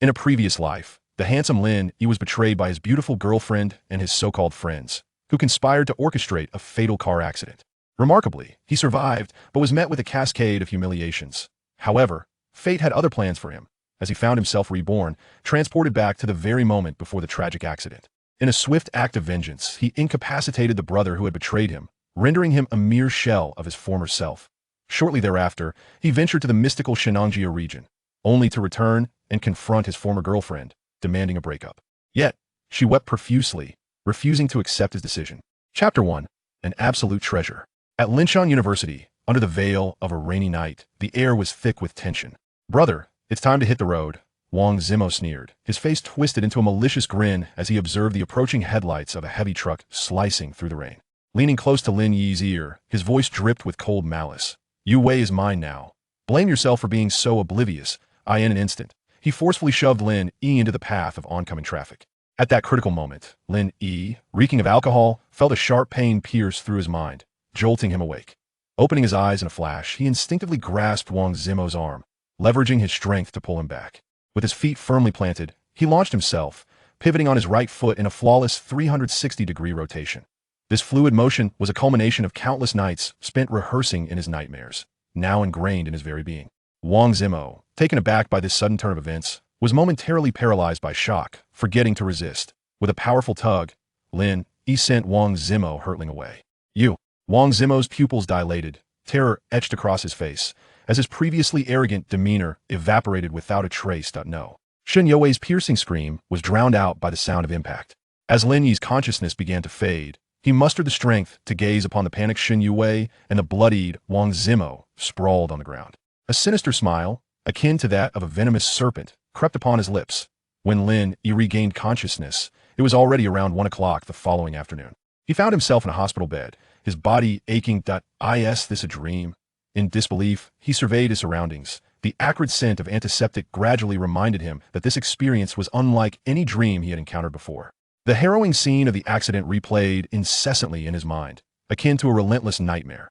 In a previous life, the handsome Lin Yi was betrayed by his beautiful girlfriend and his so-called friends, who conspired to orchestrate a fatal car accident. Remarkably, he survived, but was met with a cascade of humiliations. However, fate had other plans for him, as he found himself reborn, transported back to the very moment before the tragic accident. In a swift act of vengeance, he incapacitated the brother who had betrayed him, rendering him a mere shell of his former self. Shortly thereafter, he ventured to the mystical Shennongjia region, only to return and confront his former girlfriend, demanding a breakup. Yet, she wept profusely, refusing to accept his decision. Chapter 1. An Absolute Treasure. At Linshan University, under the veil of a rainy night, the air was thick with tension. "Brother, it's time to hit the road," Wang Zimo sneered, his face twisted into a malicious grin as he observed the approaching headlights of a heavy truck slicing through the rain. Leaning close to Lin Yi's ear, his voice dripped with cold malice. "Yu Wei is mine now. Blame yourself for being so oblivious." In an instant, he forcefully shoved Lin Yi into the path of oncoming traffic. At that critical moment, Lin Yi, reeking of alcohol, felt a sharp pain pierce through his mind, jolting him awake. Opening his eyes in a flash, he instinctively grasped Wang Zimo's arm, leveraging his strength to pull him back. With his feet firmly planted, he launched himself, pivoting on his right foot in a flawless 360-degree rotation. This fluid motion was a culmination of countless nights spent rehearsing in his nightmares, now ingrained in his very being. Wang Zimo, taken aback by this sudden turn of events, was momentarily paralyzed by shock, forgetting to resist. With a powerful tug, Lin Yi sent Wang Zimo hurtling away. "You!" Wang Zimo's pupils dilated, terror etched across his face, as his previously arrogant demeanor evaporated without a trace. No. Shen Youwei's piercing scream was drowned out by the sound of impact. As Lin Yi's consciousness began to fade, he mustered the strength to gaze upon the panicked Shen Youwei and the bloodied Wang Zimo sprawled on the ground. A sinister smile, akin to that of a venomous serpent, crept upon his lips. When Lin Yi regained consciousness, it was already around 1 o'clock the following afternoon. He found himself in a hospital bed, his body aching. Is this a dream? In disbelief, he surveyed his surroundings. The acrid scent of antiseptic gradually reminded him that this experience was unlike any dream he had encountered before. The harrowing scene of the accident replayed incessantly in his mind, akin to a relentless nightmare.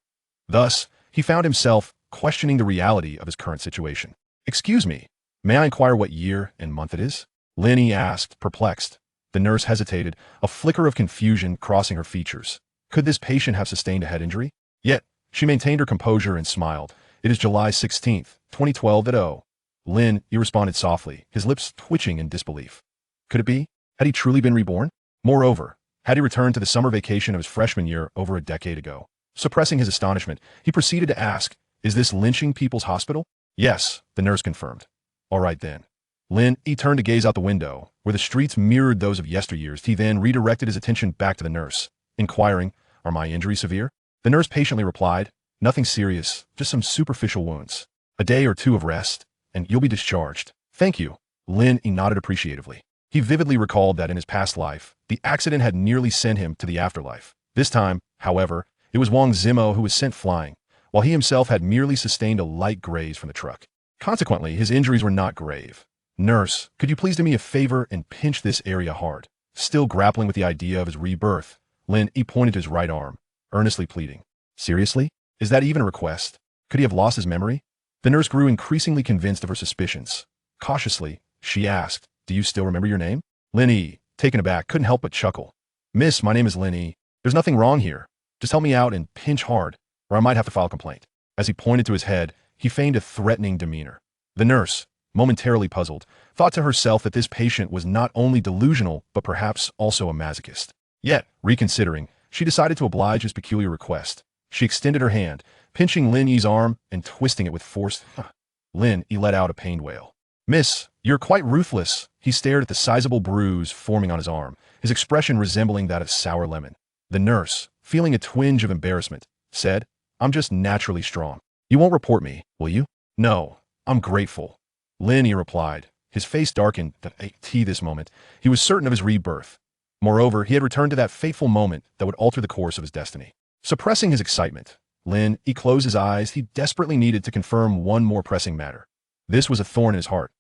Thus, he found himself questioning the reality of his current situation. "Excuse me, may I inquire what year and month it is?" Lin Yi asked, perplexed. The nurse hesitated, a flicker of confusion crossing her features. Could this patient have sustained a head injury? Yet, she maintained her composure and smiled. "It is July 16th, 2012 at 0. Lin Yi responded softly, his lips twitching in disbelief. Could it be? Had he truly been reborn? Moreover, had he returned to the summer vacation of his freshman year over a decade ago? Suppressing his astonishment, he proceeded to ask, "Is this lynching people's hospital?" "Yes," the nurse confirmed. "All right then." Lin Yi turned to gaze out the window, where the streets mirrored those of yesteryears. He then redirected his attention back to the nurse, inquiring, "Are my injuries severe?" The nurse patiently replied, "Nothing serious, just some superficial wounds. A day or two of rest, and you'll be discharged." "Thank you." Lin Yi nodded appreciatively. He vividly recalled that in his past life, the accident had nearly sent him to the afterlife. This time, however, it was Wang Zimo who was sent flying, while he himself had merely sustained a light graze from the truck. Consequently, his injuries were not grave. "Nurse, could you please do me a favor and pinch this area hard?" Still grappling with the idea of his rebirth, Lin Yi pointed to his right arm, earnestly pleading. "Seriously? Is that even a request? Could he have lost his memory?" The nurse grew increasingly convinced of her suspicions. Cautiously, she asked, "Do you still remember your name?" Lin Yi, taken aback, couldn't help but chuckle. "Miss, my name is Lin Yi. There's nothing wrong here. Just help me out and pinch hard, or I might have to file a complaint." As he pointed to his head, he feigned a threatening demeanor. The nurse, momentarily puzzled, thought to herself that this patient was not only delusional, but perhaps also a masochist. Yet, reconsidering, she decided to oblige his peculiar request. She extended her hand, pinching Lin Yi's arm and twisting it with force. Lin Yi let out a pained wail. "Miss, you're quite ruthless." He stared at the sizable bruise forming on his arm, his expression resembling that of sour lemon. The nurse, feeling a twinge of embarrassment, said, "I'm just naturally strong. You won't report me, will you?" "No, I'm grateful." Lin Yi replied, his face darkened. This moment, he was certain of his rebirth. Moreover, he had returned to that fateful moment that would alter the course of his destiny. Suppressing his excitement, Lin Yi closed his eyes. He desperately needed to confirm one more pressing matter. This was a thorn in his heart.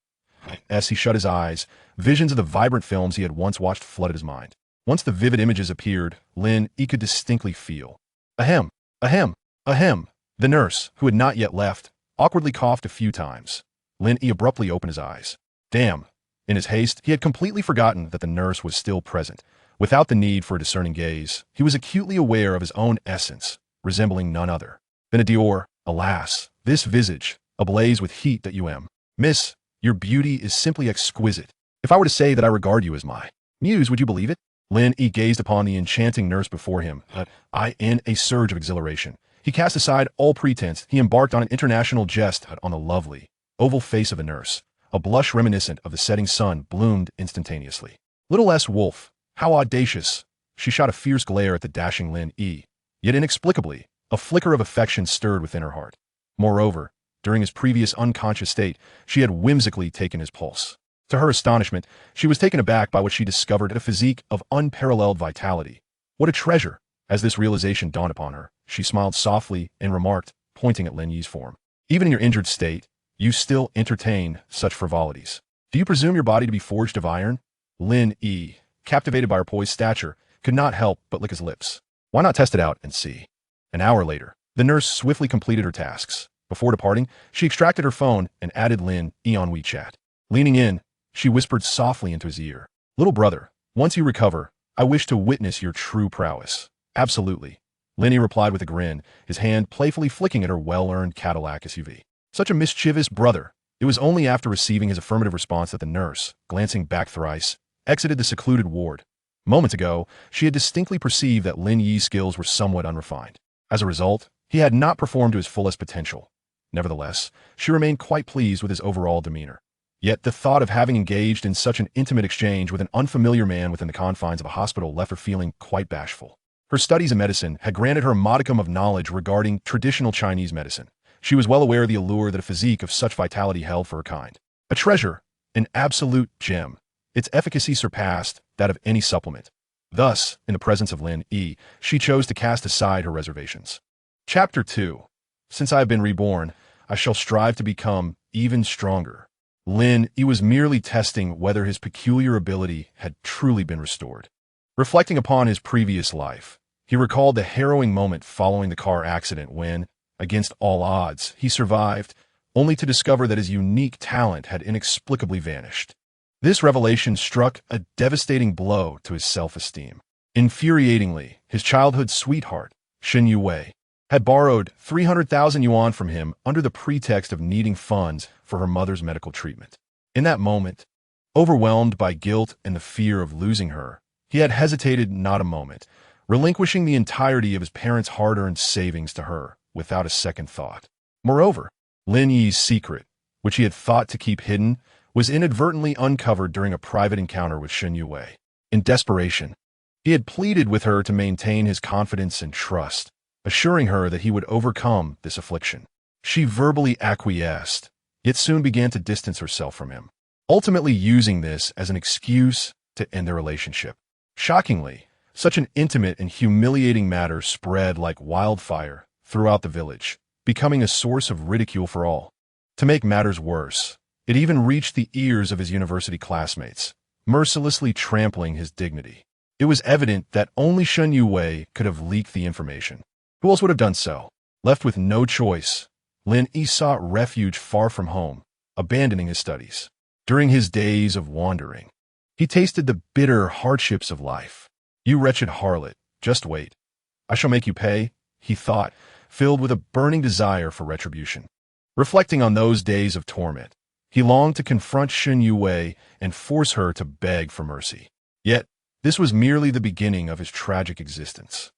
As he shut his eyes, visions of the vibrant films he had once watched flooded his mind. Once the vivid images appeared, Lin Yi could distinctly feel. Ahem, ahem, ahem. The nurse, who had not yet left, awkwardly coughed a few times. Lin Yi abruptly opened his eyes. "Damn, In his haste, he had completely forgotten that the nurse was still present. Without the need for a discerning gaze, he was acutely aware of his own essence, resembling none other than a Dior. Alas, this visage, ablaze with heat that you am. Miss, your beauty is simply exquisite. If I were to say that I regard you as my muse, would you believe it? Lin Yi gazed upon the enchanting nurse before him, in a surge of exhilaration. He cast aside all pretense. He embarked on an international jest on the lovely, oval face of a nurse. A blush reminiscent of the setting sun bloomed instantaneously. Little S. Wolf, how audacious! She shot a fierce glare at the dashing Lin Yi. Yet inexplicably, a flicker of affection stirred within her heart. Moreover, during his previous unconscious state, she had whimsically taken his pulse. To her astonishment, she was taken aback by what she discovered a physique of unparalleled vitality. What a treasure! As this realization dawned upon her, she smiled softly and remarked, pointing at Lin Yi's form. Even in your injured state, you still entertain such frivolities. Do you presume your body to be forged of iron? Lin Yi, captivated by her poised stature, could not help but lick his lips. Why not test it out and see? An hour later, the nurse swiftly completed her tasks. Before departing, she extracted her phone and added Lin Yi on WeChat. Leaning in, she whispered softly into his ear. Little brother, once you recover, I wish to witness your true prowess. Absolutely. Lin Yi replied with a grin, his hand playfully flicking at her well-earned Cadillac SUV. Such a mischievous brother. It was only after receiving his affirmative response that the nurse, glancing back thrice, exited the secluded ward. Moments ago, she had distinctly perceived that Lin Yi's skills were somewhat unrefined. As a result, he had not performed to his fullest potential. Nevertheless, she remained quite pleased with his overall demeanor. Yet the thought of having engaged in such an intimate exchange with an unfamiliar man within the confines of a hospital left her feeling quite bashful. Her studies in medicine had granted her a modicum of knowledge regarding traditional Chinese medicine. She was well aware of the allure that a physique of such vitality held for her kind. A treasure, an absolute gem. Its efficacy surpassed that of any supplement. Thus, in the presence of Lin Yi, she chose to cast aside her reservations. Chapter 2. Since I have been reborn, I shall strive to become even stronger. Lin Yi was merely testing whether his peculiar ability had truly been restored. Reflecting upon his previous life, he recalled the harrowing moment following the car accident when, against all odds, he survived, only to discover that his unique talent had inexplicably vanished. This revelation struck a devastating blow to his self-esteem. Infuriatingly, his childhood sweetheart, Shennongjia, had borrowed 300,000 yuan from him under the pretext of needing funds for her mother's medical treatment. In that moment, overwhelmed by guilt and the fear of losing her, he had hesitated not a moment, relinquishing the entirety of his parents' hard-earned savings to her without a second thought. Moreover, Lin Yi's secret, which he had thought to keep hidden, was inadvertently uncovered during a private encounter with Shennongjia. In desperation, he had pleaded with her to maintain his confidence and trust, assuring her that he would overcome this affliction. She verbally acquiesced, yet soon began to distance herself from him, ultimately using this as an excuse to end their relationship. Shockingly, such an intimate and humiliating matter spread like wildfire throughout the village, becoming a source of ridicule for all. To make matters worse, it even reached the ears of his university classmates, mercilessly trampling his dignity. It was evident that only Shennongjia could have leaked the information. Who else would have done so? Left with no choice, Lin Yi sought refuge far from home, abandoning his studies. During his days of wandering, he tasted the bitter hardships of life. You wretched harlot, just wait. I shall make you pay, he thought, filled with a burning desire for retribution. Reflecting on those days of torment, he longed to confront Shennongjia and force her to beg for mercy. Yet, this was merely the beginning of his tragic existence.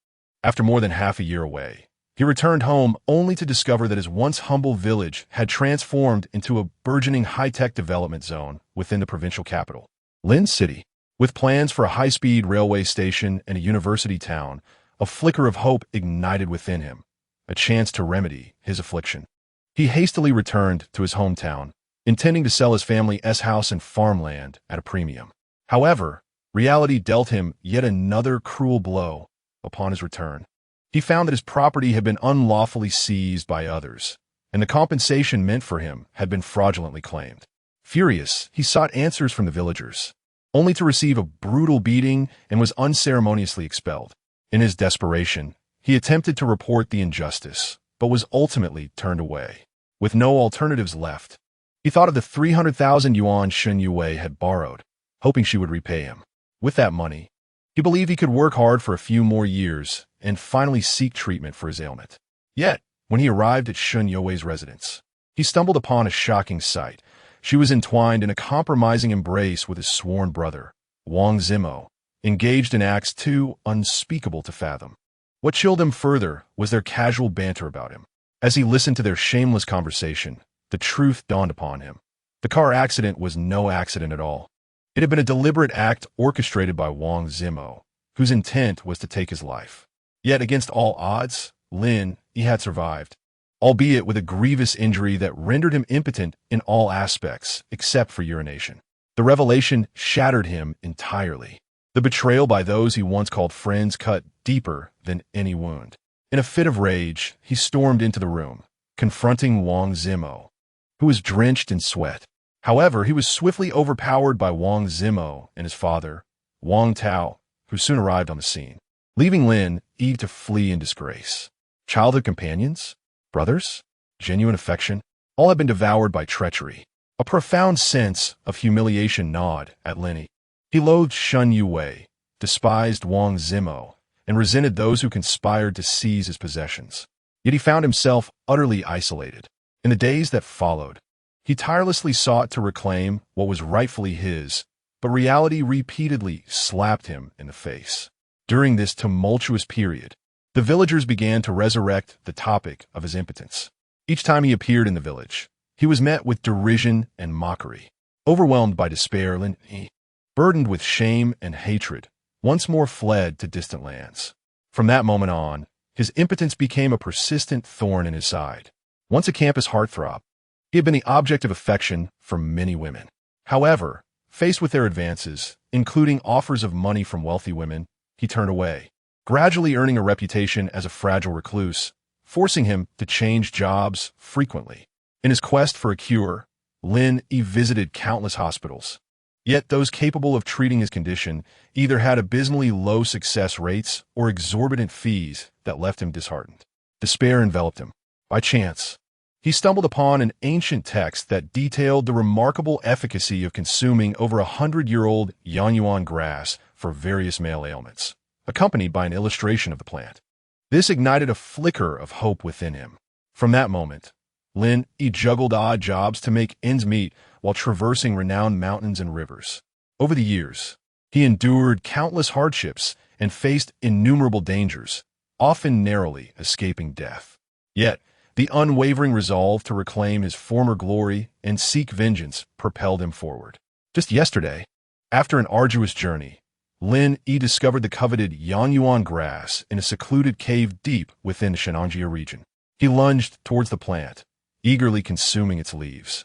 After more than half a year away, he returned home only to discover that his once humble village had transformed into a burgeoning high-tech development zone within the provincial capital, Lin City. With plans for a high-speed railway station and a university town, a flicker of hope ignited within him, a chance to remedy his affliction. He hastily returned to his hometown, intending to sell his family's house and farmland at a premium. However, reality dealt him yet another cruel blow upon his return. He found that his property had been unlawfully seized by others, and the compensation meant for him had been fraudulently claimed. Furious, he sought answers from the villagers, only to receive a brutal beating and was unceremoniously expelled. In his desperation, he attempted to report the injustice, but was ultimately turned away. With no alternatives left, He thought of the 300,000 yuan Shennongjia had borrowed, hoping she would repay him. With that money, he believed he could work hard for a few more years and finally seek treatment for his ailment. Yet, when he arrived at Shennongjia's residence, he stumbled upon a shocking sight. She was entwined in a compromising embrace with his sworn brother, Wang Zimo, engaged in acts too unspeakable to fathom. What chilled him further was their casual banter about him. As he listened to their shameless conversation, the truth dawned upon him. The car accident was no accident at all. It had been a deliberate act orchestrated by Wang Zimo, whose intent was to take his life. Yet against all odds, Lin Yi had survived, albeit with a grievous injury that rendered him impotent in all aspects except for urination. The revelation shattered him entirely. The betrayal by those he once called friends cut deeper than any wound. In a fit of rage, he stormed into the room, confronting Wang Zimo, who was drenched in sweat. However, he was swiftly overpowered by Wang Zimo and his father, Wang Tao, who soon arrived on the scene, leaving Lin Yi to flee in disgrace. Childhood companions, brothers, genuine affection, all had been devoured by treachery. A profound sense of humiliation gnawed at Lin Yi. He loathed Shennongjia, despised Wang Zimo, and resented those who conspired to seize his possessions. Yet he found himself utterly isolated. In the days that followed, he tirelessly sought to reclaim what was rightfully his, but reality repeatedly slapped him in the face. During this tumultuous period, the villagers began to resurrect the topic of his impotence. Each time he appeared in the village, he was met with derision and mockery. Overwhelmed by despair, Lin Yi, burdened with shame and hatred, once more fled to distant lands. From that moment on, his impotence became a persistent thorn in his side. Once a campus heartthrob, he had been the object of affection for many women. However, faced with their advances, including offers of money from wealthy women, he turned away, gradually earning a reputation as a fragile recluse, forcing him to change jobs frequently. In his quest for a cure, Lin Yi visited countless hospitals. Yet those capable of treating his condition either had abysmally low success rates or exorbitant fees that left him disheartened. Despair enveloped him. By chance, he stumbled upon an ancient text that detailed the remarkable efficacy of consuming over 100-year-old Yanyuan grass for various male ailments, accompanied by an illustration of the plant. This ignited a flicker of hope within him. From that moment, Lin Yi juggled odd jobs to make ends meet while traversing renowned mountains and rivers. Over the years, he endured countless hardships and faced innumerable dangers, often narrowly escaping death. Yet, the unwavering resolve to reclaim his former glory and seek vengeance propelled him forward. Just yesterday, after an arduous journey, Lin Yi discovered the coveted Yanyuan grass in a secluded cave deep within the Shennongjia region. He lunged towards the plant, eagerly consuming its leaves,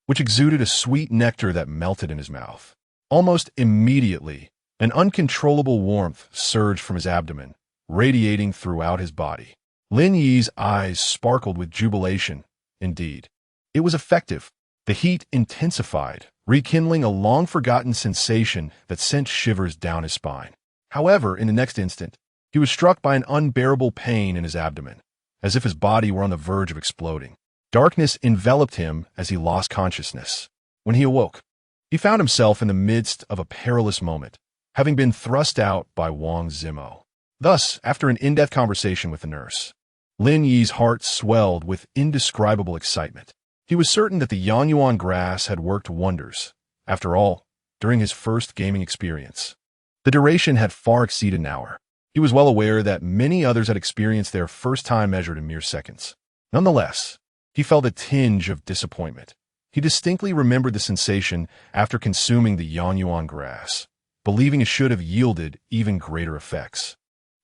which exuded a sweet nectar that melted in his mouth. Almost immediately, an uncontrollable warmth surged from his abdomen, radiating throughout his body. Lin Yi's eyes sparkled with jubilation. Indeed, it was effective. The heat intensified, rekindling a long-forgotten sensation that sent shivers down his spine. However, in the next instant, he was struck by an unbearable pain in his abdomen, as if his body were on the verge of exploding. Darkness enveloped him as he lost consciousness. When he awoke, he found himself in the midst of a perilous moment, having been thrust out by Wang Zimo. Thus, after an in-depth conversation with the nurse, Lin Yi's heart swelled with indescribable excitement. He was certain that the Yanyuan grass had worked wonders. After all, during his first gaming experience, the duration had far exceeded an hour. He was well aware that many others had experienced their first time measured in mere seconds. Nonetheless, he felt a tinge of disappointment. He distinctly remembered the sensation after consuming the Yanyuan grass, believing it should have yielded even greater effects.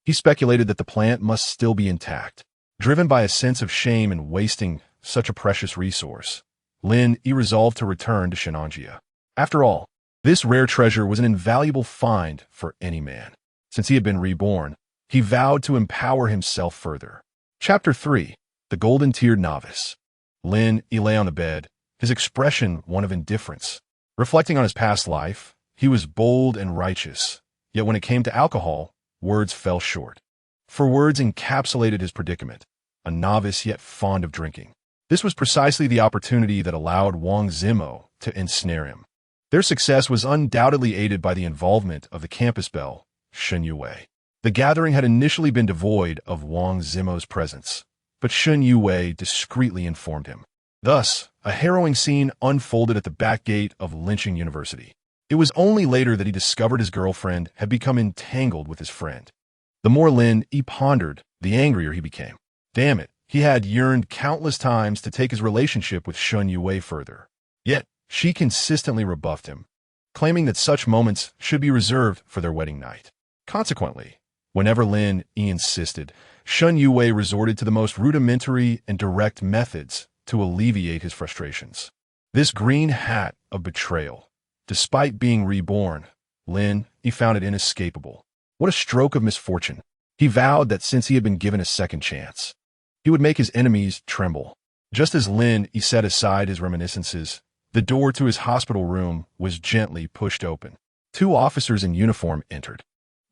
He speculated that the plant must still be intact. Driven by a sense of shame in wasting such a precious resource, Lin Yi resolved to return to Shennongjia. After all, this rare treasure was an invaluable find for any man. Since he had been reborn, he vowed to empower himself further. Chapter 3. The Golden-Tiered Novice. Lin Yi lay on the bed, his expression one of indifference. Reflecting on his past life, he was bold and righteous, yet when it came to alcohol, words fell short. For words encapsulated his predicament, a novice yet fond of drinking. This was precisely the opportunity that allowed Wang Zimo to ensnare him. Their success was undoubtedly aided by the involvement of the campus belle, Shennongjia. The gathering had initially been devoid of Wang Zimo's presence, but Shennongjia discreetly informed him. Thus, a harrowing scene unfolded at the back gate of Linching University. It was only later that he discovered his girlfriend had become entangled with his friend. The more Lin Yi pondered, the angrier he became. Damn it, he had yearned countless times to take his relationship with Shennongjia further. Yet, she consistently rebuffed him, claiming that such moments should be reserved for their wedding night. Consequently, whenever Lin Yi insisted, Shennongjia resorted to the most rudimentary and direct methods to alleviate his frustrations. This green hat of betrayal, despite being reborn, Lin Yi found it inescapable. What a stroke of misfortune. He vowed that since he had been given a second chance, he would make his enemies tremble. Just as Lin Yi set aside his reminiscences, the door to his hospital room was gently pushed open. 2 officers in uniform entered.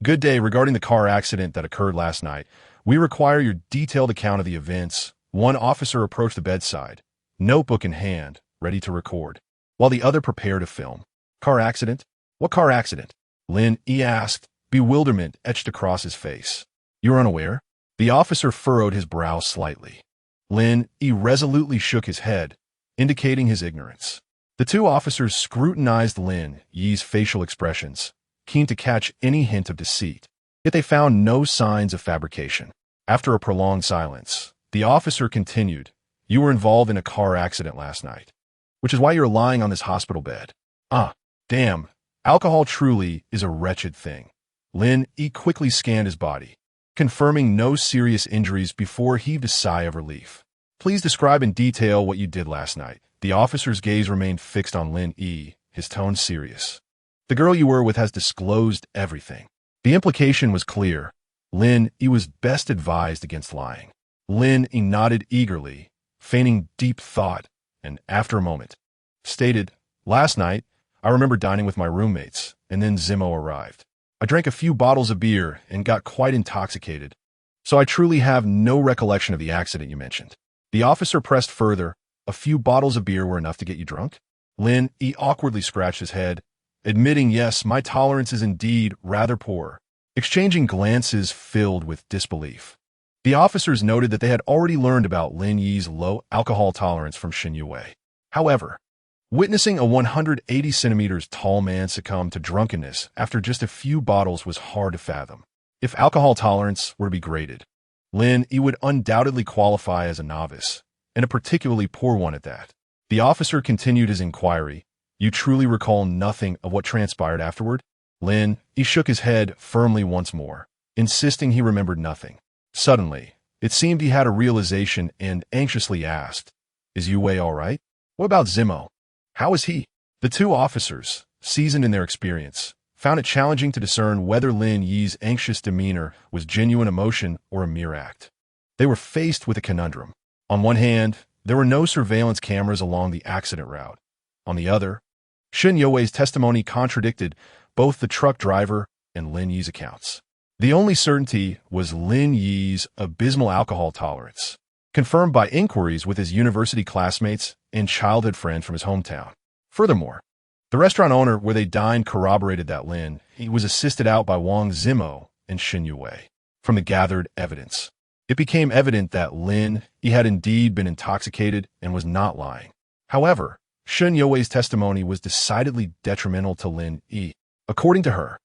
"Good day. Regarding the car accident that occurred last night, we require your detailed account of the events." One officer approached the bedside, notebook in hand, ready to record, while the other prepared a film. "Car accident? What car accident?" Lin Yi asked, bewilderment etched across his face. "You're unaware?" The officer furrowed his brow slightly. Lin Yi resolutely shook his head, indicating his ignorance. The 2 officers scrutinized Lin Yi's facial expressions, keen to catch any hint of deceit. Yet they found no signs of fabrication. After a prolonged silence, the officer continued, "You were involved in a car accident last night, which is why you're lying on this hospital bed." "Ah, damn. Alcohol truly is a wretched thing." Lin Yi quickly scanned his body, confirming no serious injuries before he heaved a sigh of relief. "Please describe in detail what you did last night." The officer's gaze remained fixed on Lin Yi, his tone serious. "The girl you were with has disclosed everything." The implication was clear. Lin Yi was best advised against lying. Lin Yi nodded eagerly, feigning deep thought, and after a moment, stated, "Last night, I remember dining with my roommates, and then Zimo arrived. I drank a few bottles of beer and got quite intoxicated, so I truly have no recollection of the accident you mentioned." The officer pressed further. "A few bottles of beer were enough to get you drunk?" Lin Yi awkwardly scratched his head, admitting, "Yes, my tolerance is indeed rather poor," exchanging glances filled with disbelief. The officers noted that they had already learned about Lin Yi's low alcohol tolerance from Shennongjia. However, witnessing a 180 centimeters tall man succumb to drunkenness after just a few bottles was hard to fathom. If alcohol tolerance were to be graded, Lin Yi would undoubtedly qualify as a novice, and a particularly poor one at that. The officer continued his inquiry. "You truly recall nothing of what transpired afterward?" Lin Yi shook his head firmly once more, insisting he remembered nothing. Suddenly, it seemed he had a realization and anxiously asked, "Is Yue all right? What about Zimo? How is he?" The 2 officers, seasoned in their experience, found it challenging to discern whether Lin Yi's anxious demeanor was genuine emotion or a mere act. They were faced with a conundrum. On one hand, there were no surveillance cameras along the accident route. On the other, Shennongjia's testimony contradicted both the truck driver and Lin Yi's accounts. The only certainty was Lin Yi's abysmal alcohol tolerance, confirmed by inquiries with his university classmates and childhood friends from his hometown. Furthermore, the restaurant owner where they dined corroborated that Lin Yi was assisted out by Wang Zimo and Shennongjia. From the gathered evidence, it became evident that Lin Yi had indeed been intoxicated and was not lying. However, Shennongjia's testimony was decidedly detrimental to Lin Yi. According to her,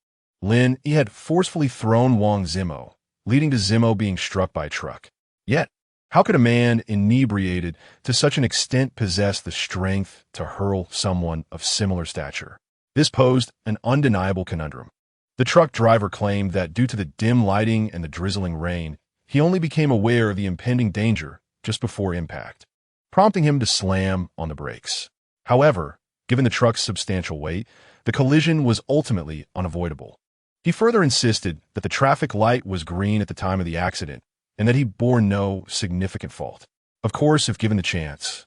Lin Yi had forcefully thrown Wang Zimo, leading to Zimo being struck by a truck. Yet, how could a man inebriated to such an extent possess the strength to hurl someone of similar stature? This posed an undeniable conundrum. The truck driver claimed that due to the dim lighting and the drizzling rain, he only became aware of the impending danger just before impact, prompting him to slam on the brakes. However, given the truck's substantial weight, the collision was ultimately unavoidable. He further insisted that the traffic light was green at the time of the accident and that he bore no significant fault. Of course, if given the chance,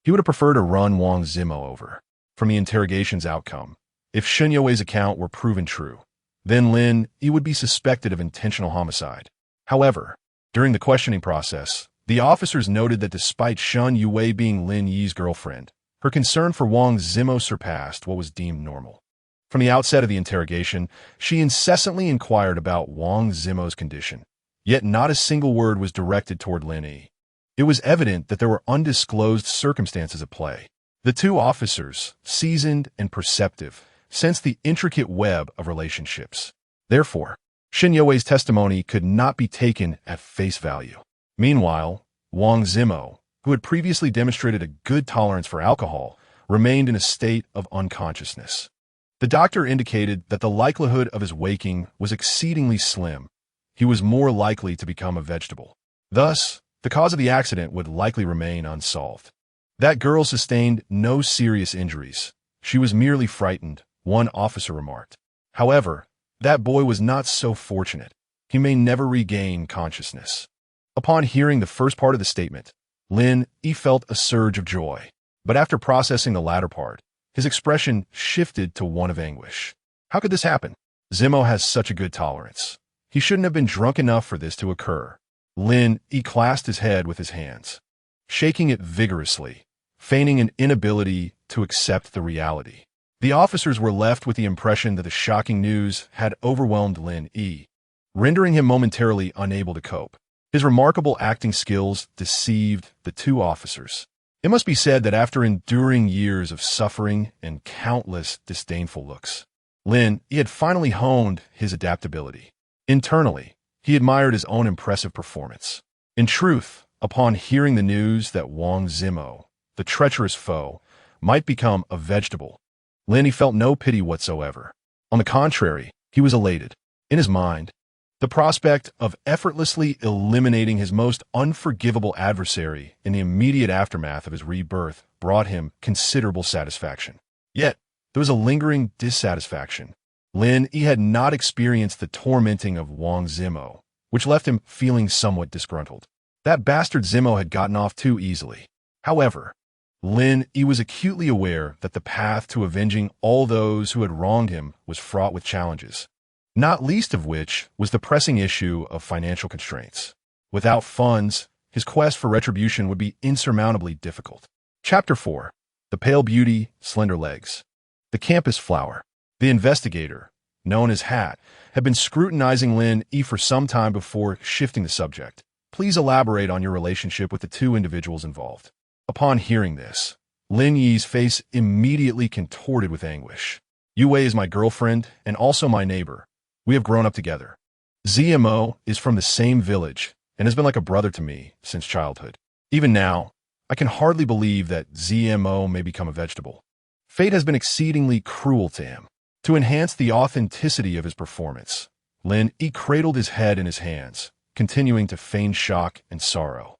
he would have preferred to run Wang Zimo over. From the interrogation's outcome, if Shennongjia's account were proven true, then Lin Yi would be suspected of intentional homicide. However, during the questioning process, The officers noted that despite Shennongjia being Lin Yi's girlfriend, her concern for Wang Zimo surpassed what was deemed normal. From the outset of the interrogation, she incessantly inquired about Wang Zimo's condition, yet not a single word was directed toward Lin Yi. It was evident that there were undisclosed circumstances at play. The two officers, seasoned and perceptive, sensed the intricate web of relationships. Therefore, Shennongjia's testimony could not be taken at face value. Meanwhile, Wang Zimo, who had previously demonstrated a good tolerance for alcohol, remained in a state of unconsciousness. The doctor indicated that the likelihood of his waking was exceedingly slim. He was more likely to become a vegetable. Thus, the cause of the accident would likely remain unsolved. That girl sustained no serious injuries. She was merely frightened, one officer remarked. However, that boy was not so fortunate. He may never regain consciousness. Upon hearing the first part of the statement, Lin Yi felt a surge of joy. But after processing the latter part, his expression shifted to one of anguish. How could this happen? Zimo has such a good tolerance. He shouldn't have been drunk enough for this to occur. Lin Yi clasped his head with his hands, shaking it vigorously, feigning an inability to accept the reality. The officers were left with the impression that the shocking news had overwhelmed Lin Yi, rendering him momentarily unable to cope. His remarkable acting skills deceived the two officers. It must be said that after enduring years of suffering and countless disdainful looks, Lin Yi had finally honed his adaptability. Internally, he admired his own impressive performance. In truth, upon hearing the news that Wang Zimo, the treacherous foe, might become a vegetable, Lin Yi felt no pity whatsoever. On the contrary, he was elated. In his mind, the prospect of effortlessly eliminating his most unforgivable adversary in the immediate aftermath of his rebirth brought him considerable satisfaction. Yet, there was a lingering dissatisfaction. Lin Yi had not experienced the tormenting of Wang Zimo, which left him feeling somewhat disgruntled. That bastard Zimo had gotten off too easily. However, Lin Yi was acutely aware that the path to avenging all those who had wronged him was fraught with challenges, not least of which was the pressing issue of financial constraints. Without funds, his quest for retribution would be insurmountably difficult. Chapter 4. The Pale Beauty, Slender Legs. The campus flower. The investigator, known as Hat, had been scrutinizing Lin Yi for some time before shifting the subject. Please elaborate on your relationship with the two individuals involved. Upon hearing this, Lin Yi's face immediately contorted with anguish. Yue is my girlfriend and also my neighbor. We have grown up together. Zimo is from the same village and has been like a brother to me since childhood. Even now, I can hardly believe that Zimo may become a vegetable. Fate has been exceedingly cruel to him. To enhance the authenticity of his performance, Lin Yi cradled his head in his hands, continuing to feign shock and sorrow.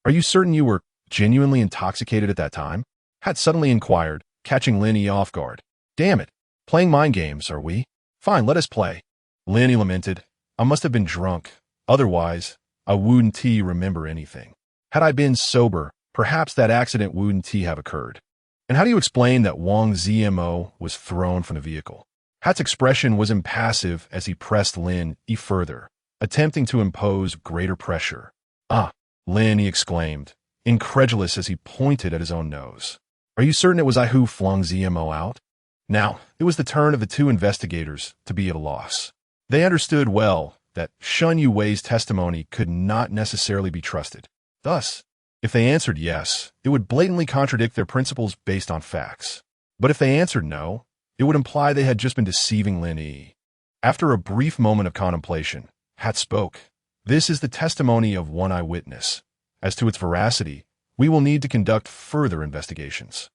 Are you certain you were genuinely intoxicated at that time? Hat suddenly inquired, catching Lin Yi off guard. Damn it, playing mind games, are we? Fine, let us play. Lin Yi lamented. I must have been drunk. Otherwise, I wouldn't remember anything. Had I been sober, perhaps that accident wouldn't have occurred. And how do you explain that Wang Zimo was thrown from the vehicle? Hat's expression was impassive as he pressed Lin Yi further, attempting to impose greater pressure. Ah, Lin Yi exclaimed, incredulous as he pointed at his own nose. Are you certain it was I who flung Zimo out? Now, it was the turn of the two investigators to be at a loss. They understood well that Shennongjia's testimony could not necessarily be trusted. Thus, if they answered yes, it would blatantly contradict their principles based on facts. But if they answered no, it would imply they had just been deceiving Lin Yi. After a brief moment of contemplation, Hat spoke. This is the testimony of one eyewitness. As to its veracity, we will need to conduct further investigations.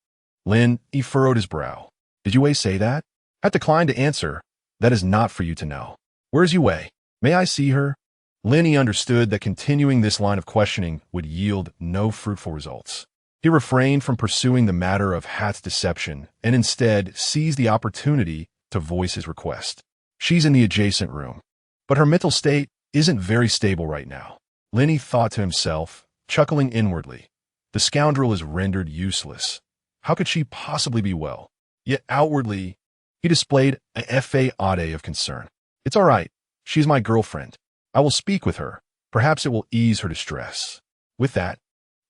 Lin Yi furrowed his brow. Did Yue say that? Hat declined to answer. That is not for you to know. Where's Yue? May I see her? Lin Yi understood that continuing this line of questioning would yield no fruitful results. He refrained from pursuing the matter of Hat's deception and instead seized the opportunity to voice his request. She's in the adjacent room, but her mental state isn't very stable right now. Lin Yi thought to himself, chuckling inwardly. The scoundrel is rendered useless. How could she possibly be well? Yet outwardly, he displayed a facade of concern. It's all right. She's my girlfriend. I will speak with her. Perhaps it will ease her distress. With that,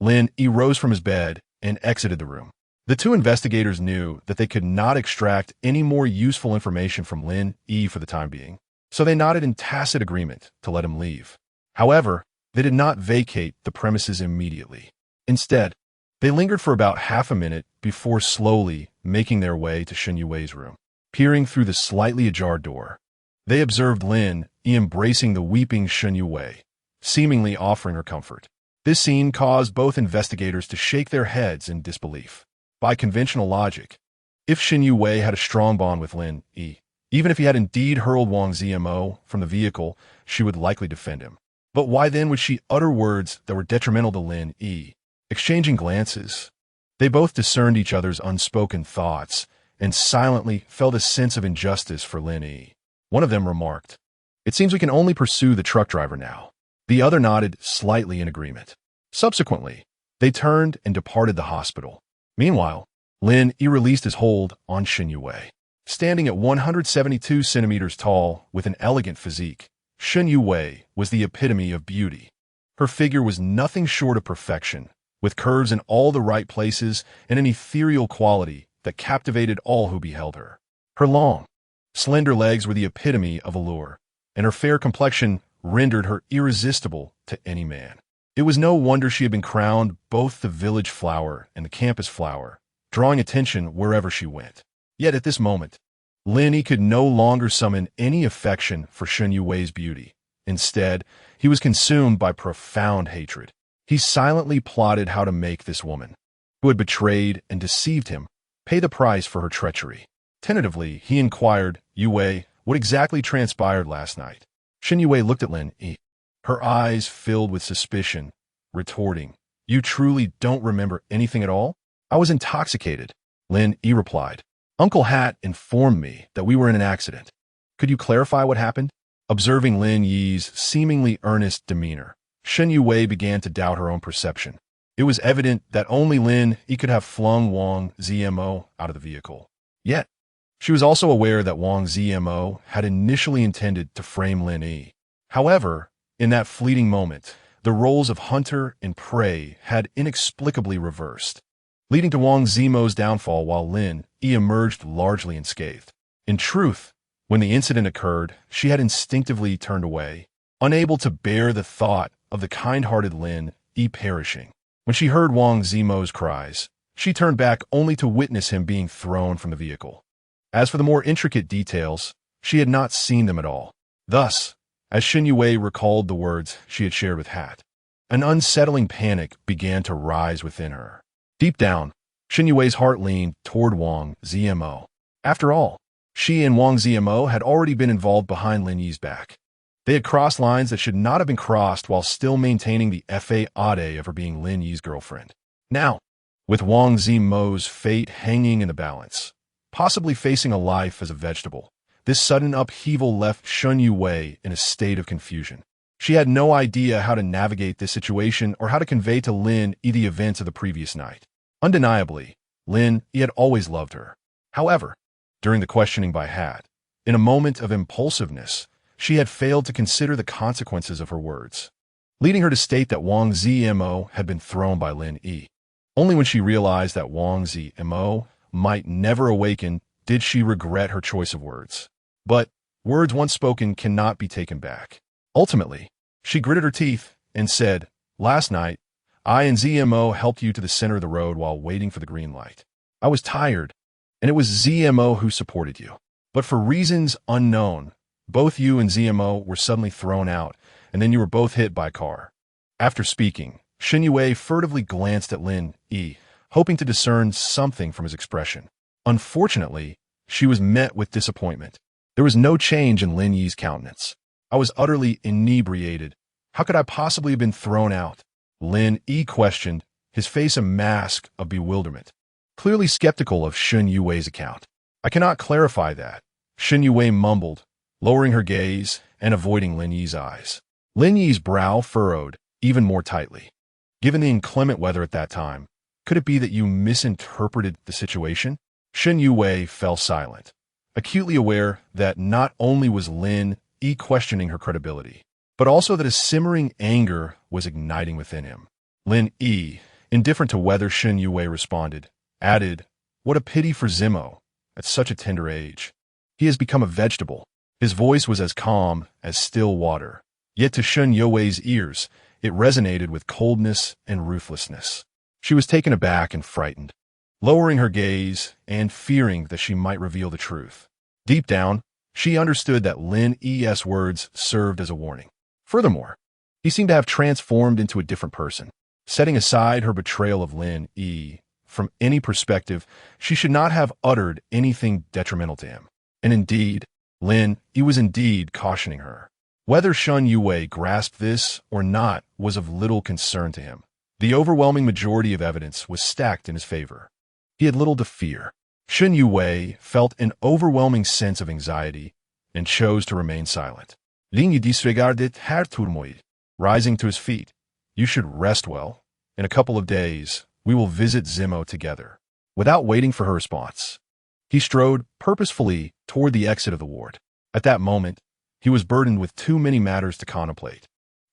Lin Yi rose from his bed and exited the room. The two investigators knew that they could not extract any more useful information from Lin Yi for the time being, so they nodded in tacit agreement to let him leave. However, they did not vacate the premises immediately. Instead, they lingered for about half a minute before slowly making their way to Shennongjia room. Peering through the slightly ajar door, they observed Lin Yi embracing the weeping Shennongjia, seemingly offering her comfort. This scene caused both investigators to shake their heads in disbelief. By conventional logic, if Shennongjia had a strong bond with Lin Yi, even if he had indeed hurled Wang Zimo from the vehicle, she would likely defend him. But why then would she utter words that were detrimental to Lin Yi? Exchanging glances, they both discerned each other's unspoken thoughts and silently felt a sense of injustice for Lin Yi. One of them remarked, "It seems we can only pursue the truck driver now." The other nodded slightly in agreement. Subsequently, they turned and departed the hospital. Meanwhile, Lin Yi released his hold on Shennongjia. Standing at 172 centimeters tall with an elegant physique, Shennongjia was the epitome of beauty. Her figure was nothing short of perfection, with curves in all the right places and an ethereal quality that captivated all who beheld her. Her long, slender legs were the epitome of allure, and her fair complexion rendered her irresistible to any man. It was no wonder she had been crowned both the village flower and the campus flower, drawing attention wherever she went. Yet at this moment, Lin Yi could no longer summon any affection for Shennongjia's beauty. Instead, he was consumed by profound hatred. He silently plotted how to make this woman, who had betrayed and deceived him, pay the price for her treachery. Tentatively, he inquired, "Yue, what exactly transpired last night?" Shennongjia looked at Lin Yi, her eyes filled with suspicion, retorting, "You truly don't remember anything at all?" "I was intoxicated," Lin Yi replied. "Uncle Hat informed me that we were in an accident. Could you clarify what happened?" Observing Lin Yi's seemingly earnest demeanor, Shennongjia began to doubt her own perception. It was evident that only Lin Yi could have flung Wang Zimo out of the vehicle. Yet, she was also aware that Wang Zimo had initially intended to frame Lin Yi. However, in that fleeting moment, the roles of hunter and prey had inexplicably reversed, leading to Wang Zimo's downfall while Lin Yi emerged largely unscathed. In truth, when the incident occurred, she had instinctively turned away, unable to bear the thought of the kind-hearted Lin Yi perishing. When she heard Wang Zimo's cries, she turned back only to witness him being thrown from the vehicle. As for the more intricate details, she had not seen them at all. Thus, as Shennongjia recalled the words she had shared with Hat, an unsettling panic began to rise within her. Deep down, Shennongjia's heart leaned toward Wang Zimo. After all, she and Wang Zimo had already been involved behind Lin Yi's back. They had crossed lines that should not have been crossed while still maintaining the fade of her being Lin Yi's girlfriend. Now, with Wang Zimo's fate hanging in the balance, possibly facing a life as a vegetable, this sudden upheaval left Shennongjia in a state of confusion. She had no idea how to navigate this situation or how to convey to Lin Yi the events of the previous night. Undeniably, Lin Yi had always loved her. However, during the questioning by Hat, in a moment of impulsiveness, she had failed to consider the consequences of her words, leading her to state that Wang Zimo had been thrown by Lin Yi. Only when she realized that Wang Zimo might never awaken did she regret her choice of words. But words once spoken cannot be taken back. Ultimately, she gritted her teeth and said, "Last night, I and Zmo helped you to the center of the road while waiting for the green light. I was tired, and it was Zmo who supported you. But for reasons unknown, both you and Zmo were suddenly thrown out, and then you were both hit by a car." After speaking, Shennongjia furtively glanced at Lin Yi, hoping to discern something from his expression. Unfortunately, she was met with disappointment. There was no change in Lin Yi's countenance. "I was utterly inebriated. How could I possibly have been thrown out?" Lin Yi questioned, his face a mask of bewilderment, clearly skeptical of Shennongjia's account. "I cannot clarify that," Shennongjia mumbled, lowering her gaze and avoiding Lin Yi's eyes. Lin Yi's brow furrowed even more tightly. "Given the inclement weather at that time, could it be that you misinterpreted the situation?" Shennongjia fell silent, acutely aware that not only was Lin Yi questioning her credibility, but also that a simmering anger was igniting within him. Lin Yi, indifferent to whether Shennongjia responded, added, "What a pity for Zimo, at such a tender age. He has become a vegetable." His voice was as calm as still water, yet to Shennongjia's ears, it resonated with coldness and ruthlessness. She was taken aback and frightened, lowering her gaze and fearing that she might reveal the truth. Deep down, she understood that Lin Yi's words served as a warning. Furthermore, he seemed to have transformed into a different person. Setting aside her betrayal of Lin Yi, from any perspective, she should not have uttered anything detrimental to him. And indeed, Lin Yi was indeed cautioning her. Whether Shennongjia grasped this or not was of little concern to him. The overwhelming majority of evidence was stacked in his favor. He had little to fear. Shennongjia felt an overwhelming sense of anxiety and chose to remain silent. Lin Yi disregarded her turmoil. Rising to his feet, "You should rest well. In a couple of days, we will visit Zimo together." Without waiting for her response, he strode purposefully toward the exit of the ward. At that moment, he was burdened with too many matters to contemplate,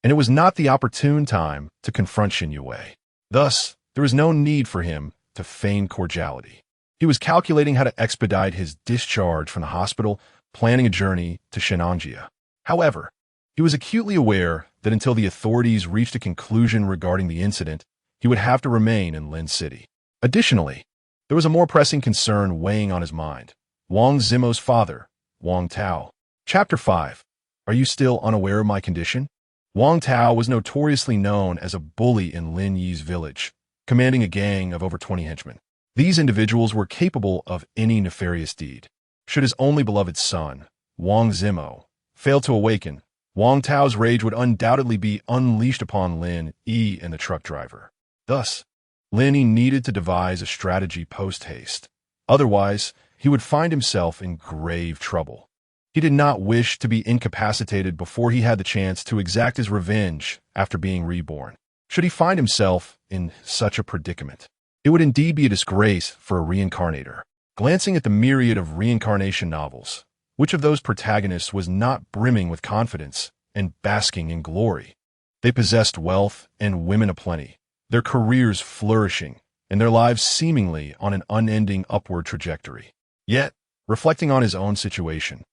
and it was not the opportune time to confront Shennongjia. Thus, there was no need for him to feign cordiality. He was calculating how to expedite his discharge from the hospital, planning a journey to Shennongjia. However, he was acutely aware that until the authorities reached a conclusion regarding the incident, he would have to remain in Lin City. Additionally, there was a more pressing concern weighing on his mind. Wang Zimo's father, Wang Tao. Chapter 5. Are you still unaware of my condition? Wang Tao was notoriously known as a bully in Lin Yi's village, commanding a gang of over 20 henchmen. These individuals were capable of any nefarious deed. Should his only beloved son, Wang Zimo, fail to awaken, Wang Tao's rage would undoubtedly be unleashed upon Lin Yi and the truck driver. Thus, Lin Yi needed to devise a strategy post-haste. Otherwise, he would find himself in grave trouble. He did not wish to be incapacitated before he had the chance to exact his revenge after being reborn. Should he find himself in such a predicament, it would indeed be a disgrace for a reincarnator. Glancing at the myriad of reincarnation novels, which of those protagonists was not brimming with confidence and basking in glory? They possessed wealth and women aplenty, their careers flourishing, and their lives seemingly on an unending upward trajectory. Yet, reflecting on his own situation,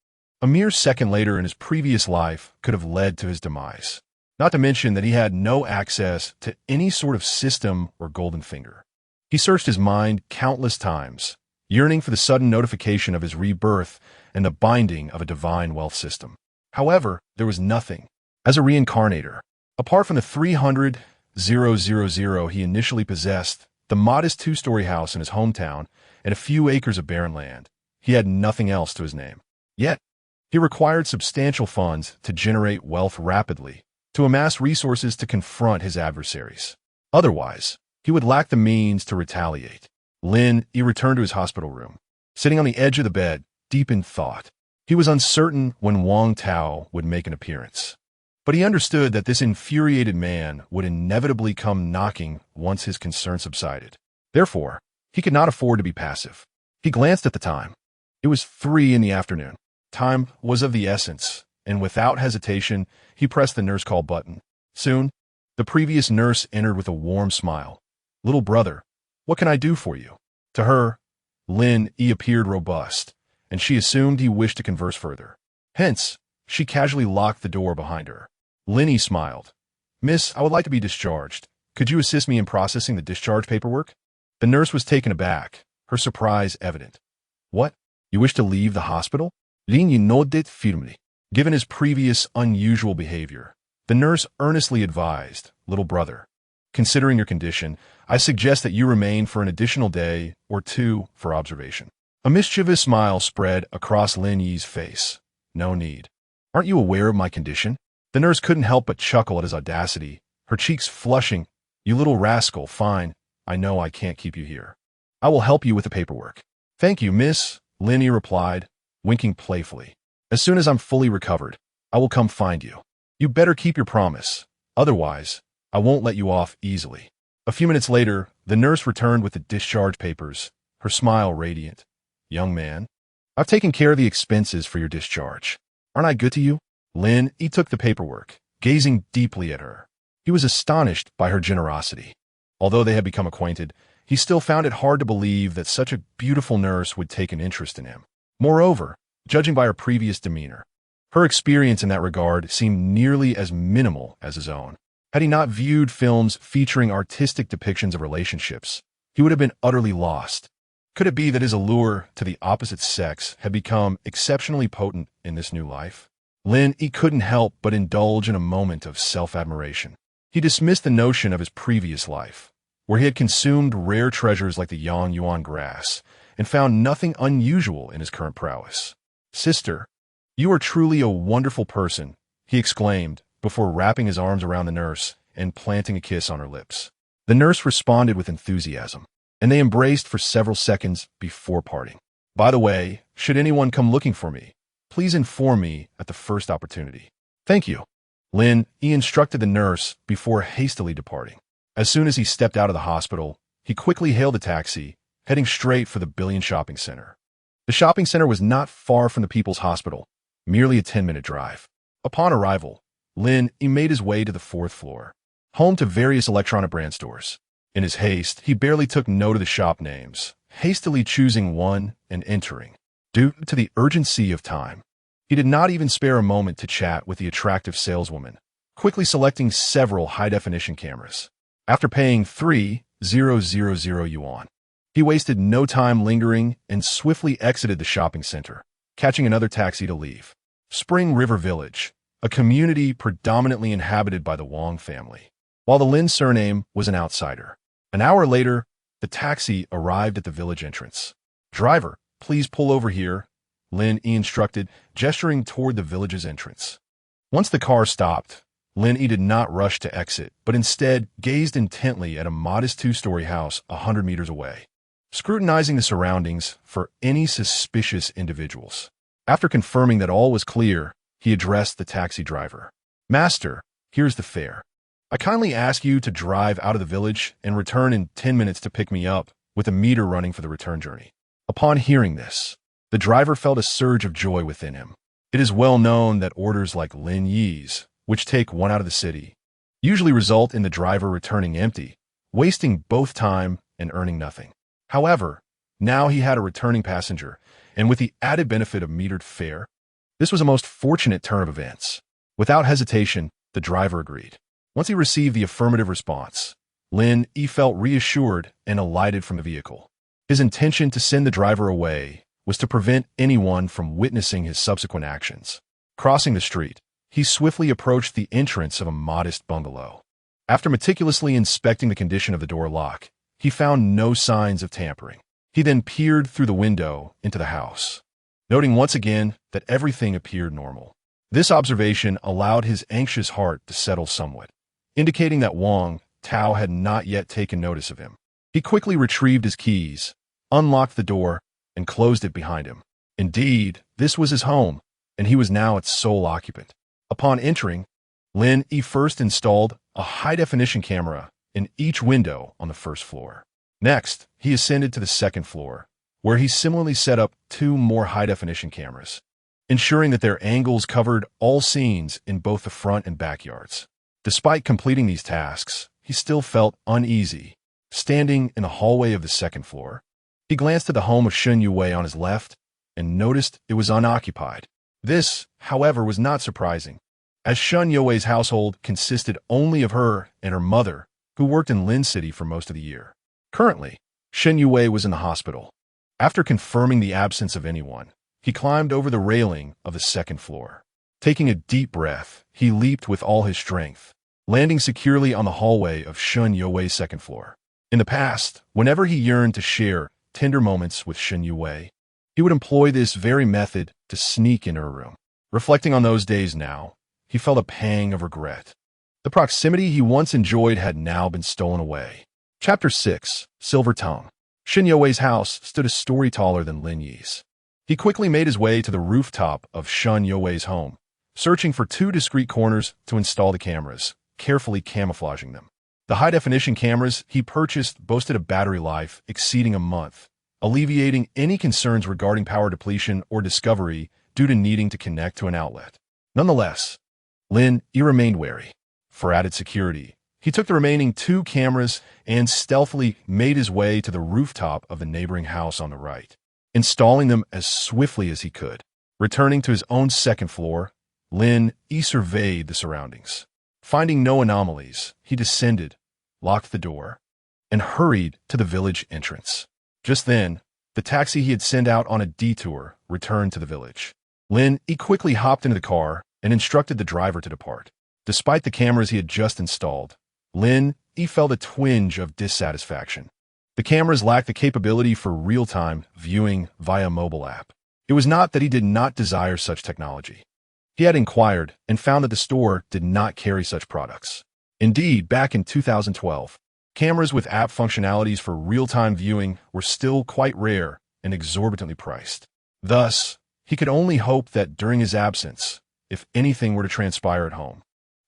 a mere second later in his previous life could have led to his demise. Not to mention that he had no access to any sort of system or golden finger. He searched his mind countless times, yearning for the sudden notification of his rebirth and the binding of a divine wealth system. However, there was nothing. As a reincarnator, apart from the 300,000 he initially possessed, the modest two-story house in his hometown, and a few acres of barren land, he had nothing else to his name. Yet, he required substantial funds to generate wealth rapidly, to amass resources to confront his adversaries. Otherwise, he would lack the means to retaliate. Lin Yi returned to his hospital room, sitting on the edge of the bed, deep in thought. He was uncertain when Wang Tao would make an appearance, but he understood that this infuriated man would inevitably come knocking once his concern subsided. Therefore, he could not afford to be passive. He glanced at the time. It was 3 in the afternoon. Time was of the essence, and without hesitation, he pressed the nurse call button. Soon, the previous nurse entered with a warm smile. "Little brother, what can I do for you?" To her, Lin Yi appeared robust, and she assumed he wished to converse further. Hence, she casually locked the door behind her. Lin Yi smiled. "Miss, I would like to be discharged. Could you assist me in processing the discharge paperwork?" The nurse was taken aback, her surprise evident. "What? You wish to leave the hospital?" Lin Yi nodded firmly. Given his previous unusual behavior, the nurse earnestly advised, "Little brother, considering your condition, I suggest that you remain for an additional day or 2 for observation." A mischievous smile spread across Lin Yi's face. "No need. Aren't you aware of my condition?" The nurse couldn't help but chuckle at his audacity, her cheeks flushing. "You little rascal, fine. I know I can't keep you here. I will help you with the paperwork." "Thank you, miss," Lin Yi replied, winking playfully. "As soon as I'm fully recovered, I will come find you. You better keep your promise. Otherwise, I won't let you off easily." A few minutes later, the nurse returned with the discharge papers, her smile radiant. "Young man, I've taken care of the expenses for your discharge. Aren't I good to you?" Lin Yi took the paperwork, gazing deeply at her. He was astonished by her generosity. Although they had become acquainted, he still found it hard to believe that such a beautiful nurse would take an interest in him. Moreover, judging by her previous demeanor, her experience in that regard seemed nearly as minimal as his own. Had he not viewed films featuring artistic depictions of relationships, he would have been utterly lost. Could it be that his allure to the opposite sex had become exceptionally potent in this new life? Lin Yi couldn't help but indulge in a moment of self-admiration. He dismissed the notion of his previous life, where he had consumed rare treasures like the yang yuan grass, and found nothing unusual in his current prowess. "Sister, you are truly a wonderful person," he exclaimed, before wrapping his arms around the nurse and planting a kiss on her lips. The nurse responded with enthusiasm, and they embraced for several seconds before parting. "By the way, should anyone come looking for me, please inform me at the first opportunity." "Thank you." Lin Yi instructed the nurse before hastily departing. As soon as he stepped out of the hospital, he quickly hailed a taxi, heading straight for the Billion Shopping Center. The shopping center was not far from the People's Hospital, merely a 10-minute drive. Upon arrival, Lin Yi made his way to the 4th floor, home to various electronic brand stores. In his haste, he barely took note of the shop names, hastily choosing one and entering. Due to the urgency of time, he did not even spare a moment to chat with the attractive saleswoman, quickly selecting several high-definition cameras. After paying 3,000 yuan, he wasted no time lingering and swiftly exited the shopping center, catching another taxi to leave. Spring River Village, a community predominantly inhabited by the Wang family, while the Lin surname was an outsider. An hour later, the taxi arrived at the village entrance. "Driver, please pull over here," Lin Yi instructed, gesturing toward the village's entrance. Once the car stopped, Lin Yi did not rush to exit, but instead gazed intently at a modest 2-story house 100 meters away, scrutinizing the surroundings for any suspicious individuals. After confirming that all was clear, he addressed the taxi driver. "Master, here's the fare. I kindly ask you to drive out of the village and return in 10 minutes to pick me up, with a meter running for the return journey." Upon hearing this, the driver felt a surge of joy within him. It is well known that orders like Lin Yi's, which take one out of the city, usually result in the driver returning empty, wasting both time and earning nothing. However, now he had a returning passenger, and with the added benefit of metered fare, this was a most fortunate turn of events. Without hesitation, the driver agreed. Once he received the affirmative response, Lin Yi felt reassured and alighted from the vehicle. His intention to send the driver away was to prevent anyone from witnessing his subsequent actions. Crossing the street, he swiftly approached the entrance of a modest bungalow. After meticulously inspecting the condition of the door lock, he found no signs of tampering. He then peered through the window into the house, noting once again that everything appeared normal. This observation allowed his anxious heart to settle somewhat, indicating that Wang Tao had not yet taken notice of him. He quickly retrieved his keys, unlocked the door, and closed it behind him. Indeed, this was his home, and he was now its sole occupant. Upon entering, Lin Yi first installed a high-definition camera in each window on the 1st floor. Next, he ascended to the 2nd floor, where he similarly set up 2 more high-definition cameras, ensuring that their angles covered all scenes in both the front and backyards. Despite completing these tasks, he still felt uneasy. Standing in the hallway of the 2nd floor, he glanced at the home of Shennongjia on his left and noticed it was unoccupied. This, however, was not surprising, as Shennongjia's household consisted only of her and her mother, who worked in Lin City for most of the year. Currently, Shennongjia was in the hospital. After confirming the absence of anyone, he climbed over the railing of the 2nd floor. Taking a deep breath, he leaped with all his strength, landing securely on the hallway of Shennongjia's 2nd floor. In the past, whenever he yearned to share tender moments with Shennongjia, he would employ this very method to sneak into her room. Reflecting on those days now, he felt a pang of regret. The proximity he once enjoyed had now been stolen away. Chapter 6, Silver Tongue. Shennongjia's house stood a story taller than Lin Yi's. He quickly made his way to the rooftop of Shennongjia's home, searching for 2 discrete corners to install the cameras, carefully camouflaging them. The high-definition cameras he purchased boasted a battery life exceeding a month, alleviating any concerns regarding power depletion or discovery due to needing to connect to an outlet. Nonetheless, Lin Yi remained wary. For added security, He took the remaining 2 cameras and stealthily made his way to the rooftop of the neighboring house on the right, installing them as swiftly as he could. Returning to his own second floor, Lin Yi surveyed the surroundings. Finding no anomalies, he descended, locked the door, and hurried to the village entrance. Just then, the taxi he had sent out on a detour returned to the village. Lin Yi quickly hopped into the car and instructed the driver to depart. Despite the cameras he had just installed, Lin Yi felt a twinge of dissatisfaction. The cameras lacked the capability for real-time viewing via mobile app. It was not that he did not desire such technology. He had inquired and found that the store did not carry such products. Indeed, back in 2012, cameras with app functionalities for real-time viewing were still quite rare and exorbitantly priced. Thus, he could only hope that during his absence, if anything were to transpire at home,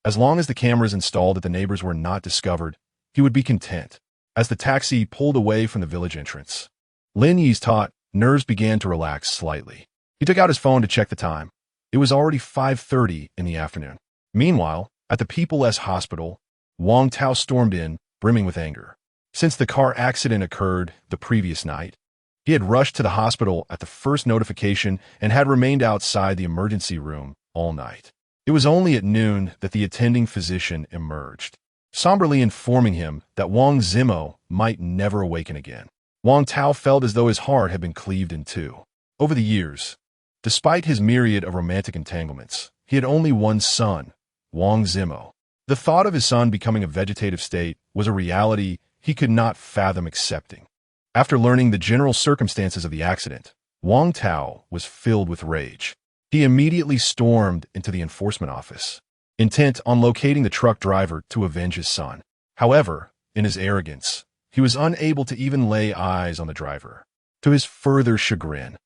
as long as the cameras installed at the neighbors were not discovered, he would be content. As the taxi pulled away from the village entrance, Lin Yi's taut nerves began to relax slightly. He took out his phone to check the time. It was already 5:30 in the afternoon. Meanwhile, at the People's Hospital, Wang Tao stormed in, brimming with anger. Since the car accident occurred the previous night, he had rushed to the hospital at the first notification and had remained outside the emergency room all night. It was only at noon that the attending physician emerged, somberly informing him that Wang Zimo might never awaken again. Wang Tao felt as though his heart had been cleaved in two. Over the years, despite his myriad of romantic entanglements, he had only one son, Wang Zimo. The thought of his son becoming a vegetative state was a reality he could not fathom accepting. After learning the general circumstances of the accident, Wang Tao was filled with rage. He immediately stormed into the enforcement office, intent on locating the truck driver to avenge his son. However, in his arrogance, he was unable to even lay eyes on the driver. To his further chagrin,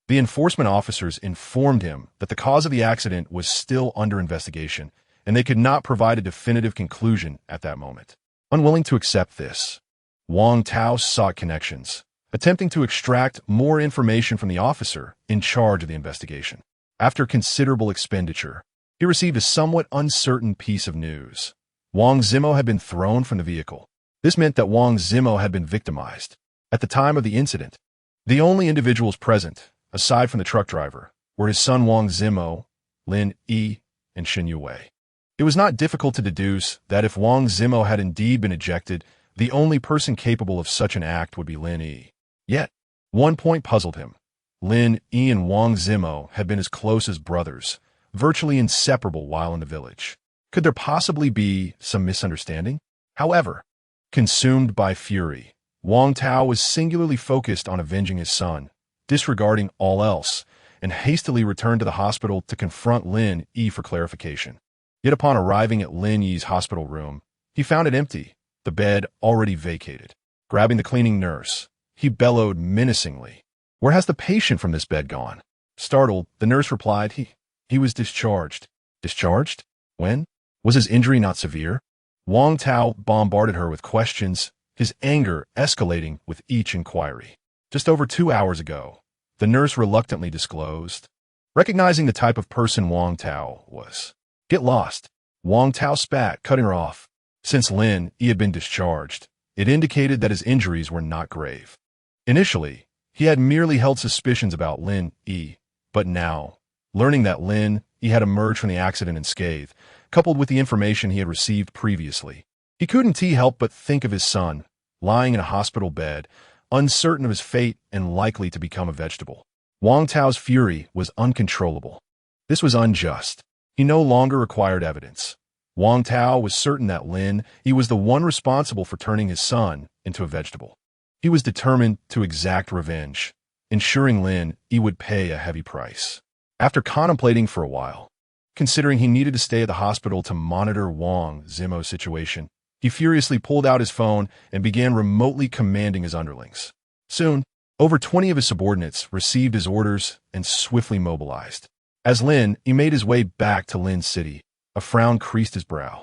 the enforcement officers informed him that the cause of the accident was still under investigation, and they could not provide a definitive conclusion at that moment. Unwilling to accept this, Wang Tao sought connections, attempting to extract more information from the officer in charge of the investigation. After considerable expenditure, he received a somewhat uncertain piece of news. Wang Zimo had been thrown from the vehicle. This meant that Wang Zimo had been victimized. At the time of the incident, the only individuals present, aside from the truck driver, were his son Wang Zimo, Lin Yi, and Shennongjia. It was not difficult to deduce that if Wang Zimo had indeed been ejected, the only person capable of such an act would be Lin Yi. Yet, one point puzzled him. Lin Yi and Wang Zimo had been as close as brothers, virtually inseparable while in the village. Could there possibly be some misunderstanding? However, consumed by fury, Wang Tao was singularly focused on avenging his son, disregarding all else, and hastily returned to the hospital to confront Lin Yi for clarification. Yet upon arriving at Lin Yi's hospital room, he found it empty, the bed already vacated. Grabbing the cleaning nurse, he bellowed menacingly, "Where has the patient from this bed gone?" Startled, the nurse replied, He was discharged." Discharged? When? Was his injury not severe? Wang Tao bombarded her with questions, his anger escalating with each inquiry. Just over 2 hours ago, the nurse reluctantly disclosed. Recognizing the type of person Wang Tao was. "Get lost." Wang Tao spat, cutting her off. Since Lin Yi had been discharged, it indicated that his injuries were not grave. Initially, he had merely held suspicions about Lin Yi, but now, learning that Lin Yi had emerged from the accident unscathed, coupled with the information he had received previously, he couldn't help but think of his son, lying in a hospital bed, uncertain of his fate and likely to become a vegetable. Wang Tao's fury was uncontrollable. This was unjust. He no longer required evidence. Wang Tao was certain that Lin Yi was the one responsible for turning his son into a vegetable. He was determined to exact revenge, ensuring Lin Yi would pay a heavy price. After contemplating for a while, considering he needed to stay at the hospital to monitor Wang Zimo's situation, he furiously pulled out his phone and began remotely commanding his underlings. Soon, over 20 of his subordinates received his orders and swiftly mobilized. As Lin Yi made his way back to Lin City, a frown creased his brow.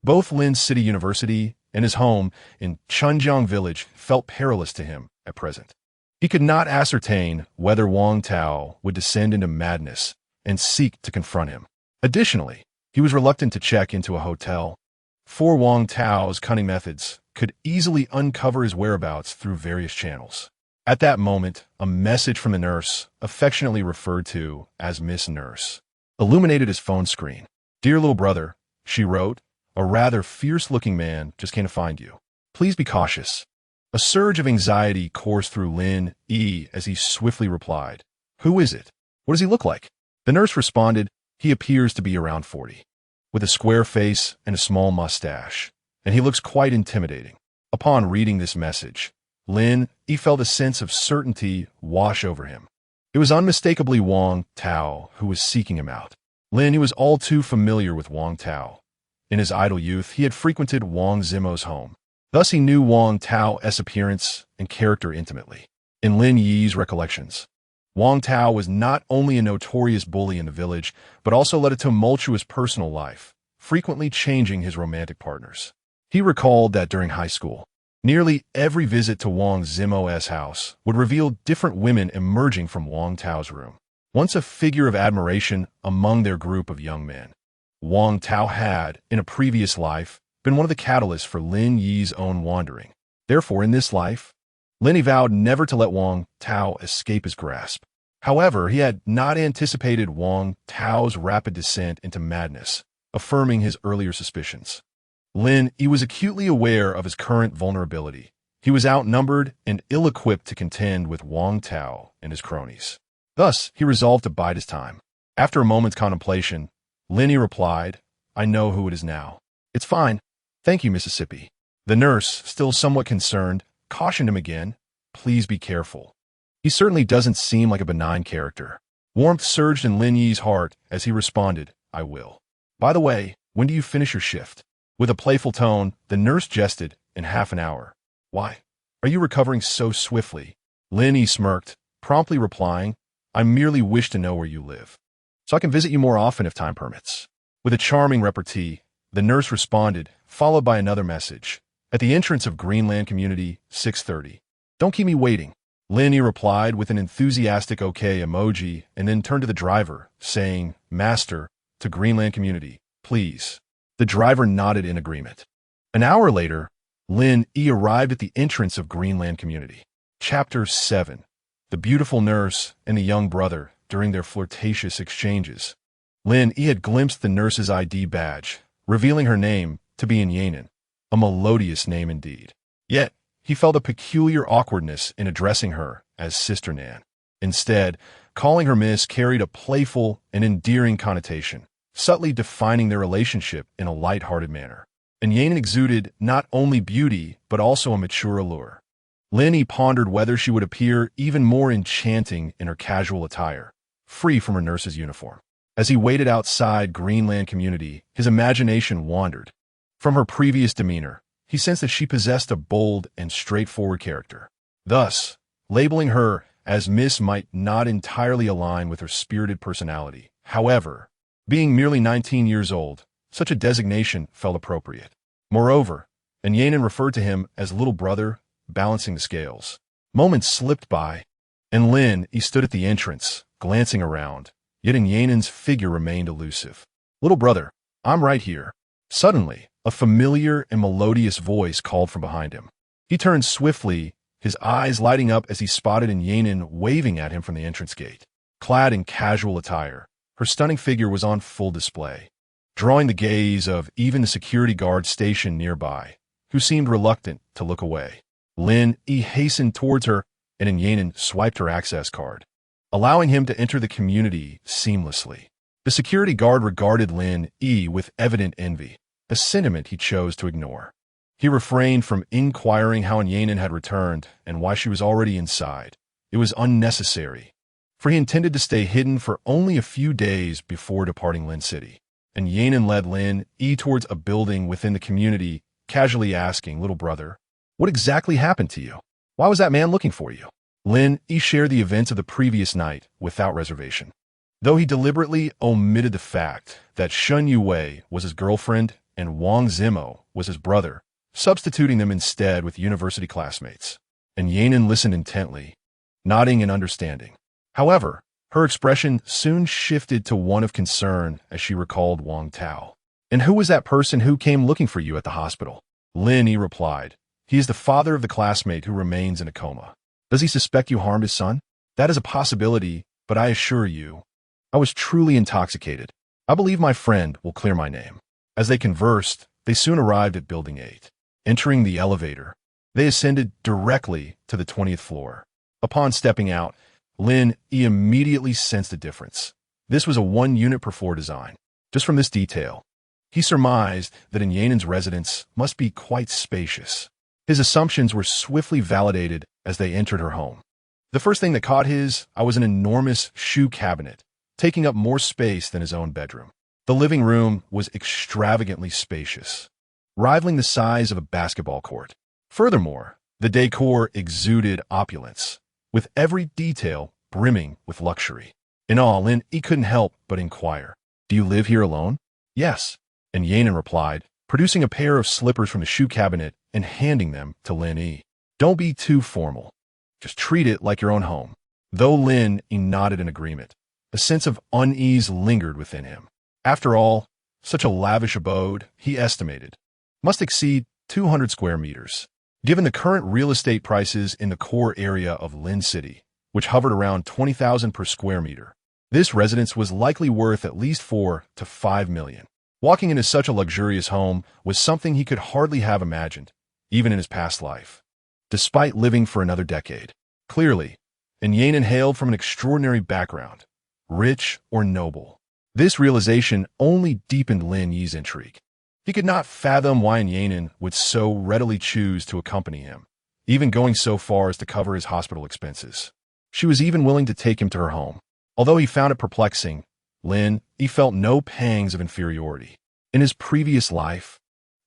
Both Lin City University and his home in Chunjiang Village felt perilous to him at present. He could not ascertain whether Wang Tao would descend into madness and seek to confront him. Additionally, he was reluctant to check into a hotel, For Wang Tao's cunning methods could easily uncover his whereabouts through various channels. At that moment, a message from the nurse, affectionately referred to as Miss Nurse, illuminated his phone screen. "Dear little brother," she wrote, "a rather fierce-looking man just came to find you. Please be cautious." A surge of anxiety coursed through Lin Yi as he swiftly replied, "Who is it? What does he look like?" The nurse responded, "He appears to be around 40, with a square face and a small mustache, and he looks quite intimidating." Upon reading this message, Lin Yi felt a sense of certainty wash over him. It was unmistakably Wang Tao who was seeking him out. Lin Yi was all too familiar with Wang Tao. In his idle youth, he had frequented Wang Zimo's home. Thus he knew Wang Tao's appearance and character intimately. In Lin Yi's recollections, Wang Tao was not only a notorious bully in the village, but also led a tumultuous personal life, frequently changing his romantic partners. He recalled that during high school, nearly every visit to Wang Zimo's house would reveal different women emerging from Wang Tao's room, once a figure of admiration among their group of young men. Wang Tao had, in a previous life, been one of the catalysts for Lin Yi's own wandering. Therefore, in this life, Lin Yi vowed never to let Wang Tao escape his grasp. However, he had not anticipated Wang Tao's rapid descent into madness, affirming his earlier suspicions. Lin Yi was acutely aware of his current vulnerability. He was outnumbered and ill-equipped to contend with Wang Tao and his cronies. Thus, he resolved to bide his time. After a moment's contemplation, Lin Yi replied, "I know who it is now. It's fine. Thank you, Mississippi." The nurse, still somewhat concerned, cautioned him again, "Please be careful. He certainly doesn't seem like a benign character." Warmth surged in Lin Yi's heart as he responded, "I will. By the way, when do you finish your shift?" With a playful tone, the nurse jested, "In half an hour." "Why, are you recovering so swiftly?" Lin Yi smirked, promptly replying, "I merely wish to know where you live, so I can visit you more often if time permits." With a charming repartee, the nurse responded, followed by another message. "At the entrance of Greenland Community, 6:30. Don't keep me waiting." Lin Yi replied with an enthusiastic okay emoji and then turned to the driver, saying, "Master, to Greenland Community, please." The driver nodded in agreement. An hour later, Lin Yi arrived at the entrance of Greenland Community. Chapter 7. The Beautiful Nurse and the Young Brother during their flirtatious exchanges. Lin Yi had glimpsed the nurse's ID badge, revealing her name to be Yanin, a melodious name indeed. Yet, he felt a peculiar awkwardness in addressing her as Sister Nan. Instead, calling her Miss carried a playful and endearing connotation, subtly defining their relationship in a light-hearted manner. And Yanin exuded not only beauty, but also a mature allure. Lin Yi pondered whether she would appear even more enchanting in her casual attire, free from her nurse's uniform. As he waited outside Greenland Community, his imagination wandered. From her previous demeanor, he sensed that she possessed a bold and straightforward character. Thus, labeling her as Miss might not entirely align with her spirited personality. However, being merely 19 years old, such a designation felt appropriate. Moreover, and Yanin referred to him as little brother, balancing the scales. Moments slipped by, and Lin Yi stood at the entrance, glancing around, yet Yanin's figure remained elusive. "Little brother, I'm right here." Suddenly, a familiar and melodious voice called from behind him. He turned swiftly, his eyes lighting up as he spotted Yanin waving at him from the entrance gate. Clad in casual attire, her stunning figure was on full display, drawing the gaze of even the security guard stationed nearby, who seemed reluctant to look away. Lin Yi hastened towards her, and Yanin swiped her access card, allowing him to enter the community seamlessly. The security guard regarded Lin Yi with evident envy, a sentiment he chose to ignore. He refrained from inquiring how Yanin had returned and why she was already inside. It was unnecessary, for he intended to stay hidden for only a few days before departing Lin City. And Yanin led Lin Yi towards a building within the community, casually asking, "Little brother, what exactly happened to you? Why was that man looking for you?" Lin Yi shared the events of the previous night without reservation, though he deliberately omitted the fact that Shennongjia was his girlfriend and Wang Zimo was his brother, substituting them instead with university classmates. And Yanin listened intently, nodding in understanding. However, her expression soon shifted to one of concern as she recalled Wang Tao. And who was that person who came looking for you at the hospital? Lin Yi replied, he is the father of the classmate who remains in a coma. Does he suspect you harmed his son? That is a possibility, but I assure you, I was truly intoxicated. I believe my friend will clear my name. As they conversed, they soon arrived at Building 8. Entering the elevator, they ascended directly to the 20th floor. Upon stepping out, Lin Yi immediately sensed a difference. This was a 1-unit per floor design. Just from this detail, he surmised that Yanen's residence must be quite spacious. His assumptions were swiftly validated as they entered her home. The first thing that caught his eye was an enormous shoe cabinet, taking up more space than his own bedroom. The living room was extravagantly spacious, rivaling the size of a basketball court. Furthermore, the decor exuded opulence, with every detail brimming with luxury. In all, Lin Yi couldn't help but inquire, do you live here alone? Yes, and Yanen replied, producing a pair of slippers from the shoe cabinet and handing them to Lin Yi. Don't be too formal. Just treat it like your own home. Though Lin Yi nodded in agreement, a sense of unease lingered within him. After all, such a lavish abode, he estimated, must exceed 200 square meters. Given the current real estate prices in the core area of Lin City, which hovered around 20,000 per square meter, this residence was likely worth at least 4 to 5 million. Walking into such a luxurious home was something he could hardly have imagined, even in his past life. Despite living for another decade, clearly, Yanen hailed from an extraordinary background, rich or noble. This realization only deepened Lin Yi's intrigue. He could not fathom why Yanen would so readily choose to accompany him, even going so far as to cover his hospital expenses. She was even willing to take him to her home. Although he found it perplexing, Lin Yi felt no pangs of inferiority. In his previous life,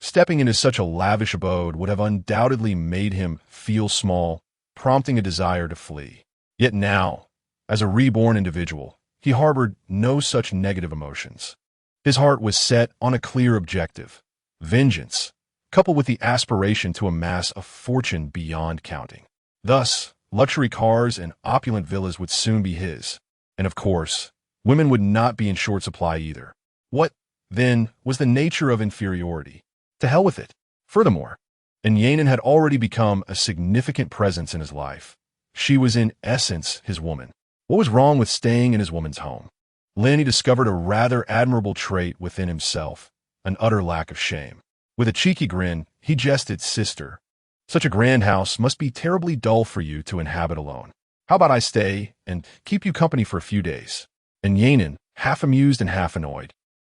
stepping into such a lavish abode would have undoubtedly made him feel small, prompting a desire to flee. Yet now, as a reborn individual, he harbored no such negative emotions. His heart was set on a clear objective, vengeance, coupled with the aspiration to amass a fortune beyond counting. Thus, luxury cars and opulent villas would soon be his. And of course, women would not be in short supply either. What, then, was the nature of inferiority? To hell with it. Furthermore, Yanen had already become a significant presence in his life. She was in essence his woman. What was wrong with staying in his woman's home? Lin Yi discovered a rather admirable trait within himself, an utter lack of shame. With a cheeky grin, he jested, sister, such a grand house must be terribly dull for you to inhabit alone. How about I stay and keep you company for a few days? And Yanen, half amused and half annoyed,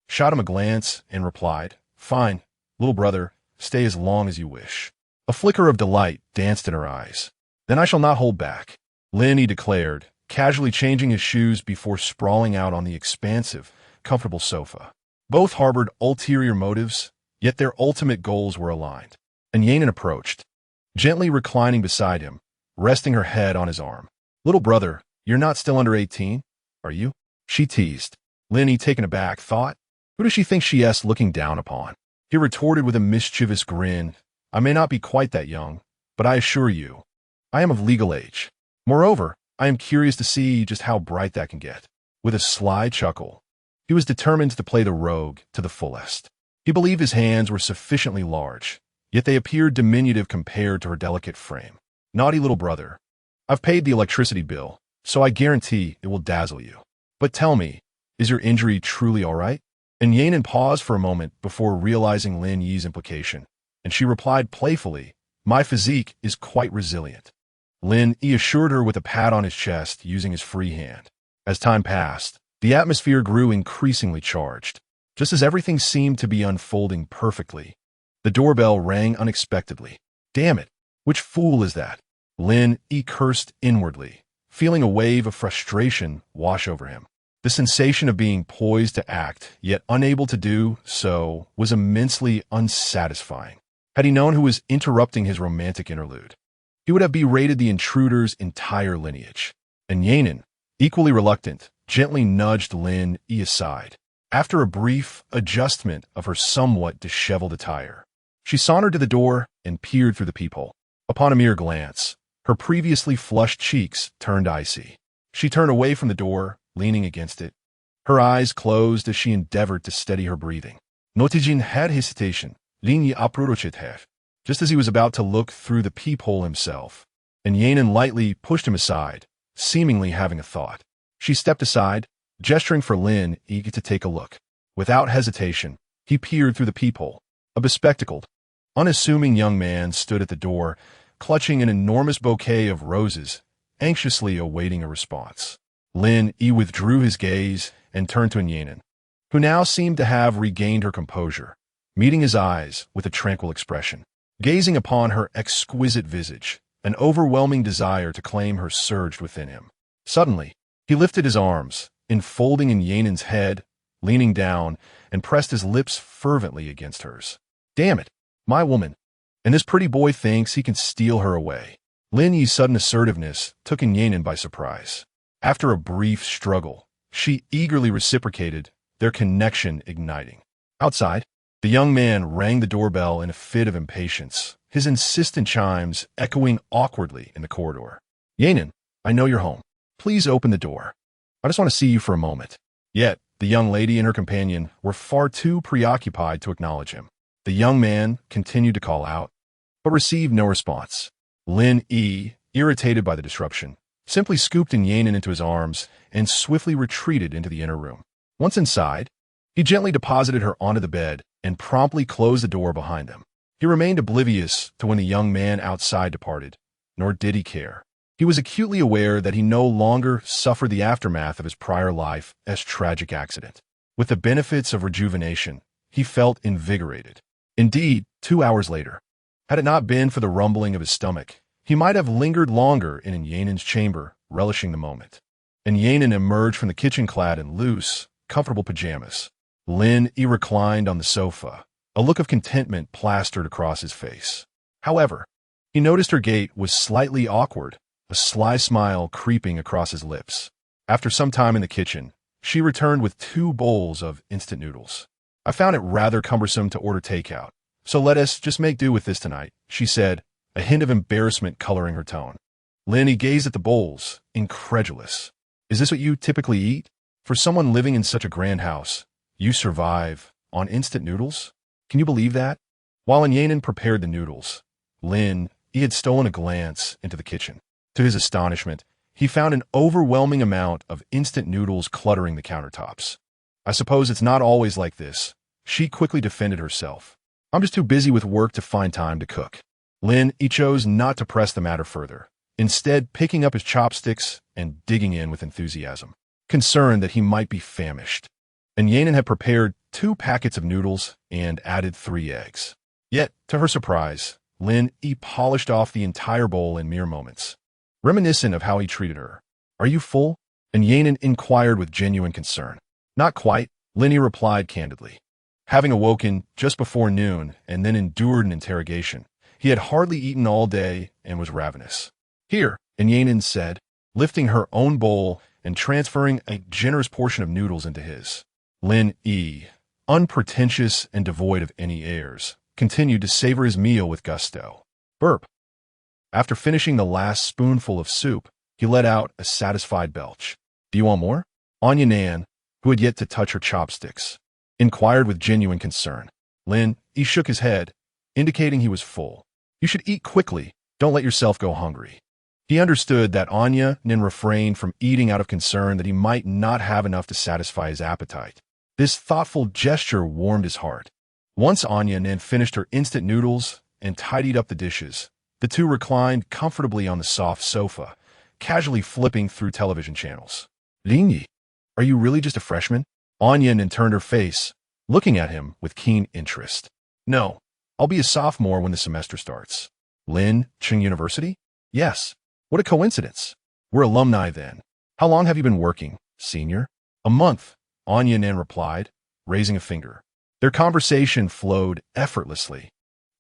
shot him a glance and replied, fine, little brother, stay as long as you wish. A flicker of delight danced in her eyes. Then I shall not hold back, Lin Yi declared, casually changing his shoes before sprawling out on the expansive, comfortable sofa. Both harbored ulterior motives, yet their ultimate goals were aligned. And Yanen approached, gently reclining beside him, resting her head on his arm. Little brother, you're not still under 18, are you? She teased. Lin Yi, taken aback, thought, who does she think she is looking down upon? He retorted with a mischievous grin, I may not be quite that young, but I assure you, I am of legal age. Moreover, I am curious to see just how bright that can get. With a sly chuckle, he was determined to play the rogue to the fullest. He believed his hands were sufficiently large, yet they appeared diminutive compared to her delicate frame. Naughty little brother, I've paid the electricity bill, so I guarantee it will dazzle you. But tell me, is your injury truly all right? And Yanen paused for a moment before realizing Lin Yi's implication, and she replied playfully, my physique is quite resilient. Lin Yi assured her with a pat on his chest using his free hand. As time passed, the atmosphere grew increasingly charged. Just as everything seemed to be unfolding perfectly, the doorbell rang unexpectedly. Damn it, which fool is that? Lin Yi cursed inwardly, feeling a wave of frustration wash over him. The sensation of being poised to act, yet unable to do so, was immensely unsatisfying. Had he known who was interrupting his romantic interlude, he would have berated the intruder's entire lineage. And Yanen, equally reluctant, gently nudged Lin Yi aside. After a brief adjustment of her somewhat disheveled attire, she sauntered to the door and peered through the peephole. Upon a mere glance, her previously flushed cheeks turned icy. She turned away from the door, leaning against it, her eyes closed as she endeavored to steady her breathing. Notijin had hesitation. Lin Yi approached her, just as he was about to look through the peephole himself, and Yanin lightly pushed him aside, seemingly having a thought. She stepped aside, gesturing for Lin Yi to take a look. Without hesitation, he peered through the peephole. A bespectacled, unassuming young man stood at the door, clutching an enormous bouquet of roses, anxiously awaiting a response. Lin Yi withdrew his gaze and turned to Yanin, who now seemed to have regained her composure, meeting his eyes with a tranquil expression. Gazing upon her exquisite visage, an overwhelming desire to claim her surged within him. Suddenly, he lifted his arms, enfolding in Yanin's head, leaning down, and pressed his lips fervently against hers. Damn it, my woman. And this pretty boy thinks he can steal her away. Lin Yi's sudden assertiveness took Yanin by surprise. After a brief struggle, she eagerly reciprocated, their connection igniting. Outside, the young man rang the doorbell in a fit of impatience, his insistent chimes echoing awkwardly in the corridor. Yanin, I know you're home. Please open the door. I just want to see you for a moment. Yet, the young lady and her companion were far too preoccupied to acknowledge him. The young man continued to call out, but received no response. Lin Yi, irritated by the disruption, simply scooped Yanin into his arms and swiftly retreated into the inner room. Once inside, he gently deposited her onto the bed and promptly closed the door behind them. He remained oblivious to when the young man outside departed, nor did he care. He was acutely aware that he no longer suffered the aftermath of his prior life as tragic accident. With the benefits of rejuvenation, he felt invigorated. Indeed, 2 hours later, had it not been for the rumbling of his stomach, he might have lingered longer in Yanin's chamber, relishing the moment. And Yanin emerged from the kitchen clad in loose, comfortable pajamas. Lin Yi reclined on the sofa, a look of contentment plastered across his face. However, he noticed her gait was slightly awkward, a sly smile creeping across his lips. After some time in the kitchen, she returned with 2 bowls of instant noodles. I found it rather cumbersome to order takeout, so let us just make do with this tonight, she said, a hint of embarrassment coloring her tone. Lin Yi gazed at the bowls, incredulous. Is this what you typically eat? For someone living in such a grand house, you survive on instant noodles? Can you believe that? While Yanin prepared the noodles, Lin Yi had stolen a glance into the kitchen. To his astonishment, he found an overwhelming amount of instant noodles cluttering the countertops. I suppose it's not always like this, she quickly defended herself. I'm just too busy with work to find time to cook. Lin Yi chose not to press the matter further, instead picking up his chopsticks and digging in with enthusiasm, concerned that he might be famished. And Yanin had prepared 2 packets of noodles and added 3 eggs. Yet, to her surprise, Lin Yi polished off the entire bowl in mere moments, reminiscent of how he treated her. Are you full? And Yanin inquired with genuine concern. Not quite, Lin Yi replied candidly. Having awoken just before noon and then endured an interrogation, he had hardly eaten all day and was ravenous. Here, and Yanin said, lifting her own bowl and transferring a generous portion of noodles into his. Lin Yi, unpretentious and devoid of any airs, continued to savor his meal with gusto. Burp. After finishing the last spoonful of soup, he let out a satisfied belch. Do you want more? Anya Nan, who had yet to touch her chopsticks, inquired with genuine concern. Lin Yi shook his head, indicating he was full. You should eat quickly. Don't let yourself go hungry. He understood that Anya Nan refrained from eating out of concern that he might not have enough to satisfy his appetite. This thoughtful gesture warmed his heart. Once Anya Nan finished her instant noodles and tidied up the dishes, the two reclined comfortably on the soft sofa, casually flipping through television channels. Lin Yi, are you really just a freshman? Anya Nan turned her face, looking at him with keen interest. No, I'll be a sophomore when the semester starts. Lin Cheng University? Yes. What a coincidence. We're alumni then. How long have you been working, senior? A month, Anya Nan replied, raising a finger. Their conversation flowed effortlessly,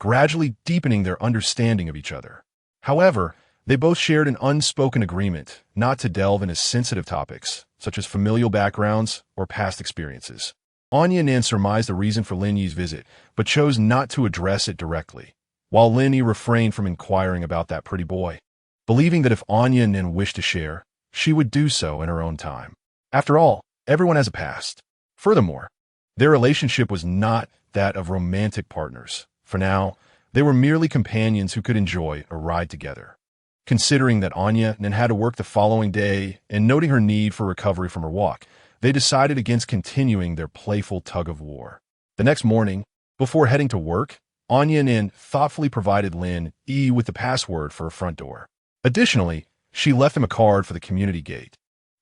gradually deepening their understanding of each other. However, they both shared an unspoken agreement not to delve into sensitive topics, such as familial backgrounds or past experiences. Anya Nan surmised the reason for Lin Yi's visit, but chose not to address it directly, while Lin Yi refrained from inquiring about that pretty boy, believing that if Anya Nan wished to share, she would do so in her own time. After all, everyone has a past. Furthermore, Their relationship was not that of romantic partners. For now, they were merely companions who could enjoy a ride together. Considering that Anya had to work the following day and noting her need for recovery from her walk, they decided against continuing their playful tug-of-war. The next morning, before heading to work, Anya thoughtfully provided Lin Yi with the password for her front door. Additionally, she left him a card for the community gate,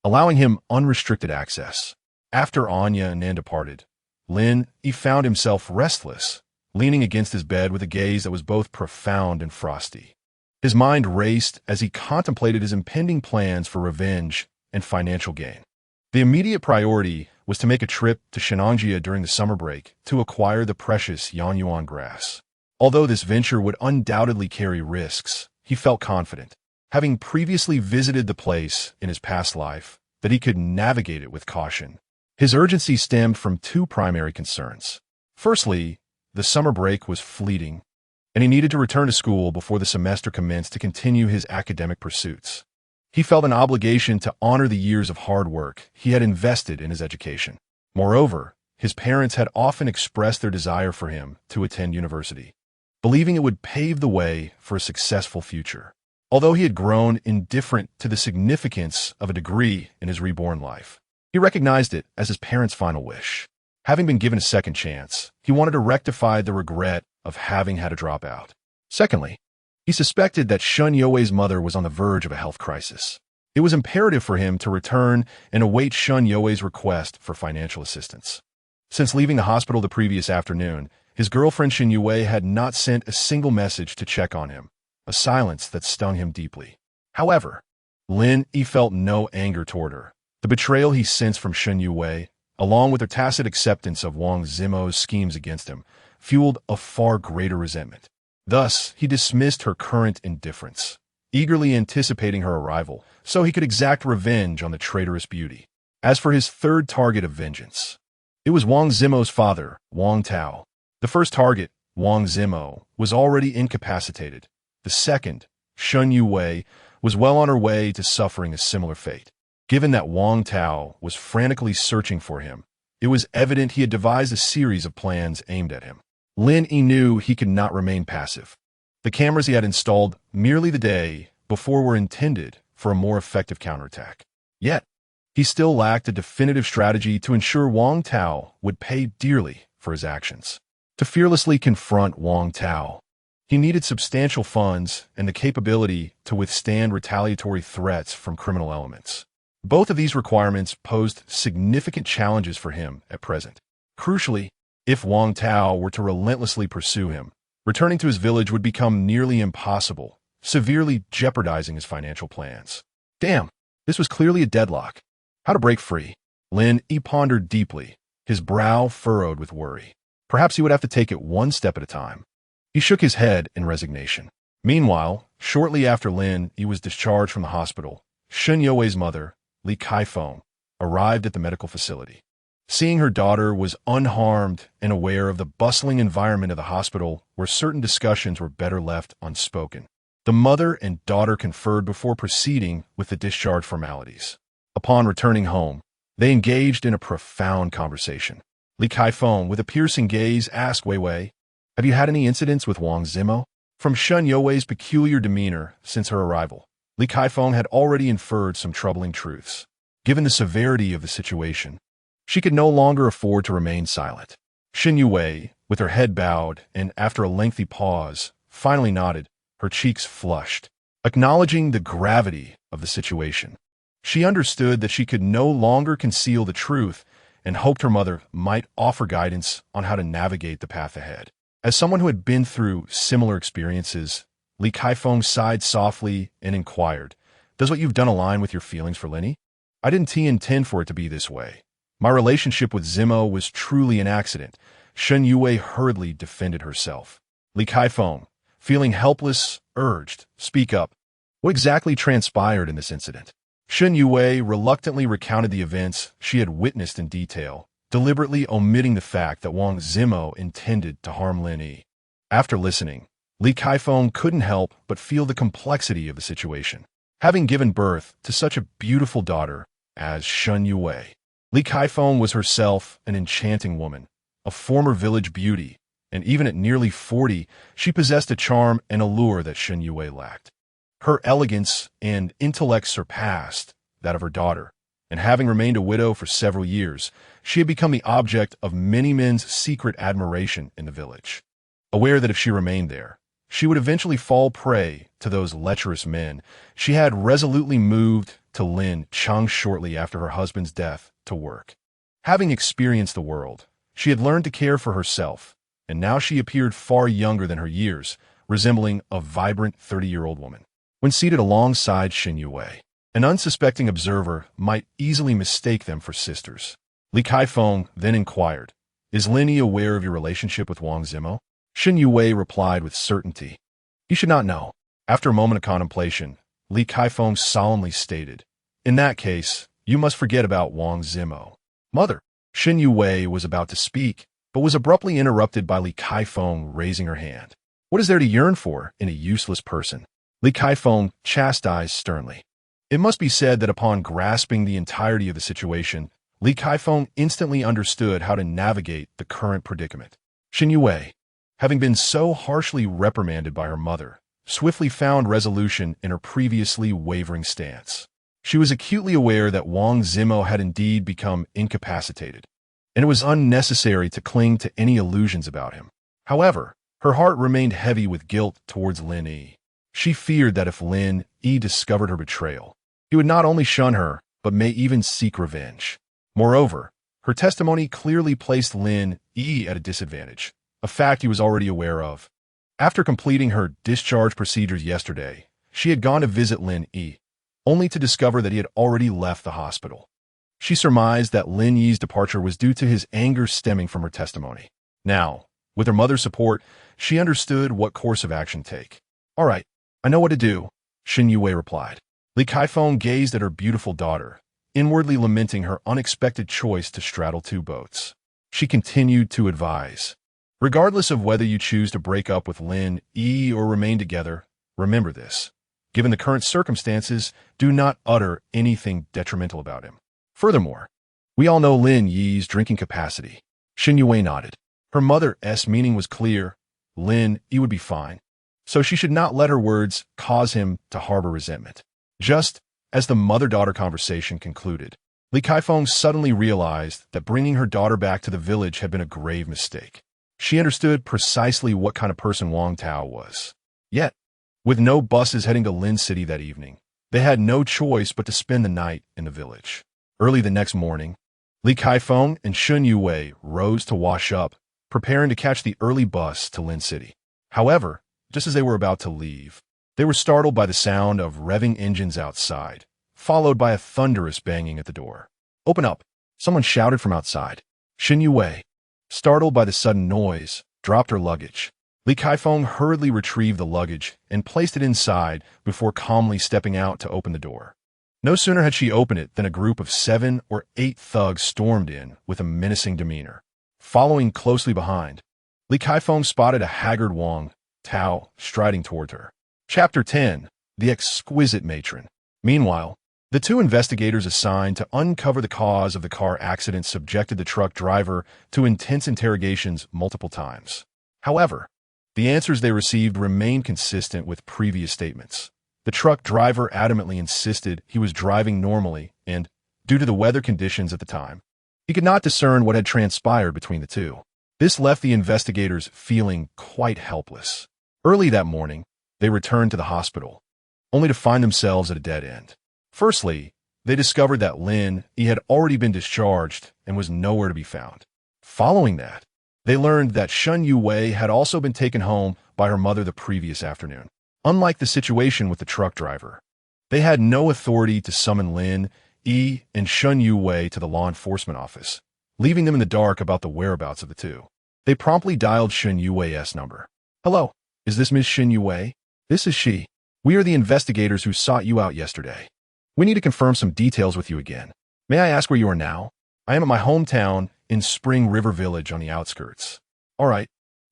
allowing him unrestricted access. After Anya departed, Lin Yi found himself restless, leaning against his bed with a gaze that was both profound and frosty. His mind raced as he contemplated his impending plans for revenge and financial gain. The immediate priority was to make a trip to Shennongjia during the summer break to acquire the precious Yanyuan grass. Although this venture would undoubtedly carry risks, he felt confident, having previously visited the place in his past life, that he could navigate it with caution. His urgency stemmed from two primary concerns. Firstly, the summer break was fleeting, and he needed to return to school before the semester commenced to continue his academic pursuits. He felt an obligation to honor the years of hard work he had invested in his education. Moreover, his parents had often expressed their desire for him to attend university, believing it would pave the way for a successful future. Although he had grown indifferent to the significance of a degree in his reborn life, he recognized it as his parents' final wish. Having been given a second chance, he wanted to rectify the regret of having had to drop out. Secondly, he suspected that Shennongjia mother was on the verge of a health crisis. It was imperative for him to return and await Shennongjia's request for financial assistance. Since leaving the hospital the previous afternoon, his girlfriend Shennongjia had not sent a single message to check on him, a silence that stung him deeply. However, Lin Yi felt no anger toward her. The betrayal he sensed from Shennongjia, along with her tacit acceptance of Wang Zimo's schemes against him, fueled a far greater resentment. Thus, he dismissed her current indifference, eagerly anticipating her arrival so he could exact revenge on the traitorous beauty. As for his third target of vengeance, it was Wang Zimo's father, Wang Tao. The first target, Wang Zimo, was already incapacitated. The second, Shennongjia, was well on her way to suffering a similar fate. Given that Wang Tao was frantically searching for him, it was evident he had devised a series of plans aimed at him. Lin Yi knew he could not remain passive. The cameras he had installed merely the day before were intended for a more effective counterattack. Yet, he still lacked a definitive strategy to ensure Wang Tao would pay dearly for his actions. To fearlessly confront Wang Tao, he needed substantial funds and the capability to withstand retaliatory threats from criminal elements. Both of these requirements posed significant challenges for him at present. Crucially, if Wang Tao were to relentlessly pursue him, returning to his village would become nearly impossible, severely jeopardizing his financial plans. Damn, this was clearly a deadlock. How to break free? Lin Yi pondered deeply, his brow furrowed with worry. Perhaps he would have to take it one step at a time. He shook his head in resignation. Meanwhile, shortly after Lin Yi was discharged from the hospital, Shennongjia's mother, Li Kaifeng, arrived at the medical facility. Seeing her daughter was unharmed and aware of the bustling environment of the hospital where certain discussions were better left unspoken, the mother and daughter conferred before proceeding with the discharge formalities. Upon returning home, they engaged in a profound conversation. Li Kaifeng, with a piercing gaze, asked Wei Wei, "Have you had any incidents with Wang Zimo?" From Shennongjia's peculiar demeanor since her arrival, Li Kaifeng had already inferred some troubling truths. Given the severity of the situation, she could no longer afford to remain silent. Shennongjia, with her head bowed and after a lengthy pause, finally nodded, her cheeks flushed, acknowledging the gravity of the situation. She understood that she could no longer conceal the truth and hoped her mother might offer guidance on how to navigate the path ahead. As someone who had been through similar experiences, Li Kaifeng sighed softly and inquired, "Does what you've done align with your feelings for Lin Yi? I didn't intend for it to be this way. My relationship with Zimo was truly an accident." Shennongjia hurriedly defended herself. Li Kaifeng, feeling helpless, urged, "Speak up. What exactly transpired in this incident?" Shennongjia reluctantly recounted the events she had witnessed in detail, deliberately omitting the fact that Wang Zimo intended to harm Lin Yi. After listening, Li Kaifeng couldn't help but feel the complexity of the situation. Having given birth to such a beautiful daughter as Shennongjia, Li Kaifeng was herself an enchanting woman, a former village beauty, and even at nearly 40, she possessed a charm and allure that Shen Yue lacked. Her elegance and intellect surpassed that of her daughter, and having remained a widow for several years, she had become the object of many men's secret admiration in the village. Aware that if she remained there, she would eventually fall prey to those lecherous men, she had resolutely moved to Lin Chang shortly after her husband's death to work. Having experienced the world, she had learned to care for herself, and now she appeared far younger than her years, resembling a vibrant 30-year-old woman. When seated alongside Shen Yue, an unsuspecting observer might easily mistake them for sisters. Li Kaifeng then inquired, "Is Lin Yi aware of your relationship with Wang Zimo?" Shen Yue replied with certainty, "He should not know." After a moment of contemplation, Li Kaifeng solemnly stated, "In that case, you must forget about Wang Zimo." "Mother," Shen Yue was about to speak, but was abruptly interrupted by Li Kaifeng raising her hand. "What is there to yearn for in a useless person?" Li Kaifeng chastised sternly. It must be said that upon grasping the entirety of the situation, Li Kaifeng instantly understood how to navigate the current predicament. Shen Yue, having been so harshly reprimanded by her mother, swiftly found resolution in her previously wavering stance. She was acutely aware that Wang Zimo had indeed become incapacitated, and it was unnecessary to cling to any illusions about him. However, her heart remained heavy with guilt towards Lin Yi. She feared that if Lin Yi discovered her betrayal, he would not only shun her, but may even seek revenge. Moreover, her testimony clearly placed Lin Yi at a disadvantage, a fact he was already aware of. After completing her discharge procedures yesterday, she had gone to visit Lin Yi, only to discover that he had already left the hospital. She surmised that Lin Yi's departure was due to his anger stemming from her testimony. Now, with her mother's support, she understood what course of action take. "All right, I know what to do," Shen Yue replied. Li Kaifeng gazed at her beautiful daughter, inwardly lamenting her unexpected choice to straddle two boats. She continued to advise, "Regardless of whether you choose to break up with Lin Yi or remain together, remember this. Given the current circumstances, do not utter anything detrimental about him. Furthermore, we all know Lin Yi's drinking capacity." Shen Yue nodded. Her mother's meaning was clear. Lin Yi would be fine, so she should not let her words cause him to harbor resentment. Just as the mother-daughter conversation concluded, Li Kaifeng suddenly realized that bringing her daughter back to the village had been a grave mistake. She understood precisely what kind of person Wang Tao was. Yet, with no buses heading to Lin City that evening, they had no choice but to spend the night in the village. Early the next morning, Li Kaifeng and Shen Yue rose to wash up, preparing to catch the early bus to Lin City. However, just as they were about to leave, they were startled by the sound of revving engines outside, followed by a thunderous banging at the door. "Open up!" someone shouted from outside. Shen Yue, startled by the sudden noise, dropped her luggage. Li Kaifeng hurriedly retrieved the luggage and placed it inside before calmly stepping out to open the door. No sooner had she opened it than a group of 7 or 8 thugs stormed in with a menacing demeanor. Following closely behind, Li Kaifeng spotted a haggard Wang Tao striding toward her. Chapter 10. The Exquisite Matron. Meanwhile, the 2 investigators assigned to uncover the cause of the car accident subjected the truck driver to intense interrogations multiple times. However, the answers they received remained consistent with previous statements. The truck driver adamantly insisted he was driving normally and, due to the weather conditions at the time, he could not discern what had transpired between the two. This left the investigators feeling quite helpless. Early that morning, they returned to the hospital, only to find themselves at a dead end. Firstly, they discovered that Lin Yi had already been discharged and was nowhere to be found. Following that, they learned that Shen Yue had also been taken home by her mother the previous afternoon. Unlike the situation with the truck driver, they had no authority to summon Lin Yi and Shen Yue to the law enforcement office, leaving them in the dark about the whereabouts of the two. They promptly dialed Shen Yue's number. "Hello, is this Miss Shen Yue? This is she. We are the investigators who sought you out yesterday. We need to confirm some details with you again. May I ask where you are now?" "I am at my hometown in Spring River Village on the outskirts." "All right.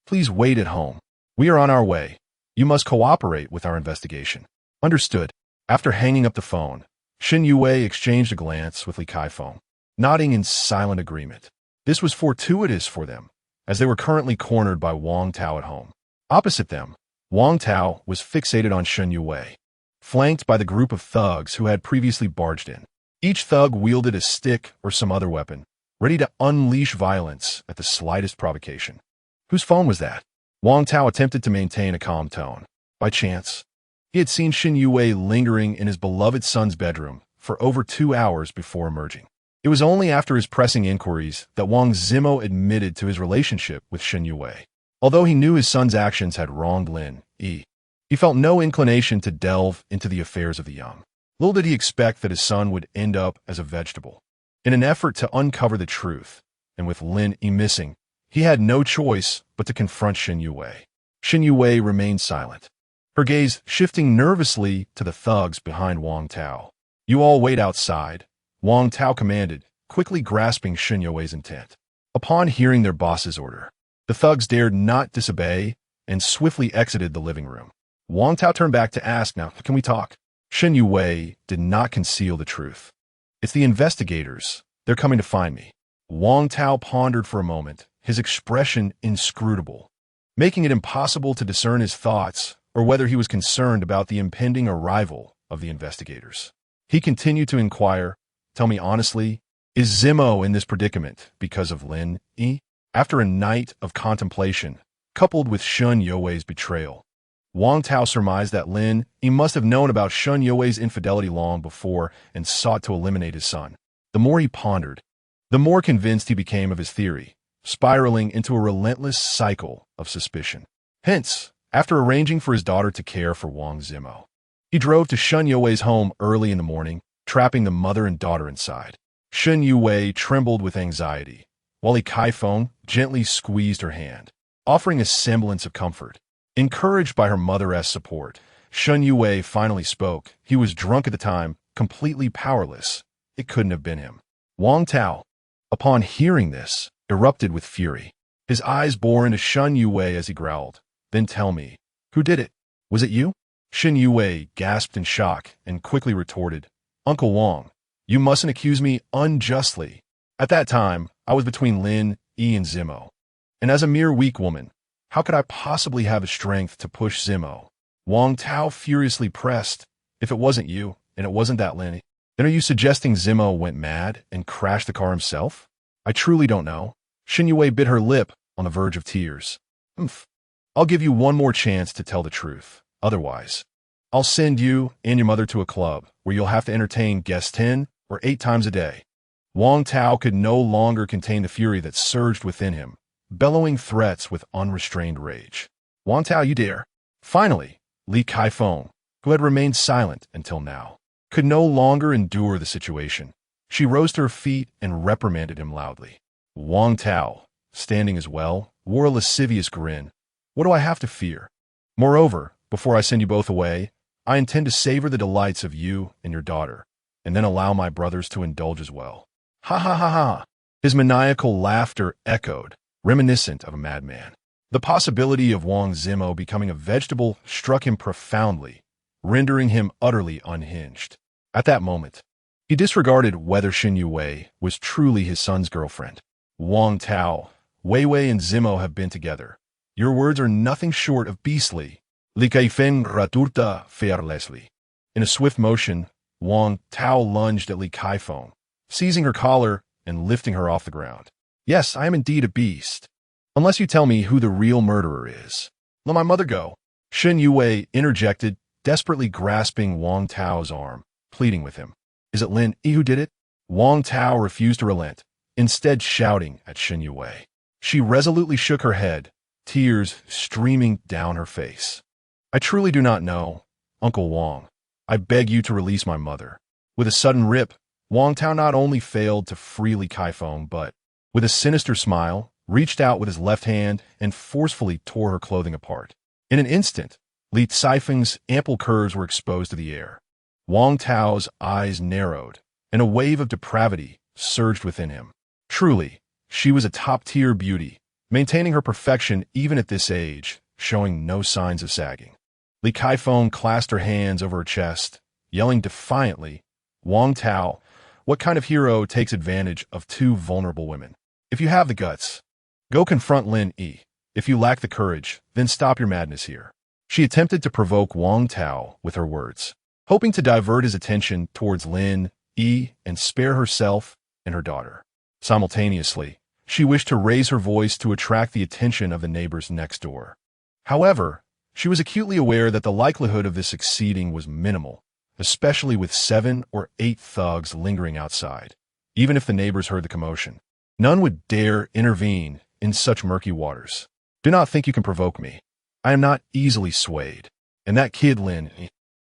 Please wait at home. We are on our way. You must cooperate with our investigation." "Understood." After hanging up the phone, Shen Yue exchanged a glance with Li Kaifeng. nodding in silent agreement. This was fortuitous for them, as they were currently cornered by Wang Tao at home. Opposite them, Wang Tao was fixated on Shennongjia, flanked by the group of thugs who had previously barged in. Each thug wielded a stick or some other weapon, ready to unleash violence at the slightest provocation. Whose phone was that? Wang Tao attempted to maintain a calm tone. By chance, he had seen Shennongjia lingering in his beloved son's bedroom for over 2 hours before emerging. It was only after his pressing inquiries that Wang Zimo admitted to his relationship with Shennongjia. Although he knew his son's actions had wronged Lin Yi, he felt no inclination to delve into the affairs of the young. Little did he expect that his son would end up as a vegetable. In an effort to uncover the truth, and with Lin Yi missing, he had no choice but to confront Shennongjia. Shennongjia remained silent, her gaze shifting nervously to the thugs behind Wang Tao. "You all wait outside," Wang Tao commanded, quickly grasping Shennongjia's intent. Upon hearing their boss's order, the thugs dared not disobey and swiftly exited the living room. Wang Tao turned back to ask, "Now, can we talk?" Shennongjia did not conceal the truth. "It's the investigators. They're coming to find me." Wang Tao pondered for a moment, his expression inscrutable, making it impossible to discern his thoughts or whether he was concerned about the impending arrival of the investigators. He continued to inquire, "Tell me honestly, is Zimo in this predicament because of Lin Yi?" After a night of contemplation, coupled with Shennongjia's betrayal, Wang Tao surmised that Lin Yi must have known about Shennongjia's infidelity long before and sought to eliminate his son. The more he pondered, the more convinced he became of his theory, spiraling into a relentless cycle of suspicion. Hence, after arranging for his daughter to care for Wang Zimo, he drove to Shennongjia's home early in the morning, trapping the mother and daughter inside. Shennongjia trembled with anxiety, while Li Kaifeng gently squeezed her hand, offering a semblance of comfort. Encouraged by her mother's support, Shennongjia finally spoke. He was drunk at the time, completely powerless. It couldn't have been him. Wang Tao, upon hearing this, erupted with fury. His eyes bore into Shennongjia as he growled, "Then tell me, who did it? Was it you?" Shennongjia gasped in shock and quickly retorted, "Uncle Wang, you mustn't accuse me unjustly. At that time, I was between Lin Yi and Zimo. And as a mere weak woman, how could I possibly have the strength to push Zimo?" Wang Tao furiously pressed, "If it wasn't you, and it wasn't that Lin, then are you suggesting Zimo went mad and crashed the car himself?" "I truly don't know." Shennongjia bit her lip on the verge of tears. "I'll give you one more chance to tell the truth. Otherwise, I'll send you and your mother to a club where you'll have to entertain guests 10 or 8 times a day." Wang Tao could no longer contain the fury that surged within him, bellowing threats with unrestrained rage. "Wang Tao, you dare!" Finally, Li Kaifeng, who had remained silent until now, could no longer endure the situation. She rose to her feet and reprimanded him loudly. Wang Tao, standing as well, wore a lascivious grin. "What do I have to fear? Moreover, before I send you both away, I intend to savor the delights of you and your daughter, and then allow my brothers to indulge as well." "Ha ha ha ha!" His maniacal laughter echoed, reminiscent of a madman. The possibility of Wang Zimo becoming a vegetable struck him profoundly, rendering him utterly unhinged. At that moment, he disregarded whether Shennongjia was truly his son's girlfriend. "Wang Tao, Wei Wei and Zimo have been together. Your words are nothing short of beastly." Li Kaifeng raturta fearlessly. In a swift motion, Wang Tao lunged at Li Kaifeng, seizing her collar and lifting her off the ground. "Yes, I am indeed a beast. Unless you tell me who the real murderer is. Let my mother go." Shennongjia interjected, desperately grasping Wang Tao's arm, pleading with him. "Is it Lin Yi who did it?" Wang Tao refused to relent, instead shouting at Shennongjia. She resolutely shook her head, tears streaming down her face. "I truly do not know, Uncle Wang. I beg you to release my mother." With a sudden rip, Wang Tao not only failed to free Li Kaifeng, but, with a sinister smile, reached out with his left hand and forcefully tore her clothing apart. In an instant, Li Kaifeng's ample curves were exposed to the air. Wang Tao's eyes narrowed, and a wave of depravity surged within him. Truly, she was a top-tier beauty, maintaining her perfection even at this age, showing no signs of sagging. Li Kaifeng clasped her hands over her chest, yelling defiantly, "Wang Tao, What kind of hero takes advantage of two vulnerable women? If you have the guts, go confront Lin Yi. If you lack the courage, then stop your madness here. She attempted to provoke Wang Tao with her words, hoping to divert his attention towards Lin Yi and spare herself and her daughter. Simultaneously, she wished to raise her voice to attract the attention of the neighbors next door. However, she was acutely aware that the likelihood of this succeeding was minimal, especially with 7 or 8 thugs lingering outside. Even if the neighbors heard the commotion, none would dare intervene in such murky waters. Do not think you can provoke me. I am not easily swayed. And that kid Lin,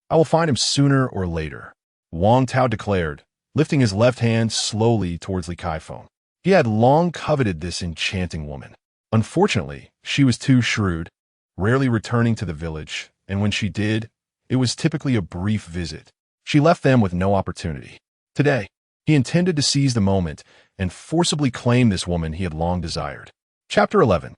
I will find him sooner or later, Wang Tao declared, lifting his left hand slowly towards Li Kaifeng. He had long coveted this enchanting woman. Unfortunately, she was too shrewd, rarely returning to the village, and when she did, it was typically a brief visit. She left them with no opportunity. Today, he intended to seize the moment and forcibly claim this woman he had long desired. Chapter 11.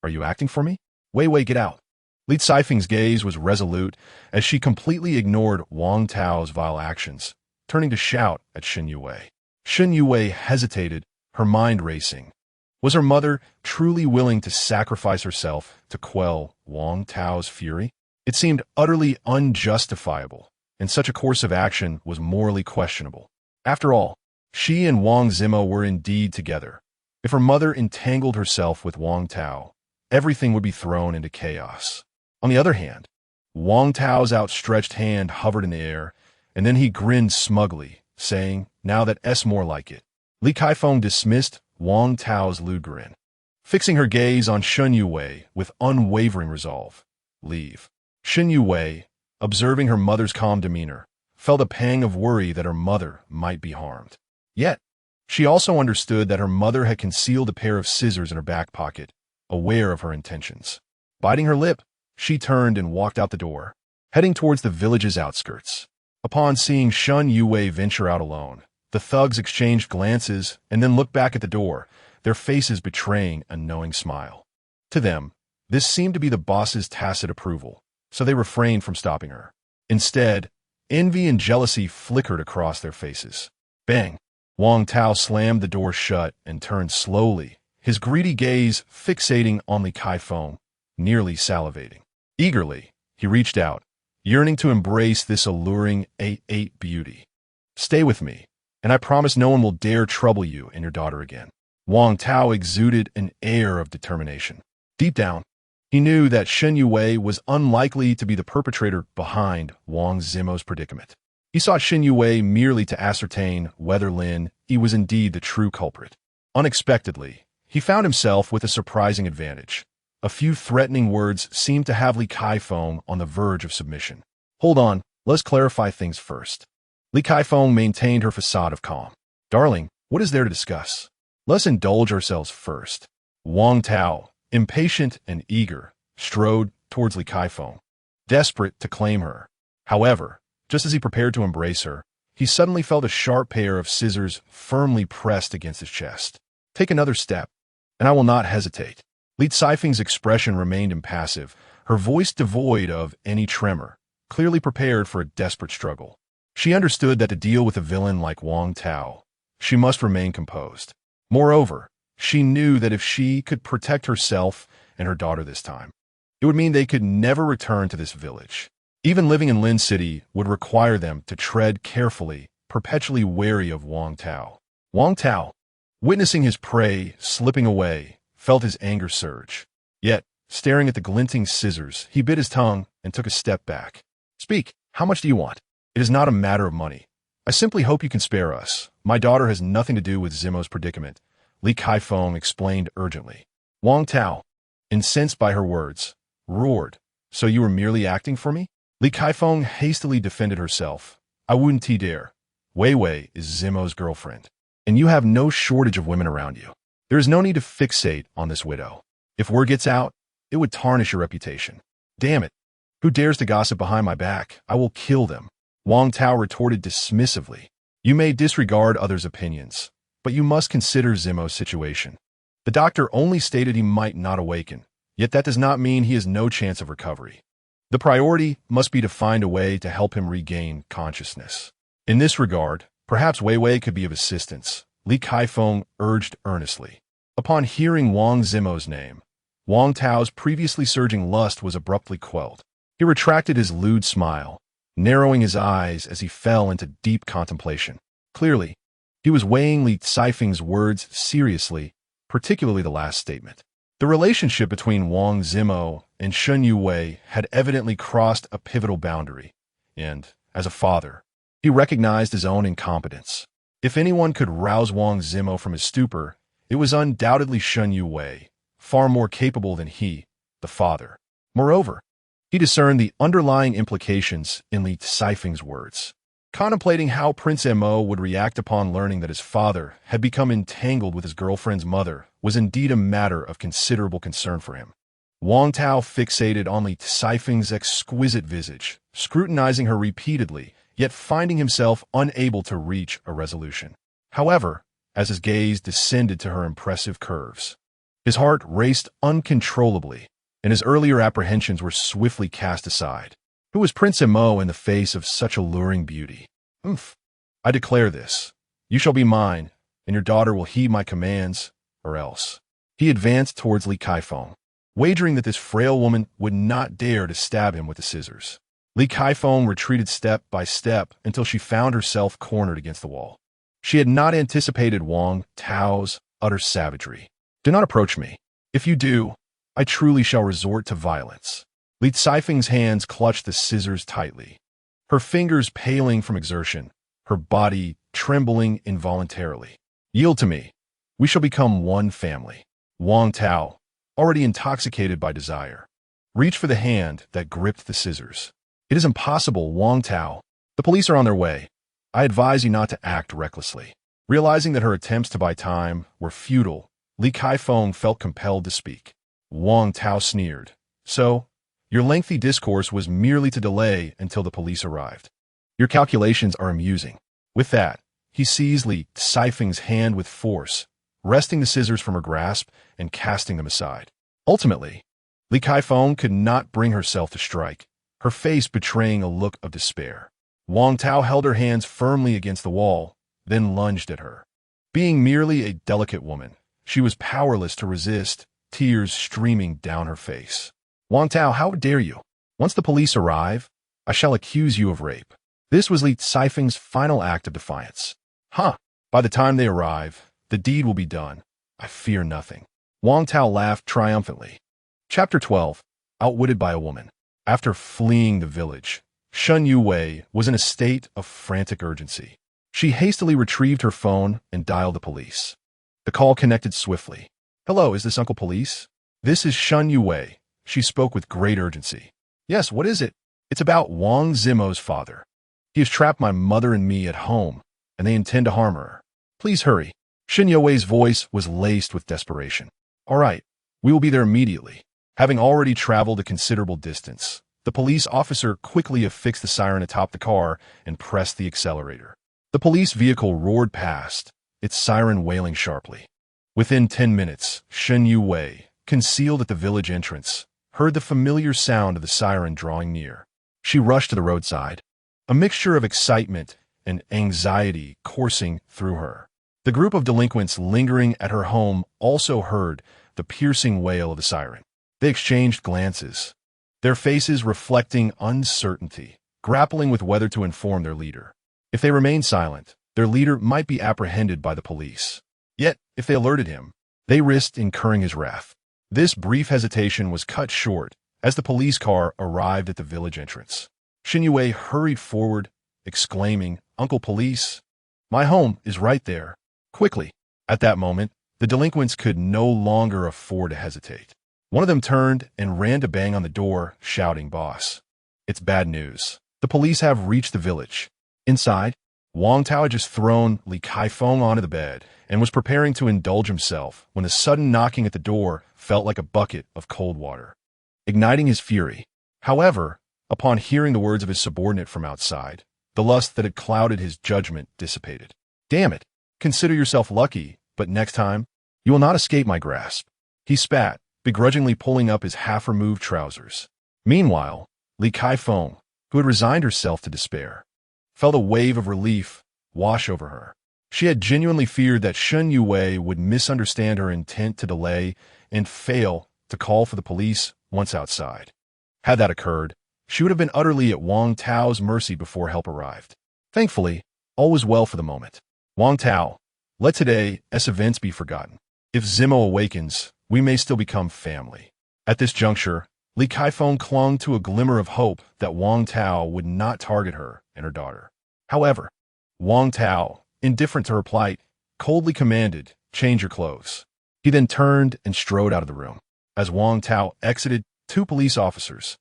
Are you acting for me? Wei, get out. Li Kaifeng's gaze was resolute as she completely ignored Wang Tao's vile actions, turning to shout at Shennongjia. Shennongjia hesitated, her mind racing. Was her mother truly willing to sacrifice herself to quell Wang Tao's fury? It seemed utterly unjustifiable, and such a course of action was morally questionable. After all, she and Wang Zimo were indeed together. If her mother entangled herself with Wang Tao, everything would be thrown into chaos. On the other hand, Wang Tao's outstretched hand hovered in the air, and then he grinned smugly, saying, "Now that's more like it." Li Kaifeng dismissed Wang Tao's lewd grin, fixing her gaze on Shennongjia with unwavering resolve. Leave. Shennongjia, observing her mother's calm demeanor, felt a pang of worry that her mother might be harmed. Yet, she also understood that her mother had concealed a pair of scissors in her back pocket, aware of her intentions. Biting her lip, she turned and walked out the door, heading towards the village's outskirts. Upon seeing Shennongjia venture out alone, the thugs exchanged glances and then looked back at the door, their faces betraying a knowing smile. To them, this seemed to be the boss's tacit approval, so they refrained from stopping her. Instead, envy and jealousy flickered across their faces. Bang! Wang Tao slammed the door shut and turned slowly, his greedy gaze fixating on Li Kaifeng, nearly salivating. Eagerly, he reached out, yearning to embrace this alluring 8-8 beauty. "Stay with me, and I promise no one will dare trouble you and your daughter again." Wang Tao exuded an air of determination. Deep down, he knew that Shennongjia was unlikely to be the perpetrator behind Wang Zimo's predicament. He sought Shennongjia merely to ascertain whether Lin Yi was indeed the true culprit. Unexpectedly, he found himself with a surprising advantage. A few threatening words seemed to have Li Kaifeng on the verge of submission. "Hold on, let's clarify things first." Li Kaifeng maintained her facade of calm. "Darling, what is there to discuss? Let's indulge ourselves first." Wang Tao, impatient and eager, strode towards Li Kaifeng, desperate to claim her. However, just as he prepared to embrace her, he suddenly felt a sharp pair of scissors firmly pressed against his chest. "Take another step, and I will not hesitate." Li Kaifeng's expression remained impassive, her voice devoid of any tremor, clearly prepared for a desperate struggle. She understood that to deal with a villain like Wang Tao, she must remain composed. Moreover, she knew that if she could protect herself and her daughter this time, it would mean they could never return to this village. Even living in Lin City would require them to tread carefully, perpetually wary of Wang Tao. Wang Tao, witnessing his prey slipping away, felt his anger surge. Yet, staring at the glinting scissors, he bit his tongue and took a step back. "Speak, how much do you want? It is not a matter of money. I simply hope you can spare us. My daughter has nothing to do with Zimo's predicament," Li Kaifeng explained urgently. Wang Tao, incensed by her words, roared, "So you were merely acting for me?" Li Kaifeng hastily defended herself. "I wouldn't dare. Wei is Zimo's girlfriend, and you have no shortage of women around you. There is no need to fixate on this widow. If word gets out, it would tarnish your reputation. Damn it. Who dares to gossip behind my back? I will kill them." Wang Tao retorted dismissively. "You may disregard others' opinions, but you must consider Zimo's situation. The doctor only stated he might not awaken, yet that does not mean he has no chance of recovery. The priority must be to find a way to help him regain consciousness. In this regard, Perhaps Wei Wei could be of assistance, Li Kaifeng urged earnestly. Upon hearing Wang Zimo's name, Wang Tao's previously surging lust was abruptly quelled. He retracted his lewd smile, narrowing his eyes as he fell into deep contemplation. Clearly, he was weighing Li Caifeng's words seriously, particularly the last statement. The relationship between Wang Zimo and Shen Yuwei had evidently crossed a pivotal boundary, and, as a father, he recognized his own incompetence. If anyone could rouse Wang Zimo from his stupor, it was undoubtedly Shen Yuwei, far more capable than he, the father. Moreover, he discerned the underlying implications in Li Caifeng's words. Contemplating how Prince Mo would react upon learning that his father had become entangled with his girlfriend's mother was indeed a matter of considerable concern for him. Wang Tao fixated on Li Caifeng's exquisite visage, scrutinizing her repeatedly, yet finding himself unable to reach a resolution. However, as his gaze descended to her impressive curves, his heart raced uncontrollably, and his earlier apprehensions were swiftly cast aside. Who was Prince Mo in the face of such alluring beauty? Umph! I declare this. You shall be mine, and your daughter will heed my commands, or else. He advanced towards Li Kaifeng, wagering that this frail woman would not dare to stab him with the scissors. Li Kaifeng retreated step by step until she found herself cornered against the wall. She had not anticipated Wang Tao's utter savagery. Do not approach me. If you do, I truly shall resort to violence. Li Caifeng's hands clutched the scissors tightly, her fingers paling from exertion, her body trembling involuntarily. Yield to me. We shall become one family. Wang Tao, already intoxicated by desire, reached for the hand that gripped the scissors. It is impossible, Wang Tao. The police are on their way. I advise you not to act recklessly. Realizing that her attempts to buy time were futile, Li Kaifeng felt compelled to speak. Wang Tao sneered. So, your lengthy discourse was merely to delay until the police arrived. Your calculations are amusing. With that, he seized Li Caifeng's hand with force, wresting the scissors from her grasp and casting them aside. Ultimately, Li Kaifeng could not bring herself to strike, her face betraying a look of despair. Wang Tao held her hands firmly against the wall, then lunged at her. Being merely a delicate woman, she was powerless to resist, tears streaming down her face. Wang Tao, how dare you? Once the police arrive, I shall accuse you of rape. This was Li Caifeng's final act of defiance. Huh! By the time they arrive, the deed will be done. I fear nothing. Wang Tao laughed triumphantly. Chapter 12. Outwitted by a Woman. After fleeing the village, Shen Yuwei was in a state of frantic urgency. She hastily retrieved her phone and dialed the police. The call connected swiftly. Hello, is this Uncle Police? This is Shen Yuwei. She spoke with great urgency. Yes, what is it? It's about Wang Zimo's father. He has trapped my mother and me at home, and they intend to harm her. Please hurry. Shen Yuwei's voice was laced with desperation. All right, we will be there immediately. Having already traveled a considerable distance, the police officer quickly affixed the siren atop the car and pressed the accelerator. The police vehicle roared past, its siren wailing sharply. Within 10 minutes, Shen Yuwei, concealed at the village entrance, heard the familiar sound of the siren drawing near. She rushed to the roadside, a mixture of excitement and anxiety coursing through her. The group of delinquents lingering at her home also heard the piercing wail of the siren. They exchanged glances, their faces reflecting uncertainty, grappling with whether to inform their leader. If they remained silent, their leader might be apprehended by the police. Yet, if they alerted him, they risked incurring his wrath. This brief hesitation was cut short as the police car arrived at the village entrance. Shen Yuwei hurried forward, exclaiming, Uncle Police, my home is right there. Quickly. At that moment, the delinquents could no longer afford to hesitate. One of them turned and ran to bang on the door, shouting, Boss, it's bad news. The police have reached the village. Inside, Wang Tao had just thrown Li Kaifeng onto the bed and was preparing to indulge himself when the sudden knocking at the door felt like a bucket of cold water, igniting his fury. However, upon hearing the words of his subordinate from outside, the lust that had clouded his judgment dissipated. Damn it! Consider yourself lucky, but next time, you will not escape my grasp. He spat, begrudgingly pulling up his half-removed trousers. Meanwhile, Li Kaifeng, who had resigned herself to despair, felt a wave of relief wash over her. She had genuinely feared that Shen Yue would misunderstand her intent to delay and fail to call for the police once outside. Had that occurred, she would have been utterly at Wang Tao's mercy before help arrived. Thankfully, all was well for the moment. Wang Tao, let today's events be forgotten. If Zimo awakens, we may still become family. At this juncture, Li Kaifeng clung to a glimmer of hope that Wang Tao would not target her and her daughter. However, Wang Tao, indifferent to her plight, coldly commanded, "Change your clothes." He then turned and strode out of the room. As Wang Tao exited, 2 police officers,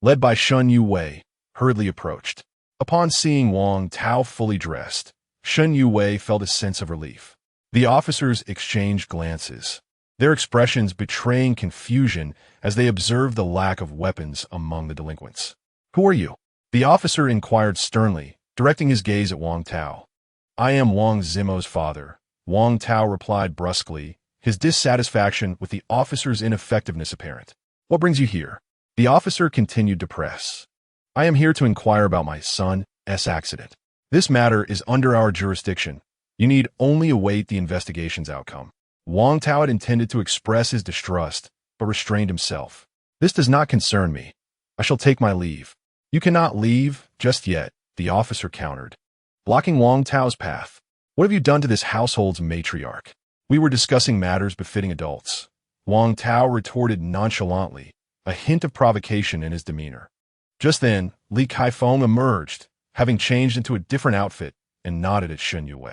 led by Shen Yue, hurriedly approached. Upon seeing Wang Tao fully dressed, Shen Yue felt a sense of relief. The officers exchanged glances, their expressions betraying confusion as they observed the lack of weapons among the delinquents. "Who are you?" the officer inquired sternly, directing his gaze at Wang Tao. "I am Wang Zimo's father," Wang Tao replied brusquely, his dissatisfaction with the officer's ineffectiveness apparent. "What brings you here?" The officer continued to press. "I am here to inquire about my son's accident. This matter is under our jurisdiction. You need only await the investigation's outcome." Wang Tao had intended to express his distrust, but restrained himself. "This does not concern me. I shall take my leave." "You cannot leave just yet," the officer countered, blocking Wang Tao's path. "What have you done to this household's matriarch?" "We were discussing matters befitting adults," Wang Tao retorted nonchalantly, a hint of provocation in his demeanor. Just then, Li Kaifeng emerged, having changed into a different outfit, and nodded at Shen Yue.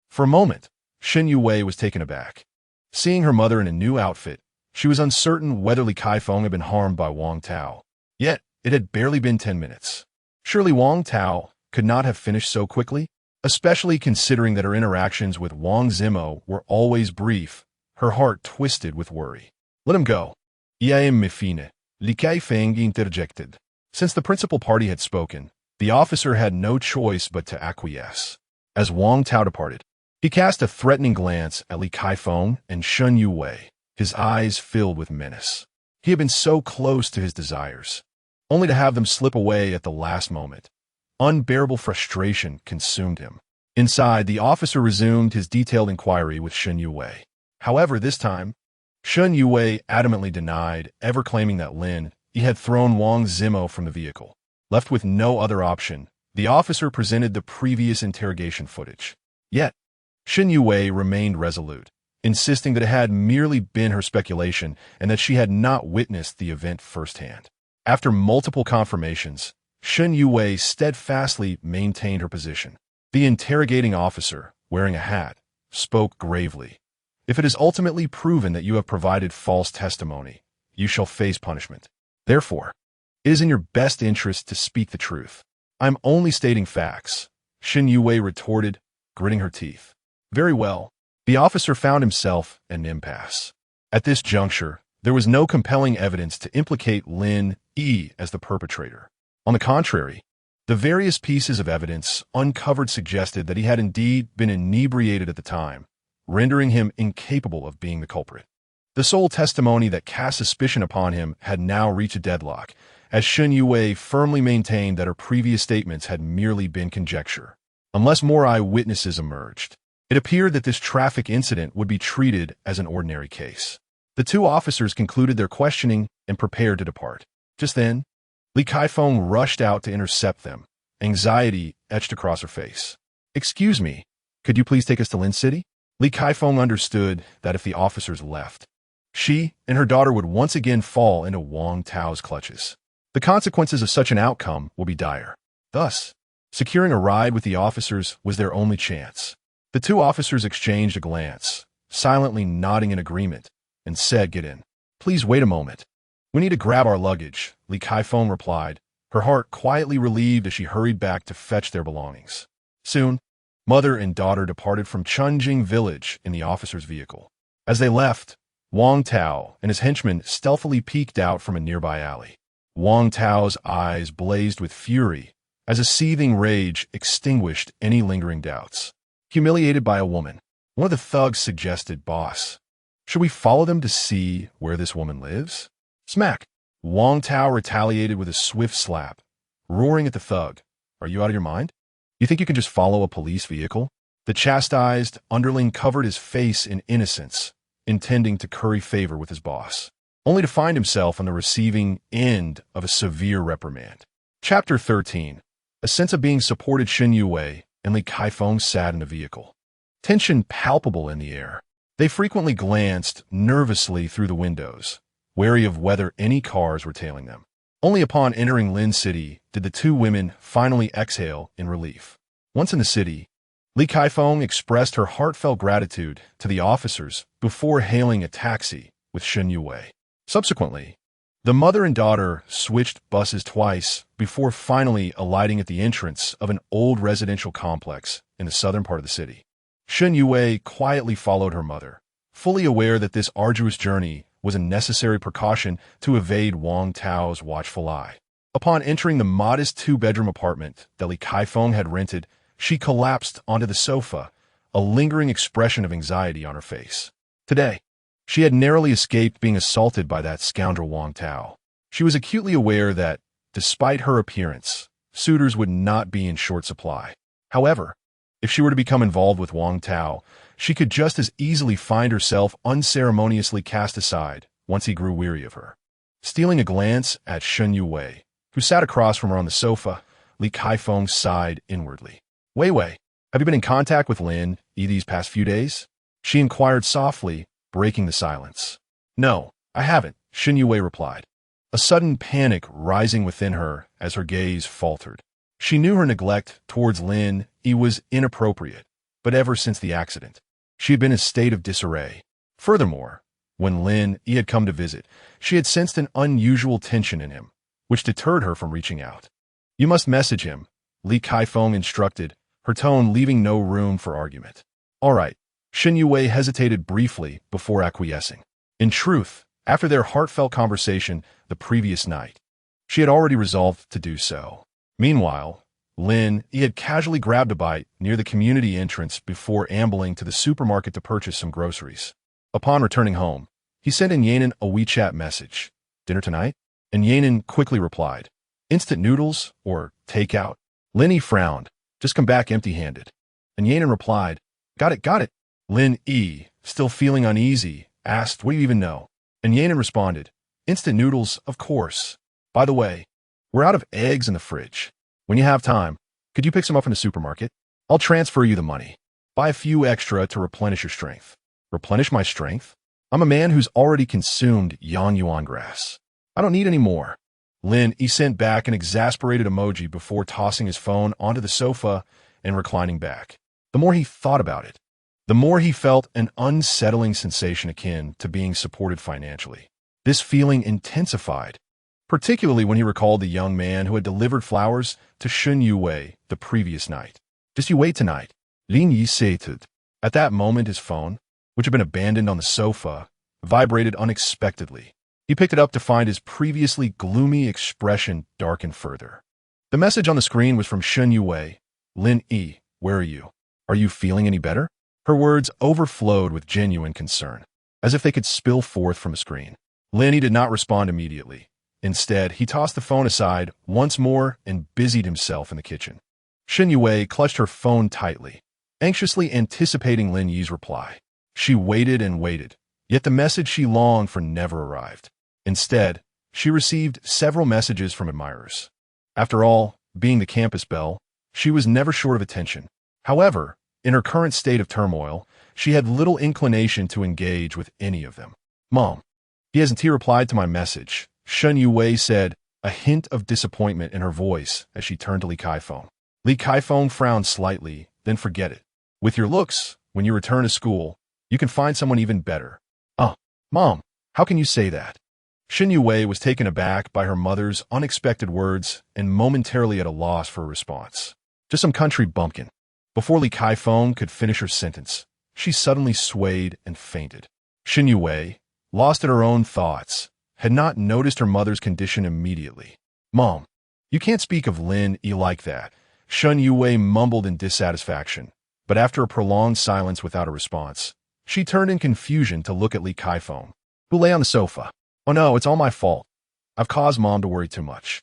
For a moment, Shen Yue was taken aback. Seeing her mother in a new outfit, she was uncertain whether Li Kaifeng had been harmed by Wang Tao. Yet, it had barely been 10 minutes. Surely Wang Tao could not have finished so quickly, especially considering that her interactions with Wang Zimo were always brief. Her heart twisted with worry. "Let him go." "I am Mifine," Li Kaifeng interjected. Since the principal party had spoken, the officer had no choice but to acquiesce. As Wang Tao departed, he cast a threatening glance at Li Kaifeng and Shen Yue, his eyes filled with menace. He had been so close to his desires, only to have them slip away at the last moment. Unbearable frustration consumed him. Inside, the officer resumed his detailed inquiry with Shen Yue. However, this time, Shen Yue adamantly denied ever claiming that Lin Yi had thrown Wang Zimo from the vehicle. Left with no other option, the officer presented the previous interrogation footage. Yet, Shen Yue remained resolute, insisting that it had merely been her speculation and that she had not witnessed the event firsthand. After multiple confirmations, Shen Yue steadfastly maintained her position. The interrogating officer, wearing a hat, spoke gravely. "If it is ultimately proven that you have provided false testimony, you shall face punishment. Therefore, it is in your best interest to speak the truth." "I am only stating facts," Shen Yue retorted, gritting her teeth. "Very well." The officer found himself at an impasse. At this juncture, there was no compelling evidence to implicate Lin Yi as the perpetrator. On the contrary, the various pieces of evidence uncovered suggested that he had indeed been inebriated at the time, rendering him incapable of being the culprit. The sole testimony that cast suspicion upon him had now reached a deadlock, as Shen Yue firmly maintained that her previous statements had merely been conjecture. Unless more eyewitnesses emerged, it appeared that this traffic incident would be treated as an ordinary case. The 2 officers concluded their questioning and prepared to depart. Just then, Li Kaifeng rushed out to intercept them, anxiety etched across her face. "Excuse me, could you please take us to Lin City?" Li Kaifeng understood that if the officers left, she and her daughter would once again fall into Wang Tao's clutches. The consequences of such an outcome would be dire. Thus, securing a ride with the officers was their only chance. The 2 officers exchanged a glance, silently nodding in agreement, and said, "Get in." "Please wait a moment. We need to grab our luggage," Li Kaifeng replied, her heart quietly relieved as she hurried back to fetch their belongings. Soon, mother and daughter departed from Chunjing village in the officer's vehicle. As they left, Wang Tao and his henchmen stealthily peeked out from a nearby alley. Wang Tao's eyes blazed with fury as a seething rage extinguished any lingering doubts. Humiliated by a woman, one of the thugs suggested, "Boss, should we follow them to see where this woman lives?" Smack! Wang Tao retaliated with a swift slap, roaring at the thug, "Are you out of your mind?" You think you can just follow a police vehicle? The chastised underling covered his face in innocence, intending to curry favor with his boss, only to find himself on the receiving end of a severe reprimand. Chapter 13. A sense of being supported. Shen Yue and Li Kaifeng sat in the vehicle, tension palpable in the air. They frequently glanced nervously through the windows, wary of whether any cars were tailing them. Only upon entering Lin City did the two women finally exhale in relief. Once in the city, Li Kaifeng expressed her heartfelt gratitude to the officers before hailing a taxi with Shen Yue. Subsequently, the mother and daughter switched buses twice before finally alighting at the entrance of an old residential complex in the southern part of the city. Shen Yue quietly followed her mother, fully aware that this arduous journey was a necessary precaution to evade Wang Tao's watchful eye. Upon entering the modest two-bedroom apartment that Li Kaifeng had rented, she collapsed onto the sofa, a lingering expression of anxiety on her face. Today, she had narrowly escaped being assaulted by that scoundrel Wang Tao. She was acutely aware that, despite her appearance, suitors would not be in short supply. However, if she were to become involved with Wang Tao, she could just as easily find herself unceremoniously cast aside once he grew weary of her. Stealing a glance at Shen Yue, who sat across from her on the sofa, Li Kaifeng sighed inwardly. Wei, have you been in contact with Lin Yi these past few days? She inquired softly, breaking the silence. No, I haven't, Shen Yue replied, a sudden panic rising within her as her gaze faltered. She knew her neglect towards Lin Yi was inappropriate, but ever since the accident, she had been in a state of disarray. Furthermore, when Lin Yi had come to visit, she had sensed an unusual tension in him, which deterred her from reaching out. You must message him, Li Kaifeng instructed, her tone leaving no room for argument. All right, Shen Yue hesitated briefly before acquiescing. In truth, after their heartfelt conversation the previous night, she had already resolved to do so. Meanwhile, Lin Yi had casually grabbed a bite near the community entrance before ambling to the supermarket to purchase some groceries. Upon returning home, he sent Yanan a WeChat message. Dinner tonight? And Yanan quickly replied, instant noodles or takeout? Lin Yi frowned. Just come back empty-handed. And Yanan replied, got it. Lin Yi, still feeling uneasy, asked, what do you even know? And Yanan responded, instant noodles, of course. By the way, we're out of eggs in the fridge. When you have time, could you pick some up in the supermarket? I'll transfer you the money. Buy a few extra to replenish your strength. Replenish my strength? I'm a man who's already consumed yang yuan grass. I don't need any more. Lin Yi sent back an exasperated emoji before tossing his phone onto the sofa and reclining back. The more he thought about it, the more he felt an unsettling sensation akin to being supported financially. This feeling intensified, particularly when he recalled the young man who had delivered flowers to Shen Yue the previous night. Just you wait tonight, Lin Yi stated. At that moment his phone, which had been abandoned on the sofa, vibrated unexpectedly. He picked it up to find his previously gloomy expression darken further. The message on the screen was from Shen Yue. Lin Yi, where are you? Are you feeling any better? Her words overflowed with genuine concern, as if they could spill forth from a screen. Lin Yi did not respond immediately. Instead, he tossed the phone aside once more and busied himself in the kitchen. Shen Yue clutched her phone tightly, anxiously anticipating Lin Yi's reply. She waited and waited, yet the message she longed for never arrived. Instead, she received several messages from admirers. After all, being the campus belle, she was never short of attention. However, in her current state of turmoil, she had little inclination to engage with any of them. Mom, he hasn't replied to my message, Shen Yue said, a hint of disappointment in her voice as she turned to Li Kaifeng. Li Kaifeng frowned slightly, then forget it. With your looks, when you return to school, you can find someone even better. Mom, how can you say that? Shen Yue was taken aback by her mother's unexpected words and momentarily at a loss for a response. Just some country bumpkin. Before Li Kaifeng could finish her sentence, she suddenly swayed and fainted. Shen Yue, lost in her own thoughts, had not noticed her mother's condition immediately. Mom, you can't speak of Lin Yi like that, Shen Yue mumbled in dissatisfaction, but after a prolonged silence without a response, she turned in confusion to look at Li Kaifeng, who lay on the sofa. Oh no, it's all my fault. I've caused Mom to worry too much.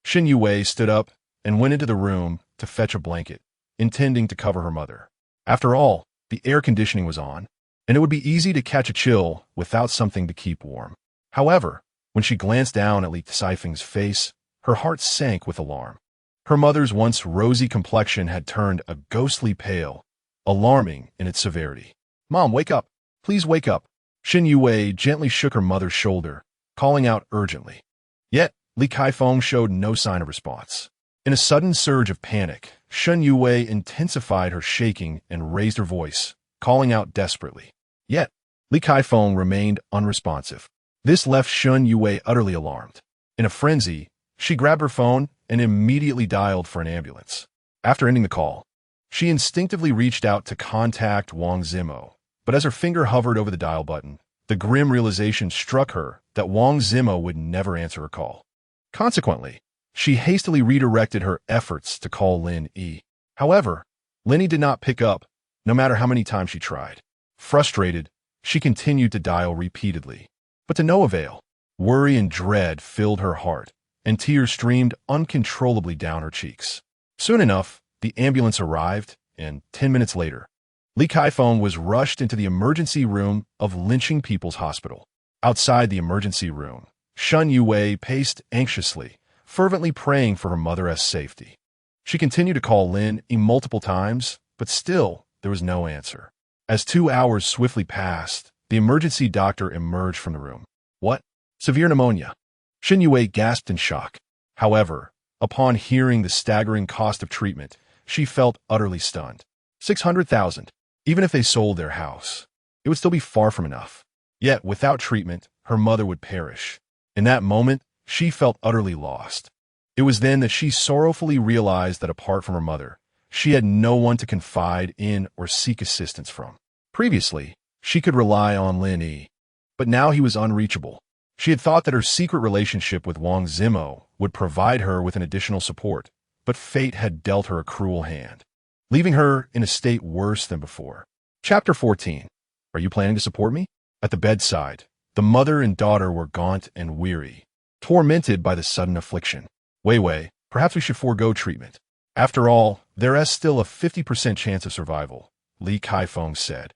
Shen Yue stood up and went into the room to fetch a blanket, intending to cover her mother. After all, the air conditioning was on, and it would be easy to catch a chill without something to keep warm. However, when she glanced down at Li Caifeng's face, her heart sank with alarm. Her mother's once rosy complexion had turned a ghostly pale, alarming in its severity. "Mom, wake up! Please wake up!" Shen Yue gently shook her mother's shoulder, calling out urgently. Yet, Li Caifeng showed no sign of response. In a sudden surge of panic, Shen Yue intensified her shaking and raised her voice, calling out desperately. Yet, Li Caifeng remained unresponsive. This left Shen Yue utterly alarmed. In a frenzy, she grabbed her phone and immediately dialed for an ambulance. After ending the call, she instinctively reached out to contact Wang Zimo, but as her finger hovered over the dial button, the grim realization struck her that Wang Zimo would never answer her call. Consequently, she hastily redirected her efforts to call Lin Yi. However, Lin Yi did not pick up, no matter how many times she tried. Frustrated, she continued to dial repeatedly, but to no avail. Worry and dread filled her heart, and tears streamed uncontrollably down her cheeks. Soon enough, the ambulance arrived, and 10 minutes later, Li Caifeng was rushed into the emergency room of Lynching People's Hospital. Outside the emergency room, Shen Yue paced anxiously, fervently praying for her mother's safety. She continued to call Lin Yi multiple times, but still there was no answer. As 2 hours swiftly passed, the emergency doctor emerged from the room. "What? Severe pneumonia." Shen Yue gasped in shock. However, upon hearing the staggering cost of treatment, she felt utterly stunned. 600,000. Even if they sold their house, it would still be far from enough. Yet, without treatment, her mother would perish. In that moment, she felt utterly lost. It was then that she sorrowfully realized that apart from her mother, she had no one to confide in or seek assistance from. Previously, she could rely on Lin Yi, but now he was unreachable. She had thought that her secret relationship with Wang Zimo would provide her with an additional support, but fate had dealt her a cruel hand, leaving her in a state worse than before. Chapter 14. Are you planning to support me? At the bedside, the mother and daughter were gaunt and weary, tormented by the sudden affliction. Wei Wei, perhaps we should forego treatment. After all, there is still a 50% chance of survival, Li Caifeng said,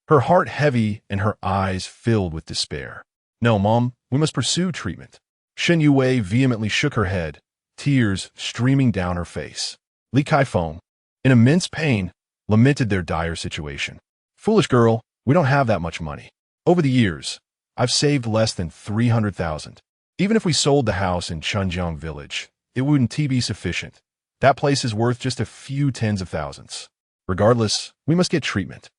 her heart heavy and her eyes filled with despair. No, Mom, we must pursue treatment. Shen Yue vehemently shook her head, tears streaming down her face. Li Caifeng, in immense pain, lamented their dire situation. Foolish girl, we don't have that much money. Over the years, I've saved less than 300,000. Even if we sold the house in Shennongjia village, it wouldn't be sufficient. That place is worth just a few tens of thousands. Regardless, we must get treatment.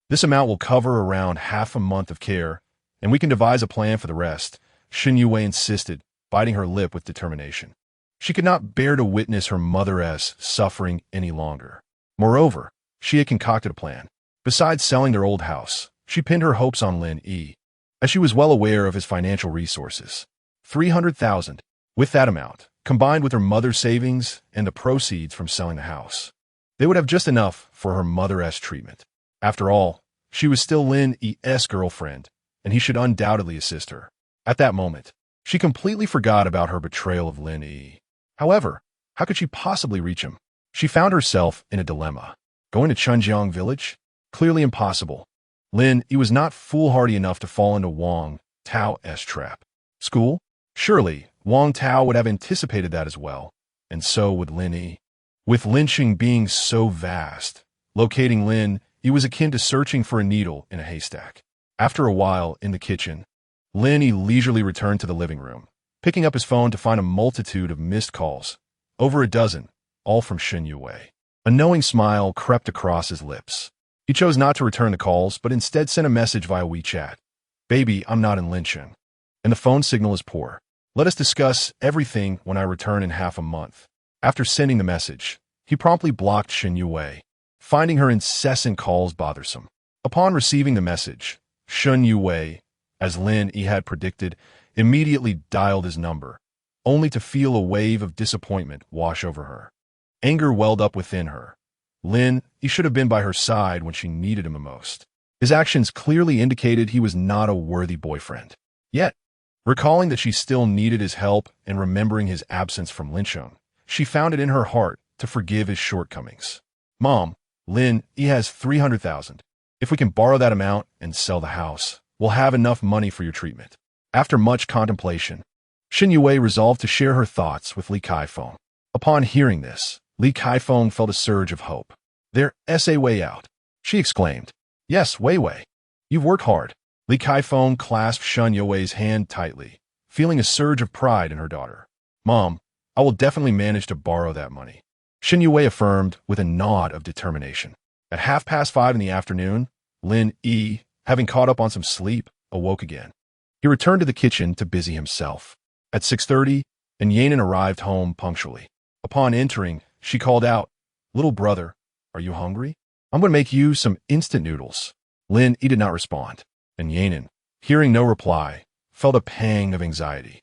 This amount will cover around half a month of care, and we can devise a plan for the rest, Shen Yue insisted, biting her lip with determination. She could not bear to witness her mother's suffering any longer. Moreover, she had concocted a plan. Besides selling their old house, she pinned her hopes on Lin Yi, as she was well aware of his financial resources. 300,000. With that amount, combined with her mother's savings and the proceeds from selling the house, they would have just enough for her mother's treatment. After all, she was still Lin Yi's girlfriend, and he should undoubtedly assist her. At that moment, she completely forgot about her betrayal of Lin Yi. However, how could she possibly reach him? She found herself in a dilemma. Going to Shennongjia village? Clearly impossible. Lin Yi was not foolhardy enough to fall into Wang Tao's trap. School? Surely, Wang Tao would have anticipated that as well, and so would Lin Yi. With lynching being so vast, locating Lin Yi was akin to searching for a needle in a haystack. After a while in the kitchen, Lin Yi leisurely returned to the living room, picking up his phone to find a multitude of missed calls, over a dozen, all from Shen Yue. A knowing smile crept across his lips. He chose not to return the calls, but instead sent a message via WeChat. "Baby, I'm not in Lincheng, and the phone signal is poor. Let us discuss everything when I return in half a month." After sending the message, he promptly blocked Shen Yue, finding her incessant calls bothersome. Upon receiving the message, Shen Yue, as Lin Yi had predicted, immediately dialed his number, only to feel a wave of disappointment wash over her. Anger welled up within her. Lin Yi should have been by her side when she needed him the most. His actions clearly indicated he was not a worthy boyfriend. Yet, recalling that she still needed his help and remembering his absence from Lincheng, she found it in her heart to forgive his shortcomings. Mom, Lin Yi has 300,000. If we can borrow that amount and sell the house, we'll have enough money for your treatment. After much contemplation, Shennongjia resolved to share her thoughts with Li Kaifeng. Upon hearing this, Li Kaifeng felt a surge of hope. There's a way out, she exclaimed. Yes, Wei. You've worked hard. Li Kaifeng clasped Shennongjia's hand tightly, feeling a surge of pride in her daughter. Mom, I will definitely manage to borrow that money, Shennongjia affirmed with a nod of determination. At 5:30 in the afternoon, Lin Yi, having caught up on some sleep, awoke again. He returned to the kitchen to busy himself. At 6:30, Yanin arrived home punctually. Upon entering, she called out, Little brother, are you hungry? I'm going to make you some instant noodles. Lin Yi did not respond, and Yanin, hearing no reply, felt a pang of anxiety.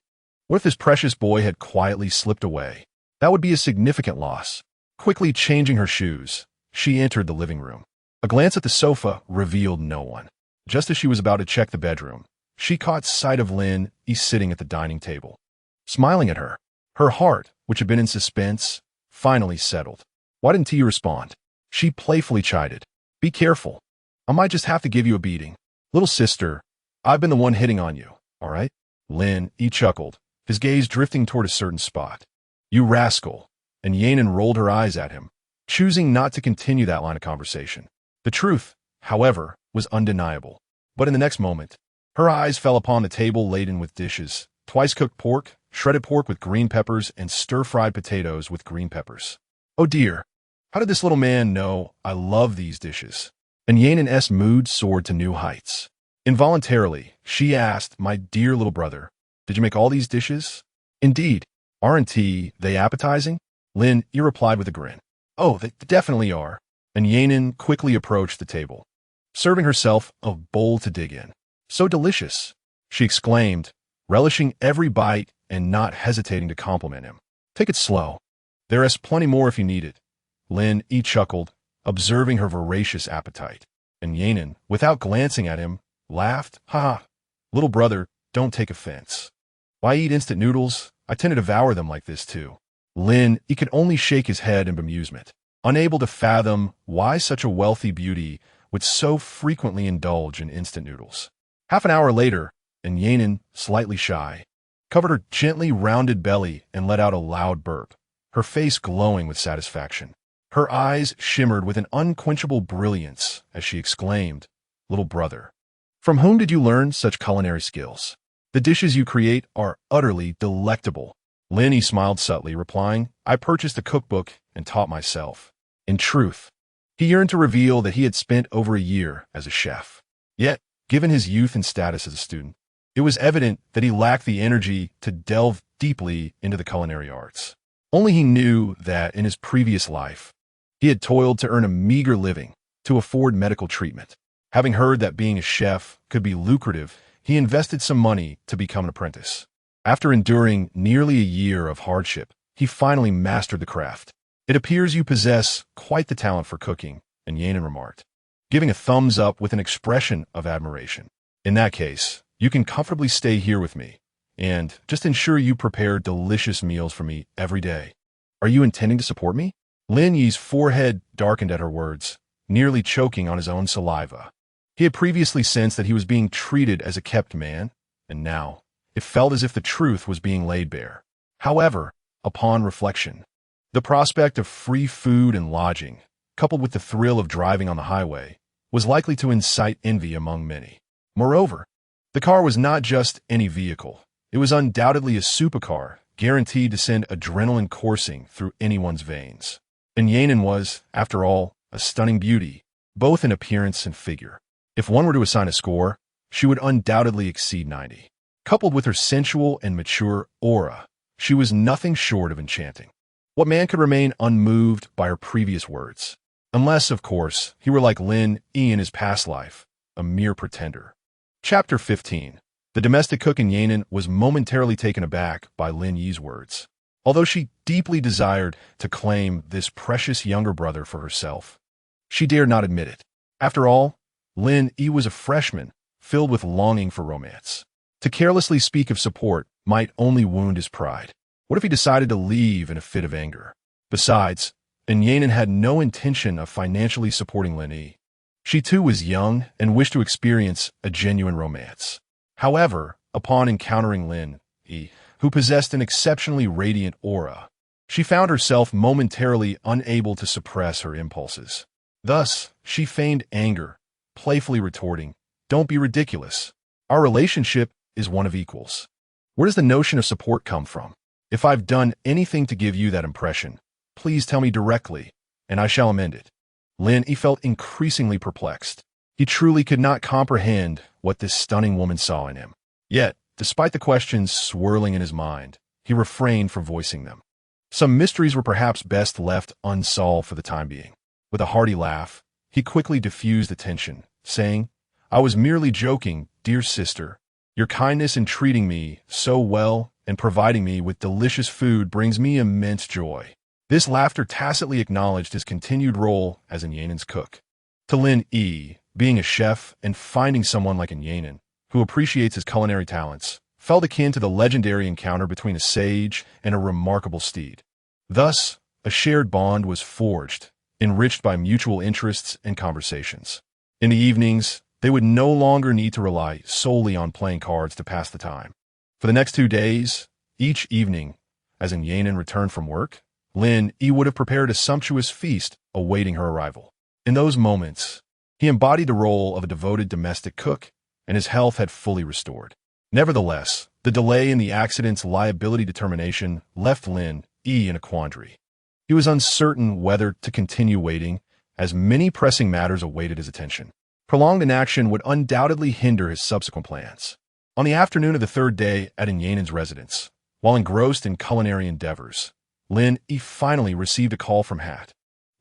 What if this precious boy had quietly slipped away? That would be a significant loss. Quickly changing her shoes, she entered the living room. A glance at the sofa revealed no one. Just as she was about to check the bedroom, she caught sight of Lin Yi sitting at the dining table, smiling at her. Her heart, which had been in suspense, finally settled. Why didn't you respond? She playfully chided. Be careful. I might just have to give you a beating. Little sister, I've been the one hitting on you, all right? Lin Yi chuckled, his gaze drifting toward a certain spot. You rascal. And Yanin rolled her eyes at him, choosing not to continue that line of conversation. The truth, however, was undeniable. But in the next moment, her eyes fell upon the table laden with dishes, twice-cooked pork, shredded pork with green peppers, and stir-fried potatoes with green peppers. Oh dear, how did this little man know I love these dishes? And Yanin's mood soared to new heights. Involuntarily, she asked, My dear little brother, did you make all these dishes? Indeed. Aren't they appetizing? Lin Yi replied with a grin. Oh, they definitely are. And Yanin quickly approached the table, serving herself a bowl to dig in. So delicious, she exclaimed, relishing every bite and not hesitating to compliment him. Take it slow. There's plenty more if you need it. Lin Yi chuckled, observing her voracious appetite. And Yanin, without glancing at him, laughed. Ha ha. Little brother, don't take offense. Why eat instant noodles? I tend to devour them like this too. Lin Yi could only shake his head in bemusement, unable to fathom why such a wealthy beauty would so frequently indulge in instant noodles. Half an hour later, and Yanin, slightly shy, covered her gently rounded belly and let out a loud burp, her face glowing with satisfaction. Her eyes shimmered with an unquenchable brilliance as she exclaimed, Little brother, from whom did you learn such culinary skills? The dishes you create are utterly delectable. Lin Yi smiled subtly, replying, I purchased a cookbook and taught myself. In truth, he yearned to reveal that he had spent over a year as a chef. Yet, given his youth and status as a student, it was evident that he lacked the energy to delve deeply into the culinary arts. Only he knew that in his previous life, he had toiled to earn a meager living to afford medical treatment. Having heard that being a chef could be lucrative, he invested some money to become an apprentice. After enduring nearly a year of hardship, he finally mastered the craft. It appears you possess quite the talent for cooking, and Yanin remarked, giving a thumbs up with an expression of admiration. In that case, you can comfortably stay here with me, and just ensure you prepare delicious meals for me every day. Are you intending to support me? Lin Yi's forehead darkened at her words, nearly choking on his own saliva. He had previously sensed that he was being treated as a kept man, and now it felt as if the truth was being laid bare. However, upon reflection, the prospect of free food and lodging, coupled with the thrill of driving on the highway, was likely to incite envy among many. Moreover, the car was not just any vehicle. It was undoubtedly a supercar, guaranteed to send adrenaline coursing through anyone's veins. And Yanin was, after all, a stunning beauty, both in appearance and figure. If one were to assign a score, she would undoubtedly exceed 90. Coupled with her sensual and mature aura, she was nothing short of enchanting. What man could remain unmoved by her previous words? Unless, of course, he were like Lin Yi in his past life, a mere pretender. Chapter 15. The domestic cook in Yanin was momentarily taken aback by Lin Yi's words. Although she deeply desired to claim this precious younger brother for herself, she dared not admit it. After all, Lin Yi was a freshman, filled with longing for romance. To carelessly speak of support might only wound his pride. What if he decided to leave in a fit of anger? Besides, and Yanin had no intention of financially supporting Lin Yi. She too was young and wished to experience a genuine romance. However, upon encountering Lin Yi, who possessed an exceptionally radiant aura, she found herself momentarily unable to suppress her impulses. Thus, she feigned anger, playfully retorting, "Don't be ridiculous. Our relationship is one of equals. Where does the notion of support come from? If I've done anything to give you that impression, please tell me directly, and I shall amend it." Lin Yi felt increasingly perplexed. He truly could not comprehend what this stunning woman saw in him. Yet, despite the questions swirling in his mind, he refrained from voicing them. Some mysteries were perhaps best left unsolved for the time being. With a hearty laugh, he quickly diffused the tension, saying, "I was merely joking, dear sister. Your kindness in treating me so well and providing me with delicious food brings me immense joy." This laughter tacitly acknowledged his continued role as Yanin's cook. To Lin Yi, being a chef and finding someone like Yanin, who appreciates his culinary talents, felt akin to the legendary encounter between a sage and a remarkable steed. Thus, a shared bond was forged, enriched by mutual interests and conversations. In the evenings, they would no longer need to rely solely on playing cards to pass the time. For the next 2 days, each evening, as Yanin returned from work, Lin Yi would have prepared a sumptuous feast awaiting her arrival. In those moments, he embodied the role of a devoted domestic cook, and his health had fully restored. Nevertheless, the delay in the accident's liability determination left Lin Yi in a quandary. He was uncertain whether to continue waiting, as many pressing matters awaited his attention. Prolonged inaction would undoubtedly hinder his subsequent plans. On the afternoon of the 3rd day at Yanin's residence, while engrossed in culinary endeavors, Lin Yi finally received a call from Hat.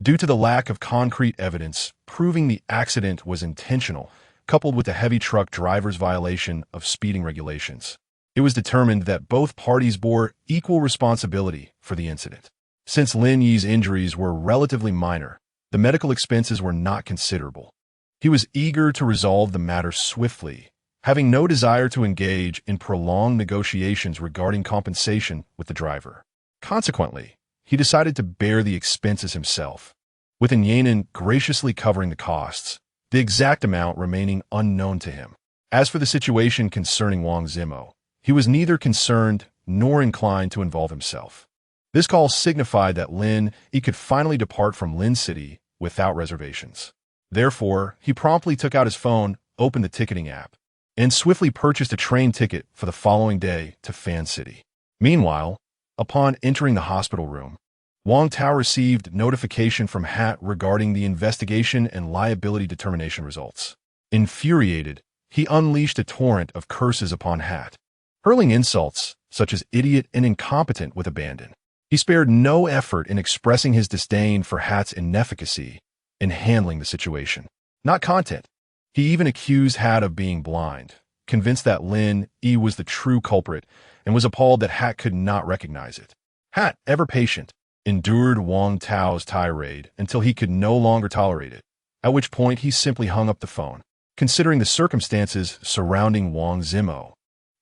Due to the lack of concrete evidence proving the accident was intentional, coupled with the heavy truck driver's violation of speeding regulations, it was determined that both parties bore equal responsibility for the incident. Since Lin Yi's injuries were relatively minor, the medical expenses were not considerable. He was eager to resolve the matter swiftly, having no desire to engage in prolonged negotiations regarding compensation with the driver. Consequently, he decided to bear the expenses himself, with Yanin graciously covering the costs, the exact amount remaining unknown to him. As for the situation concerning Wang Zimo, he was neither concerned nor inclined to involve himself. This call signified that Lin Yi could finally depart from Lin City without reservations. Therefore, he promptly took out his phone, opened the ticketing app, and swiftly purchased a train ticket for the following day to Fan City. Meanwhile, upon entering the hospital room, Wang Tao received notification from Hat regarding the investigation and liability determination results. Infuriated, he unleashed a torrent of curses upon Hat, hurling insults such as idiot and incompetent with abandon. He spared no effort in expressing his disdain for Hat's inefficacy in handling the situation. Not content, he even accused Hat of being blind, convinced that Lin Yi was the true culprit, and was appalled that Hat could not recognize it. Hat, ever patient, endured Wang Tao's tirade until he could no longer tolerate it, at which point he simply hung up the phone. Considering the circumstances surrounding Wang Zimo,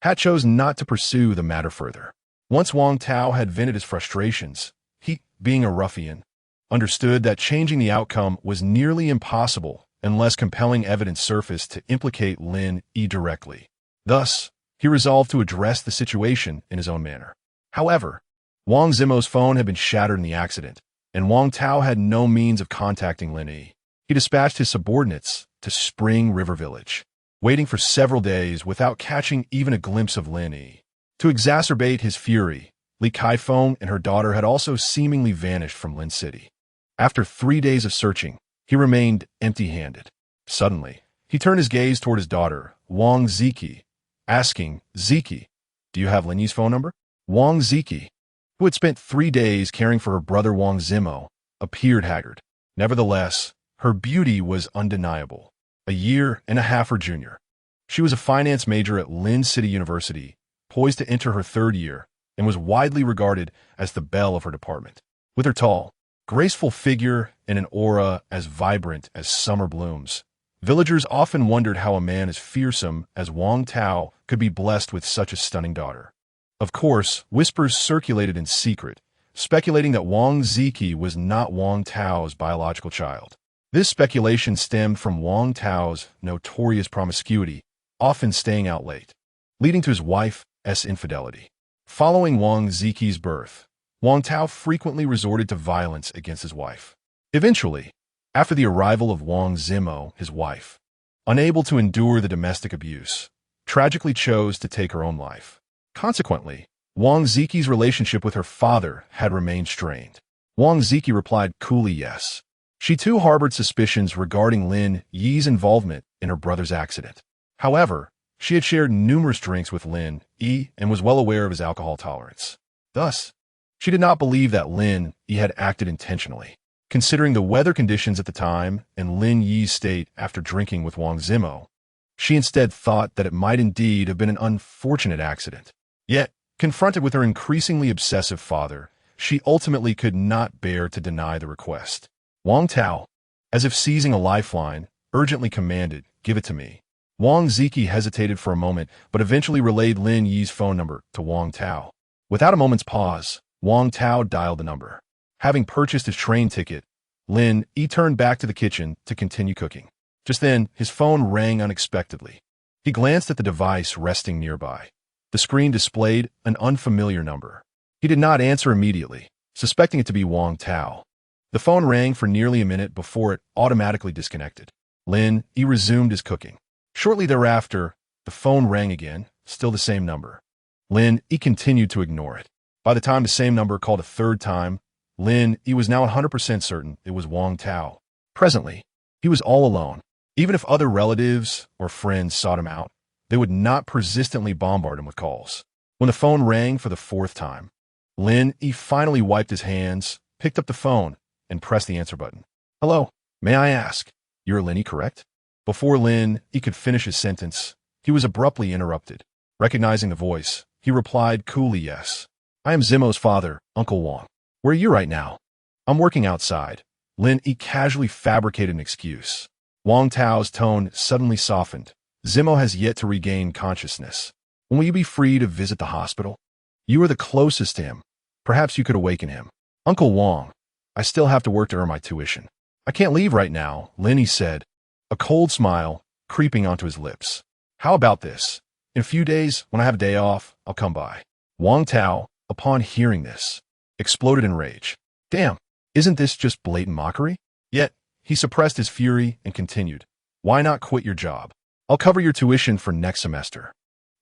Hat chose not to pursue the matter further. Once Wang Tao had vented his frustrations, he, being a ruffian, understood that changing the outcome was nearly impossible unless compelling evidence surfaced to implicate Lin Yi directly. Thus, he resolved to address the situation in his own manner. However, Wang Zimo's phone had been shattered in the accident, and Wang Tao had no means of contacting Lin Yi. He dispatched his subordinates to Spring River Village, waiting for several days without catching even a glimpse of Lin Yi. To exacerbate his fury, Li Kaifeng and her daughter had also seemingly vanished from Lin City. After 3 days of searching, he remained empty-handed. Suddenly, he turned his gaze toward his daughter, Wang Ziki, asking, "Ziki, do you have Lin Yi's phone number?" Wang Ziki, who had spent 3 days caring for her brother Wang Zimo, appeared haggard. Nevertheless, her beauty was undeniable. A year and a half her junior, she was a finance major at Lin City University, poised to enter her 3rd year, and was widely regarded as the belle of her department. With her tall, graceful figure and an aura as vibrant as summer blooms, villagers often wondered how a man as fearsome as Wang Tao could be blessed with such a stunning daughter. Of course, whispers circulated in secret speculating that Wang Ziki was not Wang Tao's biological child. This speculation stemmed from Wang Tao's notorious promiscuity, often staying out late, leading to his wife's infidelity. Following Wang Ziki's birth, Wang Tao frequently resorted to violence against his wife. Eventually, after the arrival of Wang Zimo, his wife, unable to endure the domestic abuse, tragically chose to take her own life. Consequently, Wang Ziki's relationship with her father had remained strained. Wang Ziki replied coolly yes. She too harbored suspicions regarding Lin Yi's involvement in her brother's accident. However, she had shared numerous drinks with Lin Yi and was well aware of his alcohol tolerance. Thus, she did not believe that Lin Yi had acted intentionally. Considering the weather conditions at the time and Lin Yi's state after drinking with Wang Zimo, she instead thought that it might indeed have been an unfortunate accident. Yet, confronted with her increasingly obsessive father, she ultimately could not bear to deny the request. Wang Tao, as if seizing a lifeline, urgently commanded, "Give it to me." Wang Ziki hesitated for a moment, but eventually relayed Lin Yi's phone number to Wang Tao. Without a moment's pause, Wang Tao dialed the number. Having purchased his train ticket, Lin Yi turned back to the kitchen to continue cooking. Just then, his phone rang unexpectedly. He glanced at the device resting nearby. The screen displayed an unfamiliar number. He did not answer immediately, suspecting it to be Wang Tao. The phone rang for nearly a minute before it automatically disconnected. Lin Yi resumed his cooking. Shortly thereafter, the phone rang again, still the same number. Lin Yi continued to ignore it. By the time the same number called a third time, Lin Yi was now 100% certain it was Wang Tao. Presently, he was all alone. Even if other relatives or friends sought him out, they would not persistently bombard him with calls. When the phone rang for the fourth time, Lin Yi finally wiped his hands, picked up the phone, and pressed the answer button. "Hello, may I ask, you're Lin Yi, correct?" Before Lin Yi could finish his sentence, he was abruptly interrupted. Recognizing the voice, he replied coolly yes. "I am Zimo's father, Uncle Wang. Where are you right now?" "I'm working outside." Lin Yi casually fabricated an excuse. Wang Tao's tone suddenly softened. "Zimo has yet to regain consciousness. When will you be free to visit the hospital? You are the closest to him. Perhaps you could awaken him." "Uncle Wang, I still have to work to earn my tuition. I can't leave right now," Lin Yi said, a cold smile creeping onto his lips. "How about this? In a few days, when I have a day off, I'll come by." Wang Tao, upon hearing this, exploded in rage. Damn, isn't this just blatant mockery? Yet, he suppressed his fury and continued, "Why not quit your job? I'll cover your tuition for next semester.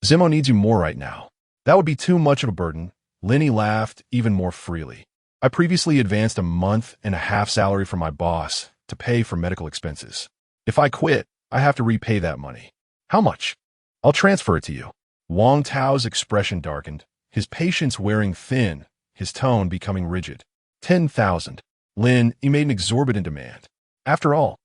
Zimo needs you more right now." "That would be too much of a burden." Lin Yi laughed even more freely. "I previously advanced a month and a half salary from my boss to pay for medical expenses. If I quit, I have to repay that money." "How much?" "I'll transfer it to you." Wang Tao's expression darkened, his patience wearing thin, his tone becoming rigid. 10,000. Lin Yi made an exorbitant demand. After all,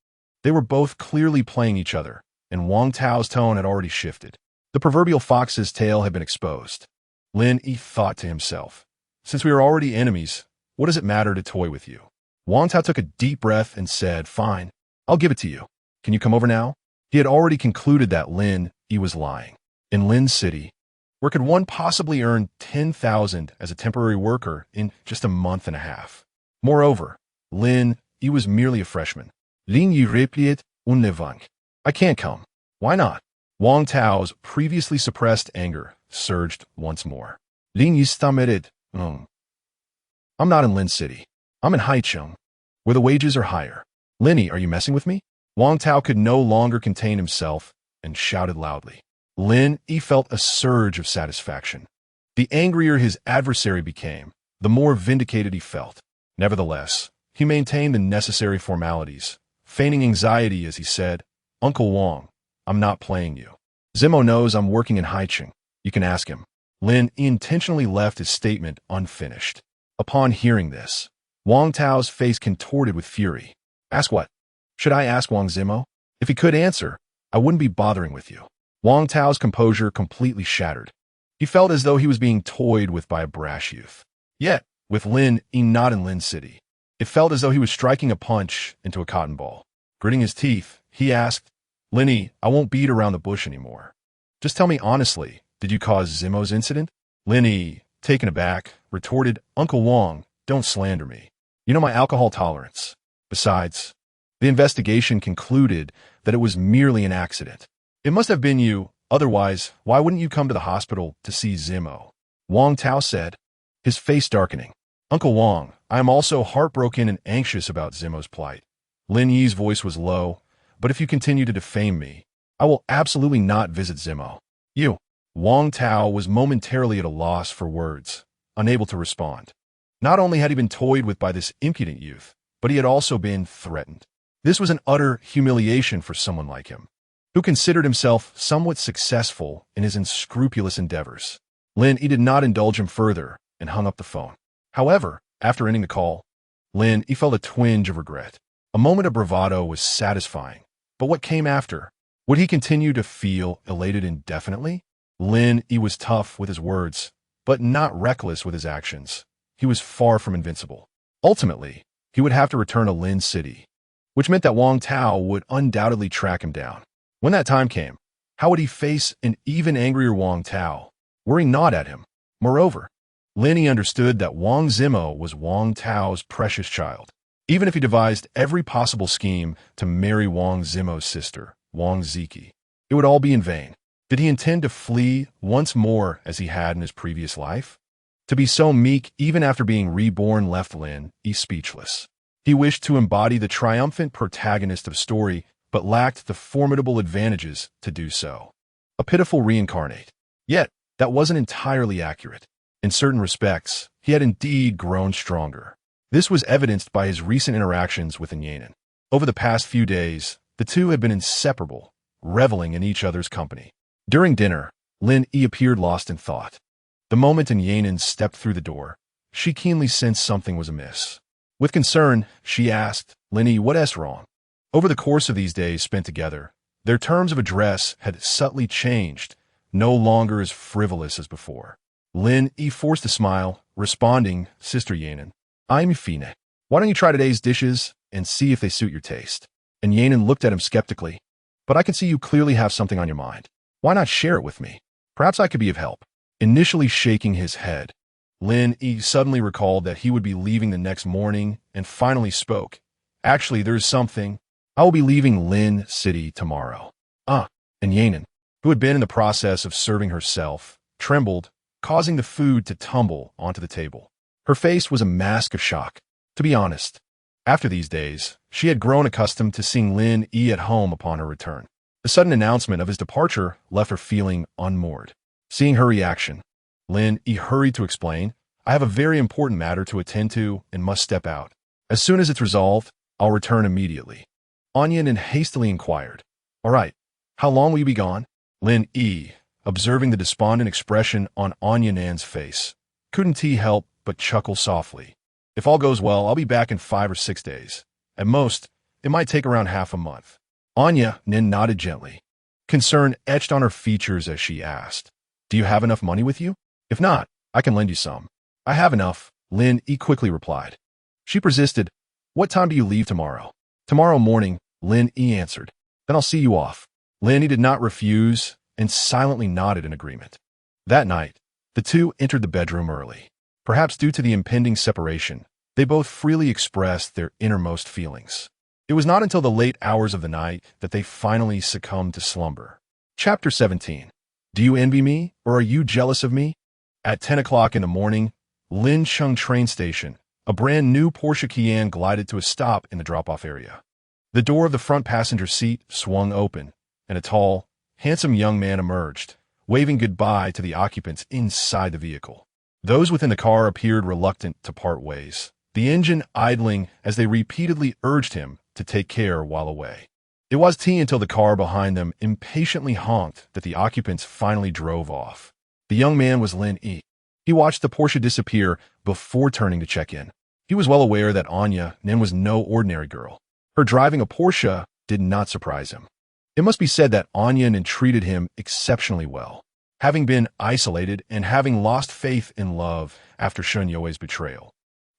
they were both clearly playing each other, and Wang Tao's tone had already shifted. The proverbial fox's tail had been exposed. Lin Yi thought to himself, "Since we are already enemies, what does it matter to toy with you?" Wang Tao took a deep breath and said, "Fine, I'll give it to you. Can you come over now?" He had already concluded that Lin Yi was lying. In Lin City, where could one possibly earn 10,000 as a temporary worker in just a month and a half? Moreover, Lin Yi was merely a freshman. Lin Yi replied, "Un ne vang." "I can't come." "Why not?" Wang Tao's previously suppressed anger surged once more. Lin Yi stammered, I'm not in Lin City. I'm in Haicheng, where the wages are higher." "Lin Yi, are you messing with me?" Wang Tao could no longer contain himself and shouted loudly. Lin Yi felt a surge of satisfaction. The angrier his adversary became, the more vindicated he felt. Nevertheless, he maintained the necessary formalities, feigning anxiety as he said, "Uncle Wang, I'm not playing you. Zimo knows I'm working in Haicheng. You can ask him." Lin Yi intentionally left his statement unfinished. Upon hearing this, Wang Tao's face contorted with fury. "Ask what? Should I ask Wang Zimo? If he could answer, I wouldn't be bothering with you." Wang Tao's composure completely shattered. He felt as though he was being toyed with by a brash youth. Yet, with Lin Yi not in Lin City, it felt as though he was striking a punch into a cotton ball. Gritting his teeth, he asked, "Lin Yi, I won't beat around the bush anymore. Just tell me honestly, did you cause Zimo's incident?" Lin Yi, taken aback, retorted, "Uncle Wang, don't slander me. You know my alcohol tolerance. Besides, the investigation concluded that it was merely an accident. It must have been you, otherwise, why wouldn't you come to the hospital to see Zimo? Wang Tao said, his face darkening. Uncle Wang, I am also heartbroken and anxious about Zimo's plight. Lin Yi's voice was low, but if you continue to defame me, I will absolutely not visit Zimo. You. Wang Tao was momentarily at a loss for words, unable to respond. Not only had he been toyed with by this impudent youth, but he had also been threatened. This was an utter humiliation for someone like him, who considered himself somewhat successful in his unscrupulous endeavors. Lin Yi did not indulge him further and hung up the phone. However, after ending the call, Lin Yi felt a twinge of regret. A moment of bravado was satisfying, but what came after? Would he continue to feel elated indefinitely? Lin Yi was tough with his words, but not reckless with his actions. He was far from invincible. Ultimately, he would have to return to Lin City, which meant that Wang Tao would undoubtedly track him down. When that time came, how would he face an even angrier Wang Tao, worrying not at him? Moreover, Lin Yi understood that Wang Zimo was Wang Tao's precious child. Even if he devised every possible scheme to marry Wang Zimo's sister, Wang Ziki, it would all be in vain. Did he intend to flee once more as he had in his previous life? To be so meek even after being reborn left Lin Yi speechless. He wished to embody the triumphant protagonist of a story, but lacked the formidable advantages to do so. A pitiful reincarnate. Yet, that wasn't entirely accurate. In certain respects, he had indeed grown stronger. This was evidenced by his recent interactions with Yanin. Over the past few days, the two had been inseparable, reveling in each other's company. During dinner, Lin Yi appeared lost in thought. The moment Yanin stepped through the door, she keenly sensed something was amiss. With concern, she asked, Lin Yi, what wrong? Over the course of these days spent together, their terms of address had subtly changed, no longer as frivolous as before. Lin Yi forced a smile, responding, Sister Yanin, I'm Fine. Why don't you try today's dishes and see if they suit your taste? And Yanin looked at him skeptically. But I can see you clearly have something on your mind. Why not share it with me? Perhaps I could be of help. Initially shaking his head, Lin Yi suddenly recalled that he would be leaving the next morning and finally spoke. Actually, there's something. I will be leaving Lin City tomorrow. And Yanin, who had been in the process of serving herself, trembled, causing the food to tumble onto the table. Her face was a mask of shock. To be honest, after these days, she had grown accustomed to seeing Lin Yi at home upon her return. The sudden announcement of his departure left her feeling unmoored. Seeing her reaction, Lin Yi hurried to explain, I have a very important matter to attend to and must step out. As soon as it's resolved, I'll return immediately. Yanin hastily inquired, All right, how long will you be gone? Lin Yi, observing the despondent expression on Yanan's face, couldn't he help but chuckle softly. If all goes well, I'll be back in 5 or 6 days. At most, it might take around half a month. Nin nodded gently. Concern etched on her features as she asked, Do you have enough money with you? If not, I can lend you some. I have enough, Lin Yi quickly replied. She persisted, What time do you leave tomorrow? Tomorrow morning, Lin Yi answered. Then I'll see you off. Lin Yi did not refuse and silently nodded in agreement. That night, the two entered the bedroom early. Perhaps due to the impending separation, they both freely expressed their innermost feelings. It was not until the late hours of the night that they finally succumbed to slumber. Chapter 17. Do you envy me, or are you jealous of me? At 10 o'clock in the morning, Lincheng train station, a brand new Porsche Cayenne glided to a stop in the drop-off area. The door of the front passenger seat swung open, and a tall, handsome young man emerged, waving goodbye to the occupants inside the vehicle. Those within the car appeared reluctant to part ways, the engine idling as they repeatedly urged him to take care while away. It was until the car behind them impatiently honked that the occupants finally drove off. The young man was Lin Yi. He watched the Porsche disappear before turning to check in. He was well aware that Nin was no ordinary girl. Her driving a Porsche did not surprise him. It must be said that Nin treated him exceptionally well. Having been isolated and having lost faith in love after Shennongjia's betrayal,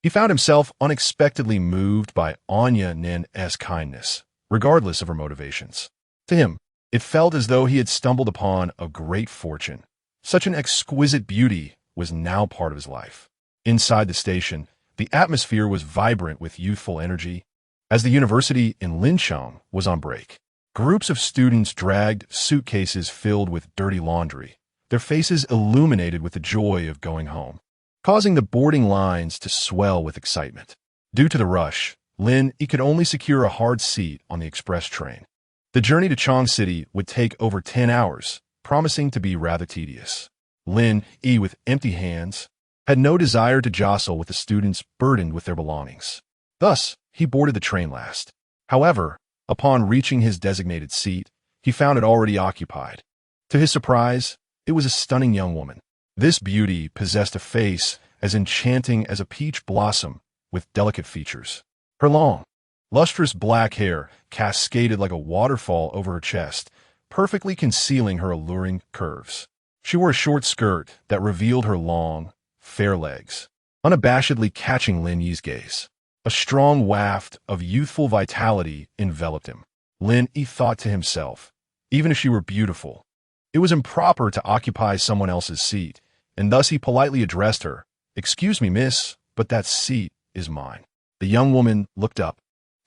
he found himself unexpectedly moved by Nin's kindness, regardless of her motivations. To him, it felt as though he had stumbled upon a great fortune. Such an exquisite beauty was now part of his life. Inside the station, The atmosphere was vibrant with youthful energy. As the university in Linshang was on break, groups of students dragged suitcases filled with dirty laundry, their faces illuminated with the joy of going home, causing the boarding lines to swell with excitement. Due to the rush, Lin Yi could only secure a hard seat on the express train. The journey to Chong City would take over 10 hours, promising to be rather tedious. Lin Yi, with empty hands, had no desire to jostle with the students burdened with their belongings. Thus, he boarded the train last. However, upon reaching his designated seat, he found it already occupied. To his surprise, it was a stunning young woman. This beauty possessed a face as enchanting as a peach blossom with delicate features. Her long, lustrous black hair cascaded like a waterfall over her chest, perfectly concealing her alluring curves. She wore a short skirt that revealed her long, fair legs, unabashedly catching Lin Yi's gaze. A strong waft of youthful vitality enveloped him. Lin Yi thought to himself, even if she were beautiful, it was improper to occupy someone else's seat, and thus he politely addressed her, "Excuse me, miss, but that seat is mine." The young woman looked up,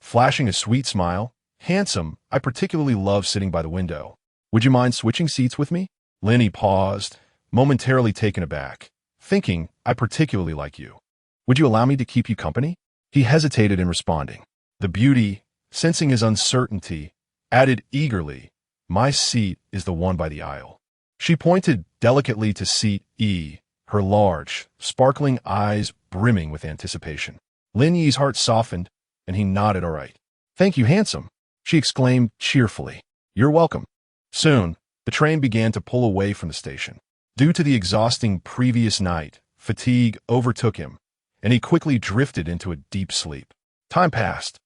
flashing a sweet smile. "Handsome, I particularly love sitting by the window. Would you mind switching seats with me?" Lin Yi paused, momentarily taken aback, thinking, "I particularly like you. Would you allow me to keep you company?" He hesitated in responding. The beauty, sensing his uncertainty, added eagerly, "My seat is the one by the aisle." She pointed delicately to seat E, her large, sparkling eyes brimming with anticipation. Lin Yi's heart softened, and he nodded all right. "Thank you, handsome," she exclaimed cheerfully. "You're welcome." Soon, the train began to pull away from the station. Due to the exhausting previous night, fatigue overtook him, and he quickly drifted into a deep sleep. Time passed,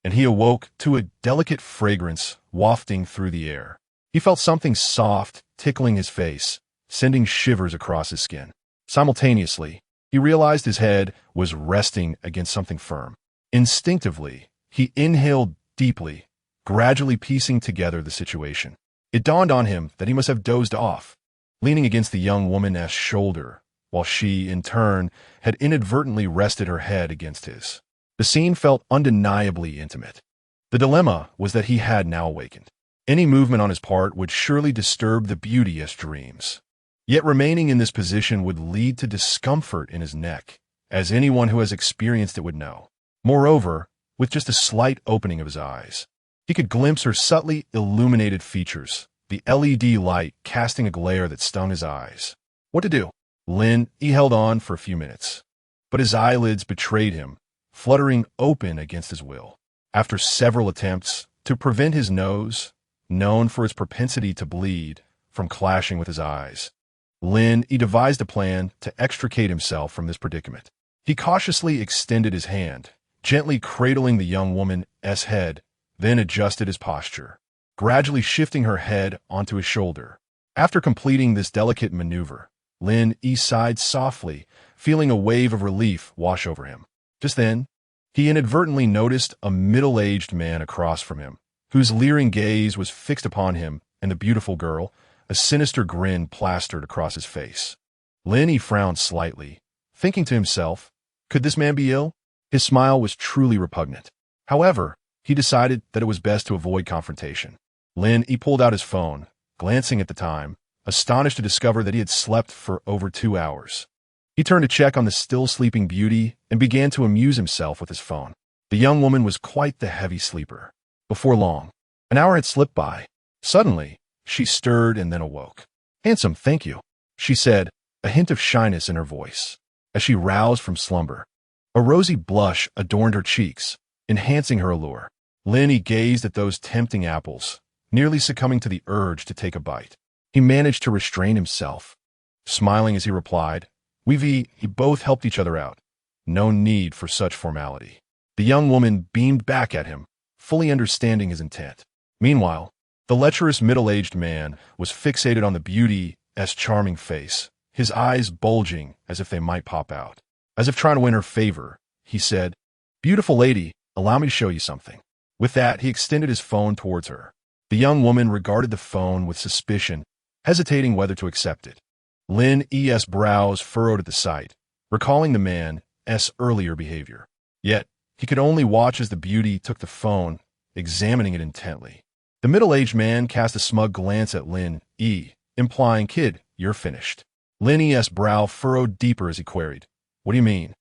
and he awoke to a delicate fragrance wafting through the air. He felt something soft tickling his face, sending shivers across his skin. Simultaneously, he realized his head was resting against something firm. Instinctively, he inhaled deeply, gradually piecing together the situation. It dawned on him that he must have dozed off, leaning against the young woman's shoulder, while she, in turn, had inadvertently rested her head against his. The scene felt undeniably intimate. The dilemma was that he had now awakened. Any movement on his part would surely disturb the beauteous dreams. Yet remaining in this position would lead to discomfort in his neck, as anyone who has experienced it would know. Moreover, with just a slight opening of his eyes, he could glimpse her subtly illuminated features, the LED light casting a glare that stung his eyes. What to do? Lin Yi held on for a few minutes, but his eyelids betrayed him, fluttering open against his will. After several attempts to prevent his nose, known for its propensity to bleed, from clashing with his eyes, Lin Yi devised a plan to extricate himself from this predicament. He cautiously extended his hand, gently cradling the young woman's head, then adjusted his posture, gradually shifting her head onto his shoulder. After completing this delicate maneuver, Lin Yi sighed softly, feeling a wave of relief wash over him. Just then, he inadvertently noticed a middle-aged man across from him, whose leering gaze was fixed upon him and the beautiful girl, a sinister grin plastered across his face. Lin Yi frowned slightly, thinking to himself, could this man be ill? His smile was truly repugnant. However, he decided that it was best to avoid confrontation. Lin Yi pulled out his phone, glancing at the time, astonished to discover that he had slept for over 2 hours. He turned to check on the still sleeping beauty and began to amuse himself with his phone. The young woman was quite the heavy sleeper. Before long, an hour had slipped by. Suddenly, she stirred and then awoke. "Handsome, thank you," she said, a hint of shyness in her voice, as she roused from slumber. A rosy blush adorned her cheeks, enhancing her allure. Lin Yi gazed at those tempting apples, nearly succumbing to the urge to take a bite. He managed to restrain himself, smiling as he replied, "We both helped each other out. No need for such formality." The young woman beamed back at him, fully understanding his intent. Meanwhile, the lecherous middle-aged man was fixated on the beauty's charming face, his eyes bulging as if they might pop out. As if trying to win her favor, he said, "Beautiful lady, allow me to show you something." With that, he extended his phone towards her. The young woman regarded the phone with suspicion, hesitating whether to accept it. Lin Yi's brows furrowed at the sight, recalling the man's Yi's earlier behavior. Yet, he could only watch as the beauty took the phone, examining it intently. The middle-aged man cast a smug glance at Lin Yi, implying, "Kid, you're finished." Lin Yi's brow furrowed deeper as he queried, "What do you mean?"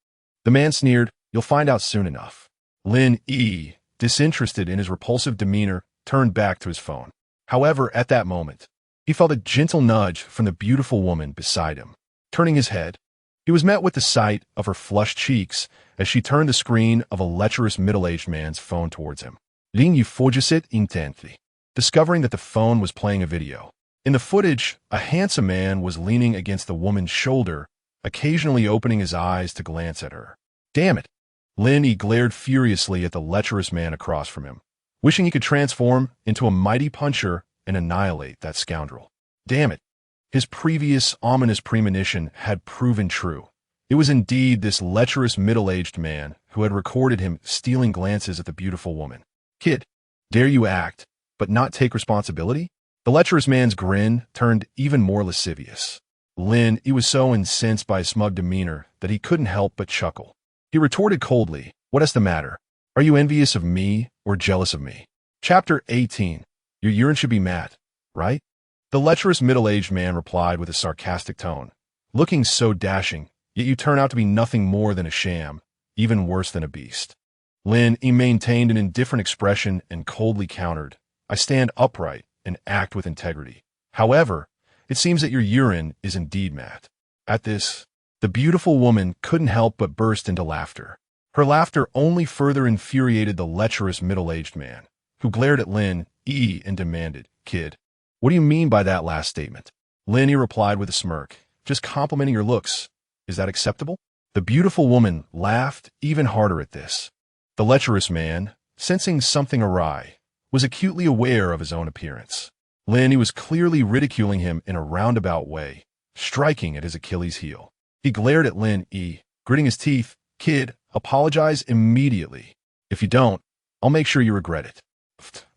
The man sneered, "You'll find out soon enough." Lin Yi, disinterested in his repulsive demeanor, turned back to his phone. However, at that moment, he felt a gentle nudge from the beautiful woman beside him. Turning his head, he was met with the sight of her flushed cheeks as she turned the screen of a lecherous middle-aged man's phone towards him. Lin Yi focused intently, discovering that the phone was playing a video. In the footage, a handsome man was leaning against the woman's shoulder, occasionally opening his eyes to glance at her. Damn it! Lin Yi glared furiously at the lecherous man across from him, wishing he could transform into a mighty puncher and annihilate that scoundrel. Damn it! His previous ominous premonition had proven true. It was indeed this lecherous middle-aged man who had recorded him stealing glances at the beautiful woman. "Kid, dare you act, but not take responsibility?" The lecherous man's grin turned even more lascivious. Lin Yi was so incensed by his smug demeanor that he couldn't help but chuckle. He retorted coldly, "What's the matter? Are you envious of me or jealous of me?" Chapter 18. Your urine should be matte, right? The lecherous middle-aged man replied with a sarcastic tone, "Looking so dashing, yet you turn out to be nothing more than a sham, even worse than a beast." Lin Yi maintained an indifferent expression and coldly countered, "I stand upright and act with integrity. However, it seems that your urine is indeed matte." At this, the beautiful woman couldn't help but burst into laughter. Her laughter only further infuriated the lecherous middle-aged man, who glared at Lin Yi and demanded, "Kid, what do you mean by that last statement?" Lin Yi replied with a smirk, "Just complimenting your looks. Is that acceptable?" The beautiful woman laughed even harder at this. The lecherous man, sensing something awry, was acutely aware of his own appearance. Lin Yi was clearly ridiculing him in a roundabout way, striking at his Achilles heel. He glared at Lin Yi, gritting his teeth, "Kid, apologize immediately. If you don't, I'll make sure you regret it."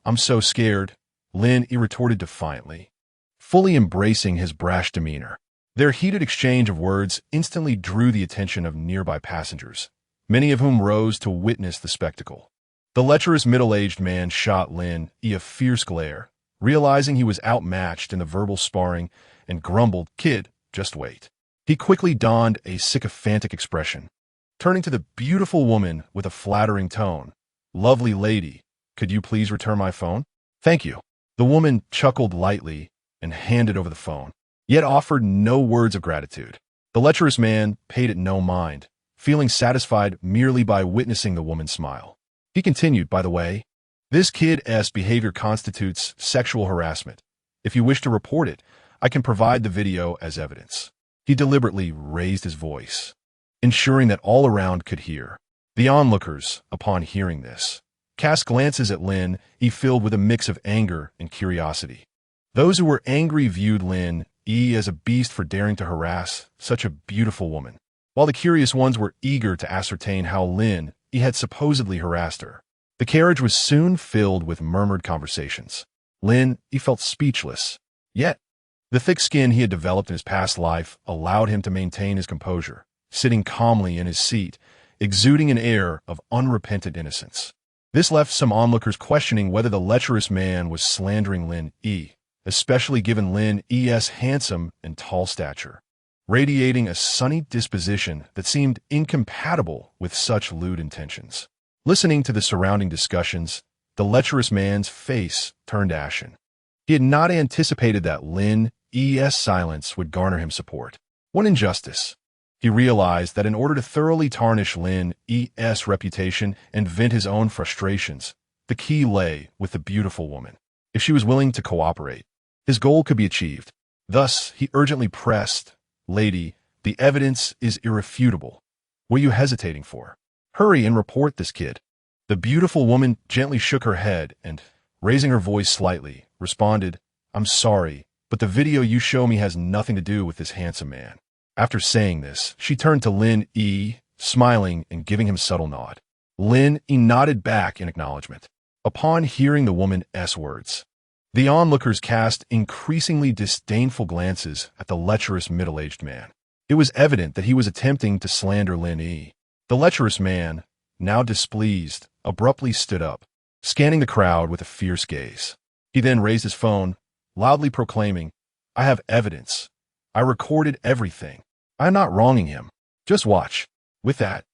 "I'm so scared," Lin Yi retorted defiantly, fully embracing his brash demeanor. Their heated exchange of words instantly drew the attention of nearby passengers, many of whom rose to witness the spectacle. The lecherous middle-aged man shot Lin Yi a fierce glare, realizing he was outmatched in the verbal sparring, and grumbled, "Kid, just wait." He quickly donned a sycophantic expression, turning to the beautiful woman with a flattering tone, "Lovely lady, could you please return my phone?" "Thank you." The woman chuckled lightly and handed over the phone, yet offered no words of gratitude. The lecherous man paid it no mind, feeling satisfied merely by witnessing the woman smile. He continued, "By the way, this kid's behavior constitutes sexual harassment. If you wish to report it, I can provide the video as evidence." He deliberately raised his voice, ensuring that all around could hear. The onlookers, upon hearing this, cast glances at Lin Yi filled with a mix of anger and curiosity. Those who were angry viewed Lin Yi as a beast for daring to harass such a beautiful woman, while the curious ones were eager to ascertain how Lin Yi had supposedly harassed her. The carriage was soon filled with murmured conversations. Lin Yi felt speechless, yet the thick skin he had developed in his past life allowed him to maintain his composure, sitting calmly in his seat, exuding an air of unrepentant innocence. This left some onlookers questioning whether the lecherous man was slandering Lin Yi, especially given Lin Yi's handsome and tall stature, radiating a sunny disposition that seemed incompatible with such lewd intentions. Listening to the surrounding discussions, the lecherous man's face turned ashen. He had not anticipated that Lin Yi's silence would garner him support. One injustice. He realized that in order to thoroughly tarnish Lin Yi's reputation and vent his own frustrations, the key lay with the beautiful woman. If she was willing to cooperate, his goal could be achieved. Thus, he urgently pressed, "Lady, the evidence is irrefutable. What are you hesitating for? Hurry and report this kid." The beautiful woman gently shook her head and, raising her voice slightly, responded, "I'm sorry, but the video you show me has nothing to do with this handsome man." After saying this, she turned to Lin Yi, smiling and giving him a subtle nod. Lin Yi nodded back in acknowledgement. Upon hearing the woman's words, the onlookers cast increasingly disdainful glances at the lecherous middle-aged man. It was evident that he was attempting to slander Lin Yi. The lecherous man, now displeased, abruptly stood up, scanning the crowd with a fierce gaze. He then raised his phone, loudly proclaiming, "I have evidence. I recorded everything. I am not wronging him. Just watch." With that,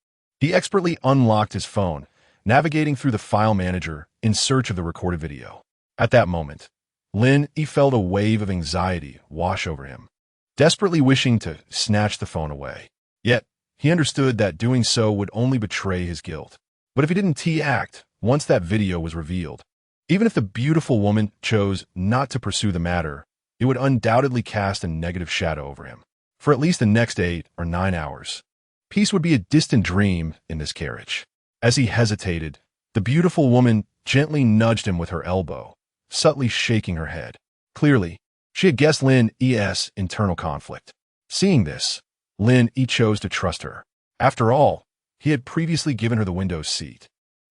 he expertly unlocked his phone, navigating through the file manager in search of the recorded video. At that moment, Lin Yi felt a wave of anxiety wash over him, desperately wishing to snatch the phone away. Yet, he understood that doing so would only betray his guilt. But if he didn't act once that video was revealed, even if the beautiful woman chose not to pursue the matter, it would undoubtedly cast a negative shadow over him. For at least the next 8 or 9 hours, peace would be a distant dream in this carriage. As he hesitated, the beautiful woman gently nudged him with her elbow, subtly shaking her head. Clearly, she had guessed Lin Yi's internal conflict. Seeing this, Lin Yi chose to trust her. After all, he had previously given her the window seat,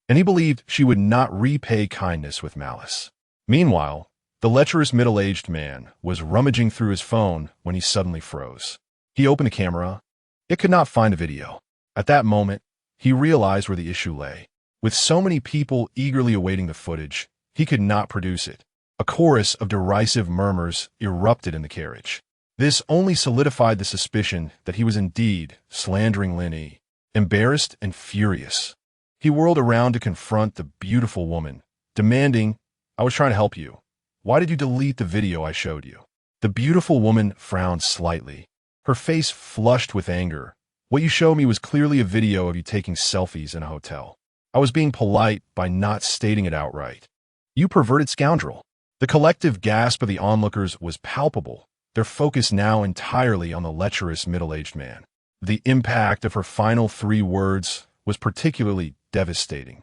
and he believed she would not repay kindness with malice. Meanwhile, the lecherous middle-aged man was rummaging through his phone when he suddenly froze. He opened the camera. It could not find a video. At that moment, he realized where the issue lay. With so many people eagerly awaiting the footage, he could not produce it. A chorus of derisive murmurs erupted in the carriage. This only solidified the suspicion that he was indeed slandering Lin Yi. Embarrassed and furious, he whirled around to confront the beautiful woman, demanding, "I was trying to help you. Why did you delete the video I showed you?" The beautiful woman frowned slightly, her face flushed with anger. "What you showed me was clearly a video of you taking selfies in a hotel. I was being polite by not stating it outright. You perverted scoundrel." The collective gasp of the onlookers was palpable, their focus now entirely on the lecherous middle-aged man. The impact of her final 3 words was particularly devastating.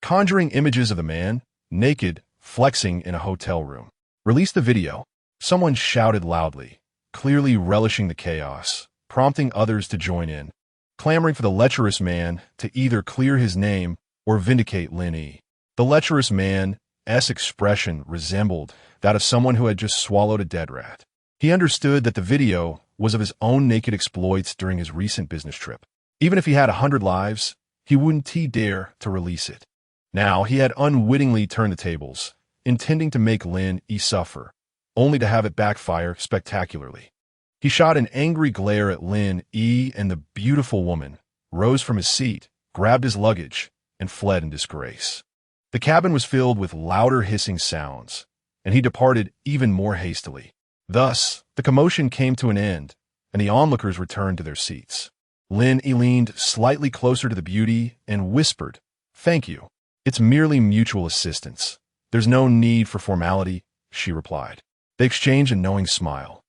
Conjuring images of the man, naked, flexing in a hotel room. "Release the video," someone shouted loudly, clearly relishing the chaos, prompting others to join in, clamoring for the lecherous man to either clear his name or vindicate Lin Yi. The lecherous man's expression resembled that of someone who had just swallowed a dead rat. He understood that the video was of his own naked exploits during his recent business trip. Even if he had 100 lives, he wouldn't dare to release it. Now he had unwittingly turned the tables, intending to make Lin Yi suffer, only to have it backfire spectacularly. He shot an angry glare at Lin Yi, and the beautiful woman rose from his seat, grabbed his luggage, and fled in disgrace. The cabin was filled with louder hissing sounds, and he departed even more hastily. Thus, the commotion came to an end, and the onlookers returned to their seats. Lin Yi leaned slightly closer to the beauty and whispered, "Thank you. It's merely mutual assistance. There's no need for formality," she replied. They exchanged a knowing smile,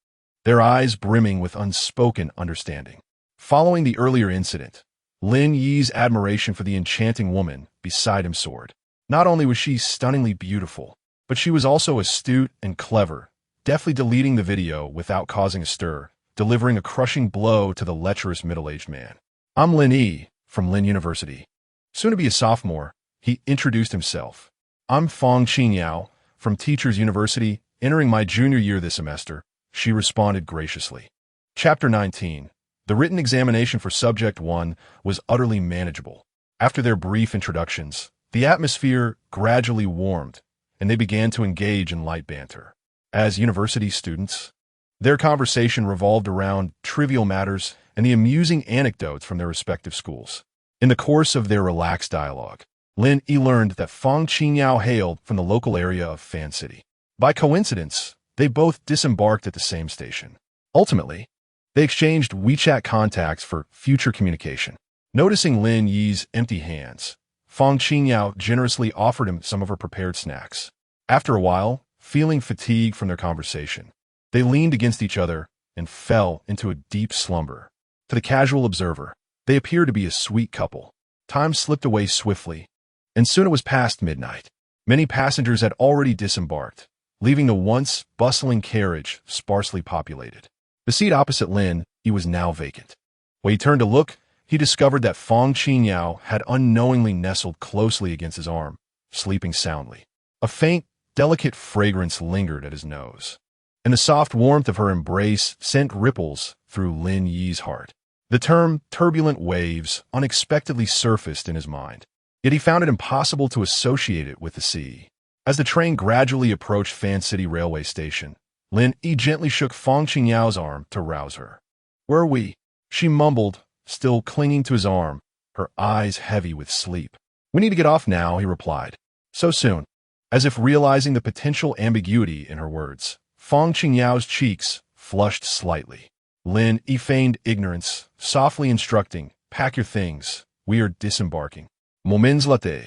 their eyes brimming with unspoken understanding. Following the earlier incident, Lin Yi's admiration for the enchanting woman beside him soared. Not only was she stunningly beautiful, but she was also astute and clever, deftly deleting the video without causing a stir, delivering a crushing blow to the lecherous middle-aged man. "I'm Lin Yi, from Lin University." Soon to be a sophomore, he introduced himself. "I'm Fang Qingyao, from Teachers University, entering my junior year this semester," she responded graciously. Chapter 19. The written examination for Subject 1 was utterly manageable. After their brief introductions, the atmosphere gradually warmed, and they began to engage in light banter. As university students, their conversation revolved around trivial matters and the amusing anecdotes from their respective schools. In the course of their relaxed dialogue, Lin Yi learned that Fang Qingyao hailed from the local area of Fan City. By coincidence, they both disembarked at the same station. Ultimately, they exchanged WeChat contacts for future communication. Noticing Lin Yi's empty hands, Fang Qingyao generously offered him some of her prepared snacks. After a while, feeling fatigue from their conversation, they leaned against each other and fell into a deep slumber. To the casual observer, they appeared to be a sweet couple. Time slipped away swiftly, and soon it was past midnight. Many passengers had already disembarked, leaving the once bustling carriage sparsely populated. The seat opposite Lin Yi was now vacant. When he turned to look, he discovered that Fang Qingyao had unknowingly nestled closely against his arm, sleeping soundly. A faint, delicate fragrance lingered at his nose, and the soft warmth of her embrace sent ripples through Lin Yi's heart. The term turbulent waves unexpectedly surfaced in his mind, yet he found it impossible to associate it with the sea. As the train gradually approached Fan City Railway Station, Lin Yi gently shook Fang Qingyao's arm to rouse her. "Where are we?" she mumbled, still clinging to his arm, her eyes heavy with sleep. "We need to get off now," he replied. "So soon." As if realizing the potential ambiguity in her words, Fang Qingyao's cheeks flushed slightly. Lin Yi feigned ignorance, softly instructing, "Pack your things. We are disembarking." Moments later.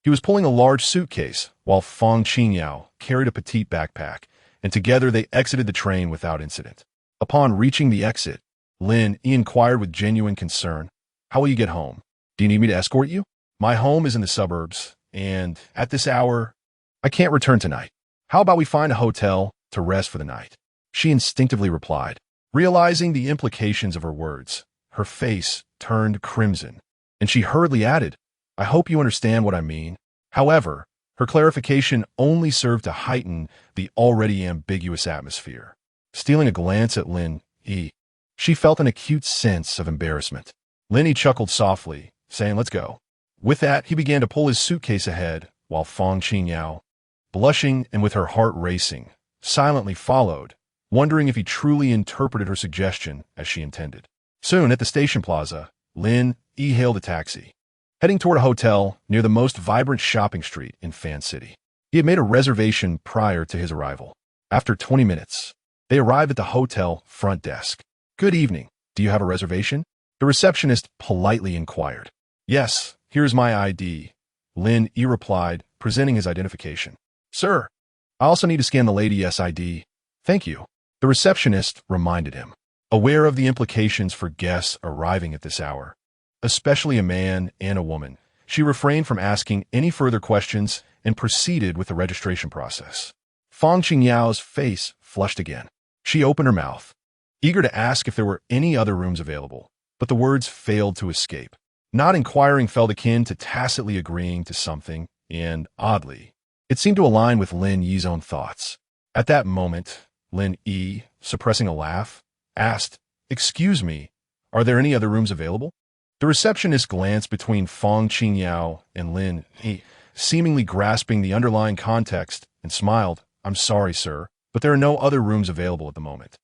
He was pulling a large suitcase, while Fang Qingyao carried a petite backpack, and together they exited the train without incident. Upon reaching the exit, Lin Yi inquired with genuine concern, "How will you get home? Do you need me to escort you? My home is in the suburbs, and at this hour, I can't return tonight. How about we find a hotel to rest for the night?" She instinctively replied. Realizing the implications of her words, her face turned crimson, and she hurriedly added, "I hope you understand what I mean." However, her clarification only served to heighten the already ambiguous atmosphere. Stealing a glance at Lin Yi, she felt an acute sense of embarrassment. Lin Yi chuckled softly, saying, "Let's go." With that, he began to pull his suitcase ahead, while Fang Qingyao, blushing and with her heart racing, silently followed, wondering if he truly interpreted her suggestion as she intended. Soon, at the station plaza, Lin Yi hailed a taxi, heading toward a hotel near the most vibrant shopping street in Fan City. He had made a reservation prior to his arrival. After 20 minutes, they arrived at the hotel front desk. "Good evening. Do you have a reservation?" The receptionist politely inquired. "Yes, here's my ID," Lin Yi replied, presenting his identification. "Sir, I also need to scan the lady's ID." "Thank you," the receptionist reminded him, aware of the implications for guests arriving at this hour. Especially a man and a woman, she refrained from asking any further questions and proceeded with the registration process. Fang Qingyao's face flushed again. She opened her mouth, eager to ask if there were any other rooms available, but the words failed to escape. Not inquiring felt akin to tacitly agreeing to something, and, oddly, it seemed to align with Lin Yi's own thoughts. At that moment, Lin Yi, suppressing a laugh, asked, "Excuse me, are there any other rooms available?" The receptionist glanced between Fang Qingyao and Lin Yi, seemingly grasping the underlying context, and smiled. "I'm sorry, sir, but there are no other rooms available at the moment."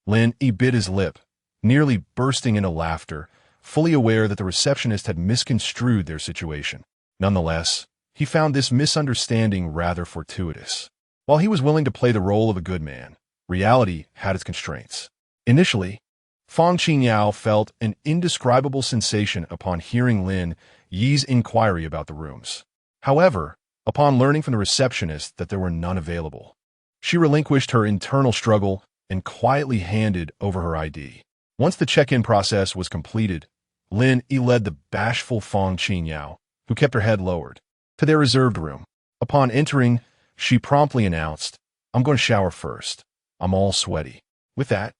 Lin Yi bit his lip, nearly bursting into laughter, fully aware that the receptionist had misconstrued their situation. Nonetheless, he found this misunderstanding rather fortuitous. While he was willing to play the role of a good man, reality had its constraints. Initially, Fang Qingyao felt an indescribable sensation upon hearing Lin Yi's inquiry about the rooms. However, upon learning from the receptionist that there were none available, she relinquished her internal struggle and quietly handed over her ID. Once the check-in process was completed, Lin Yi led the bashful Fang Qingyao, who kept her head lowered, to their reserved room. Upon entering, she promptly announced, "I'm going to shower first. I'm all sweaty." With that,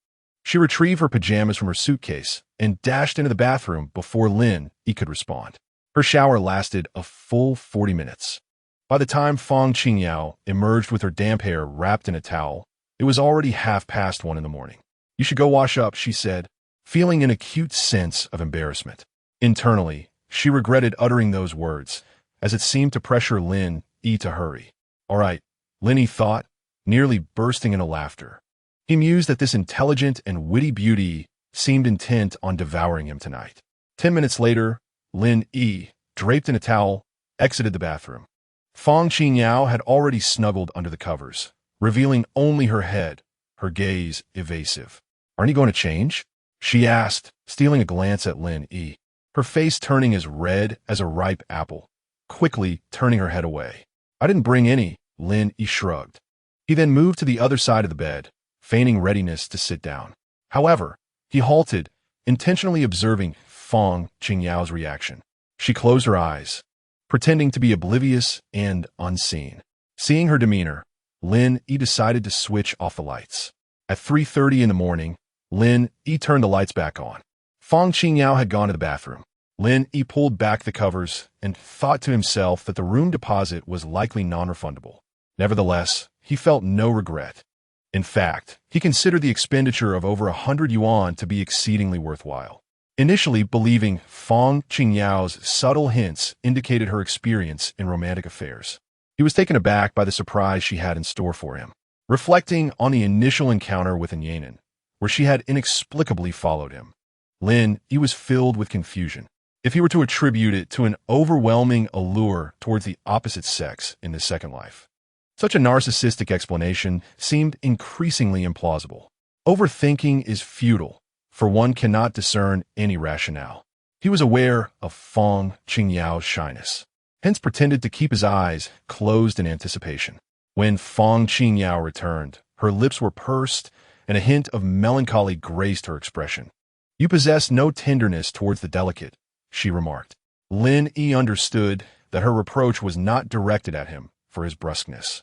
she retrieved her pajamas from her suitcase and dashed into the bathroom before Lin Yi could respond. Her shower lasted a full 40 minutes. By the time Fang Qingyao emerged with her damp hair wrapped in a towel, it was already 1:30 in the morning. "You should go wash up," she said, feeling an acute sense of embarrassment. Internally, she regretted uttering those words, as it seemed to pressure Lin Yi to hurry. "All right," Lin Yi thought, nearly bursting into laughter. He mused that this intelligent and witty beauty seemed intent on devouring him tonight. 10 minutes later, Lin Yi, draped in a towel, exited the bathroom. Fang Qingyao had already snuggled under the covers, revealing only her head, her gaze evasive. "Aren't you going to change?" she asked, stealing a glance at Lin Yi, her face turning as red as a ripe apple, quickly turning her head away. "I didn't bring any," Lin Yi shrugged. He then moved to the other side of the bed, feigning readiness to sit down. However, he halted, intentionally observing Fang Qingyao's reaction. She closed her eyes, pretending to be oblivious and unseen. Seeing her demeanor, Lin Yi decided to switch off the lights. At 3:30 in the morning, Lin Yi turned the lights back on. Fang Qingyao had gone to the bathroom. Lin Yi pulled back the covers and thought to himself that the room deposit was likely non-refundable. Nevertheless, he felt no regret. In fact, he considered the expenditure of over 100 yuan to be exceedingly worthwhile. initially believing Fong Qingyao's subtle hints indicated her experience in romantic affairs. He was taken aback by the surprise she had in store for him. Reflecting on the initial encounter with Yan'an, where she had inexplicably followed him, Lin Yi was filled with confusion. If he were to attribute it to an overwhelming allure towards the opposite sex in the second life, such a narcissistic explanation seemed increasingly implausible. Overthinking is futile, for one cannot discern any rationale. He was aware of Fong Qingyao's shyness, hence pretended to keep his eyes closed in anticipation. When Fong Qingyao returned, her lips were pursed and a hint of melancholy graced her expression. "You possess no tenderness towards the delicate," she remarked. Lin Yi understood that her reproach was not directed at him for his brusqueness,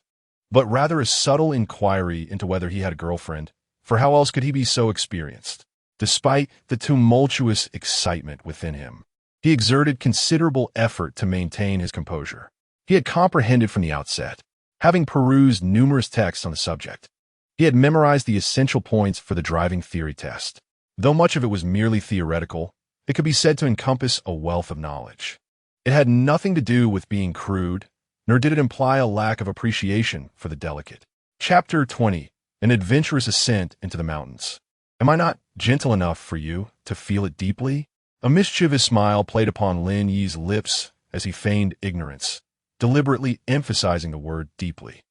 but rather a subtle inquiry into whether he had a girlfriend, for how else could he be so experienced? Despite the tumultuous excitement within him, he exerted considerable effort to maintain his composure. He had comprehended from the outset, having perused numerous texts on the subject. He had memorized the essential points for the driving theory test. Though much of it was merely theoretical, it could be said to encompass a wealth of knowledge. It had nothing to do with being crude, nor did it imply a lack of appreciation for the delicate. Chapter 20. An adventurous ascent into the mountains. Am I not gentle enough for you to feel it deeply? A mischievous smile played upon Lin Yi's lips as he feigned ignorance, deliberately emphasizing the word deeply.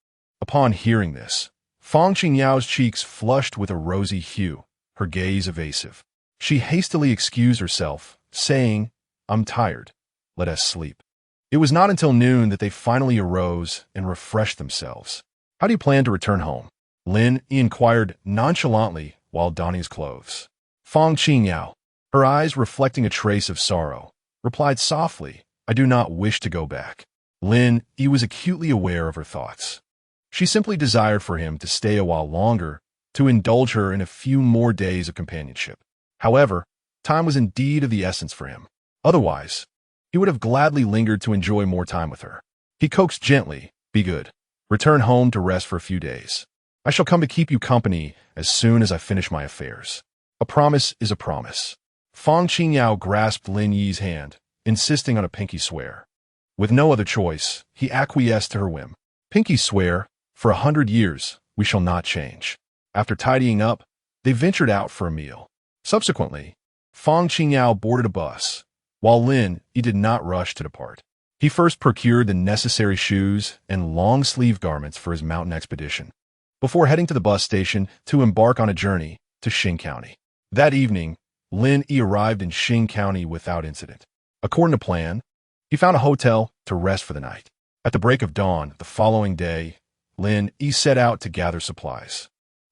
Upon hearing this, Fong Qingyao's cheeks flushed with a rosy hue, her gaze evasive. She hastily excused herself, saying, "I'm tired. Let us sleep." It was not until noon that they finally arose and refreshed themselves. "How do you plan to return home?" Lin Yi inquired nonchalantly while donning his clothes. Fong Qingyao, her eyes reflecting a trace of sorrow, replied softly, "I do not wish to go back." Lin Yi was acutely aware of her thoughts. She simply desired for him to stay a while longer, to indulge her in a few more days of companionship. However, time was indeed of the essence for him. Otherwise, he would have gladly lingered to enjoy more time with her. He coaxed gently, "Be good. Return home to rest for a few days. I shall come to keep you company as soon as I finish my affairs. A promise is a promise." Fong Qingyao grasped Lin Yi's hand, insisting on a pinky swear. With no other choice, he acquiesced to her whim. "Pinky swear, for 100 years, we shall not change." After tidying up, they ventured out for a meal. Subsequently, Fong Qingyao boarded a bus, while Lin Yi did not rush to depart. He first procured the necessary shoes and long-sleeve garments for his mountain expedition, before heading to the bus station to embark on a journey to Xing County. That evening, Lin Yi arrived in Xing County without incident. According to plan, he found a hotel to rest for the night. At the break of dawn the following day, Lin Yi set out to gather supplies.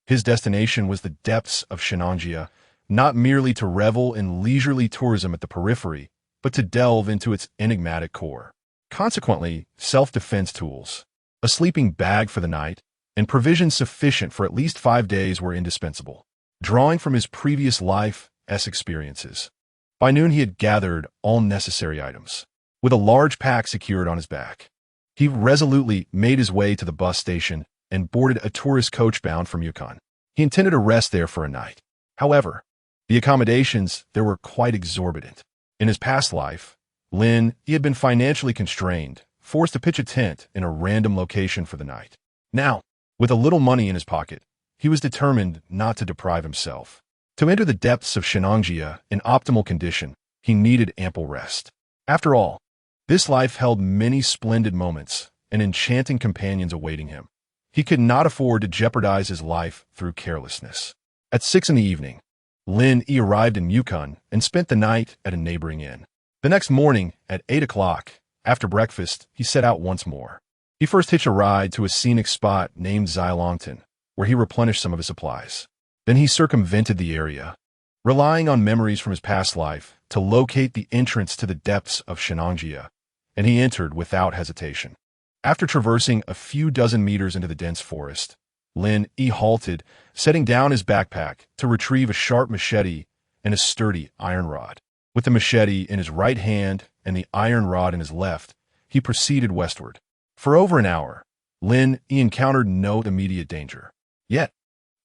His destination was the depths of Shennongjia, not merely to revel in leisurely tourism at the periphery, but to delve into its enigmatic core. Consequently, self-defense tools, a sleeping bag for the night, and provisions sufficient for at least 5 days were indispensable. Drawing from his previous life's experiences, by noon he had gathered all necessary items. With a large pack secured on his back, he resolutely made his way to the bus station and boarded a tourist coach bound for Yukon. He intended to rest there for a night. However, the accommodations there were quite exorbitant. In his past life, Lin Yi had been financially constrained, forced to pitch a tent in a random location for the night. Now, with a little money in his pocket, he was determined not to deprive himself. To enter the depths of Shennongjia in optimal condition, he needed ample rest. After all, this life held many splendid moments and enchanting companions awaiting him. He could not afford to jeopardize his life through carelessness. At 6 in the evening, Lin Yi arrived in Yukon and spent the night at a neighboring inn. The next morning, at 8 o'clock, after breakfast, he set out once more. He first hitched a ride to a scenic spot named Zilongton, where he replenished some of his supplies. Then he circumvented the area, relying on memories from his past life to locate the entrance to the depths of Shennongjia, and he entered without hesitation. After traversing a few dozen meters into the dense forest, Lin Yi halted, setting down his backpack to retrieve a sharp machete and a sturdy iron rod. With the machete in his right hand and the iron rod in his left, he proceeded westward. For over an hour, Lin Yi encountered no immediate danger. Yet,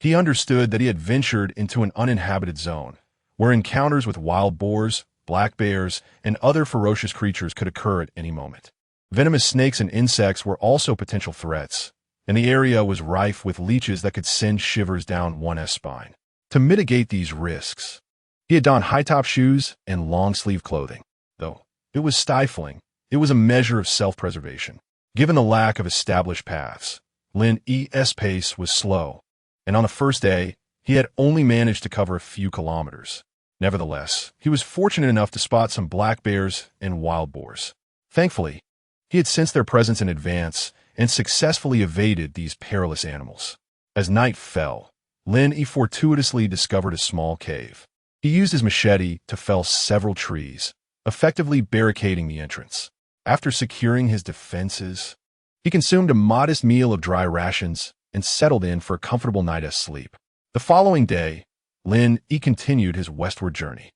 he understood that he had ventured into an uninhabited zone, where encounters with wild boars, black bears, and other ferocious creatures could occur at any moment. Venomous snakes and insects were also potential threats, and the area was rife with leeches that could send shivers down one's spine. To mitigate these risks, he had donned high-top shoes and long-sleeve clothing. Though it was stifling, it was a measure of self-preservation. Given the lack of established paths, Lin Yi's pace was slow, and on the first day, he had only managed to cover a few kilometers. Nevertheless, he was fortunate enough to spot some black bears and wild boars. Thankfully, he had sensed their presence in advance and successfully evaded these perilous animals. As night fell, Lin Yi fortuitously discovered a small cave. He used his machete to fell several trees, effectively barricading the entrance. After securing his defenses, he consumed a modest meal of dry rations and settled in for a comfortable night's sleep. The following day, Lin Yi continued his westward journey.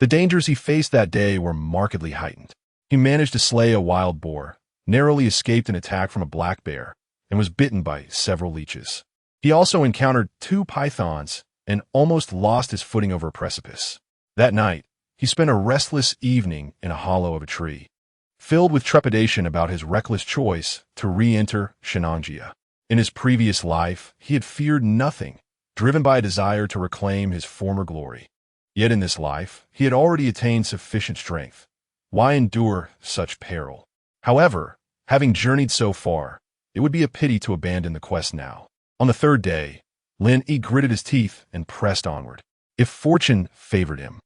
The dangers he faced that day were markedly heightened. He managed to slay a wild boar, narrowly escaped an attack from a black bear, and was bitten by several leeches. He also encountered 2 pythons and almost lost his footing over a precipice. That night, he spent a restless evening in a hollow of a tree, filled with trepidation about his reckless choice to re-enter Shennongjia. In his previous life, he had feared nothing, driven by a desire to reclaim his former glory. Yet in this life, he had already attained sufficient strength. Why endure such peril? However, having journeyed so far, it would be a pity to abandon the quest now. On the third day, Lin Yi gritted his teeth and pressed onward. If fortune favored him,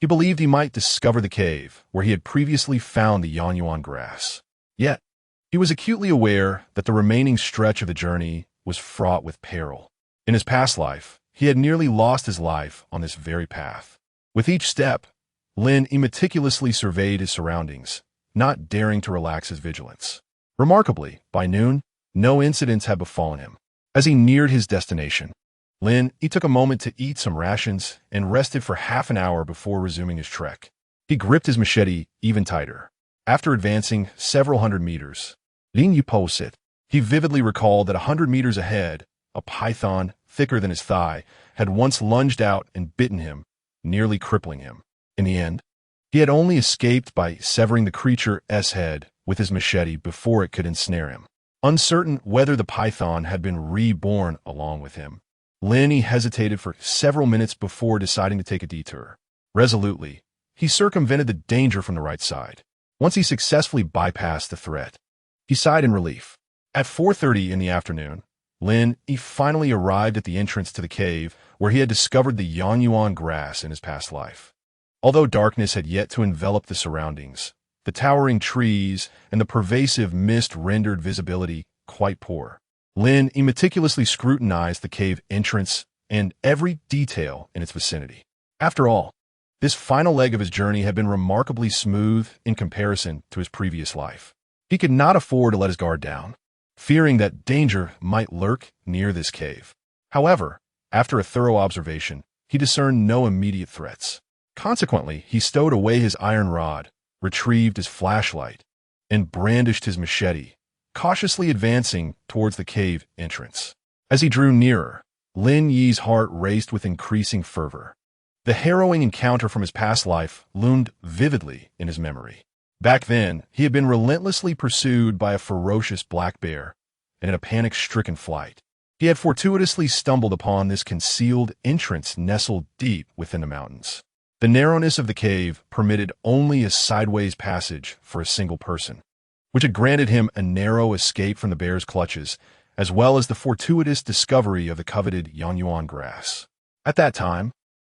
he believed he might discover the cave where he had previously found the Yuanyuan grass. Yet, he was acutely aware that the remaining stretch of the journey was fraught with peril. In his past life, he had nearly lost his life on this very path. With each step, Lin Yi meticulously surveyed his surroundings, not daring to relax his vigilance. Remarkably, by noon, no incidents had befallen him. As he neared his destination, Lin Yi took a moment to eat some rations and rested for half an hour before resuming his trek. He gripped his machete even tighter. After advancing several hundred meters, Lin Yi paused it. He vividly recalled that 100 meters ahead, a python, thicker than his thigh, had once lunged out and bitten him, nearly crippling him. In the end, he had only escaped by severing the creature's head with his machete before it could ensnare him. Uncertain whether the python had been reborn along with him, Lin Yi hesitated for several minutes before deciding to take a detour. Resolutely, he circumvented the danger from the right side. Once he successfully bypassed the threat, he sighed in relief. At 4:30 in the afternoon, Lin Yi finally arrived at the entrance to the cave where he had discovered the Yuanyuan grass in his past life. Although darkness had yet to envelop the surroundings, the towering trees and the pervasive mist rendered visibility quite poor. Lin Yi meticulously scrutinized the cave entrance and every detail in its vicinity. After all, this final leg of his journey had been remarkably smooth in comparison to his previous life. He could not afford to let his guard down, fearing that danger might lurk near this cave. However, after a thorough observation, he discerned no immediate threats. Consequently, he stowed away his iron rod, retrieved his flashlight, and brandished his machete, cautiously advancing towards the cave entrance. As he drew nearer, Lin Yi's heart raced with increasing fervor. The harrowing encounter from his past life loomed vividly in his memory. Back then, he had been relentlessly pursued by a ferocious black bear, and in a panic-stricken flight, he had fortuitously stumbled upon this concealed entrance nestled deep within the mountains. The narrowness of the cave permitted only a sideways passage for a single person, which had granted him a narrow escape from the bear's clutches, as well as the fortuitous discovery of the coveted Yuanyuan grass. At that time,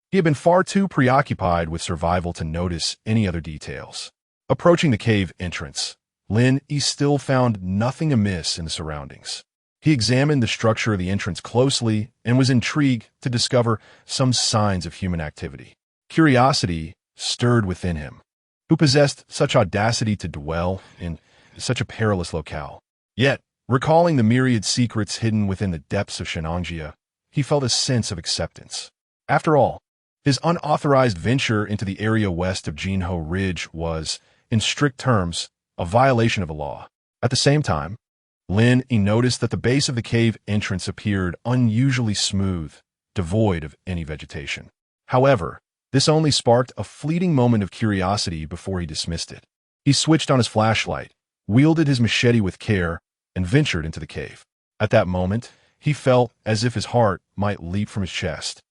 he had been far too preoccupied with survival to notice any other details. Approaching the cave entrance, Lin Yi still found nothing amiss in the surroundings. He examined the structure of the entrance closely and was intrigued to discover some signs of human activity. Curiosity stirred within him. Who possessed such audacity to dwell in such a perilous locale? Yet, recalling the myriad secrets hidden within the depths of Shennongjia, he felt a sense of acceptance. After all, his unauthorized venture into the area west of Jinho Ridge was, in strict terms, a violation of the law. At the same time, Lin Yi noticed that the base of the cave entrance appeared unusually smooth, devoid of any vegetation. However, This only sparked a fleeting moment of curiosity before he dismissed it. He switched on his flashlight, wielded his machete with care, and ventured into the cave. At that moment, he felt as if his heart might leap from his chest,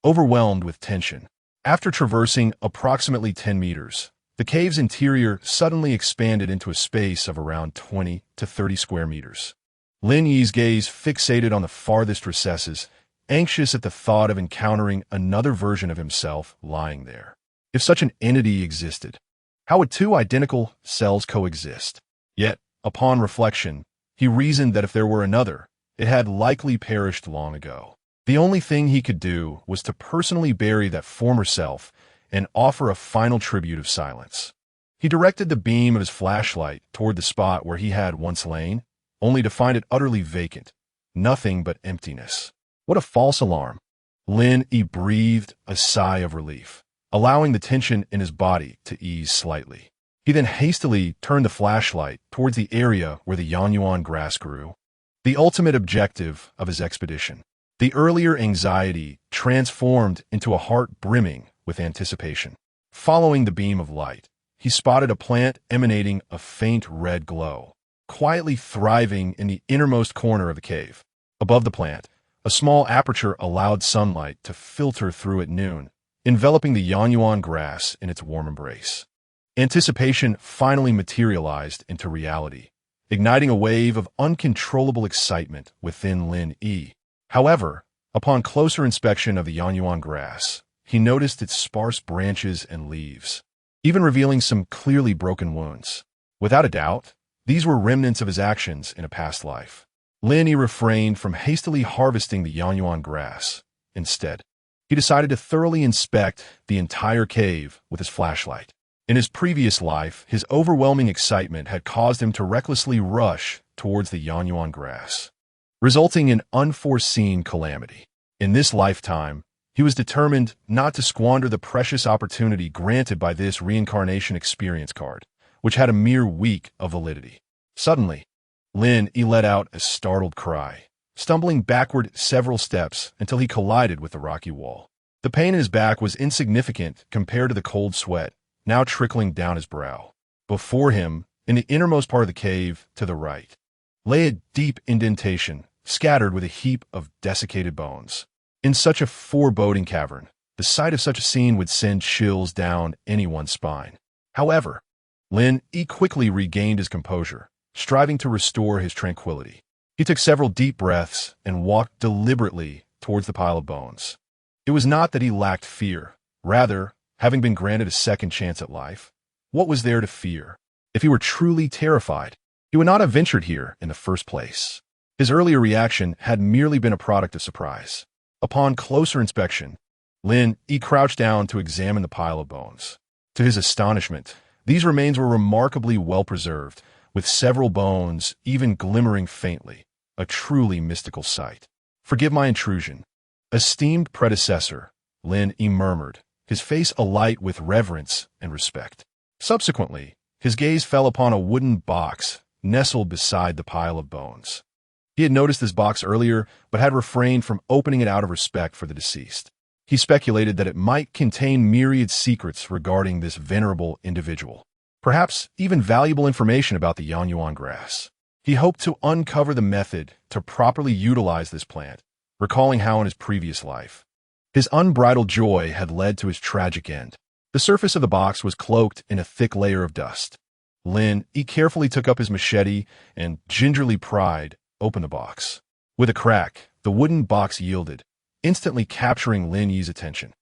overwhelmed with tension. After traversing approximately 10 meters, the cave's interior suddenly expanded into a space of around 20 to 30 square meters. Lin Yi's gaze fixated on the farthest recesses, anxious at the thought of encountering another version of himself lying there. If such an entity existed, how would two identical cells coexist? Yet, upon reflection, he reasoned that if there were another, it had likely perished long ago. The only thing he could do was to personally bury that former self and offer a final tribute of silence. He directed the beam of his flashlight toward the spot where he had once lain, only to find it utterly vacant, nothing but emptiness. What a false alarm! Lin Yi breathed a sigh of relief, allowing the tension in his body to ease slightly. He then hastily turned the flashlight towards the area where the Yanyuan grass grew, the ultimate objective of his expedition. The earlier anxiety transformed into a heart brimming with anticipation. Following the beam of light, he spotted a plant emanating a faint red glow, quietly thriving in the innermost corner of the cave. Above the plant, a small aperture allowed sunlight to filter through at noon, enveloping the Yanyuan grass in its warm embrace. Anticipation finally materialized into reality, igniting a wave of uncontrollable excitement within Lin Yi. However, upon closer inspection of the Yanyuan grass, he noticed its sparse branches and leaves, even revealing some clearly broken wounds. Without a doubt, these were remnants of his actions in a past life. Lin Yi refrained from hastily harvesting the Yanyuan grass. Instead, he decided to thoroughly inspect the entire cave with his flashlight. In his previous life, his overwhelming excitement had caused him to recklessly rush towards the Yanyuan grass, resulting in unforeseen calamity. In this lifetime, he was determined not to squander the precious opportunity granted by this reincarnation experience card, which had a mere week of validity. Suddenly, Lin Yi let out a startled cry, stumbling backward several steps until he collided with the rocky wall. The pain in his back was insignificant compared to the cold sweat now trickling down his brow. Before him, in the innermost part of the cave, to the right, lay a deep indentation, scattered with a heap of desiccated bones. In such a foreboding cavern, the sight of such a scene would send chills down anyone's spine. However, Lin Yi quickly regained his composure, striving to restore his tranquility. He took several deep breaths and walked deliberately towards the pile of bones. It was not that he lacked fear. Rather, having been granted a second chance at life, what was there to fear? If he were truly terrified, he would not have ventured here in the first place. His earlier reaction had merely been a product of surprise. Upon closer inspection, Lin Yi crouched down to examine the pile of bones. To his astonishment, these remains were remarkably well preserved, with several bones even glimmering faintly, a truly mystical sight. "Forgive my intrusion, esteemed predecessor," Lin Yi murmured, his face alight with reverence and respect. Subsequently, his gaze fell upon a wooden box nestled beside the pile of bones. He had noticed this box earlier, but had refrained from opening it out of respect for the deceased. He speculated that it might contain myriad secrets regarding this venerable individual, perhaps even valuable information about the Yanyuan grass. He hoped to uncover the method to properly utilize this plant, recalling how in his previous life, his unbridled joy had led to his tragic end. The surface of the box was cloaked in a thick layer of dust. Lin Yi carefully took up his machete and gingerly pried open the box. With a crack, the wooden box yielded, instantly capturing Lin Yi's attention.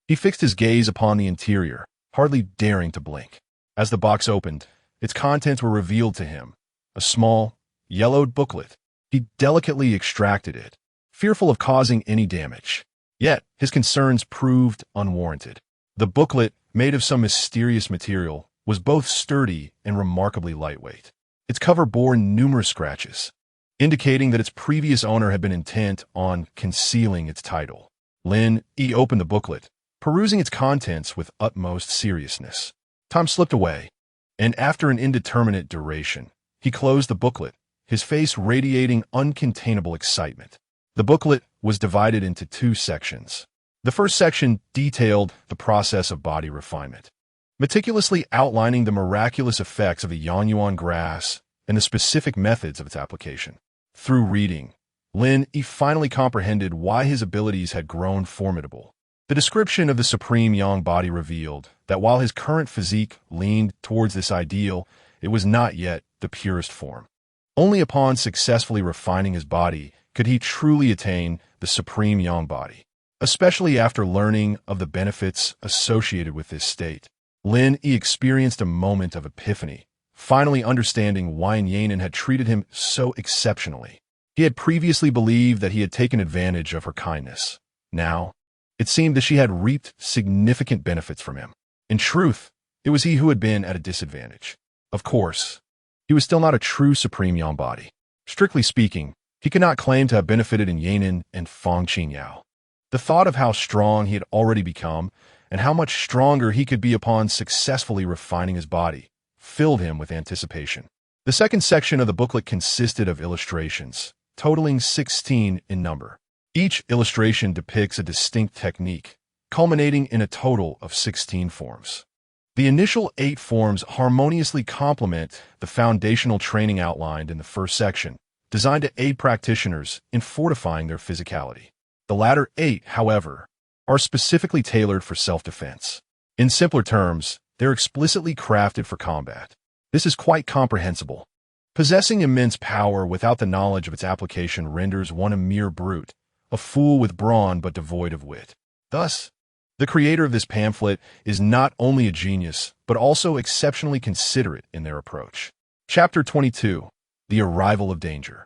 He fixed his gaze upon the interior, hardly daring to blink. As the box opened, its contents were revealed to him. A small, yellowed booklet. He delicately extracted it, fearful of causing any damage. Yet, his concerns proved unwarranted. The booklet, made of some mysterious material, was both sturdy and remarkably lightweight. Its cover bore numerous scratches, indicating that its previous owner had been intent on concealing its title. Lin Yi opened the booklet, perusing its contents with utmost seriousness. Time slipped away, and after an indeterminate duration, he closed the booklet, his face radiating uncontainable excitement. The booklet was divided into two sections. The first section detailed the process of body refinement, meticulously outlining the miraculous effects of the Yongyuan grass and the specific methods of its application. Through reading, Lin Yi finally comprehended why his abilities had grown formidable. The description of the supreme Yang body revealed that while his current physique leaned towards this ideal, it was not yet the purest form. Only upon successfully refining his body could he truly attain the supreme Yang body. Especially after learning of the benefits associated with this state, Lin Yi experienced a moment of epiphany, finally understanding why Yanin had treated him so exceptionally. He had previously believed that he had taken advantage of her kindness. Now, it seemed that she had reaped significant benefits from him. In truth, it was he who had been at a disadvantage. Of course, he was still not a true supreme Yang body. Strictly speaking, he could not claim to have benefited in Yanin and Feng Qingyao. The thought of how strong he had already become and how much stronger he could be upon successfully refining his body filled him with anticipation. The second section of the booklet consisted of illustrations, totaling 16 in number. Each illustration depicts a distinct technique, culminating in a total of 16 forms. The initial 8 forms harmoniously complement the foundational training outlined in the first section, designed to aid practitioners in fortifying their physicality. The latter 8, however, are specifically tailored for self-defense. In simpler terms, they're explicitly crafted for combat. This is quite comprehensible. Possessing immense power without the knowledge of its application renders one a mere brute, a fool with brawn but devoid of wit. Thus, the creator of this pamphlet is not only a genius, but also exceptionally considerate in their approach. Chapter 22. The Arrival of Danger.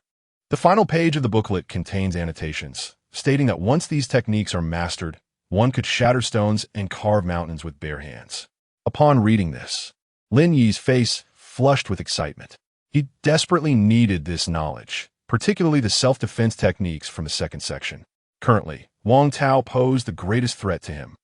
The final page of the booklet contains annotations, stating that once these techniques are mastered, one could shatter stones and carve mountains with bare hands. Upon reading this, Lin Yi's face flushed with excitement. He desperately needed this knowledge, particularly the self-defense techniques from the second section. Currently, Wang Tao posed the greatest threat to him.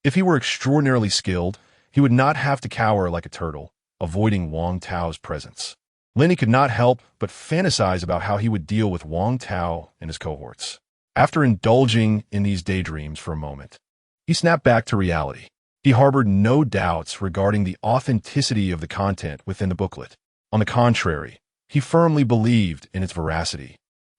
If he were extraordinarily skilled, he would not have to cower like a turtle, avoiding Wang Tao's presence. Lin Yi could not help but fantasize about how he would deal with Wang Tao and his cohorts. After indulging in these daydreams for a moment, he snapped back to reality. He harbored no doubts regarding the authenticity of the content within the booklet. On the contrary, he firmly believed in its veracity,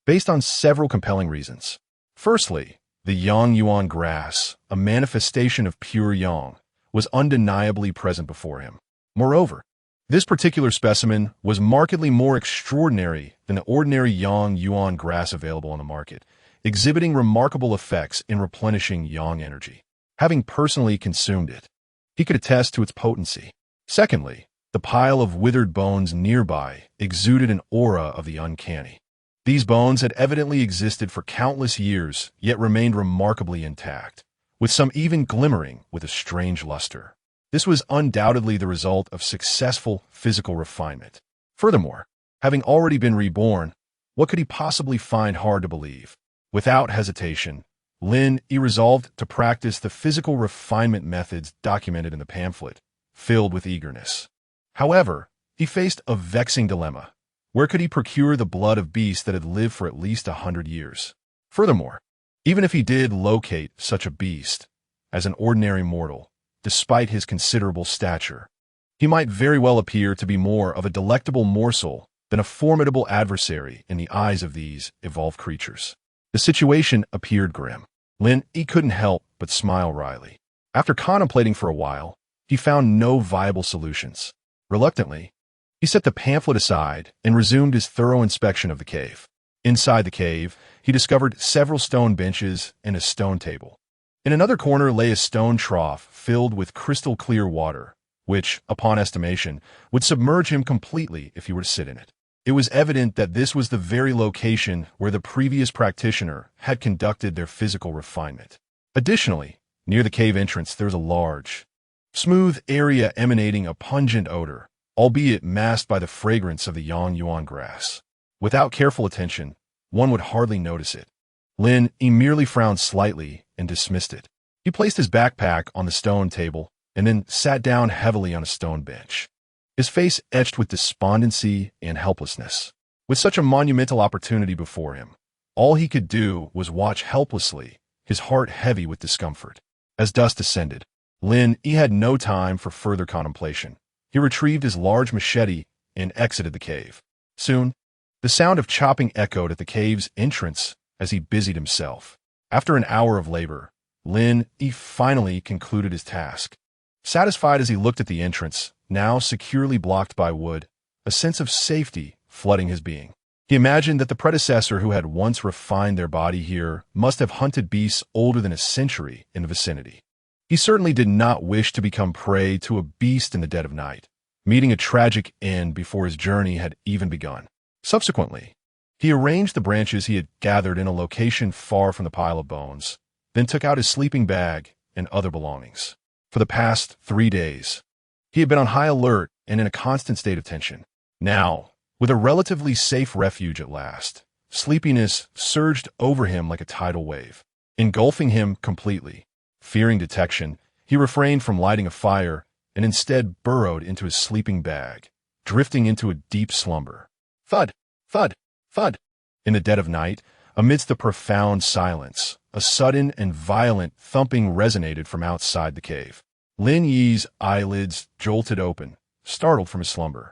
based on several compelling reasons. Firstly, the Yongyuan grass, a manifestation of pure Yang, was undeniably present before him. Moreover, this particular specimen was markedly more extraordinary than the ordinary Yongyuan grass available on the market, exhibiting remarkable effects in replenishing Yang energy. Having personally consumed it, he could attest to its potency. Secondly, the pile of withered bones nearby exuded an aura of the uncanny. These bones had evidently existed for countless years, yet remained remarkably intact, with some even glimmering with a strange luster. This was undoubtedly the result of successful physical refinement. Furthermore, having already been reborn, what could he possibly find hard to believe? Without hesitation, Lin Yi resolved to practice the physical refinement methods documented in the pamphlet, filled with eagerness. However, he faced a vexing dilemma. Where could he procure the blood of beasts that had lived for at least 100 years? Furthermore, even if he did locate such a beast, as an ordinary mortal, despite his considerable stature, he might very well appear to be more of a delectable morsel than a formidable adversary in the eyes of these evolved creatures. The situation appeared grim. Lin Yi couldn't help but smile wryly. After contemplating for a while, he found no viable solutions. Reluctantly, he set the pamphlet aside and resumed his thorough inspection of the cave. Inside the cave, he discovered several stone benches and a stone table. In another corner lay a stone trough filled with crystal-clear water, which, upon estimation, would submerge him completely if he were to sit in it. It was evident that this was the very location where the previous practitioner had conducted their physical refinement. Additionally, near the cave entrance there was a large, smooth area emanating a pungent odor, albeit masked by the fragrance of the Yongyuan grass. Without careful attention, one would hardly notice it. Lin Yi merely frowned slightly and dismissed it. He placed his backpack on the stone table and then sat down heavily on a stone bench, his face etched with despondency and helplessness. With such a monumental opportunity before him, all he could do was watch helplessly his heart heavy with discomfort. As dusk descended, Lin Yi had no time for further contemplation. He retrieved his large machete and exited the cave. Soon, the sound of chopping echoed at the cave's entrance as he busied himself. After an hour of labor, Lin Yi finally concluded his task. Satisfied as he looked at the entrance, now securely blocked by wood, a sense of safety flooding his being. He imagined that the predecessor who had once refined their body here must have hunted beasts older than a century in the vicinity. He certainly did not wish to become prey to a beast in the dead of night, meeting a tragic end before his journey had even begun. Subsequently, he arranged the branches he had gathered in a location far from the pile of bones, then took out his sleeping bag and other belongings. For the past 3 days, he had been on high alert and in a constant state of tension. Now, with a relatively safe refuge at last, sleepiness surged over him like a tidal wave, engulfing him completely. Fearing detection, he refrained from lighting a fire and instead burrowed into his sleeping bag, drifting into a deep slumber. Thud, thud, thud. In the dead of night, amidst the profound silence, a sudden and violent thumping resonated from outside the cave. Lin Yi's eyelids jolted open, startled from his slumber.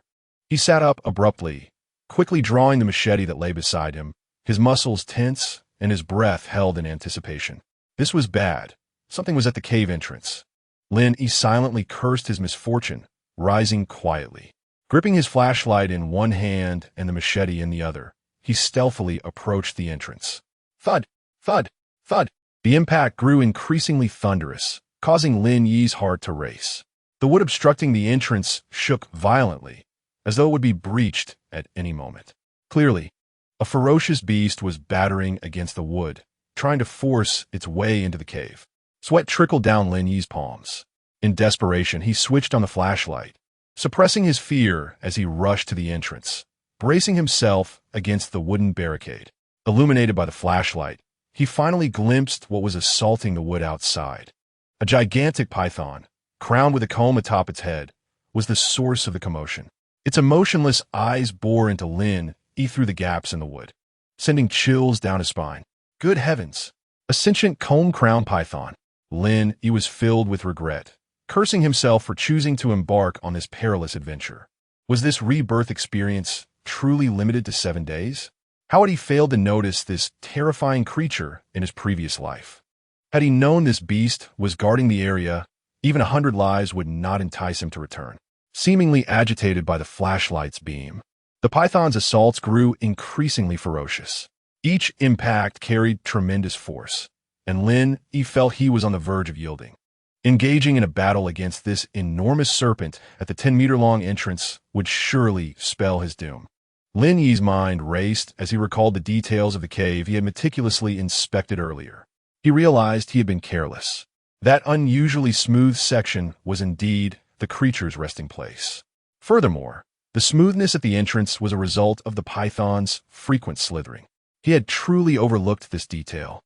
He sat up abruptly, quickly drawing the machete that lay beside him, his muscles tense and his breath held in anticipation. This was bad. Something was at the cave entrance. Lin Yi silently cursed his misfortune, rising quietly. Gripping his flashlight in one hand and the machete in the other, he stealthily approached the entrance. Thud, thud, thud. The impact grew increasingly thunderous, causing Lin Yi's heart to race. The wood obstructing the entrance shook violently, as though it would be breached at any moment. Clearly, a ferocious beast was battering against the wood, trying to force its way into the cave. Sweat trickled down Lin Yi's palms. In desperation, he switched on the flashlight, suppressing his fear as he rushed to the entrance, bracing himself against the wooden barricade. Illuminated by the flashlight, he finally glimpsed what was assaulting the wood outside. A gigantic python, crowned with a comb atop its head, was the source of the commotion. Its emotionless eyes bore into Lin Yi through the gaps in the wood, sending chills down his spine. Good heavens! A sentient comb-crowned python. Lin Yi was filled with regret, cursing himself for choosing to embark on this perilous adventure. Was this rebirth experience truly limited to 7 days? How had he failed to notice this terrifying creature in his previous life? Had he known this beast was guarding the area, even 100 lives would not entice him to return. Seemingly agitated by the flashlight's beam, the python's assaults grew increasingly ferocious. Each impact carried tremendous force, and Lin Yi felt he was on the verge of yielding. Engaging in a battle against this enormous serpent at the 10-meter-long entrance would surely spell his doom. Lin Yi's mind raced as he recalled the details of the cave he had meticulously inspected earlier. He realized he had been careless. That unusually smooth section was indeed the creature's resting place. Furthermore, the smoothness at the entrance was a result of the python's frequent slithering. He had truly overlooked this detail.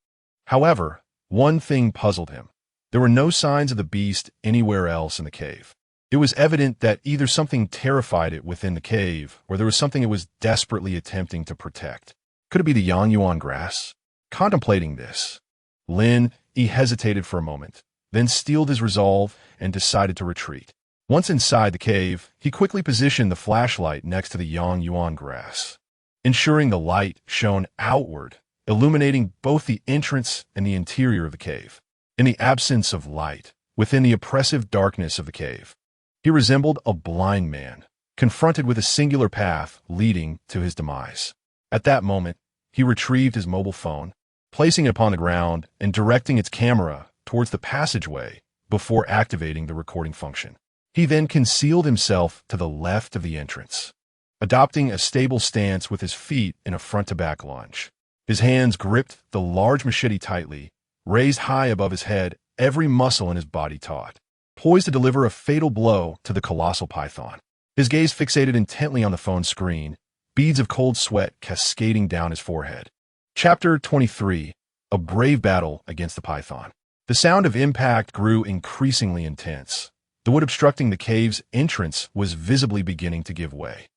However, one thing puzzled him. There were no signs of the beast anywhere else in the cave. It was evident that either something terrified it within the cave, or there was something it was desperately attempting to protect. Could it be the Yongyuan grass? Contemplating this, Lin Yi hesitated for a moment, then steeled his resolve and decided to retreat. Once inside the cave, he quickly positioned the flashlight next to the Yongyuan grass, ensuring the light shone outward, illuminating both the entrance and the interior of the cave. In the absence of light, within the oppressive darkness of the cave, he resembled a blind man, confronted with a singular path leading to his demise. At that moment, he retrieved his mobile phone, placing it upon the ground and directing its camera towards the passageway before activating the recording function. He then concealed himself to the left of the entrance, adopting a stable stance with his feet in a front-to-back lunge. His hands gripped the large machete tightly, raised high above his head, every muscle in his body taut, poised to deliver a fatal blow to the colossal python. His gaze fixated intently on the phone screen, beads of cold sweat cascading down his forehead. Chapter 23. A brave battle against the python. The sound of impact grew increasingly intense. The wood obstructing the cave's entrance was visibly beginning to give way.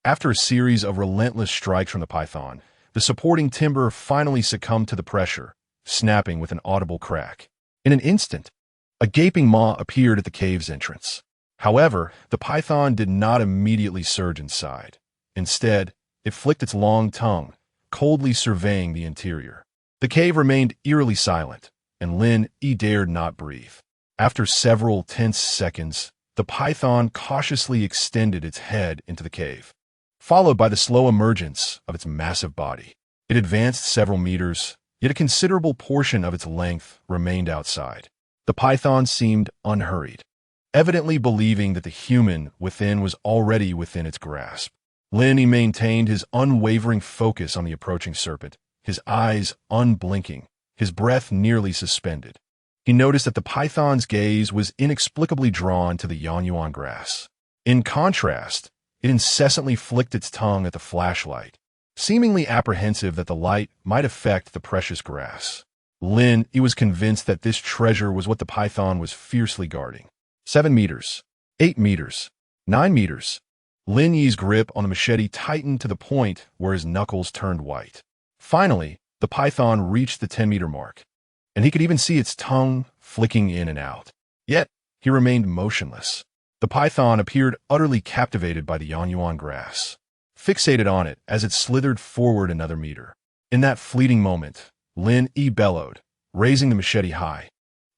After a series of relentless strikes from the python, the supporting timber finally succumbed to the pressure, snapping with an audible crack. In an instant, a gaping maw appeared at the cave's entrance. However, the python did not immediately surge inside. Instead, it flicked its long tongue, coldly surveying the interior. The cave remained eerily silent, and Lin Yi dared not breathe. After several tense seconds, the python cautiously extended its head into the cave, followed by the slow emergence of its massive body. It advanced several meters, yet a considerable portion of its length remained outside. The python seemed unhurried, evidently believing that the human within was already within its grasp. Lin Yi maintained his unwavering focus on the approaching serpent, his eyes unblinking, his breath nearly suspended. He noticed that the python's gaze was inexplicably drawn to the Yanyuan grass. In contrast, it incessantly flicked its tongue at the flashlight, seemingly apprehensive that the light might affect the precious grass. Lin Yi was convinced that this treasure was what the python was fiercely guarding. 7 meters, 8 meters, 9 meters. Lin Yi's grip on the machete tightened to the point where his knuckles turned white. Finally, the python reached the 10-meter mark, and he could even see its tongue flicking in and out. Yet, he remained motionless. The python appeared utterly captivated by the Yanyuan grass, fixated on it as it slithered forward another meter. In that fleeting moment, Lin Yi bellowed, raising the machete high,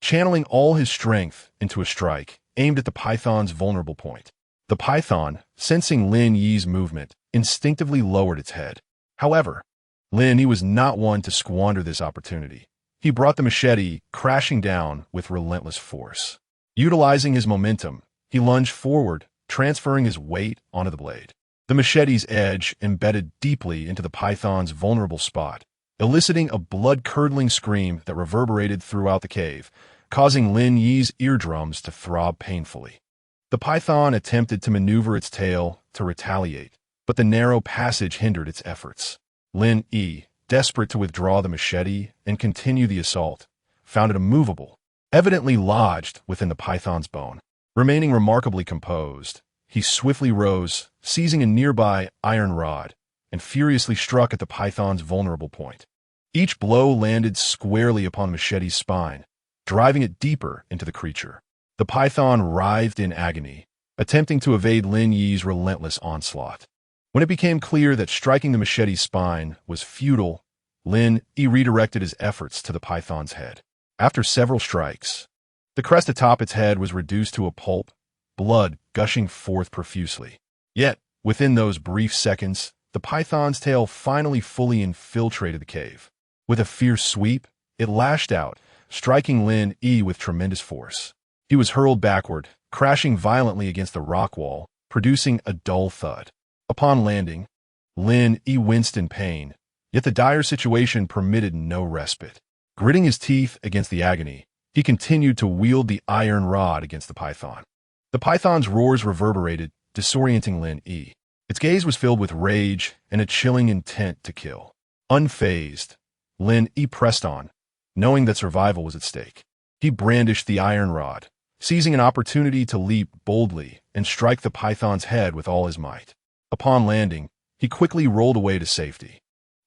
channeling all his strength into a strike aimed at the python's vulnerable point. The python, sensing Lin Yi's movement, instinctively lowered its head. However, Lin Yi was not one to squander this opportunity. He brought the machete crashing down with relentless force. Utilizing his momentum, he lunged forward, transferring his weight onto the blade. The machete's edge embedded deeply into the python's vulnerable spot, eliciting a blood-curdling scream that reverberated throughout the cave, causing Lin Yi's eardrums to throb painfully. The python attempted to maneuver its tail to retaliate, but the narrow passage hindered its efforts. Lin Yi, desperate to withdraw the machete and continue the assault, found it immovable, evidently lodged within the python's bone. Remaining remarkably composed, he swiftly rose, seizing a nearby iron rod, and furiously struck at the python's vulnerable point. Each blow landed squarely upon the machete's spine, driving it deeper into the creature. The python writhed in agony, attempting to evade Lin Yi's relentless onslaught. When it became clear that striking the machete's spine was futile, Lin Yi redirected his efforts to the python's head. After several strikes, the crest atop its head was reduced to a pulp, blood gushing forth profusely. Yet, within those brief seconds, the python's tail finally fully infiltrated the cave. With a fierce sweep, it lashed out, striking Lin Yi with tremendous force. He was hurled backward, crashing violently against the rock wall, producing a dull thud. Upon landing, Lin Yi winced in pain, yet the dire situation permitted no respite. Gritting his teeth against the agony, he continued to wield the iron rod against the python. The python's roars reverberated, disorienting Lin Yi. Its gaze was filled with rage and a chilling intent to kill. Unfazed, Lin Yi pressed on, knowing that survival was at stake. He brandished the iron rod, seizing an opportunity to leap boldly and strike the python's head with all his might. Upon landing, he quickly rolled away to safety.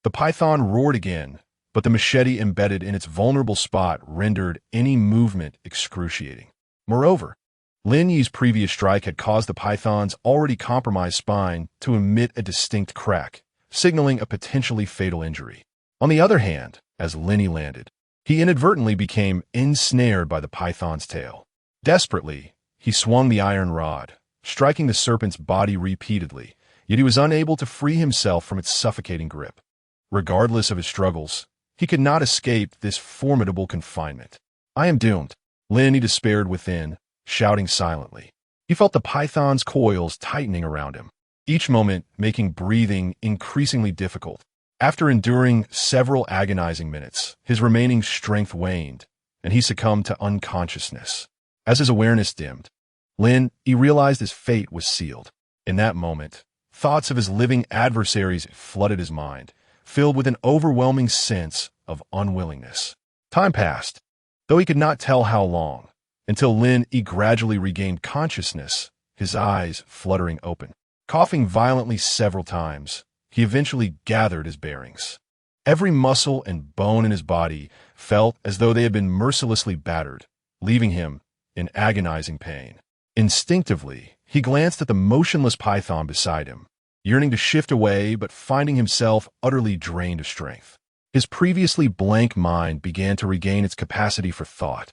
The python roared again, but the machete embedded in its vulnerable spot rendered any movement excruciating. Moreover, Lin Yi's previous strike had caused the python's already compromised spine to emit a distinct crack, signaling a potentially fatal injury. On the other hand, as Lin Yi landed, he inadvertently became ensnared by the python's tail. Desperately, he swung the iron rod, striking the serpent's body repeatedly, yet he was unable to free himself from its suffocating grip. Regardless of his struggles, he could not escape this formidable confinement. "I am doomed," Lin Yi despaired within, shouting silently. He felt the python's coils tightening around him, each moment making breathing increasingly difficult. After enduring several agonizing minutes, his remaining strength waned, and he succumbed to unconsciousness. As his awareness dimmed, Lin Yi realized his fate was sealed. In that moment, thoughts of his living adversaries flooded his mind, filled with an overwhelming sense of unwillingness. Time passed, though he could not tell how long, until Lin Yi gradually regained consciousness, his eyes fluttering open. Coughing violently several times, he eventually gathered his bearings. Every muscle and bone in his body felt as though they had been mercilessly battered, leaving him in agonizing pain. Instinctively, he glanced at the motionless python beside him, yearning to shift away but finding himself utterly drained of strength. His previously blank mind began to regain its capacity for thought.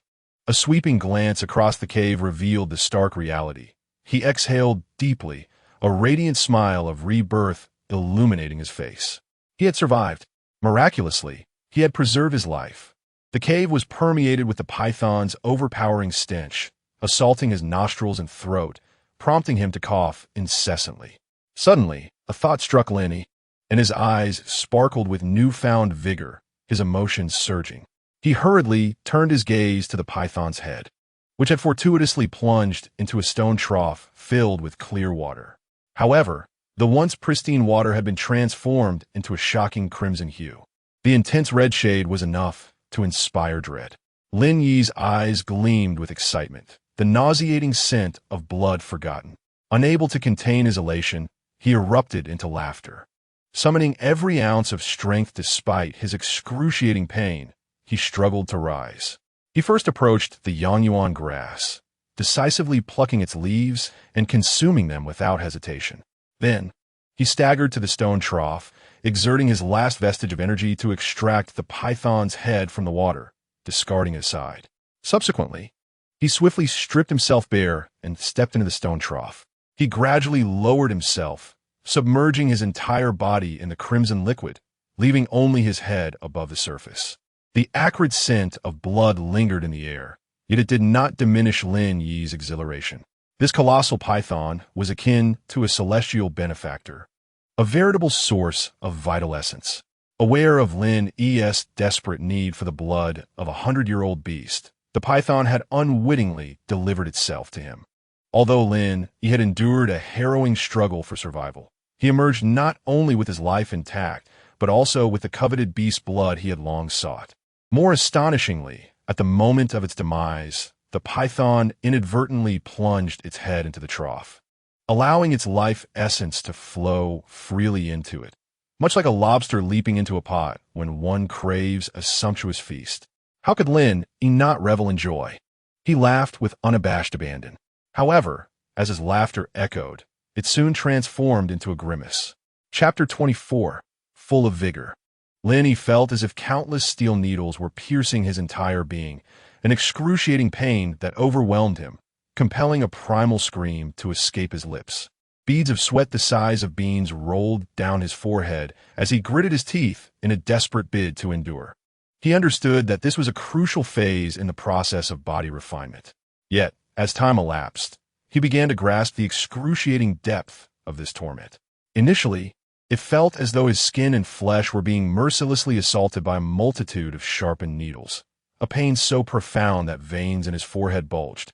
A sweeping glance across the cave revealed the stark reality. He exhaled deeply, a radiant smile of rebirth illuminating his face. He had survived. Miraculously, he had preserved his life. The cave was permeated with the python's overpowering stench, assaulting his nostrils and throat, prompting him to cough incessantly. Suddenly, a thought struck Lin Yi, and his eyes sparkled with newfound vigor, his emotions surging. He hurriedly turned his gaze to the python's head, which had fortuitously plunged into a stone trough filled with clear water. However, the once pristine water had been transformed into a shocking crimson hue. The intense red shade was enough to inspire dread. Lin Yi's eyes gleamed with excitement, the nauseating scent of blood forgotten. Unable to contain his elation, he erupted into laughter. Summoning every ounce of strength despite his excruciating pain, he struggled to rise. He first approached the Yongyuan grass, decisively plucking its leaves and consuming them without hesitation. Then, he staggered to the stone trough, exerting his last vestige of energy to extract the python's head from the water, discarding his side. Subsequently, he swiftly stripped himself bare and stepped into the stone trough. He gradually lowered himself, submerging his entire body in the crimson liquid, leaving only his head above the surface. The acrid scent of blood lingered in the air, yet it did not diminish Lin Yi's exhilaration. This colossal python was akin to a celestial benefactor, a veritable source of vital essence. Aware of Lin Yi's desperate need for the blood of a 100-year-old beast, the python had unwittingly delivered itself to him. Although Lin Yi had endured a harrowing struggle for survival, he emerged not only with his life intact, but also with the coveted beast's blood he had long sought. More astonishingly, at the moment of its demise, the python inadvertently plunged its head into the trough, allowing its life essence to flow freely into it, much like a lobster leaping into a pot when one craves a sumptuous feast. How could Lin Yi not revel in joy? He laughed with unabashed abandon. However, as his laughter echoed, it soon transformed into a grimace. Chapter 24, full of vigor. Lin Yi felt as if countless steel needles were piercing his entire being, an excruciating pain that overwhelmed him, compelling a primal scream to escape his lips. Beads of sweat the size of beans rolled down his forehead as he gritted his teeth in a desperate bid to endure. He understood that this was a crucial phase in the process of body refinement. Yet, as time elapsed, he began to grasp the excruciating depth of this torment. Initially, it felt as though his skin and flesh were being mercilessly assaulted by a multitude of sharpened needles, a pain so profound that veins in his forehead bulged,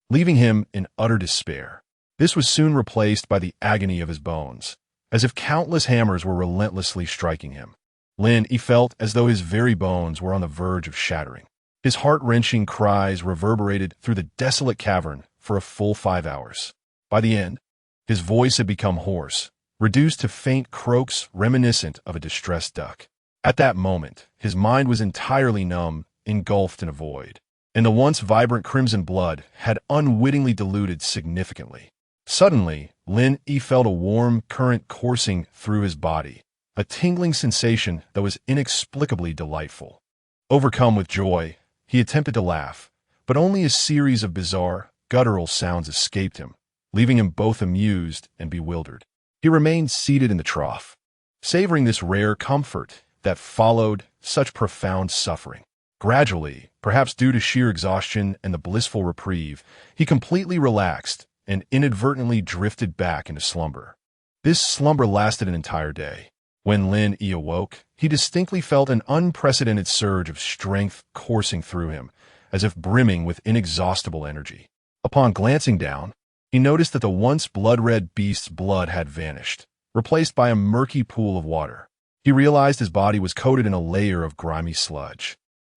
leaving him in utter despair. This was soon replaced by the agony of his bones, as if countless hammers were relentlessly striking him. Lin Yi felt as though his very bones were on the verge of shattering. His heart-wrenching cries reverberated through the desolate cavern for a full 5 hours. By the end, his voice had become hoarse, reduced to faint croaks reminiscent of a distressed duck. At that moment, his mind was entirely numb, engulfed in a void, and the once vibrant crimson blood had unwittingly diluted significantly. Suddenly, Lin Yi felt a warm current coursing through his body, a tingling sensation that was inexplicably delightful. Overcome with joy, he attempted to laugh, but only a series of bizarre, guttural sounds escaped him, leaving him both amused and bewildered. He remained seated in the trough, savoring this rare comfort that followed such profound suffering. Gradually, perhaps due to sheer exhaustion and the blissful reprieve, he completely relaxed and inadvertently drifted back into slumber. This slumber lasted an entire day. When Lin Yi awoke, he distinctly felt an unprecedented surge of strength coursing through him, as if brimming with inexhaustible energy. Upon glancing down, he noticed that the once blood-red beast's blood had vanished, replaced by a murky pool of water. He realized his body was coated in a layer of grimy sludge.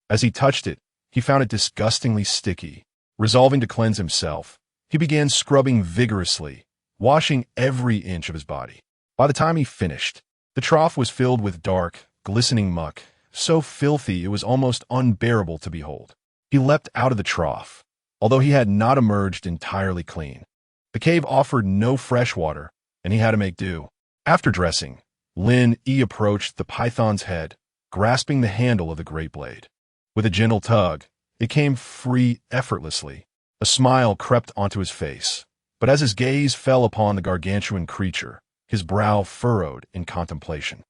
As he touched it, he found it disgustingly sticky. Resolving to cleanse himself, he began scrubbing vigorously, washing every inch of his body. By the time he finished, the trough was filled with dark, glistening muck, so filthy it was almost unbearable to behold. He leapt out of the trough, although he had not emerged entirely clean. The cave offered no fresh water, and he had to make do. After dressing, Lin Yi approached the python's head, grasping the handle of the great blade. With a gentle tug, it came free effortlessly. A smile crept onto his face, but as his gaze fell upon the gargantuan creature, his brow furrowed in contemplation.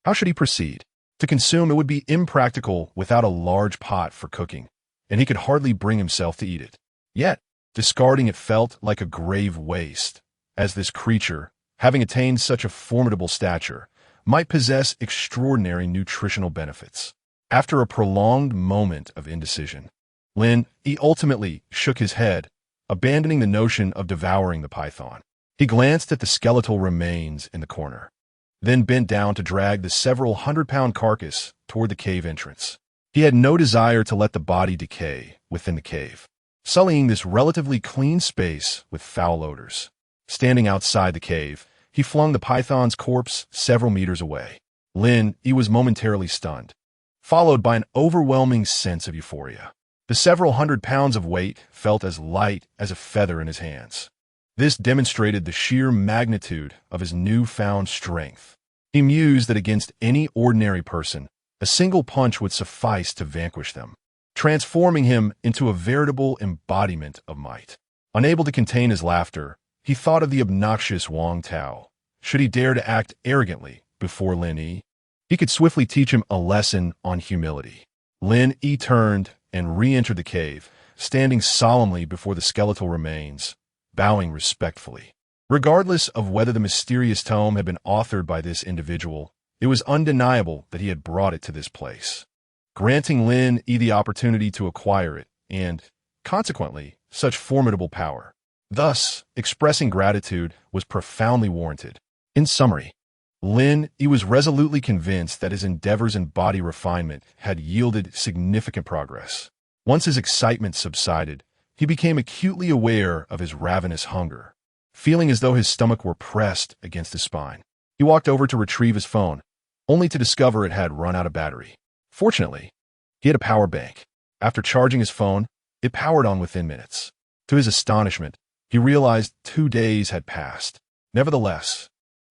How should he proceed? To consume it would be impractical without a large pot for cooking, and he could hardly bring himself to eat it. Yet, discarding it felt like a grave waste, as this creature, having attained such a formidable stature, might possess extraordinary nutritional benefits. After a prolonged moment of indecision, Lin Yi ultimately shook his head, abandoning the notion of devouring the python. He glanced at the skeletal remains in the corner, then bent down to drag the several hundred-pound carcass toward the cave entrance. He had no desire to let the body decay within the cave, sullying this relatively clean space with foul odors. Standing outside the cave, he flung the python's corpse several meters away. Lin Yi was momentarily stunned, followed by an overwhelming sense of euphoria. The several hundred pounds of weight felt as light as a feather in his hands. This demonstrated the sheer magnitude of his newfound strength. He mused that against any ordinary person, a single punch would suffice to vanquish them, transforming him into a veritable embodiment of might. Unable to contain his laughter, he thought of the obnoxious Wang Tao. Should he dare to act arrogantly before Lin Yi, he could swiftly teach him a lesson on humility. Lin Yi turned and re-entered the cave, standing solemnly before the skeletal remains, bowing respectfully. Regardless of whether the mysterious tome had been authored by this individual, it was undeniable that he had brought it to this place, granting Lin Yi the opportunity to acquire it and, consequently, such formidable power. Thus, expressing gratitude was profoundly warranted. In summary, Lin Yi was resolutely convinced that his endeavors in body refinement had yielded significant progress. Once his excitement subsided, he became acutely aware of his ravenous hunger, feeling as though his stomach were pressed against his spine. He walked over to retrieve his phone, only to discover it had run out of battery. Fortunately, he had a power bank. After charging his phone, it powered on within minutes. To his astonishment, he realized 2 days had passed. Nevertheless,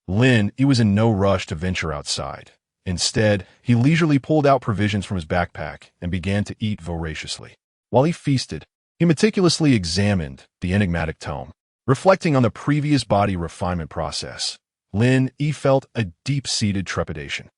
Lin Yi was in no rush to venture outside. Instead, he leisurely pulled out provisions from his backpack and began to eat voraciously. While he feasted, he meticulously examined the enigmatic tome. Reflecting on the previous body refinement process, Lin Yi felt a deep-seated trepidation.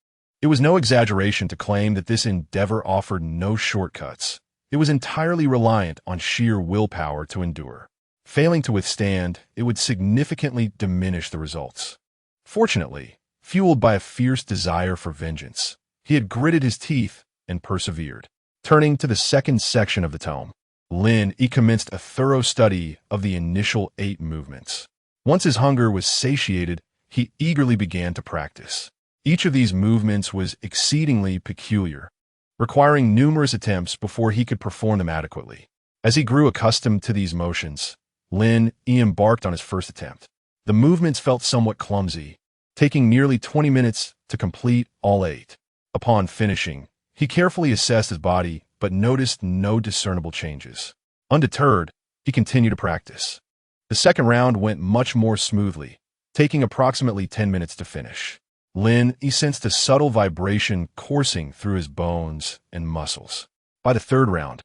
It was no exaggeration to claim that this endeavor offered no shortcuts. It was entirely reliant on sheer willpower to endure. Failing to withstand, it would significantly diminish the results. Fortunately, fueled by a fierce desire for vengeance, he had gritted his teeth and persevered. Turning to the second section of the tome, Lin Yi commenced a thorough study of the initial 8 movements. Once his hunger was satiated, he eagerly began to practice. Each of these movements was exceedingly peculiar, requiring numerous attempts before he could perform them adequately. As he grew accustomed to these motions, Lin Yi embarked on his first attempt. The movements felt somewhat clumsy, taking nearly 20 minutes to complete all 8. Upon finishing, he carefully assessed his body but noticed no discernible changes. Undeterred, he continued to practice. The second round went much more smoothly, taking approximately 10 minutes to finish. Lin Yi sensed a subtle vibration coursing through his bones and muscles. By the third round,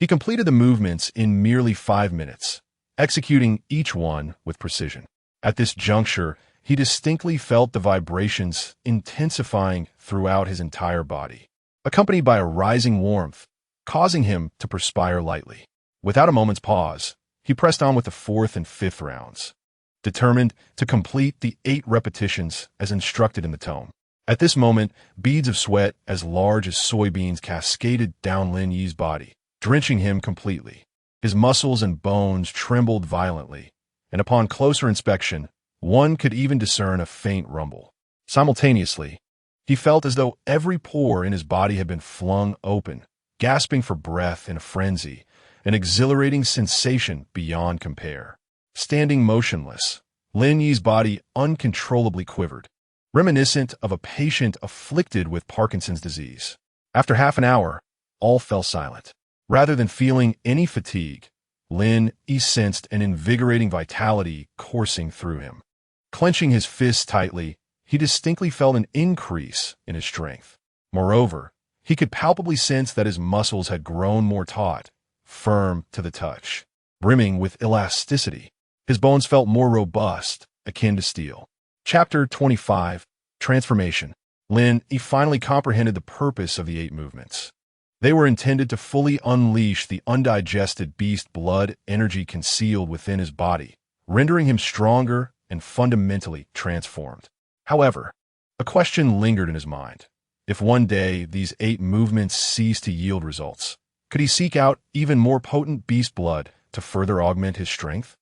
he completed the movements in merely 5 minutes, executing each one with precision. At this juncture, he distinctly felt the vibrations intensifying throughout his entire body, accompanied by a rising warmth, causing him to perspire lightly. Without a moment's pause, he pressed on with the 4th and 5th rounds, determined to complete the 8 repetitions as instructed in the tome. At this moment, beads of sweat as large as soybeans cascaded down Lin Yi's body, drenching him completely. His muscles and bones trembled violently, and upon closer inspection, one could even discern a faint rumble. Simultaneously, he felt as though every pore in his body had been flung open, gasping for breath in a frenzy, an exhilarating sensation beyond compare. Standing motionless, Lin Yi's body uncontrollably quivered. reminiscent of a patient afflicted with Parkinson's disease. After half an hour, all fell silent. Rather than feeling any fatigue, Lin Yi sensed an invigorating vitality coursing through him. Clenching his fists tightly, he distinctly felt an increase in his strength. Moreover, he could palpably sense that his muscles had grown more taut, firm to the touch, brimming with elasticity. His bones felt more robust, akin to steel. Chapter 25, Transformation. Lin Yi finally comprehended the purpose of the 8 movements. They were intended to fully unleash the undigested beast blood energy concealed within his body, rendering him stronger and fundamentally transformed. However, a question lingered in his mind. If one day these 8 movements ceased to yield results, could he seek out even more potent beast blood to further augment his strength?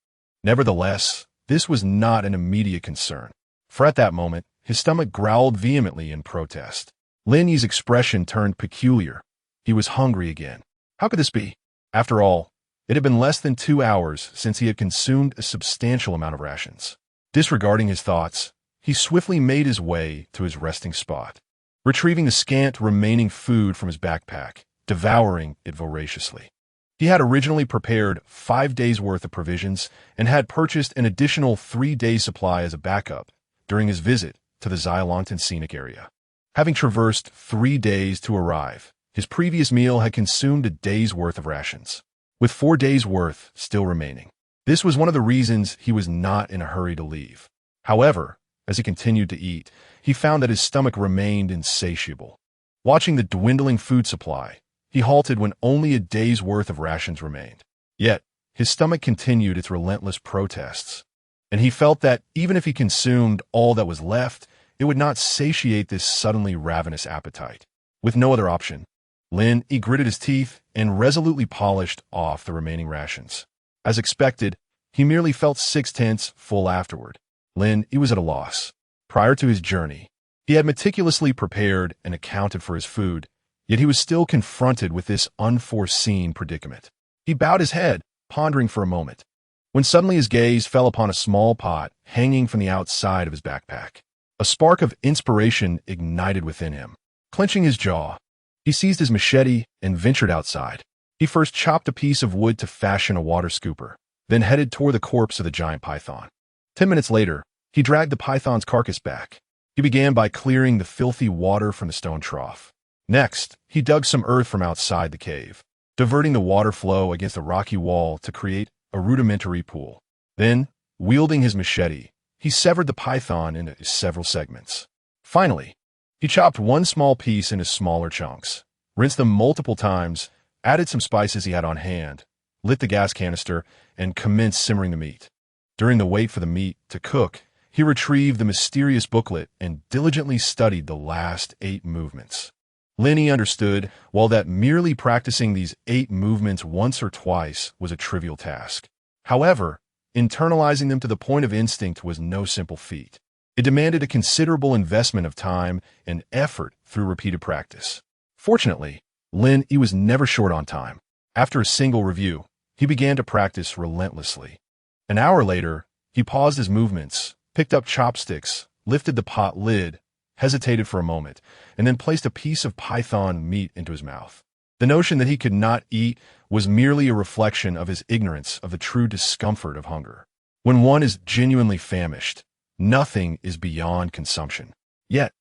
Nevertheless, this was not an immediate concern, for at that moment, his stomach growled vehemently in protest. Lin Yi's expression turned peculiar. He was hungry again. How could this be? After all, it had been less than 2 hours since he had consumed a substantial amount of rations. Disregarding his thoughts, he swiftly made his way to his resting spot, retrieving the scant remaining food from his backpack, devouring it voraciously. He had originally prepared 5 days' worth of provisions and had purchased an additional 3 days' supply as a backup during his visit to the Xylantan scenic area. Having traversed 3 days to arrive, his previous meal had consumed a day's worth of rations, with 4 days' worth still remaining. This was one of the reasons he was not in a hurry to leave. However, as he continued to eat, he found that his stomach remained insatiable. Watching the dwindling food supply, he halted when only a day's worth of rations remained. Yet, his stomach continued its relentless protests, and he felt that even if he consumed all that was left, it would not satiate this suddenly ravenous appetite. With no other option, Lin Yi gritted his teeth and resolutely polished off the remaining rations. As expected, he merely felt 6/10 full afterward. Lin Yi was at a loss. Prior to his journey, he had meticulously prepared and accounted for his food, yet he was still confronted with this unforeseen predicament. He bowed his head, pondering for a moment, when suddenly his gaze fell upon a small pot hanging from the outside of his backpack. A spark of inspiration ignited within him. Clenching his jaw, he seized his machete and ventured outside. He first chopped a piece of wood to fashion a water scooper, then headed toward the corpse of the giant python. 10 minutes later, he dragged the python's carcass back. He began by clearing the filthy water from the stone trough. Next, he dug some earth from outside the cave, diverting the water flow against a rocky wall to create a rudimentary pool. Then, wielding his machete, he severed the python into several segments. Finally, he chopped one small piece into smaller chunks, rinsed them multiple times, added some spices he had on hand, lit the gas canister, and commenced simmering the meat. During the wait for the meat to cook, he retrieved the mysterious booklet and diligently studied the last 8 movements. Lin Yi understood, while that merely practicing these 8 movements once or twice was a trivial task. However, internalizing them to the point of instinct was no simple feat. It demanded a considerable investment of time and effort through repeated practice. Fortunately, Lin Yi was never short on time. After a single review, he began to practice relentlessly. An hour later, he paused his movements, picked up chopsticks, lifted the pot lid, hesitated for a moment, and then placed a piece of python meat into his mouth. The notion that he could not eat was merely a reflection of his ignorance of the true discomfort of hunger. When one is genuinely famished, nothing is beyond consumption. Yet,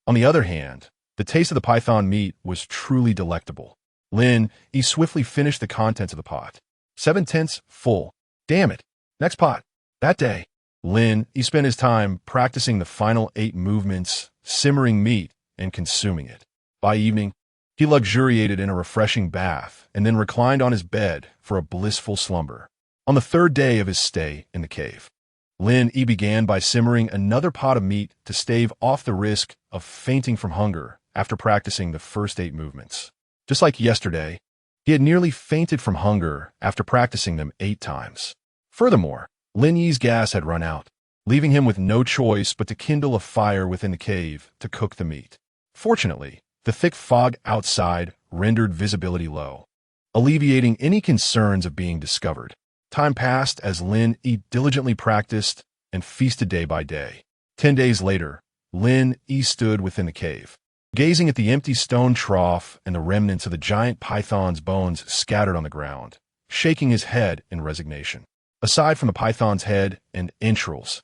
on the other hand, the taste of the python meat was truly delectable. Lin Yi swiftly finished the contents of the pot. 7/10 full. Damn it. Next pot. That day, Lin Yi spent his time practicing the final 8 movements, simmering meat, and consuming it. By evening, he luxuriated in a refreshing bath and then reclined on his bed for a blissful slumber. On the 3rd day of his stay in the cave, Lin Yi began by simmering another pot of meat to stave off the risk of fainting from hunger after practicing the first 8 movements. Just like yesterday, he had nearly fainted from hunger after practicing them 8 times. Furthermore, Lin Yi's gas had run out, leaving him with no choice but to kindle a fire within the cave to cook the meat. Fortunately, the thick fog outside rendered visibility low, alleviating any concerns of being discovered. Time passed as Lin Yi diligently practiced and feasted day by day. 10 days later, Lin Yi stood within the cave, gazing at the empty stone trough and the remnants of the giant python's bones scattered on the ground, shaking his head in resignation. Aside from the python's head and entrails,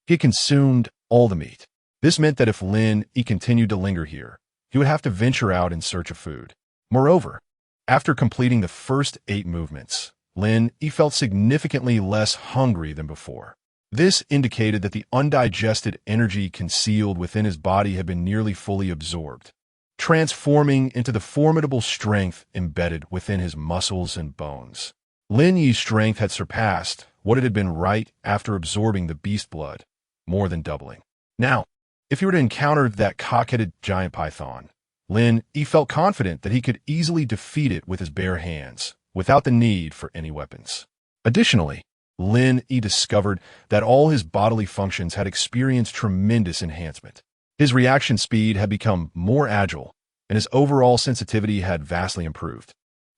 he had consumed all the meat. This meant that if Lin Yi continued to linger here, he would have to venture out in search of food. Moreover, after completing the first 8 movements, Lin Yi felt significantly less hungry than before. This indicated that the undigested energy concealed within his body had been nearly fully absorbed, transforming into the formidable strength embedded within his muscles and bones. Lin Yi's strength had surpassed what it had been right after absorbing the beast blood, more than doubling. Now, if he were to encounter that cock-headed giant python, Lin Yi felt confident that he could easily defeat it with his bare hands, without the need for any weapons. Additionally, Lin Yi discovered that all his bodily functions had experienced tremendous enhancement. His reaction speed had become more agile, and his overall sensitivity had vastly improved.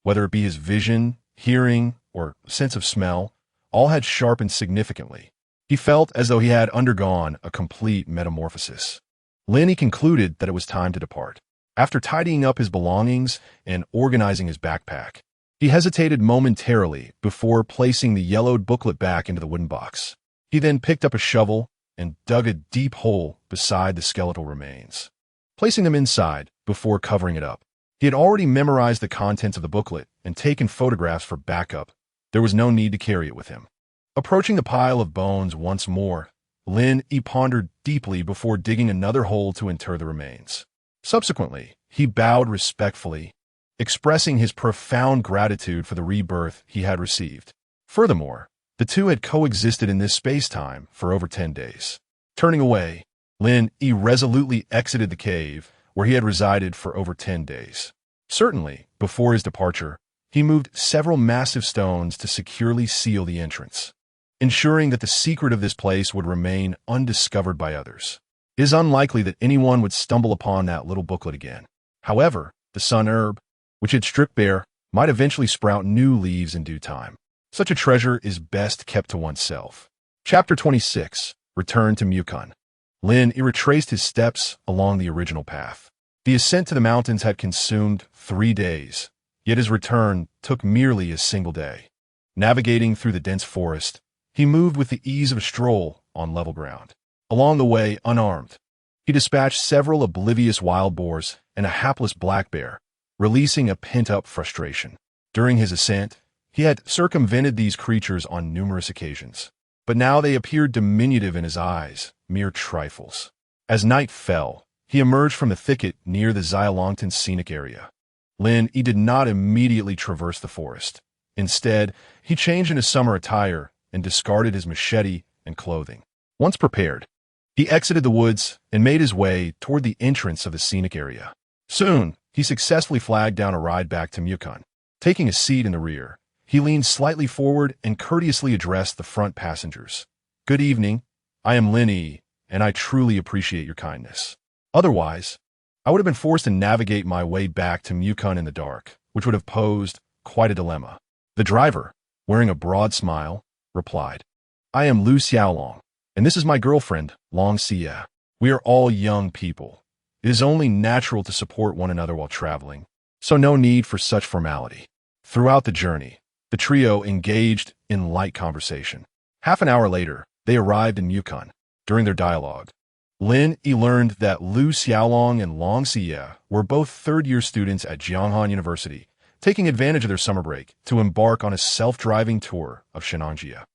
Whether it be his vision, hearing, or sense of smell, all had sharpened significantly. He felt as though he had undergone a complete metamorphosis. Lin Yi concluded that it was time to depart. After tidying up his belongings and organizing his backpack, he hesitated momentarily before placing the yellowed booklet back into the wooden box. He then picked up a shovel and dug a deep hole beside the skeletal remains, placing them inside before covering it up. He had already memorized the contents of the booklet and taken photographs for backup. There was no need to carry it with him. Approaching the pile of bones once more, Lin Yi pondered deeply before digging another hole to inter the remains. Subsequently, he bowed respectfully, expressing his profound gratitude for the rebirth he had received. Furthermore, the two had coexisted in this space-time for over 10 days. Turning away, Lin Yi resolutely exited the cave where he had resided for over 10 days. Certainly, before his departure, he moved several massive stones to securely seal the entrance, ensuring that the secret of this place would remain undiscovered by others. It is unlikely that anyone would stumble upon that little booklet again. However, the sun herb, which had stripped bare, might eventually sprout new leaves in due time. Such a treasure is best kept to oneself. Chapter 26. Return to Mukun. Lin Yi retraced his steps along the original path. The ascent to the mountains had consumed 3 days, yet his return took merely a single day. Navigating through the dense forest, he moved with the ease of a stroll on level ground. Along the way, unarmed, he dispatched several oblivious wild boars and a hapless black bear, releasing a pent-up frustration. During his ascent, he had circumvented these creatures on numerous occasions, but now they appeared diminutive in his eyes, mere trifles. As night fell, he emerged from the thicket near the Xialongtan scenic area. Lin Yi did not immediately traverse the forest. Instead, he changed into summer attire and discarded his machete and clothing. Once prepared, he exited the woods and made his way toward the entrance of the scenic area. Soon, he successfully flagged down a ride back to Mukun. Taking a seat in the rear, he leaned slightly forward and courteously addressed the front passengers. "Good evening. I am Lin Yi, and I truly appreciate your kindness. Otherwise, I would have been forced to navigate my way back to Mukun in the dark, which would have posed quite a dilemma." The driver, wearing a broad smile, replied, "I am Lu Xiaolong, and this is my girlfriend, Long Xia. We are all young people. It is only natural to support one another while traveling, so no need for such formality." Throughout the journey, the trio engaged in light conversation. Half an hour later, they arrived in Mukun. During their dialogue, Lin Yi learned that Lu Xiaolong and Long Xia were both third-year students at Jianghan University, taking advantage of their summer break to embark on a self-driving tour of Shennongjia.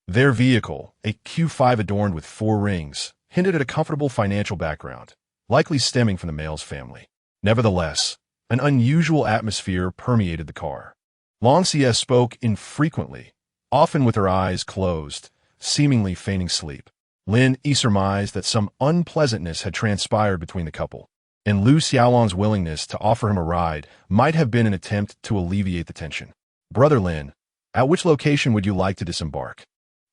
Their vehicle, a Q5 adorned with 4 rings, hinted at a comfortable financial background, likely stemming from the male's family. Nevertheless, an unusual atmosphere permeated the car. Long Xia spoke infrequently, often with her eyes closed, seemingly feigning sleep. Lin Yi surmised that some unpleasantness had transpired between the couple, and Lu Xiaolong's willingness to offer him a ride might have been an attempt to alleviate the tension. "Brother Lin, at which location would you like to disembark?"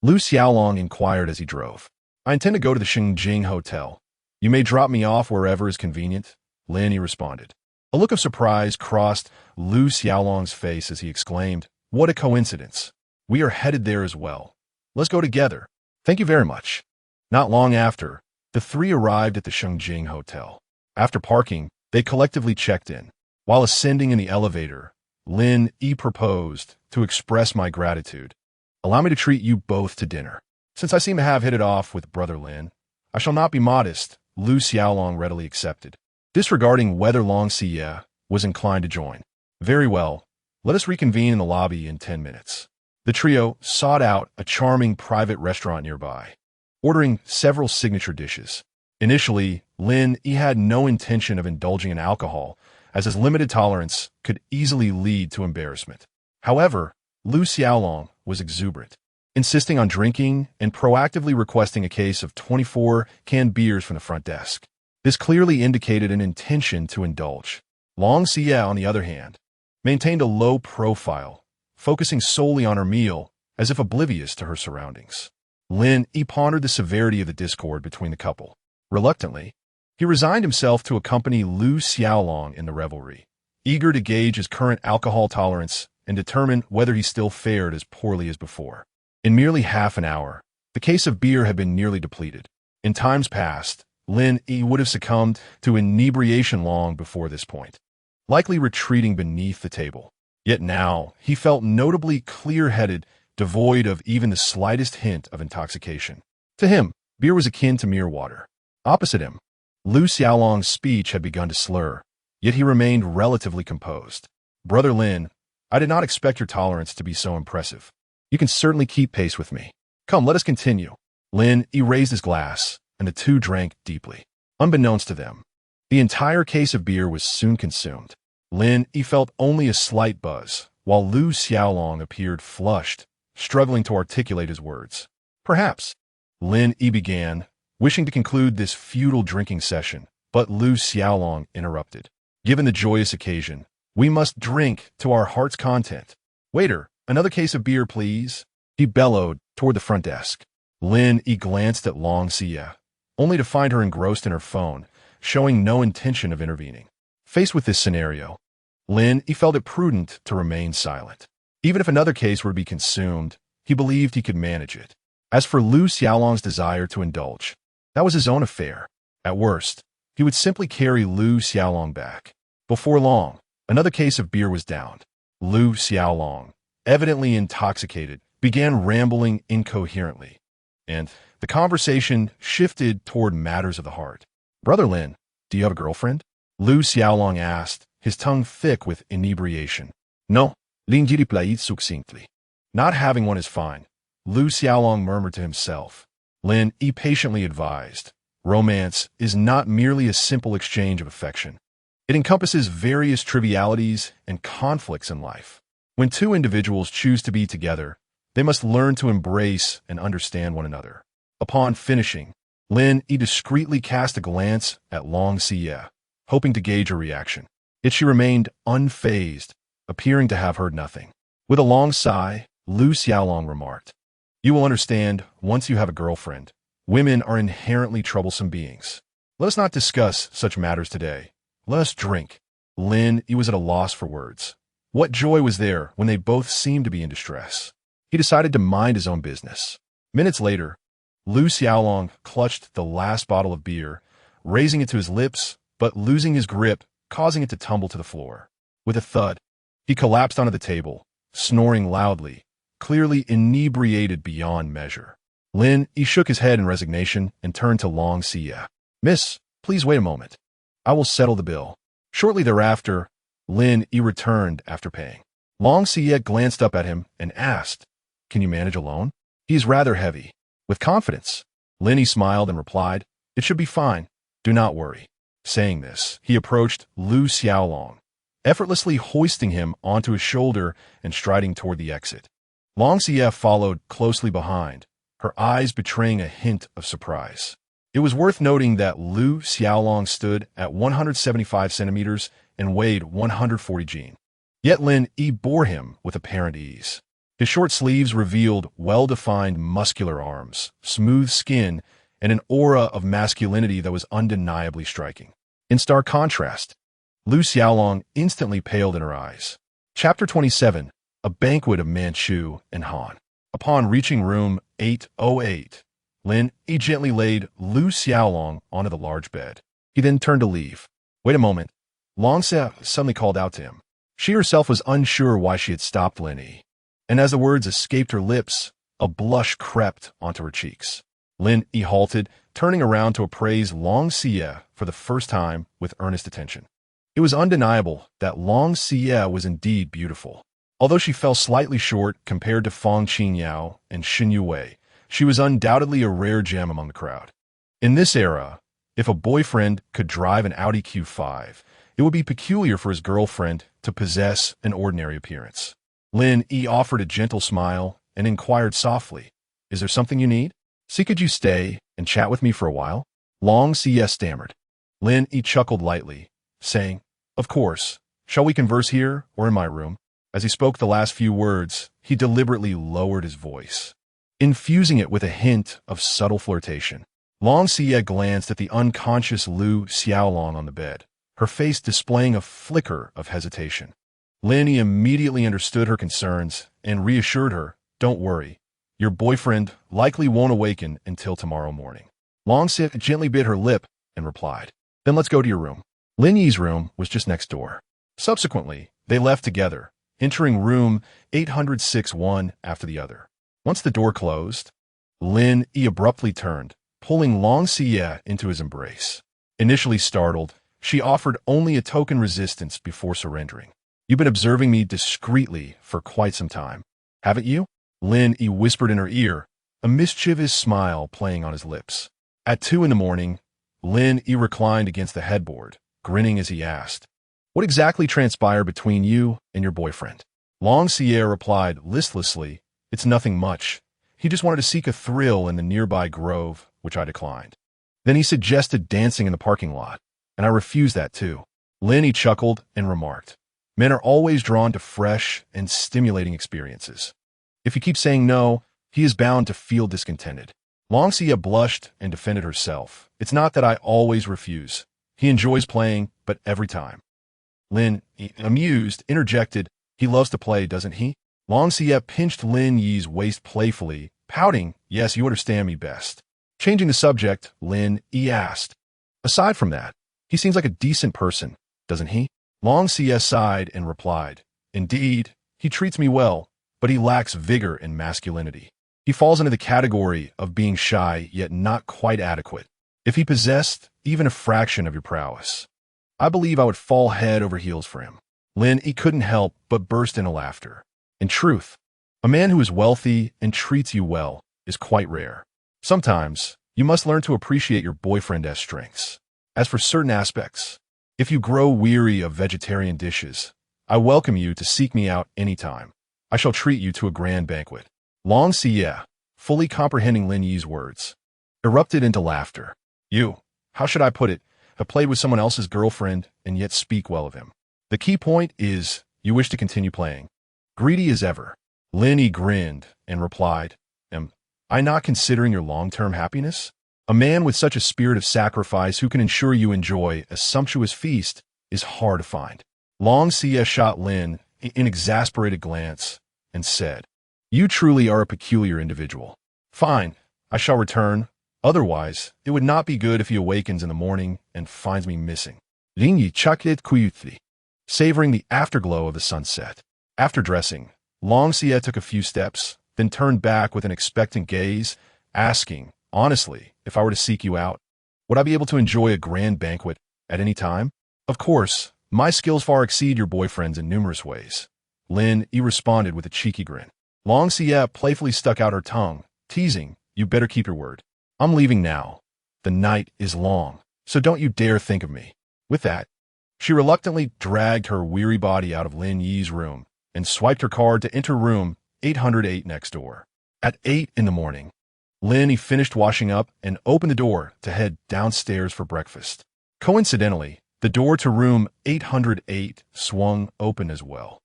Lu Xiaolong inquired as he drove. "I intend to go to the Shennongjia Hotel. You may drop me off wherever is convenient," Lin Yi responded. A look of surprise crossed Lu Xiaolong's face as he exclaimed, "What a coincidence. We are headed there as well. Let's go together. Thank you very much." Not long after, The three arrived at the Shennongjia hotel. After parking, they collectively checked in. While ascending in the elevator, Lin Yi proposed to express my gratitude. Allow me to treat you both to dinner. Since I seem to have hit it off with Brother Lin, I shall not be modest, Lu Xiaolong readily accepted. Disregarding whether Long Xie was inclined to join. Very well, let us reconvene in the lobby in 10 minutes. The trio sought out a charming private restaurant nearby, ordering several signature dishes. Initially, Lin Yi had no intention of indulging in alcohol, as his limited tolerance could easily lead to embarrassment. However, Lu Xiaolong was exuberant, insisting on drinking and proactively requesting a case of 24 canned beers from the front desk. This clearly indicated an intention to indulge. Long Xie, on the other hand, maintained a low profile, focusing solely on her meal as if oblivious to her surroundings. Lin Yi pondered the severity of the discord between the couple. Reluctantly, he resigned himself to accompany Lu Xiaolong in the revelry, eager to gauge his current alcohol tolerance and determine whether he still fared as poorly as before. In merely half an hour, the case of beer had been nearly depleted. In times past, Lin Yi would have succumbed to inebriation long before this point, likely retreating beneath the table. Yet now, he felt notably clear-headed, devoid of even the slightest hint of intoxication. To him, beer was akin to mere water. Opposite him, Lu Xiaolong's speech had begun to slur, yet he remained relatively composed. Brother Lin, I did not expect your tolerance to be so impressive. You can certainly keep pace with me. Come, let us continue. Lin Yi raised his glass, and the two drank deeply. Unbeknownst to them, the entire case of beer was soon consumed. Lin Yi felt only a slight buzz, while Lu Xiaolong appeared flushed, struggling to articulate his words. Perhaps, Lin Yi began, wishing to conclude this futile drinking session, but Lu Xiaolong interrupted. Given the joyous occasion, we must drink to our heart's content. Waiter, another case of beer, please. He bellowed toward the front desk. Lin Yi glanced at Long Xie, only to find her engrossed in her phone, showing no intention of intervening. Faced with this scenario, Lin Yi felt it prudent to remain silent. Even if another case were to be consumed, he believed he could manage it. As for Lu Xiaolong's desire to indulge, that was his own affair. At worst, he would simply carry Lu Xiaolong back. Before long, another case of beer was downed. Lu Xiaolong, evidently intoxicated, began rambling incoherently, and the conversation shifted toward matters of the heart. Brother Lin, do you have a girlfriend? Lu Xiaolong asked, his tongue thick with inebriation. No, Lin Yi replied succinctly. Not having one is fine, Lu Xiaolong murmured to himself. Lin Yi patiently advised, romance is not merely a simple exchange of affection. It encompasses various trivialities and conflicts in life. When two individuals choose to be together, they must learn to embrace and understand one another. Upon finishing, Lin Yi discreetly cast a glance at Long Xie, hoping to gauge her reaction. Yet she remained unfazed, appearing to have heard nothing. With a long sigh, Lu Xiaolong remarked, You will understand, once you have a girlfriend, women are inherently troublesome beings. Let us not discuss such matters today. Let us drink. Lin Yi was at a loss for words. What joy was there when they both seemed to be in distress? He decided to mind his own business. Minutes later, Lu Xiaolong clutched the last bottle of beer, raising it to his lips, but losing his grip, causing it to tumble to the floor. With a thud, he collapsed onto the table, snoring loudly, clearly inebriated beyond measure. Lin Yi shook his head in resignation and turned to Long Xie. Miss, please wait a moment. I will settle the bill. Shortly thereafter, Lin Yi returned after paying. Long Xie glanced up at him and asked, Can you manage alone? He is rather heavy. With confidence, Lin Yi smiled and replied, It should be fine. Do not worry. Saying this, he approached Lu Xiaolong, effortlessly hoisting him onto his shoulder and striding toward the exit. Long Xie followed closely behind, her eyes betraying a hint of surprise. It was worth noting that Lu Xiaolong stood at 175 centimeters and weighed 140 jin. Yet Lin Yi bore him with apparent ease. His short sleeves revealed well-defined muscular arms, smooth skin, and an aura of masculinity that was undeniably striking. In stark contrast, Lu Xiaolong instantly paled in her eyes. Chapter 27, A Banquet of Manchu and Han. Upon reaching room 808, Lin Yi gently laid Lu Xiaolong onto the large bed. He then turned to leave. Wait a moment. Long Xia suddenly called out to him. She herself was unsure why she had stopped Lin Yi, and as the words escaped her lips, a blush crept onto her cheeks. Lin Yi halted, turning around to appraise Long Xia for the first time with earnest attention. It was undeniable that Long Xia was indeed beautiful. Although she fell slightly short compared to Fang Qingyao and Xin Yuwei, she was undoubtedly a rare gem among the crowd. In this era, if a boyfriend could drive an Audi Q5, it would be peculiar for his girlfriend to possess an ordinary appearance. Lin Yi offered a gentle smile and inquired softly, "Is there something you need? See, could you stay and chat with me for a while?" Long Xia stammered. Lin Yi chuckled lightly, saying, "Of course. Shall we converse here or in my room?" As he spoke the last few words, he deliberately lowered his voice, infusing it with a hint of subtle flirtation. Long Xia glanced at the unconscious Lu Xiaolong on the bed, her face displaying a flicker of hesitation. Lin Yi immediately understood her concerns and reassured her, "Don't worry. Your boyfriend likely won't awaken until tomorrow morning." Long Xia gently bit her lip and replied, "Then let's go to your room." Lin Yi's room was just next door. Subsequently, they left together, entering room 806 one after the other. Once the door closed, Lin Yi abruptly turned, pulling Long Xia into his embrace. Initially startled, she offered only a token resistance before surrendering. "You've been observing me discreetly for quite some time, haven't you?" Lin Yi whispered in her ear, a mischievous smile playing on his lips. At 2 in the morning, Lin Yi reclined against the headboard, grinning as he asked, "What exactly transpired between you and your boyfriend?" Long Xia replied listlessly, "It's nothing much. He just wanted to seek a thrill in the nearby grove, which I declined. Then he suggested dancing in the parking lot, and I refused that too." Lin Yi chuckled and remarked, "Men are always drawn to fresh and stimulating experiences. If you keep saying no, he is bound to feel discontented." Long Xia blushed and defended herself. "It's not that I always refuse. He enjoys playing, but every time." Lin Yi, amused, interjected, "He loves to play, doesn't he?" Long Xia pinched Lin Yi's waist playfully, pouting, "Yes, you understand me best." Changing the subject, Lin Yi asked, "Aside from that, he seems like a decent person, doesn't he?" Long Xia sighed and replied, "Indeed, he treats me well, but he lacks vigor and masculinity. He falls into the category of being shy yet not quite adequate. If he possessed even a fraction of your prowess, I believe I would fall head over heels for him." Lin Yi couldn't help but burst into laughter. In truth, a man who is wealthy and treats you well is quite rare. Sometimes, you must learn to appreciate your boyfriend's strengths. As for certain aspects, if you grow weary of vegetarian dishes, I welcome you to seek me out anytime. I shall treat you to a grand banquet. Long Xia, fully comprehending Lin Yi's words, erupted into laughter. "You, how should I put it, have played with someone else's girlfriend and yet speak well of him. The key point is you wish to continue playing. Greedy as ever." Lin Yi grinned and replied, "Am I not considering your long-term happiness? A man with such a spirit of sacrifice who can ensure you enjoy a sumptuous feast is hard to find." Long Xia shot Lin an exasperated glance and said, "You truly are a peculiar individual. Fine, I shall return. Otherwise, it would not be good if he awakens in the morning and finds me missing." Lin Yi chuckled quietly, savoring the afterglow of the sunset. After dressing, Long Xia took a few steps, then turned back with an expectant gaze, asking, "Honestly, if I were to seek you out, would I be able to enjoy a grand banquet at any time?" "Of course, my skills far exceed your boyfriend's in numerous ways." Lin Yi responded with a cheeky grin. Long Xia playfully stuck out her tongue, teasing, "You better keep your word. I'm leaving now. The night is long, so don't you dare think of me." With that, she reluctantly dragged her weary body out of Lin Yi's room and swiped her card to enter room 808 next door. At 8 in the morning, Lin Yi finished washing up and opened the door to head downstairs for breakfast. Coincidentally, the door to room 808 swung open as well.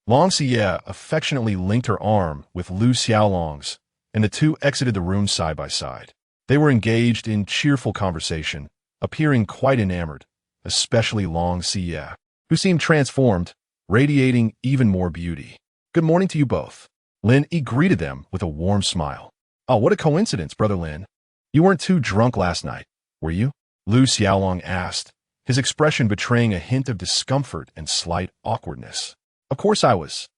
Long Xia affectionately linked her arm with Lu Xiaolong's, and the two exited the room side by side. They were engaged in cheerful conversation, appearing quite enamored, especially Long Xia, who seemed transformed, radiating even more beauty. "Good morning to you both." Lin Yi greeted them with a warm smile. "Oh, what a coincidence, Brother Lin. You weren't too drunk last night, were you? Lu Xiaolong asked, his expression betraying a hint of discomfort and slight awkwardness. Of course I was.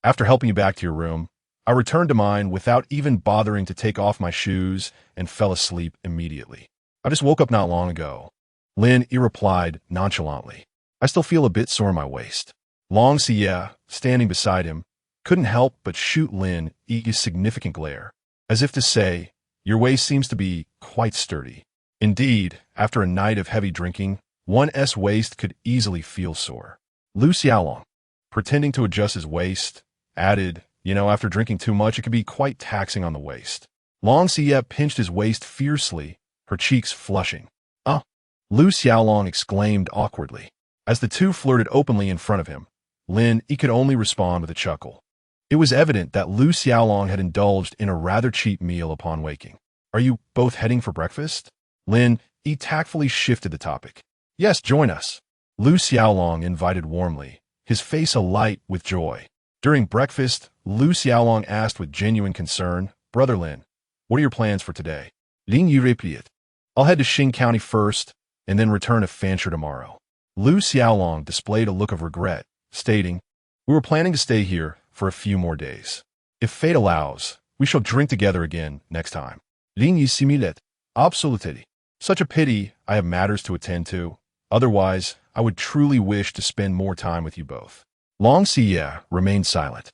After helping you back to your room, I returned to mine without even bothering to take off my shoes and fell asleep immediately. I just woke up not long ago. Lin Yi replied nonchalantly. I still feel a bit sore in my waist. Long Xie, standing beside him, couldn't help but shoot Lin Yi a significant glare, as if to say, your waist seems to be quite sturdy. Indeed, after a night of heavy drinking, one's waist could easily feel sore. Lu Xiaolong, pretending to adjust his waist, added, after drinking too much, it could be quite taxing on the waist. Long Xie pinched his waist fiercely, her cheeks flushing. Lu Xiaolong exclaimed awkwardly. As the two flirted openly in front of him, Lin Yi could only respond with a chuckle. It was evident that Lu Xiaolong had indulged in a rather cheap meal upon waking. Are you both heading for breakfast? Lin Yi tactfully shifted the topic. Yes, join us. Lu Xiaolong invited warmly, his face alight with joy. During breakfast, Lu Xiaolong asked with genuine concern, Brother Lin, what are your plans for today? Lin Yi replied, I'll head to Xing County first, and then return to Fancher tomorrow. Lu Xiaolong displayed a look of regret, stating, we were planning to stay here for a few more days. If fate allows, we shall drink together again next time. Lin Yi similed, absolutely. Such a pity I have matters to attend to. Otherwise, I would truly wish to spend more time with you both. Long Xie remained silent.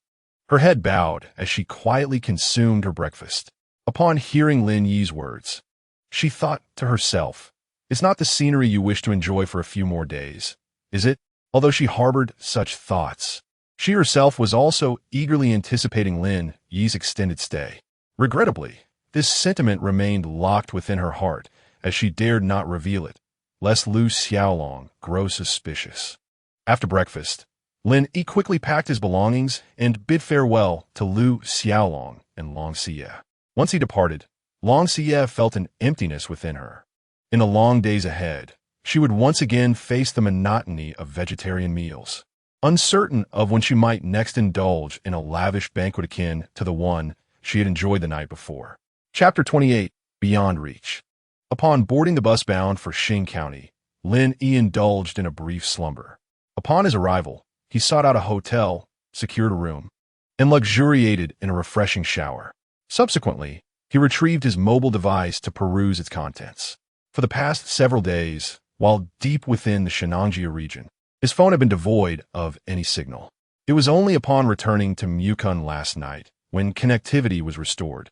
Her head bowed as she quietly consumed her breakfast. Upon hearing Lin Yi's words, she thought to herself, it's not the scenery you wish to enjoy for a few more days, is it? Although she harbored such thoughts, she herself was also eagerly anticipating Lin Yi's extended stay. Regrettably, this sentiment remained locked within her heart as she dared not reveal it, lest Lu Xiaolong grow suspicious. After breakfast, Lin Yi quickly packed his belongings and bid farewell to Lu Xiaolong and Long Xie. Once he departed, Long Xie felt an emptiness within her. In the long days ahead, she would once again face the monotony of vegetarian meals, uncertain of when she might next indulge in a lavish banquet akin to the one she had enjoyed the night before. Chapter 28, Beyond Reach. Upon boarding the bus bound for Xing County, Lin Yi indulged in a brief slumber. Upon his arrival, he sought out a hotel, secured a room, and luxuriated in a refreshing shower. Subsequently, he retrieved his mobile device to peruse its contents. For the past several days, while deep within the Shennongjia region, his phone had been devoid of any signal. It was only upon returning to Mukun last night, when connectivity was restored,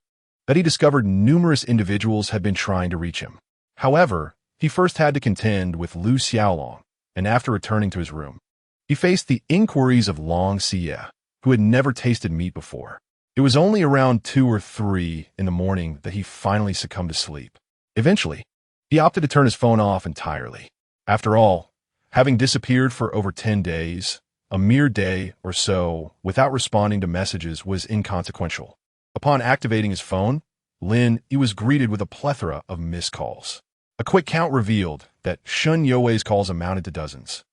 that he discovered numerous individuals had been trying to reach him. However, he first had to contend with Lu Xiaolong, and after returning to his room, he faced the inquiries of Long Xie, who had never tasted meat before. It was only around 2 or 3 in the morning that he finally succumbed to sleep. Eventually, he opted to turn his phone off entirely. After all, having disappeared for over 10 days, a mere day or so without responding to messages was inconsequential. Upon activating his phone, Lin Yi was greeted with a plethora of missed calls. A quick count revealed that Shun Youwei's calls amounted to dozens,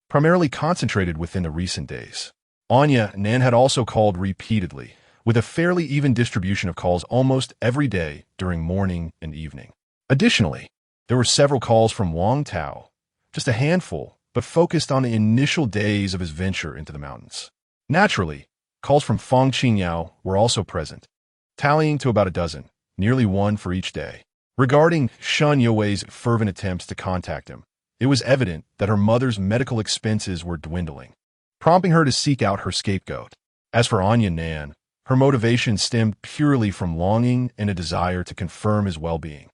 primarily concentrated within the recent days. Anya Nan had also called repeatedly, with a fairly even distribution of calls almost every day during morning and evening. Additionally, there were several calls from Wang Tao, just a handful, but focused on the initial days of his venture into the mountains. Naturally, calls from Fang Qingyao were also present, tallying to about a dozen, nearly one for each day. Regarding Shun Youwei's fervent attempts to contact him, it was evident that her mother's medical expenses were dwindling, prompting her to seek out her scapegoat. As for Anya Nan, her motivation stemmed purely from longing and a desire to confirm his well-being.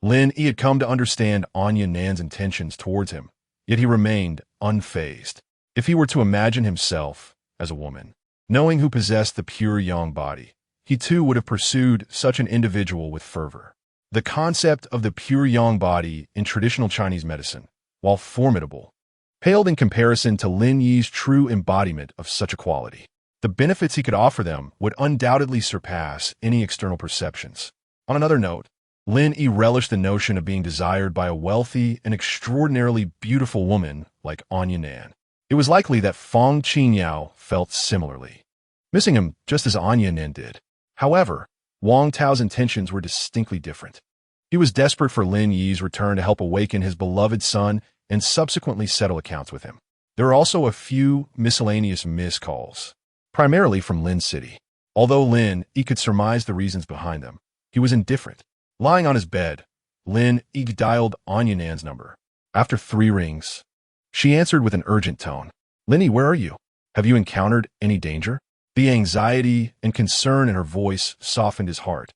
Lin Yi had come to understand Anya Nan's intentions towards him, yet he remained unfazed. If he were to imagine himself as a woman, knowing who possessed the pure yang body, he too would have pursued such an individual with fervor. The concept of the pure yang body in traditional Chinese medicine, while formidable, paled in comparison to Lin Yi's true embodiment of such a quality. The benefits he could offer them would undoubtedly surpass any external perceptions. On another note, Lin Yi relished the notion of being desired by a wealthy and extraordinarily beautiful woman like Anya Nan. It was likely that Fang Qingyao felt similarly, missing him just as Anya Nan did. However, Wang Tao's intentions were distinctly different. He was desperate for Lin Yi's return to help awaken his beloved son and subsequently settle accounts with him. There were also a few miscellaneous missed calls, primarily from Lin City. Although Lin Yi could surmise the reasons behind them, he was indifferent. Lying on his bed, Lin Yi dialed Anya Nan's number. After 3 rings, she answered with an urgent tone. "Lin Yi, where are you? Have you encountered any danger?" The anxiety and concern in her voice softened his heart,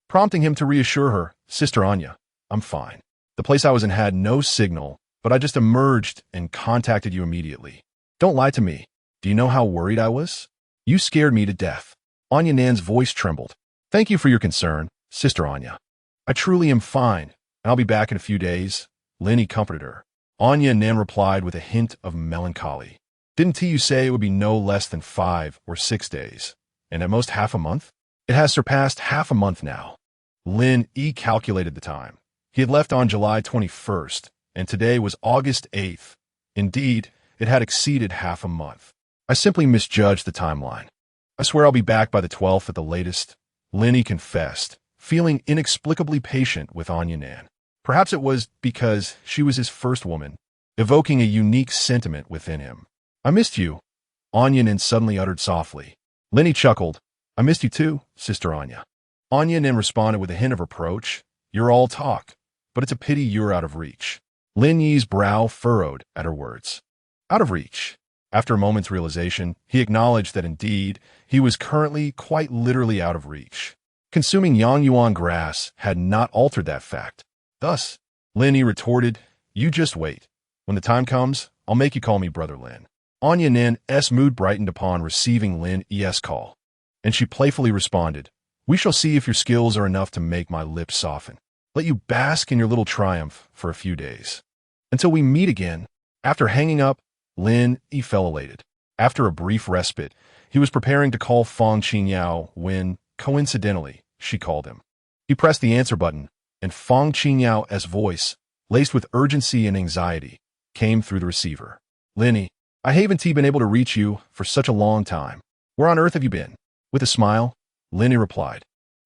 prompting him to reassure her, "Sister Anya, I'm fine. The place I was in had no signal, but I just emerged and contacted you immediately. Don't lie to me. Do you know how worried I was? You scared me to death." Anya Nan's voice trembled. "Thank you for your concern, Sister Anya. I truly am fine, and I'll be back in a few days." Lin Yi comforted her. Anya Nan replied with a hint of melancholy. "Didn't you say it would be no less than 5 or 6 days, and at most half a month? It has surpassed half a month now." Lin Yi calculated the time. He had left on July 21st, and today was August 8th. Indeed, it had exceeded half a month. "I simply misjudged the timeline. I swear I'll be back by the 12th at the latest," Lin Yi confessed, feeling inexplicably patient with Anya Nan. Perhaps it was because she was his first woman, evoking a unique sentiment within him. "I missed you," Anya Nan suddenly uttered softly. Lin Yi chuckled. "I missed you too, Sister Anya." Anya Nan responded with a hint of reproach. "You're all talk, but it's a pity you're out of reach." Lin Yi's brow furrowed at her words. Out of reach. After a moment's realization, he acknowledged that indeed, he was currently quite literally out of reach. Consuming Yangyuan grass had not altered that fact. Thus, Lin Yi retorted, "You just wait. When the time comes, I'll make you call me Brother Lin." Anya Nan's mood brightened upon receiving Lin Yi's call, and she playfully responded, "We shall see if your skills are enough to make my lips soften. Let you bask in your little triumph for a few days. Until we meet again." After hanging up, Lin Yi felt elated. After a brief respite, he was preparing to call Fang Qingyao when, coincidentally, she called him. He pressed the answer button, and Fang Qingyao' voice, laced with urgency and anxiety, came through the receiver. "Lin Yi, I haven't been able to reach you for such a long time. Where on earth have you been?" With a smile, Lin Yi replied,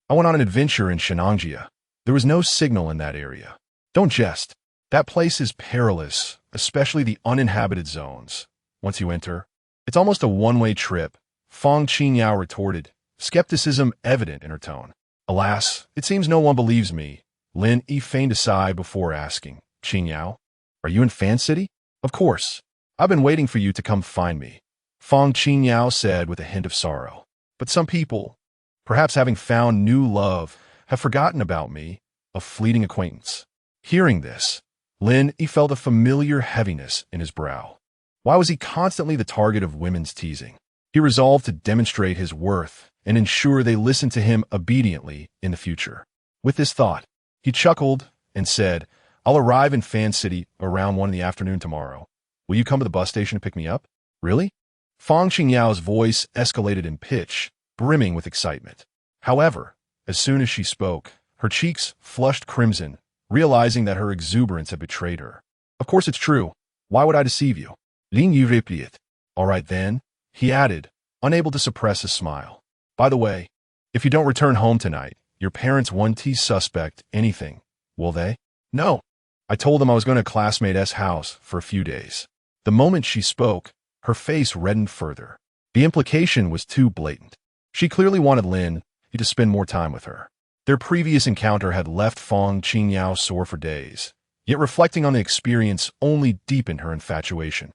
"I went on an adventure in Shennongjia. There was no signal in that area." "Don't jest. That place is perilous, especially the uninhabited zones. Once you enter, it's almost a one-way trip," Fang Qingyao retorted, skepticism evident in her tone. "Alas, it seems no one believes me." Lin Yi feigned a sigh before asking, "Qingyao, are you in Fan City?" "Of course. I've been waiting for you to come find me," Fang Qingyao said with a hint of sorrow. "But some people, perhaps having found new love, have forgotten about me, a fleeting acquaintance." Hearing this, Lin Yi felt a familiar heaviness in his brow. Why was he constantly the target of women's teasing? He resolved to demonstrate his worth and ensure they listened to him obediently in the future. With this thought, he chuckled and said, "I'll arrive in Fan City around 1 in the afternoon tomorrow. Will you come to the bus station to pick me up?" "Really?" Fang Qingyao's voice escalated in pitch, brimming with excitement. However, as soon as she spoke, her cheeks flushed crimson, realizing that her exuberance had betrayed her. "Of course it's true. Why would I deceive you?" Lin Yi repeated. "All right then," he added, unable to suppress a smile. "By the way, if you don't return home tonight, your parents won't suspect anything, will they?" "No. I told them I was going to a classmate's house for a few days." The moment she spoke, her face reddened further. The implication was too blatant. She clearly wanted Lin Yi to spend more time with her. Their previous encounter had left Fang Qingyao sore for days, yet reflecting on the experience only deepened her infatuation.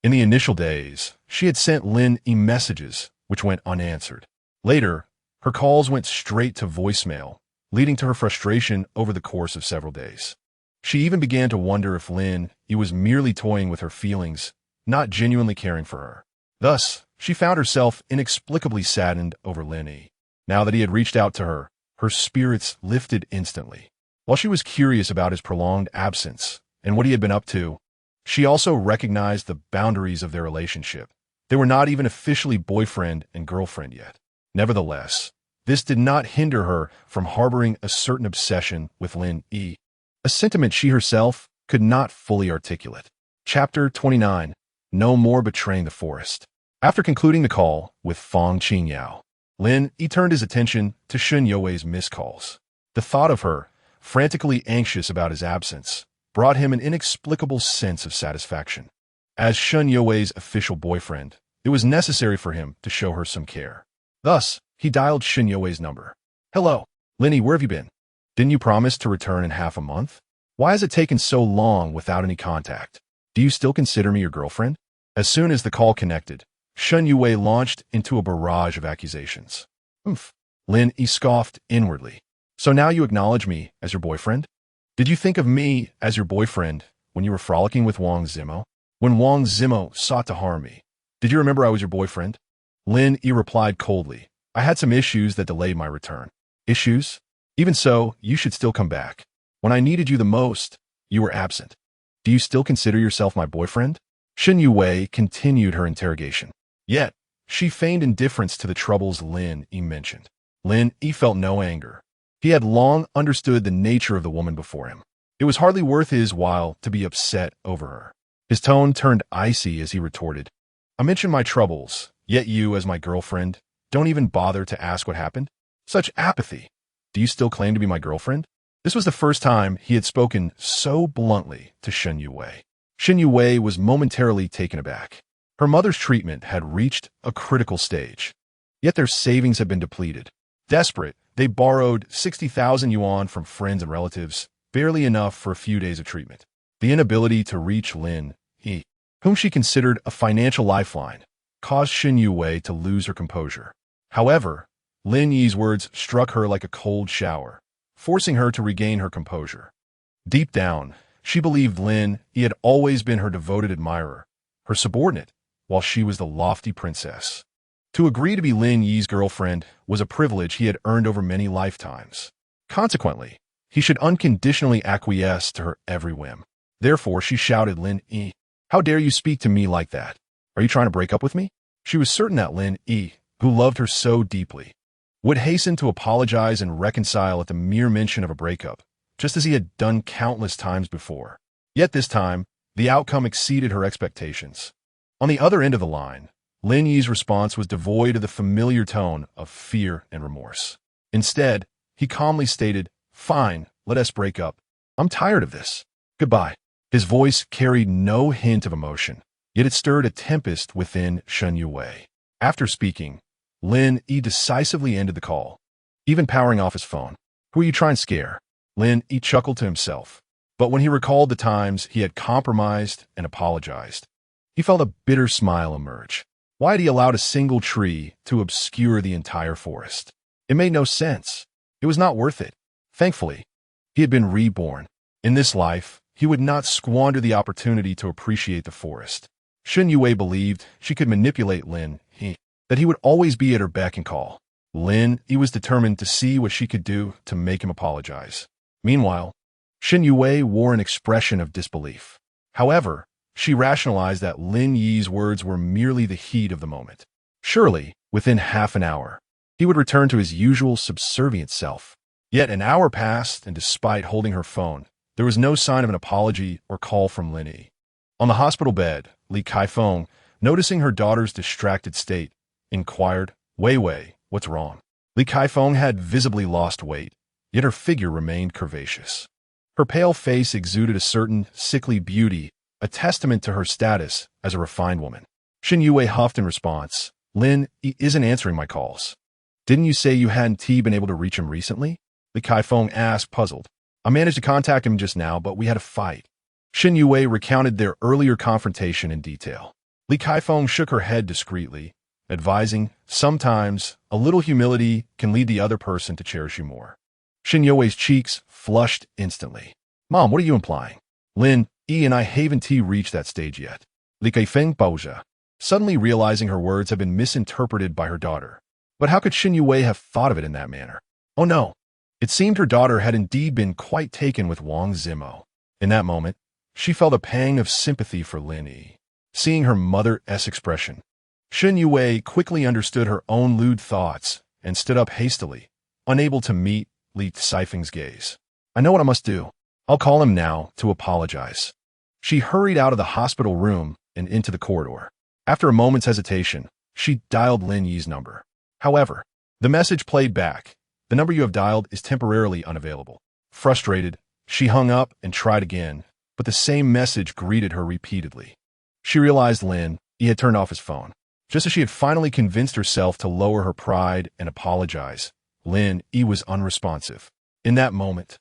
In the initial days, she had sent Lin Yi messages, which went unanswered. Later, her calls went straight to voicemail, leading to her frustration over the course of several days. She even began to wonder if Lin Yi was merely toying with her feelings, not genuinely caring for her. Thus, she found herself inexplicably saddened over Lin Yi. Now that he had reached out to her, her spirits lifted instantly. While she was curious about his prolonged absence and what he had been up to, she also recognized the boundaries of their relationship. They were not even officially boyfriend and girlfriend yet. Nevertheless, this did not hinder her from harboring a certain obsession with Lin Yi, a sentiment she herself could not fully articulate. Chapter 29. No More Betraying the Forest. After concluding the call with Fang Qingyao, Lin Yi turned his attention to Shun You's missed calls. The thought of her, frantically anxious about his absence, brought him an inexplicable sense of satisfaction. As Shennongjia official boyfriend, it was necessary for him to show her some care. Thus, he dialed Shennongjia's number. "Hello, Lin Yi, where have you been? Didn't you promise to return in half a month? Why has it taken so long without any contact? Do you still consider me your girlfriend?" As soon as the call connected, Shennongjia launched into a barrage of accusations. "Oomph," Lin Yi scoffed inwardly. "So now you acknowledge me as your boyfriend? Did you think of me as your boyfriend when you were frolicking with Wang Zimo? When Wang Zimo sought to harm me, did you remember I was your boyfriend?" Lin Yi replied coldly. "I had some issues that delayed my return." "Issues? Even so, you should still come back. When I needed you the most, you were absent. Do you still consider yourself my boyfriend?" Shennongjia continued her interrogation. Yet, she feigned indifference to the troubles Lin Yi mentioned. Lin Yi felt no anger. He had long understood the nature of the woman before him. It was hardly worth his while to be upset over her. His tone turned icy as he retorted, "I mentioned my troubles, yet you, as my girlfriend, don't even bother to ask what happened? Such apathy. Do you still claim to be my girlfriend?" This was the first time he had spoken so bluntly to Shennongjia. Shennongjia was momentarily taken aback. Her mother's treatment had reached a critical stage. Yet their savings had been depleted. Desperate, they borrowed 60,000 yuan from friends and relatives, barely enough for a few days of treatment. The inability to reach Lin Yi, whom she considered a financial lifeline, caused Shennongjia to lose her composure. However, Lin Yi's words struck her like a cold shower, forcing her to regain her composure. Deep down, she believed Lin Yi had always been her devoted admirer, her subordinate, while she was the lofty princess. To agree to be Lin Yi's girlfriend was a privilege he had earned over many lifetimes. Consequently, he should unconditionally acquiesce to her every whim. Therefore, she shouted, "Lin Yi, how dare you speak to me like that? Are you trying to break up with me?" She was certain that Lin Yi, who loved her so deeply, would hasten to apologize and reconcile at the mere mention of a breakup, just as he had done countless times before. Yet this time, the outcome exceeded her expectations. On the other end of the line, Lin Yi's response was devoid of the familiar tone of fear and remorse. Instead, he calmly stated, "Fine, let us break up. I'm tired of this. Goodbye." His voice carried no hint of emotion, yet it stirred a tempest within Shennongjia. After speaking, Lin Yi decisively ended the call, even powering off his phone. "Who are you trying to scare?" Lin Yi chuckled to himself, but when he recalled the times he had compromised and apologized, he felt a bitter smile emerge. Why had he allowed a single tree to obscure the entire forest? It made no sense. It was not worth it. Thankfully, he had been reborn. In this life, he would not squander the opportunity to appreciate the forest. Shennongjia believed she could manipulate Lin Yi, that he would always be at her beck and call. Lin Yi was determined to see what she could do to make him apologize. Meanwhile, Shennongjia wore an expression of disbelief. However, she rationalized that Lin Yi's words were merely the heat of the moment. Surely, within half an hour, he would return to his usual subservient self. Yet an hour passed, and despite holding her phone, there was no sign of an apology or call from Lin Yi. On the hospital bed, Li Kaifeng, noticing her daughter's distracted state, inquired, "Wei Wei, what's wrong?" Li Kaifeng had visibly lost weight, yet her figure remained curvaceous. Her pale face exuded a certain sickly beauty, a testament to her status as a refined woman. Shennongjia huffed in response, "Lin Yi isn't answering my calls. Didn't you say you hadn't been able to reach him recently?" Li Kaifeng asked, puzzled. "I managed to contact him just now, but we had a fight." Shennongjia recounted their earlier confrontation in detail. Li Kaifeng shook her head discreetly, advising, "Sometimes, a little humility can lead the other person to cherish you more." Shennongjia's cheeks flushed instantly. "Mom, what are you implying? Lin Yi and I haven't reached that stage yet." Li Kaifeng paused, suddenly realizing her words had been misinterpreted by her daughter. But how could Shennongjia have thought of it in that manner? Oh no! It seemed her daughter had indeed been quite taken with Wang Zimo. In that moment, she felt a pang of sympathy for Lin Yi. Seeing her mother-esque expression, Shennongjia quickly understood her own lewd thoughts and stood up hastily, unable to meet Li Kaifeng's gaze. "I know what I must do. I'll call him now to apologize." She hurried out of the hospital room and into the corridor. After a moment's hesitation, she dialed Lin Yi's number. However, the message played back. "The number you have dialed is temporarily unavailable. Frustrated, she hung up and tried again, but the same message greeted her repeatedly. She realized Lin Yi had turned off his phone. Just as she had finally convinced herself to lower her pride and apologize, Lin Yi was unresponsive. In that moment,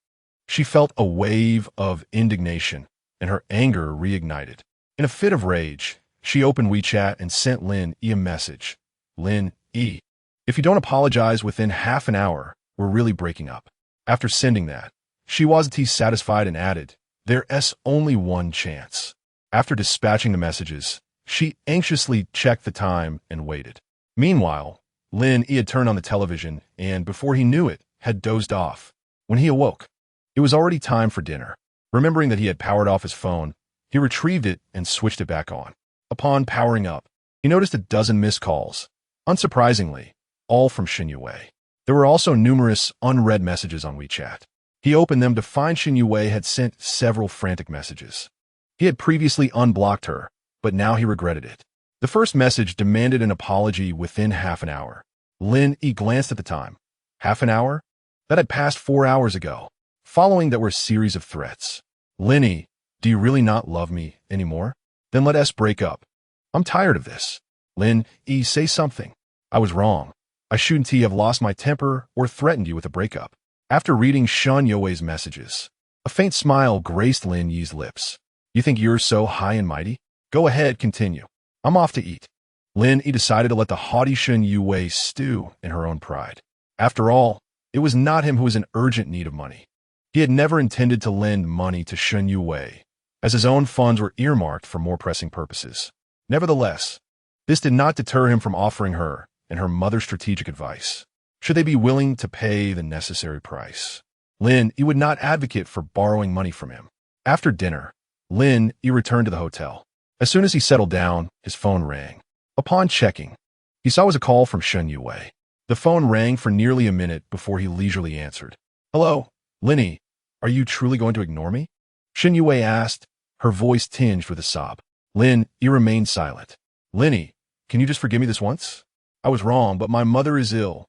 she felt a wave of indignation, and her anger reignited. In a fit of rage, she opened WeChat and sent Lin Yi a message. Lin Yi, if you don't apologize within half an hour, we're really breaking up. After sending that, she wasn't satisfied and added, there's only one chance. After dispatching the messages, she anxiously checked the time and waited. Meanwhile, Lin Yi had turned on the television and, before he knew it, had dozed off. When he awoke, it was already time for dinner. Remembering that he had powered off his phone, he retrieved it and switched it back on. Upon powering up, he noticed a dozen missed calls. Unsurprisingly, all from Shennongjia. There were also numerous unread messages on WeChat. He opened them to find Shennongjia had sent several frantic messages. He had previously unblocked her, but now he regretted it. The first message demanded an apology within half an hour. Lin Yi glanced at the time. Half an hour? That had passed 4 hours ago. Following that were a series of threats. Lin Yi, do you really not love me anymore? Then let us break up. I'm tired of this. Lin Yi, say something. I was wrong. I shouldn't have lost my temper or threatened you with a breakup. After reading Shennongjia's messages, a faint smile graced Lin Yi's lips. You think you're so high and mighty? Go ahead, continue. I'm off to eat. Lin Yi decided to let the haughty Shennongjia stew in her own pride. After all, it was not him who was in urgent need of money. He had never intended to lend money to Shennongjia, as his own funds were earmarked for more pressing purposes. Nevertheless, this did not deter him from offering her and her mother strategic advice, should they be willing to pay the necessary price. Lin Yi would not advocate for borrowing money from him. After dinner, Lin Yi returned to the hotel. As soon as he settled down, his phone rang. Upon checking, he saw it was a call from Shennongjia. The phone rang for nearly a minute before he leisurely answered. Hello, Lin Yi, are you truly going to ignore me? Shennongjia asked, her voice tinged with a sob. Lin Yi remained silent. Lin Yi, can you just forgive me this once? I was wrong, but my mother is ill,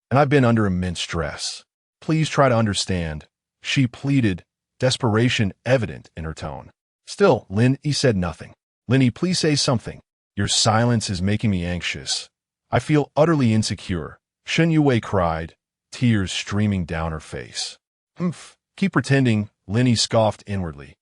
and I've been under immense stress. Please try to understand, she pleaded, desperation evident in her tone. Still, Lin Yi said nothing. Lin Yi, please say something. Your silence is making me anxious. I feel utterly insecure. Shennongjia cried, tears streaming down her face. Keep pretending, Lin Yi scoffed inwardly.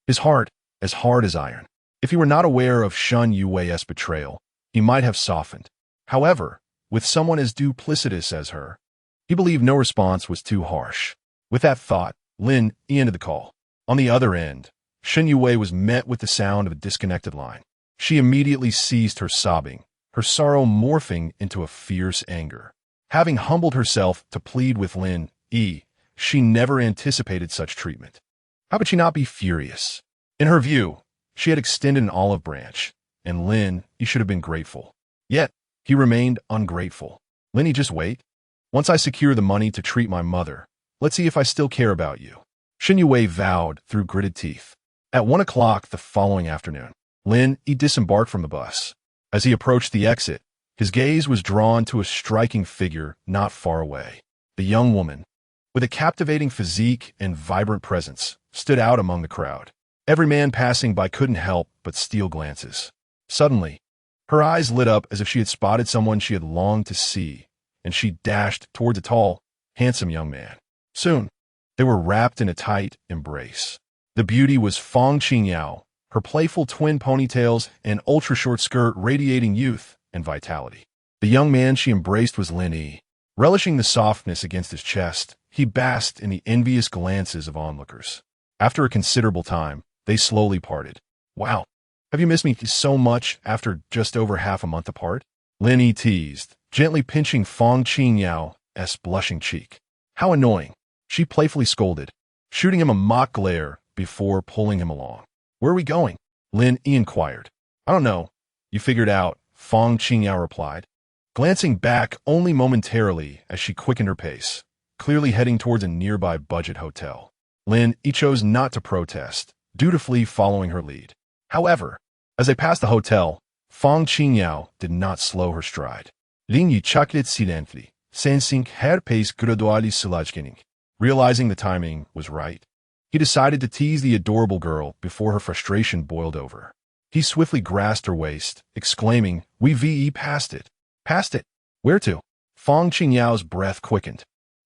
His heart, as hard as iron. If he were not aware of Shennongjia's betrayal, he might have softened. However, with someone as duplicitous as her, he believed no response was too harsh. With that thought, Lin Yi ended the call. On the other end, Shennongjia was met with the sound of a disconnected line. She immediately ceased her sobbing, her sorrow morphing into a fierce anger. Having humbled herself to plead with Lin Yi, she never anticipated such treatment. How could she not be furious? In her view, she had extended an olive branch, and Lin Yi should have been grateful. Yet, he remained ungrateful. Lin Yi, just wait. Once I secure the money to treat my mother, let's see if I still care about you. Shennongjia vowed through gritted teeth. At 1 o'clock the following afternoon, Lin Yi disembarked from the bus. As he approached the exit, his gaze was drawn to a striking figure not far away. The young woman, with a captivating physique and vibrant presence, stood out among the crowd. Every man passing by couldn't help but steal glances. Suddenly, her eyes lit up as if she had spotted someone she had longed to see, and she dashed towards a tall, handsome young man. Soon, they were wrapped in a tight embrace. The beauty was Fang Qingyao, her playful twin ponytails and ultra-short skirt radiating youth and vitality. The young man she embraced was Lin Yi. Relishing the softness against his chest, he basked in the envious glances of onlookers. After a considerable time, they slowly parted. Wow, have you missed me so much after just over half a month apart? Lin Yi teased, gently pinching Fang Qingyao's blushing cheek. How annoying, she playfully scolded, shooting him a mock glare before pulling him along. Where are we going? Lin Yi inquired. I don't know. You figured out, Fang Qingyao replied, glancing back only momentarily as she quickened her pace, clearly heading towards a nearby budget hotel. Lin Yi chose not to protest, dutifully following her lead. However, as they passed the hotel, Fang Qingyao did not slow her stride. Lin Yi chocolate silently, sensing her pace gradually slackening. Realizing the timing was right, he decided to tease the adorable girl before her frustration boiled over. He swiftly grasped her waist, exclaiming, "We ve past it. Past it. Where to?" Fong Qingyao's breath quickened,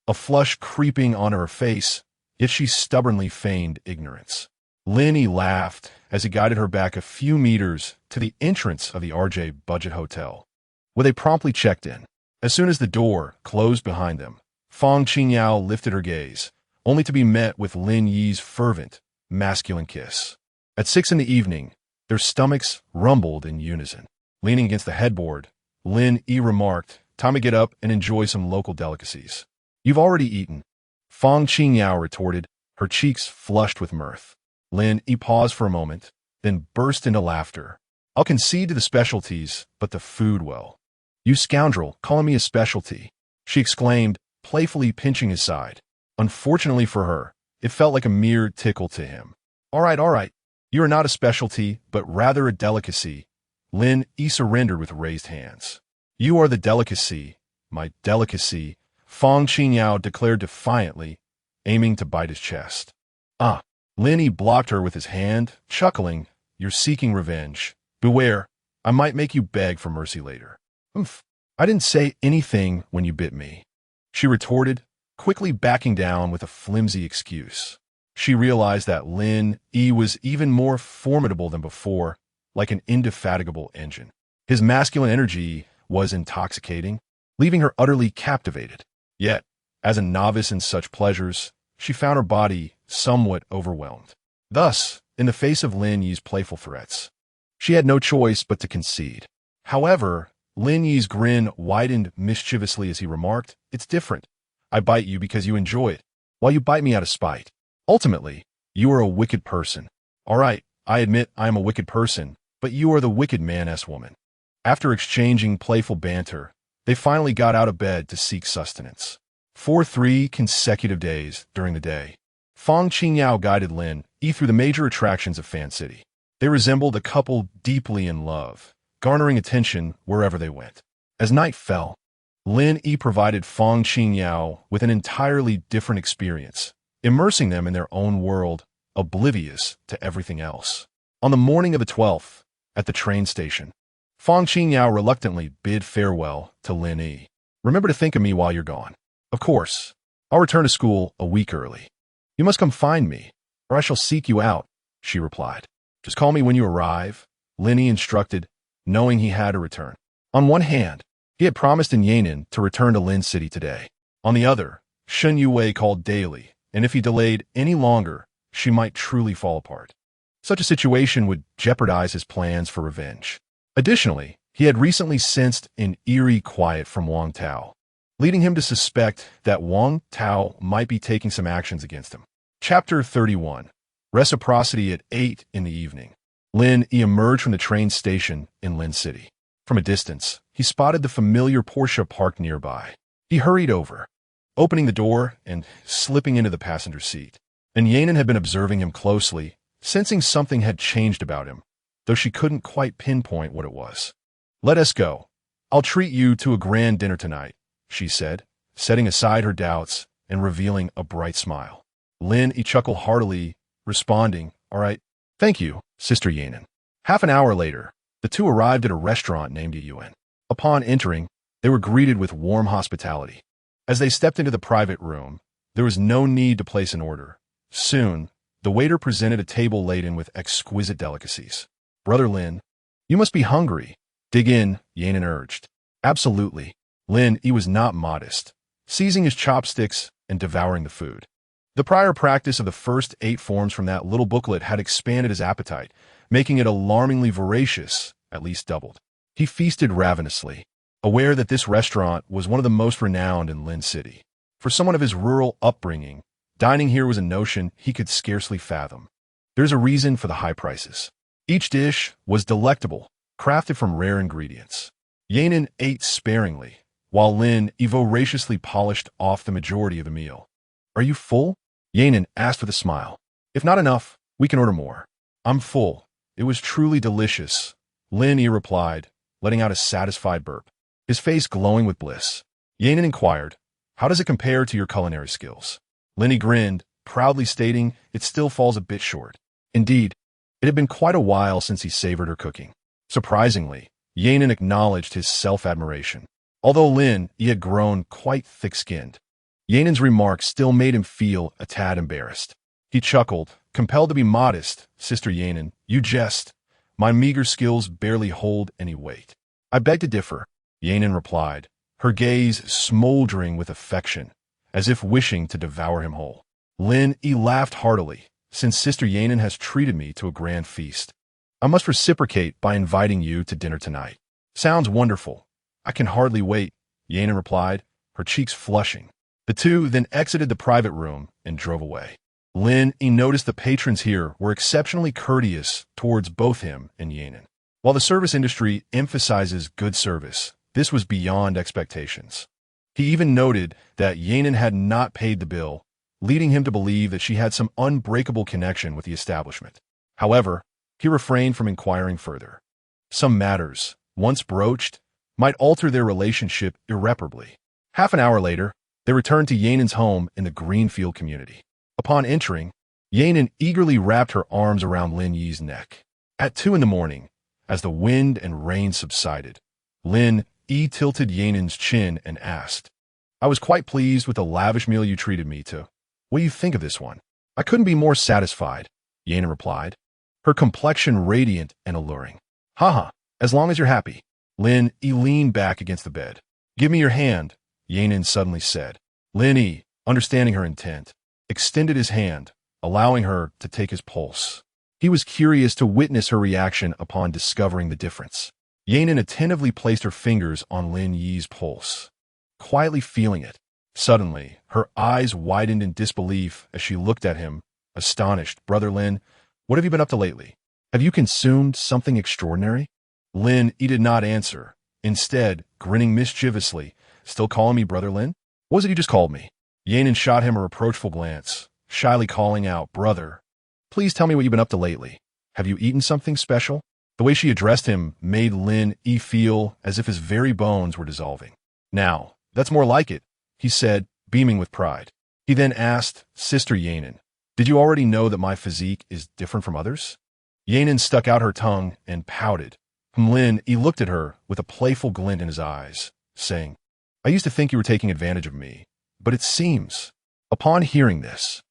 a flush creeping onto her face, yet she stubbornly feigned ignorance. Lin Yi laughed as he guided her back a few meters to the entrance of the RJ Budget Hotel, where they promptly checked in. As soon as the door closed behind them, Fong Qingyao lifted her gaze, only to be met with Lin Yi's fervent, masculine kiss. At 6 in the evening, their stomachs rumbled in unison. Leaning against the headboard, Lin Yi remarked, "Time to get up and enjoy some local delicacies." "You've already eaten," Fong Qingyao retorted, her cheeks flushed with mirth. Lin Yi paused for a moment, then burst into laughter. "I'll concede to the specialties, but the food, well." "You scoundrel, calling me a specialty," she exclaimed, playfully pinching his side. Unfortunately for her, it felt like a mere tickle to him. All right. You are not a specialty, but rather a delicacy." Lin Yi surrendered with raised hands. "You are the delicacy, my delicacy," Fong Qingyao declared defiantly, aiming to bite his chest. "Ah." Lin Yi blocked her with his hand, chuckling, "You're seeking revenge. Beware, I might make you beg for mercy later." "Oomph. I didn't say anything when you bit me," she retorted, quickly backing down with a flimsy excuse. She realized that Lin Yi was even more formidable than before, like an indefatigable engine. His masculine energy was intoxicating, leaving her utterly captivated. Yet, as a novice in such pleasures, she found her body somewhat overwhelmed. Thus, in the face of Lin Yi's playful threats, she had no choice but to concede. However, Lin Yi's grin widened mischievously as he remarked, "It's different. I bite you because you enjoy it, while you bite me out of spite. Ultimately, you are a wicked person." "All right, I admit I am a wicked person, but you are the wicked man-s woman." After exchanging playful banter, they finally got out of bed to seek sustenance. For 3 consecutive days during the day, Fong Qingyao guided Lin Yi through the major attractions of Fan City. They resembled a couple deeply in love, garnering attention wherever they went. As night fell, Lin Yi provided Fong Qingyao with an entirely different experience, immersing them in their own world, oblivious to everything else. On the morning of the 12th, at the train station, Fong Qingyao reluctantly bid farewell to Lin Yi. "Remember to think of me while you're gone." "Of course. I'll return to school a week early." "You must come find me, or I shall seek you out," she replied. "Just call me when you arrive," Lin Yi instructed, knowing he had to return. On one hand, he had promised in Yan'an to return to Lin City today. On the other, Shen Yue called daily, and if he delayed any longer, she might truly fall apart. Such a situation would jeopardize his plans for revenge. Additionally, he had recently sensed an eerie quiet from Wang Tao, leading him to suspect that Wang Tao might be taking some actions against him. Chapter 31. Reciprocity at 8 in the evening. Lin Yi emerged from the train station in Lin City. From a distance, he spotted the familiar Porsche parked nearby. He hurried over, opening the door and slipping into the passenger seat. And Yan'an had been observing him closely, sensing something had changed about him, though she couldn't quite pinpoint what it was. "Let us go. I'll treat you to a grand dinner tonight," she said, setting aside her doubts and revealing a bright smile. Lin Yi chuckled heartily, responding, "All right, thank you, Sister Yan'an." Half an hour later, the two arrived at a restaurant named Yuan. Upon entering, they were greeted with warm hospitality. As they stepped into the private room, there was no need to place an order. Soon, the waiter presented a table laden with exquisite delicacies. "Brother Lin, you must be hungry. Dig in," Yan'an urged. "Absolutely." Lin Yi was not modest, seizing his chopsticks and devouring the food. The prior practice of the first 8 forms from that little booklet had expanded his appetite, making it alarmingly voracious, at least doubled. He feasted ravenously, aware that this restaurant was one of the most renowned in Lin City. For someone of his rural upbringing, dining here was a notion he could scarcely fathom. There's a reason for the high prices. Each dish was delectable, crafted from rare ingredients. Yan'an ate sparingly, while Lin Yi voraciously polished off the majority of the meal. "Are you full?" Yan'an asked with a smile. "If not enough, we can order more." "I'm full. It was truly delicious," Lin Yi replied, letting out a satisfied burp, his face glowing with bliss. Yan'an inquired, "How does it compare to your culinary skills?" Lin Yi grinned, proudly stating it still falls a bit short. Indeed, it had been quite a while since he savored her cooking. Surprisingly, Yanin acknowledged his self-admiration. Although Lin Yi had grown quite thick-skinned, Yanin's remarks still made him feel a tad embarrassed. He chuckled, compelled to be modest. Sister Yanin, you jest. My meager skills barely hold any weight. I beg to differ, Yanin replied, her gaze smoldering with affection, as if wishing to devour him whole. Lin Yi laughed heartily. Since Sister Yanin has treated me to a grand feast, I must reciprocate by inviting you to dinner tonight. Sounds wonderful. I can hardly wait, Yanin replied, her cheeks flushing. The two then exited the private room and drove away. Lin Yi noticed the patrons here were exceptionally courteous towards both him and Yanin. While the service industry emphasizes good service, this was beyond expectations. He even noted that Yanin had not paid the bill, leading him to believe that she had some unbreakable connection with the establishment. However, he refrained from inquiring further. Some matters, once broached, might alter their relationship irreparably. Half an hour later, they returned to Yanin's home in the Greenfield community. Upon entering, Yanin eagerly wrapped her arms around Lin Yi's neck. At 2 a.m, as the wind and rain subsided, Lin Yi tilted Yanin's chin and asked, I was quite pleased with the lavish meal you treated me to. What do you think of this one? I couldn't be more satisfied, Yanin replied, her complexion radiant and alluring. Haha, as long as you're happy. Lin Yi leaned back against the bed. Give me your hand, Yanin suddenly said. Lin Yi, understanding her intent, extended his hand, allowing her to take his pulse. He was curious to witness her reaction upon discovering the difference. Yanin attentively placed her fingers on Lin Yi's pulse, quietly feeling it. Suddenly, her eyes widened in disbelief as she looked at him, astonished. Brother Lin, what have you been up to lately? Have you consumed something extraordinary? Lin Yi did not answer, instead grinning mischievously. Still calling me Brother Lin? What was it you just called me? Yanin shot him a reproachful glance, shyly calling out, Brother, please tell me what you've been up to lately. Have you eaten something special? The way she addressed him made Lin Yi feel as if his very bones were dissolving. Now, that's more like it, he said, beaming with pride. He then asked, Sister Yanin, did you already know that my physique is different from others? Yanin stuck out her tongue and pouted. Lin Yi looked at her with a playful glint in his eyes, saying, I used to think you were taking advantage of me, but it seems. Upon hearing this,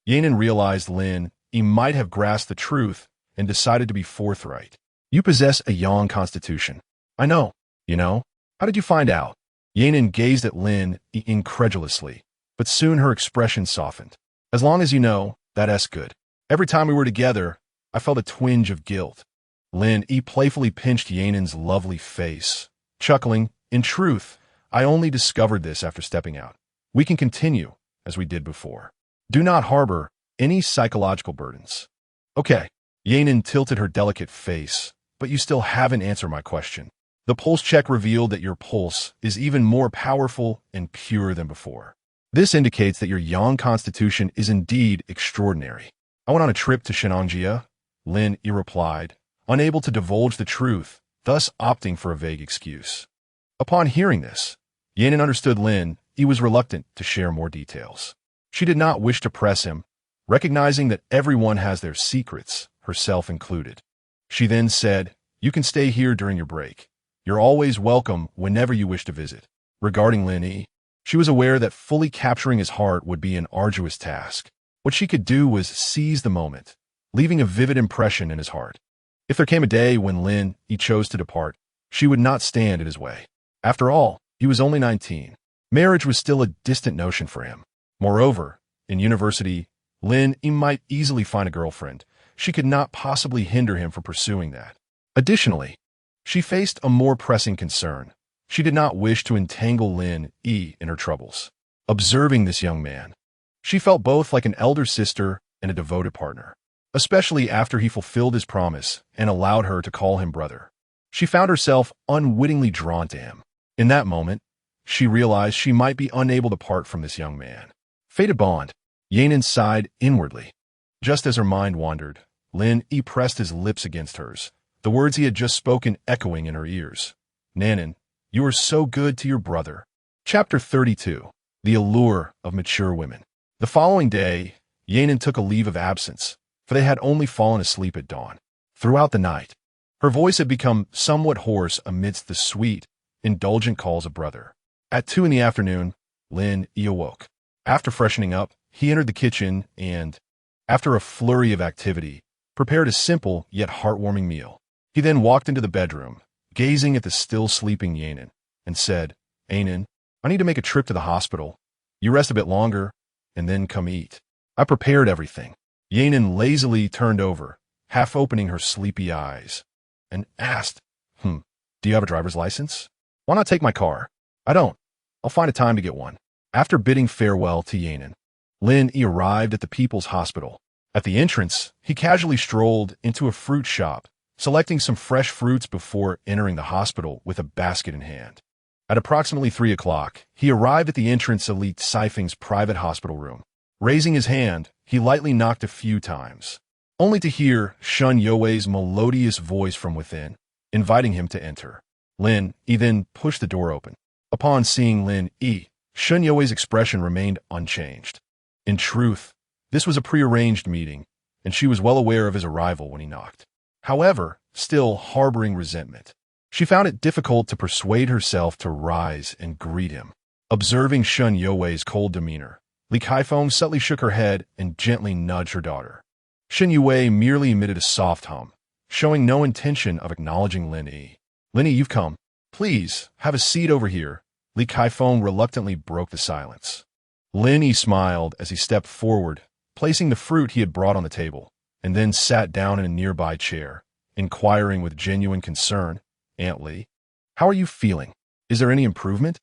Yanin realized Lin Yi might have grasped the truth and decided to be forthright. You possess a yang constitution. I know. You know? How did you find out? Yanin gazed at Lin Yi incredulously, but soon her expression softened. As long as you know, that's good. Every time we were together, I felt a twinge of guilt. Lin Yi playfully pinched Yanin's lovely face, chuckling, in truth, I only discovered this after stepping out. We can continue, as we did before. Do not harbor any psychological burdens. Okay. Yanin tilted her delicate face, but you still haven't answered my question. The pulse check revealed that your pulse is even more powerful and pure than before. This indicates that your yang constitution is indeed extraordinary. I went on a trip to Shennongjia, Lin Yi replied, unable to divulge the truth, thus opting for a vague excuse. Upon hearing this, Yanin understood Lin Yi was reluctant to share more details. She did not wish to press him, recognizing that everyone has their secrets, herself included. She then said, you can stay here during your break. You're always welcome whenever you wish to visit. Regarding Lin Yi, she was aware that fully capturing his heart would be an arduous task. What she could do was seize the moment, leaving a vivid impression in his heart. If there came a day when Lin Yi chose to depart, she would not stand in his way. After all, he was only 19. Marriage was still a distant notion for him. Moreover, in university, Lin Yi might easily find a girlfriend. She could not possibly hinder him from pursuing that. Additionally, she faced a more pressing concern. She did not wish to entangle Lin Yi in her troubles. Observing this young man, she felt both like an elder sister and a devoted partner, especially after he fulfilled his promise and allowed her to call him brother. She found herself unwittingly drawn to him. In that moment, she realized she might be unable to part from this young man. Fated bond, Yanin sighed inwardly. Just as her mind wandered, Lin Yi pressed his lips against hers, the words he had just spoken echoing in her ears. Nanan, you are so good to your brother. Chapter 32. The Allure of Mature Women. The following day, Yanin took a leave of absence, for they had only fallen asleep at dawn. Throughout the night, her voice had become somewhat hoarse amidst the sweet, indulgent calls of brother. At 2 in the afternoon, Lin Yi awoke. After freshening up, he entered the kitchen and, after a flurry of activity, prepared a simple yet heartwarming meal. He then walked into the bedroom, gazing at the still sleeping Yanin, and said, "Yanin, I need to make a trip to the hospital. You rest a bit longer, and then come eat. I prepared everything." Yanin lazily turned over, half opening her sleepy eyes, and asked, do you have a driver's license? Why not take my car? I don't. I'll find a time to get one. After bidding farewell to Yanin, Lin Yi arrived at the People's Hospital. At the entrance, he casually strolled into a fruit shop, selecting some fresh fruits before entering the hospital with a basket in hand. At approximately 3 o'clock, he arrived at the entrance of Li Caifeng's private hospital room. Raising his hand, he lightly knocked a few times, only to hear Shennongjia's melodious voice from within, inviting him to enter. Lin Yi then pushed the door open. Upon seeing Lin Yi, Shennongjia's expression remained unchanged. In truth, this was a prearranged meeting, and she was well aware of his arrival when he knocked. However, still harboring resentment, she found it difficult to persuade herself to rise and greet him. Observing Shennongjia's cold demeanor, Li Caifeng subtly shook her head and gently nudged her daughter. Shennongjia merely emitted a soft hum, showing no intention of acknowledging Lin Yi. "Lin Yi, you've come. Please, have a seat over here." Li Caifeng reluctantly broke the silence. Lin Yi smiled as he stepped forward, placing the fruit he had brought on the table, and then sat down in a nearby chair, inquiring with genuine concern, "Aunt Li, how are you feeling? Is there any improvement?"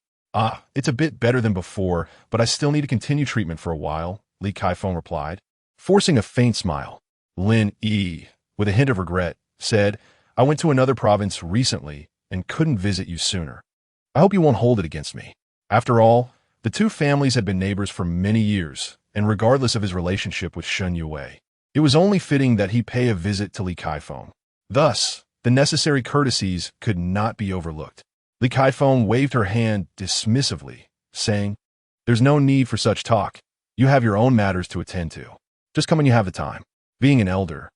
It's a bit better than before, but I still need to continue treatment for a while," Li Caifeng replied. Forcing a faint smile, Lin Yi, with a hint of regret, said, "I went to another province recently and couldn't visit you sooner. I hope you won't hold it against me." After all, the two families had been neighbors for many years, and regardless of his relationship with Shennongjia, it was only fitting that he pay a visit to Li Caifeng. Thus, the necessary courtesies could not be overlooked. Li Caifeng waved her hand dismissively, saying, "There's no need for such talk. You have your own matters to attend to. Just come when you have the time." Being an elder,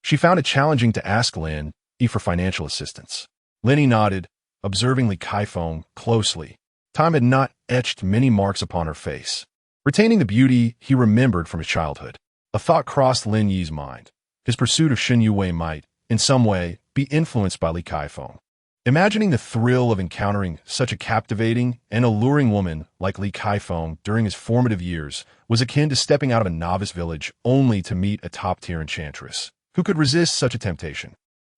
she found it challenging to ask Lin Yi for financial assistance. Lin Yi nodded, observing Li Caifeng closely. Time had not etched many marks upon her face, retaining the beauty he remembered from his childhood. A thought crossed Lin Yi's mind. His pursuit of Shennongjia might, in some way, be influenced by Li Caifeng. Imagining the thrill of encountering such a captivating and alluring woman like Li Caifeng during his formative years was akin to stepping out of a novice village only to meet a top-tier enchantress. Who could resist such a temptation?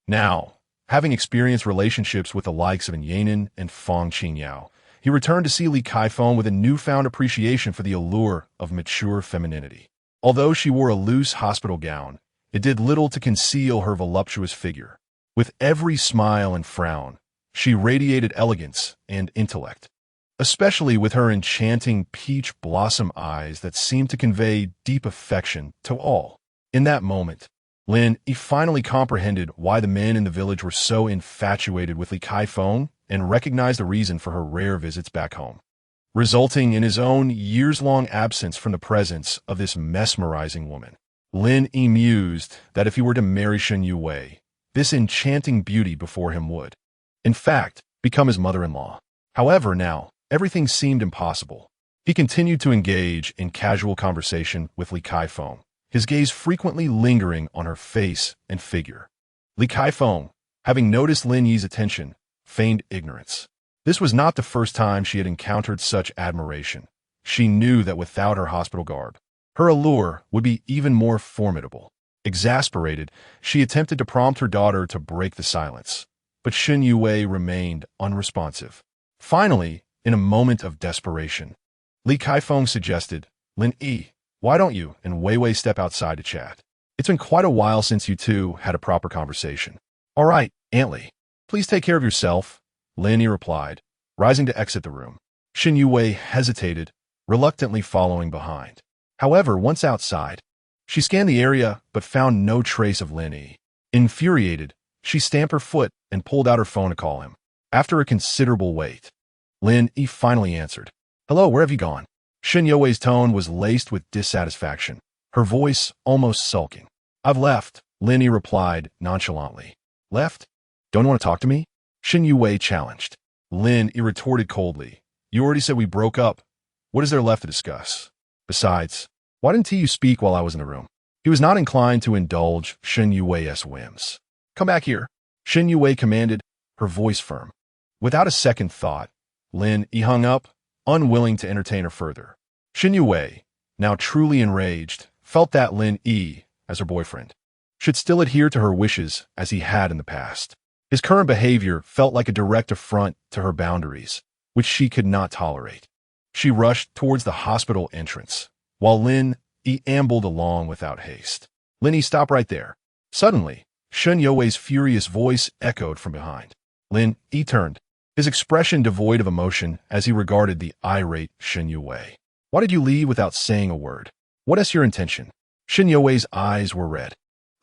Now, having experienced relationships with the likes of Yanin and Feng Qingyao, he returned to see Li Caifeng with a newfound appreciation for the allure of mature femininity. Although she wore a loose hospital gown, it did little to conceal her voluptuous figure. With every smile and frown, she radiated elegance and intellect, especially with her enchanting peach blossom eyes that seemed to convey deep affection to all. In that moment, Lin Yi finally comprehended why the men in the village were so infatuated with Li Caifeng and recognized the reason for her rare visits back home, resulting in his own years-long absence from the presence of this mesmerizing woman. Lin Yi mused that if he were to marry Shennongjia, this enchanting beauty before him would, in fact, become his mother-in-law. However, now, everything seemed impossible. He continued to engage in casual conversation with Li Caifeng, his gaze frequently lingering on her face and figure. Li Caifeng, having noticed Lin Yi's attention, feigned ignorance. This was not the first time she had encountered such admiration. She knew that without her hospital garb, her allure would be even more formidable. Exasperated, she attempted to prompt her daughter to break the silence, but Shennongjia remained unresponsive. Finally, in a moment of desperation, Li Caifeng suggested, "Lin Yi, why don't you and Wei Wei step outside to chat? It's been quite a while since you two had a proper conversation." "All right, Aunt Li. Please take care of yourself," Lin Yi replied, rising to exit the room. Shennongjia hesitated, reluctantly following behind. However, once outside, she scanned the area but found no trace of Lin Yi. Infuriated, she stamped her foot and pulled out her phone to call him. After a considerable wait, Lin Yi finally answered. "Hello, where have you gone?" Shen Yue's tone was laced with dissatisfaction, her voice almost sulking. I've left, Lin Yi replied nonchalantly. Left? Don't you want to talk to me? Shen Yue challenged. Lin Yi retorted coldly. You already said we broke up. What is there left to discuss? Besides, why didn't you speak while I was in the room? He was not inclined to indulge Shen Yue's whims. Come back here, Shen Yue commanded, her voice firm. Without a second thought, Lin Yi hung up, unwilling to entertain her further. Shen Yue, now truly enraged, felt that Lin Yi, as her boyfriend, should still adhere to her wishes as he had in the past. His current behavior felt like a direct affront to her boundaries, which she could not tolerate. She rushed towards the hospital entrance, while Lin Yi ambled along without haste. Lin Yi, stop right there. Suddenly, Shen Yue's furious voice echoed from behind. Lin Yi turned, his expression devoid of emotion as he regarded the irate Shen Yue. Why did you leave without saying a word? What is your intention? Shen Yue's eyes were red,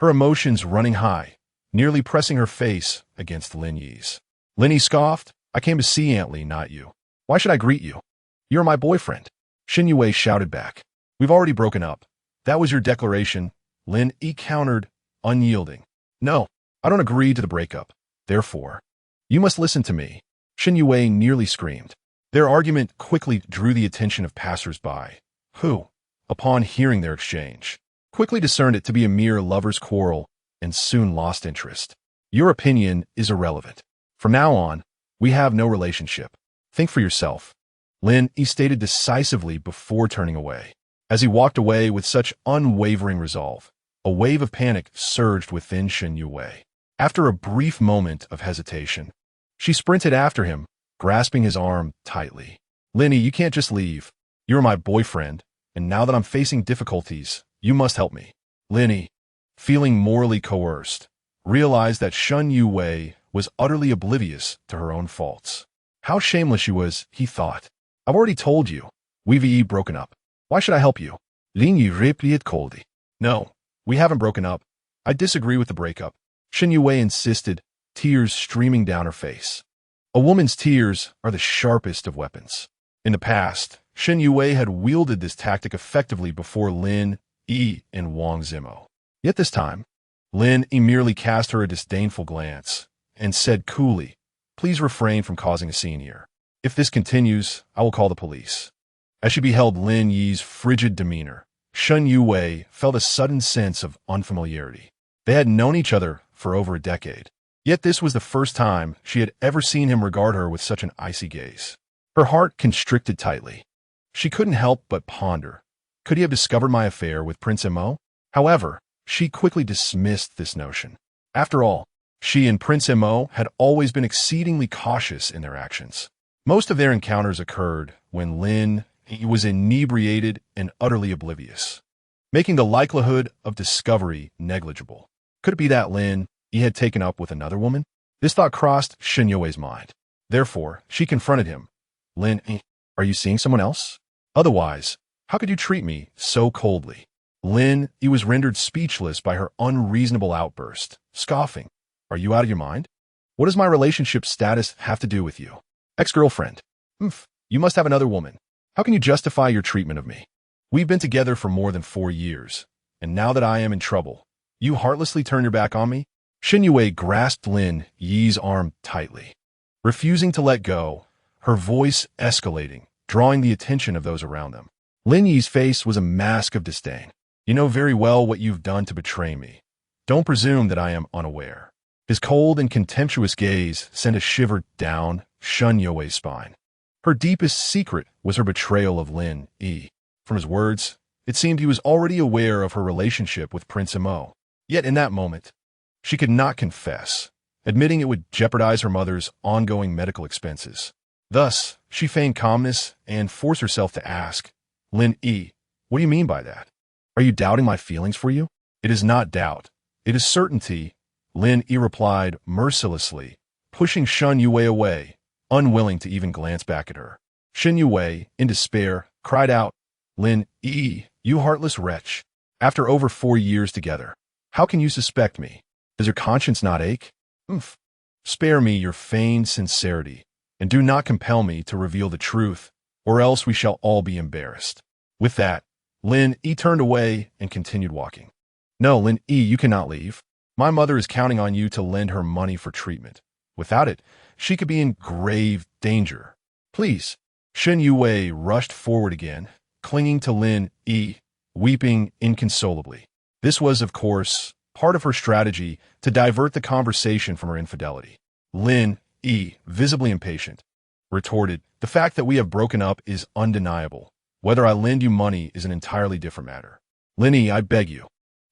her emotions running high, nearly pressing her face against Lin Yi's. Lin Yi scoffed, I came to see Aunt Li, not you. Why should I greet you? You're my boyfriend. Shen Yue shouted back. We've already broken up. That was your declaration, Lin Yi countered, unyielding. No, I don't agree to the breakup. Therefore, you must listen to me, Shen Yue nearly screamed. Their argument quickly drew the attention of passers-by, who, upon hearing their exchange, quickly discerned it to be a mere lover's quarrel and soon lost interest. Your opinion is irrelevant. From now on, we have no relationship. Think for yourself, Lin Yi stated decisively before turning away. As he walked away with such unwavering resolve, a wave of panic surged within Shen Yue. After a brief moment of hesitation, she sprinted after him, grasping his arm tightly. Lin Yi, you can't just leave. You're my boyfriend, and now that I'm facing difficulties, you must help me. Lin Yi, feeling morally coerced, realized that Shen Yue was utterly oblivious to her own faults. How shameless she was, he thought. I've already told you, we've broken up. Why should I help you? Lin Yi replied coldly. No, we haven't broken up. I disagree with the breakup, Shen Yue insisted, tears streaming down her face. A woman's tears are the sharpest of weapons. In the past, Shen Yue had wielded this tactic effectively before Lin Yi and Wang Zimo. Yet this time, Lin Yi merely cast her a disdainful glance and said coolly, please refrain from causing a scene here. If this continues, I will call the police. As she beheld Lin Yi's frigid demeanor, Shen Yue felt a sudden sense of unfamiliarity. They had known each other for over a decade. Yet this was the first time she had ever seen him regard her with such an icy gaze. Her heart constricted tightly. She couldn't help but ponder. Could he have discovered my affair with Prince Mo? However, she quickly dismissed this notion. After all, she and Prince Mo had always been exceedingly cautious in their actions. Most of their encounters occurred when Lin Yi was inebriated and utterly oblivious, making the likelihood of discovery negligible. Could it be that Lin Yi had taken up with another woman? This thought crossed Shen Yue's mind. Therefore, she confronted him. Lin Yi, are you seeing someone else? Otherwise, how could you treat me so coldly? Lin Yi was rendered speechless by her unreasonable outburst, scoffing. Are you out of your mind? What does my relationship status have to do with you? Ex-girlfriend. You must have another woman. How can you justify your treatment of me? We've been together for more than 4 years, and now that I am in trouble, you heartlessly turn your back on me? Shen Yue grasped Lin Yi's arm tightly, refusing to let go, her voice escalating, drawing the attention of those around them. Lin Yi's face was a mask of disdain. You know very well what you've done to betray me. Don't presume that I am unaware. His cold and contemptuous gaze sent a shiver down Shen Yue's spine. Her deepest secret was her betrayal of Lin Yi. From his words, it seemed he was already aware of her relationship with Prince Mo. Yet in that moment, she could not confess, admitting it would jeopardize her mother's ongoing medical expenses. Thus, she feigned calmness and forced herself to ask, Lin Yi, what do you mean by that? Are you doubting my feelings for you? It is not doubt. It is certainty, Lin Yi replied mercilessly, pushing Shen Yue away, unwilling to even glance back at her. Shen Yue, in despair, cried out, Lin Yi, you heartless wretch. After over 4 years together, how can you suspect me? Does your conscience not ache? Spare me your feigned sincerity, and do not compel me to reveal the truth, or else we shall all be embarrassed." With that, Lin Yi turned away and continued walking. "No, Lin Yi, you cannot leave. My mother is counting on you to lend her money for treatment. Without it, she could be in grave danger. Please." Shen Yue rushed forward again, clinging to Lin Yi, weeping inconsolably. This was, of course, part of her strategy to divert the conversation from her infidelity. Lin Yi, visibly impatient, retorted, "The fact that we have broken up is undeniable. Whether I lend you money is an entirely different matter. Lin Yi, I beg you.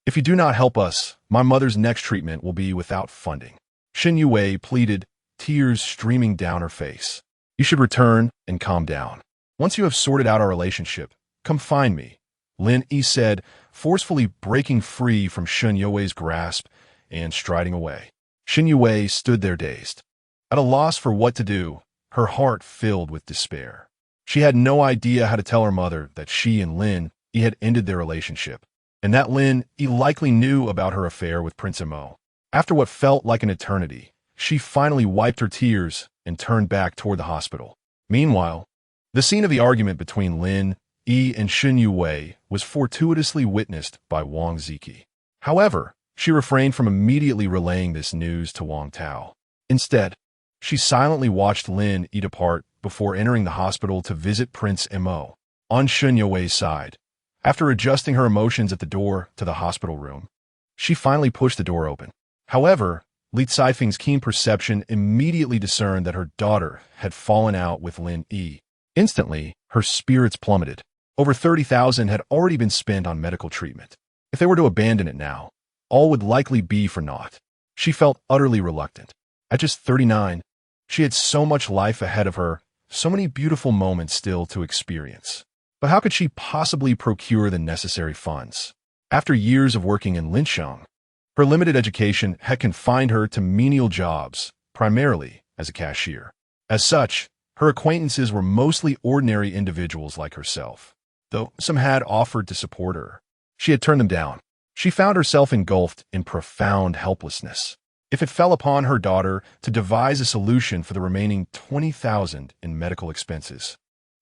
If you do not help us, my mother's next treatment will be without funding." Shen Yue pleaded, tears streaming down her face. "You should return and calm down. Once you have sorted out our relationship, come find me," Lin Yi said, forcefully breaking free from Shen Yue's grasp and striding away. Shen Yue stood there dazed, at a loss for what to do, her heart filled with despair. She had no idea how to tell her mother that she and Lin Yi had ended their relationship, and that Lin Yi likely knew about her affair with Prince Mo. After what felt like an eternity, she finally wiped her tears and turned back toward the hospital. Meanwhile, the scene of the argument between Lin Yi and Shen Yue was fortuitously witnessed by Wang Ziki. However, she refrained from immediately relaying this news to Wang Tao. Instead, she silently watched Lin Yi depart before entering the hospital to visit Prince Mo. On Shen Yue's side, after adjusting her emotions at the door to the hospital room, she finally pushed the door open. However, Li Caifeng's keen perception immediately discerned that her daughter had fallen out with Lin Yi. Instantly, her spirits plummeted. Over 30,000 had already been spent on medical treatment. If they were to abandon it now, all would likely be for naught. She felt utterly reluctant. At just 39, she had so much life ahead of her, so many beautiful moments still to experience. But how could she possibly procure the necessary funds? After years of working in Linsheng, her limited education had confined her to menial jobs, primarily as a cashier. As such, her acquaintances were mostly ordinary individuals like herself, though some had offered to support her. She had turned them down. She found herself engulfed in profound helplessness. If it fell upon her daughter to devise a solution for the remaining 20,000 in medical expenses,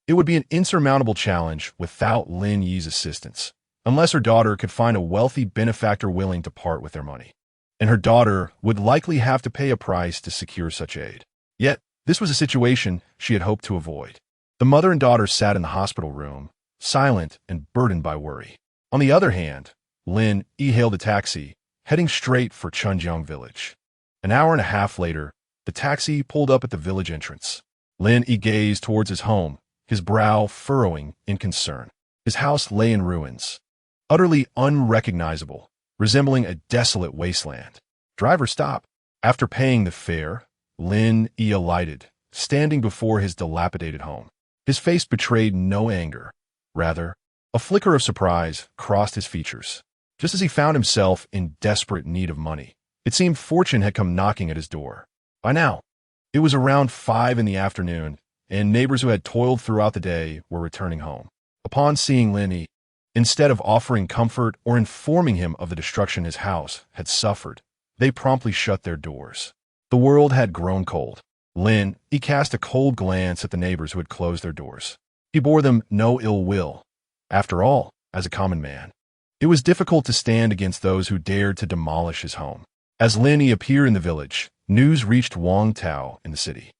it would be an insurmountable challenge without Lin Yi's assistance, unless her daughter could find a wealthy benefactor willing to part with their money. And her daughter would likely have to pay a price to secure such aid. Yet, this was a situation she had hoped to avoid. The mother and daughter sat in the hospital room, silent and burdened by worry. On the other hand, Lin Yi hailed a taxi, heading straight for Chunjiang village. An hour and a half later, the taxi pulled up at the village entrance. Lin Yi gazed towards his home, his brow furrowing in concern. His house lay in ruins, utterly unrecognizable, resembling a desolate wasteland. "Driver, stop." After paying the fare, Lin Yi alighted, standing before his dilapidated home. His face betrayed no anger. Rather, a flicker of surprise crossed his features. Just as he found himself in desperate need of money, it seemed fortune had come knocking at his door. By now, it was around 5 in the afternoon, and neighbors who had toiled throughout the day were returning home. Upon seeing Lin Yi, instead of offering comfort or informing him of the destruction his house had suffered, they promptly shut their doors. The world had grown cold. Lin Yi cast a cold glance at the neighbors who had closed their doors. He bore them no ill will. After all, as a common man, it was difficult to stand against those who dared to demolish his home. As Lin Yi appeared in the village, news reached Wang Tao in the city.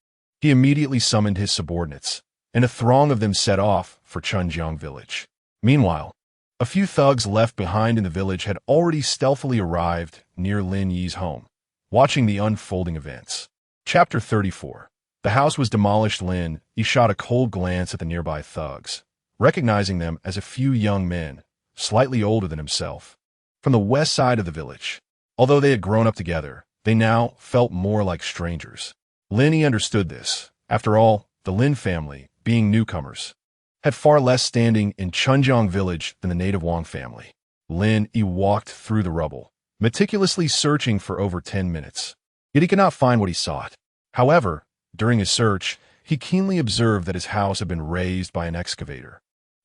He immediately summoned his subordinates, and a throng of them set off for Chunjiang village. Meanwhile, a few thugs left behind in the village had already stealthily arrived near Lin Yi's home, watching the unfolding events. Chapter 34. The house was demolished. Lin Yi shot a cold glance at the nearby thugs, recognizing them as a few young men, slightly older than himself, from the west side of the village. Although they had grown up together, they now felt more like strangers. Lin Yi understood this. After all, the Lin family, being newcomers, had far less standing in Chunjiang village than the native Wang family. Lin Yi walked through the rubble, meticulously searching for over 10 minutes. Yet he could not find what he sought. However, during his search, he keenly observed that his house had been razed by an excavator.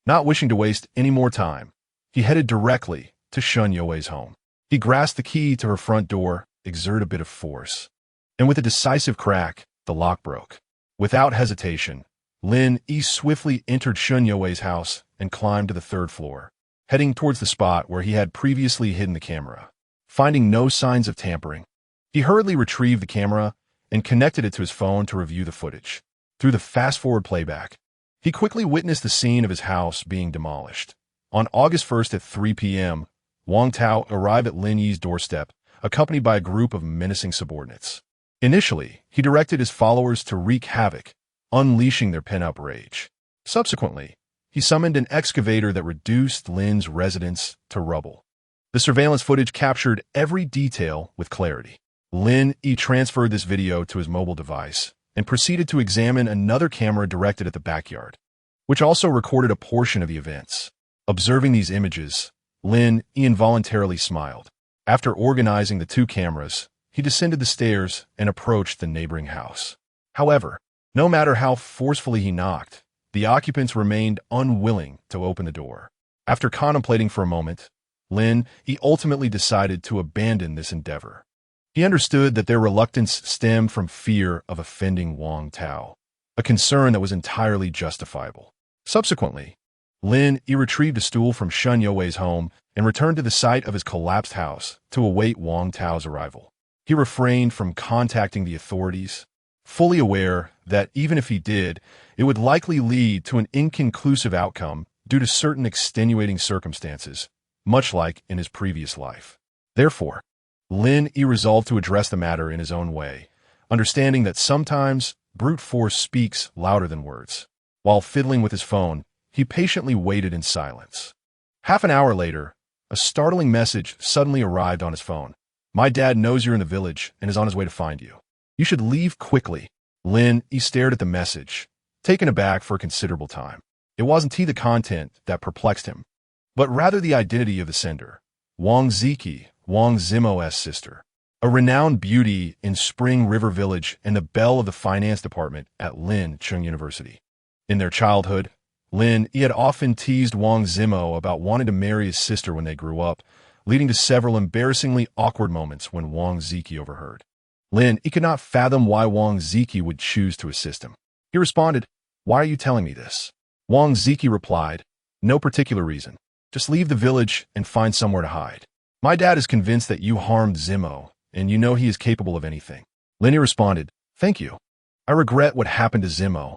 Not wishing to waste any more time, he headed directly to Shen Yue's home. He grasped the key to her front door, exerted a bit of force, and with a decisive crack, the lock broke. Without hesitation, Lin Yi swiftly entered Shennongjia's house and climbed to the third floor, heading towards the spot where he had previously hidden the camera. Finding no signs of tampering, he hurriedly retrieved the camera and connected it to his phone to review the footage. Through the fast-forward playback, he quickly witnessed the scene of his house being demolished. On August 1st at 3 p.m., Wang Tao arrived at Lin Yi's doorstep, accompanied by a group of menacing subordinates. Initially, he directed his followers to wreak havoc, unleashing their pent-up rage. Subsequently, he summoned an excavator that reduced Lin's residence to rubble. The surveillance footage captured every detail with clarity. Lin Yi transferred this video to his mobile device and proceeded to examine another camera directed at the backyard, which also recorded a portion of the events. Observing these images, Lin Yi involuntarily smiled. After organizing the two cameras, he descended the stairs and approached the neighboring house. However, no matter how forcefully he knocked, the occupants remained unwilling to open the door. After contemplating for a moment, Lin Yi ultimately decided to abandon this endeavor. He understood that their reluctance stemmed from fear of offending Wang Tao, a concern that was entirely justifiable. Subsequently, Lin Yi retrieved a stool from Shennongjia's home and returned to the site of his collapsed house to await Wang Tao's arrival. He refrained from contacting the authorities, fully aware that even if he did, it would likely lead to an inconclusive outcome due to certain extenuating circumstances, much like in his previous life. Therefore, Lin Yi resolved to address the matter in his own way, understanding that sometimes brute force speaks louder than words. While fiddling with his phone, he patiently waited in silence. Half an hour later, a startling message suddenly arrived on his phone. "My dad knows you're in the village and is on his way to find you. You should leave quickly." Lin Yi stared at the message, taken aback for a considerable time. It wasn't the content that perplexed him, but rather the identity of the sender, Wang Ziki, Wang Zimo's sister, a renowned beauty in Spring River Village and the belle of the finance department at Lin Chung University. In their childhood, Lin Yi had often teased Wang Zimo about wanting to marry his sister when they grew up, leading to several embarrassingly awkward moments when Wang Ziki overheard. Lin Yi could not fathom why Wang Ziki would choose to assist him. He responded, "Why are you telling me this?" Wang Ziki replied, "No particular reason. Just leave the village and find somewhere to hide. My dad is convinced that you harmed Zimo, and you know he is capable of anything." Lin Yi responded, "Thank you. I regret what happened to Zimo.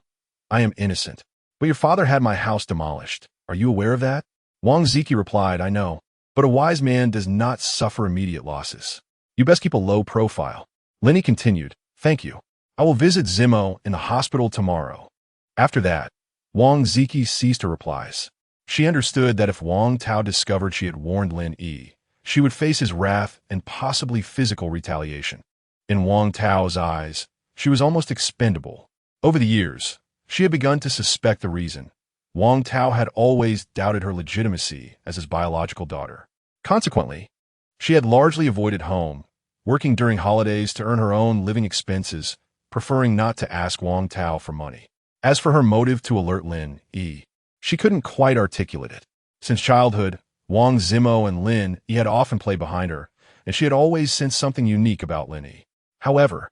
I am innocent. But your father had my house demolished. Are you aware of that?" Wang Ziki replied, "I know. But a wise man does not suffer immediate losses. You best keep a low profile." Lin Yi continued, "Thank you. I will visit Zimo in the hospital tomorrow." After that, Wang Ziki ceased her replies. She understood that if Wang Tao discovered she had warned Lin Yi, she would face his wrath and possibly physical retaliation. In Wang Tao's eyes, she was almost expendable. Over the years, she had begun to suspect the reason. Wang Tao had always doubted her legitimacy as his biological daughter. Consequently, she had largely avoided home, working during holidays to earn her own living expenses, preferring not to ask Wang Tao for money. As for her motive to alert Lin Yi, she couldn't quite articulate it. Since childhood, Wang Zimo and Lin Yi had often played behind her, and she had always sensed something unique about Lin Yi. However,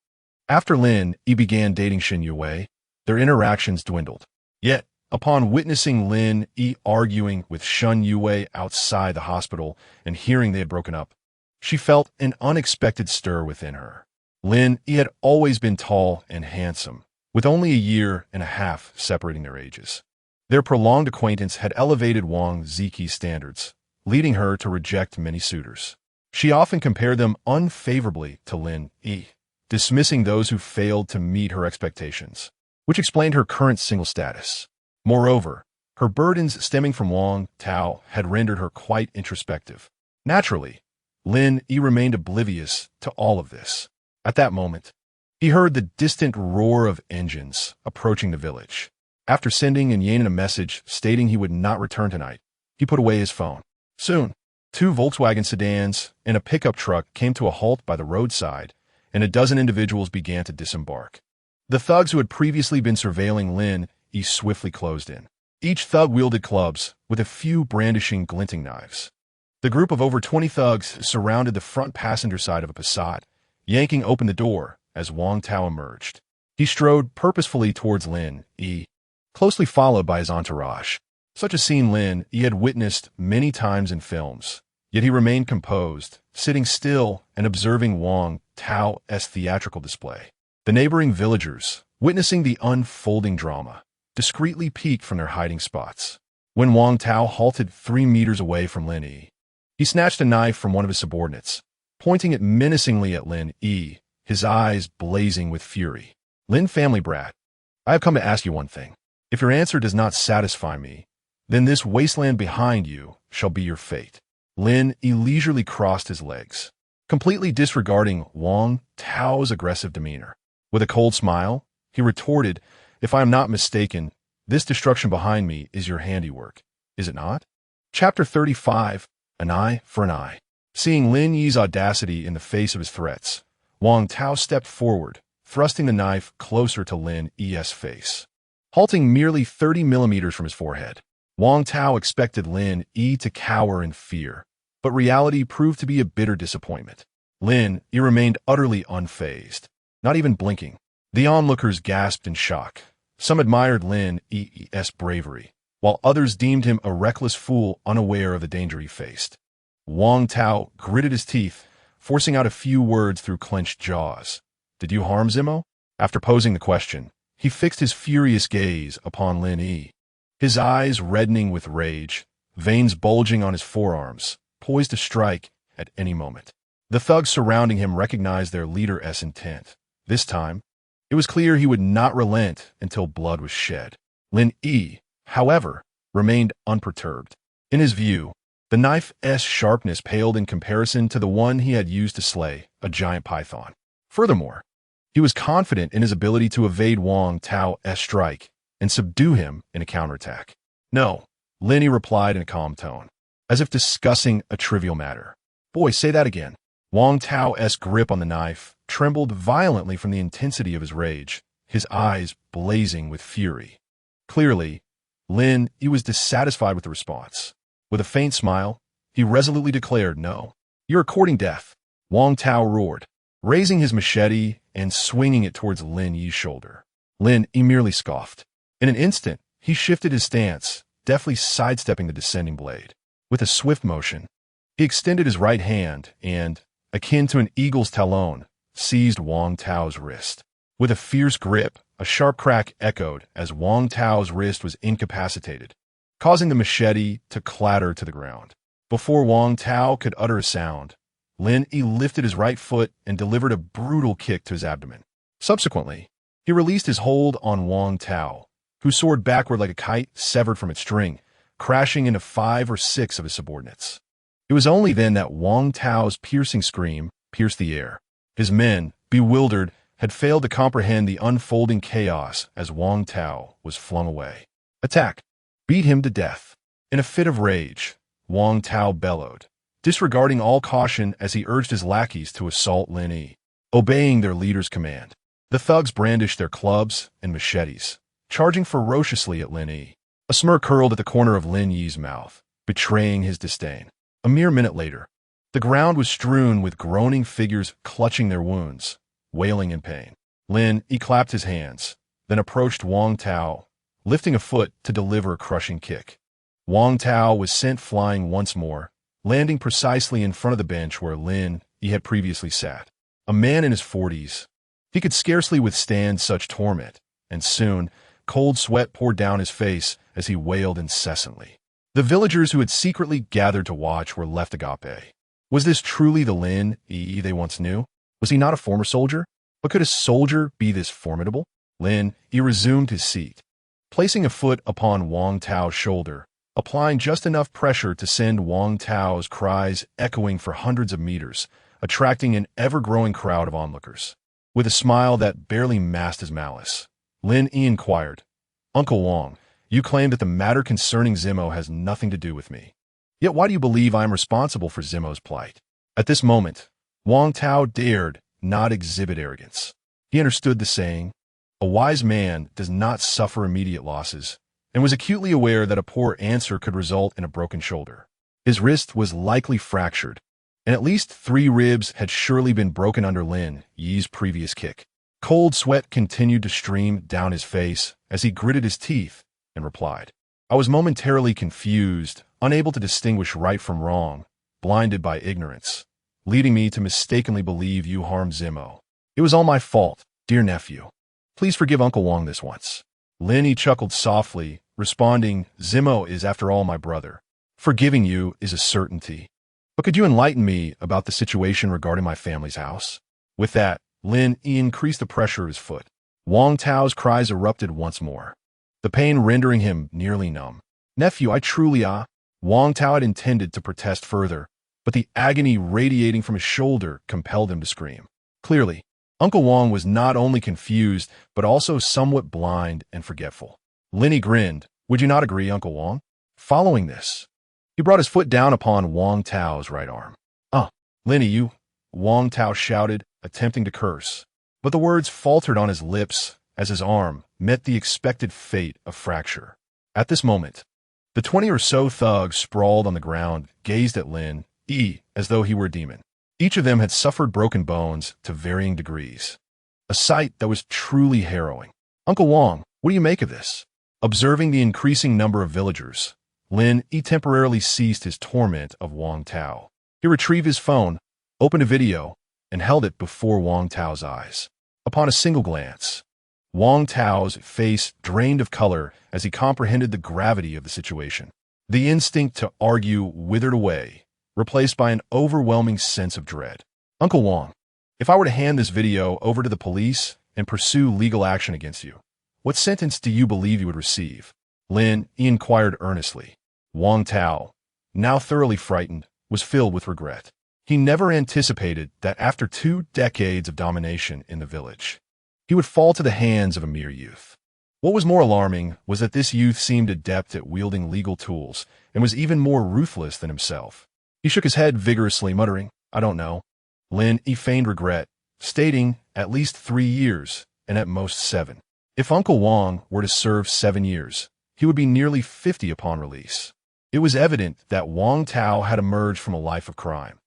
after Lin Yi began dating Shennongjia, their interactions dwindled. Yet, upon witnessing Lin Yi arguing with Shennongjia outside the hospital and hearing they had broken up, she felt an unexpected stir within her. Lin Yi had always been tall and handsome, with only a year and a half separating their ages. Their prolonged acquaintance had elevated Wang Ziki's standards, leading her to reject many suitors. She often compared them unfavorably to Lin Yi, dismissing those who failed to meet her expectations, which explained her current single status. Moreover, her burdens stemming from Wang Tao had rendered her quite introspective. Naturally, Lin Yi remained oblivious to all of this. At that moment, he heard the distant roar of engines approaching the village. After sending and Yanin a message stating he would not return tonight, he put away his phone. Soon, 2 Volkswagen sedans and a pickup truck came to a halt by the roadside, and a dozen individuals began to disembark. The thugs who had previously been surveilling Lin Yi swiftly closed in. Each thug wielded clubs, with a few brandishing glinting knives. The group of over 20 thugs surrounded the front passenger side of a Passat, yanking open the door as Wang Tao emerged. He strode purposefully towards Lin Yi, closely followed by his entourage. Such a scene Lin Yi had witnessed many times in films, yet he remained composed, sitting still and observing Wang Tao's theatrical display. The neighboring villagers, witnessing the unfolding drama, discreetly peeked from their hiding spots. When Wang Tao halted 3 meters away from Lin Yi, he snatched a knife from one of his subordinates, pointing it menacingly at Lin Yi, his eyes blazing with fury. "Lin family brat, I have come to ask you one thing. If your answer does not satisfy me, then this wasteland behind you shall be your fate." Lin Yi leisurely crossed his legs, completely disregarding Wang Tao's aggressive demeanor. With a cold smile, he retorted, "If I am not mistaken, this destruction behind me is your handiwork, is it not?" Chapter 35, An Eye for an Eye. Seeing Lin Yi's audacity in the face of his threats, Wang Tao stepped forward, thrusting the knife closer to Lin Yi's face. Halting merely 30 millimeters from his forehead, Wang Tao expected Lin Yi to cower in fear, but reality proved to be a bitter disappointment. Lin Yi remained utterly unfazed, not even blinking. The onlookers gasped in shock. Some admired Lin Yi's bravery, while others deemed him a reckless fool unaware of the danger he faced. Wang Tao gritted his teeth, forcing out a few words through clenched jaws. "Did you harm Zimo?" After posing the question, he fixed his furious gaze upon Lin Yi, his eyes reddening with rage, veins bulging on his forearms, poised to strike at any moment. The thugs surrounding him recognized their leader's intent. This time, it was clear he would not relent until blood was shed. Lin Yi, however, remained unperturbed. In his view, the knife's sharpness paled in comparison to the one he had used to slay a giant python. Furthermore, he was confident in his ability to evade Wang Tao's strike and subdue him in a counterattack. "No," Lin Yi replied in a calm tone, as if discussing a trivial matter. "Boy, say that again." Wang Tao's grip on the knife trembled violently from the intensity of his rage, his eyes blazing with fury. Clearly, Lin Yi was dissatisfied with the response. With a faint smile, he resolutely declared, "No, you're courting death." Wang Tao roared, raising his machete and swinging it towards Lin Yi's shoulder. Lin Yi merely scoffed. In an instant, he shifted his stance, deftly sidestepping the descending blade. With a swift motion, he extended his right hand and, akin to an eagle's talon, seized Wang Tao's wrist. With a fierce grip, a sharp crack echoed as Wang Tao's wrist was incapacitated, causing the machete to clatter to the ground. Before Wang Tao could utter a sound, Lin Yi lifted his right foot and delivered a brutal kick to his abdomen. Subsequently, he released his hold on Wang Tao, who soared backward like a kite severed from its string, crashing into 5 or 6 of his subordinates. It was only then that Wang Tao's piercing scream pierced the air. His men, bewildered, had failed to comprehend the unfolding chaos as Wang Tao was flung away. "Attack! Beat him to death!" In a fit of rage, Wang Tao bellowed, disregarding all caution as he urged his lackeys to assault Lin Yi. Obeying their leader's command, the thugs brandished their clubs and machetes, charging ferociously at Lin Yi. A smirk curled at the corner of Lin Yi's mouth, betraying his disdain. A mere minute later, the ground was strewn with groaning figures clutching their wounds, wailing in pain. Lin Yi clapped his hands, then approached Wang Tao, lifting a foot to deliver a crushing kick. Wang Tao was sent flying once more, landing precisely in front of the bench where Lin Yi had previously sat. A man in his 40s, he could scarcely withstand such torment, and soon, cold sweat poured down his face as he wailed incessantly. The villagers who had secretly gathered to watch were left agape. Was this truly the Lin Yi they once knew? Was he not a former soldier? But could a soldier be this formidable? Lin Yi resumed his seat, placing a foot upon Wang Tao's shoulder, applying just enough pressure to send Wang Tao's cries echoing for hundreds of meters, attracting an ever-growing crowd of onlookers. With a smile that barely masked his malice, Lin Yi inquired, "Uncle Wang, you claim that the matter concerning Zimo has nothing to do with me. Yet why do you believe I am responsible for Zimo's plight?" At this moment, Wang Tao dared not exhibit arrogance. He understood the saying, "A wise man does not suffer immediate losses," and was acutely aware that a poor answer could result in a broken shoulder. His wrist was likely fractured, and at least 3 ribs had surely been broken under Lin Yi's previous kick. Cold sweat continued to stream down his face as he gritted his teeth and replied. I was momentarily confused, unable to distinguish right from wrong, blinded by ignorance, leading me to mistakenly believe you harmed Zimo. It was all my fault, dear nephew. Please forgive Uncle Wong this once. Lin Yi chuckled softly, responding, Zimo is, after all, my brother. Forgiving you is a certainty. But could you enlighten me about the situation regarding my family's house? With that, Lin Yi increased the pressure of his foot. Wang Tao's cries erupted once more, the pain rendering him nearly numb. Nephew, I truly Wang Tao had intended to protest further, but the agony radiating from his shoulder compelled him to scream. Clearly, Uncle Wong was not only confused, but also somewhat blind and forgetful. Lin Yi grinned. Would you not agree, Uncle Wong? Following this, he brought his foot down upon Wang Tao's right arm. Lin Yi, you, Wang Tao shouted, attempting to curse. But the words faltered on his lips as his arm met the expected fate of fracture. At this moment, the 20 or so thugs sprawled on the ground gazed at Lin Yi as though he were a demon. Each of them had suffered broken bones to varying degrees. A sight that was truly harrowing. Uncle Wong, what do you make of this? Observing the increasing number of villagers, Lin Yi temporarily ceased his torment of Wang Tao. He retrieved his phone, opened a video, and held it before Wang Tao's eyes. Upon a single glance, Wang Tao's face drained of color as he comprehended the gravity of the situation. The instinct to argue withered away, replaced by an overwhelming sense of dread. Uncle Wong, if I were to hand this video over to the police and pursue legal action against you, what sentence do you believe you would receive? Lin Yi inquired earnestly. Wang Tao, now thoroughly frightened, was filled with regret. He never anticipated that after 2 decades of domination in the village, he would fall to the hands of a mere youth. What was more alarming was that this youth seemed adept at wielding legal tools and was even more ruthless than himself. He shook his head vigorously, muttering, I don't know. Lin Yi feigned regret, stating at least 3 years and at most 7. If Uncle Wong were to serve 7 years, he would be nearly 50 upon release. It was evident that Wang Tao had emerged from a life of crime.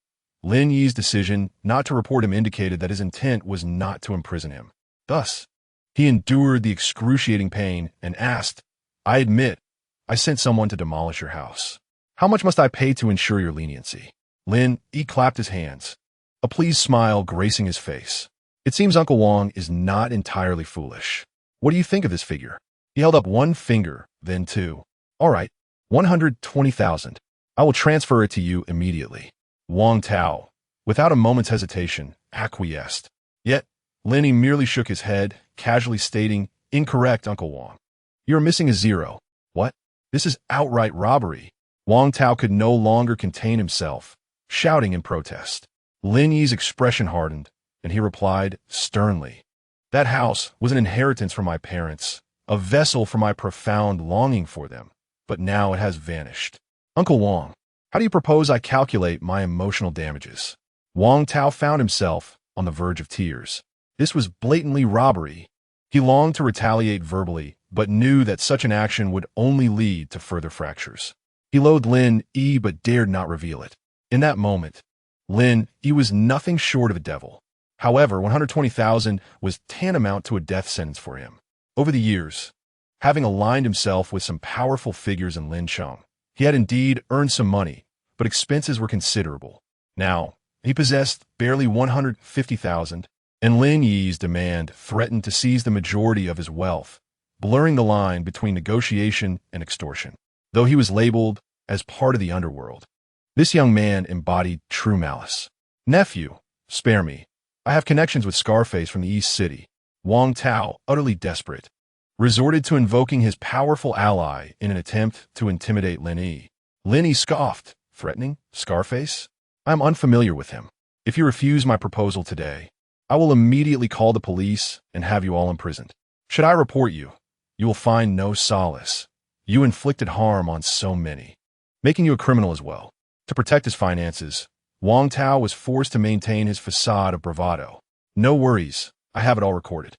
Lin Yi's decision not to report him indicated that his intent was not to imprison him. Thus, he endured the excruciating pain and asked, I admit, I sent someone to demolish your house. How much must I pay to ensure your leniency? Lin Yi clapped his hands, a pleased smile gracing his face. It seems Uncle Wong is not entirely foolish. What do you think of this figure? He held up one finger, then 2. All right, 120,000. I will transfer it to you immediately. Wang Tao, without a moment's hesitation, acquiesced. Yet, Lin Yi merely shook his head, casually stating, Incorrect, Uncle Wong. You're missing a 0. What? This is outright robbery. Wang Tao could no longer contain himself, shouting in protest. Lin Yi's expression hardened, and he replied sternly, That house was an inheritance from my parents, a vessel for my profound longing for them, but now it has vanished. Uncle Wong, how do you propose I calculate my emotional damages? Wang Tao found himself on the verge of tears. This was blatantly robbery. He longed to retaliate verbally, but knew that such an action would only lead to further fractures. He loathed Lin Yi but dared not reveal it. In that moment, Lin Yi was nothing short of a devil. However, 120,000 was tantamount to a death sentence for him. Over the years, having aligned himself with some powerful figures in Lincheng, he had indeed earned some money, but expenses were considerable. Now, he possessed barely 150,000, and Lin Yi's demand threatened to seize the majority of his wealth, blurring the line between negotiation and extortion. Though he was labeled as part of the underworld, this young man embodied true malice. Nephew, spare me. I have connections with Scarface from the East City. Wang Tao, utterly desperate, resorted to invoking his powerful ally in an attempt to intimidate Lin Yi. Lin Yi scoffed, threatening Scarface? I am unfamiliar with him. If you refuse my proposal today, I will immediately call the police and have you all imprisoned. Should I report you, you will find no solace. You inflicted harm on so many, making you a criminal as well. To protect his finances, Wang Tao was forced to maintain his facade of bravado. No worries, I have it all recorded.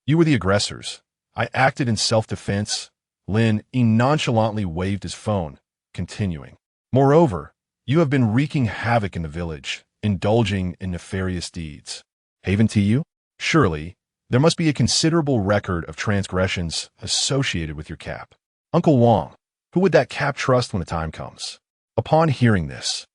You were the aggressors. I acted in self-defense. Lin Yi nonchalantly waved his phone, continuing. Moreover, you have been wreaking havoc in the village, indulging in nefarious deeds. Haven to you? Surely, There must be a considerable record of transgressions associated with your cap. Uncle Wang, who would that cap trust when the time comes? Upon hearing this,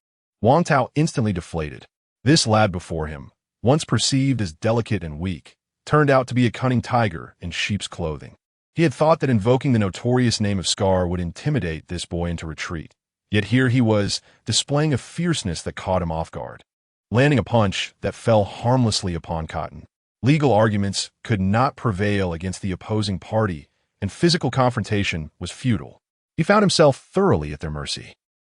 Wang Tao instantly deflated. This lad before him, once perceived as delicate and weak, turned out to be a cunning tiger in sheep's clothing. He had thought that invoking the notorious name of Scar would intimidate this boy into retreat. Yet here he was, displaying a fierceness that caught him off guard, landing a punch that fell harmlessly upon Cotton. Legal arguments could not prevail against the opposing party, and physical confrontation was futile. He found himself thoroughly at their mercy.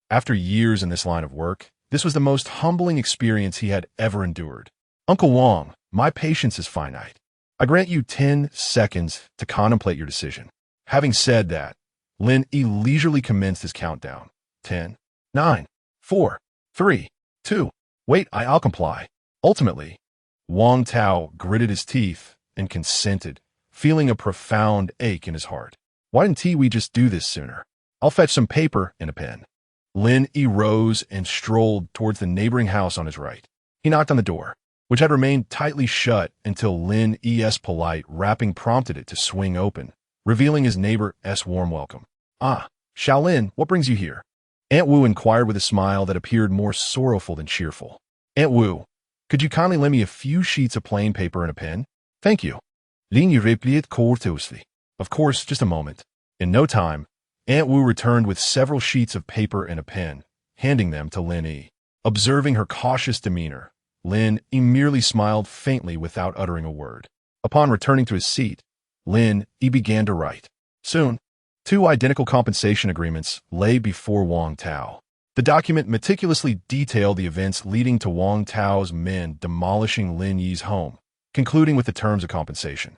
After years in this line of work, this was the most humbling experience he had ever endured. Uncle Wang, my patience is finite. I grant you 10 seconds to contemplate your decision. Having said that, Lin Yi leisurely commenced his countdown. 10, 9, 4, 3, 2. Wait, I'll comply. Ultimately, Wang Tao gritted his teeth and consented, feeling a profound ache in his heart. Why didn't we just do this sooner? I'll fetch some paper and a pen. Lin Yi rose and strolled towards the neighboring house on his right. He knocked on the door, which had remained tightly shut until Lin Yi's polite rapping prompted it to swing open, revealing his neighbor's warm welcome. Ah, Shaolin, what brings you here? Aunt Wu inquired with a smile that appeared more sorrowful than cheerful. Aunt Wu, could you kindly lend me a few sheets of plain paper and a pen? Thank you. Lin Yi replied courteously. Of course, just a moment. In no time, Aunt Wu returned with several sheets of paper and a pen, handing them to Lin Yi. Observing her cautious demeanor, Lin Yi merely smiled faintly without uttering a word. Upon returning to his seat, Lin Yi began to write. Soon, 2 identical compensation agreements lay before Wang Tao. The document meticulously detailed the events leading to Wang Tao's men demolishing Lin Yi's home, concluding with the terms of compensation.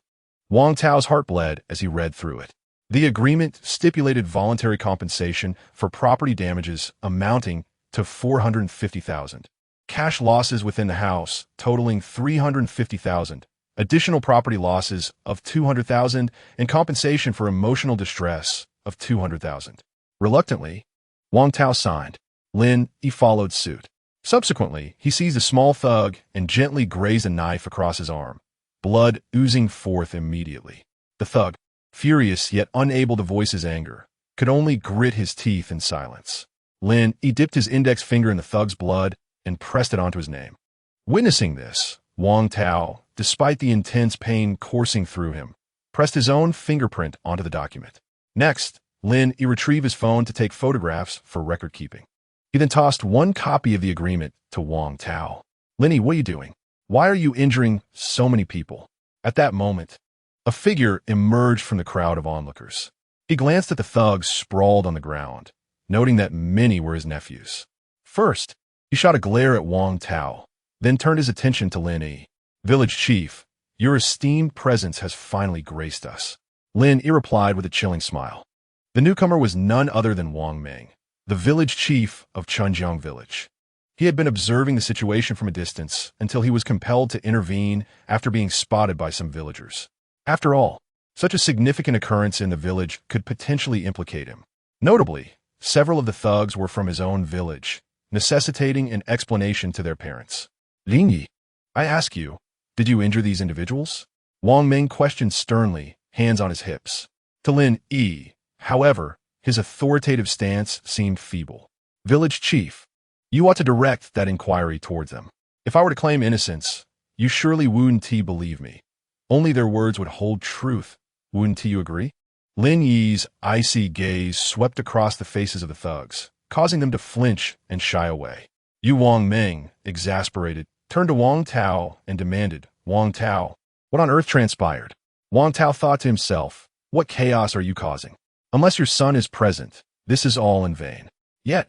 Wang Tao's heart bled as he read through it. The agreement stipulated voluntary compensation for property damages amounting to 450,000, cash losses within the house totaling 350,000, additional property losses of 200,000, and compensation for emotional distress of 200,000. Reluctantly, Wang Tao signed. Lin Yi followed suit. Subsequently, he seized a small thug and gently grazed a knife across his arm, blood oozing forth immediately. The thug, furious yet unable to voice his anger, could only grit his teeth in silence. Lin Yi dipped his index finger in the thug's blood and pressed it onto his name. Witnessing this, Wang Tao, despite the intense pain coursing through him, pressed his own fingerprint onto the document. Next, Lin Yi retrieved his phone to take photographs for record keeping. He then tossed 1 copy of the agreement to Wang Tao. Lin Yi, what are you doing? Why are you injuring so many people? At that moment, a figure emerged from the crowd of onlookers. He glanced at the thugs sprawled on the ground, noting that many were his nephews. First, he shot a glare at Wang Tao, then turned his attention to Lin Yi. Village chief, your esteemed presence has finally graced us. Lin Yi replied with a chilling smile. The newcomer was none other than Wang Ming, the village chief of Chunjiang village. He had been observing the situation from a distance until he was compelled to intervene after being spotted by some villagers. After all, such a significant occurrence in the village could potentially implicate him. Notably, several of the thugs were from his own village, necessitating an explanation to their parents. Lin Yi, I ask you, did you injure these individuals? Wang Ming questioned sternly, hands on his hips. To Lin Yi, however, his authoritative stance seemed feeble. Village chief, you ought to direct that inquiry towards them. If I were to claim innocence, you surely wouldn't believe me. Only their words would hold truth. Wouldn't you agree? Lin Yi's icy gaze swept across the faces of the thugs, causing them to flinch and shy away. Yu Wang Ming, exasperated, turned to Wang Tao and demanded, Wang Tao, what on earth transpired? Wang Tao thought to himself, what chaos are you causing? Unless your son is present, this is all in vain. Yet,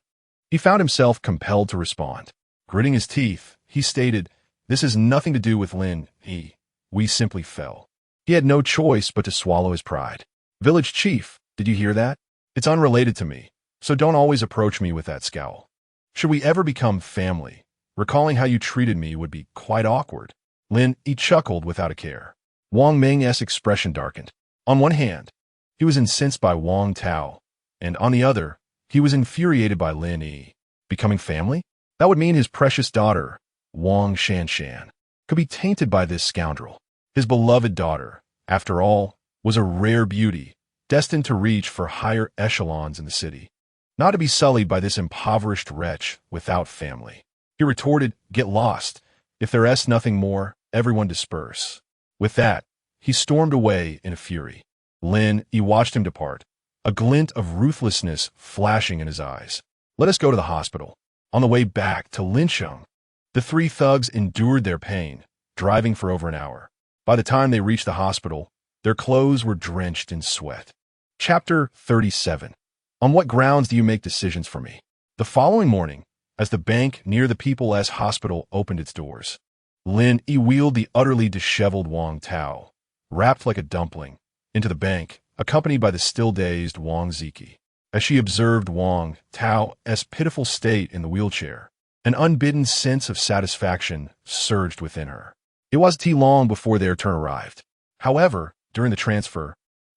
he found himself compelled to respond. Gritting his teeth, he stated, this has nothing to do with Lin Yi. We simply fell. He had no choice but to swallow his pride. Village chief, did you hear that? It's unrelated to me, so don't always approach me with that scowl. Should we ever become family, recalling how you treated me would be quite awkward. Lin Yi chuckled without a care. Wang Ming's expression darkened. On one hand, he was incensed by Wang Tao, and on the other, he was infuriated by Lin Yi. Becoming family? That would mean his precious daughter, Wang Shanshan, could be tainted by this scoundrel. His beloved daughter, after all, was a rare beauty, destined to reach for higher echelons in the city, not to be sullied by this impoverished wretch without family. He retorted, "Get lost. If there's nothing more, everyone disperse." With that, he stormed away in a fury. Lin Yi watched him depart, a glint of ruthlessness flashing in his eyes. "Let us go to the hospital." On the way back to Linsheng, the three thugs endured their pain, driving for over an hour. By the time they reached the hospital, their clothes were drenched in sweat. Chapter 37. On what grounds do you make decisions for me? The following morning, as the bank near the People's Hospital opened its doors, Lin Yi wheeled the utterly disheveled Wang Tao, wrapped like a dumpling, into the bank, accompanied by the still-dazed Wang Ziki. As she observed Wang Tao's pitiful state in the wheelchair, an unbidden sense of satisfaction surged within her. It wasn't too long before their turn arrived. However, during the transfer,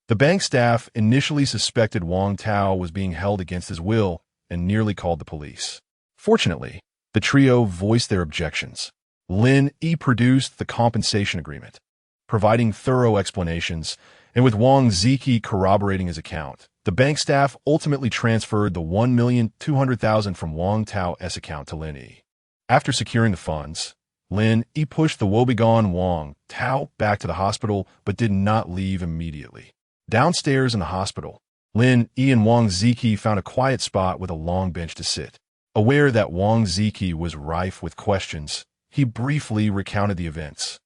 the bank staff initially suspected Wang Tao was being held against his will and nearly called the police. Fortunately, the trio voiced their objections. Lin Yi produced the compensation agreement, providing thorough explanations, and with Wang Ziki corroborating his account, the bank staff ultimately transferred the 1,200,000 from Wang Tao's account to Lin Yi. After securing the funds, Lin Yi pushed the woebegone Wang Tao back to the hospital but did not leave immediately. Downstairs in the hospital, Lin Yi and Wang Ziki found a quiet spot with a long bench to sit. Aware that Wang Ziki was rife with questions, he briefly recounted the events,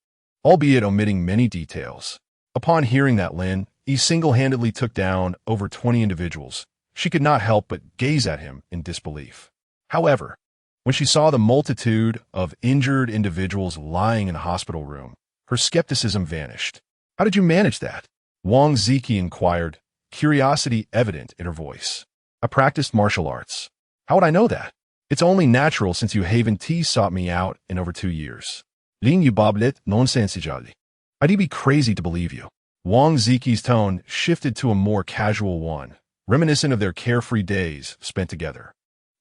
albeit omitting many details. Upon hearing that Lin Yi single-handedly took down over 20 individuals, she could not help but gaze at him in disbelief. However, when she saw the multitude of injured individuals lying in the hospital room, her skepticism vanished. "How did you manage that?" Wang Ziki inquired, curiosity evident in her voice. "I practiced martial arts." "How would I know that?" "It's only natural since you haven't sought me out in over 2 years." "Lin Yi bablet nonsensijali. I'd be crazy to believe you." Wang Ziki's tone shifted to a more casual one, reminiscent of their carefree days spent together.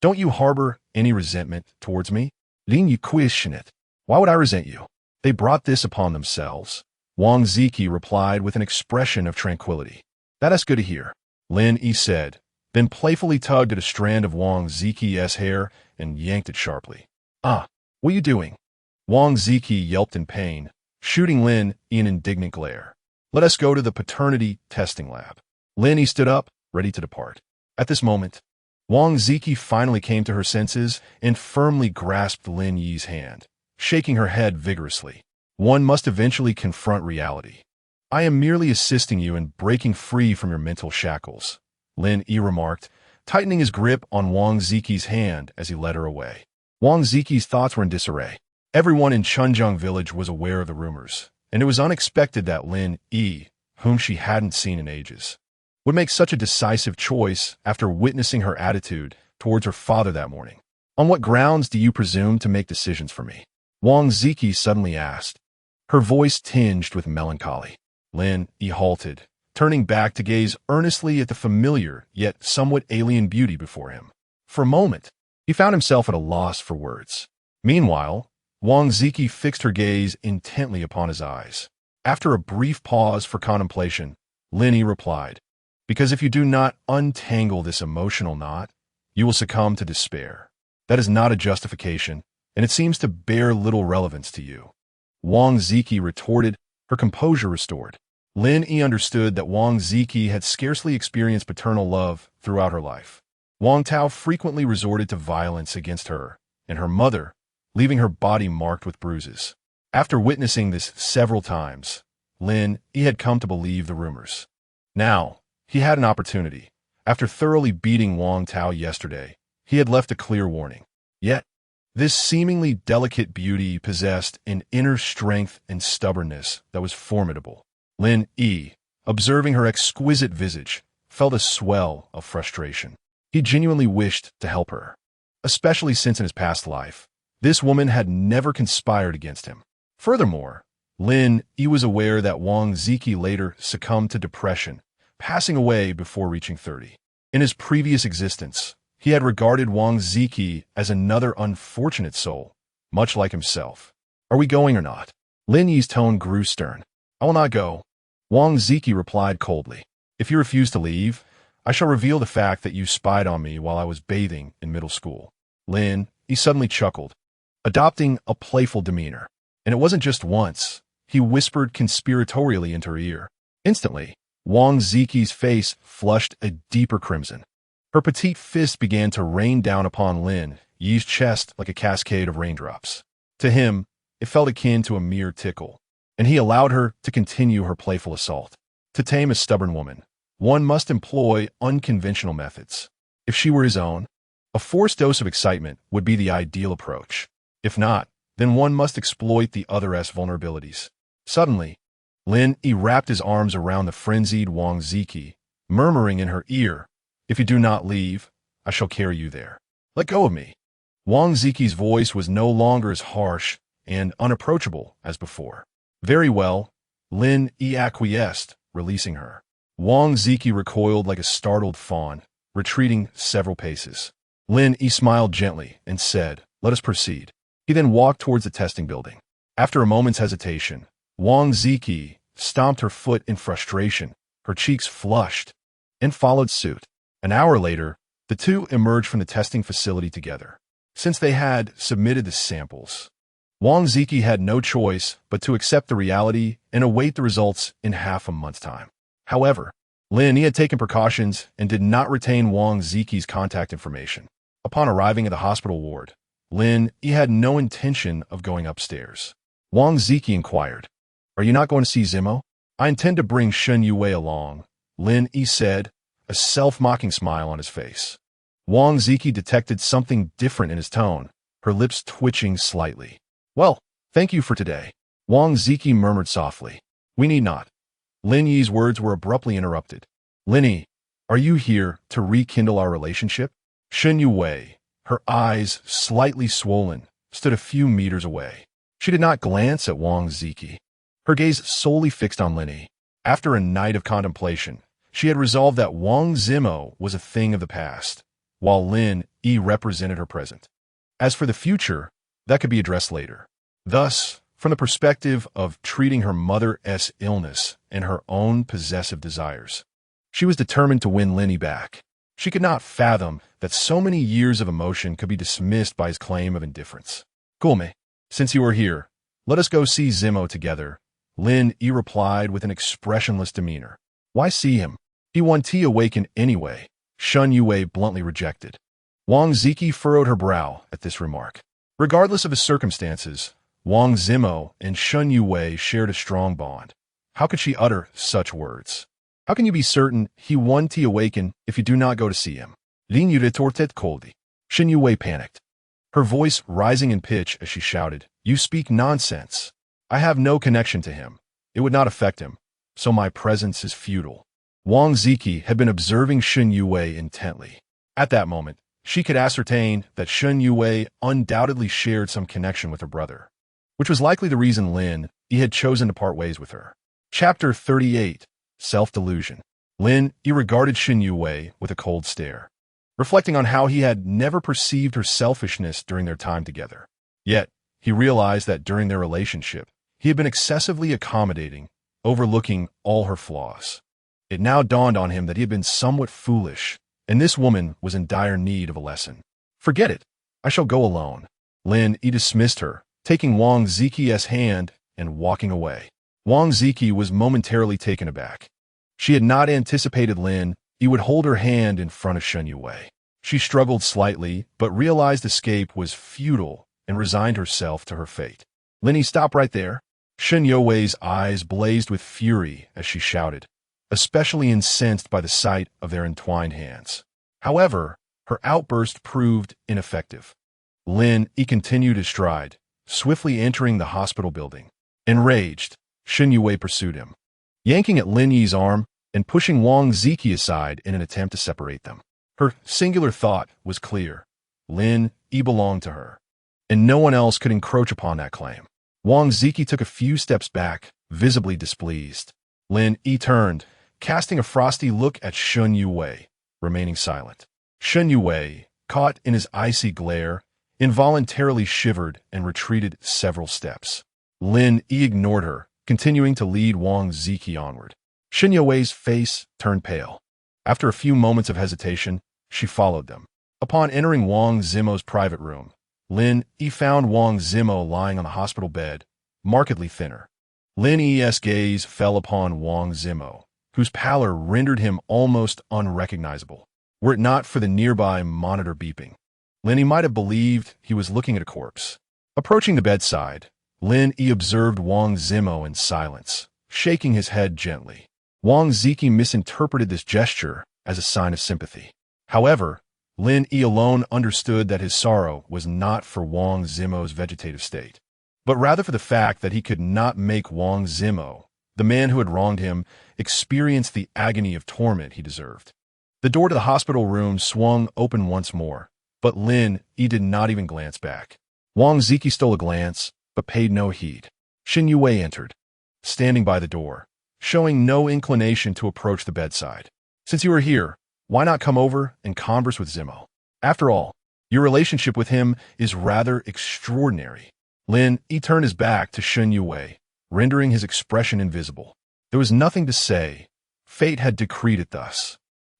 "Don't you harbor any resentment towards me?" Lin Yi questioned it. "Why would I resent you? They brought this upon themselves." Wang Ziki replied with an expression of tranquility. "That's good to hear," Lin Yi said, then playfully tugged at a strand of Wang Ziki's hair and yanked it sharply. "Ah, what are you doing?" Wang Ziki yelped in pain, shooting Lin Yi an indignant glare. "Let us go to the paternity testing lab." Lin Yi stood up, ready to depart. At this moment, Wang Ziki finally came to her senses and firmly grasped Lin Yi's hand, shaking her head vigorously. "One must eventually confront reality. I am merely assisting you in breaking free from your mental shackles," Lin Yi remarked, tightening his grip on Wang Ziki's hand as he led her away. Wang Ziki's thoughts were in disarray. Everyone in Shennongjia village was aware of the rumors, and it was unexpected that Lin Yi, whom she hadn't seen in ages, would make such a decisive choice after witnessing her attitude towards her father that morning. "On what grounds do you presume to make decisions for me?" Wang Ziki suddenly asked, her voice tinged with melancholy. Lin Yi halted, turning back to gaze earnestly at the familiar yet somewhat alien beauty before him. For a moment, he found himself at a loss for words. Meanwhile, Wang Ziki fixed her gaze intently upon his eyes. After a brief pause for contemplation, Lin Yi replied, "Because if you do not untangle this emotional knot, you will succumb to despair. That is not a justification, and it seems to bear little relevance to you." Wang Ziki retorted, her composure restored. Lin Yi understood that Wang Ziki had scarcely experienced paternal love throughout her life. Wang Tao frequently resorted to violence against her and her mother, leaving her body marked with bruises. After witnessing this several times, Lin Yi had come to believe the rumors. Now, he had an opportunity. After thoroughly beating Wang Tao yesterday, he had left a clear warning. Yet, this seemingly delicate beauty possessed an inner strength and stubbornness that was formidable. Lin Yi, observing her exquisite visage, felt a swell of frustration. He genuinely wished to help her, especially since in his past life, this woman had never conspired against him. Furthermore, Lin Yi was aware that Wang Ziki later succumbed to depression, passing away before reaching 30. In his previous existence, he had regarded Wang Ziki as another unfortunate soul, much like himself. "Are we going or not?" Lin Yi's tone grew stern. I will not go. Wang Ziki replied coldly. If you refuse to leave, I shall reveal the fact that you spied on me while I was bathing in middle school. Lin Yi suddenly chuckled, adopting a playful demeanor. And it wasn't just once. He whispered conspiratorially into her ear. Instantly, Wang Ziki's face flushed a deeper crimson. Her petite fist began to rain down upon Lin Yi's chest like a cascade of raindrops. To him, it felt akin to a mere tickle, and he allowed her to continue her playful assault. To tame a stubborn woman, one must employ unconventional methods. If she were his own, a forced dose of excitement would be the ideal approach. If not, then one must exploit the other's vulnerabilities. Suddenly, Lin Yi wrapped his arms around the frenzied Wang Ziki, murmuring in her ear, "If you do not leave, I shall carry you there. Let go of me." Wang Ziki's voice was no longer as harsh and unapproachable as before. Very well, Lin Yi acquiesced, releasing her. Wang Ziki recoiled like a startled fawn, retreating several paces. Lin Yi smiled gently and said, "Let us proceed." He then walked towards the testing building. After a moment's hesitation, Wang Ziki stomped her foot in frustration, her cheeks flushed, and followed suit. An hour later, the two emerged from the testing facility together. Since they had submitted the samples, Wang Ziki had no choice but to accept the reality and await the results in half a month's time. However, Lin Yi had taken precautions and did not retain Wang Ziki's contact information. Upon arriving at the hospital ward, Lin Yi had no intention of going upstairs. Wang Ziki inquired, "Are you not going to see Zimo?" "I intend to bring Shennongjia along," Lin Yi said, a self-mocking smile on his face. Wang Ziki detected something different in his tone, her lips twitching slightly. "Well, thank you for today," Wang Ziki murmured softly. "We need not." Lin Yi's words were abruptly interrupted. "Lin Yi, are you here to rekindle our relationship?" Shennongjia, her eyes slightly swollen, stood a few meters away. She did not glance at Wang Ziki. Her gaze solely fixed on Lin Yi. After a night of contemplation, she had resolved that Wang Zimo was a thing of the past, while Lin Yi represented her present. As for the future, that could be addressed later. Thus, from the perspective of treating her mother's illness and her own possessive desires, she was determined to win Lin Yi back. She could not fathom that so many years of emotion could be dismissed by his claim of indifference. "Gulme, since you are here, let us go see Zimo together," Lin Yi replied with an expressionless demeanor. "Why see him? He won awaken anyway," Shennongjia bluntly rejected. Wang Ziki furrowed her brow at this remark. Regardless of his circumstances, Wang Zimo and Shennongjia shared a strong bond. How could she utter such words? "How can you be certain he won awaken if you do not go to see him?" Lin Yi retorted coldly. Shennongjia panicked, her voice rising in pitch as she shouted, "You speak nonsense. I have no connection to him. It would not affect him, so my presence is futile." Wang Ziki had been observing Shennongjia intently. At that moment, she could ascertain that Shennongjia undoubtedly shared some connection with her brother, which was likely the reason Lin Yi had chosen to part ways with her. Chapter 38. Self-Delusion. Lin Yi regarded Shennongjia with a cold stare, reflecting on how he had never perceived her selfishness during their time together. Yet, he realized that during their relationship, he had been excessively accommodating, overlooking all her flaws. It now dawned on him that he had been somewhat foolish, and this woman was in dire need of a lesson. "Forget it. I shall go alone." Lin Yi dismissed her, taking Wang Ziki's hand and walking away. Wang Ziki was momentarily taken aback. She had not anticipated Lin Yi would hold her hand in front of Shennongjia. She struggled slightly, but realized escape was futile and resigned herself to her fate. "Lin Yi, stop right there." Shennongjia's eyes blazed with fury as she shouted, especially incensed by the sight of their entwined hands. However, her outburst proved ineffective. Lin Yi continued his stride, swiftly entering the hospital building. Enraged, Shennongjia pursued him, yanking at Lin Yi's arm and pushing Wang Ziki aside in an attempt to separate them. Her singular thought was clear. Lin Yi belonged to her, and no one else could encroach upon that claim. Wang Ziki took a few steps back, visibly displeased. Lin Yi turned, casting a frosty look at Shennongjia, remaining silent. Shennongjia, caught in his icy glare, involuntarily shivered and retreated several steps. Lin Yi ignored her, continuing to lead Wang Ziki onward. Shennongjia face turned pale. After a few moments of hesitation, she followed them. Upon entering Wang Zimo's private room, Lin Yi found Wang Zimo lying on the hospital bed, markedly thinner. Lin Yi's gaze fell upon Wang Zimo, whose pallor rendered him almost unrecognizable. Were it not for the nearby monitor beeping, Lin Yi might have believed he was looking at a corpse. Approaching the bedside, Lin Yi observed Wang Zimo in silence, shaking his head gently. Wang Ziki misinterpreted this gesture as a sign of sympathy. However, Lin Yi alone understood that his sorrow was not for Wang Zimo's vegetative state, but rather for the fact that he could not make Wang Zimo, the man who had wronged him, experience the agony of torment he deserved. The door to the hospital room swung open once more, but Lin Yi did not even glance back. Wang Ziki stole a glance, but paid no heed. Shennongjia entered, standing by the door, showing no inclination to approach the bedside. Since you are here, why not come over and converse with Zimo? After all, your relationship with him is rather extraordinary. Lin Yi turned his back to Shennongjia, rendering his expression invisible. There was nothing to say. Fate had decreed it thus.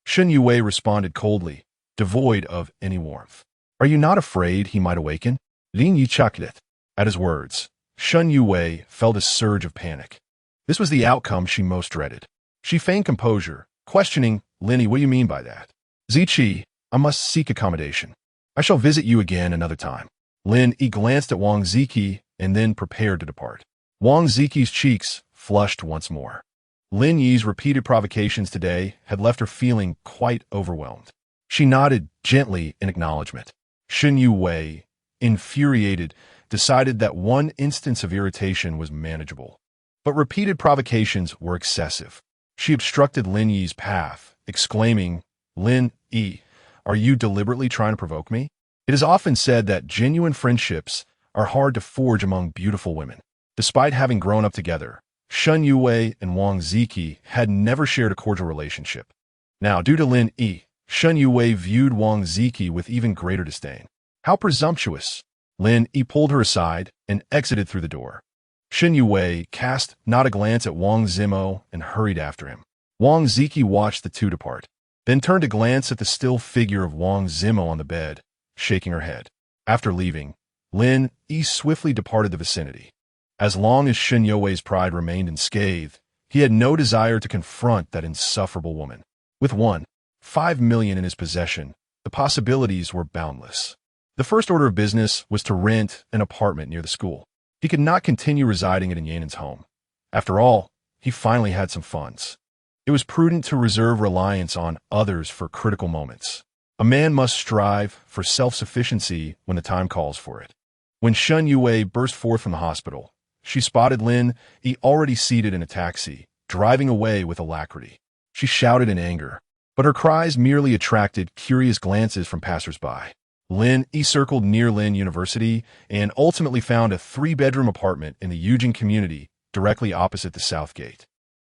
Shennongjia responded coldly, devoid of any warmth. Are you not afraid he might awaken? Lin Yi chuckled. At his words, Shennongjia felt a surge of panic. This was the outcome she most dreaded. She feigned composure, questioning, Lin Yi, what do you mean by that? Zichi, I must seek accommodation. I shall visit you again another time. Lin Yi glanced at Wang Ziki and then prepared to depart. Wang Ziki's cheeks flushed once more. Lin Yi's repeated provocations today had left her feeling quite overwhelmed. She nodded gently in acknowledgement. Shennongjia, infuriated, decided that one instance of irritation was manageable. But repeated provocations were excessive. She obstructed Lin Yi's path, exclaiming, Lin Yi, are you deliberately trying to provoke me? It is often said that genuine friendships are hard to forge among beautiful women. Despite having grown up together, Shennongjia and Wang Ziki had never shared a cordial relationship. Now, due to Lin Yi, Shennongjia viewed Wang Ziki with even greater disdain. How presumptuous! Lin Yi pulled her aside and exited through the door. Shennongjia cast not a glance at Wang Zimo and hurried after him. Wang Ziki watched the two depart, then turned to glance at the still figure of Wang Zimo on the bed, shaking her head. After leaving, Lin Yi swiftly departed the vicinity. As long as Shennongjia's pride remained unscathed, he had no desire to confront that insufferable woman. With 1.5 million in his possession, the possibilities were boundless. The first order of business was to rent an apartment near the school. He could not continue residing at Yanen's home. After all, he finally had some funds. It was prudent to reserve reliance on others for critical moments. A man must strive for self-sufficiency when the time calls for it. When Shennongjia burst forth from the hospital, she spotted Lin Yi already seated in a taxi, driving away with alacrity. She shouted in anger, but her cries merely attracted curious glances from passers-by. Lin Yi circled near Lin University and ultimately found a 3-bedroom apartment in the Eugene community directly opposite the South Gate,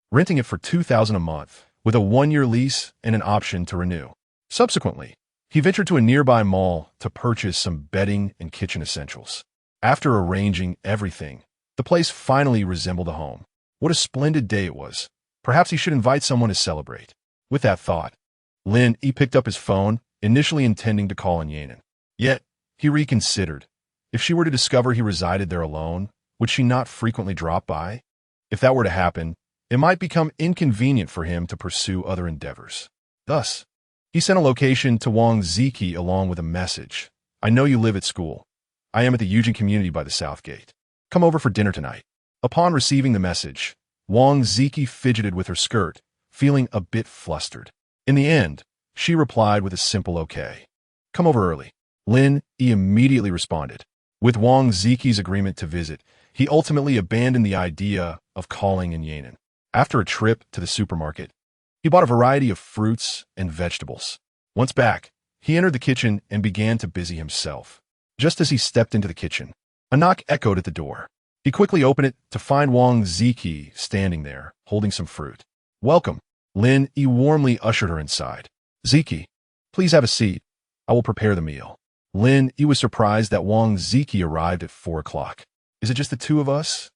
renting it for $2,000 a month, with a 1-year lease and an option to renew. Subsequently, he ventured to a nearby mall to purchase some bedding and kitchen essentials. After arranging everything, the place finally resembled a home. What a splendid day it was. Perhaps he should invite someone to celebrate. With that thought, Lin Yi picked up his phone, initially intending to call in Yanen. Yet, he reconsidered. If she were to discover he resided there alone, would she not frequently drop by? If that were to happen, it might become inconvenient for him to pursue other endeavors. Thus, he sent a location to Wang Ziki along with a message. I know you live at school. I am at the Eugene community by the South Gate. Come over for dinner tonight. Upon receiving the message, Wang Ziki fidgeted with her skirt, feeling a bit flustered. In the end, she replied with a simple okay. Come over early. Lin Yi immediately responded. With Wang Ziki's agreement to visit, he ultimately abandoned the idea of calling in Yanen. After a trip to the supermarket, he bought a variety of fruits and vegetables. Once back, he entered the kitchen and began to busy himself. Just as he stepped into the kitchen, a knock echoed at the door. He quickly opened it to find Wang Ziki standing there, holding some fruit. Welcome. Lin Yi warmly ushered her inside. Ziki, please have a seat. I will prepare the meal. Lin Yi was surprised that Wang Ziki arrived at 4 o'clock. Is it just the two of us?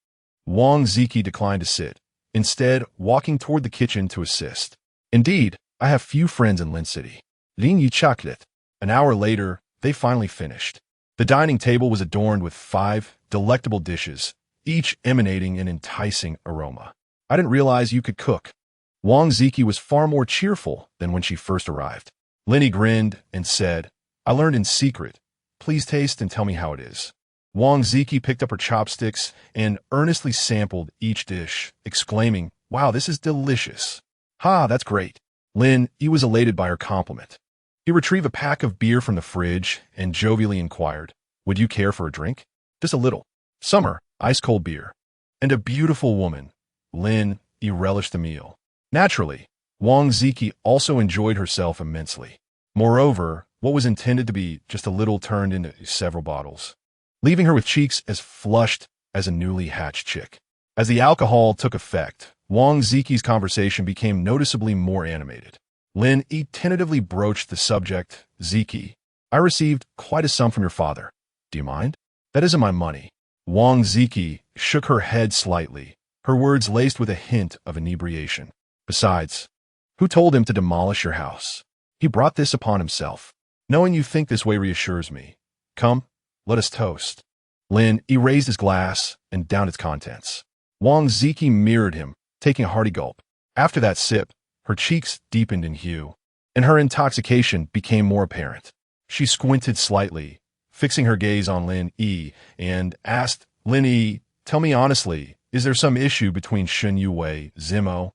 Wang Ziki declined to sit, instead walking toward the kitchen to assist. Indeed, I have few friends in Lin City. Lin Yi chuckled it. An hour later, they finally finished. The dining table was adorned with 5 delectable dishes, each emanating an enticing aroma. I didn't realize you could cook. Wang Ziki was far more cheerful than when she first arrived. Lin Yi grinned and said, I learned in secret. Please taste and tell me how it is. Wang Ziki picked up her chopsticks and earnestly sampled each dish, exclaiming, Wow, this is delicious. Ha, that's great. Lin Yi was elated by her compliment. He retrieved a pack of beer from the fridge and jovially inquired, Would you care for a drink? Just a little. Summer, ice-cold beer. And a beautiful woman. Lin Yi relished the meal. Naturally, Wang Ziki also enjoyed herself immensely. Moreover, what was intended to be just a little turned into several bottles, leaving her with cheeks as flushed as a newly hatched chick. As the alcohol took effect, Wang Ziki's conversation became noticeably more animated. Lin Yi tentatively broached the subject, Ziki, I received quite a sum from your father. Do you mind? That isn't my money. Wang Ziki shook her head slightly, her words laced with a hint of inebriation. Besides, who told him to demolish your house? He brought this upon himself. Knowing you think this way reassures me. Come, let us toast. Lin Yi raised his glass and downed its contents. Wang Ziki mirrored him, taking a hearty gulp. After that sip, her cheeks deepened in hue, and her intoxication became more apparent. She squinted slightly, fixing her gaze on Lin Yi, and asked, Lin Yi, tell me honestly, is there some issue between Shennongjia, Zimo,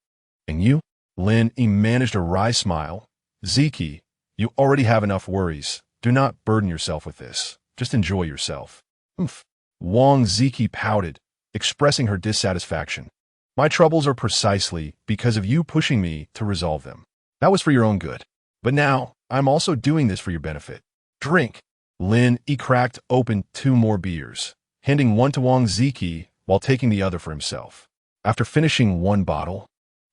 and you? Lin Yi managed a wry smile. Ziki, you already have enough worries. Do not burden yourself with this. Just enjoy yourself. Oomph. Wang Ziki pouted, expressing her dissatisfaction. My troubles are precisely because of you pushing me to resolve them. That was for your own good. But now, I'm also doing this for your benefit. Drink. Lin Yi cracked open 2 more beers, handing one to Wang Ziki while taking the other for himself. After finishing 1 bottle,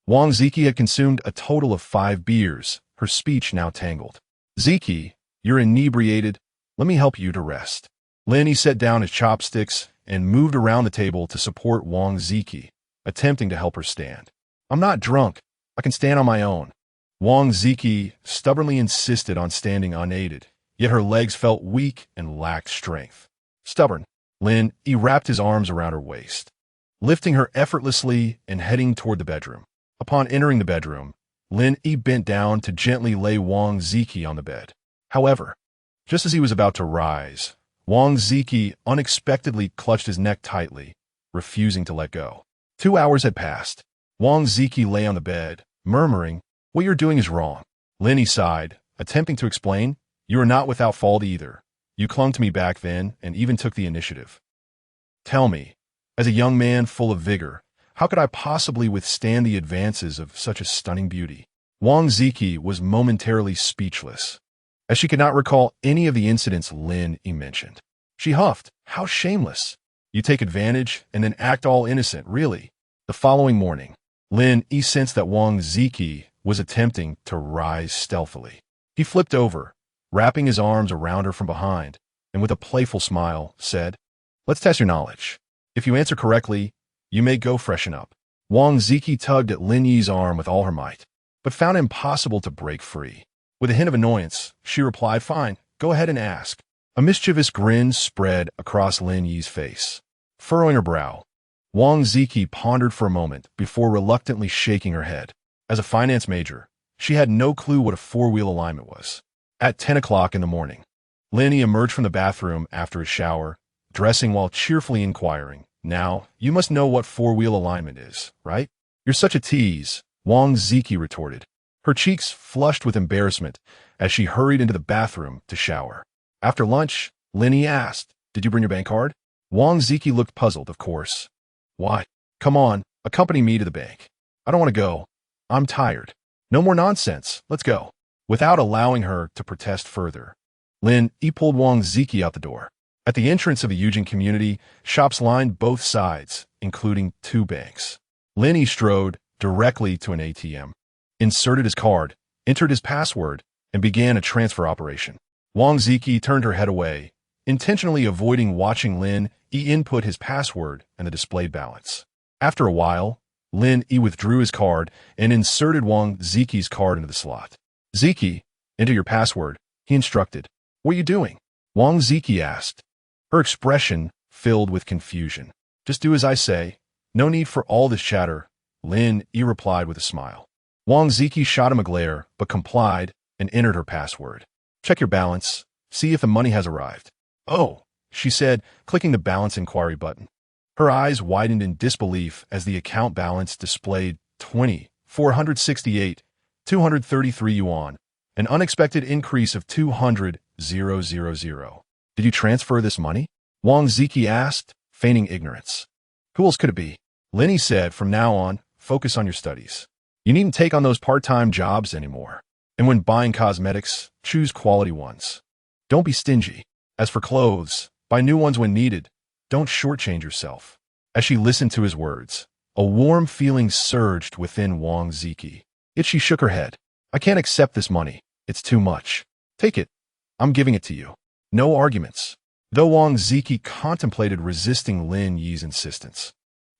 Wang Ziki had consumed a total of 5 beers, her speech now tangled. Ziki, you're inebriated. Let me help you to rest. Lin Yi set down his chopsticks and moved around the table to support Wang Ziki, attempting to help her stand. I'm not drunk. I can stand on my own. Wang Ziki stubbornly insisted on standing unaided, yet her legs felt weak and lacked strength. Stubborn, Lin Yi wrapped his arms around her waist, lifting her effortlessly and heading toward the bedroom. Upon entering the bedroom, Lin Yi bent down to gently lay Wang Ziki on the bed. However, just as he was about to rise, Wang Ziki unexpectedly clutched his neck tightly, refusing to let go. 2 hours had passed. Wang Ziki lay on the bed, murmuring, What you're doing is wrong. Lin Yi sighed, attempting to explain, You are not without fault either. You clung to me back then and even took the initiative. Tell me, as a young man full of vigor, how could I possibly withstand the advances of such a stunning beauty? Wang Ziki was momentarily speechless, as she could not recall any of the incidents Lin Yi mentioned. She huffed, How shameless! You take advantage and then act all innocent, really. The following morning, Lin Yi sensed that Wang Ziki was attempting to rise stealthily. He flipped over, wrapping his arms around her from behind, and with a playful smile, said, Let's test your knowledge. If you answer correctly, you may go freshen up. Wang Ziki tugged at Lin Yi's arm with all her might, but found it impossible to break free. With a hint of annoyance, she replied, Fine, go ahead and ask. A mischievous grin spread across Lin Yi's face. Furrowing her brow, Wang Ziki pondered for a moment before reluctantly shaking her head. As a finance major, she had no clue what a 4-wheel alignment was. At 10 o'clock in the morning, Lin Yi emerged from the bathroom after his shower, dressing while cheerfully inquiring, Now, you must know what 4-wheel alignment is, right? You're such a tease, Wang Ziki retorted, her cheeks flushed with embarrassment as she hurried into the bathroom to shower. After lunch, Lin Yi asked, Did you bring your bank card? Wang Ziki looked puzzled, of course. Why? Come on, accompany me to the bank. I don't want to go. I'm tired. No more nonsense. Let's go. Without allowing her to protest further, Lin Yi pulled Wang Ziki out the door. At the entrance of the Eugene community, shops lined both sides, including 2 banks. Lin Yi strode directly to an ATM, inserted his card, entered his password, and began a transfer operation. Wang Ziki turned her head away, intentionally avoiding watching Lin Yi input his password and the displayed balance. After a while, Lin Yi withdrew his card and inserted Wang Ziqi's card into the slot. "Ziqi, enter your password," he instructed. "What are you doing?" Wang Ziqi asked, her expression filled with confusion. "Just do as I say. No need for all this chatter," Lin Yi replied with a smile. Wang Ziqi shot him a glare, but complied and entered her password. "Check your balance. See if the money has arrived." "Oh," she said, clicking the balance inquiry button. Her eyes widened in disbelief as the account balance displayed 233 yuan, an unexpected increase of 200,000. "Did you transfer this money?" Wang Ziqi asked, feigning ignorance. "Who else could it be?" Lin Yi said, "From now on, focus on your studies. You needn't take on those part-time jobs anymore. And when buying cosmetics, choose quality ones. Don't be stingy. As for clothes, buy new ones when needed. Don't shortchange yourself." As she listened to his words, a warm feeling surged within Wang Ziqi. Yet she shook her head. "I can't accept this money. It's too much. Take it. I'm giving it to you." No arguments. Though Wang Ziqi contemplated resisting Lin Yi's insistence,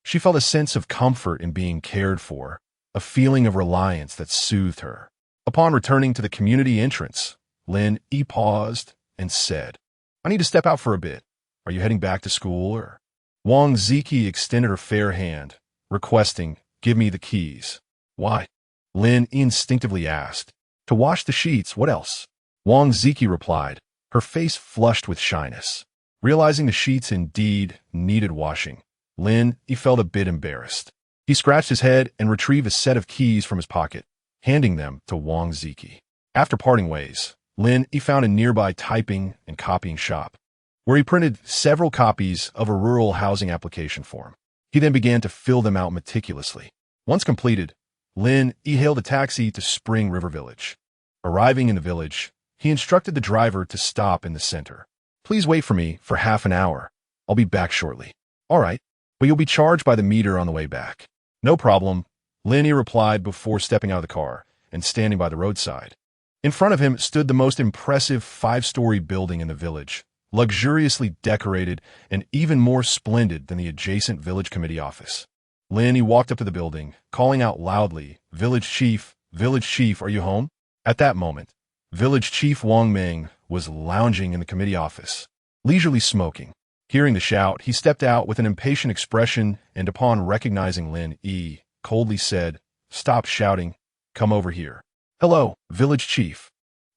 she felt a sense of comfort in being cared for, a feeling of reliance that soothed her. Upon returning to the community entrance, Lin Yi paused and said, "I need to step out for a bit. Are you heading back to school or?" Wang Ziqi extended her fair hand, requesting, "Give me the keys." "Why?" Lin Yi instinctively asked. "To wash the sheets, what else?" Wang Ziqi replied, her face flushed with shyness. Realizing the sheets indeed needed washing, Lin Yi felt a bit embarrassed. He scratched his head and retrieved a set of keys from his pocket, handing them to Wang Ziqi. After parting ways, Lin Yi found a nearby typing and copying shop, where he printed several copies of a rural housing application form. He then began to fill them out meticulously. Once completed, Lin Yi hailed a taxi to Spring River Village. Arriving in the village, he instructed the driver to stop in the center. "Please wait for me for half an hour. I'll be back shortly." "All right, but you'll be charged by the meter on the way back." "No problem," Lin Yi replied before stepping out of the car and standing by the roadside. In front of him stood the most impressive 5-story building in the village, luxuriously decorated and even more splendid than the adjacent village committee office. Lin Yi walked up to the building, calling out loudly, Village Chief, are you home?" At that moment, Village Chief Wang Ming was lounging in the committee office, leisurely smoking. Hearing the shout, he stepped out with an impatient expression and upon recognizing Lin Yi, coldly said, "Stop shouting. Come over here." "Hello, Village Chief."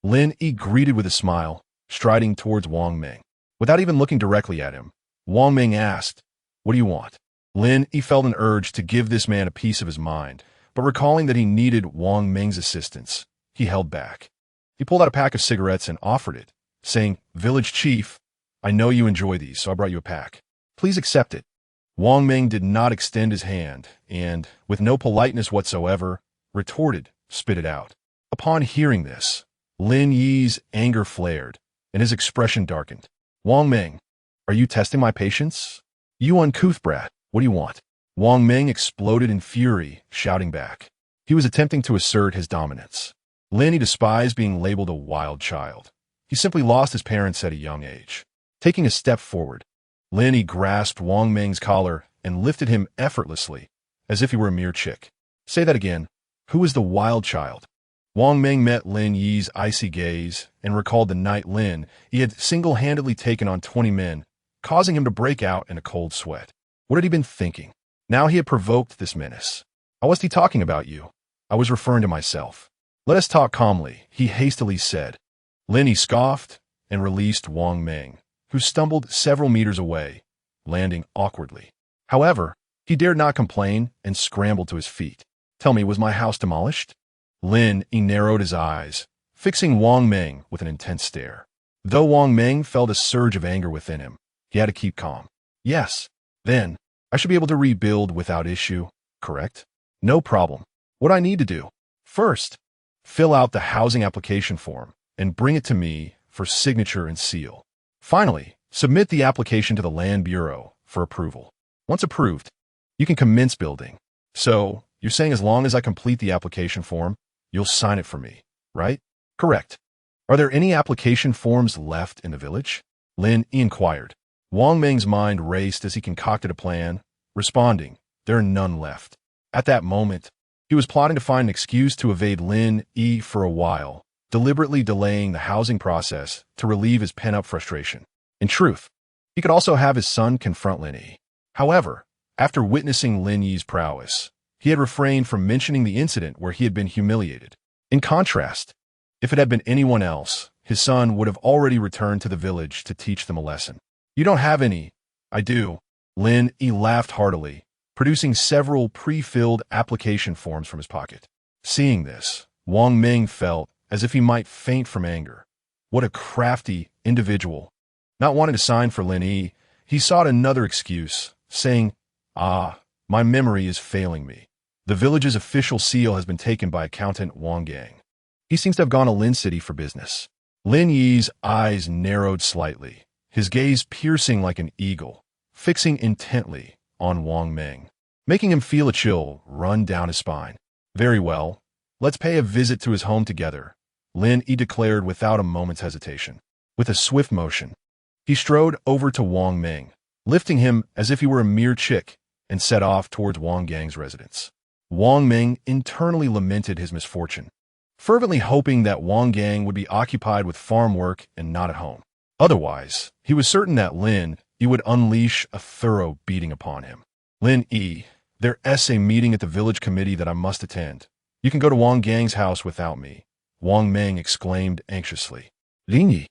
Lin Yi greeted with a smile, striding towards Wang Ming. Without even looking directly at him, Wang Ming asked, "What do you want?" Lin Yi felt an urge to give this man a piece of his mind, but recalling that he needed Wang Ming's assistance, he held back. He pulled out a pack of cigarettes and offered it, saying, "Village Chief, I know you enjoy these, so I brought you a pack. Please accept it." Wang Ming did not extend his hand and, with no politeness whatsoever, retorted, "Spit it out." Upon hearing this, Lin Yi's anger flared, and his expression darkened. "Wang Ming, are you testing my patience? You uncouth brat, what do you want?" Wang Ming exploded in fury, shouting back. He was attempting to assert his dominance. Lin Yi despised being labeled a wild child. He simply lost his parents at a young age. Taking a step forward, Lin Yi grasped Wang Ming's collar and lifted him effortlessly, as if he were a mere chick. "Say that again. Who is the wild child?" Wang Ming met Lin Yi's icy gaze and recalled the night Lin Yi had single-handedly taken on 20 men, causing him to break out in a cold sweat. What had he been thinking? Now he had provoked this menace. "I wasn't he talking about you. I was referring to myself." "Let us talk calmly," he hastily said. Lin Yi scoffed and released Wang Ming, who stumbled several meters away, landing awkwardly. However, he dared not complain and scrambled to his feet. "Tell me, was my house demolished?" Lin Yi narrowed his eyes, fixing Wang Ming with an intense stare. Though Wang Ming felt a surge of anger within him, he had to keep calm. "Yes. Then, I should be able to rebuild without issue, correct?" "No problem. What I need to do? First, fill out the housing application form and bring it to me for signature and seal. Finally, submit the application to the Land Bureau for approval. Once approved, you can commence building." "So, you're saying as long as I complete the application form, you'll sign it for me, right?" "Correct. Are there any application forms left in the village?" Lin Yi inquired. Wang Meng's mind raced as he concocted a plan, responding, "There are none left." At that moment, he was plotting to find an excuse to evade Lin Yi for a while, deliberately delaying the housing process to relieve his pent-up frustration. In truth, he could also have his son confront Lin Yi. However, after witnessing Lin Yi's prowess, he had refrained from mentioning the incident where he had been humiliated. In contrast, if it had been anyone else, his son would have already returned to the village to teach them a lesson. "You don't have any." "I do." Lin Yi laughed heartily, producing several pre-filled application forms from his pocket. Seeing this, Wang Meng felt as if he might faint from anger. What a crafty individual. Not wanting to sign for Lin Yi, he sought another excuse, saying, "My memory is failing me. The village's official seal has been taken by accountant Wang Gang. He seems to have gone to Lin City for business." Lin Yi's eyes narrowed slightly, his gaze piercing like an eagle, fixing intently on Wang Meng, making him feel a chill run down his spine. "Very well, let's pay a visit to his home together," Lin Yi declared without a moment's hesitation. With a swift motion, he strode over to Wang Meng, lifting him as if he were a mere chick, and set off towards Wang Gang's residence. Wang Meng internally lamented his misfortune, fervently hoping that Wang Gang would be occupied with farm work and not at home. Otherwise, he was certain that Lin Yi would unleash a thorough beating upon him. "Lin Yi, there's a meeting at the village committee that I must attend. You can go to Wang Gang's house without me," Wang Meng exclaimed anxiously. Lin Yi,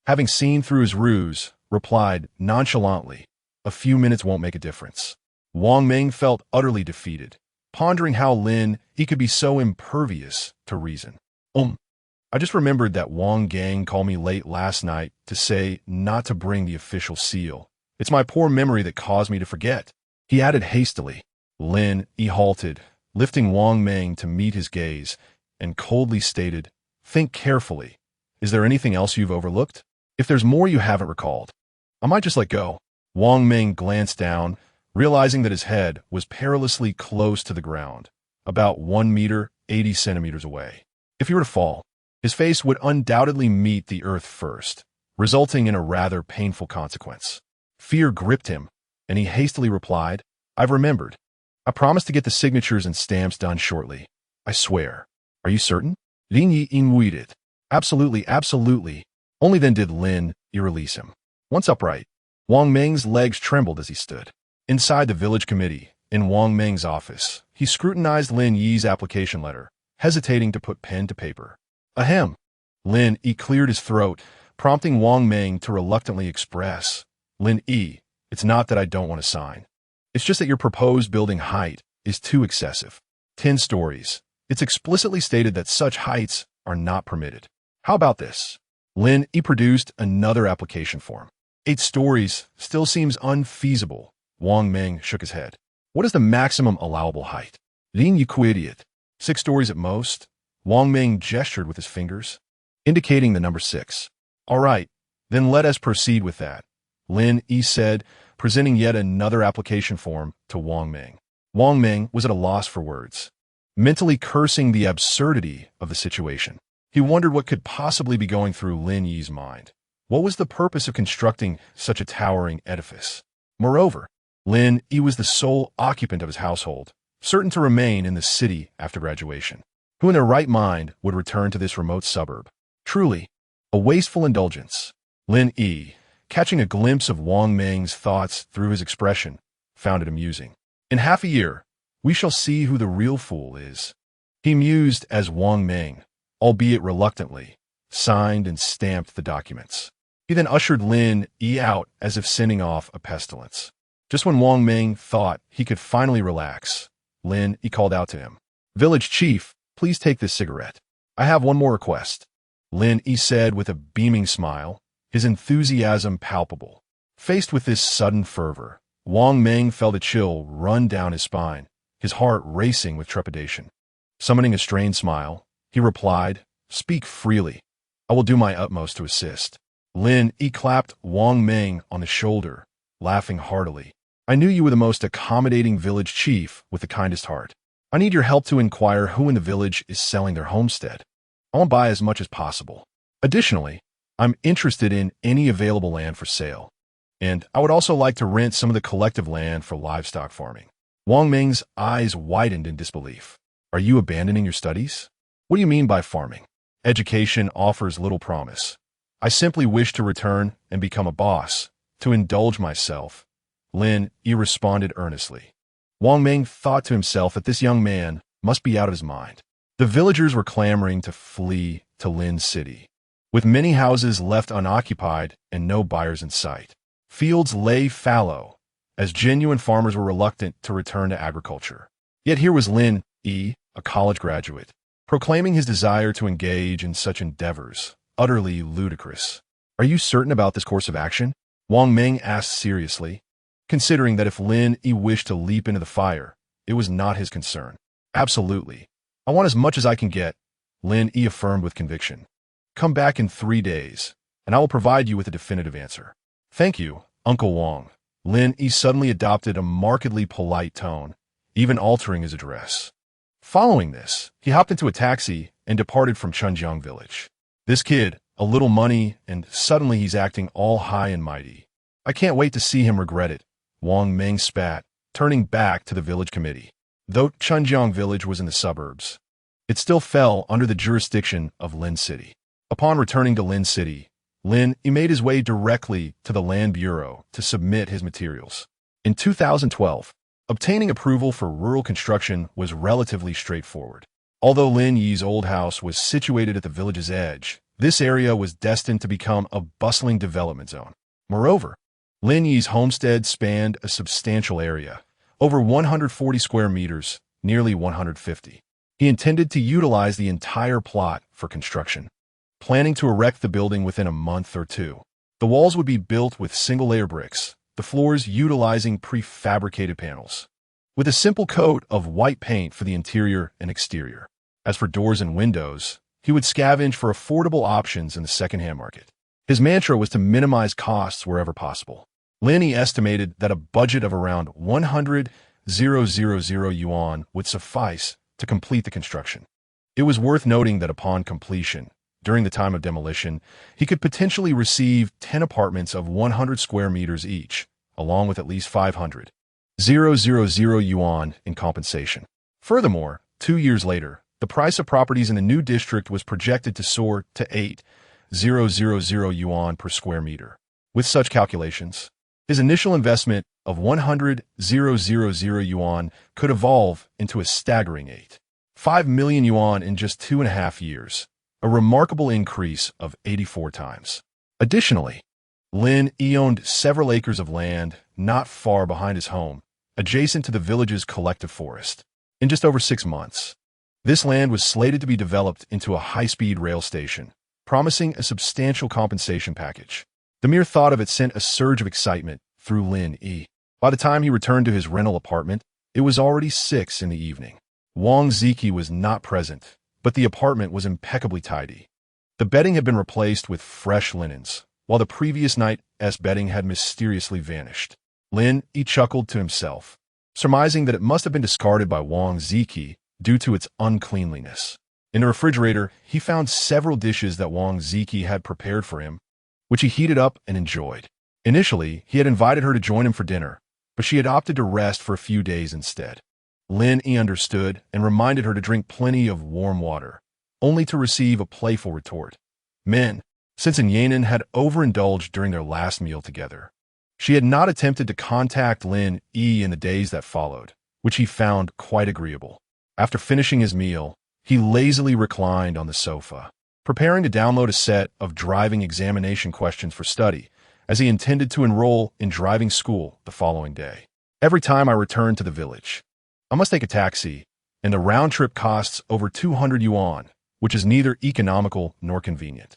having seen through his ruse, replied nonchalantly, "A few minutes won't make a difference." Wang Meng felt utterly defeated, pondering how Lin Yi could be so impervious to reason. I just remembered that Wang Gang called me late last night to say not to bring the official seal. It's my poor memory that caused me to forget," he added hastily. Lin Yi halted, lifting Wang Meng to meet his gaze, and coldly stated, "Think carefully. Is there anything else you've overlooked? If there's more you haven't recalled, I might just let go." Wang Meng glanced down, realizing that his head was perilously close to the ground, about 1 meter 80 centimeters away. If he were to fall, his face would undoubtedly meet the earth first, resulting in a rather painful consequence. Fear gripped him, and he hastily replied, "I've remembered. I promised to get the signatures and stamps done shortly. I swear." "Are you certain?" Lin Yi waited. "Absolutely, absolutely." Only then did Lin Yi release him. Once upright, Wang Meng's legs trembled as he stood. Inside the village committee, in Wang Meng's office, he scrutinized Lin Yi's application letter, hesitating to put pen to paper. "Ahem." Lin Yi cleared his throat, prompting Wang Meng to reluctantly express, "Lin Yi, it's not that I don't want to sign. It's just that your proposed building height is too excessive. 10 stories. It's explicitly stated that such heights are not permitted. How about this?" Lin Yi produced another application form. 8 stories still seems unfeasible." Wang Meng shook his head. "What is the maximum allowable height?" Lin Yi queried. 6 stories at most." Wang Meng gestured with his fingers, indicating the number 6. "All right, then let us proceed with that," Lin Yi said, presenting yet another application form to Wang Meng. Wang Meng was at a loss for words, mentally cursing the absurdity of the situation. He wondered what could possibly be going through Lin Yi's mind. What was the purpose of constructing such a towering edifice? Moreover, Lin Yi was the sole occupant of his household, certain to remain in the city after graduation. Who in their right mind would return to this remote suburb? Truly, a wasteful indulgence. Lin Yi, catching a glimpse of Wang Meng's thoughts through his expression, found it amusing. "In half a year, we shall see who the real fool is," he mused as Wang Meng, albeit reluctantly, signed and stamped the documents. He then ushered Lin Yi out as if sending off a pestilence. Just when Wang Meng thought he could finally relax, Lin Yi called out to him, "Village chief, please take this cigarette. I have one more request," Lin Yi said with a beaming smile, his enthusiasm palpable. Faced with this sudden fervor, Wang Meng felt a chill run down his spine, his heart racing with trepidation. Summoning a strained smile, he replied, "Speak freely. I will do my utmost to assist." Lin Yi clapped Wang Meng on the shoulder, laughing heartily. "I knew you were the most accommodating village chief with the kindest heart. I need your help to inquire who in the village is selling their homestead. I want to buy as much as possible. Additionally, I'm interested in any available land for sale. And I would also like to rent some of the collective land for livestock farming. Wang Ming's eyes widened in disbelief. Are you abandoning your studies? What do you mean by farming? Education offers little promise. I simply wish to return and become a boss, to indulge myself. Lin Yi responded earnestly. Wang Ming thought to himself that this young man must be out of his mind. The villagers were clamoring to flee to Lin City, with many houses left unoccupied and no buyers in sight. Fields lay fallow, as genuine farmers were reluctant to return to agriculture. Yet here was Lin Yi, a college graduate, proclaiming his desire to engage in such endeavors, utterly ludicrous. Are you certain about this course of action? Wang Ming asked seriously, considering that if Lin Yi wished to leap into the fire, it was not his concern. Absolutely. I want as much as I can get, Lin Yi affirmed with conviction. Come back in 3 days, and I will provide you with a definitive answer. Thank you, Uncle Wang. Lin Yi suddenly adopted a markedly polite tone, even altering his address. Following this, he hopped into a taxi and departed from Shennongjia village. This kid, a little money, and suddenly he's acting all high and mighty. I can't wait to see him regret it, Wang Ming spat, turning back to the village committee. Though Shennongjia village was in the suburbs, it still fell under the jurisdiction of Lin City. Upon returning to Lin City, Lin Yi made his way directly to the Land Bureau to submit his materials. In 2012, obtaining approval for rural construction was relatively straightforward. Although Lin Yi's old house was situated at the village's edge, this area was destined to become a bustling development zone. Moreover, Lin Yi's homestead spanned a substantial area, over 140 square meters, nearly 150. He intended to utilize the entire plot for construction, planning to erect the building within a month or two. The walls would be built with single-layer bricks, the floors utilizing prefabricated panels, with a simple coat of white paint for the interior and exterior. As for doors and windows, he would scavenge for affordable options in the second-hand market. His mantra was to minimize costs wherever possible. Lin Yi estimated that a budget of around 100,000 yuan would suffice to complete the construction. It was worth noting that upon completion, during the time of demolition, he could potentially receive 10 apartments of 100 square meters each, along with at least 500,000 yuan in compensation. Furthermore, 2 years later, the price of properties in the new district was projected to soar to 8,000 yuan per square meter. With such calculations, his initial investment of 100,000 yuan could evolve into a staggering 5 million yuan in just 2.5 years, a remarkable increase of 84 times. Additionally, Lin Yi owned several acres of land not far behind his home, adjacent to the village's collective forest. In just over 6 months, this land was slated to be developed into a high-speed rail station, promising a substantial compensation package. The mere thought of it sent a surge of excitement through Lin Yi. By the time he returned to his rental apartment, it was already 6 in the evening. Wang Ziki was not present, but the apartment was impeccably tidy. The bedding had been replaced with fresh linens, while the previous night's bedding had mysteriously vanished. Lin Yi chuckled to himself, surmising that it must have been discarded by Wang Ziki due to its uncleanliness. In the refrigerator, he found several dishes that Wang Ziki had prepared for him, which he heated up and enjoyed. Initially, he had invited her to join him for dinner, but she had opted to rest for a few days instead. Lin Yi understood and reminded her to drink plenty of warm water, only to receive a playful retort. Men, since Yan'an had overindulged during their last meal together. She had not attempted to contact Lin Yi in the days that followed, which he found quite agreeable. After finishing his meal, he lazily reclined on the sofa, preparing to download a set of driving examination questions for study, as he intended to enroll in driving school the following day. Every time I return to the village, I must take a taxi, and the round trip costs over 200 yuan, which is neither economical nor convenient.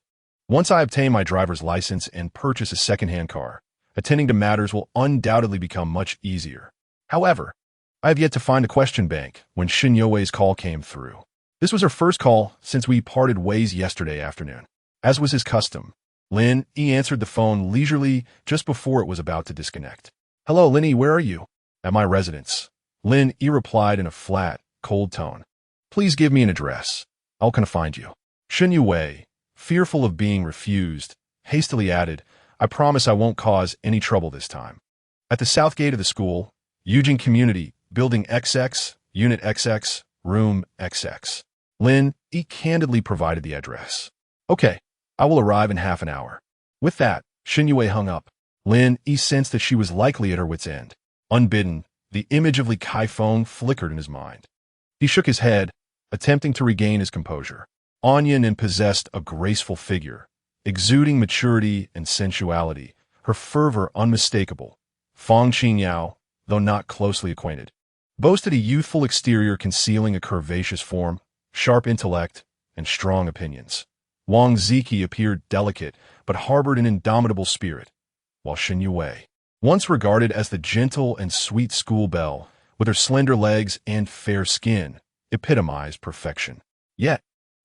Once I obtain my driver's license and purchase a second-hand car, attending to matters will undoubtedly become much easier. However, I have yet to find a question bank when Shennongjia call came through. This was her first call since we parted ways yesterday afternoon. As was his custom, Lin Yi answered the phone leisurely just before it was about to disconnect. "Hello, Lin Yi, where are you?" "At my residence." Lin Yi replied in a flat, cold tone. "Please give me an address. How can I find you?" Shennongjia, fearful of being refused, hastily added, I promise I won't cause any trouble this time. At the south gate of the school, Eugene Community, Building XX, Unit XX, Room XX. Lin Yi candidly provided the address. Okay, I will arrive in half an hour. With that, Shennongjia hung up. Lin Yi sensed that she was likely at her wit's end. Unbidden, the image of Li Kai's phone flickered in his mind. He shook his head, attempting to regain his composure. Onion and possessed a graceful figure, exuding maturity and sensuality, her fervor unmistakable. Fang Qingyao, though not closely acquainted, boasted a youthful exterior concealing a curvaceous form, sharp intellect, and strong opinions. Wang Ziki appeared delicate, but harbored an indomitable spirit, while Shennongjia, once regarded as the gentle and sweet school belle, with her slender legs and fair skin, epitomized perfection. Yet,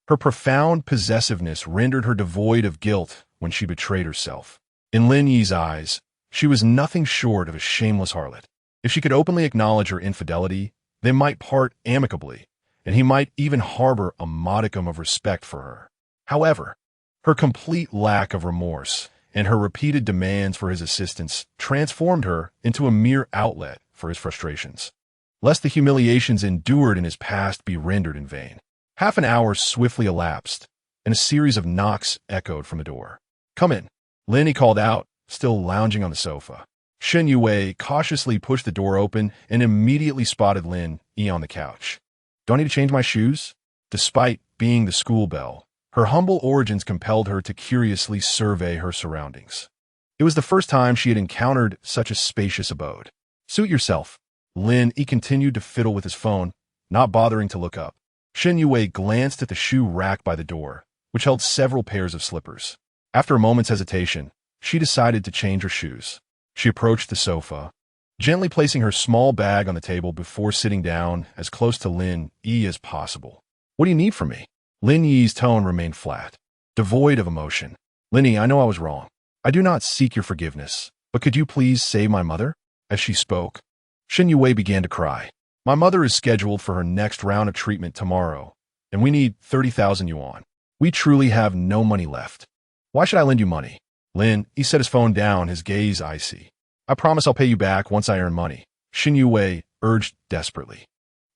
her profound possessiveness rendered her devoid of guilt when she betrayed herself. In Lin Yi's eyes, she was nothing short of a shameless harlot. If she could openly acknowledge her infidelity, they might part amicably, and he might even harbor a modicum of respect for her. However, her complete lack of remorse and her repeated demands for his assistance transformed her into a mere outlet for his frustrations, lest the humiliations endured in his past be rendered in vain. Half an hour swiftly elapsed, and a series of knocks echoed from the door. "Come in," Lin Yi called out, still lounging on the sofa. Shennongjia cautiously pushed the door open and immediately spotted Lin Yi on the couch. "Do I need to change my shoes?" Despite being the school belle, her humble origins compelled her to curiously survey her surroundings. It was the first time she had encountered such a spacious abode. "Suit yourself." Lin Yi continued to fiddle with his phone, not bothering to look up. Shennongjia glanced at the shoe rack by the door, which held several pairs of slippers. After a moment's hesitation, she decided to change her shoes. She approached the sofa, gently placing her small bag on the table before sitting down as close to Lin Yi as possible. "What do you need from me?" Lin Yi's tone remained flat, devoid of emotion. "Lin Yi, I know I was wrong. I do not seek your forgiveness, but could you please save my mother?" As she spoke, Shennongjia began to cry. "My mother is scheduled for her next round of treatment tomorrow, and we need 30,000 yuan. We truly have no money left. Why should I lend you money?" Lin Yi set his phone down, his gaze icy. "I promise I'll pay you back once I earn money," Shennongjia urged desperately.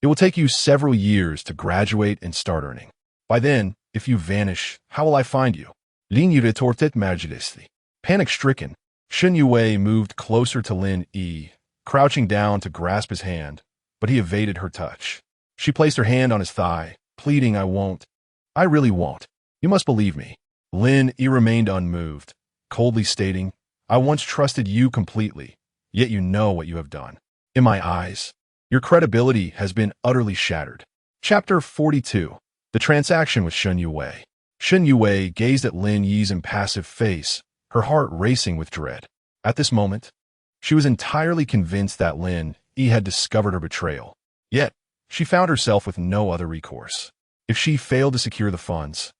"It will take you several years to graduate and start earning. By then, if you vanish, how will I find you?" Lin Yi retorted maliciously. Panic-stricken, Shennongjia moved closer to Lin Yi, crouching down to grasp his hand, but he evaded her touch. She placed her hand on his thigh, pleading, "I won't. I really won't. You must believe me." Lin Yi remained unmoved, coldly stating, "I once trusted you completely, yet you know what you have done. In my eyes, your credibility has been utterly shattered." Chapter 42. The Transaction with Shennongjia. Shennongjia gazed at Lin Yi's impassive face, her heart racing with dread. At this moment, she was entirely convinced that Lin Yi had discovered her betrayal. Yet, she found herself with no other recourse. If she failed to secure the funds,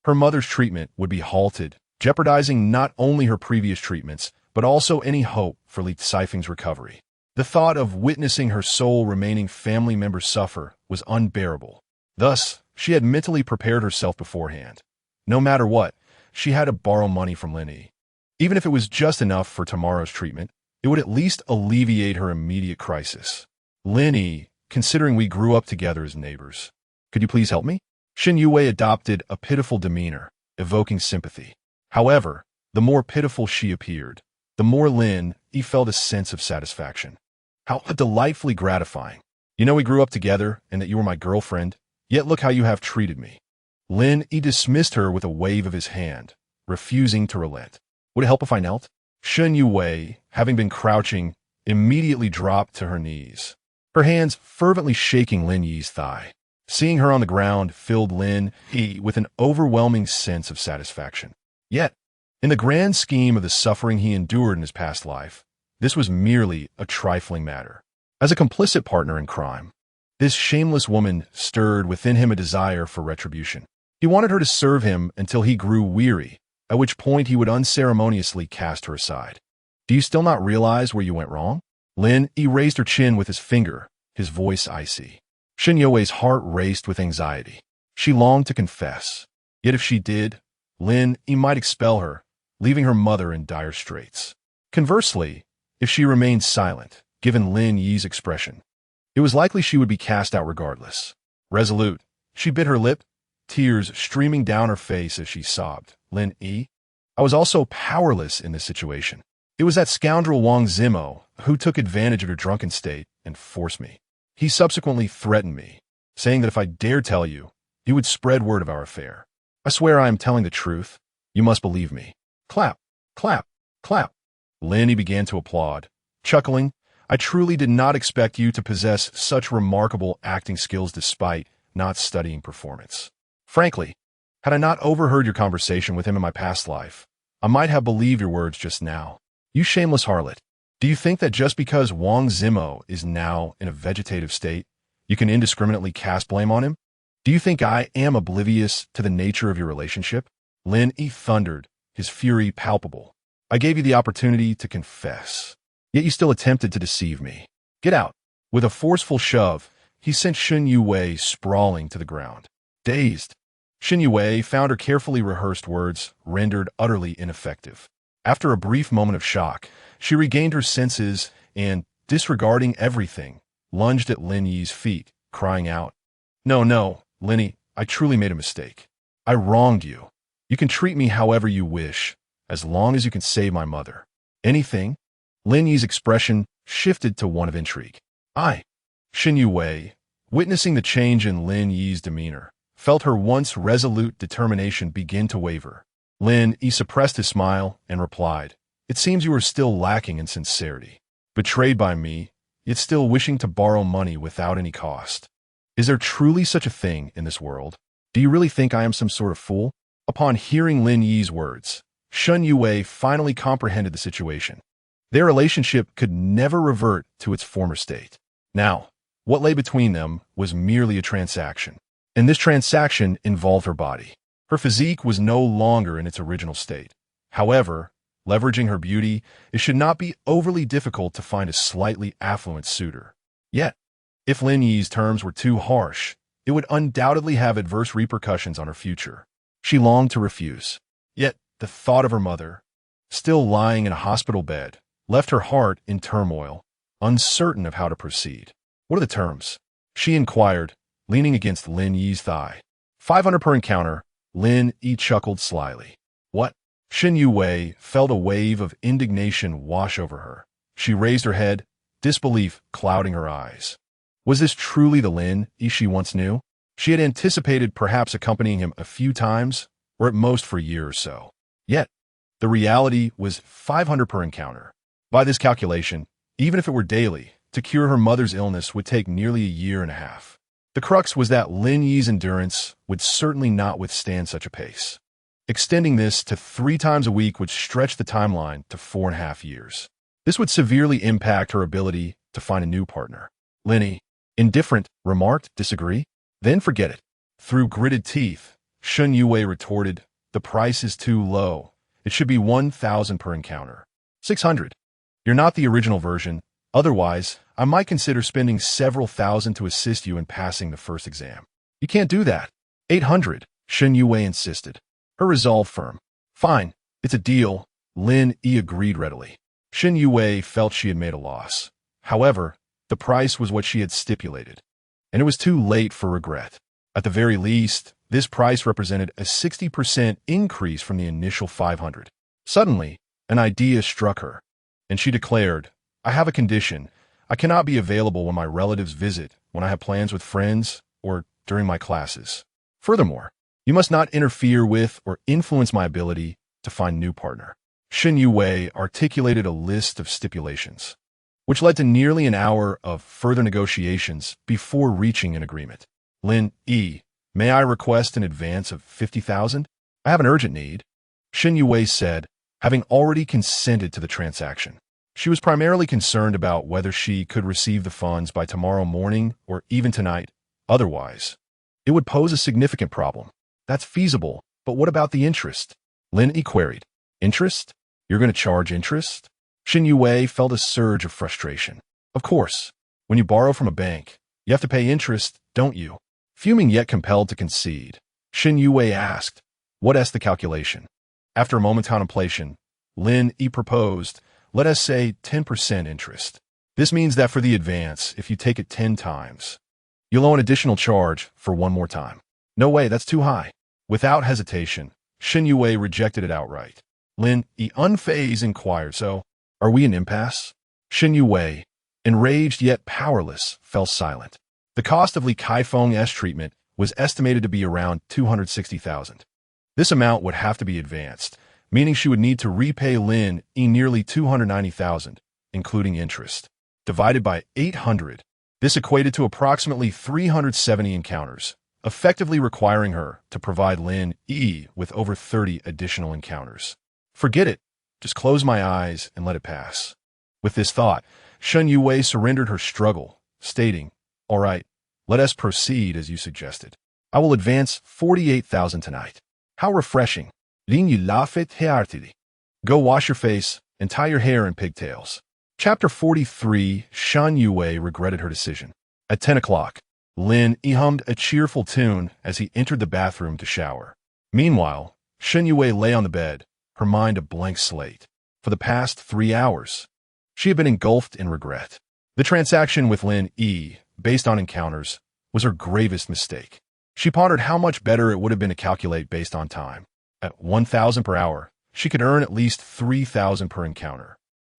her mother's treatment would be halted, jeopardizing not only her previous treatments, but also any hope for Li Kaifeng's recovery. The thought of witnessing her sole remaining family member suffer was unbearable. Thus, she had mentally prepared herself beforehand. No matter what, she had to borrow money from Lin Yi. Even if it was just enough for tomorrow's treatment, it would at least alleviate her immediate crisis. "Lin Yi, considering we grew up together as neighbors, could you please help me?" Shennongjia adopted a pitiful demeanor, evoking sympathy. However, the more pitiful she appeared, the more Lin Yi felt a sense of satisfaction. "How delightfully gratifying. You know we grew up together and that you were my girlfriend, yet look how you have treated me." Lin Yi dismissed her with a wave of his hand, refusing to relent. "Would it help if I knelt?" Shennongjia, having been crouching, immediately dropped to her knees, her hands fervently shaking Lin Yi's thigh. Seeing her on the ground filled Lin Yi with an overwhelming sense of satisfaction. Yet, in the grand scheme of the suffering he endured in his past life, this was merely a trifling matter. As a complicit partner in crime, this shameless woman stirred within him a desire for retribution. He wanted her to serve him until he grew weary, at which point he would unceremoniously cast her aside. "Do you still not realize where you went wrong?" Lin Yi raised her chin with his finger, his voice icy. Shennongjia's heart raced with anxiety. She longed to confess. Yet if she did, Lin Yi might expel her, leaving her mother in dire straits. Conversely, if she remained silent, given Lin Yi's expression, it was likely she would be cast out regardless. Resolute, she bit her lip, tears streaming down her face as she sobbed. Lin Yi? I was also powerless in this situation. It was that scoundrel Wang Zimo who took advantage of your drunken state and forced me. He subsequently threatened me, saying that if I dared tell you, he would spread word of our affair. I swear I am telling the truth. You must believe me. Clap, clap, clap. Lin Yi began to applaud, chuckling. I truly did not expect you to possess such remarkable acting skills despite not studying performance. Frankly, had I not overheard your conversation with him in my past life, I might have believed your words just now. You shameless harlot. Do you think that just because Wang Zimo is now in a vegetative state, you can indiscriminately cast blame on him? Do you think I am oblivious to the nature of your relationship? Lin Yi thundered, his fury palpable. I gave you the opportunity to confess, yet you still attempted to deceive me. Get out. With a forceful shove, he sent Shen Yue sprawling to the ground. Dazed, Shen Yue found her carefully rehearsed words rendered utterly ineffective. After a brief moment of shock, she regained her senses and, disregarding everything, lunged at Lin Yi's feet, crying out, No, Lin Yi, I truly made a mistake. I wronged you. You can treat me however you wish, as long as you can save my mother. Anything? Lin Yi's expression shifted to one of intrigue. Shen Yue, witnessing the change in Lin Yi's demeanor, felt her once resolute determination begin to waver. Lin Yi suppressed his smile and replied, It seems you are still lacking in sincerity. Betrayed by me, yet still wishing to borrow money without any cost. Is there truly such a thing in this world? Do you really think I am some sort of fool? Upon hearing Lin Yi's words, Shen Yue finally comprehended the situation. Their relationship could never revert to its former state. Now, what lay between them was merely a transaction. And this transaction involved her body. Her physique was no longer in its original state. However, leveraging her beauty, it should not be overly difficult to find a slightly affluent suitor. Yet, if Lin Yi's terms were too harsh, it would undoubtedly have adverse repercussions on her future. She longed to refuse. Yet, the thought of her mother, still lying in a hospital bed, left her heart in turmoil, uncertain of how to proceed. What are the terms? She inquired, leaning against Lin Yi's thigh. 500 per encounter. Lin Yi chuckled slyly. What? Shen Yue felt a wave of indignation wash over her. She raised her head, disbelief clouding her eyes. Was this truly the Lin Yi she once knew? She had anticipated perhaps accompanying him a few times, or at most for a year or so. Yet, the reality was 500 per encounter. By this calculation, even if it were daily, to cure her mother's illness would take nearly a year and a half. The crux was that Lin Yi's endurance would certainly not withstand such a pace. Extending this to 3 times a week would stretch the timeline to 4.5 years. This would severely impact her ability to find a new partner. Lin Yi, indifferent, remarked, disagree? Then forget it. Through gritted teeth, Shen Yue retorted, The price is too low. It should be 1,000 per encounter. 600. You're not the original version. Otherwise, I might consider spending several thousand to assist you in passing the first exam. You can't do that. 800, Shen Yue insisted, her resolve firm. Fine, it's a deal, Lin Yi agreed readily. Shen Yue felt she had made a loss. However, the price was what she had stipulated, and it was too late for regret. At the very least, this price represented a 60% increase from the initial 500. Suddenly, an idea struck her, and she declared, I have a condition. I cannot be available when my relatives visit, when I have plans with friends, or during my classes. Furthermore, you must not interfere with or influence my ability to find a new partner. Shen Yue articulated a list of stipulations, which led to nearly an hour of further negotiations before reaching an agreement. Lin Yi, may I request an advance of 50,000? I have an urgent need, Shen Yue said, having already consented to the transaction. She was primarily concerned about whether she could receive the funds by tomorrow morning or even tonight. Otherwise, it would pose a significant problem. That's feasible, but what about the interest? Lin Yi queried. Interest? You're going to charge interest? Shen Yue felt a surge of frustration. Of course, when you borrow from a bank, you have to pay interest, don't you? Fuming yet compelled to concede, Shen Yue asked, What is the calculation? After a moment's contemplation, Lin Yi proposed, let us say 10% interest. This means that for the advance, if you take it 10 times, you'll owe an additional charge for one more time. No way, that's too high. Without hesitation, Shen Yue rejected it outright. Lin Yi unfazed inquired, so, are we in impasse? Shen Yue, enraged yet powerless, fell silent. The cost of Li Kaifeng's treatment was estimated to be around 260,000. This amount would have to be advanced, meaning she would need to repay Lin Yi nearly 290,000, including interest. Divided by 800, this equated to approximately 370 encounters, effectively requiring her to provide Lin Yi with over 30 additional encounters. Forget it. Just close my eyes and let it pass. With this thought, Shen Yue surrendered her struggle, stating, all right, let us proceed as you suggested. I will advance 48,000 tonight. How refreshing. Lin Yi laughed heartily. Go wash your face and tie your hair in pigtails. Chapter 43, Shen Yue regretted her decision. At 10 o'clock, Lin Yi hummed a cheerful tune as he entered the bathroom to shower. Meanwhile, Shen Yue lay on the bed, her mind a blank slate. For the past 3 hours, she had been engulfed in regret. The transaction with Lin Yi, based on encounters, was her gravest mistake. She pondered how much better it would have been to calculate based on time. At 1,000 per hour, she could earn at least 3,000 per encounter.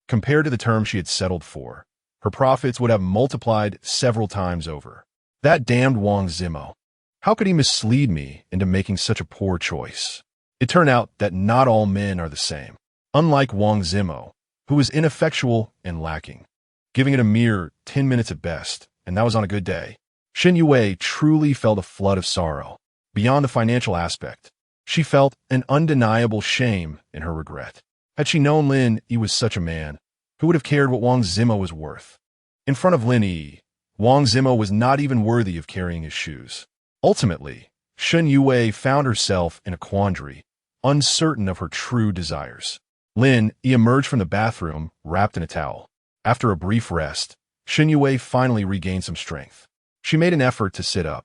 Compared to the term she had settled for, her profits would have multiplied several times over. That damned Wang Zimo. How could he mislead me into making such a poor choice? It turned out that not all men are the same. Unlike Wang Zimo, who was ineffectual and lacking, giving it a mere 10 minutes at best, and that was on a good day. Shen Yue truly felt a flood of sorrow. Beyond the financial aspect, she felt an undeniable shame in her regret. Had she known Lin Yi was such a man, who would have cared what Wang Zimo was worth? In front of Lin Yi, Wang Zimo was not even worthy of carrying his shoes. Ultimately, Shen Yue found herself in a quandary, uncertain of her true desires. Lin Yi emerged from the bathroom, wrapped in a towel. After a brief rest, Shen Yue finally regained some strength. She made an effort to sit up,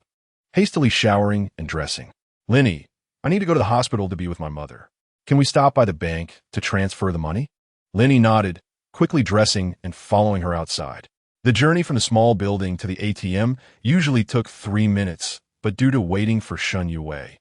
hastily showering and dressing. Lin Yi, I need to go to the hospital to be with my mother. Can we stop by the bank to transfer the money? Lin Yi nodded, quickly dressing and following her outside. The journey from the small building to the ATM usually took 3 minutes, but due to waiting for Shen Yue,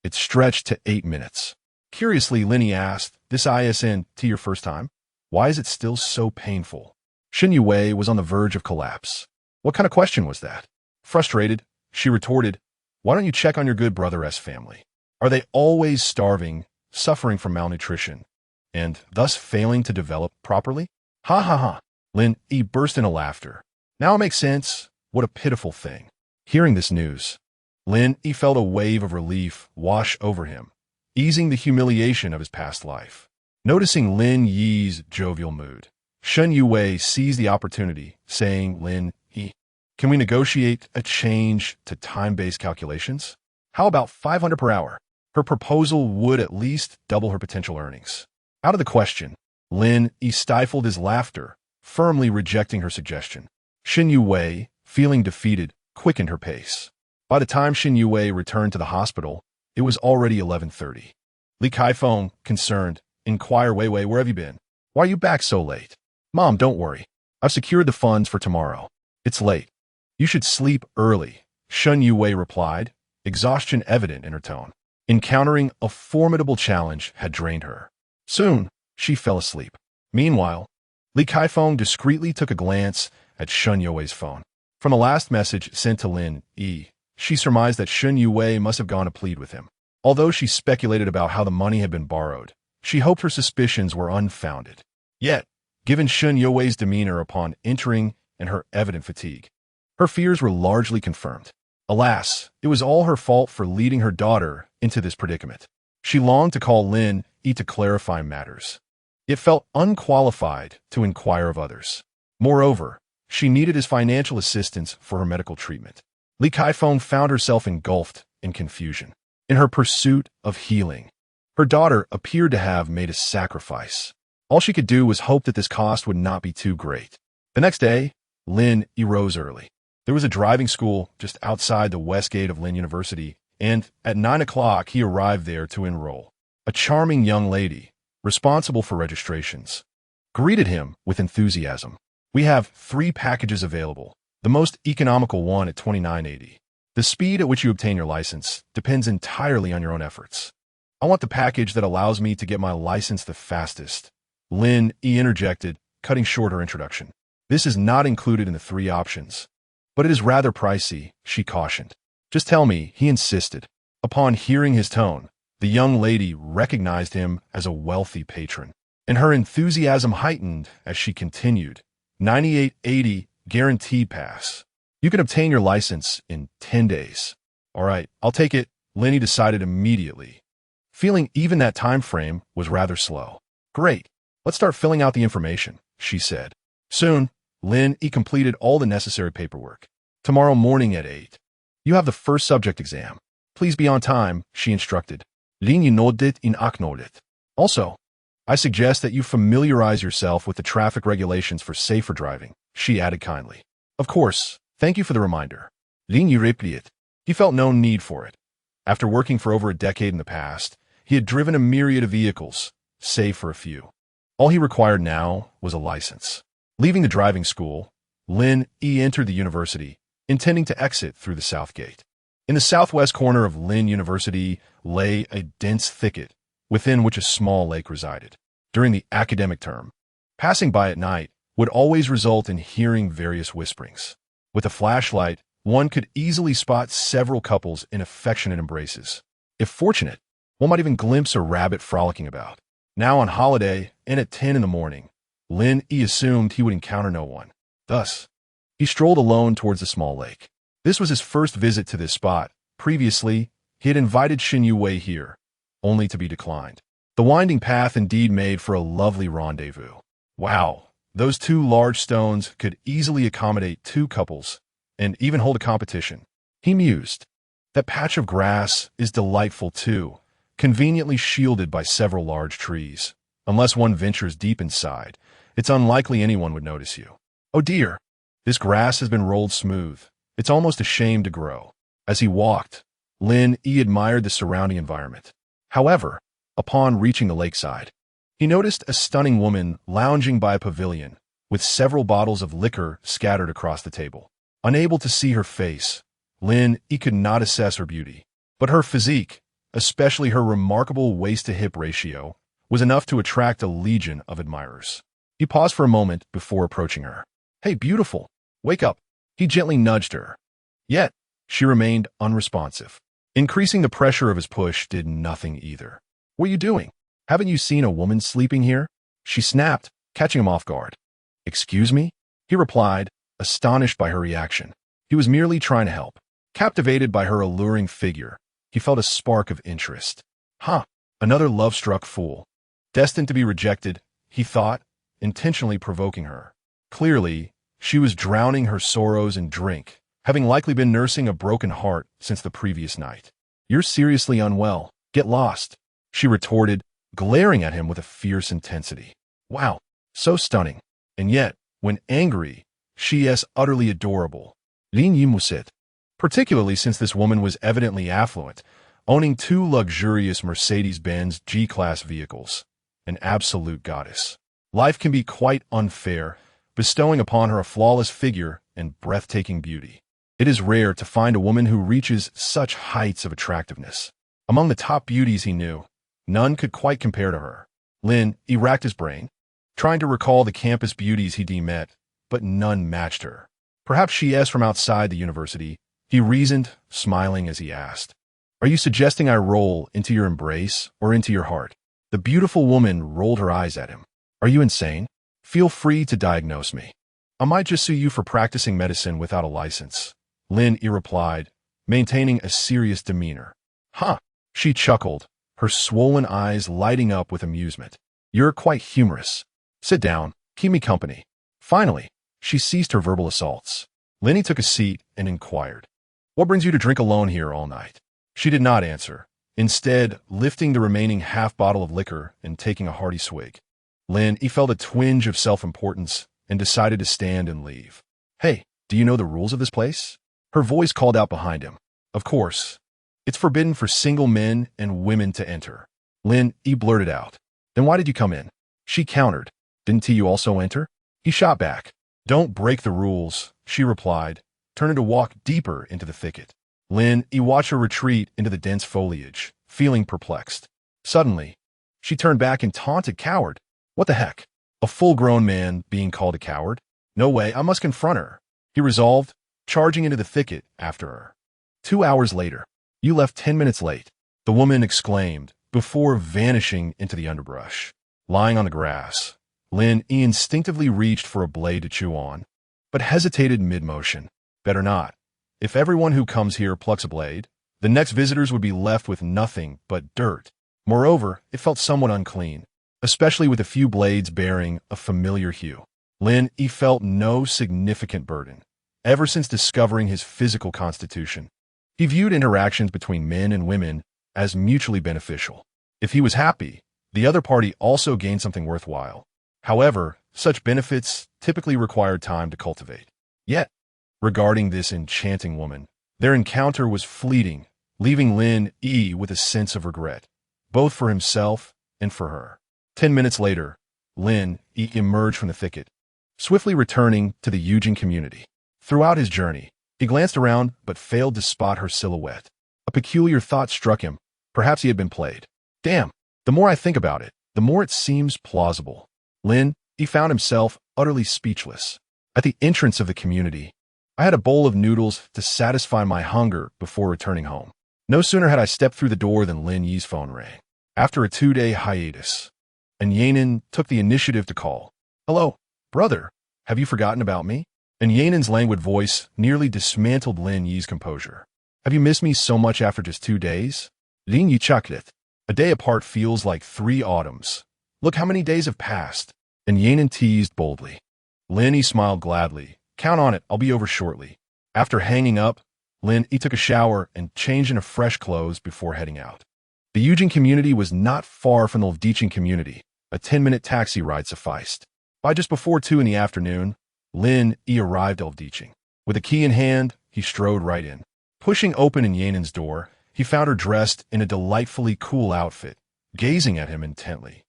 it stretched to 8 minutes. Curiously, Lin Yi asked, this ISN to your first time? Why is it still so painful? Shen Yue was on the verge of collapse. What kind of question was that? Frustrated, she retorted, why don't you check on your good brother's family? Are they always starving, suffering from malnutrition, and thus failing to develop properly? Ha ha ha. Lin Yi burst into laughter. Now it makes sense. What a pitiful thing. Hearing this news, Lin Yi felt a wave of relief wash over him, easing the humiliation of his past life. Noticing Lin Yi's jovial mood, Shen Yue seized the opportunity, saying, Lin Yi, can we negotiate a change to time-based calculations? How about 500 per hour? Her proposal would at least double her potential earnings. Out of the question, Lin Yi stifled his laughter, firmly rejecting her suggestion. Shen Yue, feeling defeated, quickened her pace. By the time Shen Yue returned to the hospital, it was already 11:30. Li Kaifeng, concerned, inquired, Wei, where have you been? Why are you back so late? Mom, don't worry. I've secured the funds for tomorrow. It's late. You should sleep early, Shen Yue replied, exhaustion evident in her tone. Encountering a formidable challenge had drained her. Soon, she fell asleep. Meanwhile, Li Kaifeng discreetly took a glance at Shen Yue's phone. From the last message sent to Lin Yi, she surmised that Shen Yue must have gone to plead with him. Although she speculated about how the money had been borrowed, she hoped her suspicions were unfounded. Yet, given Shen Yue's demeanor upon entering and her evident fatigue, her fears were largely confirmed. Alas, it was all her fault for leading her daughter into this predicament. She longed to call Lin Yi to clarify matters. It felt unqualified to inquire of others. Moreover, she needed his financial assistance for her medical treatment. Li Kaifeng found herself engulfed in confusion. In her pursuit of healing, her daughter appeared to have made a sacrifice. All she could do was hope that this cost would not be too great. The next day, Lin Yi rose early. There was a driving school just outside the west gate of Lin University, and at 9 o'clock he arrived there to enroll. a charming young lady, responsible for registrations, greeted him with enthusiasm. We have 3 packages available, the most economical one at $29.80. The speed at which you obtain your license depends entirely on your own efforts. I want the package that allows me to get my license the fastest. Lin Yi interjected, cutting short her introduction. This is not included in the 3 options. But it is rather pricey, she cautioned. Just tell me, he insisted. Upon hearing his tone, the young lady recognized him as a wealthy patron, and her enthusiasm heightened as she continued. $98.80 guarantee pass. You can obtain your license in 10 days. All right, I'll take it, Lin Yi decided immediately, feeling even that time frame was rather slow. Great, let's start filling out the information, she said. Soon, Lin Yi completed all the necessary paperwork. Tomorrow morning at 8. You have the first subject exam. Please be on time, she instructed. Lin Yi nodded and acknowledged. Also, I suggest that you familiarize yourself with the traffic regulations for safer driving, she added kindly. Of course, thank you for the reminder. Lin Yi replied. He felt no need for it. After working for over a decade in the past, he had driven a myriad of vehicles, save for a few. All he required now was a license. Leaving the driving school, Lin Yi entered the university, intending to exit through the south gate. In the southwest corner of Lin University lay a dense thicket, within which a small lake resided. During the academic term, passing by at night would always result in hearing various whisperings. With a flashlight, one could easily spot several couples in affectionate embraces. If fortunate, one might even glimpse a rabbit frolicking about. Now on holiday and at 10 in the morning, Lin Yi assumed he would encounter no one. Thus, he strolled alone towards the small lake. This was his first visit to this spot. Previously, he had invited Shennongjia here, only to be declined. The winding path indeed made for a lovely rendezvous. Wow, those 2 large stones could easily accommodate 2 couples, and even hold a competition. He mused. That patch of grass is delightful too, conveniently shielded by several large trees. Unless one ventures deep inside, it's unlikely anyone would notice you. Oh dear, this grass has been rolled smooth. It's almost a shame to grow. As he walked, Lin Yi admired the surrounding environment. However, upon reaching the lakeside, he noticed a stunning woman lounging by a pavilion, with several bottles of liquor scattered across the table. Unable to see her face, Lin Yi could not assess her beauty. But her physique, especially her remarkable waist-to-hip ratio, was enough to attract a legion of admirers. He paused for a moment before approaching her. Hey, beautiful, wake up. He gently nudged her. Yet, she remained unresponsive. Increasing the pressure of his push did nothing either. What are you doing? Haven't you seen a woman sleeping here? She snapped, catching him off guard. Excuse me? He replied, astonished by her reaction. He was merely trying to help. Captivated by her alluring figure, he felt a spark of interest. Another love-struck fool. Destined to be rejected, he thought, intentionally provoking her. Clearly, she was drowning her sorrows in drink, having likely been nursing a broken heart since the previous night. You're seriously unwell. Get lost, she retorted, glaring at him with a fierce intensity. Wow, so stunning. And yet, when angry, she is utterly adorable. Lin Yi mused. Particularly since this woman was evidently affluent, owning 2 luxurious Mercedes-Benz G-Class vehicles. An absolute goddess. Life can be quite unfair, bestowing upon her a flawless figure and breathtaking beauty. It is rare to find a woman who reaches such heights of attractiveness. Among the top beauties he knew, none could quite compare to her. Lin Yi racked his brain, trying to recall the campus beauties he met, but none matched her. Perhaps she is from outside the university, he reasoned, smiling as he asked. Are you suggesting I roll into your embrace or into your heart? The beautiful woman rolled her eyes at him. Are you insane? Feel free to diagnose me. I might just sue you for practicing medicine without a license. Lin Yi replied, maintaining a serious demeanor. She chuckled, her swollen eyes lighting up with amusement. You're quite humorous. Sit down, keep me company. Finally, she ceased her verbal assaults. Lin Yi took a seat and inquired, What brings you to drink alone here all night? She did not answer, instead lifting the remaining half bottle of liquor and taking a hearty swig. Lin Yi felt a twinge of self-importance and decided to stand and leave. Hey, do you know the rules of this place? Her voice called out behind him. Of course. It's forbidden for single men and women to enter. Lin Yi blurted out. Then why did you come in? She countered. Didn't you also enter? He shot back. Don't break the rules, she replied, turning to walk deeper into the thicket. Lin Yi watched her retreat into the dense foliage, feeling perplexed. Suddenly, she turned back and taunted, "Coward! What the heck? A full-grown man being called a coward? No way, I must confront her," he resolved, charging into the thicket after her. 2 hours later. You left 10 minutes late, the woman exclaimed, before vanishing into the underbrush. Lying on the grass, Lin Yi instinctively reached for a blade to chew on, but hesitated mid-motion. Better not. If everyone who comes here plucks a blade, the next visitors would be left with nothing but dirt. Moreover, it felt somewhat unclean, especially with a few blades bearing a familiar hue. Lin Yi felt no significant burden. Ever since discovering his physical constitution, he viewed interactions between men and women as mutually beneficial. If he was happy, the other party also gained something worthwhile. However, such benefits typically required time to cultivate. Yet, regarding this enchanting woman, their encounter was fleeting, leaving Lin Yi with a sense of regret, both for himself and for her. 10 minutes later, Lin Yi emerged from the thicket, swiftly returning to the Yujin community. Throughout his journey, he glanced around but failed to spot her silhouette. A peculiar thought struck him. Perhaps he had been played. Damn, the more I think about it, the more it seems plausible. He found himself utterly speechless. At the entrance of the community, I had a bowl of noodles to satisfy my hunger before returning home. No sooner had I stepped through the door than Lin Yi's phone rang. After a 2-day hiatus, and Yanin took the initiative to call. Hello, brother, have you forgotten about me? And Yanin's languid voice nearly dismantled Lin Yi's composure. Have you missed me so much after just 2 days? Lin Yi chuckled. A day apart feels like 3 autumns. Look how many days have passed. And Yanin teased boldly. Lin Yi smiled gladly. Count on it, I'll be over shortly. After hanging up, Lin Yi took a shower and changed into fresh clothes before heading out. The Yujin community was not far from the Lvdichin community. A 10-minute taxi ride sufficed. By just before 2 in the afternoon, Lin Yi arrived at Lvdichin. With a key in hand, he strode right in. Pushing open Yanin's door, he found her dressed in a delightfully cool outfit, gazing at him intently.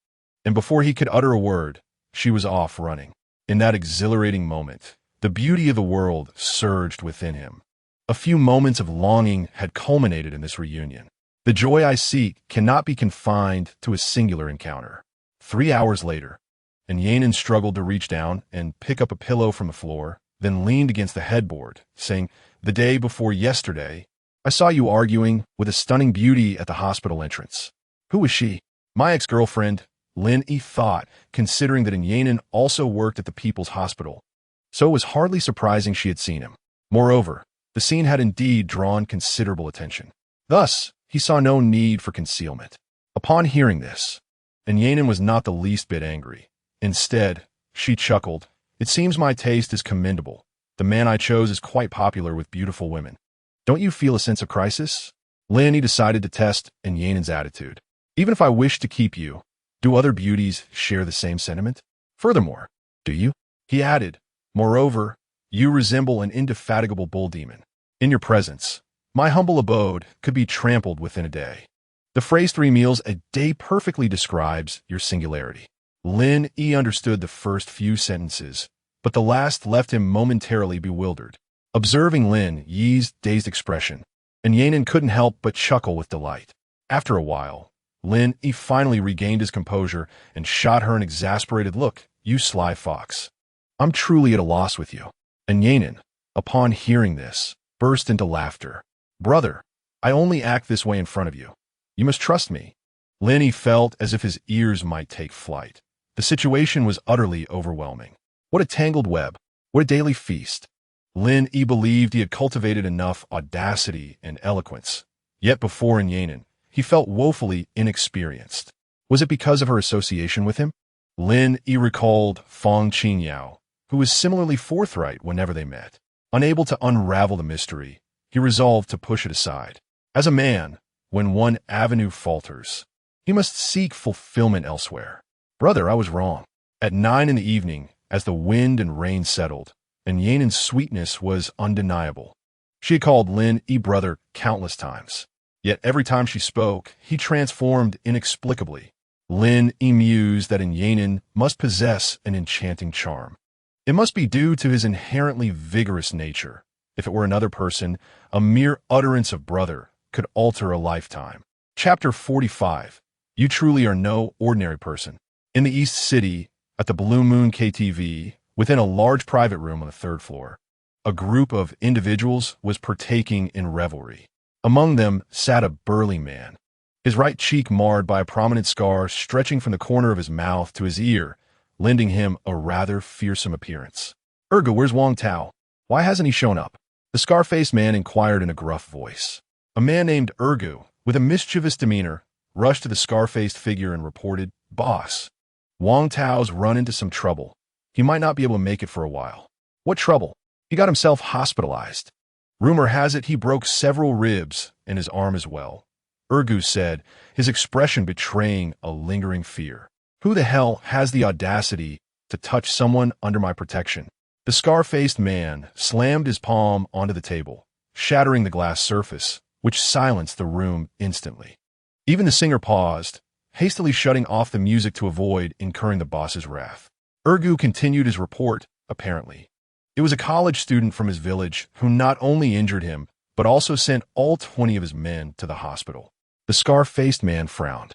And before he could utter a word, she was off running. In that exhilarating moment, the beauty of the world surged within him. A few moments of longing had culminated in this reunion. The joy I seek cannot be confined to a singular encounter. 3 hours later, and Yanin struggled to reach down and pick up a pillow from the floor, then leaned against the headboard, saying, The day before yesterday, I saw you arguing with a stunning beauty at the hospital entrance. Who was she? My ex-girlfriend, Lin Yi thought, considering that Yanin also worked at the People's Hospital. So it was hardly surprising she had seen him. Moreover, the scene had indeed drawn considerable attention. Thus, he saw no need for concealment. Upon hearing this, Yanin was not the least bit angry. Instead, she chuckled. It seems my taste is commendable. The man I chose is quite popular with beautiful women. Don't you feel a sense of crisis? Lin Yi decided to test Yanin's attitude. Even if I wish to keep you, do other beauties share the same sentiment? Furthermore, do you? He added, Moreover, you resemble an indefatigable bull demon. In your presence, my humble abode could be trampled within a day. The phrase 3 meals a day perfectly describes your singularity. Lin Yi understood the first few sentences, but the last left him momentarily bewildered. Observing Lin Yi's dazed expression, Yanin couldn't help but chuckle with delight. After a while, Lin Yi finally regained his composure and shot her an exasperated look. You sly fox. I'm truly at a loss with you. And Yanin, upon hearing this, burst into laughter. Brother, I only act this way in front of you. You must trust me. Lin Yi felt as if his ears might take flight. The situation was utterly overwhelming. What a tangled web. What a daily feast. Lin Yi believed he had cultivated enough audacity and eloquence. Yet before Yanin, he felt woefully inexperienced. Was it because of her association with him? Lin Yi recalled Feng Qingyao, who was similarly forthright whenever they met. Unable to unravel the mystery, he resolved to push it aside. As a man, when one avenue falters, he must seek fulfillment elsewhere. Brother, I was wrong. At 9 in the evening, as the wind and rain settled, Yanin's sweetness was undeniable. She had called Lin Yi brother countless times. Yet every time she spoke, he transformed inexplicably. Lin Yi mused that Yanyin must possess an enchanting charm. It must be due to his inherently vigorous nature. If it were another person, a mere utterance of brother could alter a lifetime. Chapter 45. You truly are no ordinary person. In the East City, at the Blue Moon KTV, within a large private room on the third floor, a group of individuals was partaking in revelry. Among them sat a burly man, his right cheek marred by a prominent scar stretching from the corner of his mouth to his ear, lending him a rather fearsome appearance. Where's Wang Tao? Why hasn't he shown up? The scar-faced man inquired in a gruff voice. A man named with a mischievous demeanor, rushed to the scar-faced figure and reported, Boss, Wang Tao's run into some trouble. He might not be able to make it for a while. What trouble? He got himself hospitalized. Rumor has it he broke several ribs and his arm as well, said, his expression betraying a lingering fear. Who the hell has the audacity to touch someone under my protection? The scar-faced man slammed his palm onto the table, shattering the glass surface, which silenced the room instantly. Even the singer paused, hastily shutting off the music to avoid incurring the boss's wrath. Continued his report, apparently. It was a college student from his village who not only injured him, but also sent all 20 of his men to the hospital. The scar-faced man frowned.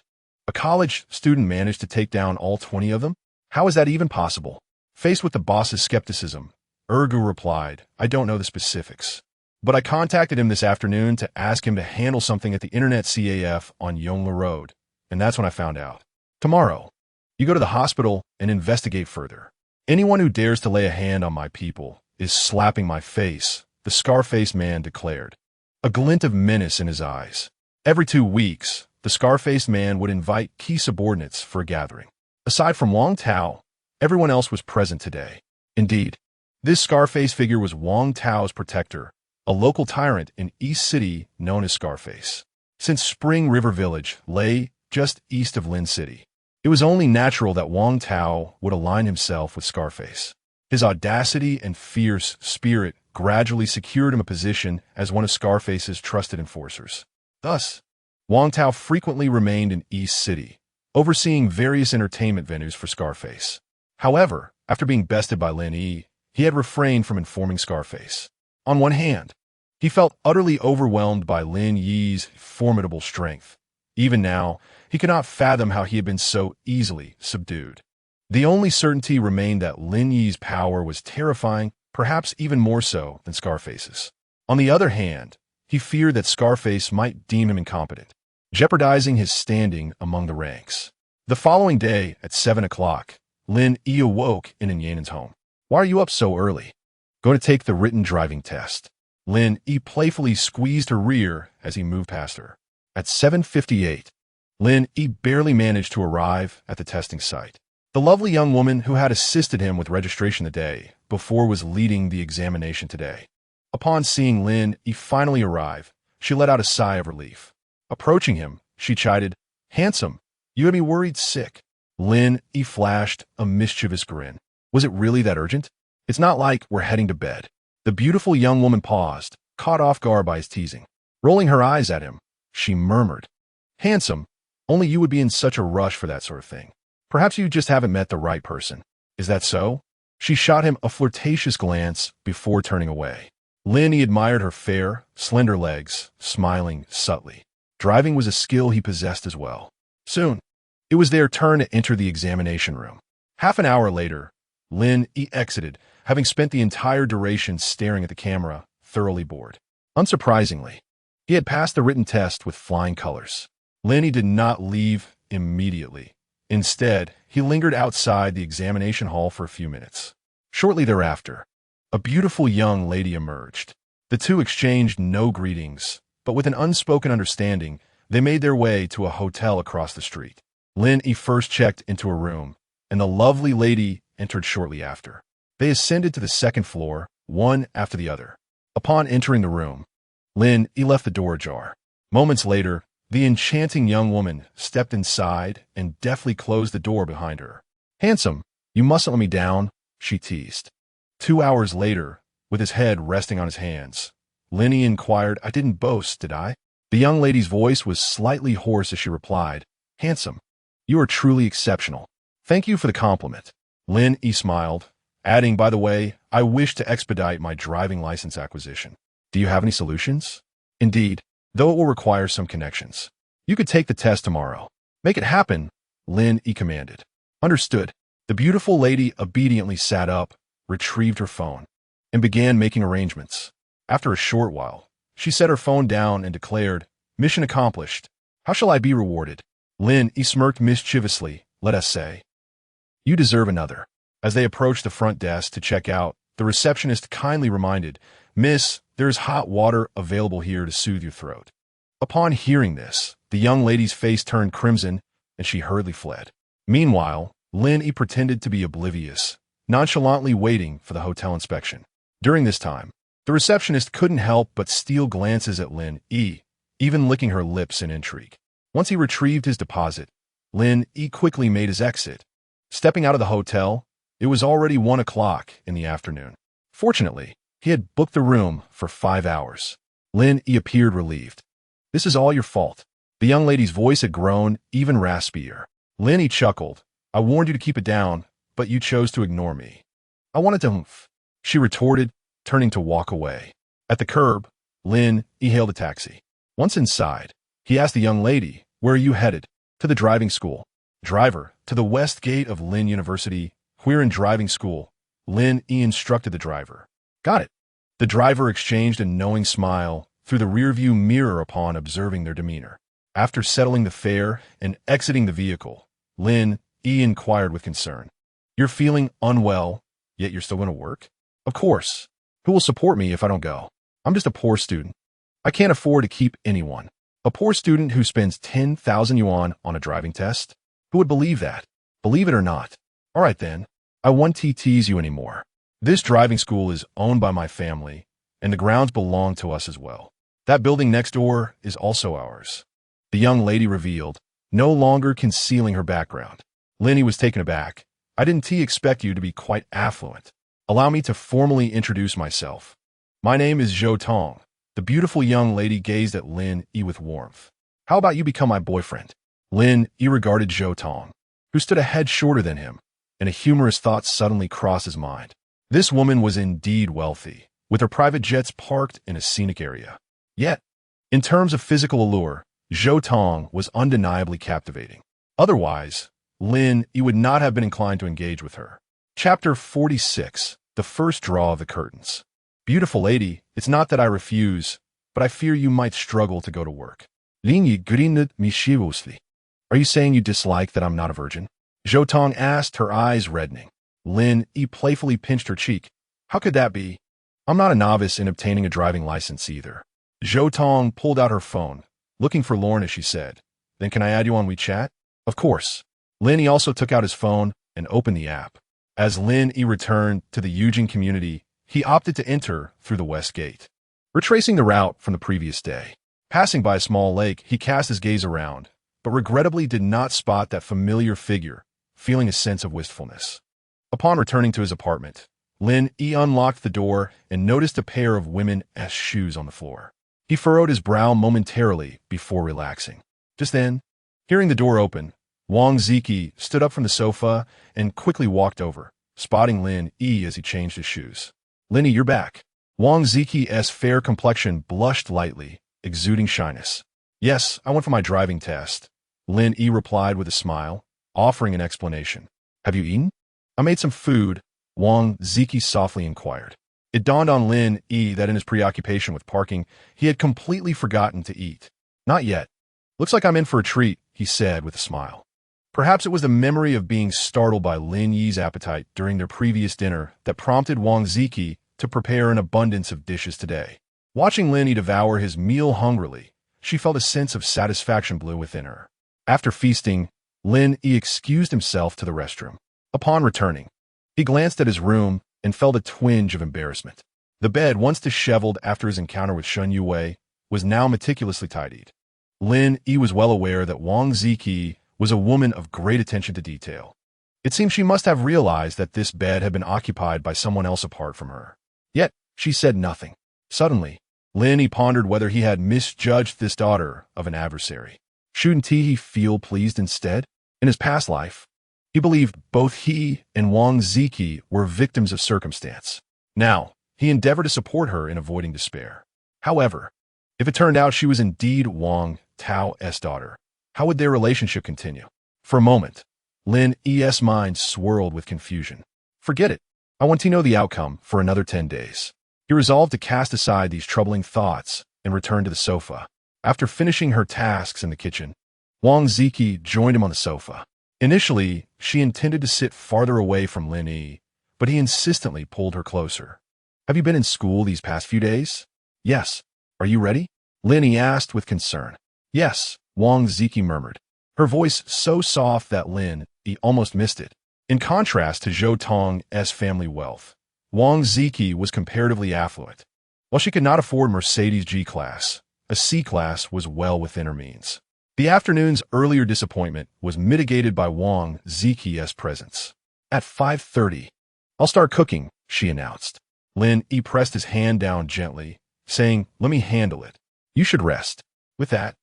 A college student managed to take down all 20 of them? How is that even possible? Faced with the boss's skepticism, replied, I don't know the specifics. But I contacted him this afternoon to ask him to handle something at the Internet CAF on Yongla Road, and that's when I found out. Tomorrow, you go to the hospital and investigate further. Anyone who dares to lay a hand on my people is slapping my face, the scar-faced man declared, a glint of menace in his eyes. Every 2 weeks, the scar-faced man would invite key subordinates for a gathering. Aside from Wang Tao, everyone else was present today. Indeed, this scar-faced figure was Wang Tao's protector, a local tyrant in East City known as Scarface. Since Spring River Village lay just east of Lin City, it was only natural that Wang Tao would align himself with Scarface. His audacity and fierce spirit gradually secured him a position as one of Scarface's trusted enforcers. Thus, Wang Tao frequently remained in East City, overseeing various entertainment venues for Scarface. However, after being bested by Lin Yi, he had refrained from informing Scarface. On one hand, he felt utterly overwhelmed by Lin Yi's formidable strength. Even now, he could not fathom how he had been so easily subdued. The only certainty remained that Lin Yi's power was terrifying, perhaps even more so than Scarface's. On the other hand, he feared that Scarface might deem him incompetent, jeopardizing his standing among the ranks. The following day, at 7 o'clock, Lin Yi awoke in Yannin's home. Why are you up so early? Going to take the written driving test. Lin Yi playfully squeezed her rear as he moved past her. At 7:58, Lin Yi barely managed to arrive at the testing site. The lovely young woman who had assisted him with registration the day before was leading the examination today. Upon seeing Lin Yi finally arrive, she let out a sigh of relief. Approaching him, she chided, Handsome, you had me worried sick. Lin Yi flashed a mischievous grin. Was it really that urgent? It's not like we're heading to bed. The beautiful young woman paused, caught off guard by his teasing. Rolling her eyes at him, she murmured, Handsome, only you would be in such a rush for that sort of thing. Perhaps you just haven't met the right person. Is that so? She shot him a flirtatious glance before turning away. Lin Yi admired her fair, slender legs, smiling subtly. Driving was a skill he possessed as well. Soon, it was their turn to enter the examination room. Half an hour later, Lin Yi exited, having spent the entire duration staring at the camera, thoroughly bored. Unsurprisingly, he had passed the written test with flying colors. Lin Yi did not leave immediately. Instead, he lingered outside the examination hall for a few minutes. Shortly thereafter, a beautiful young lady emerged. The two exchanged no greetings, but with an unspoken understanding, they made their way to a hotel across the street. Lin Yi first checked into a room, and the lovely lady entered shortly after. They ascended to the second floor, one after the other. Upon entering the room, Lin Yi left the door ajar. Moments later, the enchanting young woman stepped inside and deftly closed the door behind her. Handsome, you mustn't let me down, she teased. 2 hours later, with his head resting on his hands, Lin Yi inquired, I didn't boast, did I? The young lady's voice was slightly hoarse as she replied, "Handsome. You are truly exceptional. Thank you for the compliment." Lin Yi smiled, adding, "By the way, I wish to expedite my driving license acquisition. Do you have any solutions?" "Indeed, though it will require some connections. You could take the test tomorrow." "Make it happen," Lin Yi commanded. "Understood." The beautiful lady obediently sat up, retrieved her phone, and began making arrangements. After a short while, she set her phone down and declared, "Mission accomplished. How shall I be rewarded?" Lin Yi smirked mischievously, "Let us say, you deserve another." As they approached the front desk to check out, the receptionist kindly reminded, "Miss, there is hot water available here to soothe your throat." Upon hearing this, the young lady's face turned crimson, and she hurriedly fled. Meanwhile, Lin Yi pretended to be oblivious, nonchalantly waiting for the hotel inspection. During this time, the receptionist couldn't help but steal glances at Lin Yi, even licking her lips in intrigue. Once he retrieved his deposit, Lin Yi quickly made his exit. Stepping out of the hotel, it was already 1 o'clock in the afternoon. Fortunately, he had booked the room for 5 hours. Lin Yi appeared relieved. "This is all your fault." The young lady's voice had grown even raspier. Lin Yi chuckled. "I warned you to keep it down, but you chose to ignore me." "I wanted to humph," she retorted, turning to walk away. At the curb, Lin Yi hailed a taxi. Once inside, he asked the young lady, "Where are you headed?" "To the driving school." "Driver, to the west gate of Lin University. We're in driving school." Lin Yi instructed the driver. "Got it." The driver exchanged a knowing smile through the rearview mirror upon observing their demeanor. After settling the fare and exiting the vehicle, Lin Yi inquired with concern, "You're feeling unwell, yet you're still going to work?" "Of course. Who will support me if I don't go? I'm just a poor student. I can't afford to keep anyone." "A poor student who spends 10,000 yuan on a driving test? Who would believe that? Believe it or not. All right then, I won't tease you anymore. This driving school is owned by my family, and the grounds belong to us as well. That building next door is also ours." The young lady revealed, no longer concealing her background. Lin Yi was taken aback. "I didn't expect you to be quite affluent. Allow me to formally introduce myself. My name is Zhou Tong." The beautiful young lady gazed at Lin Yi with warmth. "How about you become my boyfriend?" Lin Yi regarded Zhou Tong, who stood a head shorter than him, and a humorous thought suddenly crossed his mind. This woman was indeed wealthy, with her private jets parked in a scenic area. Yet, in terms of physical allure, Zhou Tong was undeniably captivating. Otherwise, Lin Yi would not have been inclined to engage with her. Chapter 46. The First Draw of the Curtains. "Beautiful lady, it's not that I refuse, but I fear you might struggle to go to work." Lin Yi grinned mischievously. "Are you saying you dislike that I'm not a virgin?" Zhou Tong asked, her eyes reddening. Lin Yi playfully pinched her cheek. "How could that be? I'm not a novice in obtaining a driving license either." Zhou Tong pulled out her phone, looking forlorn as she said, "Then can I add you on WeChat?" "Of course." Lin Yi also took out his phone and opened the app. As Lin Yi returned to the Eugene community, he opted to enter through the west gate. Retracing the route from the previous day, passing by a small lake, he cast his gaze around, but regrettably did not spot that familiar figure, feeling a sense of wistfulness. Upon returning to his apartment, Lin Yi unlocked the door and noticed a pair of women's shoes on the floor. He furrowed his brow momentarily before relaxing. Just then, hearing the door open, Wang Ziki stood up from the sofa and quickly walked over, spotting Lin Yi as he changed his shoes. "Lin Yi, you're back." Wang Ziki's fair complexion blushed lightly, exuding shyness. "Yes, I went for my driving test," Lin Yi replied with a smile, offering an explanation. "Have you eaten?" "I made some food," Wang Ziki softly inquired. It dawned on Lin Yi that in his preoccupation with parking, he had completely forgotten to eat. "Not yet. Looks like I'm in for a treat," he said with a smile. Perhaps it was the memory of being startled by Lin Yi's appetite during their previous dinner that prompted Wang Ziki to prepare an abundance of dishes today. Watching Lin Yi devour his meal hungrily, she felt a sense of satisfaction bloom within her. After feasting, Lin Yi excused himself to the restroom. Upon returning, he glanced at his room and felt a twinge of embarrassment. The bed, once disheveled after his encounter with Shennongjia, was now meticulously tidied. Lin Yi was well aware that Wang Ziki was a woman of great attention to detail. It seemed she must have realized that this bed had been occupied by someone else apart from her. Yet, she said nothing. Suddenly, Lin Yi pondered whether he had misjudged this daughter of an adversary. Shouldn't he feel pleased instead? In his past life, he believed both he and Wang Ziki were victims of circumstance. Now, he endeavored to support her in avoiding despair. However, if it turned out she was indeed Wang Tao's daughter, how would their relationship continue? For a moment, Lin Yi's mind swirled with confusion. Forget it. I want to know the outcome for another 10 days. He resolved to cast aside these troubling thoughts and return to the sofa. After finishing her tasks in the kitchen, Wang Ziki joined him on the sofa. Initially, she intended to sit farther away from Lin Yi, but he insistently pulled her closer. Have you been in school these past few days? Yes. Are you ready? Lin Yi asked with concern. Yes, Wang Ziki murmured, her voice so soft that Lin Yi almost missed it. In contrast to Zhou Tong's family wealth, Wang Ziki was comparatively affluent. While she could not afford Mercedes G-Class, a C-Class was well within her means. The afternoon's earlier disappointment was mitigated by Wang Ziki's presence. At 5:30, I'll start cooking, she announced. Lin Yi pressed his hand down gently, saying, let me handle it. You should rest. With that,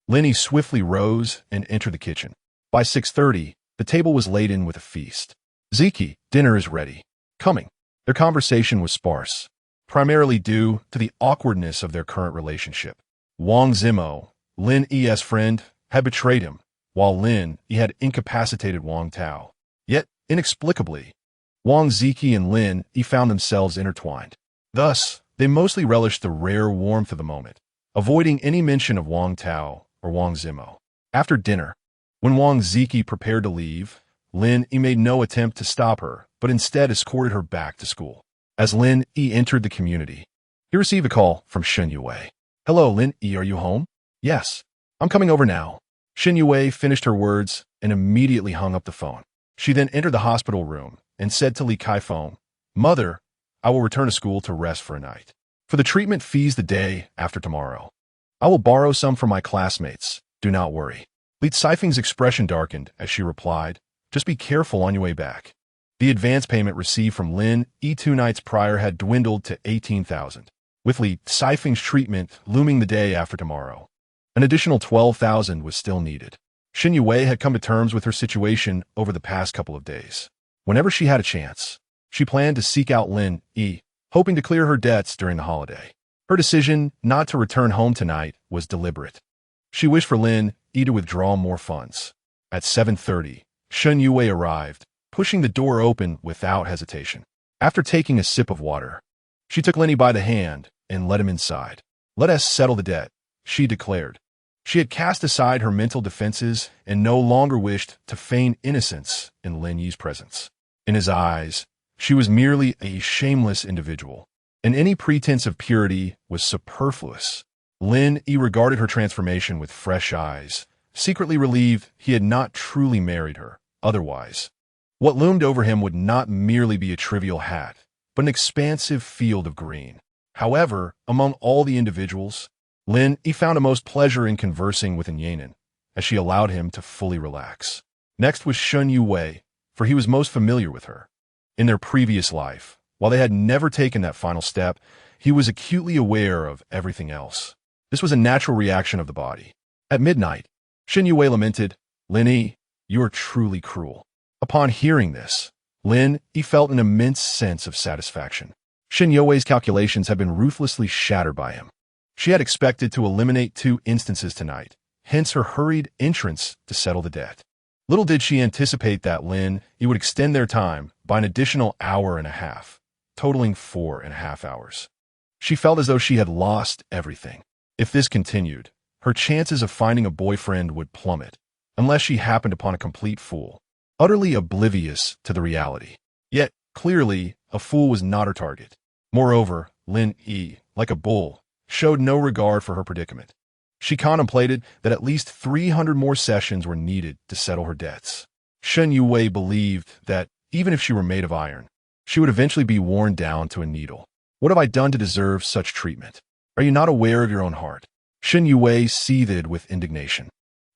Lin Yi swiftly rose and entered the kitchen. By 6:30, the table was laden with a feast. Ziki, dinner is ready. Coming. Their conversation was sparse, primarily due to the awkwardness of their current relationship. Wang Zimo, Lin Yi's friend, had betrayed him, while Lin Yi had incapacitated Wang Tao. Yet, inexplicably, Wang Ziki and Lin Yi found themselves intertwined. Thus, they mostly relished the rare warmth of the moment, avoiding any mention of Wang Tao or Wang Zimo. After dinner, when Wang Ziki prepared to leave, Lin Yi made no attempt to stop her, but instead escorted her back to school. As Lin Yi entered the community, he received a call from Shennongjia. Hello, Lin Yi, are you home? Yes, I'm coming over now. Shennongjia finished her words and immediately hung up the phone. She then entered the hospital room and said to Li Kaifeng, Mother, I will return to school to rest for a night. For the treatment fees the day after tomorrow. I will borrow some from my classmates. Do not worry. Li Kaifeng's expression darkened as she replied, just be careful on your way back. The advance payment received from Lin Yi 2 nights prior had dwindled to 18,000. With Li Kaifeng's treatment looming the day after tomorrow, an additional 12,000 was still needed. Shennongjia had come to terms with her situation over the past couple of days. Whenever she had a chance, she planned to seek out Lin Yi, hoping to clear her debts during the holiday. Her decision not to return home tonight was deliberate. She wished for Lin Yi to withdraw more funds. At 7:30, Shennongjia arrived, pushing the door open without hesitation. After taking a sip of water, she took Lin Yi by the hand and led him inside. Let us settle the debt, she declared. She had cast aside her mental defenses and no longer wished to feign innocence in Lin Yi's presence. In his eyes, she was merely a shameless individual, and any pretense of purity was superfluous. Lin Yi regarded her transformation with fresh eyes, secretly relieved he had not truly married her. Otherwise, what loomed over him would not merely be a trivial hat, but an expansive field of green. However, among all the individuals, Lin Yi found a most pleasure in conversing with Yanyan, as she allowed him to fully relax. Next was Shennongjia, for he was most familiar with her. In their previous life, while they had never taken that final step, he was acutely aware of everything else. This was a natural reaction of the body. At midnight, Shennongjia lamented, Lin Yi, you are truly cruel. Upon hearing this, Lin Yi felt an immense sense of satisfaction. Shennongjia's calculations had been ruthlessly shattered by him. She had expected to eliminate 2 instances tonight, hence her hurried entrance to settle the debt. Little did she anticipate that Lin Yi would extend their time by an additional hour and a half, totaling 4.5 hours. She felt as though she had lost everything. If this continued, her chances of finding a boyfriend would plummet, unless she happened upon a complete fool, utterly oblivious to the reality. Yet, clearly, a fool was not her target. Moreover, Lin Yi, like a bull, showed no regard for her predicament. She contemplated that at least 300 more sessions were needed to settle her debts. Shennongjia believed that, even if she were made of iron, she would eventually be worn down to a needle. What have I done to deserve such treatment? Are you not aware of your own heart? Shennongjia seethed with indignation.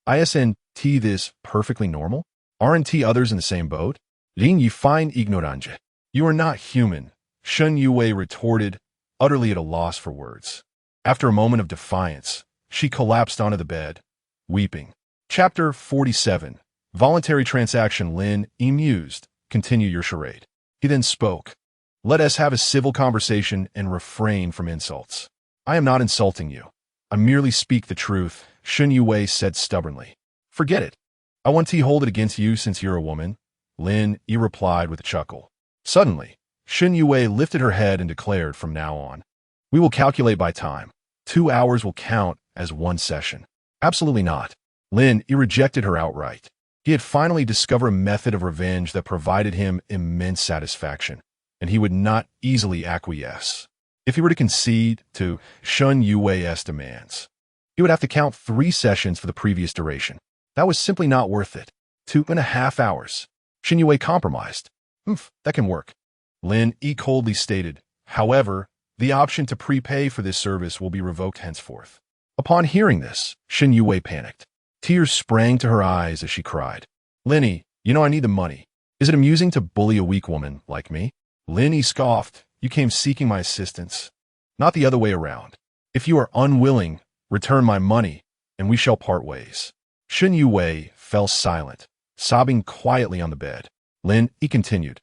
Isn't this perfectly normal? Aren't others in the same boat? Lin Yi fine ignorante. You are not human, Shennongjia retorted, utterly at a loss for words. After a moment of defiance, she collapsed onto the bed, weeping. Chapter 47. Voluntary transaction. Lin Yi mused. Continue your charade. He then spoke. Let us have a civil conversation and refrain from insults. I am not insulting you. I merely speak the truth, Shennongjia said stubbornly. Forget it. I want to hold it against you since you're a woman, Lin Yi replied with a chuckle. Suddenly, Shennongjia lifted her head and declared from now on. We will calculate by time. 2 hours will count as one session. Absolutely not. Lin Yi rejected her outright. He had finally discovered a method of revenge that provided him immense satisfaction, and he would not easily acquiesce. If he were to concede to Shennongjia's demands, he would have to count 3 sessions for the previous duration. That was simply not worth it. 2.5 hours. Shennongjia compromised. That can work. Lin Yi coldly stated. However, the option to prepay for this service will be revoked henceforth. Upon hearing this, Shennongjia panicked. Tears sprang to her eyes as she cried. Lin Yi, you know I need the money. Is it amusing to bully a weak woman like me? Lin Yi scoffed. You came seeking my assistance. Not the other way around. If you are unwilling, return my money, and we shall part ways. Shennongjia fell silent, sobbing quietly on the bed. Lin Yi continued.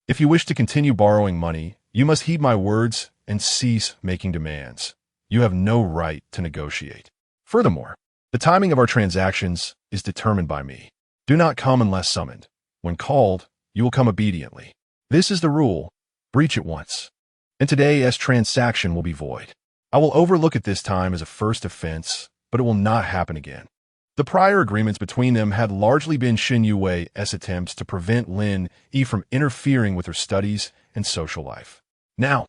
If you wish to continue borrowing money, you must heed my words and cease making demands. You have no right to negotiate. Furthermore, the timing of our transactions is determined by me. Do not come unless summoned. When called, you will come obediently. This is the rule. Breach it once, and today's transaction will be void. I will overlook it this time as a first offense, but it will not happen again. The prior agreements between them had largely been Shennongjia's attempts to prevent Lin Yi from interfering with her studies and social life. Now,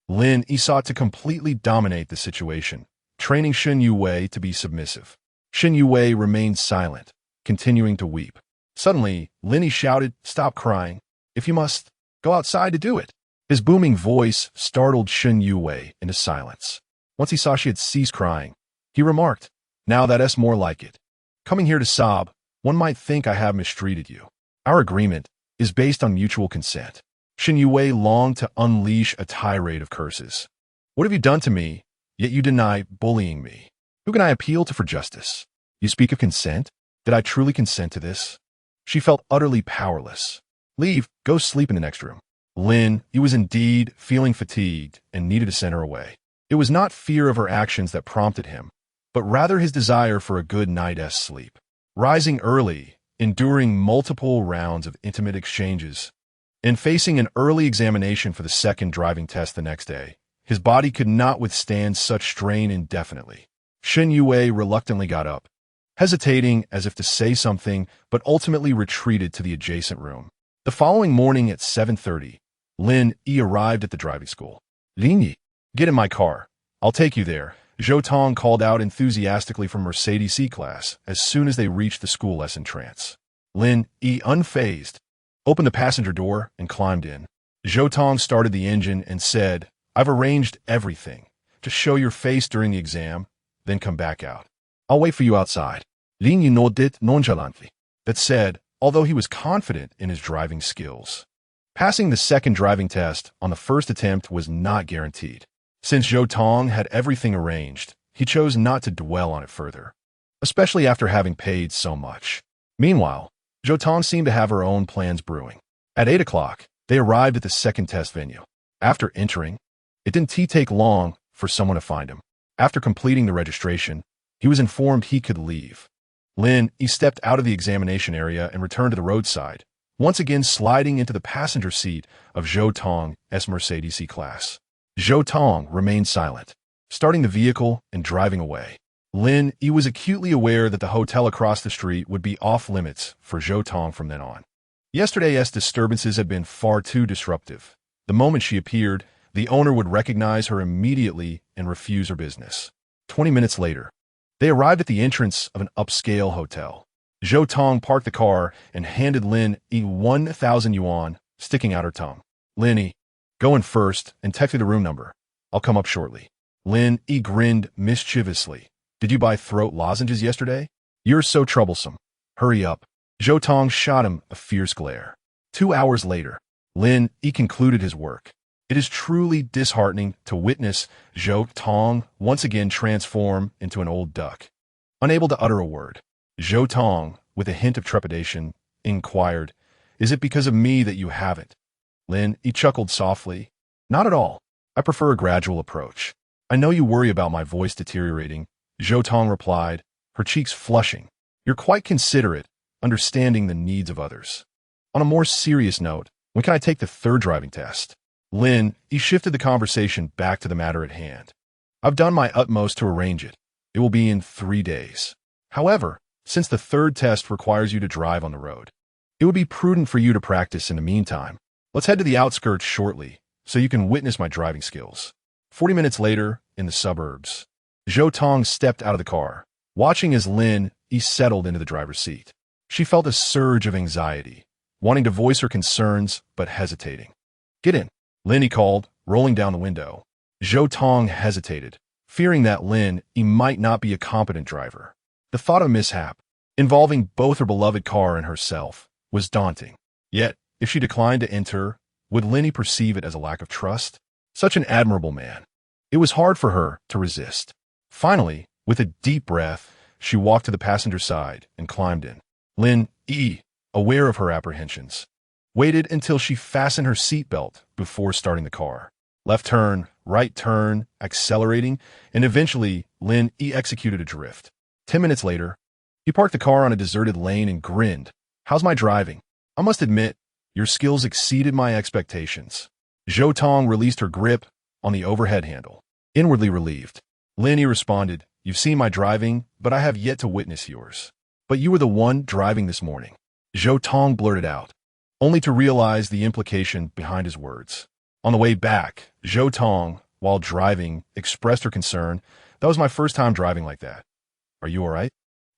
Lin Yi sought to completely dominate the situation, training Shennongjia to be submissive. Shennongjia remained silent, continuing to weep. Suddenly, Lin Yi shouted, Stop crying. If you must, go outside to do it. His booming voice startled Shennongjia into silence. Once he saw she had ceased crying, he remarked, Now that's more like it. Coming here to sob, one might think I have mistreated you. Our agreement is based on mutual consent. Shennongjia longed to unleash a tirade of curses. What have you done to me, yet you deny bullying me? Who can I appeal to for justice? You speak of consent? Did I truly consent to this? She felt utterly powerless. Leave, go sleep in the next room. Lin Yi was indeed feeling fatigued and needed to send her away. It was not fear of her actions that prompted him, but rather his desire for a good night's sleep. Rising early, enduring multiple rounds of intimate exchanges, and facing an early examination for the second driving test the next day, his body could not withstand such strain indefinitely. Shennongjia reluctantly got up, hesitating as if to say something, but ultimately retreated to the adjacent room. The following morning at 7:30, Lin Yi arrived at the driving school. Lin Yi, get in my car. I'll take you there, Zhou Tong called out enthusiastically from Mercedes C class as soon as they reached the school lesson trance. Lin Yi, unfazed, opened the passenger door and climbed in. Zhou Tong started the engine and said, I've arranged everything. Just show your face during the exam, then come back out. I'll wait for you outside. Lin Yi nodded nonchalantly. That said, although he was confident in his driving skills, passing the second driving test on the first attempt was not guaranteed. Since Zhou Tong had everything arranged, he chose not to dwell on it further, especially after having paid so much. Meanwhile, Zhou Tong seemed to have her own plans brewing. At 8 o'clock, they arrived at the second test venue. After entering, it didn't take long for someone to find him. After completing the registration, he was informed he could leave. Lin Yi stepped out of the examination area and returned to the roadside, once again sliding into the passenger seat of Zhou Tong's Mercedes C class. Zhou Tong remained silent, starting the vehicle and driving away. Lin Yi was acutely aware that the hotel across the street would be off-limits for Zhou Tong from then on. Yesterday's disturbances had been far too disruptive. The moment she appeared, the owner would recognize her immediately and refuse her business. 20 minutes later, they arrived at the entrance of an upscale hotel. Zhou Tong parked the car and handed Lin Yi 1,000 yuan, sticking out her tongue. Lin Yi, go in first and text me the room number. I'll come up shortly. Lin Yi grinned mischievously. Did you buy throat lozenges yesterday? You're so troublesome. Hurry up. Zhou Tong shot him a fierce glare. 2 hours later, Lin Yi concluded his work. It is truly disheartening to witness Zhou Tong once again transform into an old duck. Unable to utter a word, Zhou Tong, with a hint of trepidation, inquired, "Is it because of me that you haven't?" Lin Yi chuckled softly. "Not at all. I prefer a gradual approach. I know you worry about my voice deteriorating," Zhou Tong replied, her cheeks flushing. "You're quite considerate, understanding the needs of others. On a more serious note, when can I take the third driving test?" Lin Yi shifted the conversation back to the matter at hand. "I've done my utmost to arrange it. It will be in 3 days. However, since the third test requires you to drive on the road, it would be prudent for you to practice in the meantime. Let's head to the outskirts shortly, so you can witness my driving skills." 40 minutes later, in the suburbs, Zhou Tong stepped out of the car, watching as Lin Yi settled into the driver's seat. She felt a surge of anxiety, wanting to voice her concerns but hesitating. "Get in," Lin Yi called, rolling down the window. Zhou Tong hesitated, fearing that Lin Yi might not be a competent driver. The thought of a mishap, involving both her beloved car and herself, was daunting. Yet, if she declined to enter, would Lin Yi perceive it as a lack of trust? Such an admirable man. It was hard for her to resist. Finally, with a deep breath, she walked to the passenger side and climbed in. Lin Yi, aware of her apprehensions, waited until she fastened her seatbelt before starting the car. Left turn, right turn, accelerating, and eventually Lin Yi executed a drift. 10 minutes later, he parked the car on a deserted lane and grinned. "How's my driving? I must admit, your skills exceeded my expectations." Zhou Tong released her grip on the overhead handle. Inwardly relieved, Lin Yi responded, "You've seen my driving, but I have yet to witness yours." "But you were the one driving this morning," Zhou Tong blurted out, only to realize the implication behind his words. On the way back, Zhou Tong, while driving, expressed her concern. "That was my first time driving like that. Are you all right?"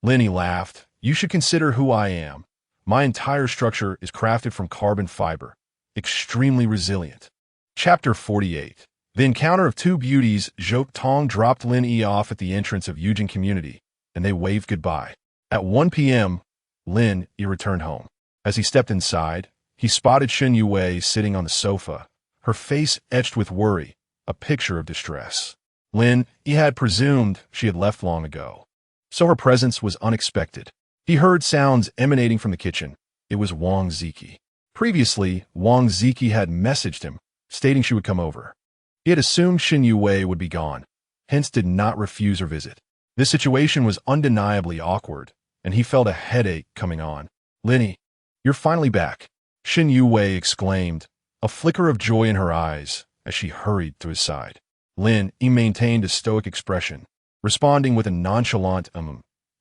Lin Yi laughed. "You should consider who I am. My entire structure is crafted from carbon fiber, extremely resilient." Chapter 48. The encounter of two beauties. Zhou Tong dropped Lin Yi off at the entrance of Yujin Community, and they waved goodbye. At 1 p.m., Lin Yi returned home. As he stepped inside, he spotted Shennongjia sitting on the sofa, her face etched with worry, a picture of distress. Lin Yi had presumed she had left long ago, so her presence was unexpected. He heard sounds emanating from the kitchen. It was Wang Ziki. Previously, Wang Ziki had messaged him, stating she would come over. He had assumed Shennongjia would be gone, hence did not refuse her visit. This situation was undeniably awkward, and he felt a headache coming on. "Lin Yi, you're finally back," Shennongjia exclaimed, a flicker of joy in her eyes as she hurried to his side. Lin Yi maintained a stoic expression, responding with a nonchalant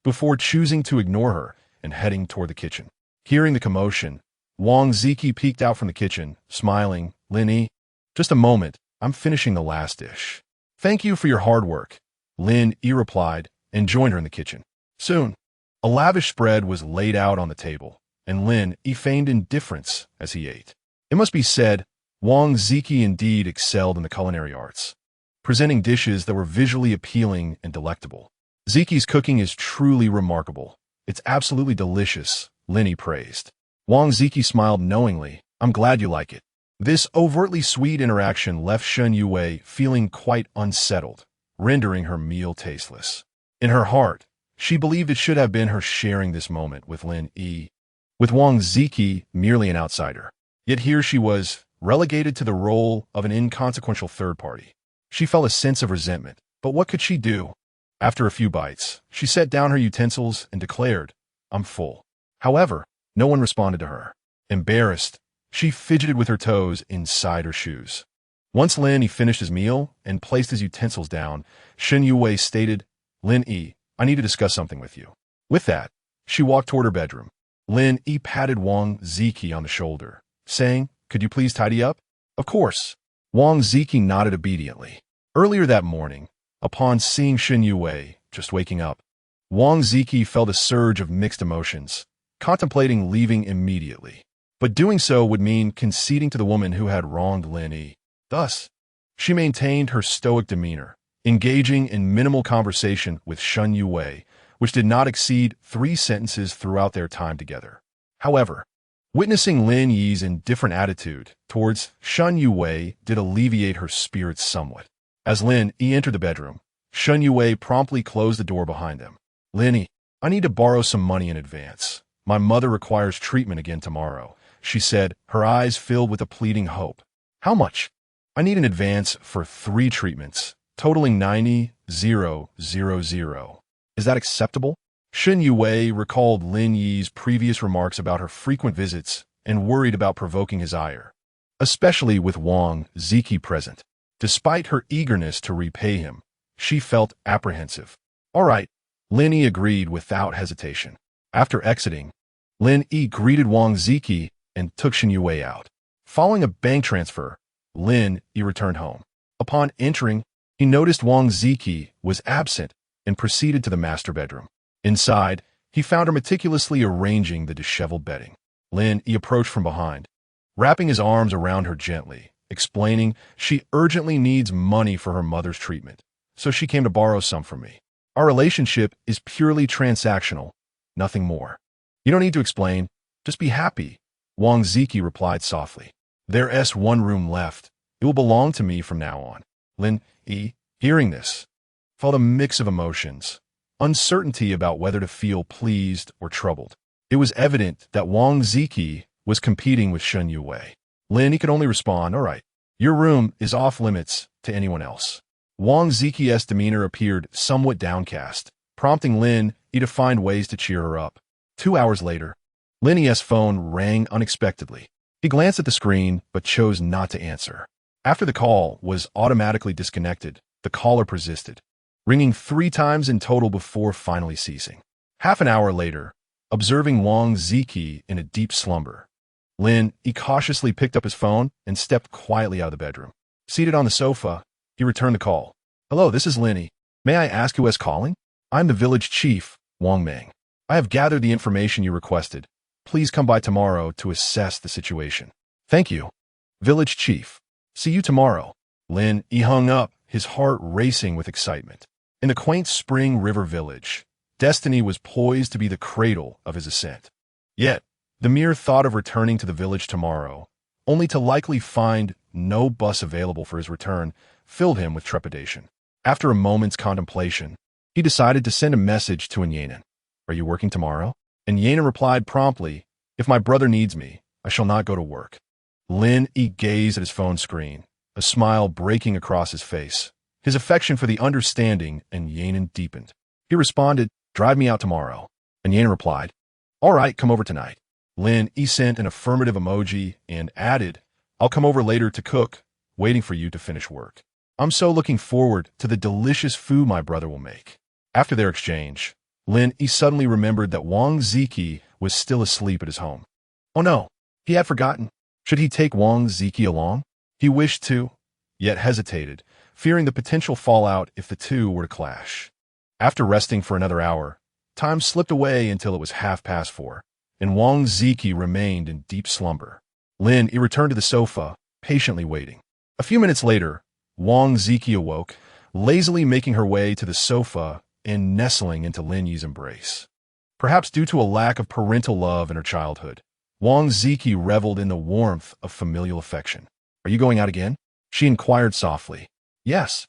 before choosing to ignore her and heading toward the kitchen. Hearing the commotion, Wang Ziki peeked out from the kitchen, smiling. "Lin Yi, just a moment, I'm finishing the last dish." "Thank you for your hard work," Lin Yi replied, and joined her in the kitchen. Soon, a lavish spread was laid out on the table, and Lin Yi feigned indifference as he ate. It must be said, Wang Ziki indeed excelled in the culinary arts, presenting dishes that were visually appealing and delectable. "Ziki's cooking is truly remarkable. It's absolutely delicious," Lin Yi praised. Wang Ziki smiled knowingly. "I'm glad you like it." This overtly sweet interaction left Shennongjia feeling quite unsettled, rendering her meal tasteless. In her heart, she believed it should have been her sharing this moment with Lin Yi, with Wang Ziki merely an outsider. Yet here she was, relegated to the role of an inconsequential third party. She felt a sense of resentment, but what could she do? After a few bites, she set down her utensils and declared, "I'm full." However, no one responded to her. Embarrassed, she fidgeted with her toes inside her shoes. Once Lin Yi finished his meal and placed his utensils down, Shennongjia stated, "Lin Yi, I need to discuss something with you." With that, she walked toward her bedroom. Lin Yi patted Wang Ziki on the shoulder, saying, "Could you please tidy up?" "Of course." Wang Ziki nodded obediently. Earlier that morning, upon seeing Shennongjia just waking up, Wang Ziki felt a surge of mixed emotions, contemplating leaving immediately. But doing so would mean conceding to the woman who had wronged Lin Yi. Thus, she maintained her stoic demeanor, engaging in minimal conversation with Shennongjia, which did not exceed 3 sentences throughout their time together. However, Witnessing Lin Yi's indifferent attitude towards Shen Yue did alleviate her spirits somewhat. As Lin Yi entered the bedroom, Shen Yue promptly closed the door behind them. Lin Yi, I need to borrow some money in advance. My mother requires treatment again tomorrow, she said, her eyes filled with a pleading hope. How much? I need an advance for 3 treatments, totaling 90,000. Is that acceptable? Shen Yue recalled Lin Yi's previous remarks about her frequent visits and worried about provoking his ire, especially with Wang Ziki present. Despite her eagerness to repay him, she felt apprehensive. All right, Lin Yi agreed without hesitation. After exiting, Lin Yi greeted Wang Ziki and took Shen Yue out. Following a bank transfer, Lin Yi returned home. Upon entering, he noticed Wang Ziki was absent and proceeded to the master bedroom. Inside, he found her meticulously arranging the disheveled bedding. Lin Yi approached from behind, wrapping his arms around her gently, explaining she urgently needs money for her mother's treatment, so she came to borrow some from me. Our relationship is purely transactional, nothing more. You don't need to explain, just be happy, Wang Ziki replied softly. There's one room left. It will belong to me from now on. Lin Yi, hearing this, felt a mix of emotions, uncertainty about whether to feel pleased or troubled. It was evident that Wang Ziki was competing with Shen Yue. Lin Yi could only respond, all right, your room is off limits to anyone else. Wang Ziki's demeanor appeared somewhat downcast, prompting Lin Yi to find ways to cheer her up. 2 hours later, Lin Yi's phone rang unexpectedly. He glanced at the screen, but chose not to answer. After the call was automatically disconnected, the caller persisted, ringing 3 times in total before finally ceasing. Half an hour later, observing Wang Ziki in a deep slumber, Lin Yi cautiously picked up his phone and stepped quietly out of the bedroom. Seated on the sofa, he returned the call. Hello, this is Lin Yi. May I ask who is calling? I'm the village chief, Wang Meng. I have gathered the information you requested. Please come by tomorrow to assess the situation. Thank you, village chief. See you tomorrow. Lin Yi hung up, his heart racing with excitement. In the quaint Spring River village, destiny was poised to be the cradle of his ascent. Yet, the mere thought of returning to the village tomorrow, only to likely find no bus available for his return, filled him with trepidation. After a moment's contemplation, he decided to send a message to Yanan. Are you working tomorrow? And Yanan replied promptly, if my brother needs me, I shall not go to work. Lin Yi gazed at his phone screen, a smile breaking across his face. His affection for the understanding and Yanan deepened. He responded, drive me out tomorrow. And Yanan replied, all right, come over tonight. Lin Yi sent an affirmative emoji and added, I'll come over later to cook, waiting for you to finish work. I'm so looking forward to the delicious food my brother will make. After their exchange, Lin Yi suddenly remembered that Wang Ziki was still asleep at his home. Oh no, he had forgotten. Should he take Wang Ziki along? He wished to, yet hesitated, fearing the potential fallout if the two were to clash. After resting for another hour, time slipped away until it was 4:30, and Wang Ziki remained in deep slumber. Lin Yi returned to the sofa, patiently waiting. A few minutes later, Wang Ziki awoke, lazily making her way to the sofa and nestling into Lin Yi's embrace. Perhaps due to a lack of parental love in her childhood, Wang Ziki reveled in the warmth of familial affection. Are you going out again? She inquired softly. Yes.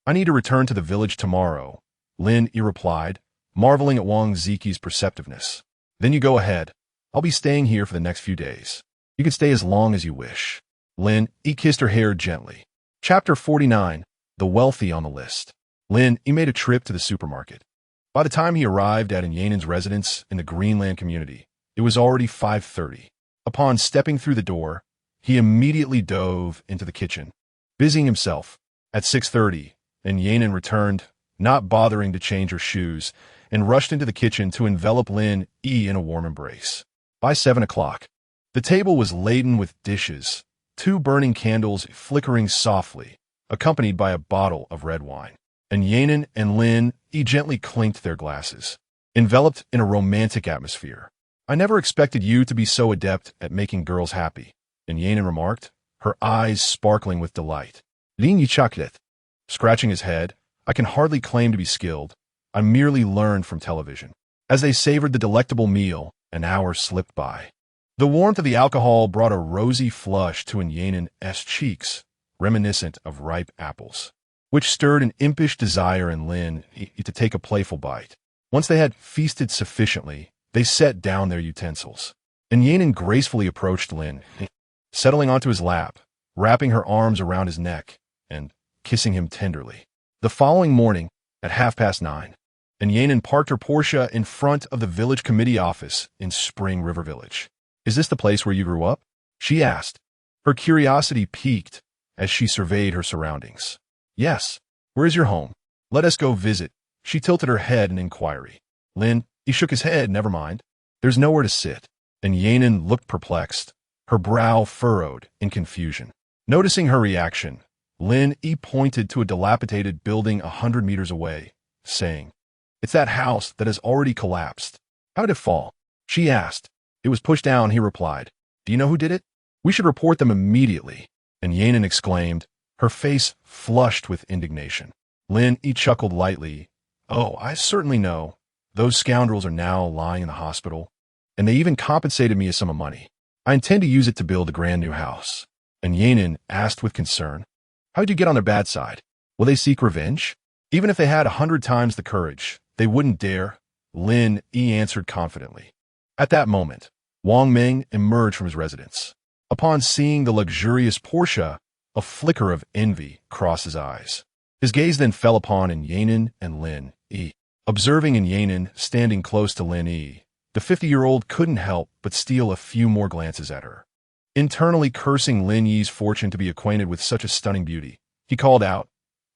I need to return to the village tomorrow, Lin Yi replied, marveling at Wang Ziki's perceptiveness. Then you go ahead. I'll be staying here for the next few days. You can stay as long as you wish. Lin Yi kissed her hair gently. Chapter 49. The Wealthy on the List. Lin Yi made a trip to the supermarket. By the time he arrived at Yanan's residence in the Greenland community, it was already 5:30. Upon stepping through the door, he immediately dove into the kitchen, busying himself. At 6:30, Yanan returned, not bothering to change her shoes, and rushed into the kitchen to envelop Lin Yi in a warm embrace. By 7 o'clock, the table was laden with dishes, 2 burning candles flickering softly, accompanied by a bottle of red wine. And Yanan and Lin Yi gently clinked their glasses, enveloped in a romantic atmosphere. I never expected you to be so adept at making girls happy, and Yanan remarked, her eyes sparkling with delight. Lin Yi chuckled, scratching his head. I can hardly claim to be skilled. I merely learned from television. As they savored the delectable meal, an hour slipped by. The warmth of the alcohol brought a rosy flush to Yanen's cheeks, reminiscent of ripe apples, which stirred an impish desire in Lin Yi to take a playful bite. Once they had feasted sufficiently, they set down their utensils. And Yanen gracefully approached Lin, settling onto his lap, wrapping her arms around his neck, and kissing him tenderly. The following morning, at 9:30, and Yanen parked her Porsche in front of the village committee office in Spring River Village. "Is this the place where you grew up?" she asked. Her curiosity piqued as she surveyed her surroundings. "Yes. Where is your home? Let us go visit." She tilted her head in inquiry. Lin Yi shook his head. "Never mind. There's nowhere to sit." And Yanen looked perplexed, her brow furrowed in confusion. Noticing her reaction, Lin Yi pointed to a dilapidated building 100 meters away, saying, "It's that house that has already collapsed." "How did it fall?" she asked. "It was pushed down," he replied. "Do you know who did it?" "We should report them immediately." And Yanen exclaimed, her face flushed with indignation. Lin Yi chuckled lightly. "Oh, I certainly know. Those scoundrels are now lying in the hospital, and they even compensated me a sum of money. I intend to use it to build a grand new house." And Yanen asked with concern, "How did you get on their bad side? Will they seek revenge?" "Even if they had 100 times the courage, they wouldn't dare," Lin Yi answered confidently. At that moment, Wang Ming emerged from his residence. Upon seeing the luxurious Porsche, a flicker of envy crossed his eyes. His gaze then fell upon Yanen and Lin Yi. Observing Yanen standing close to Lin Yi, the 50-year-old couldn't help but steal a few more glances at her. Internally cursing Lin Yi's fortune to be acquainted with such a stunning beauty, he called out,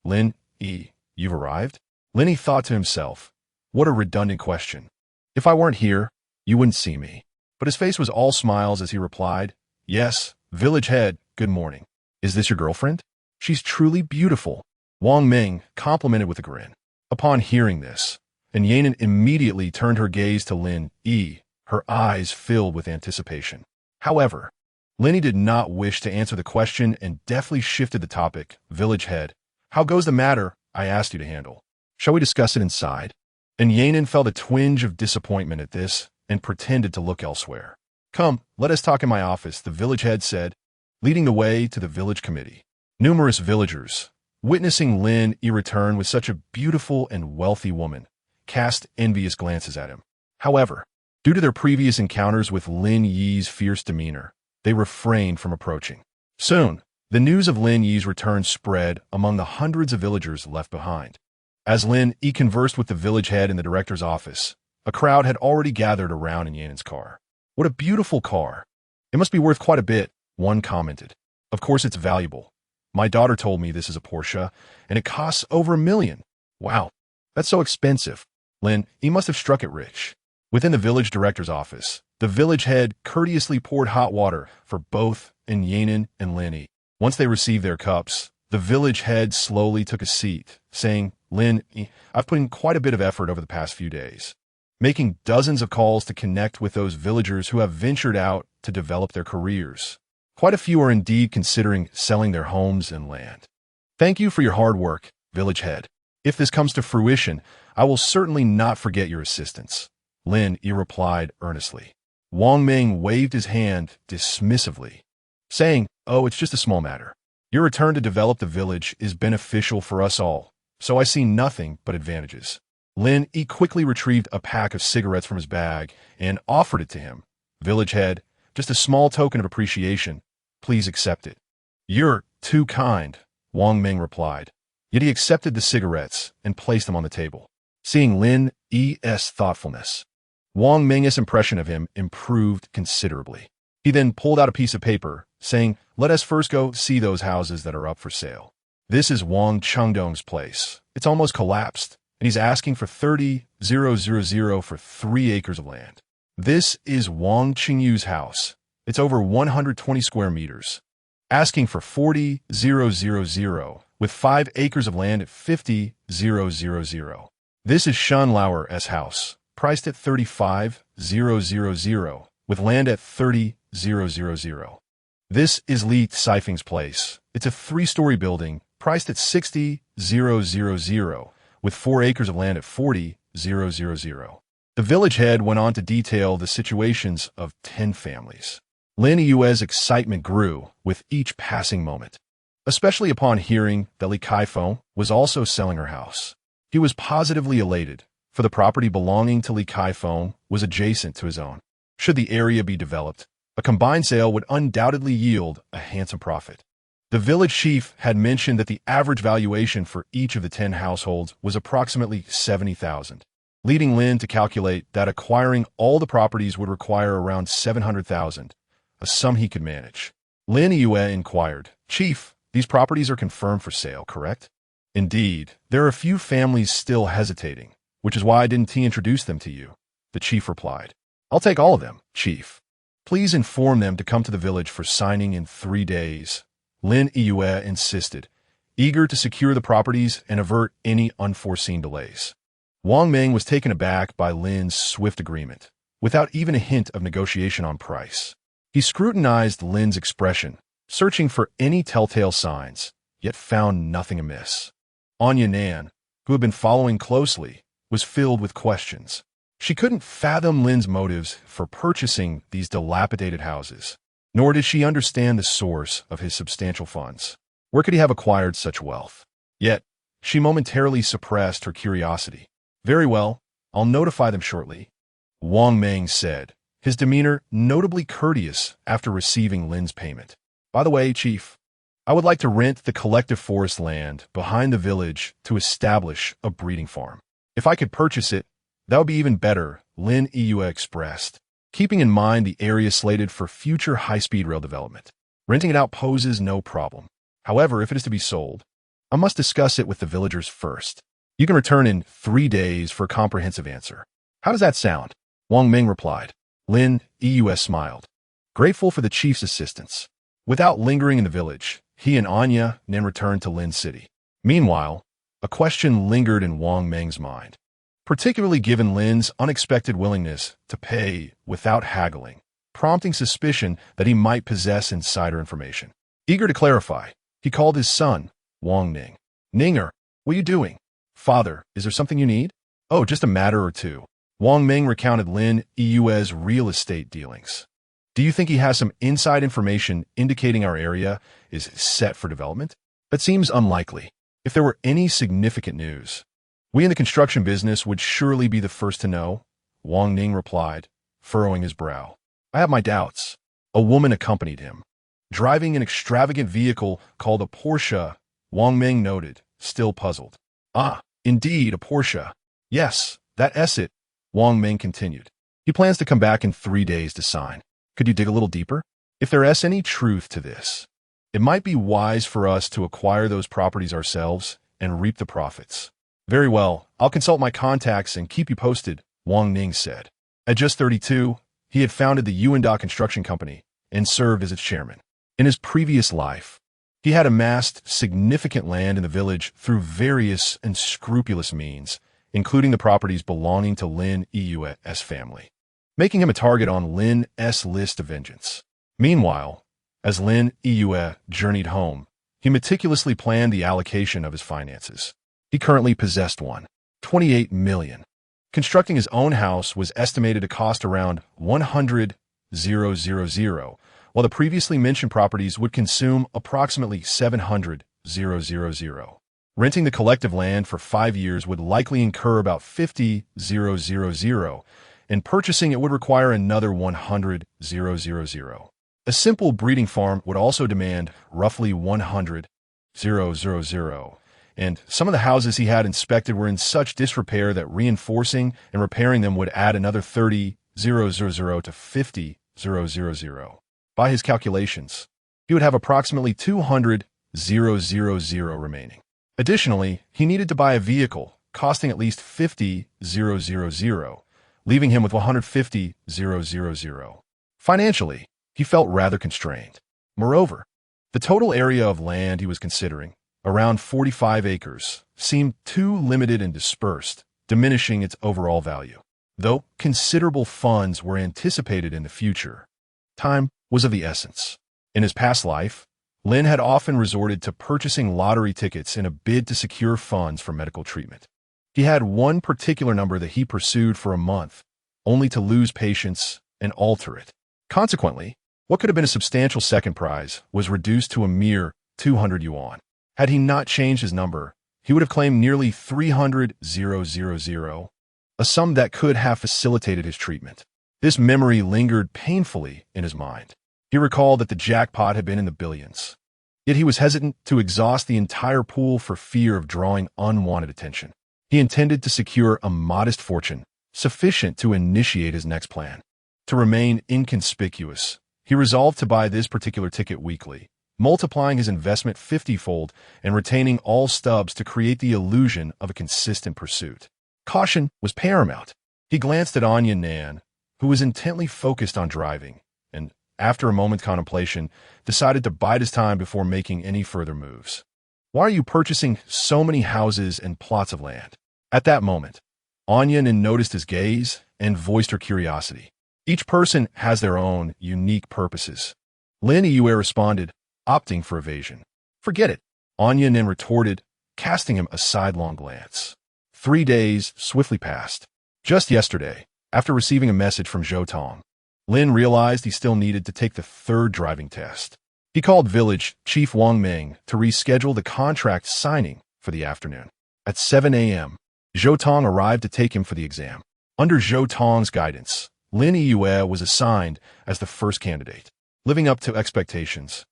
"Lin Yi, you've arrived?" Lin Yi thought to himself, "What a redundant question. If I weren't here, you wouldn't see me." But his face was all smiles as he replied, "Yes, village head, good morning. Is this your girlfriend? She's truly beautiful." Wang Ming complimented with a grin. Upon hearing this, and Yanen immediately turned her gaze to Lin Yi, her eyes filled with anticipation. However, Lin Yi did not wish to answer the question and deftly shifted the topic. "Village head, how goes the matter I asked you to handle? Shall we discuss it inside?" And Yanen felt a twinge of disappointment at this and pretended to look elsewhere. "Come, let us talk in my office," the village head said, leading the way to the village committee. Numerous villagers, witnessing Lin Yi return with such a beautiful and wealthy woman, cast envious glances at him. However, due to their previous encounters with Lin Yi's fierce demeanor, they refrained from approaching. Soon, the news of Lin Yi's return spread among the hundreds of villagers left behind. As Lin Yi conversed with the village head in the director's office, a crowd had already gathered around in Yanen's car. "What a beautiful car. It must be worth quite a bit," one commented. "Of course it's valuable. My daughter told me this is a Porsche, and it costs over $1 million. Wow, that's so expensive." Lin Yi must have struck it rich. Within the village director's office, the village head courteously poured hot water for both Yanen and Lin Yi. Once they received their cups, the village head slowly took a seat, saying, "Lin Yi, I've put in quite a bit of effort over the past few days, making dozens of calls to connect with those villagers who have ventured out to develop their careers. Quite a few are indeed considering selling their homes and land. Thank you for your hard work, village head. If this comes to fruition, I will certainly not forget your assistance," Lin Yi replied earnestly. Wang Ming waved his hand dismissively, saying, "Oh, it's just a small matter. Your return to develop the village is beneficial for us all, so I see nothing but advantages." Lin Yi quickly retrieved a pack of cigarettes from his bag and offered it to him. "Village head, just a small token of appreciation. Please accept it." "You're too kind," Wang Ming replied. Yet he accepted the cigarettes and placed them on the table. Seeing Lin Yi's thoughtfulness, Wang Ming's impression of him improved considerably. He then pulled out a piece of paper, saying, "Let us first go see those houses that are up for sale. This is Wang Chengdong's place. It's almost collapsed, and he's asking for 30,000 for 3 acres of land. This is Wang Qingyu's house. It's over 120 square meters, asking for 40,000 with 5 acres of land at 50,000. This is Shennongjia house, priced at 35,000 with land at 30,000. This is Li Sifeng's place. It's a 3-story building, priced at 60,000 with 4 acres of land at 40,000. The village head went on to detail the situations of 10 families. Lin Yi's excitement grew with each passing moment, especially upon hearing that Li Kaifeng was also selling her house. He was positively elated, for the property belonging to Li Kaifeng was adjacent to his own. Should the area be developed, a combined sale would undoubtedly yield a handsome profit. The village chief had mentioned that the average valuation for each of the 10 households was approximately 70,000, leading Lin to calculate that acquiring all the properties would require around 700,000, a sum he could manage. Lin Yi inquired, "Chief, these properties are confirmed for sale, correct?" "Indeed, there are a few families still hesitating, which is why I didn't introduce them to you," the chief replied. "I'll take all of them, Chief. Please inform them to come to the village for signing in 3 days." Lin Yi insisted, eager to secure the properties and avert any unforeseen delays. Wang Meng was taken aback by Lin's swift agreement, without even a hint of negotiation on price. He scrutinized Lin's expression, searching for any telltale signs, yet found nothing amiss. Anya Nan, who had been following closely, was filled with questions. She couldn't fathom Lin's motives for purchasing these dilapidated houses, nor did she understand the source of his substantial funds. Where could he have acquired such wealth? Yet, she momentarily suppressed her curiosity. "Very well, I'll notify them shortly," Wang Meng said, his demeanor notably courteous after receiving Lin's payment. "By the way, Chief, I would like to rent the collective forest land behind the village to establish a breeding farm. If I could purchase it, that would be even better," Lin Yi expressed, keeping in mind the area slated for future high-speed rail development. "Renting it out poses no problem. However, if it is to be sold, I must discuss it with the villagers first. You can return in 3 days for a comprehensive answer." "How does that sound?" Wang Ming replied. Lin Yi smiled, grateful for the chief's assistance. Without lingering in the village, he and Anya then returned to Lin City. Meanwhile, a question lingered in Wang Meng's mind, particularly given Lin's unexpected willingness to pay without haggling, prompting suspicion that he might possess insider information. Eager to clarify, he called his son, Wang Ning. "Ninger, what are you doing?" "Father, is there something you need?" "Oh, just a matter or two." Wang Ming recounted Lin Yi's real estate dealings. "Do you think he has some inside information indicating our area is set for development?" "That seems unlikely. If there were any significant news, we in the construction business would surely be the first to know," Wang Ning replied, furrowing his brow. "I have my doubts." A woman accompanied him, driving an extravagant vehicle called a Porsche, Wang Ming noted, still puzzled. "Ah, indeed, a Porsche. Yes, that it," Wang Ming continued. "He plans to come back in 3 days to sign. Could you dig a little deeper? If there is any truth to this, it might be wise for us to acquire those properties ourselves and reap the profits." "Very well, I'll consult my contacts and keep you posted," Wang Ning said. At just 32, he had founded the Yuanda Construction Company and served as its chairman. In his previous life, he had amassed significant land in the village through various and scrupulous means, including the properties belonging to Lin Yi's family, making him a target on Lin's list of vengeance. Meanwhile, as Lin Yi journeyed home, he meticulously planned the allocation of his finances. He currently possessed 28 million. Constructing his own house was estimated to cost around 100,000, while the previously mentioned properties would consume approximately 700,000. Renting the collective land for 5 years would likely incur about 50,000, and purchasing it would require another 100,000. A simple breeding farm would also demand roughly 100,000, and some of the houses he had inspected were in such disrepair that reinforcing and repairing them would add another 30,000 to 50,000. By his calculations, he would have approximately 200,000 remaining. Additionally, he needed to buy a vehicle costing at least 50,000, leaving him with 150,000. Financially, he felt rather constrained. Moreover, the total area of land he was considering, around 45 acres, seemed too limited and dispersed, diminishing its overall value. Though considerable funds were anticipated in the future, time was of the essence. In his past life, Lin had often resorted to purchasing lottery tickets in a bid to secure funds for medical treatment. He had one particular number that he pursued for a month, only to lose patience and alter it. Consequently, what could have been a substantial second prize was reduced to a mere 200 yuan. Had he not changed his number, he would have claimed nearly 300,000, a sum that could have facilitated his treatment. This memory lingered painfully in his mind. He recalled that the jackpot had been in the billions. Yet he was hesitant to exhaust the entire pool for fear of drawing unwanted attention. He intended to secure a modest fortune, sufficient to initiate his next plan. To remain inconspicuous, he resolved to buy this particular ticket weekly, multiplying his investment 50-fold and retaining all stubs to create the illusion of a consistent pursuit. Caution was paramount. He glanced at Anya Nan, who was intently focused on driving, and, after a moment's contemplation, decided to bide his time before making any further moves. Why are you purchasing so many houses and plots of land? At that moment, Anya Nan noticed his gaze and voiced her curiosity. Each person has their own unique purposes. Lin Yi responded, opting for evasion. Forget it, Anya Nan retorted, casting him a sidelong glance. 3 days swiftly passed. Just yesterday, after receiving a message from Zhou Tong, Lin realized he still needed to take the third driving test. He called village chief Wang Ming to reschedule the contract signing for the afternoon. At 7 a.m., Zhou Tong arrived to take him for the exam. Under Zhou Tong's guidance, Lin Yi was assigned as the first candidate. Living up to expectations,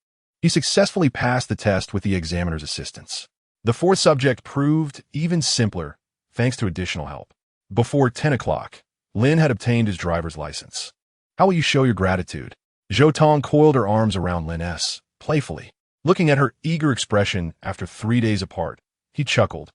he successfully passed the test with the examiner's assistance. The fourth subject proved even simpler, thanks to additional help. Before 10 o'clock, Lin had obtained his driver's license. How will you show your gratitude? Zhou Tong coiled her arms around Lin's, playfully. Looking at her eager expression after 3 days apart, he chuckled.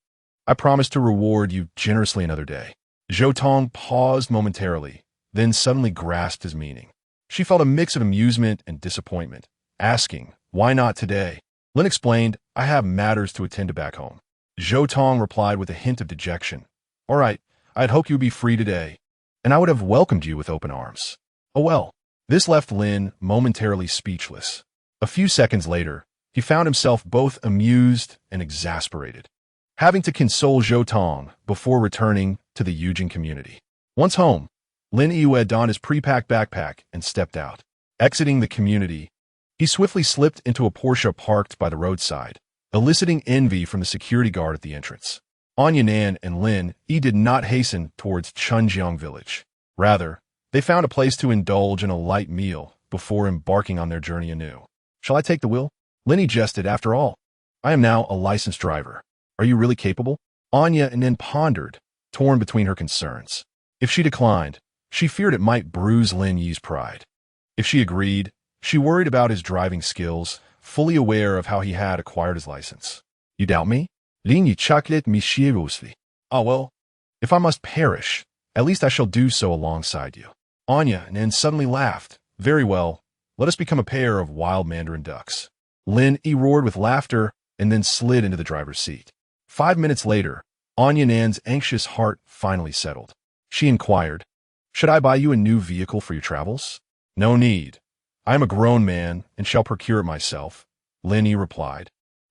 I promise to reward you generously another day. Zhou Tong paused momentarily, then suddenly grasped his meaning. She felt a mix of amusement and disappointment, asking, why not today? Lin explained, I have matters to attend to back home. Zhou Tong replied with a hint of dejection. All right, I had hoped you would be free today, and I would have welcomed you with open arms. Oh well. This left Lin momentarily speechless. A few seconds later, he found himself both amused and exasperated, having to console Zhou Tong before returning to the Yujing community. Once home, Lin Yi donned his pre-packed backpack and stepped out. Exiting the community, he swiftly slipped into a Porsche parked by the roadside, eliciting envy from the security guard at the entrance. Anya Nan and Lin Yi did not hasten towards Chunjiang village. Rather, they found a place to indulge in a light meal before embarking on their journey anew. Shall I take the wheel? Lin Yi jested. After all, I am now a licensed driver. Are you really capable? Anya Nan pondered, torn between her concerns. If she declined, she feared it might bruise Lin Yi's pride. If she agreed, she worried about his driving skills, fully aware of how he had acquired his license. You doubt me? Lin Yi chuckled mischievously. Ah well, if I must perish, at least I shall do so alongside you. Anya Nan suddenly laughed. Very well, let us become a pair of wild mandarin ducks. Lin Yi roared with laughter and then slid into the driver's seat. 5 minutes later, Anya Nan's anxious heart finally settled. She inquired, should I buy you a new vehicle for your travels? No need. I am a grown man and shall procure it myself, Lin Yi replied,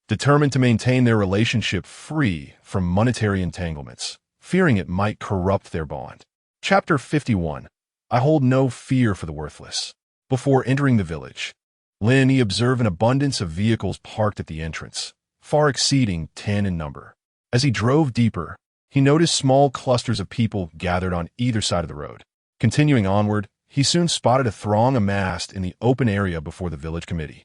determined to maintain their relationship free from monetary entanglements, fearing it might corrupt their bond. Chapter 51. I hold no fear for the worthless. Before entering the village, Lin Yi observed an abundance of vehicles parked at the entrance, far exceeding 10 in number. As he drove deeper, he noticed small clusters of people gathered on either side of the road. Continuing onward, he soon spotted a throng amassed in the open area before the village committee.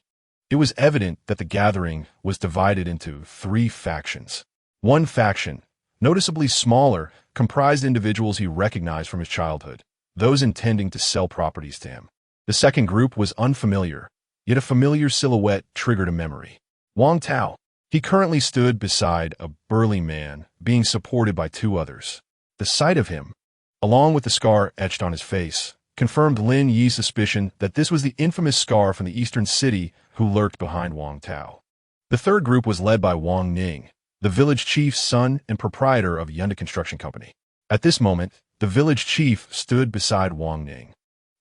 It was evident that the gathering was divided into 3 factions. One faction, noticeably smaller, comprised individuals he recognized from his childhood, those intending to sell properties to him. The second group was unfamiliar, yet a familiar silhouette triggered a memory. Wang Tao. He currently stood beside a burly man, being supported by 2 others. The sight of him, along with the scar etched on his face, confirmed Lin Yi's suspicion that this was the infamous scar from the eastern city who lurked behind Wang Tao. The third group was led by Wang Ning, the village chief's son and proprietor of Yunda Construction Company. At this moment, the village chief stood beside Wang Ning,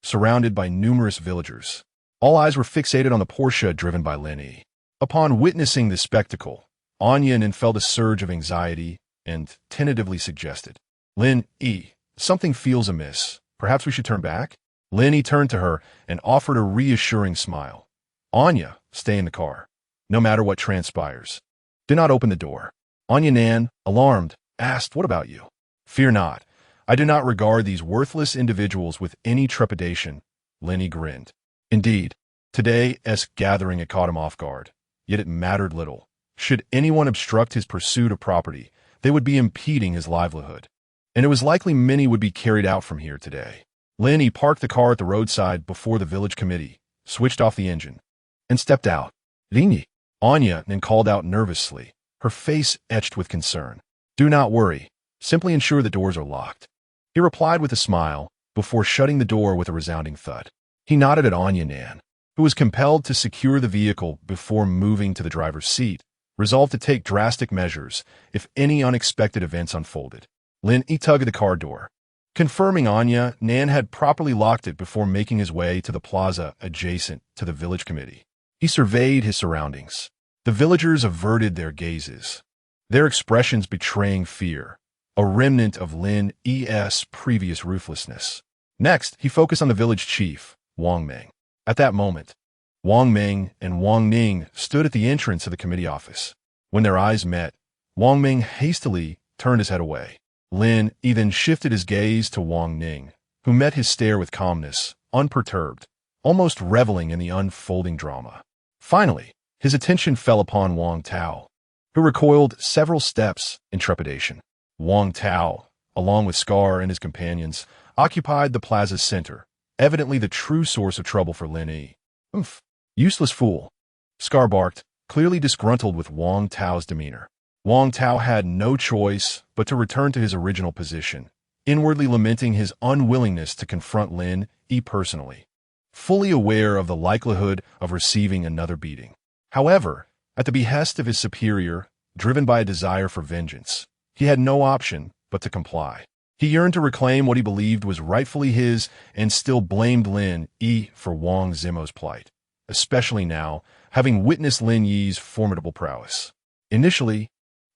surrounded by numerous villagers. All eyes were fixated on the Porsche driven by Lin Yi. Upon witnessing this spectacle, Anya Nan felt a surge of anxiety and tentatively suggested, "Lin Yi, something feels amiss. Perhaps we should turn back?" Lin Yi turned to her and offered a reassuring smile. "Anya, stay in the car. No matter what transpires. Do not open the door." Anya Nan, alarmed, asked, "What about you?" "Fear not. I do not regard these worthless individuals with any trepidation." Lin Yi grinned. Indeed, today's gathering had caught him off guard, yet it mattered little. Should anyone obstruct his pursuit of property, they would be impeding his livelihood. And it was likely many would be carried out from here today. Lin Yi parked the car at the roadside before the village committee, switched off the engine, and stepped out. "Lin Yi," Anya then called out nervously, her face etched with concern. "Do not worry. Simply ensure the doors are locked." He replied with a smile, before shutting the door with a resounding thud. He nodded at Anya Nan, who was compelled to secure the vehicle before moving to the driver's seat, resolved to take drastic measures if any unexpected events unfolded. Lin Yi tugged at the car door, confirming Anya Nan had properly locked it before making his way to the plaza adjacent to the village committee. He surveyed his surroundings. The villagers averted their gazes, their expressions betraying fear, a remnant of Lin Yi's previous ruthlessness. Next, he focused on the village chief, Wang Meng. At that moment, Wang Meng and Wang Ning stood at the entrance of the committee office. When their eyes met, Wang Meng hastily turned his head away. Lin Yi then shifted his gaze to Wang Ning, who met his stare with calmness, unperturbed, almost reveling in the unfolding drama. Finally, his attention fell upon Wang Tao, who recoiled several steps in trepidation. Wang Tao, along with Scar and his companions, occupied the plaza's center, evidently the true source of trouble for Lin Yi. "Oof, useless fool," Scar barked, clearly disgruntled with Wang Tao's demeanor. Wang Tao had no choice but to return to his original position, inwardly lamenting his unwillingness to confront Lin Yi personally, fully aware of the likelihood of receiving another beating. However, at the behest of his superior, driven by a desire for vengeance, he had no option but to comply. He yearned to reclaim what he believed was rightfully his and still blamed Lin Yi for Wang Zimo's plight, especially now, having witnessed Lin Yi's formidable prowess. Initially,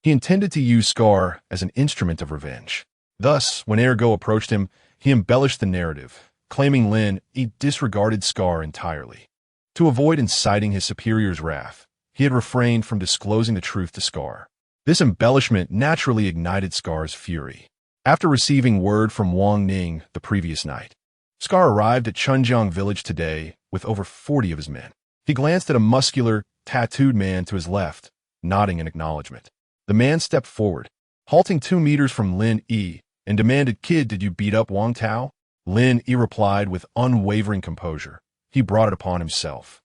he intended to use Scar as an instrument of revenge. Thus, when Ergo approached him, he embellished the narrative, claiming Lin Yi disregarded Scar entirely. To avoid inciting his superior's wrath, he had refrained from disclosing the truth to Scar. This embellishment naturally ignited Scar's fury. After receiving word from Wang Ning the previous night, Scar arrived at Chunjiang village today with over 40 of his men. He glanced at a muscular, tattooed man to his left, nodding in acknowledgement. The man stepped forward, halting 2 meters from Lin Yi, and demanded, "Kid, did you beat up Wang Tao?" Lin Yi replied with unwavering composure. He brought it upon himself.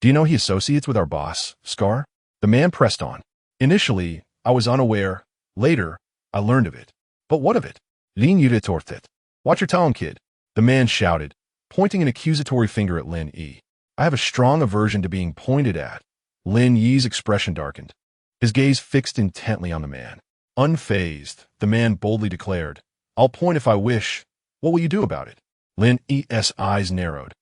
"Do you know he associates with our boss, Scar?" The man pressed on. "Initially, I was unaware. Later, I learned of it." "But what of it?" Lin Yi retorted. "Watch your tone, kid," the man shouted, pointing an accusatory finger at Lin Yi. "I have a strong aversion to being pointed at." Lin Yi's expression darkened, his gaze fixed intently on the man. Unfazed, the man boldly declared, "I'll point if I wish. What will you do about it?" Lin Yi's eyes narrowed,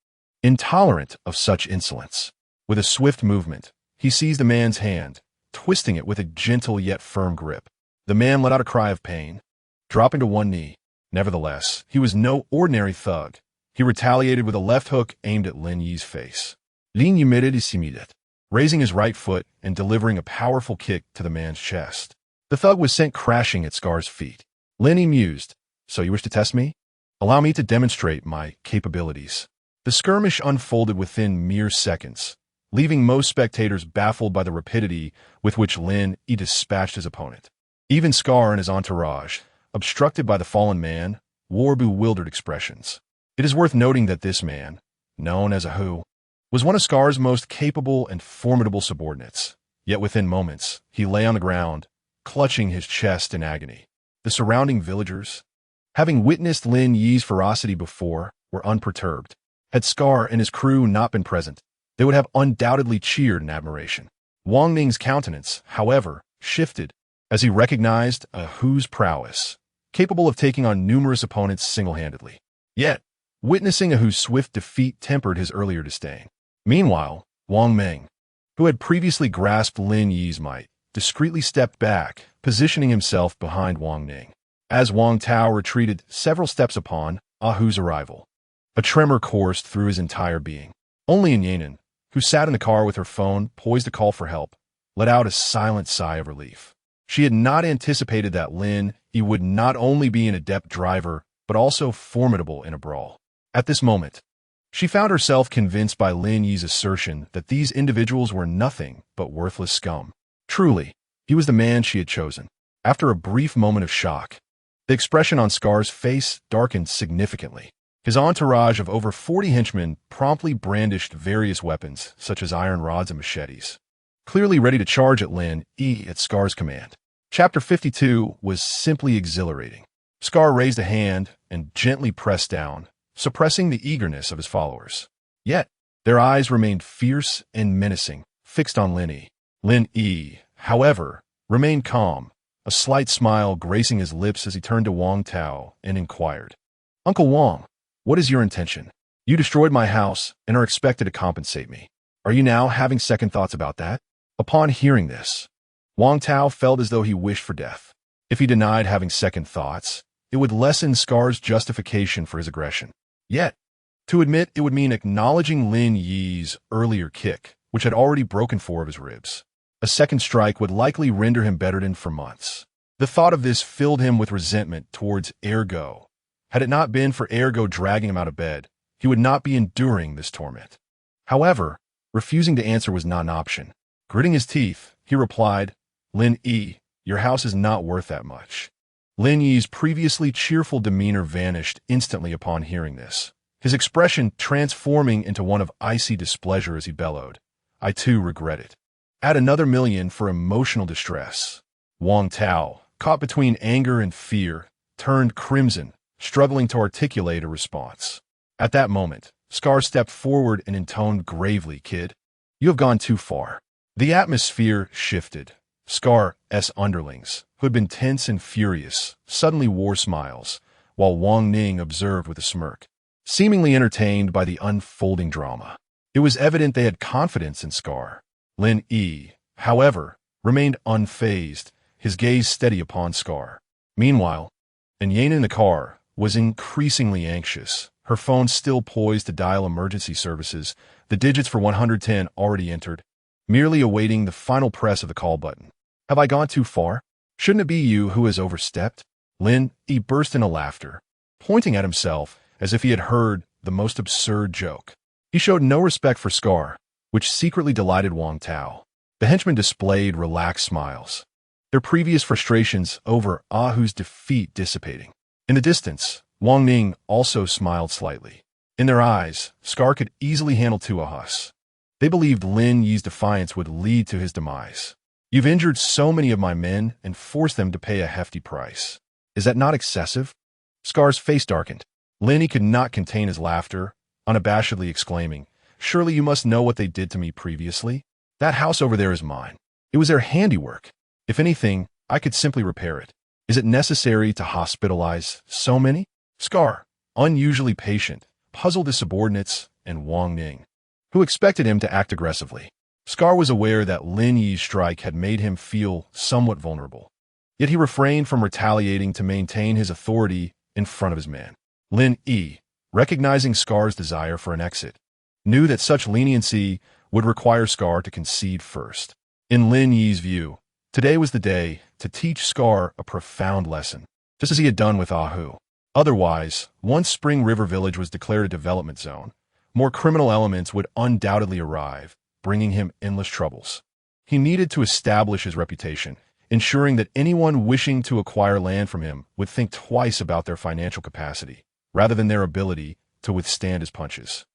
intolerant of such insolence. With a swift movement, he seized the man's hand, twisting it with a gentle yet firm grip. The man let out a cry of pain, dropping to one knee. Nevertheless, he was no ordinary thug. He retaliated with a left hook aimed at Lin Yi's face. Lin Yi made it immediate, raising his right foot and delivering a powerful kick to the man's chest. The thug was sent crashing at Scar's feet. Lin Yi mused, "So you wish to test me? Allow me to demonstrate my capabilities." The skirmish unfolded within mere seconds, leaving most spectators baffled by the rapidity with which Lin Yi dispatched his opponent. Even Scar and his entourage, obstructed by the fallen man, wore bewildered expressions. It is worth noting that this man, known as a Hu, was one of Scar's most capable and formidable subordinates. Yet within moments, he lay on the ground, clutching his chest in agony. The surrounding villagers, having witnessed Lin Yi's ferocity before, were unperturbed. Had Scar and his crew not been present, they would have undoubtedly cheered in admiration. Wang Ning's countenance, however, shifted as he recognized a Hu's prowess, capable of taking on numerous opponents single-handedly. Yet, witnessing a Hu's swift defeat tempered his earlier disdain. Meanwhile, Wang Meng, who had previously grasped Lin Yi's might, discreetly stepped back, positioning himself behind Wang Ning. As Wang Tao retreated several steps upon Ahu's arrival, a tremor coursed through his entire being. Only Yanan, who sat in the car with her phone poised to call for help, let out a silent sigh of relief. She had not anticipated that Lin Yi would not only be an adept driver, but also formidable in a brawl. At this moment, she found herself convinced by Lin Yi's assertion that these individuals were nothing but worthless scum. Truly, he was the man she had chosen. After a brief moment of shock, the expression on Scar's face darkened significantly. His entourage of over 40 henchmen promptly brandished various weapons, such as iron rods and machetes, clearly ready to charge at Lin Yi at Scar's command. Chapter 52 was simply exhilarating. Scar raised a hand and gently pressed down, suppressing the eagerness of his followers. Yet, their eyes remained fierce and menacing, fixed on Lin Yi. Lin Yi, however, remained calm, a slight smile gracing his lips as he turned to Wang Tao and inquired, "Uncle Wang, what is your intention? You destroyed my house and are expected to compensate me. Are you now having second thoughts about that?" Upon hearing this, Wang Tao felt as though he wished for death. If he denied having second thoughts, it would lessen Scar's justification for his aggression. Yet, to admit it would mean acknowledging Lin Yi's earlier kick, which had already broken 4 of his ribs. A second strike would likely render him bedridden for months. The thought of this filled him with resentment towards Ergo. Had it not been for Ergo dragging him out of bed, he would not be enduring this torment. However, refusing to answer was not an option. Gritting his teeth, he replied, "Lin Yi, your house is not worth that much." Lin Yi's previously cheerful demeanor vanished instantly upon hearing this, his expression transforming into one of icy displeasure as he bellowed, "I too regret it. Add another million for emotional distress." Wang Tao, caught between anger and fear, turned crimson, struggling to articulate a response. At that moment, Scar stepped forward and intoned gravely, "Kid, you have gone too far." The atmosphere shifted. Scar's underlings, who had been tense and furious, suddenly wore smiles, while Wang Ning observed with a smirk, seemingly entertained by the unfolding drama. It was evident they had confidence in Scar. Lin Yi, however, remained unfazed, his gaze steady upon Scar. Meanwhile, Yanan in the car was increasingly anxious, her phone still poised to dial emergency services, the digits for 110 already entered, merely awaiting the final press of the call button. "Have I gone too far? Shouldn't it be you who has overstepped?" Lin Yi burst into laughter, pointing at himself as if he had heard the most absurd joke. He showed no respect for Scar, which secretly delighted Wang Tao. The henchmen displayed relaxed smiles, their previous frustrations over Ahu's defeat dissipating. In the distance, Wang Ning also smiled slightly. In their eyes, Scar could easily handle 2 Ahus. They believed Lin Yi's defiance would lead to his demise. "You've injured so many of my men and forced them to pay a hefty price. Is that not excessive?" Scar's face darkened. Lin Yi could not contain his laughter, unabashedly exclaiming, "Surely you must know what they did to me previously? That house over there is mine. It was their handiwork. If anything, I could simply repair it. Is it necessary to hospitalize so many?" Scar, unusually patient, puzzled his subordinates and Wang Ning, who expected him to act aggressively. Scar was aware that Lin Yi's strike had made him feel somewhat vulnerable, yet he refrained from retaliating to maintain his authority in front of his man. Lin Yi, recognizing Scar's desire for an exit, knew that such leniency would require Scar to concede first. In Lin Yi's view, today was the day to teach Scar a profound lesson, just as he had done with Ahu. Otherwise, once Spring River Village was declared a development zone, more criminal elements would undoubtedly arrive, bringing him endless troubles. He needed to establish his reputation, ensuring that anyone wishing to acquire land from him would think twice about their financial capacity, rather than their ability to withstand his punches.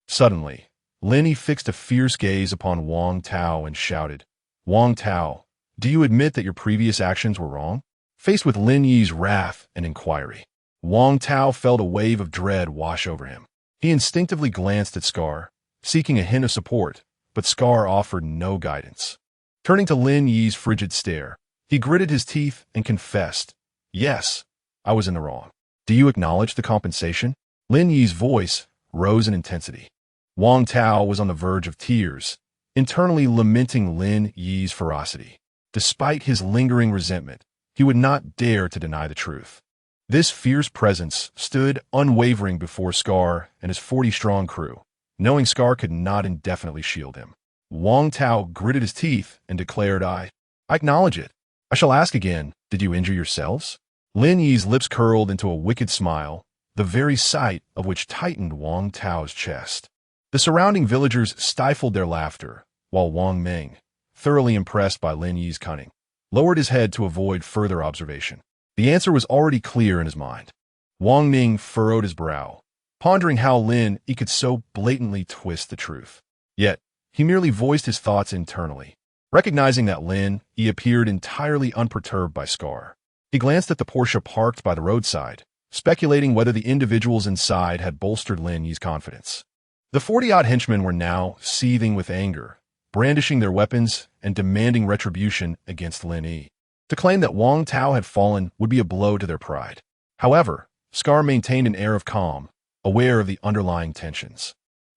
Suddenly, Lin Yi fixed a fierce gaze upon Wang Tao and shouted, "Wang Tao, do you admit that your previous actions were wrong?" Faced with Lin Yi's wrath and inquiry, Wang Tao felt a wave of dread wash over him. He instinctively glanced at Scar, seeking a hint of support, but Scar offered no guidance. Turning to Lin Yi's frigid stare, he gritted his teeth and confessed, "Yes, I was in the wrong. Do you acknowledge the compensation?" Lin Yi's voice rose in intensity. Wang Tao was on the verge of tears, internally lamenting Lin Yi's ferocity. Despite his lingering resentment, he would not dare to deny the truth. This fierce presence stood unwavering before Scar and his 40-strong crew, knowing Scar could not indefinitely shield him. Wang Tao gritted his teeth and declared, I acknowledge it. I shall ask again, did you injure yourselves? Lin Yi's lips curled into a wicked smile, the very sight of which tightened Wang Tao's chest. The surrounding villagers stifled their laughter, while Wang Meng, thoroughly impressed by Lin Yi's cunning, lowered his head to avoid further observation. The answer was already clear in his mind. Wang Ming furrowed his brow, pondering how Lin Yi could so blatantly twist the truth. Yet, he merely voiced his thoughts internally. Recognizing that Lin Yi appeared entirely unperturbed by Scar, he glanced at the Porsche parked by the roadside, speculating whether the individuals inside had bolstered Lin Yi's confidence. The 40-odd henchmen were now seething with anger, brandishing their weapons and demanding retribution against Lin Yi. To claim that Wang Tao had fallen would be a blow to their pride. However, Scar maintained an air of calm, aware of the underlying tensions.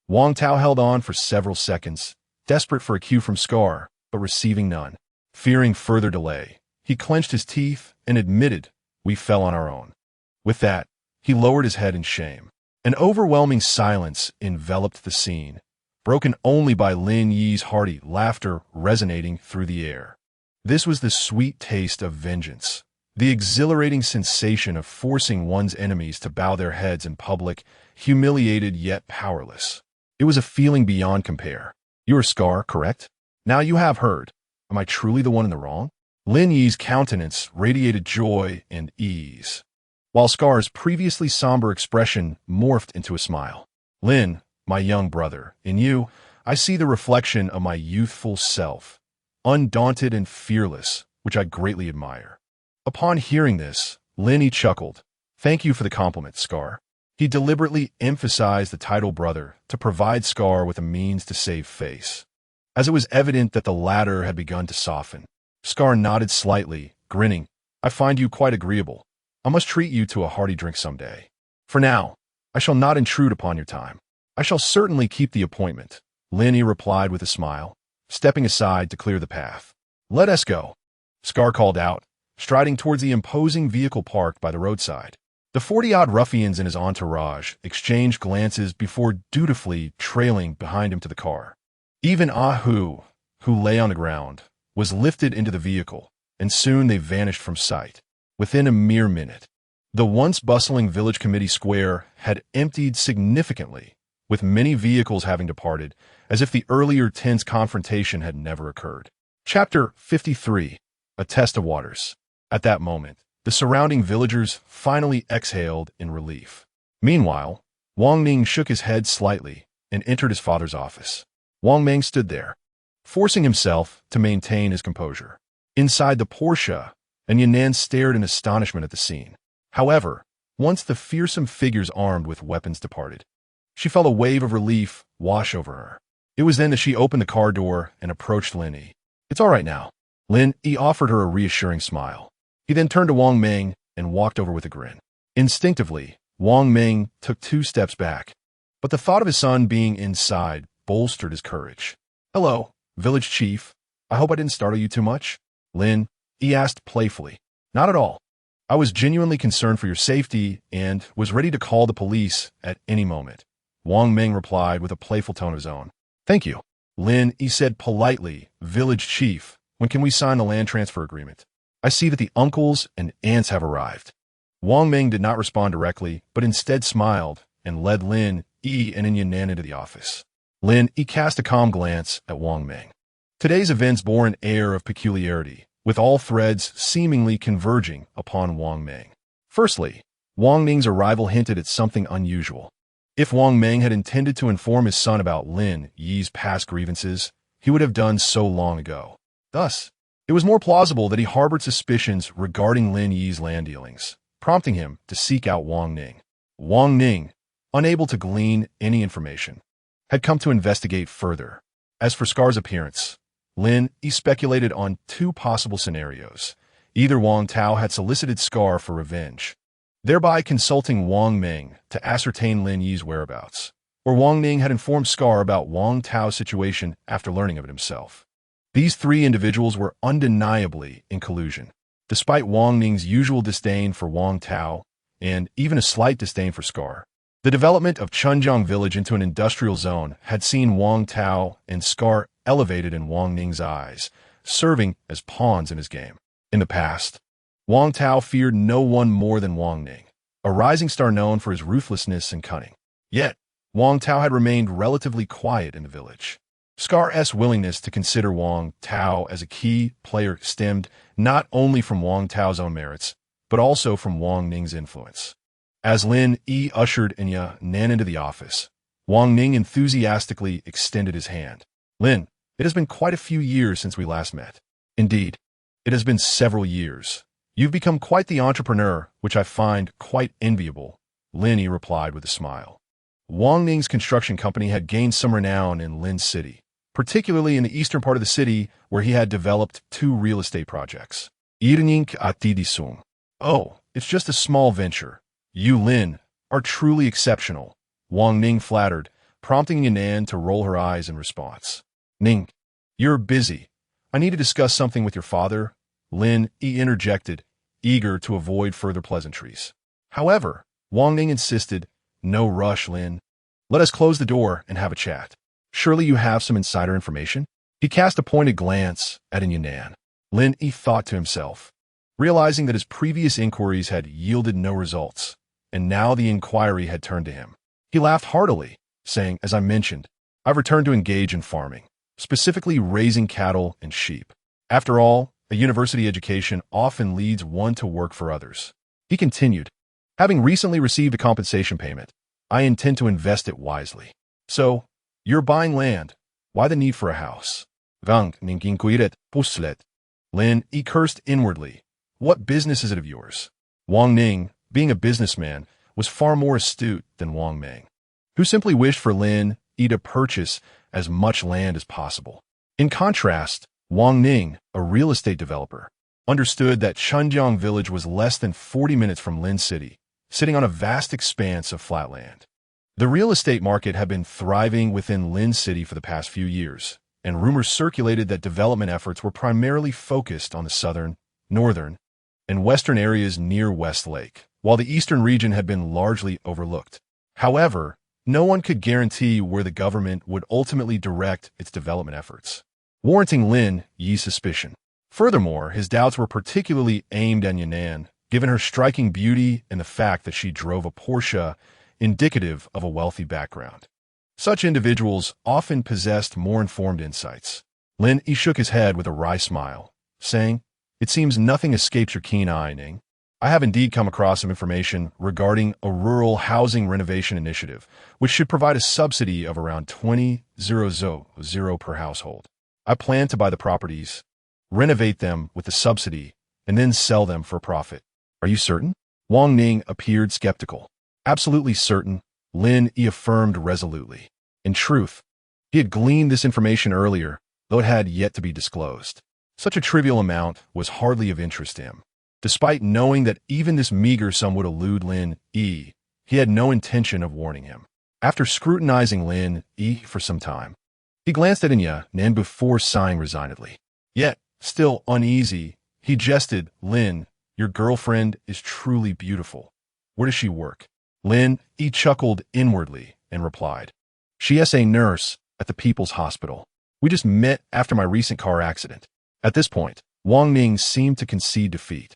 Wang Tao held on for several seconds, desperate for a cue from Scar, but receiving none. Fearing further delay, he clenched his teeth and admitted, we fell on our own. With that, he lowered his head in shame. An overwhelming silence enveloped the scene, broken only by Lin Yi's hearty laughter resonating through the air. This was the sweet taste of vengeance, the exhilarating sensation of forcing one's enemies to bow their heads in public, humiliated yet powerless. It was a feeling beyond compare. You are Scar, correct? Now you have heard. Am I truly the one in the wrong? Lin Yi's countenance radiated joy and ease, while Scar's previously somber expression morphed into a smile. Lin, my young brother, in you, I see the reflection of my youthful self, undaunted and fearless, which I greatly admire. Upon hearing this, Lin Yi chuckled. Thank you for the compliment, Scar. He deliberately emphasized the title brother to provide Scar with a means to save face. As it was evident that the latter had begun to soften, Scar nodded slightly, grinning. I find you quite agreeable. I must treat you to a hearty drink someday. For now, I shall not intrude upon your time. I shall certainly keep the appointment, Lin Yi replied with a smile, stepping aside to clear the path. Let us go, Scar called out, striding towards the imposing vehicle parked by the roadside. The 40-odd ruffians in his entourage exchanged glances before dutifully trailing behind him to the car. Even Ah Hu, who lay on the ground, was lifted into the vehicle, and soon they vanished from sight. Within a mere minute, the once bustling village committee square had emptied significantly, with many vehicles having departed, as if the earlier tense confrontation had never occurred. Chapter 53. A Test of Waters. At that moment, the surrounding villagers finally exhaled in relief. Meanwhile, Wang Ning shook his head slightly and entered his father's office. Wang Meng stood there, forcing himself to maintain his composure. Inside the Porsche, and Yan'an stared in astonishment at the scene. However, once the fearsome figures armed with weapons departed, she felt a wave of relief wash over her. It was then that she opened the car door and approached Lin Yi. It's all right now. Lin Yi offered her a reassuring smile. He then turned to Wang Meng and walked over with a grin. Instinctively, Wang Meng took 2 steps back, but the thought of his son being inside bolstered his courage. Hello, village chief. I hope I didn't startle you too much. Lin Yi asked playfully. Not at all. I was genuinely concerned for your safety and was ready to call the police at any moment. Wang Meng replied with a playful tone of his own. Thank you. Lin Yi said politely, Village chief, when can we sign the land transfer agreement? I see that the uncles and aunts have arrived. Wang Meng did not respond directly, but instead smiled and led Lin Yi and Yan'an into the office. Lin Yi cast a calm glance at Wang Meng. Today's events bore an air of peculiarity, with all threads seemingly converging upon Wang Meng. Firstly, Wang Ning's arrival hinted at something unusual. If Wang Meng had intended to inform his son about Lin Yi's past grievances, he would have done so long ago. Thus, it was more plausible that he harbored suspicions regarding Lin Yi's land dealings, prompting him to seek out Wang Ning. Wang Ning, unable to glean any information, had come to investigate further. As for Scar's appearance, Lin Yi speculated on 2 possible scenarios. Either Wang Tao had solicited Scar for revenge, thereby consulting Wang Meng to ascertain Lin Yi's whereabouts, or Wang Ning had informed Scar about Wang Tao's situation after learning of it himself. These three individuals were undeniably in collusion. Despite Wang Ning's usual disdain for Wang Tao, and even a slight disdain for Scar, the development of Chunjiang village into an industrial zone had seen Wang Tao and Scar elevated in Wang Ning's eyes, serving as pawns in his game. In the past, Wang Tao feared no one more than Wang Ning, a rising star known for his ruthlessness and cunning. Yet, Wang Tao had remained relatively quiet in the village. Scar's willingness to consider Wang Tao as a key player stemmed not only from Wang Tao's own merits, but also from Wang Ning's influence. As Lin Yi ushered Nan into the office, Wang Ning enthusiastically extended his hand. "Lin, it has been quite a few years since we last met." "Indeed, it has been several years. You've become quite the entrepreneur, which I find quite enviable," Lin Yi replied with a smile. Wang Ning's construction company had gained some renown in Lin City, particularly in the eastern part of the city where he had developed 2 real estate projects. "Irning Atidisung. Oh, it's just a small venture. You, Lin, are truly exceptional," Wang Ning flattered, prompting Nan to roll her eyes in response. "Ning, you're busy. I need to discuss something with your father," Lin Yi interjected, eager to avoid further pleasantries. However, Wang Ning insisted, "No rush, Lin. Let us close the door and have a chat. Surely you have some insider information?" He cast a pointed glance at Nan. Lin Yi thought to himself, realizing that his previous inquiries had yielded no results, and now the inquiry had turned to him. He laughed heartily, saying, "As I mentioned, I've returned to engage in farming, specifically raising cattle and sheep. After all, a university education often leads one to work for others." He continued, "Having recently received a compensation payment, I intend to invest it wisely." "So, you're buying land. Why the need for a house?" Gang ninkinquiret puslet. Lin Yi cursed inwardly. "What business is it of yours?" Wang Ning, being a businessman, was far more astute than Wang Meng, who simply wished for Lin Yi to purchase as much land as possible. In contrast, Wang Ning, a real estate developer, understood that Chunjiang village was less than 40 minutes from Lin City, sitting on a vast expanse of flat land. The real estate market had been thriving within Lin City for the past few years, and rumors circulated that development efforts were primarily focused on the southern, northern, and western areas near West Lake, while the eastern region had been largely overlooked. However, no one could guarantee where the government would ultimately direct its development efforts, warranting Lin Yi's suspicion. Furthermore, his doubts were particularly aimed at Yan'an, given her striking beauty and the fact that she drove a Porsche, indicative of a wealthy background. Such individuals often possessed more informed insights. Lin Yi shook his head with a wry smile, saying, "It seems nothing escapes your keen eye, Ning. I have indeed come across some information regarding a rural housing renovation initiative, which should provide a subsidy of around 20,000 per household. I plan to buy the properties, renovate them with the subsidy, and then sell them for a profit." "Are you certain?" Wang Ning appeared skeptical. "Absolutely certain," Lin Yi affirmed resolutely. In truth, he had gleaned this information earlier, though it had yet to be disclosed. Such a trivial amount was hardly of interest to him. Despite knowing that even this meager sum would elude Lin Yi, he had no intention of warning him. After scrutinizing Lin Yi for some time, he glanced at Nan before sighing resignedly. Yet, still uneasy, he jested, "Lin, your girlfriend is truly beautiful. Where does she work?" Lin Yi chuckled inwardly and replied, "She is a nurse at the People's Hospital. We just met after my recent car accident." At this point, Wang Ning seemed to concede defeat.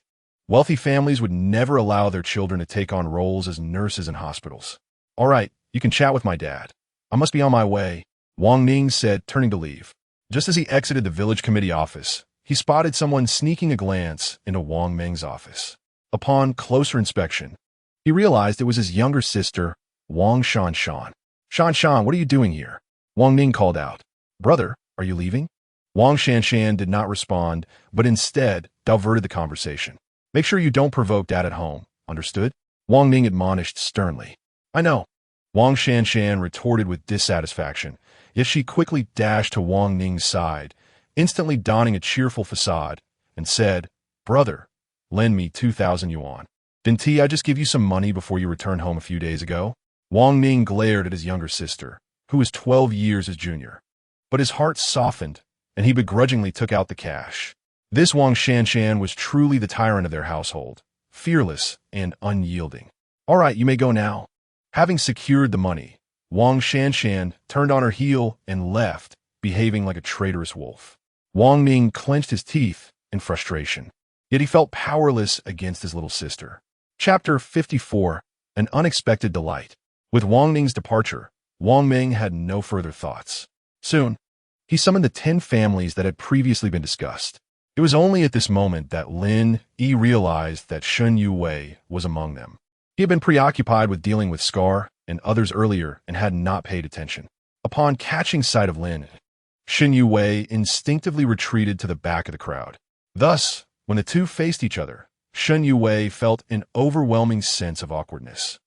Wealthy families would never allow their children to take on roles as nurses in hospitals. "All right, you can chat with my dad. I must be on my way," Wang Ning said, turning to leave. Just as he exited the village committee office, he spotted someone sneaking a glance into Wang Meng's office. Upon closer inspection, he realized it was his younger sister, Wang Shanshan. "Shanshan, what are you doing here?" Wang Ning called out. "Brother, are you leaving?" Wang Shanshan did not respond, but instead diverted the conversation. "Make sure you don't provoke Dad at home, understood?" Wang Ning admonished sternly. "I know," Wang Shanshan retorted with dissatisfaction, yet she quickly dashed to Wang Ning's side, instantly donning a cheerful facade, and said, "Brother, lend me 2,000 yuan. Didn't I just give you some money before you returned home a few days ago?" Wang Ning glared at his younger sister, who was 12 years his junior. But his heart softened and he begrudgingly took out the cash. This Wang Shanshan was truly the tyrant of their household, fearless and unyielding. "All right, you may go now." Having secured the money, Wang Shanshan turned on her heel and left, behaving like a traitorous wolf. Wang Ming clenched his teeth in frustration, yet he felt powerless against his little sister. Chapter 54. An Unexpected Delight. With Wang Ming's departure, Wang Ming had no further thoughts. Soon, he summoned the 10 families that had previously been discussed. It was only at this moment that Lin Yi realized that Shun Yu Wei was among them. He had been preoccupied with dealing with Scar and others earlier and had not paid attention. Upon catching sight of Lin, Shun Yu Wei instinctively retreated to the back of the crowd. Thus, when the two faced each other, Shun Yu Wei felt an overwhelming sense of awkwardness,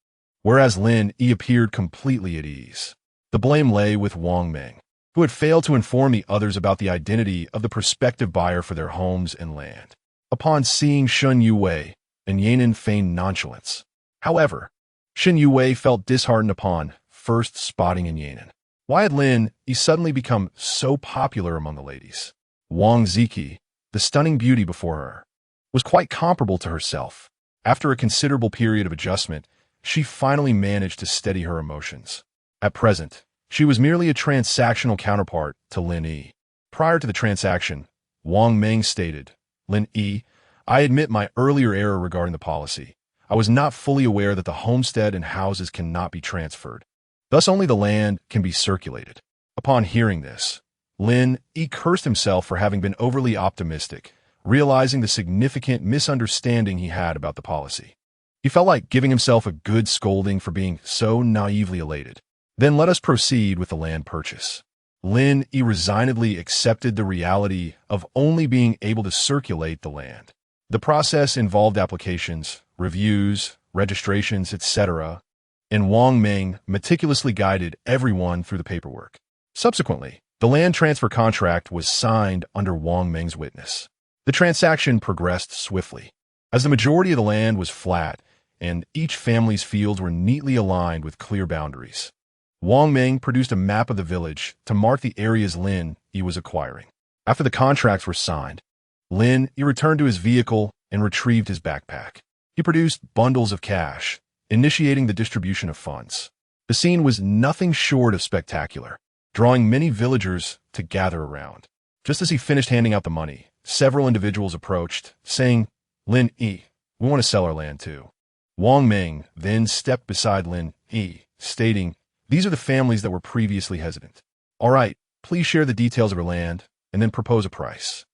whereas Lin Yi appeared completely at ease. The blame lay with Wang Ming, who had failed to inform the others about the identity of the prospective buyer for their homes and land. Upon seeing Shun Yu Wei, and Yanan feigned nonchalance. However, Shun Yu Wei felt disheartened upon first spotting in Yanan. Why had Lin Yi suddenly become so popular among the ladies? Wang Ziki, the stunning beauty before her, was quite comparable to herself. After a considerable period of adjustment, she finally managed to steady her emotions. At present, she was merely a transactional counterpart to Lin Yi. Prior to the transaction, Wang Ming stated, "Lin Yi, I admit my earlier error regarding the policy. I was not fully aware that the homestead and houses cannot be transferred. Thus only the land can be circulated." Upon hearing this, Lin Yi cursed himself for having been overly optimistic, realizing the significant misunderstanding he had about the policy. He felt like giving himself a good scolding for being so naively elated. "Then let us proceed with the land purchase." Lin Yi resignedly accepted the reality of only being able to circulate the land. The process involved applications, reviews, registrations, etc., and Wang Ming meticulously guided everyone through the paperwork. Subsequently, the land transfer contract was signed under Wang Ming's witness. The transaction progressed swiftly, as the majority of the land was flat and each family's fields were neatly aligned with clear boundaries. Wang Ming produced a map of the village to mark the areas Lin Yi was acquiring. After the contracts were signed, Lin Yi returned to his vehicle and retrieved his backpack. He produced bundles of cash, initiating the distribution of funds. The scene was nothing short of spectacular, drawing many villagers to gather around. Just as he finished handing out the money, several individuals approached, saying, "Lin Yi, we want to sell our land too." Wang Ming then stepped beside Lin Yi, stating, "These are the families that were previously hesitant. All right, please share the details of your land and then propose a price.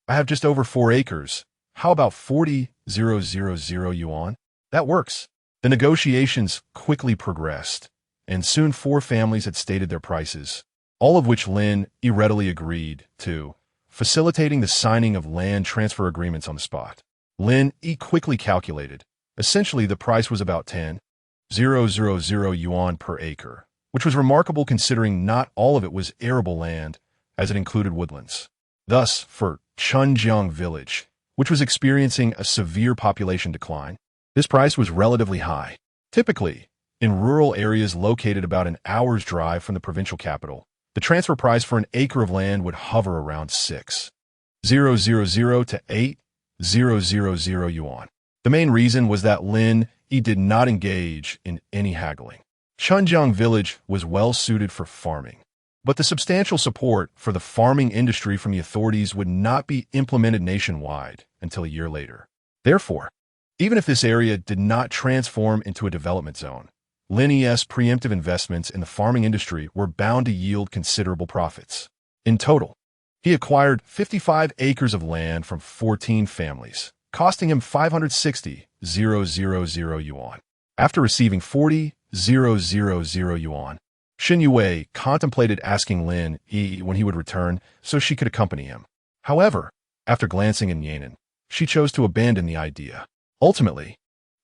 I have just over 4 acres. How about 40,000 yuan? That works." The negotiations quickly progressed, and soon 4 families had stated their prices, all of which Lin Yi readily agreed to, facilitating the signing of land transfer agreements on the spot. Lin Yi quickly calculated. Essentially, the price was about 10,000 yuan per acre, which was remarkable considering not all of it was arable land, as it included woodlands. Thus, for Chunjiang village, which was experiencing a severe population decline, this price was relatively high. Typically, in rural areas located about an hour's drive from the provincial capital, the transfer price for an acre of land would hover around 6,000 to 8,000 yuan. The main reason was that Lin Yi did not engage in any haggling. Chunjiang village was well suited for farming, but the substantial support for the farming industry from the authorities would not be implemented nationwide until a year later. Therefore, even if this area did not transform into a development zone, Lin Yi's preemptive investments in the farming industry were bound to yield considerable profits. In total, he acquired 55 acres of land from 14 families, costing him 560,000 yuan. After receiving 40,000 yuan, Shun Yu Wei contemplated asking Lin Yi when he would return so she could accompany him. However, after glancing in Yanan, she chose to abandon the idea. Ultimately,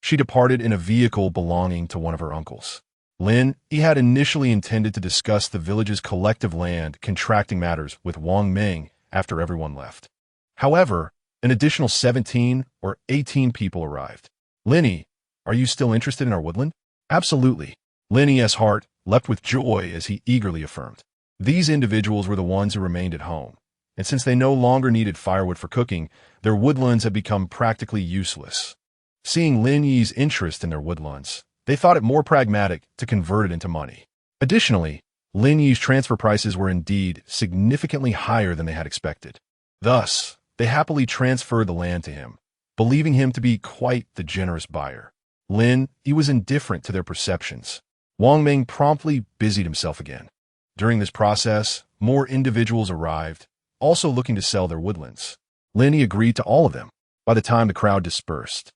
she departed in a vehicle belonging to one of her uncles. Lin Yi had initially intended to discuss the village's collective land contracting matters with Wang Ming after everyone left. However, an additional 17 or 18 people arrived. "Lin Yi, are you still interested in our woodland?" "Absolutely." Lin Yi's heart leapt with joy as he eagerly affirmed. These individuals were the ones who remained at home, and since they no longer needed firewood for cooking, their woodlands had become practically useless. Seeing Lin Yi's interest in their woodlands, they thought it more pragmatic to convert it into money. Additionally, Lin Yi's transfer prices were indeed significantly higher than they had expected. Thus, they happily transferred the land to him, believing him to be quite the generous buyer. Lin Yi was indifferent to their perceptions. Wang Meng promptly busied himself again. During this process, more individuals arrived, also looking to sell their woodlands. Lin Yi agreed to all of them. By the time the crowd dispersed,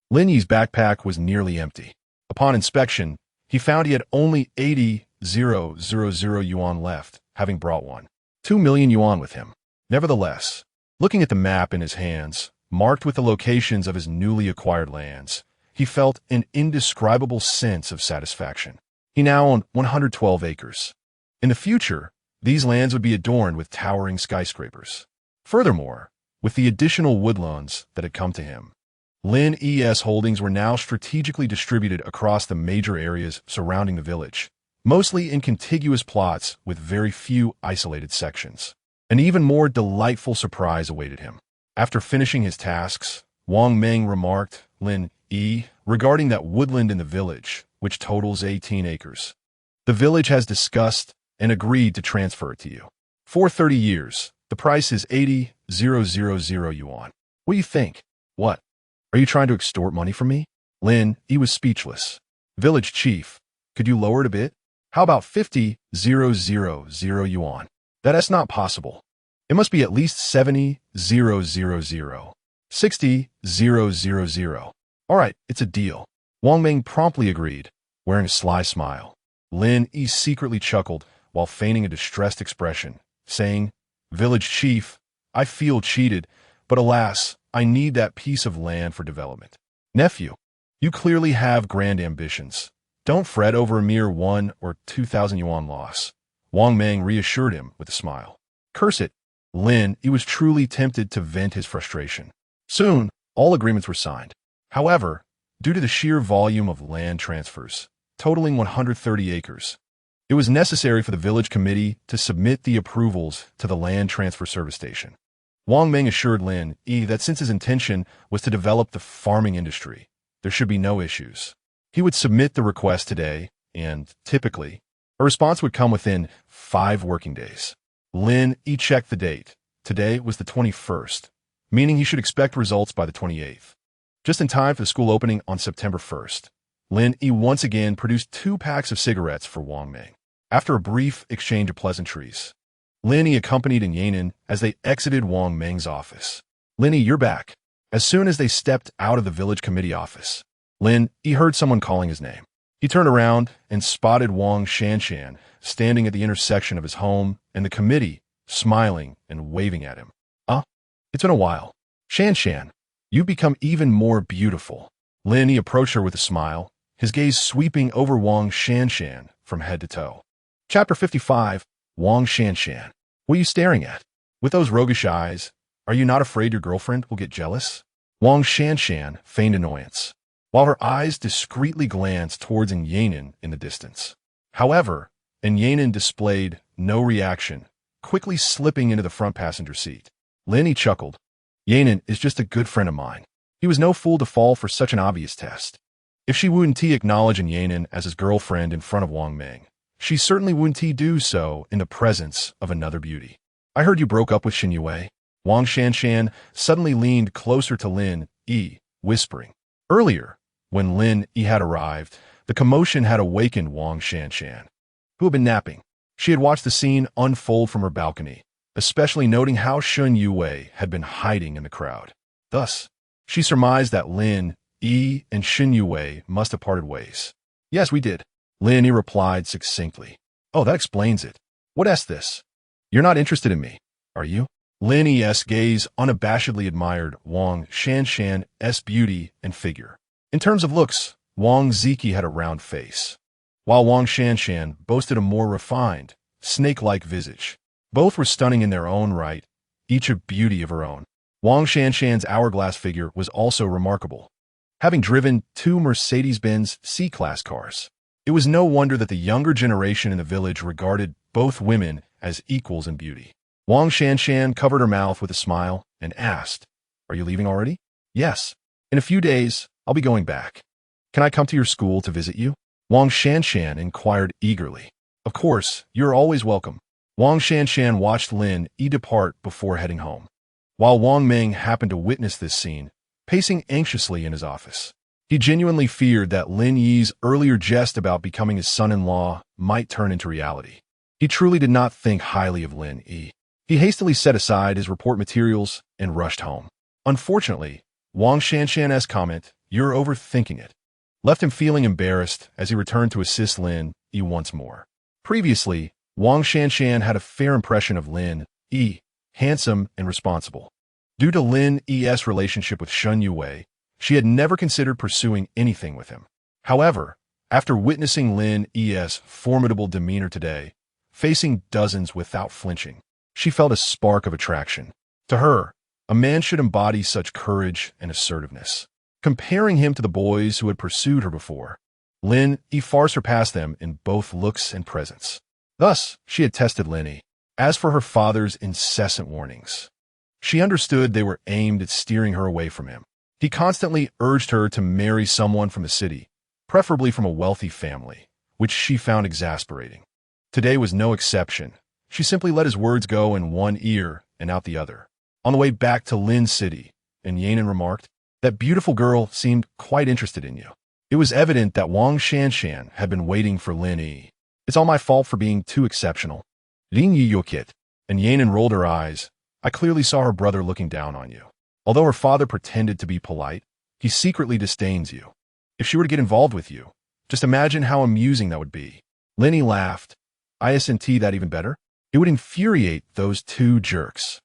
Lin Yi's backpack was nearly empty. Upon inspection, he found he had only 80,000 yuan left, having brought 2 million yuan with him. Nevertheless, looking at the map in his hands, marked with the locations of his newly acquired lands, he felt an indescribable sense of satisfaction. He now owned 112 acres. In the future, these lands would be adorned with towering skyscrapers. Furthermore, with the additional woodlands that had come to him, Lin Yi's holdings were now strategically distributed across the major areas surrounding the village, mostly in contiguous plots with very few isolated sections. An even more delightful surprise awaited him. After finishing his tasks, Wang Meng remarked, Lin Yi, regarding that woodland in the village, which totals 18 acres. The village has discussed and agreed to transfer it to you. For 30 years, the price is 80,000 yuan. What do you think? What? Are you trying to extort money from me? Lin Yi was speechless. Village chief, could you lower it a bit? How about 50,000 yuan? That's not possible. It must be at least 70,000. 60,000. All right, it's a deal. Wang Meng promptly agreed, wearing a sly smile. Lin Yi secretly chuckled while feigning a distressed expression, saying, Village chief, I feel cheated, but alas, I need that piece of land for development. Nephew, you clearly have grand ambitions. Don't fret over a mere 1 or 2,000 yuan loss. Wang Meng reassured him with a smile. Curse it, Lin Yi was truly tempted to vent his frustration. Soon, all agreements were signed. However, due to the sheer volume of land transfers, totaling 130 acres, it was necessary for the village committee to submit the approvals to the land transfer service station. Wang Meng assured Lin Yi that since his intention was to develop the farming industry, there should be no issues. He would submit the request today, and, typically, a response would come within 5 working days. Lin Yi checked the date. Today was the 21st, meaning he should expect results by the 28th. Just in time for the school opening on September 1st, Lin Yi once again produced 2 packs of cigarettes for Wang Meng. After a brief exchange of pleasantries, Lin Yi accompanied Yan'an as they exited Wang Meng's office. Lin Yi, you're back. As soon as they stepped out of the village committee office, Lin Yi heard someone calling his name. He turned around and spotted Wang Shanshan standing at the intersection of his home and the committee, smiling and waving at him. It's been a while. Shanshan, you've become even more beautiful. Lin Yi approached her with a smile, his gaze sweeping over Wang Shanshan from head to toe. Chapter 55, Wang Shanshan. What are you staring at? With those roguish eyes, are you not afraid your girlfriend will get jealous? Wang Shanshan feigned annoyance, while her eyes discreetly glanced towards Yan'an in the distance. However, Yan'an displayed no reaction, quickly slipping into the front passenger seat. Lin Yi chuckled. Yan'an is just a good friend of mine. He was no fool to fall for such an obvious test. If she wouldn't acknowledge Yan'an as his girlfriend in front of Wang Meng, she certainly wouldn't do so in the presence of another beauty. I heard you broke up with Shennongjia. Wang Shanshan suddenly leaned closer to Lin Yi, whispering. Earlier, when Lin Yi had arrived, the commotion had awakened Wang Shanshan, who had been napping. She had watched the scene unfold from her balcony, especially noting how Shennongjia had been hiding in the crowd. Thus, she surmised that Lin Yi and Shennongjia must have parted ways. Yes, we did. Lin Yi replied succinctly. Oh, that explains it. What's this? You're not interested in me, are you? Lin Yi's gaze unabashedly admired Wang Shanshan's beauty and figure. In terms of looks, Wang Ziki had a round face, while Wang Shanshan boasted a more refined, snake-like visage. Both were stunning in their own right, each a beauty of her own. Wang Shanshan's hourglass figure was also remarkable, having driven 2 Mercedes-Benz C-Class cars. It was no wonder that the younger generation in the village regarded both women as equals in beauty. Wang Shanshan covered her mouth with a smile and asked, "Are you leaving already?" "Yes. In a few days, I'll be going back. Can I come to your school to visit you?" Wang Shanshan inquired eagerly. "Of course, you're always welcome." Wang Shanshan watched Lin Yi depart before heading home, while Wang Ming happened to witness this scene, pacing anxiously in his office. He genuinely feared that Lin Yi's earlier jest about becoming his son-in-law might turn into reality. He truly did not think highly of Lin Yi. He hastily set aside his report materials and rushed home. Unfortunately, Wang Shanshan's comment, "You're overthinking it," left him feeling embarrassed as he returned to assist Lin Yi once more. Previously, Wang Shanshan had a fair impression of Lin Yi, handsome and responsible. Due to Lin Yi's relationship with Shennongjia, she had never considered pursuing anything with him. However, after witnessing Lin Yi's formidable demeanor today, facing dozens without flinching, she felt a spark of attraction. To her, a man should embody such courage and assertiveness. Comparing him to the boys who had pursued her before, Lin Yi far surpassed them in both looks and presence. Thus, she had tested Lin Yi. As for her father's incessant warnings, she understood they were aimed at steering her away from him. He constantly urged her to marry someone from the city, preferably from a wealthy family, which she found exasperating. Today was no exception. She simply let his words go in one ear and out the other. On the way back to Lin's city, Yanin remarked, "That beautiful girl seemed quite interested in you." It was evident that Wang Shanshan had been waiting for Lin Yi. "It's all my fault for being too exceptional." Lin Yi yokit, and Yanin rolled her eyes. "I clearly saw her brother looking down on you. Although her father pretended to be polite, he secretly disdains you. If she were to get involved with you, just imagine how amusing that would be." Lin Yi laughed. "Isn't that even better? It would infuriate those two jerks."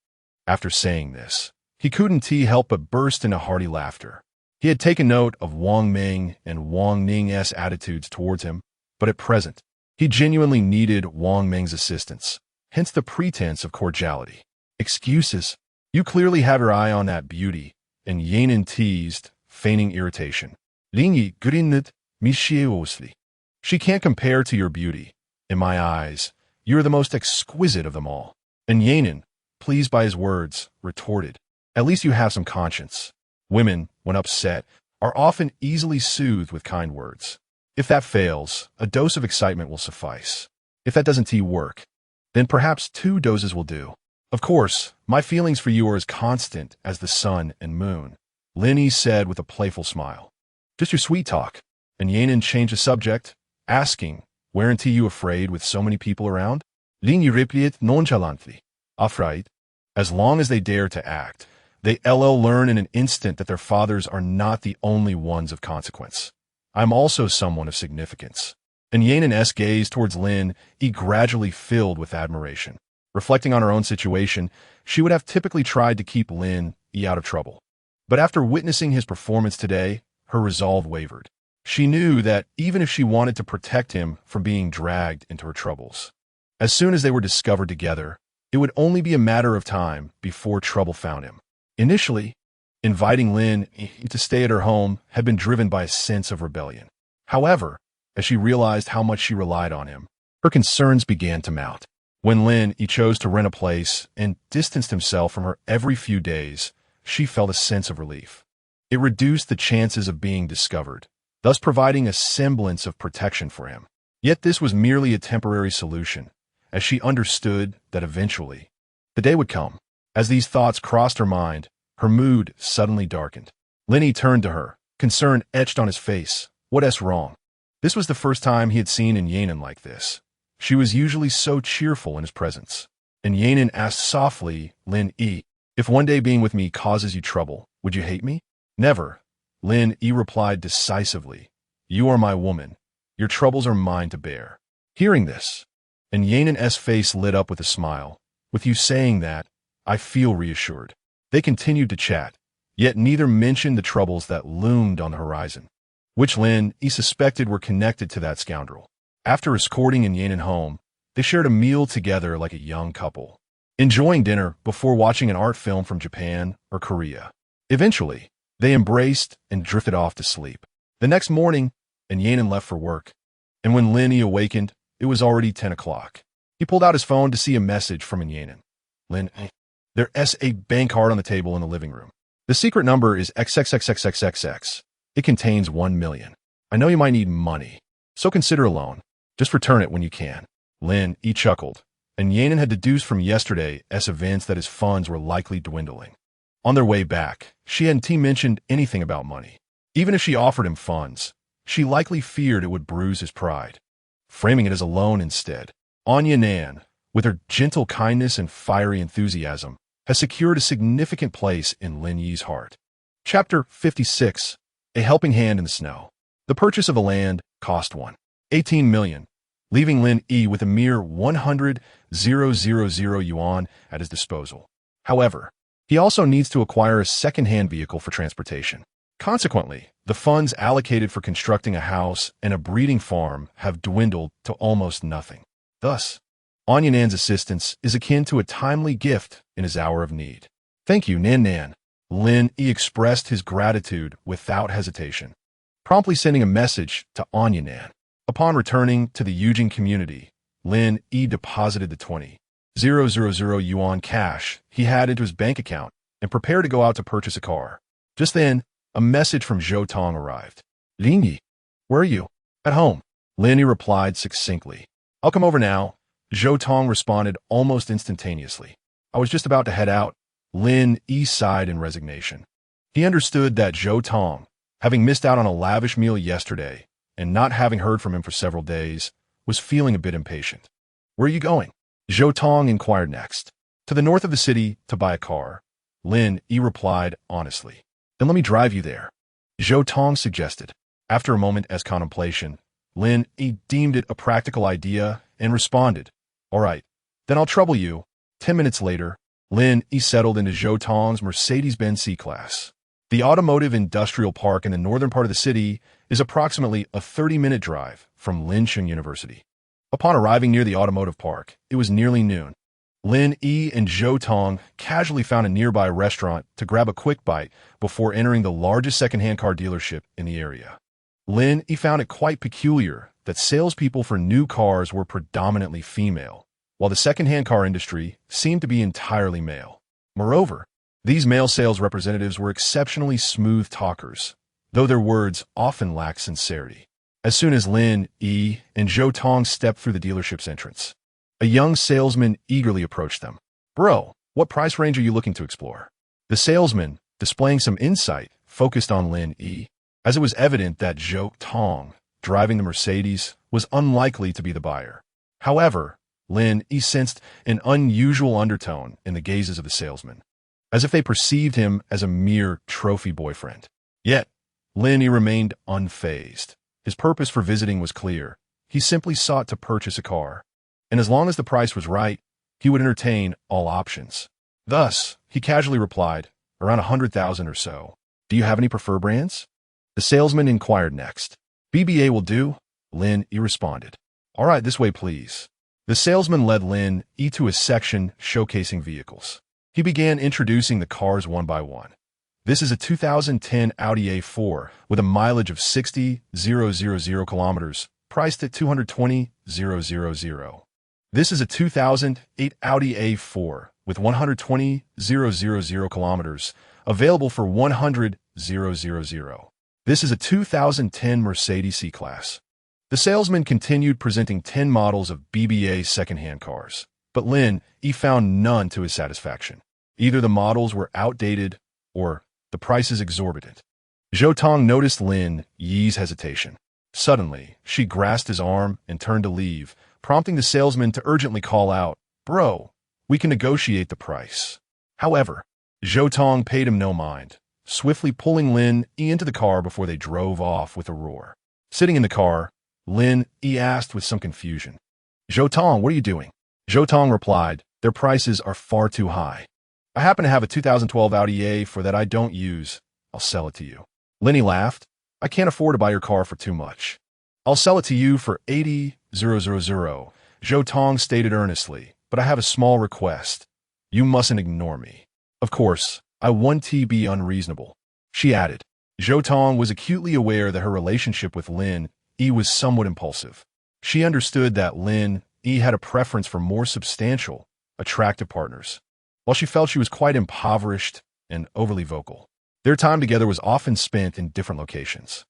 After saying this, he couldn't help but burst into hearty laughter. He had taken note of Wang Ming and Wang Ning's attitudes towards him, but at present, he genuinely needed Wang Ming's assistance, hence the pretense of cordiality. "Excuses. You clearly have your eye on that beauty," and Yanin teased, feigning irritation. "Lin Yi grinned mischievously. She can't compare to your beauty. In my eyes, you are the most exquisite of them all." And Yanin, pleased by his words, retorted, "At least you have some conscience." Women, when upset, are often easily soothed with kind words. If that fails, a dose of excitement will suffice. If that doesn't work, then perhaps 2 doses will do. "Of course, my feelings for you are as constant as the sun and moon," Lin Yi said with a playful smile. "Just your sweet talk." And Yanin changed the subject, asking, "Weren't you afraid with so many people around?" Lin Yi replied nonchalantly, "Afraid? As long as they dare to act, they learn in an instant that their fathers are not the only ones of consequence. I'm also someone of significance." And Yanin's gaze towards Lin Yi gradually filled with admiration. Reflecting on her own situation, she would have typically tried to keep Lin Yi out of trouble. But after witnessing his performance today, her resolve wavered. She knew that even if she wanted to protect him from being dragged into her troubles, as soon as they were discovered together, it would only be a matter of time before trouble found him. Initially, inviting Lin Yi to stay at her home had been driven by a sense of rebellion. However, as she realized how much she relied on him, her concerns began to mount. When Lin Yi chose to rent a place and distanced himself from her every few days, she felt a sense of relief. It reduced the chances of being discovered, thus providing a semblance of protection for him. Yet this was merely a temporary solution, as she understood that eventually, the day would come. As these thoughts crossed her mind, her mood suddenly darkened. Lin Yi turned to her, concern etched on his face. "What's wrong?" This was the first time he had seen Yanin like this. She was usually so cheerful in his presence. And Yanin asked softly, "Lin Yi, if one day being with me causes you trouble, would you hate me?" "Never," Lin Yi replied decisively. "You are my woman. Your troubles are mine to bear." Hearing this, and Yanin's face lit up with a smile. "With you saying that, I feel reassured." They continued to chat, yet neither mentioned the troubles that loomed on the horizon, which Lin Yi suspected were connected to that scoundrel. After escorting Yanin home, they shared a meal together like a young couple, enjoying dinner before watching an art film from Japan or Korea. Eventually, they embraced and drifted off to sleep. The next morning, Yanin left for work, and when Lin Yi awakened, it was already 10 o'clock. He pulled out his phone to see a message from Yanin. Lin Yi. There's a bank card on the table in the living room. The secret number is XXXXXXX. It contains 1 million. I know you might need money, so consider a loan. Just return it when you can. Lin Yi chuckled, and Yanan had deduced from yesterday's events that his funds were likely dwindling. On their way back, she hadn't mentioned anything about money. Even if she offered him funds, she likely feared it would bruise his pride. Framing it as a loan instead, Anya Nan, with her gentle kindness and fiery enthusiasm, has secured a significant place in Lin Yi's heart. Chapter 56. A Helping Hand in the Snow. The purchase of the land cost 18 million, leaving Lin Yi with a mere 100,000 yuan at his disposal. However, he also needs to acquire a second-hand vehicle for transportation. Consequently, the funds allocated for constructing a house and a breeding farm have dwindled to almost nothing. Thus, Anya Nan's assistance is akin to a timely gift in his hour of need. Thank you, Nan Nan. Lin Yi expressed his gratitude without hesitation, promptly sending a message to Anya Nan. Upon returning to the Eugene community, Lin Yi deposited the 20,000 yuan cash he had into his bank account and prepared to go out to purchase a car. Just then, a message from Zhou Tong arrived. Lin Yi, where are you? At home. Lin Yi replied succinctly. I'll come over now. Zhou Tong responded almost instantaneously. I was just about to head out. Lin Yi sighed in resignation. He understood that Zhou Tong, having missed out on a lavish meal yesterday and not having heard from him for several days, was feeling a bit impatient. Where are you going? Zhou Tong inquired next. To the north of the city to buy a car. Lin Yi replied honestly. Then let me drive you there. Zhou Tong suggested. After a moment as contemplation, Lin Yi deemed it a practical idea and responded, all right, then I'll trouble you. 10 minutes later, Lin Yi settled into Zhou Tong's Mercedes-Benz C-Class. The automotive industrial park in the northern part of the city is approximately a 30-minute drive from Linsheng University. Upon arriving near the automotive park, it was nearly noon. Lin Yi and Zhou Tong casually found a nearby restaurant to grab a quick bite before entering the largest second-hand car dealership in the area. Lin Yi found it quite peculiar that salespeople for new cars were predominantly female, while the second-hand car industry seemed to be entirely male. Moreover, these male sales representatives were exceptionally smooth talkers, though their words often lacked sincerity. As soon as Lin Yi and Zhou Tong stepped through the dealership's entrance, a young salesman eagerly approached them. Bro, what price range are you looking to explore? The salesman, displaying some insight, focused on Lin Yi, as it was evident that Zhou Tong, driving the Mercedes, was unlikely to be the buyer. However, Lin Yi sensed an unusual undertone in the gazes of the salesman, as if they perceived him as a mere trophy boyfriend. Yet, Lin Yi remained unfazed. His purpose for visiting was clear. He simply sought to purchase a car, and as long as the price was right, he would entertain all options. Thus, he casually replied, around 100,000 or so. Do you have any preferred brands? The salesman inquired next. BBA will do, Lin Yi responded. All right, this way, please. The salesman led Lin Yi to a section showcasing vehicles. He began introducing the cars one by one. This is a 2010 Audi A4 with a mileage of 60,000 kilometers, priced at 220,000. This is a 2008 Audi A4 with 120,000 kilometers, available for 100,000. This is a 2010 Mercedes C-Class. The salesman continued presenting 10 models of BBA second-hand cars, but Lin Yi found none to his satisfaction. Either the models were outdated or the prices exorbitant. Zhou Tong noticed Lin Yi's hesitation. Suddenly, she grasped his arm and turned to leave, prompting the salesman to urgently call out, Bro, we can negotiate the price. However, Zhou Tong paid him no mind, swiftly pulling Lin Yi into the car before they drove off with a roar. Sitting in the car, Lin Yi asked with some confusion, Zhou Tong, what are you doing? Zhou Tong replied, their prices are far too high. I happen to have a 2012 Audi A4 that I don't use. I'll sell it to you. Lin Yi laughed. I can't afford to buy your car for too much. I'll sell it to you for 80,000. Zhou Tong stated earnestly, but I have a small request. You mustn't ignore me. Of course, I want to be unreasonable. She added. Zhou Tong was acutely aware that her relationship with Lin Yi was somewhat impulsive. She understood that Lin Yi had a preference for more substantial, attractive partners. while she felt she was quite impoverished and overly vocal. Their time together was often spent in different locations.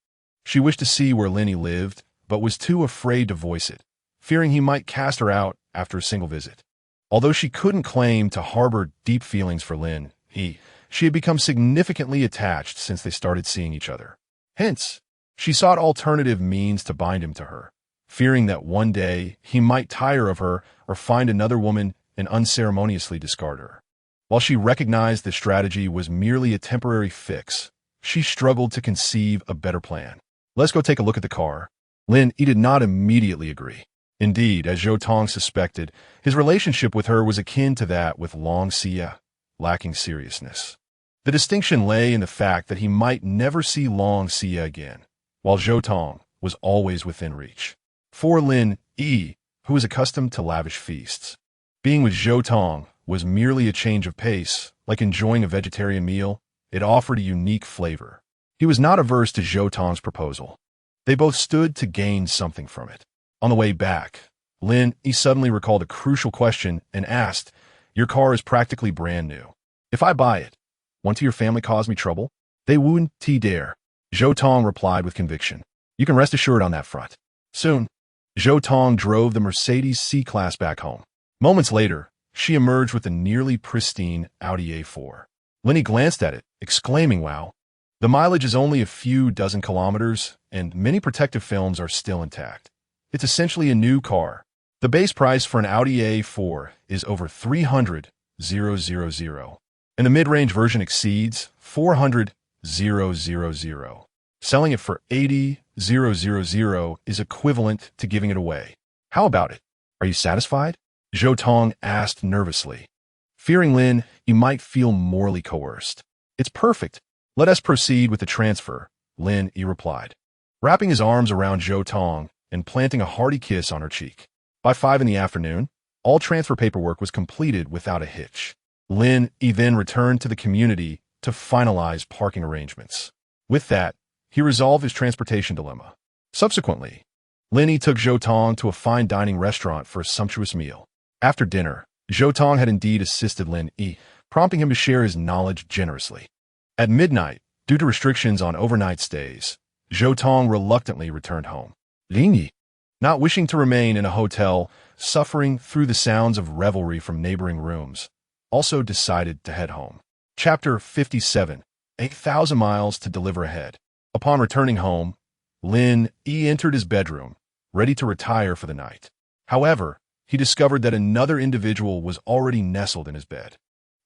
She wished to see where Lin Yi lived, but was too afraid to voice it, fearing he might cast her out after a single visit. Although she couldn't claim to harbor deep feelings for Lin Yi, she had become significantly attached since they started seeing each other. Hence, she sought alternative means to bind him to her, fearing that one day he might tire of her or find another woman and unceremoniously discard her. While she recognized the strategy was merely a temporary fix, she struggled to conceive a better plan. Let's go take a look at the car. Lin Yi did not immediately agree. Indeed, as Zhou Tong suspected, his relationship with her was akin to that with Long Xia, lacking seriousness. The distinction lay in the fact that he might never see Long Xia again, while Zhou Tong was always within reach. For Lin Yi, who was accustomed to lavish feasts, being with Zhou Tong was merely a change of pace, like enjoying a vegetarian meal. It offered a unique flavor. He was not averse to Zhou Tong's proposal. They both stood to gain something from it. On the way back, Lin Yi suddenly recalled a crucial question and asked, "Your car is practically brand new. If I buy it, won't your family cause me trouble?" "They wouldn't dare," Zhou Tong replied with conviction. "You can rest assured on that front." Soon, Zhou Tong drove the Mercedes C-Class back home. Moments later, she emerged with a nearly pristine Audi A4. Lin Yi glanced at it, exclaiming, "Wow." The mileage is only a few dozen kilometers, and many protective films are still intact. It's essentially a new car. The base price for an Audi A4 is over $300,000, and the mid-range version exceeds $400,000. Selling it for $80,000 is equivalent to giving it away. How about it? Are you satisfied? Zhou Tong asked nervously, fearing Lin Yi might feel morally coerced. "It's perfect. Let us proceed with the transfer," Lin Yi replied, wrapping his arms around Zhou Tong and planting a hearty kiss on her cheek. By 5 in the afternoon, all transfer paperwork was completed without a hitch. Lin Yi then returned to the community to finalize parking arrangements. With that, he resolved his transportation dilemma. Subsequently, Lin Yi took Zhou Tong to a fine dining restaurant for a sumptuous meal. After dinner, Zhou Tong had indeed assisted Lin Yi, prompting him to share his knowledge generously. At midnight, due to restrictions on overnight stays, Zhou Tong reluctantly returned home. Lin Yi, not wishing to remain in a hotel, suffering through the sounds of revelry from neighboring rooms, also decided to head home. Chapter 57, 8,000 miles to deliver ahead. Upon returning home, Lin Yi entered his bedroom, ready to retire for the night. However, he discovered that another individual was already nestled in his bed.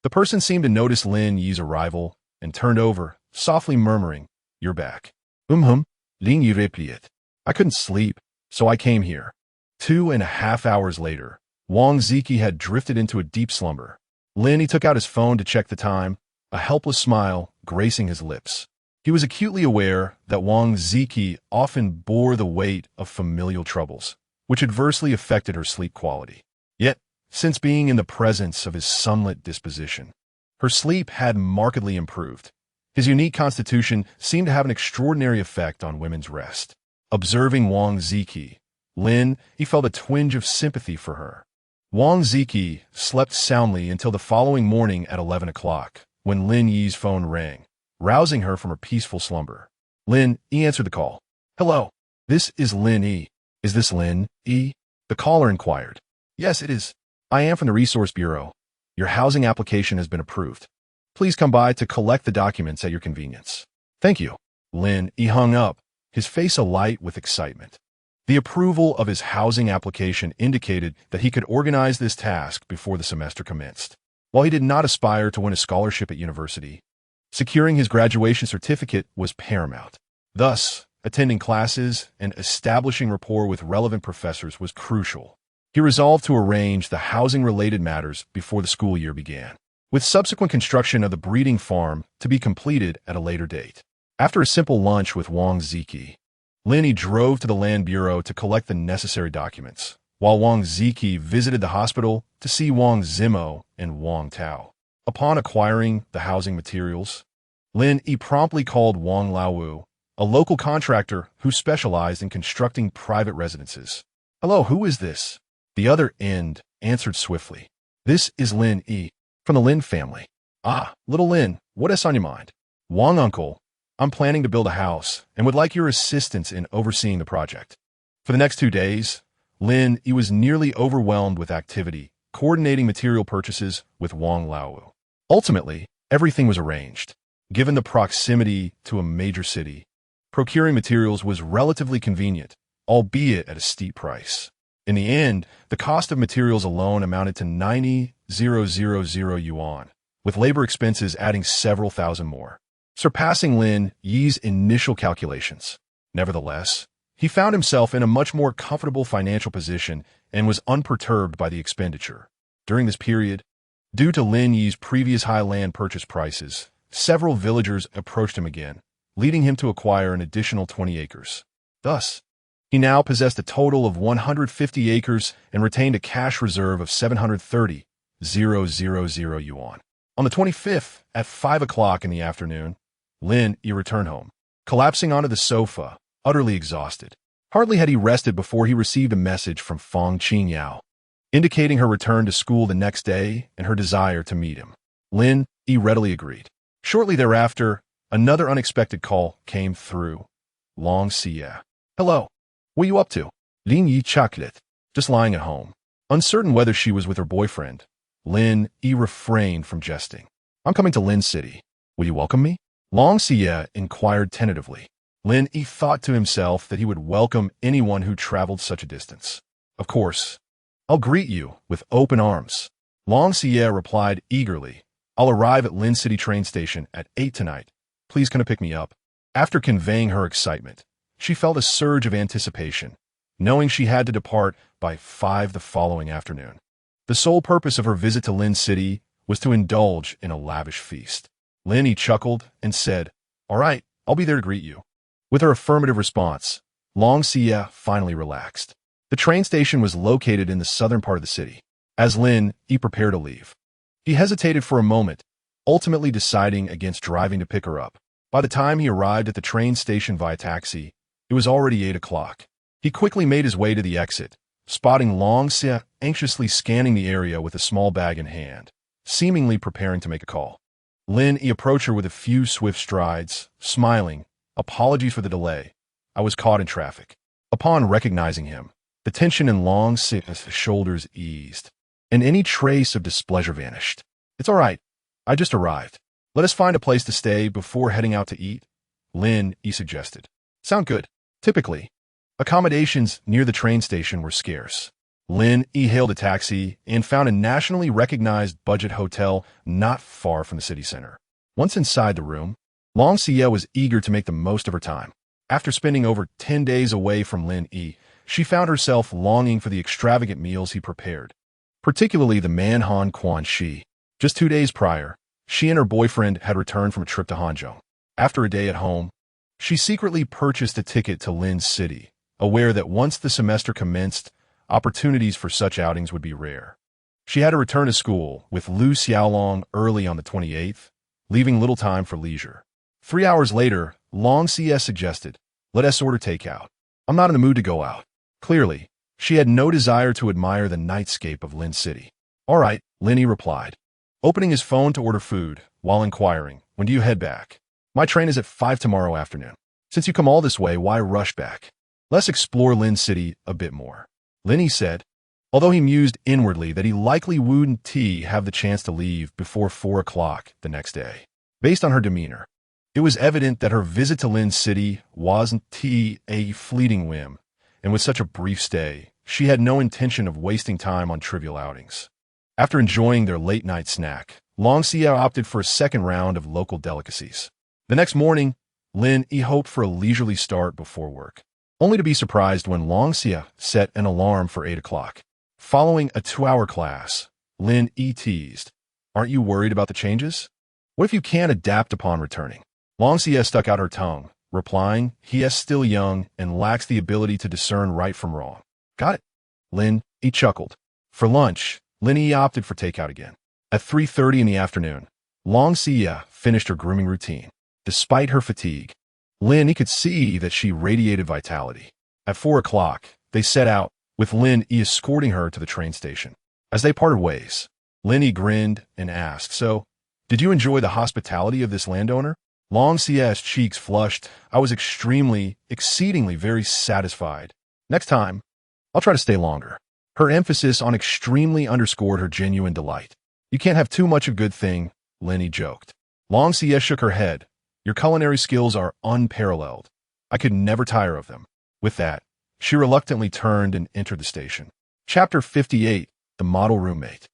The person seemed to notice Lin Yi's arrival and turned over, softly murmuring, "You're back." Lin Yi replied, "I couldn't sleep, so I came here." 2.5 hours later, Wang Ziki had drifted into a deep slumber. Lin Yi took out his phone to check the time, a helpless smile gracing his lips. He was acutely aware that Wang Ziki often bore the weight of familial troubles, which adversely affected her sleep quality. Yet, since being in the presence of his sunlit disposition, her sleep had markedly improved. His unique constitution seemed to have an extraordinary effect on women's rest. Observing Wang Ziki, Lin Yi felt a twinge of sympathy for her. Wang Ziki slept soundly until the following morning at 11 o'clock, when Lin Yi's phone rang, rousing her from her peaceful slumber. Lin Yi answered the call. "Hello, this is Lin Yi. Is this Lin Yi?" The caller inquired. "Yes, it is. I am from the Resource Bureau. Your housing application has been approved. Please come by to collect the documents at your convenience." "Thank you." Lin Yi hung up, his face alight with excitement. The approval of his housing application indicated that he could organize this task before the semester commenced. While he did not aspire to win a scholarship at university, securing his graduation certificate was paramount. Thus, attending classes and establishing rapport with relevant professors was crucial. He resolved to arrange the housing-related matters before the school year began, with subsequent construction of the breeding farm to be completed at a later date. After a simple lunch with Wang Ziki, Lin Yi drove to the Land Bureau to collect the necessary documents, while Wang Ziki visited the hospital to see Wang Zimo and Wang Tao. Upon acquiring the housing materials, Lin Yi promptly called Wang Laowu, a local contractor who specialized in constructing private residences. "Hello, who is this?" The other end answered swiftly. "This is Lin Yi, from from the Lin family. Ah, little Lin, what is on your mind? Wang uncle, I'm planning to build a house and would like your assistance in overseeing the project. For the next 2 days, Lin Yi was nearly overwhelmed with activity, coordinating material purchases with Wang Lao. Ultimately, everything was arranged. Given the proximity to a major city, procuring materials was relatively convenient, albeit at a steep price. In the end, the cost of materials alone amounted to 90,000 yuan, with labor expenses adding several thousand more, surpassing Lin Yi's initial calculations. Nevertheless, he found himself in a much more comfortable financial position and was unperturbed by the expenditure. During this period, due to Lin Yi's previous high land purchase prices, several villagers approached him again, leading him to acquire an additional 20 acres. Thus, he now possessed a total of 150 acres and retained a cash reserve of 730,000 yuan. On the 25th, at 5 o'clock in the afternoon, Lin Yi returned home, collapsing onto the sofa, utterly exhausted. Hardly had he rested before he received a message from Feng Qingyao, indicating her return to school the next day and her desire to meet him. Lin Yi readily agreed. Shortly thereafter, another unexpected call came through. Long Xia. Hello. What are you up to? Lin Yi chuckled. Just lying at home. Uncertain whether she was with her boyfriend, Lin Yi refrained from jesting. I'm coming to Lin City. Will you welcome me? Long Xia inquired tentatively. Lin Yi thought to himself that he would welcome anyone who traveled such a distance. Of course. I'll greet you with open arms. Long Xia replied eagerly. I'll arrive at Lin City train station at 8 tonight. Please come to pick me up. After conveying her excitement, she felt a surge of anticipation, knowing she had to depart by 5 the following afternoon. The sole purpose of her visit to Lin City was to indulge in a lavish feast. Lin Yi chuckled and said, All right, I'll be there to greet you. With her affirmative response, Long Xia finally relaxed. The train station was located in the southern part of the city. As Lin Yi prepared to leave, he hesitated for a moment, ultimately deciding against driving to pick her up. By the time he arrived at the train station via taxi, it was already 8 o'clock. He quickly made his way to the exit, spotting Long Xia anxiously scanning the area with a small bag in hand, seemingly preparing to make a call. Lin Yi approached her with a few swift strides, smiling. Apologies for the delay. I was caught in traffic. Upon recognizing him, the tension in Long Xia's shoulders eased, and any trace of displeasure vanished. It's all right. I just arrived. Let us find a place to stay before heading out to eat, Lin Yi suggested. Sound good. Typically, accommodations near the train station were scarce. Lin Yi hailed a taxi and found a nationally recognized budget hotel not far from the city center. Once inside the room, Long Xia was eager to make the most of her time. After spending over 10 days away from Lin Yi, she found herself longing for the extravagant meals he prepared, particularly the Manhan Quan Shi. Just 2 days prior, she and her boyfriend had returned from a trip to Hangzhou. After a day at home, she secretly purchased a ticket to Lin City, aware that once the semester commenced, opportunities for such outings would be rare. She had to return to school with Lu Xiaolong early on the 28th, leaving little time for leisure. 3 hours later, Long Xia suggested, let us order takeout. I'm not in the mood to go out. Clearly, she had no desire to admire the nightscape of Lin City. All right, Lin Yi replied, opening his phone to order food while inquiring, when do you head back? My train is at 5 tomorrow afternoon. Since you come all this way, why rush back? Let's explore Lin City a bit more. Lin Yi said, although he mused inwardly that he likely wouldn't have the chance to leave before 4 o'clock the next day. Based on her demeanor, it was evident that her visit to Lin City wasn't a fleeting whim, and with such a brief stay, she had no intention of wasting time on trivial outings. After enjoying their late-night snack, Long Xia opted for a second round of local delicacies. The next morning, Lin Yi hoped for a leisurely start before work, only to be surprised when Long Xia set an alarm for 8 o'clock. Following a 2-hour class, Lin Yi teased, aren't you worried about the changes? What if you can't adapt upon returning? Long Xia stuck out her tongue, replying, he is still young and lacks the ability to discern right from wrong. Got it. Lin Yi chuckled. For lunch, Lin Yi opted for takeout again. At 3:30 in the afternoon, Long Xia finished her grooming routine. Despite her fatigue, Lin Yi could see that she radiated vitality. At 4 o'clock, they set out, with Lin Yi escorting her to the train station. As they parted ways, Lin Yi grinned and asked, "So, did you enjoy the hospitality of this landowner?" Long Xia's cheeks flushed. "I was exceedingly very satisfied. Next time, I'll try to stay longer." Her emphasis on extremely underscored her genuine delight. "You can't have too much of a good thing," Lin Yi joked. Long Xia shook her head. "Your culinary skills are unparalleled. I could never tire of them." With that, she reluctantly turned and entered the station. Chapter 58, The Model Roommate.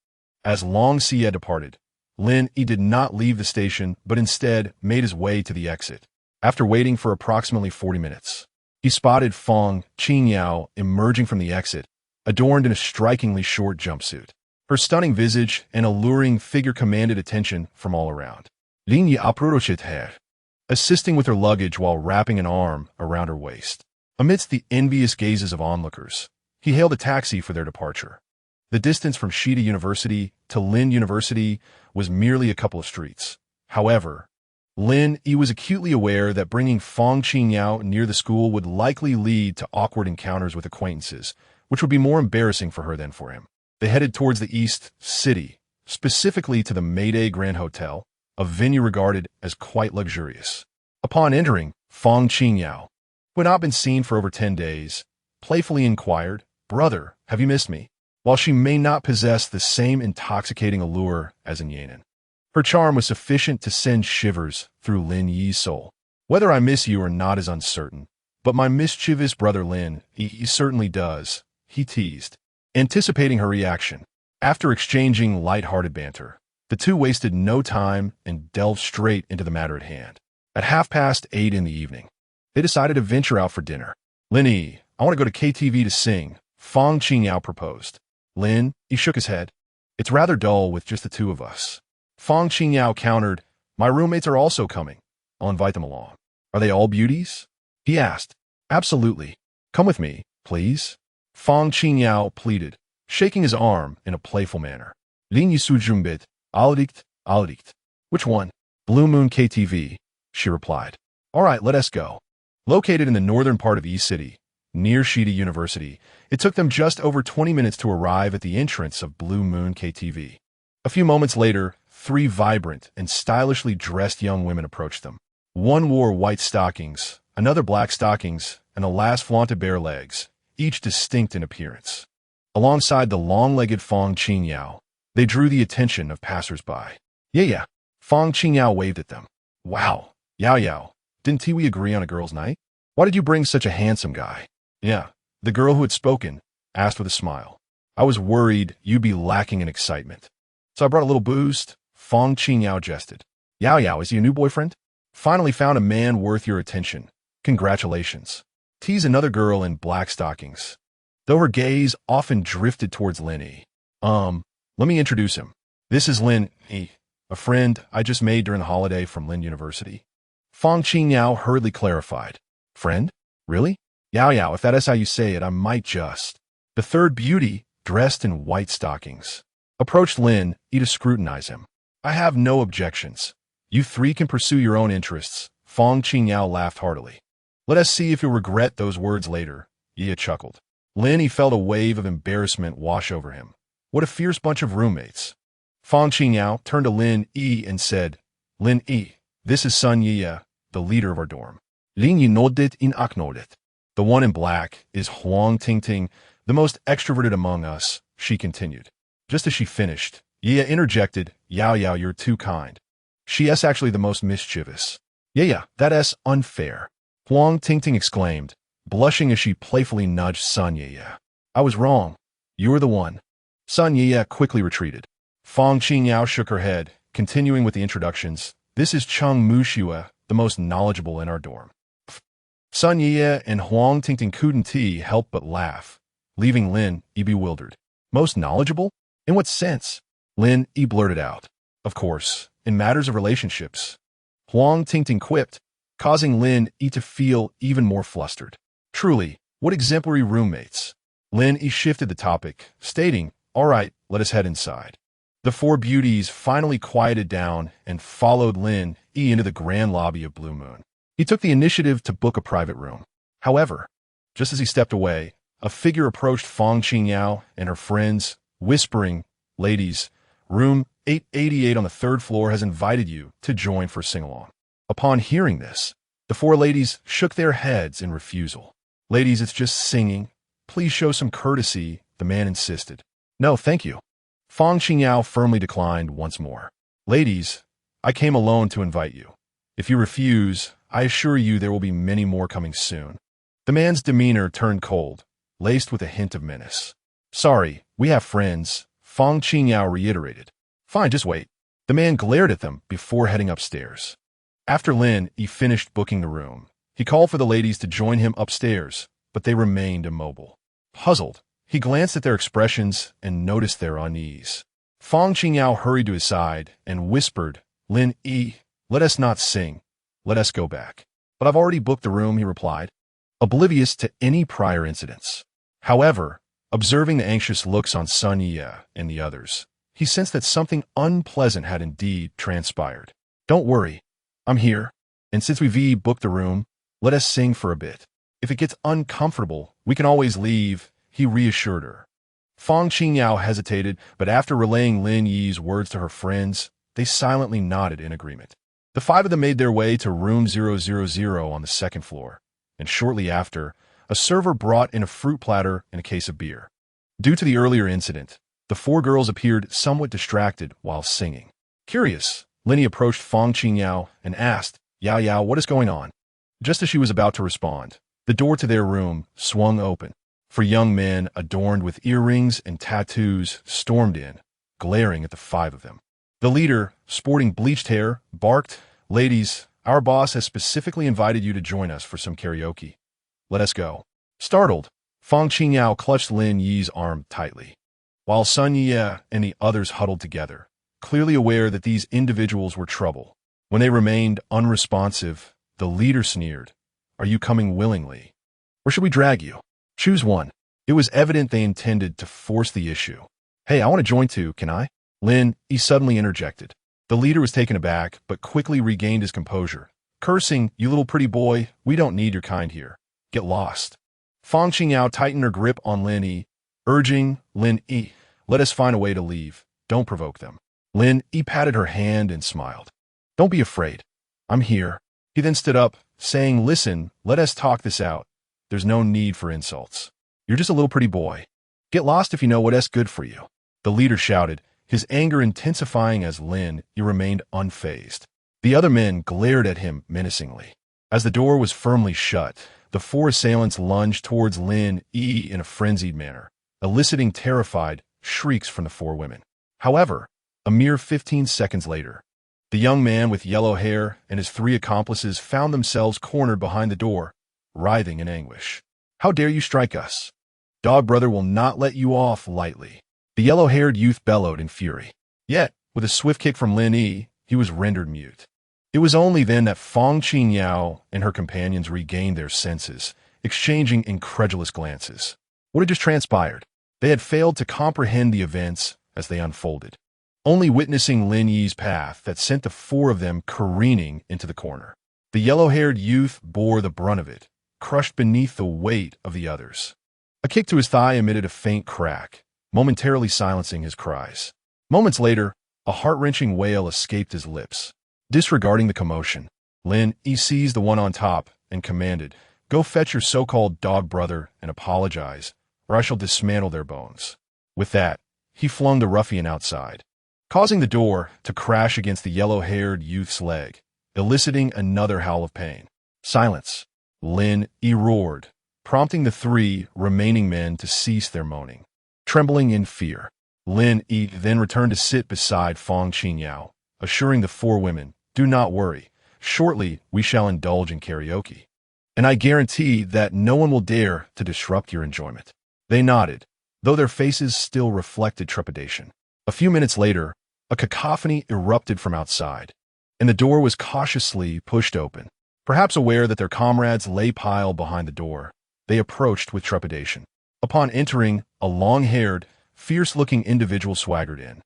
As Long Xia departed, Lin Yi did not leave the station, but instead made his way to the exit. After waiting for approximately 40 minutes, he spotted Fong Qingyao emerging from the exit, adorned in a strikingly short jumpsuit. Her stunning visage and alluring figure commanded attention from all around. Lin Yi approached her, assisting with her luggage while wrapping an arm around her waist. Amidst the envious gazes of onlookers, he hailed a taxi for their departure. The distance from Shida University to Lin University was merely a couple of streets. However, Lin Yi was acutely aware that bringing Fong Qingyao near the school would likely lead to awkward encounters with acquaintances, which would be more embarrassing for her than for him. They headed towards the East City, specifically to the Mayday Grand Hotel, a venue regarded as quite luxurious. Upon entering, Fong Qingyao, who had not been seen for over 10 days, playfully inquired, "Brother, have you missed me?" While she may not possess the same intoxicating allure as in Yanan, her charm was sufficient to send shivers through Lin Yi's soul. "Whether I miss you or not is uncertain, but my mischievous brother Lin, he certainly does," he teased. Anticipating her reaction, after exchanging light-hearted banter, the two wasted no time and delved straight into the matter at hand. At 8:30 in the evening, they decided to venture out for dinner. "Lin Yi, I want to go to KTV to sing," Fong Qingyao proposed. Lin Yi shook his head. "It's rather dull with just the two of us." Fong Qingyao countered, "My roommates are also coming. I'll invite them along." "Are they all beauties?" he asked. "Absolutely. Come with me, please," Fong Qingyao pleaded, shaking his arm in a playful manner. "Lin Yi sujumbit, aldikt. Which one?" "Blue Moon KTV," she replied. "All right, let us go." Located in the northern part of E-City, near Shida University, it took them just over 20 minutes to arrive at the entrance of Blue Moon KTV. A few moments later, 3 vibrant and stylishly dressed young women approached them. One wore white stockings, another black stockings, and the last flaunted bare legs, each distinct in appearance. Alongside the long-legged Fong Qingyao, they drew the attention of passers-by. Yeah, Fong Qingyao waved at them. "Wow, Yao, didn't we agree on a girls' night? Why did you bring such a handsome guy?" "Yeah," the girl who had spoken asked with a smile. "I was worried you'd be lacking in excitement, so I brought a little boost." Fong Qingyao jested. Yao, is he a new boyfriend?" "Finally found a man worth your attention. Congratulations." Teased another girl in black stockings, though her gaze often drifted towards Lin Yi. Let me introduce him. This is Lin Yi, a friend I just made during the holiday from Lin University." Fong Qingyao hurriedly clarified. "Friend? Really?" Yao, if that is how you say it, I might just." The third beauty, dressed in white stockings, approached Lin Yi to scrutinize him. "I have no objections. You 3 can pursue your own interests." Fong Qingyao laughed heartily. "Let us see if you'll regret those words later," Yi chuckled. Lin Yi felt a wave of embarrassment wash over him. What a fierce bunch of roommates. Fong Qingyao turned to Lin Yi and said, "Lin Yi, this is Sun Yi, the leader of our dorm." Lin Yi nodded in acknowledged. "The one in black is Huang Tingting, the most extroverted among us," she continued. Just as she finished, Yi interjected, Yao, you're too kind. She is actually the most mischievous." Yeah, that is unfair," Huang Tingting exclaimed, blushing as she playfully nudged Sun Yi. "I was wrong. You're the one." Sun Yi quickly retreated. Fong Qingyao shook her head, continuing with the introductions. "This is Cheng Mushua, the most knowledgeable in our dorm." Sun Yi and Huang Tingting couldn't help but laugh, leaving Lin Yi bewildered. "Most knowledgeable? In what sense?" Lin Yi blurted out. "Of course, in matters of relationships," Huang Tingting quipped, causing Lin Yi to feel even more flustered. "Truly, what exemplary roommates." Lin Yi shifted the topic, stating, "All right, let us head inside." The 4 beauties finally quieted down and followed Lin Yi into the grand lobby of Blue Moon. He took the initiative to book a private room. However, just as he stepped away, a figure approached Fong Qingyao and her friends, whispering, "Ladies, Room 888 on the third floor has invited you to join for a sing-along. Upon hearing this, the four ladies shook their heads in refusal. Ladies, it's just singing. Please show some courtesy, the man insisted. No, thank you. Fang Qingyao firmly declined once more. Ladies, I came alone to invite you. If you refuse, I assure you there will be many more coming soon. The man's demeanor turned cold, laced with a hint of menace. Sorry, we have friends, Fang Qingyao reiterated. Fine, just wait. The man glared at them before heading upstairs. After Lin Yi finished booking the room, he called for the ladies to join him upstairs, but they remained immobile. Puzzled, he glanced at their expressions and noticed their unease. Fang Qingyao hurried to his side and whispered, Lin Yi, let us not sing. Let us go back. But I've already booked the room, he replied, oblivious to any prior incidents. However, observing the anxious looks on Shennongjia and the others, he sensed that something unpleasant had indeed transpired. Don't worry, I'm here, and since we've booked the room, let us sing for a bit. If it gets uncomfortable, we can always leave, he reassured her. Fang Qingyao hesitated, but after relaying Lin Yi's words to her friends, they silently nodded in agreement. The five of them made their way to room 000 on the second floor, and shortly after, a server brought in a fruit platter and a case of beer. Due to the earlier incident, the four girls appeared somewhat distracted while singing. Curious, Lin Yi approached Fang Qingyao and asked, Yao Yao, what is going on? Just as she was about to respond, the door to their room swung open. For young men adorned with earrings and tattoos stormed in, glaring at the five of them. The leader, sporting bleached hair, barked, Ladies, our boss has specifically invited you to join us for some karaoke. Let us go. Startled, Fang Qingyao clutched Lin Yi's arm tightly, while Shennongjia and the others huddled together, clearly aware that these individuals were trouble. When they remained unresponsive, the leader sneered, Are you coming willingly? Or should we drag you? Choose one. It was evident they intended to force the issue. Hey, I want to join too, can I? Lin Yi suddenly interjected. The leader was taken aback, but quickly regained his composure, cursing, You little pretty boy, we don't need your kind here. Get lost. Fang Qingyao tightened her grip on Lin Yi, urging, Lin Yi, let us find a way to leave. Don't provoke them. Lin Yi patted her hand and smiled. Don't be afraid. I'm here. He then stood up, saying, Listen, let us talk this out. There's no need for insults. You're just a little pretty boy. Get lost if you know what's good for you. The leader shouted, his anger intensifying as Lin Yi remained unfazed. The other men glared at him menacingly. As the door was firmly shut, the four assailants lunged towards Lin Yi in a frenzied manner, eliciting terrified shrieks from the four women. However, a mere 15 seconds later, the young man with yellow hair and his three accomplices found themselves cornered behind the door, writhing in anguish. How dare you strike us? Dog brother will not let you off lightly. The yellow-haired youth bellowed in fury. Yet, with a swift kick from Lin Yi, he was rendered mute. It was only then that Fang Qingyao and her companions regained their senses, exchanging incredulous glances. What had just transpired? They had failed to comprehend the events as they unfolded, only witnessing Lin Yi's path that sent the four of them careening into the corner. The yellow-haired youth bore the brunt of it, crushed beneath the weight of the others. A kick to his thigh emitted a faint crack, momentarily silencing his cries. Moments later, a heart-wrenching wail escaped his lips. Disregarding the commotion, Lin Yi seized the one on top and commanded, Go fetch your so-called dog brother and apologize, or I shall dismantle their bones. With that, he flung the ruffian outside, causing the door to crash against the yellow-haired youth's leg, eliciting another howl of pain. Silence, Lin Yi roared, prompting the three remaining men to cease their moaning. Trembling in fear, Lin Yi then returned to sit beside Fang Qingyao, assuring the four women, Do not worry, shortly we shall indulge in karaoke. And I guarantee that no one will dare to disrupt your enjoyment. They nodded, though their faces still reflected trepidation. A few minutes later, a cacophony erupted from outside, and the door was cautiously pushed open. Perhaps aware that their comrades lay piled behind the door, they approached with trepidation. Upon entering, a long-haired, fierce-looking individual swaggered in,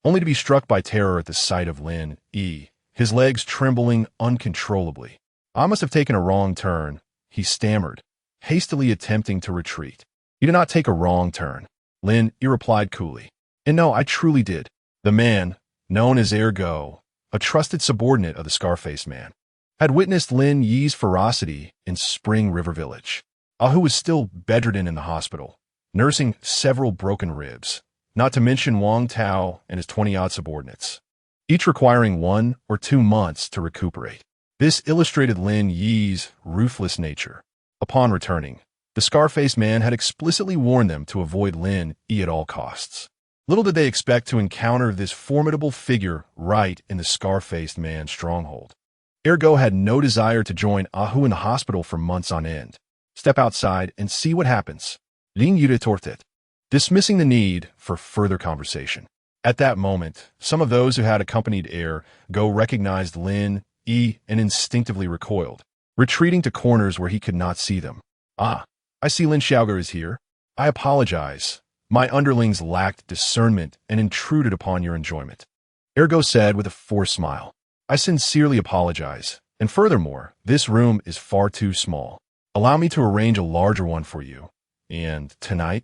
only to be struck by terror at the sight of Lin Yi, his legs trembling uncontrollably. I must have taken a wrong turn, he stammered, hastily attempting to retreat. You did not take a wrong turn, Lin Yi replied coolly. And no, I truly did. The man, known as Ergo, a trusted subordinate of the Scar-faced man, had witnessed Lin Yi's ferocity in Spring River Village. Ahu was still bedridden in the hospital, nursing several broken ribs, not to mention Wang Tao and his 20-odd subordinates, each requiring 1 or 2 months to recuperate. This illustrated Lin Yi's ruthless nature. Upon returning, the Scar-faced man had explicitly warned them to avoid Lin Yi at all costs. Little did they expect to encounter this formidable figure right in the Scar-faced man's stronghold. Ergo had no desire to join Ahu in the hospital for months on end. Step outside and see what happens. Lin Yi retorted, dismissing the need for further conversation. At that moment, some of those who had accompanied Ergo recognized Lin Yi and instinctively recoiled, retreating to corners where he could not see them. Ah, I see Lin Xiaoge is here. I apologize. My underlings lacked discernment and intruded upon your enjoyment. Ergo said with a forced smile. I sincerely apologize, and furthermore, this room is far too small. Allow me to arrange a larger one for you, and tonight,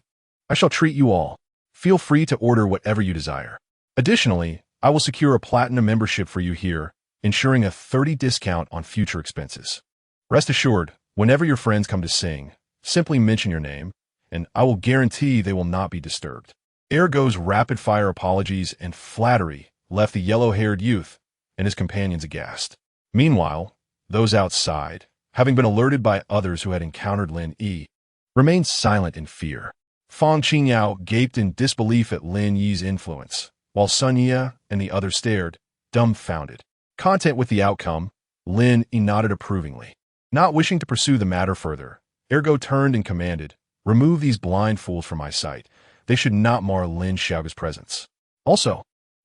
I shall treat you all. Feel free to order whatever you desire. Additionally, I will secure a platinum membership for you here, ensuring a 30% discount on future expenses. Rest assured, whenever your friends come to sing, simply mention your name, and I will guarantee they will not be disturbed. Ergo's rapid-fire apologies and flattery left the yellow-haired youth and his companions aghast. Meanwhile, those outside, having been alerted by others who had encountered Lin Yi, remained silent in fear. Fang Qingyao gaped in disbelief at Lin Yi's influence, while Shennongjia and the others stared, dumbfounded. Content with the outcome, Lin Yi nodded approvingly. Not wishing to pursue the matter further, Ergo turned and commanded, remove these blind fools from my sight. They should not mar Lin Xiaoge's presence. Also,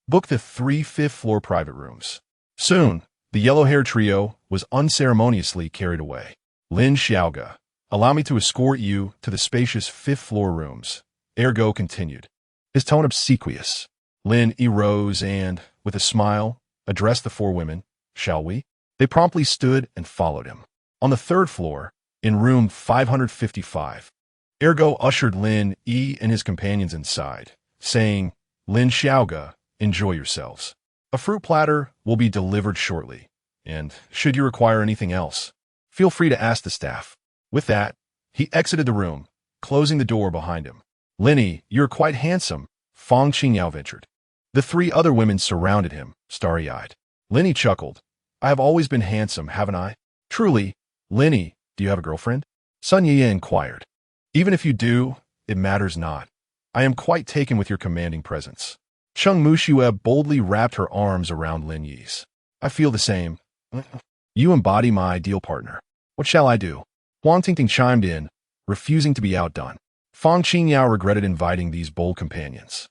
book the 3 fifth-floor private rooms. Soon, the yellow-haired trio was unceremoniously carried away. Lin Xiaoge, allow me to escort you to the spacious 5th-floor rooms, Ergo continued, his tone obsequious. Lin Yi rose and, with a smile, addressed the 4 women. Shall we? They promptly stood and followed him. On the 3rd floor, in room 555, Ergo ushered Lin Yi and his companions inside, saying, Lin Xiaoge, enjoy yourselves. A fruit platter will be delivered shortly, and should you require anything else, feel free to ask the staff. With that, he exited the room, closing the door behind him. Lin Yi, you're quite handsome, Fang Qingyao ventured. The 3 other women surrounded him, starry-eyed. Lin Yi chuckled. I have always been handsome, haven't I? Truly, Lin Yi, do you have a girlfriend? Shennongjia inquired. Even if you do, it matters not. I am quite taken with your commanding presence. Cheng Muxue boldly wrapped her arms around Lin Yi's. I feel the same. You embody my ideal partner. What shall I do? Huang Tingting chimed in, refusing to be outdone. Fang Qingyao regretted inviting these bold companions.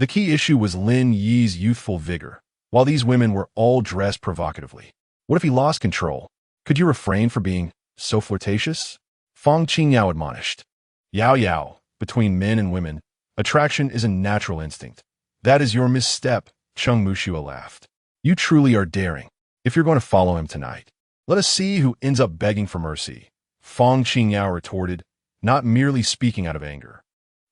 The key issue was Lin Yi's youthful vigor, while these women were all dressed provocatively. What if he lost control? Could you refrain from being so flirtatious? Fang Qingyao admonished. Yao Yao, between men and women, attraction is a natural instinct. That is your misstep, Cheng Muxue laughed. You truly are daring. If you're going to follow him tonight, let us see who ends up begging for mercy, Fang Qingyao retorted, not merely speaking out of anger.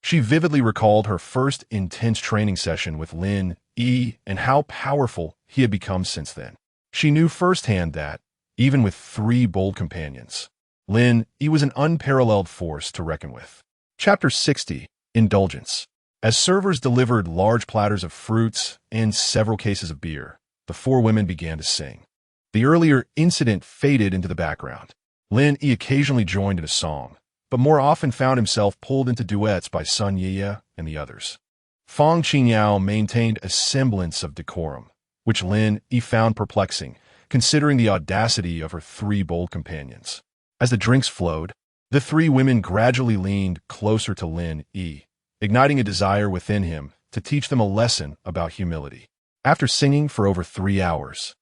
She vividly recalled her first intense training session with Lin Yi and how powerful he had become since then. She knew firsthand that, even with 3 bold companions, Lin Yi was an unparalleled force to reckon with. Chapter 60, Indulgence. As servers delivered large platters of fruits and several cases of beer, the 4 women began to sing. The earlier incident faded into the background. Lin Yi occasionally joined in a song, but more often found himself pulled into duets by Shennongjia and the others. Fang Qingyao maintained a semblance of decorum, which Lin Yi found perplexing, considering the audacity of her 3 bold companions. As the drinks flowed, the 3 women gradually leaned closer to Lin Yi, igniting a desire within him to teach them a lesson about humility. After singing for over 3 hours,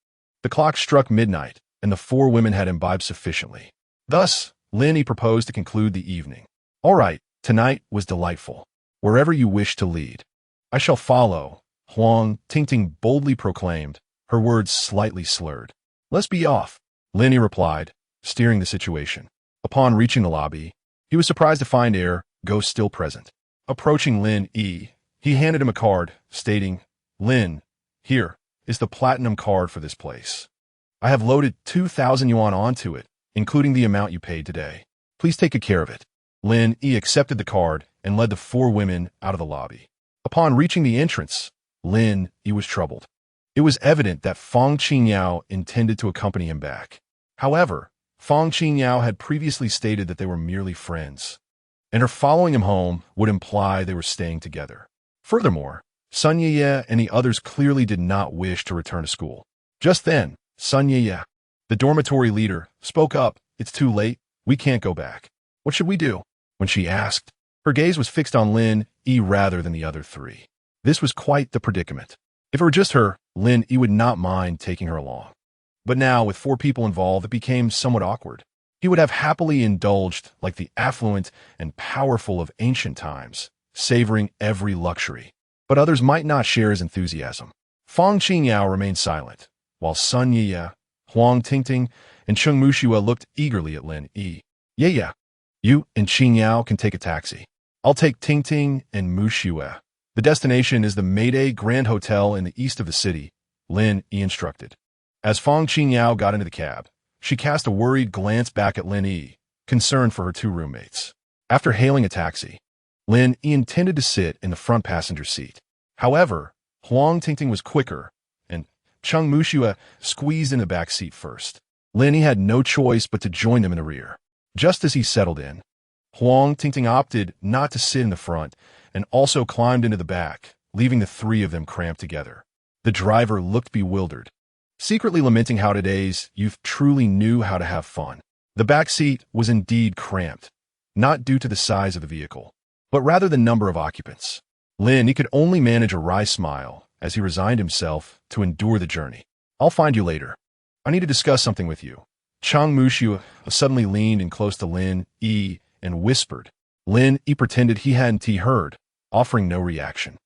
the clock struck midnight, and the 4 women had imbibed sufficiently. Thus, Lin Yi proposed to conclude the evening. All right, tonight was delightful. Wherever you wish to lead, I shall follow, Huang Tingting boldly proclaimed, her words slightly slurred. Let's be off, Lin Yi replied, steering the situation. Upon reaching the lobby, he was surprised to find Ergo still present. Approaching Lin Yi, he handed him a card, stating, Lin, here is the platinum card for this place. I have loaded 2,000 yuan onto it, including the amount you paid today. Please take good care of it. Lin Yi accepted the card and led the four women out of the lobby. Upon reaching the entrance, Lin Yi was troubled. It was evident that Fang Qingyao intended to accompany him back. However, Fang Qingyao had previously stated that they were merely friends, and her following him home would imply they were staying together. Furthermore, Shennongjia and the others clearly did not wish to return to school. Just then, Shennongjia, the dormitory leader, spoke up. It's too late. We can't go back. What should we do? When she asked, her gaze was fixed on Lin Yi rather than the other three. This was quite the predicament. If it were just her, Lin Yi would not mind taking her along. But now, with four people involved, it became somewhat awkward. He would have happily indulged like the affluent and powerful of ancient times, savoring every luxury. But others might not share his enthusiasm. Fang Qingyao remained silent, while Shennongjia, Huang Tingting, and Cheng Mushua looked eagerly at Lin Yi. Yeah. You and Qingyao can take a taxi. I'll take Tingting and Mushua. The destination is the Mayday Grand Hotel in the east of the city, Lin Yi instructed. As Fang Qingyao got into the cab, she cast a worried glance back at Lin Yi, concerned for her two roommates. After hailing a taxi, Lin Yi intended to sit in the front passenger seat. However, Huang Tingting was quicker, and Cheng Mushua squeezed in the back seat first. Lin Yi had no choice but to join them in the rear. Just as he settled in, Huang Tingting opted not to sit in the front and also climbed into the back, leaving the three of them cramped together. The driver looked bewildered, secretly lamenting how today's youth truly knew how to have fun. The back seat was indeed cramped, not due to the size of the vehicle, but rather the number of occupants. Lin Yi could only manage a wry smile as he resigned himself to endure the journey. I'll find you later. I need to discuss something with you. Cheng Mushua suddenly leaned in close to Lin Yi and whispered. Lin Yi pretended he hadn't heard, offering no reaction.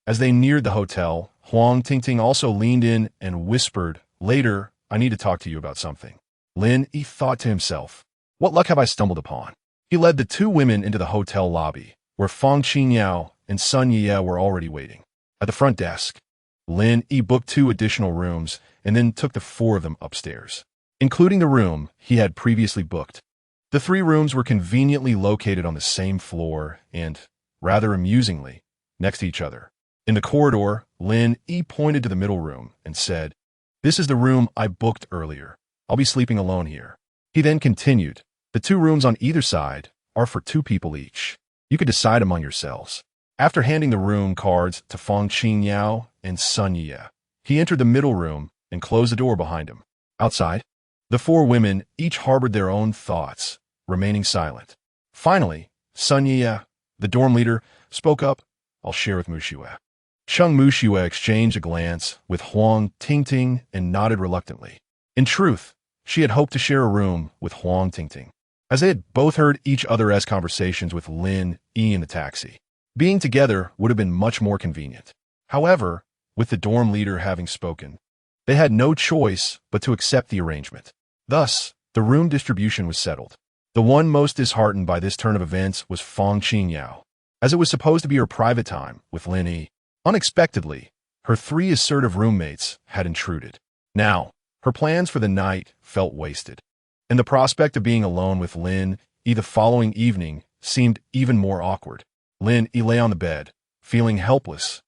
As they neared the hotel, Huang Tingting also leaned in and whispered, Later, I need to talk to you about something. Lin Yi thought to himself, what luck have I stumbled upon? He led the two women into the hotel lobby, where Fang Qingyao and Shennongjia were already waiting. At the front desk, Lin Yi booked 2 additional rooms and then took the 4 of them upstairs, including the room he had previously booked. The 3 rooms were conveniently located on the same floor and, rather amusingly, next to each other. In the corridor, Lin Yi pointed to the middle room and said, This is the room I booked earlier. I'll be sleeping alone here. He then continued, The 2 rooms on either side are for 2 people each. You could decide among yourselves. After handing the room cards to Fang Qingyao and Shennongjia, he entered the middle room and closed the door behind him. Outside, the 4 women each harbored their own thoughts, remaining silent. Finally, Shennongjia, the dorm leader, spoke up, I'll share with Mushua. Cheng Mushua exchanged a glance with Huang Tingting and nodded reluctantly. In truth, she had hoped to share a room with Huang Tingting, as they had both heard each other's conversations with Lin Yi in the taxi. Being together would have been much more convenient. However, with the dorm leader having spoken, they had no choice but to accept the arrangement. Thus, the room distribution was settled. The one most disheartened by this turn of events was Fang Qingyao, as it was supposed to be her private time with Lin Yi. Unexpectedly, her 3 assertive roommates had intruded. Now, her plans for the night felt wasted, and the prospect of being alone with Lin Yi the following evening seemed even more awkward. Lin Yi lay on the bed, feeling helpless.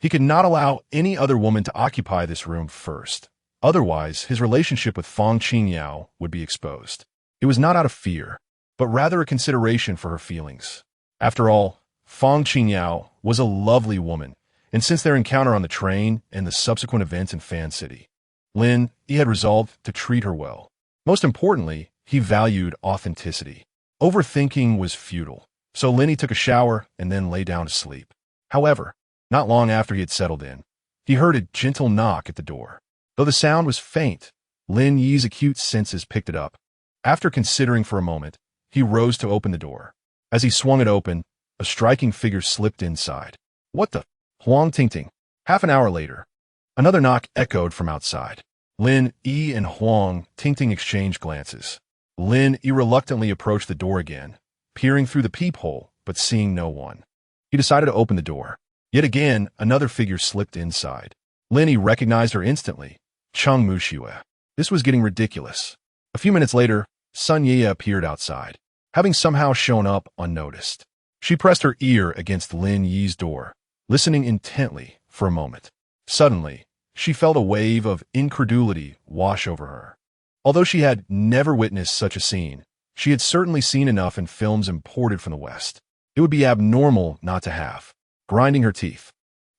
He could not allow any other woman to occupy this room first. Otherwise, his relationship with Fang Qingyao would be exposed. It was not out of fear, but rather a consideration for her feelings. After all, Fang Qingyao was a lovely woman, and since their encounter on the train and the subsequent events in Fan City, Lin Yi had resolved to treat her well. Most importantly, he valued authenticity. Overthinking was futile, so Lin Yi took a shower and then lay down to sleep. However, not long after he had settled in, he heard a gentle knock at the door. Though the sound was faint, Lin Yi's acute senses picked it up. After considering for a moment, he rose to open the door. As he swung it open, a striking figure slipped inside. What the? Huang Tingting. Half an hour later, another knock echoed from outside. Lin Yi and Huang Tingting exchanged glances. Lin Yi reluctantly approached the door again, peering through the peephole, but seeing no one. He decided to open the door. Yet again, another figure slipped inside. Lin Yi recognized her instantly. Shennongjia. This was getting ridiculous. A few minutes later, Shennongjia appeared outside, having somehow shown up unnoticed. She pressed her ear against Lin Yi's door, listening intently for a moment. Suddenly, she felt a wave of incredulity wash over her. Although she had never witnessed such a scene, she had certainly seen enough in films imported from the West. It would be abnormal not to have. Grinding her teeth,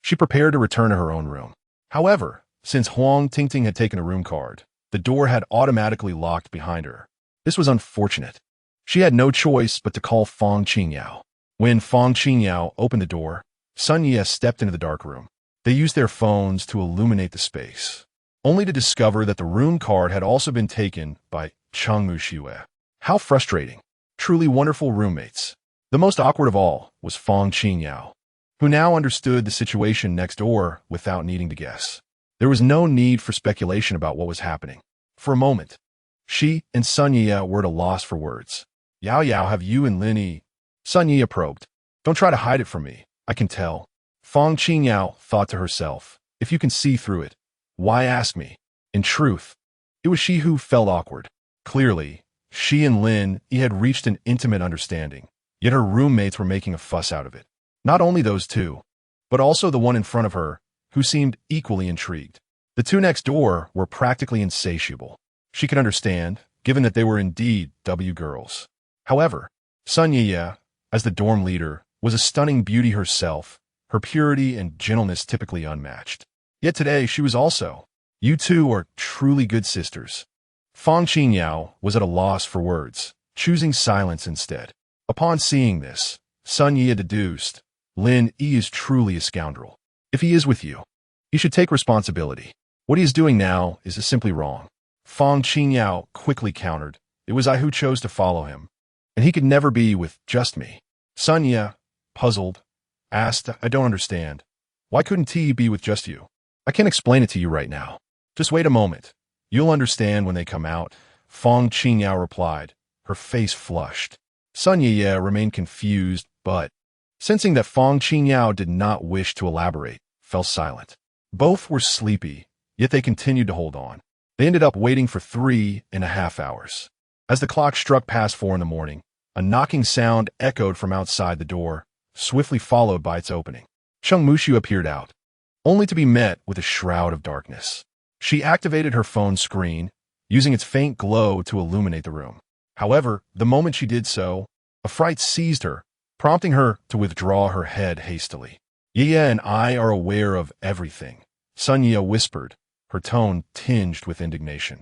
she prepared to return to her own room. However, since Huang Tingting had taken a room card, the door had automatically locked behind her. This was unfortunate. She had no choice but to call Feng Qingyao. When Feng Qingyao opened the door, Shennongjia stepped into the dark room. They used their phones to illuminate the space, only to discover that the room card had also been taken by Shennongjia. How frustrating. Truly wonderful roommates. The most awkward of all was Feng Qingyao, who now understood the situation next door without needing to guess. There was no need for speculation about what was happening. For a moment, she and Shennongjia were at a loss for words. Yao, have you and Lin Yi? Shennongjia probed. Don't try to hide it from me. I can tell. Feng Qingyao thought to herself, if you can see through it, why ask me? In truth, it was she who felt awkward. Clearly, she and Lin Yi had reached an intimate understanding, yet her roommates were making a fuss out of it. Not only those two, but also the one in front of her, who seemed equally intrigued. The two next door were practically insatiable. She could understand, given that they were indeed W girls. However, Shennongjia, as the dorm leader, was a stunning beauty herself, her purity and gentleness typically unmatched. Yet today she was also. You two are truly good sisters. Feng Qingyao was at a loss for words, choosing silence instead. Upon seeing this, Shennongjia deduced, Lin Yi is truly a scoundrel. If he is with you, he should take responsibility. What he is doing now is simply wrong. Feng Qingyao quickly countered, it was I who chose to follow him, and he could never be with just me. Shennongjia, puzzled, asked, I don't understand. Why couldn't he be with just you? I can't explain it to you right now. Just wait a moment. You'll understand when they come out, Feng Qingyao replied, her face flushed. Shennongjia remained confused, but, sensing that Feng Qingyao did not wish to elaborate, fell silent. Both were sleepy, yet they continued to hold on. They ended up waiting for 3.5 hours. As the clock struck past 4 in the morning, a knocking sound echoed from outside the door, swiftly followed by its opening. Shennongjia appeared out, only to be met with a shroud of darkness. She activated her phone screen, using its faint glow to illuminate the room. However, the moment she did so, a fright seized her, prompting her to withdraw her head hastily. Yiya and I are aware of everything, Shennongjia whispered, her tone tinged with indignation.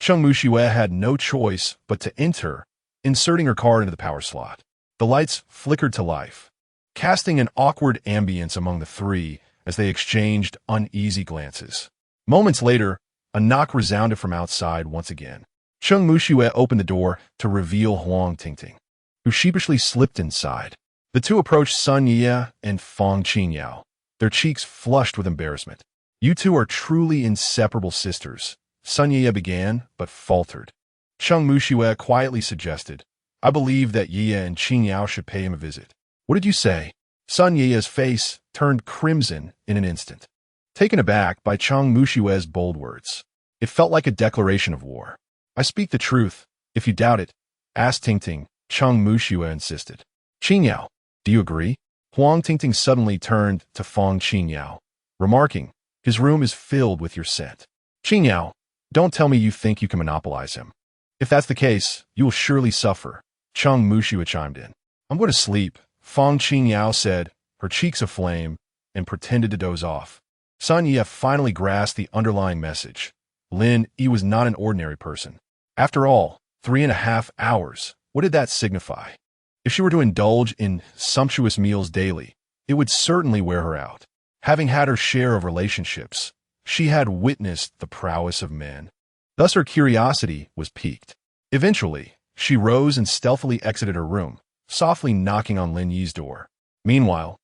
Shennongjia had no choice but to enter, inserting her card into the power slot. The lights flickered to life, casting an awkward ambience among the three as they exchanged uneasy glances. Moments later, a knock resounded from outside once again. Shennongjia opened the door to reveal Huang Tingting, who sheepishly slipped inside. The two approached Shennongjia and Feng Qingyao, their cheeks flushed with embarrassment. You two are truly inseparable sisters, Shennongjia began, but faltered. Shennongjia quietly suggested, I believe that Yiya and Qingyao should pay him a visit. What did you say? Shennongjia's face turned crimson in an instant, taken aback by Shennongjia's bold words. It felt like a declaration of war. I speak the truth. If you doubt it, ask Tingting, Shennongjia insisted. Qingyao, do you agree? Huang Tingting suddenly turned to Feng Qingyao, remarking, his room is filled with your scent. Qingyao, don't tell me you think you can monopolize him. If that's the case, you will surely suffer, Shennongjia chimed in. I'm going to sleep, Feng Qingyao said, her cheeks aflame, and pretended to doze off. Shennongjia finally grasped the underlying message. Lin Yi was not an ordinary person. After all, 3.5 hours, what did that signify? If she were to indulge in sumptuous meals daily, it would certainly wear her out. Having had her share of relationships, she had witnessed the prowess of men. Thus her curiosity was piqued. Eventually, she rose and stealthily exited her room, softly knocking on Lin Yi's door. Meanwhile,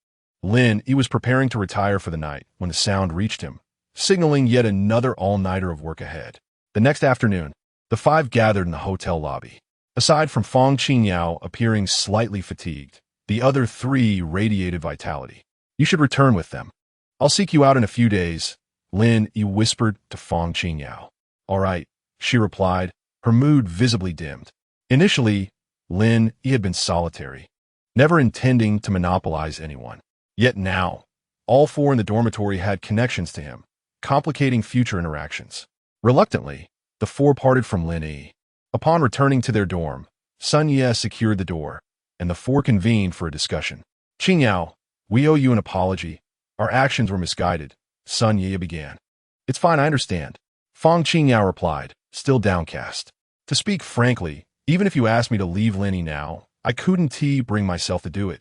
Lin Yi was preparing to retire for the night when the sound reached him, signaling yet another all-nighter of work ahead. The next afternoon, the five gathered in the hotel lobby. Aside from Feng Qingyao appearing slightly fatigued, the other three radiated vitality. You should return with them. I'll seek you out in a few days, Lin Yi whispered to Fang Qingyao. All right, she replied, her mood visibly dimmed. Initially, Lin Yi had been solitary, never intending to monopolize anyone. Yet now, all four in the dormitory had connections to him, complicating future interactions. Reluctantly, the four parted from Lin Yi. Upon returning to their dorm, Sun Ye secured the door, and the four convened for a discussion. Qingyao, we owe you an apology. Our actions were misguided, Sun Ye began. It's fine, I understand. Fang Qingyao replied, still downcast. To speak frankly, even if you asked me to leave Lin Yi now, I couldn't bring myself to do it.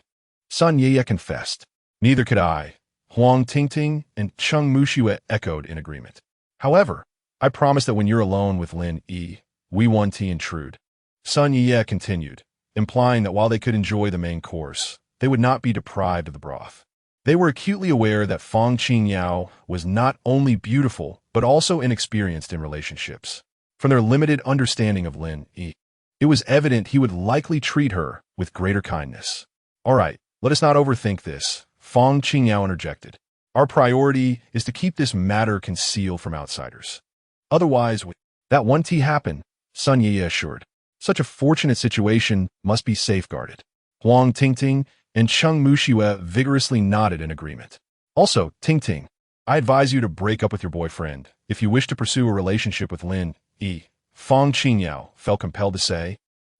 Sun Ye confessed. Neither could I. Huang Tingting and Cheng Muxue echoed in agreement. However, I promise that when you're alone with Lin Yi, we won't intrude. Sun Ye continued, implying that while they could enjoy the main course, they would not be deprived of the broth. They were acutely aware that Fang Qingyao was not only beautiful, but also inexperienced in relationships. From their limited understanding of Lin Yi, it was evident he would likely treat her with greater kindness. All right, let us not overthink this, Fang Qingyao interjected. Our priority is to keep this matter concealed from outsiders. Otherwise, that won't happen, Sun Ye assured. Such a fortunate situation must be safeguarded. Huang Tingting and Cheng Muxue vigorously nodded in agreement. Also, Tingting, I advise you to break up with your boyfriend if you wish to pursue a relationship with Lin Yi, Fang Qingyao felt compelled to say,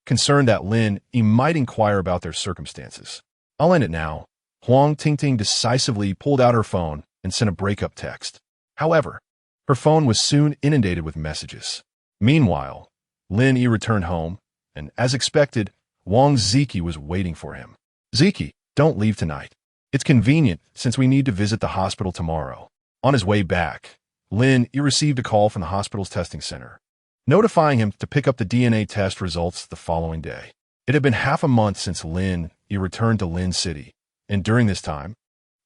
concerned that Lin Yi might inquire about their circumstances. I'll end it now. Huang Tingting decisively pulled out her phone and sent a breakup text. However, her phone was soon inundated with messages. Meanwhile, Lin Yi returned home, and as expected, Wang Ziki was waiting for him. Ziki, don't leave tonight. It's convenient since we need to visit the hospital tomorrow. On his way back, Lin Yi received a call from the hospital's testing center, notifying him to pick up the DNA test results the following day. It had been half a month since Lin Yi returned to Lin City, and during this time,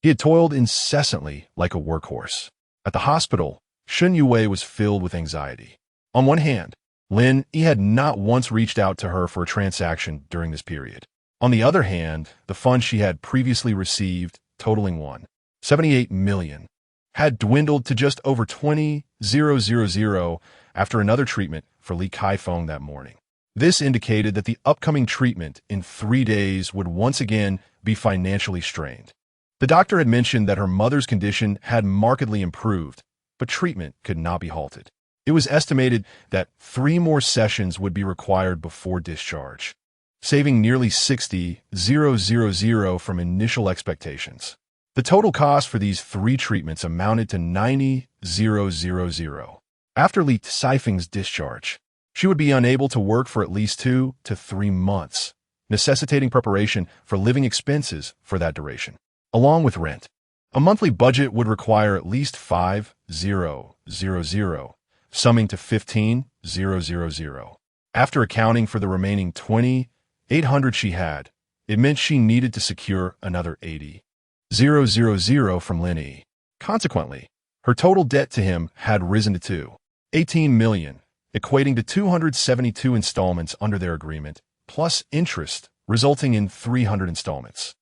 he had toiled incessantly like a workhorse. At the hospital, Shun Yue was filled with anxiety. On one hand, Lin Yi had not once reached out to her for a transaction during this period. On the other hand, the funds she had previously received, totaling $1.78 million, had dwindled to just over $20,000 after another treatment for Li Kaifeng that morning. This indicated that the upcoming treatment in 3 days would once again be financially strained. The doctor had mentioned that her mother's condition had markedly improved, but treatment could not be halted. It was estimated that 3 more sessions would be required before discharge, saving nearly $60,000 from initial expectations. The total cost for these 3 treatments amounted to $90,000. After Li Kaifeng's discharge, she would be unable to work for at least 2 to 3 months, necessitating preparation for living expenses for that duration, along with rent. A monthly budget would require at least $5,000, summing to $15,000. After accounting for the remaining $2,800 she had, it meant she needed to secure another $80,000 from Lin Yi. Consequently, her total debt to him had risen to $18 million, equating to 272 installments under their agreement, plus interest, resulting in 300 installments.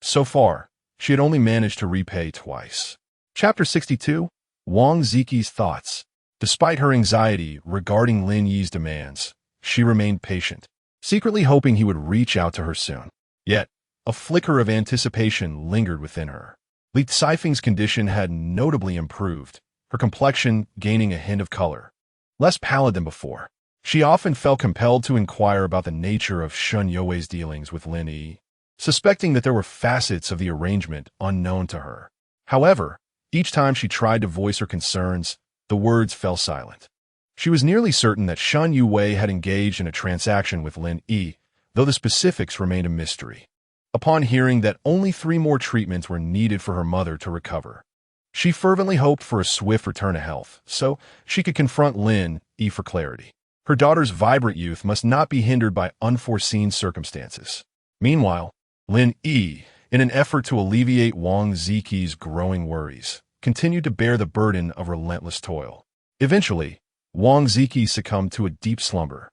So far, she had only managed to repay twice. Chapter 62, Wang Ziki's Thoughts. Despite her anxiety regarding Lin Yi's demands, she remained patient, secretly hoping he would reach out to her soon. Yet, a flicker of anticipation lingered within her. Li Kaifeng's condition had notably improved, her complexion gaining a hint of color, less pallid than before. She often felt compelled to inquire about the nature of Shun You's dealings with Lin Yi, suspecting that there were facets of the arrangement unknown to her. However, each time she tried to voice her concerns, the words fell silent. She was nearly certain that Shun Yue had engaged in a transaction with Lin Yi, though the specifics remained a mystery. Upon hearing that only 3 more treatments were needed for her mother to recover, she fervently hoped for a swift return to health, so she could confront Lin Yi for clarity. Her daughter's vibrant youth must not be hindered by unforeseen circumstances. Meanwhile, Lin Yi, in an effort to alleviate Wang Ziki's growing worries, continued to bear the burden of relentless toil. Eventually, Wang Ziki succumbed to a deep slumber.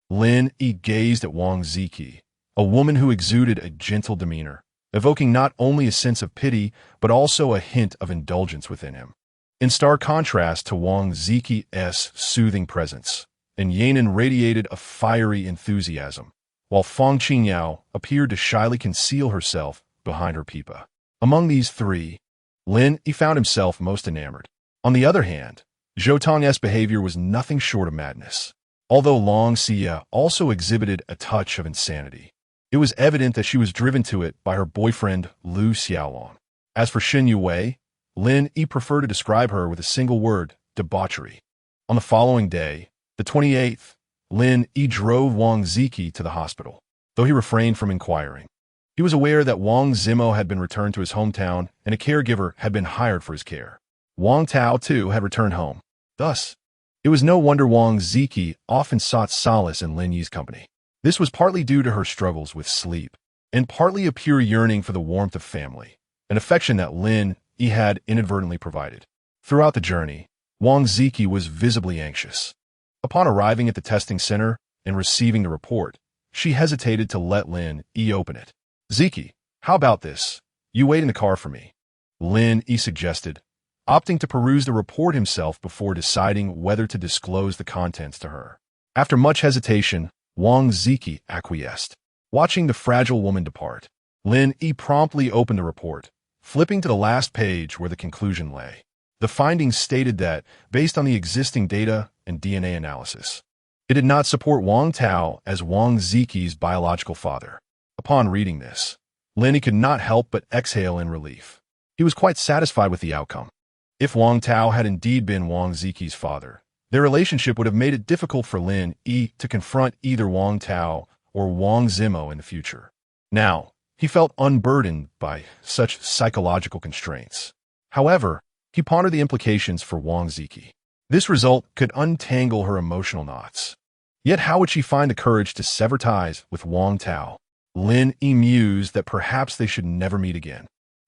Lin Yi gazed at Wang Ziki, a woman who exuded a gentle demeanor, evoking not only a sense of pity, but also a hint of indulgence within him. In stark contrast to Wang Ziqi's soothing presence, and Yanan radiated a fiery enthusiasm, while Feng Qingyao appeared to shyly conceal herself behind her pipa. Among these three, Lin Yi found himself most enamored. On the other hand, Zhou Tong's behavior was nothing short of madness. Although Long Xia also exhibited a touch of insanity, it was evident that she was driven to it by her boyfriend Lu Xiaolong. As for Shen Yue, Lin Yi preferred to describe her with a single word: debauchery. On the following day, the 28th, Lin Yi drove Wang Ziqi to the hospital, though he refrained from inquiring. He was aware that Wang Zimo had been returned to his hometown and a caregiver had been hired for his care. Wang Tao, too, had returned home. Thus, it was no wonder Wang Ziqi often sought solace in Lin Yi's company. This was partly due to her struggles with sleep, and partly a pure yearning for the warmth of family, an affection that Lin Yi had inadvertently provided. Throughout the journey, Wang Ziqi was visibly anxious. Upon arriving at the testing center and receiving the report, she hesitated to let Lin Yi open it. "Ziqi, how about this? You wait in the car for me," Lin Yi suggested, opting to peruse the report himself before deciding whether to disclose the contents to her. After much hesitation, Wang Ziqi acquiesced. Watching the fragile woman depart, Lin Yi promptly opened the report, flipping to the last page where the conclusion lay. The findings stated that, based on the existing data and DNA analysis, it did not support Wang Tao as Wang Ziqi's biological father. Upon reading this, Lin Yi could not help but exhale in relief. He was quite satisfied with the outcome. If Wang Tao had indeed been Wang Ziqi's father, their relationship would have made it difficult for Lin Yi to confront either Wang Tao or Wang Zimo in the future. Now, he felt unburdened by such psychological constraints. However, he pondered the implications for Wang Ziqi. This result could untangle her emotional knots. Yet how would she find the courage to sever ties with Wang Tao? Lin Yi mused that perhaps they should never meet again,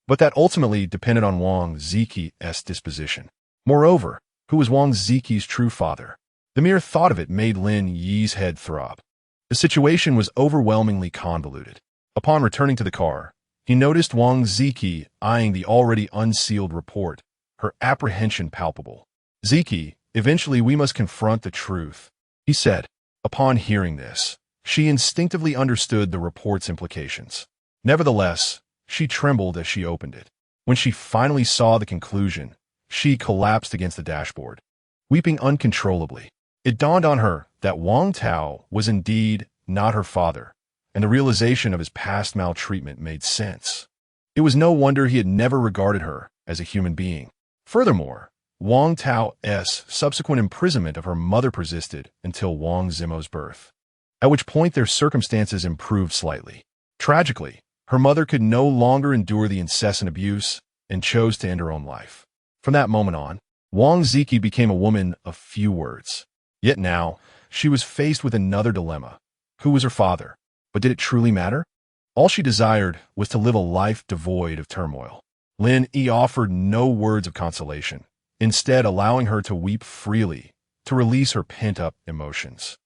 but that ultimately depended on Wang Ziqi's disposition. Moreover, who was Wang Ziqi's true father? The mere thought of it made Lin Yi's head throb. The situation was overwhelmingly convoluted. Upon returning to the car, he noticed Wang Ziqi eyeing the already unsealed report, her apprehension palpable. "Ziqi, eventually we must confront the truth," he said. Upon hearing this, she instinctively understood the report's implications. Nevertheless, she trembled as she opened it. When she finally saw the conclusion, she collapsed against the dashboard, weeping uncontrollably. It dawned on her that Wang Tao was indeed not her father, and the realization of his past maltreatment made sense. It was no wonder he had never regarded her as a human being. Furthermore, Wang Tao's subsequent imprisonment of her mother persisted until Wang Zimo's birth, at which point their circumstances improved slightly. Tragically, her mother could no longer endure the incessant abuse and chose to end her own life. From that moment on, Wang Ziqi became a woman of few words. Yet now, she was faced with another dilemma. Who was her father? But did it truly matter? All she desired was to live a life devoid of turmoil. Lin Yi offered no words of consolation, instead allowing her to weep freely, to release her pent-up emotions.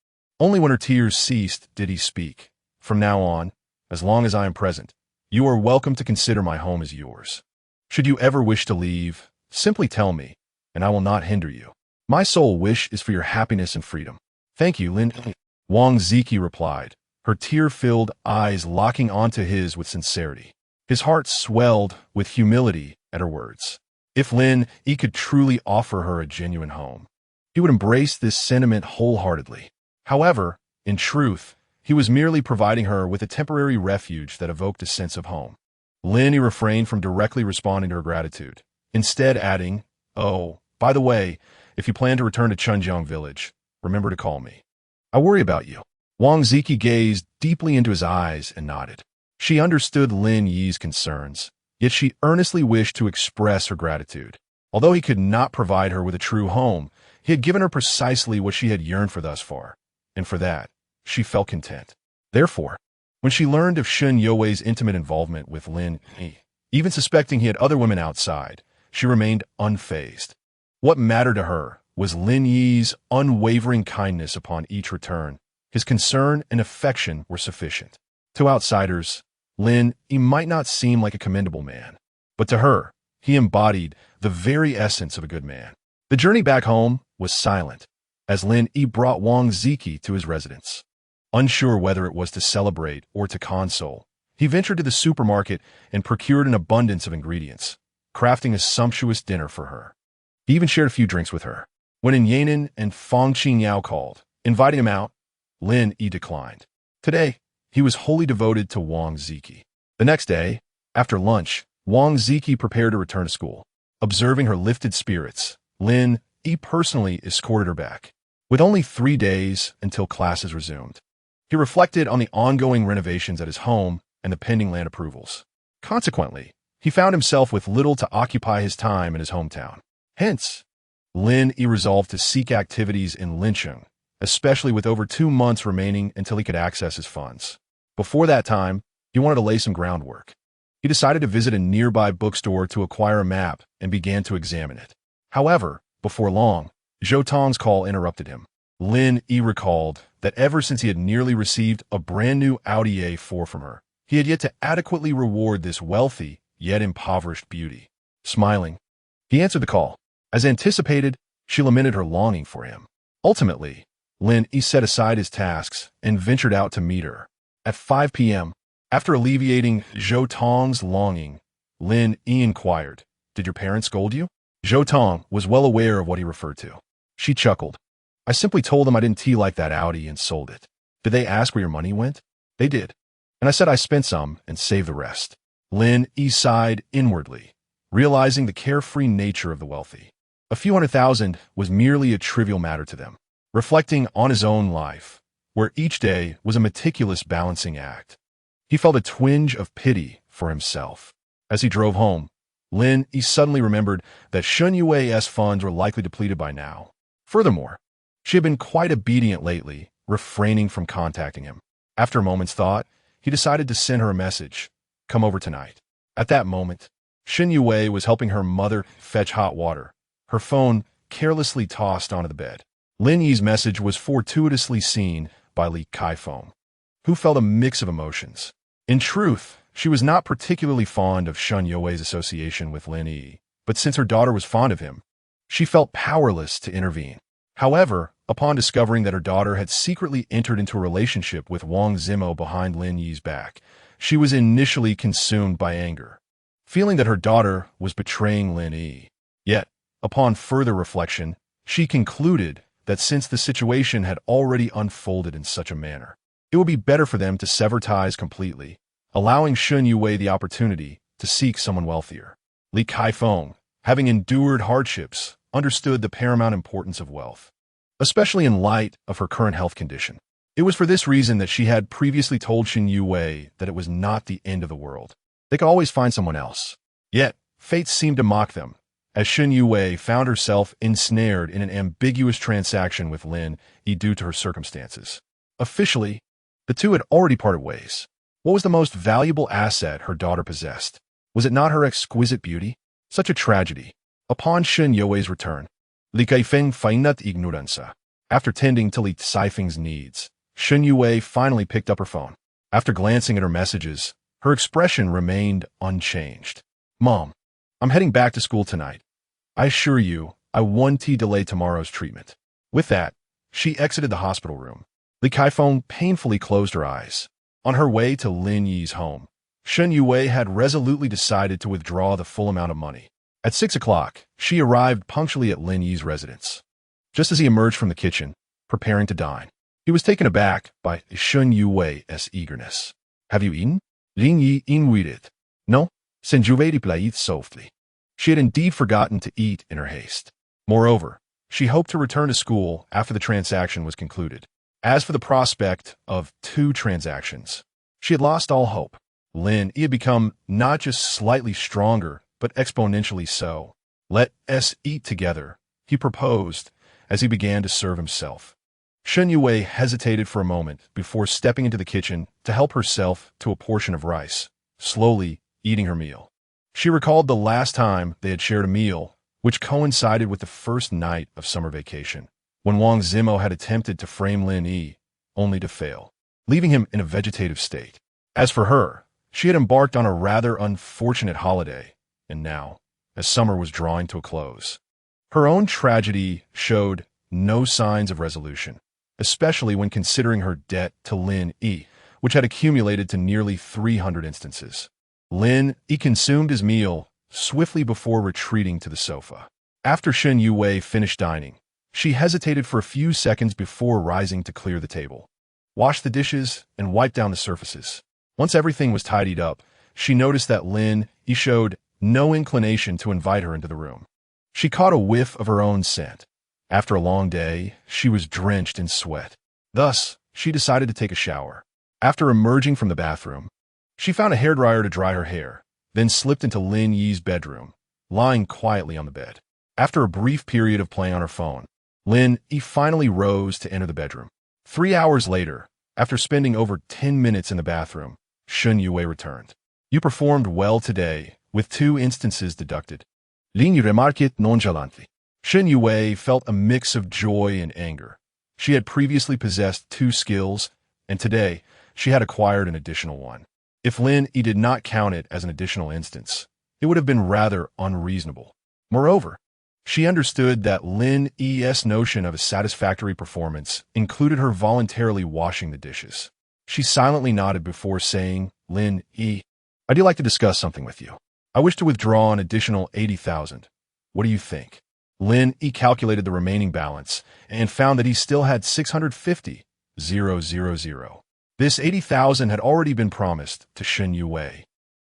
Only when her tears ceased did he speak. "From now on, as long as I am present, you are welcome to consider my home as yours. Should you ever wish to leave, simply tell me, and I will not hinder you. My sole wish is for your happiness and freedom." "Thank you, Lin Yi," Wang Ziqi replied, her tear-filled eyes locking onto his with sincerity. His heart swelled with humility at her words. If Lin Yi could truly offer her a genuine home, he would embrace this sentiment wholeheartedly. However, in truth, he was merely providing her with a temporary refuge that evoked a sense of home. Lin Yi refrained from directly responding to her gratitude, instead adding, "Oh, by the way, if you plan to return to Chunjiang village, remember to call me. I worry about you." Wang Ziqi gazed deeply into his eyes and nodded. She understood Lin Yi's concerns, yet she earnestly wished to express her gratitude. Although he could not provide her with a true home, he had given her precisely what she had yearned for thus far, and for that, she felt content. Therefore, when she learned of Shen You's intimate involvement with Lin Yi, even suspecting he had other women outside, she remained unfazed. What mattered to her was Lin Yi's unwavering kindness upon each return. His concern and affection were sufficient. To outsiders, Lin Yi might not seem like a commendable man, but to her, he embodied the very essence of a good man. The journey back home was silent, as Lin Yi brought Wang Ziki to his residence. Unsure whether it was to celebrate or to console, he ventured to the supermarket and procured an abundance of ingredients, crafting a sumptuous dinner for her. He even shared a few drinks with her. When Yan'an and Fang Qingyao called, inviting him out, Lin Yi declined. Today, he was wholly devoted to Wang Ziki. The next day, after lunch, Wang Ziki prepared to return to school. Observing her lifted spirits, Lin Yi personally escorted her back. With only 3 days until classes resumed, he reflected on the ongoing renovations at his home and the pending land approvals. Consequently, he found himself with little to occupy his time in his hometown. Hence, Lin Yi resolved to seek activities in Lincheng, especially with over 2 months remaining until he could access his funds. Before that time, he wanted to lay some groundwork. He decided to visit a nearby bookstore to acquire a map and began to examine it. However, before long, Zhou Tong's call interrupted him. Lin Yi recalled that ever since he had nearly received a brand new Audi A4 from her, he had yet to adequately reward this wealthy, yet impoverished beauty. Smiling, he answered the call. As anticipated, she lamented her longing for him. Ultimately, Lin Yi set aside his tasks and ventured out to meet her. At 5 p.m., after alleviating Zhou Tong's longing, Lin Yi inquired, "Did your parents scold you?" Zhou Tong was well aware of what he referred to. She chuckled. "I simply told them I didn't like that Audi and sold it. Did they ask where your money went?" "They did. And I said I spent some and saved the rest." Lin Yi sighed inwardly, realizing the carefree nature of the wealthy. A few $100,000 was merely a trivial matter to them. Reflecting on his own life, where each day was a meticulous balancing act, he felt a twinge of pity for himself. As he drove home, Lin Yi suddenly remembered that Shennongjia funds were likely depleted by now. Furthermore, she had been quite obedient lately, refraining from contacting him. After a moment's thought, he decided to send her a message. "Come over tonight." At that moment, Shennongjia was helping her mother fetch hot water, her phone carelessly tossed onto the bed. Lin Yi's message was fortuitously seen by Li Kaifeng, who felt a mix of emotions. In truth, she was not particularly fond of Shennongjia's association with Lin Yi, but since her daughter was fond of him, she felt powerless to intervene. However, upon discovering that her daughter had secretly entered into a relationship with Wang Zimo behind Lin Yi's back, she was initially consumed by anger, feeling that her daughter was betraying Lin Yi. Yet, upon further reflection, she concluded that since the situation had already unfolded in such a manner, it would be better for them to sever ties completely, allowing Shennongjia the opportunity to seek someone wealthier. Li Kaifeng, having endured hardships, understood the paramount importance of wealth, especially in light of her current health condition. It was for this reason that she had previously told Shennongjia that it was not the end of the world. They could always find someone else. Yet, fate seemed to mock them, as Shennongjia found herself ensnared in an ambiguous transaction with Lin Yi due to her circumstances. Officially, the two had already parted ways. What was the most valuable asset her daughter possessed? Was it not her exquisite beauty? Such a tragedy. Upon Shennongjia's return, Li Kaifeng feigned ignorance. After tending to Li Kaifeng's needs, Shennongjia finally picked up her phone. After glancing at her messages, her expression remained unchanged. "Mom, I'm heading back to school tonight. I assure you, I won't delay tomorrow's treatment." With that, she exited the hospital room. Li Kaifeng painfully closed her eyes. On her way to Lin Yi's home, Shennongjia had resolutely decided to withdraw the full amount of money. At 6 o'clock, she arrived punctually at Lin Yi's residence. Just as he emerged from the kitchen, preparing to dine, he was taken aback by Shennongjia's eagerness. "Have you eaten?" Lin Yi inquired. "No," Shennongjia replied softly. She had indeed forgotten to eat in her haste. Moreover, she hoped to return to school after the transaction was concluded. As for the prospect of 2 transactions, she had lost all hope. Lin Yi had become not just slightly stronger, but exponentially so. "Let us eat together," he proposed as he began to serve himself. Shennongjia hesitated for a moment before stepping into the kitchen to help herself to a portion of rice, slowly eating her meal. She recalled the last time they had shared a meal, which coincided with the first night of summer vacation, when Wang Zimo had attempted to frame Lin Yi, only to fail, leaving him in a vegetative state. As for her, She had embarked on a rather unfortunate holiday, and now, as summer was drawing to a close, her own tragedy showed no signs of resolution, especially when considering her debt to Lin Yi, which had accumulated to nearly 300 instances. Lin Yi consumed his meal swiftly before retreating to the sofa. After Shennongjia finished dining, she hesitated for a few seconds before rising to clear the table, wash the dishes, and wipe down the surfaces. Once everything was tidied up, she noticed that Lin Yi showed no inclination to invite her into the room. She caught a whiff of her own scent. After a long day, she was drenched in sweat. Thus, she decided to take a shower. After emerging from the bathroom, she found a hairdryer to dry her hair, then slipped into Lin Yi's bedroom, lying quietly on the bed. After a brief period of playing on her phone, Lin Yi finally rose to enter the bedroom. 3 hours later, after spending over 10 minutes in the bathroom, Shennongjia returned. "You performed well today, with 2 instances deducted," Lin Yi remarked nonchalantly. Shennongjia felt a mix of joy and anger. She had previously possessed 2 skills, and today she had acquired an additional one. If Lin Yi did not count it as an additional instance, it would have been rather unreasonable. Moreover, she understood that Lin Yi's notion of a satisfactory performance included her voluntarily washing the dishes. She silently nodded before saying, "Lin Yi, I'd like to discuss something with you. I wish to withdraw an additional 80,000. What do you think?" Lin Yi calculated the remaining balance and found that he still had 650,000. This 80,000 had already been promised to Shennongjia,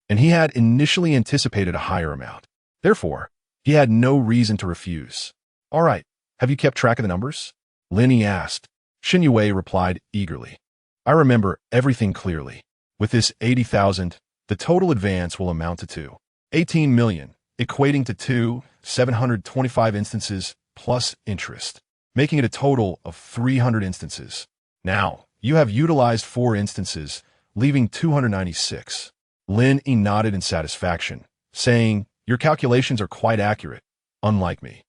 and he had initially anticipated a higher amount. Therefore, he had no reason to refuse. "All right, have you kept track of the numbers?" Lin Yi asked. Shennongjia replied eagerly. "I remember everything clearly. With this 80,000, the total advance will amount to 18 million, equating to 725 instances plus interest, making it a total of 300 instances. Now, you have utilized 4 instances, leaving 296. Lin Yi nodded in satisfaction, saying, "Your calculations are quite accurate, unlike me.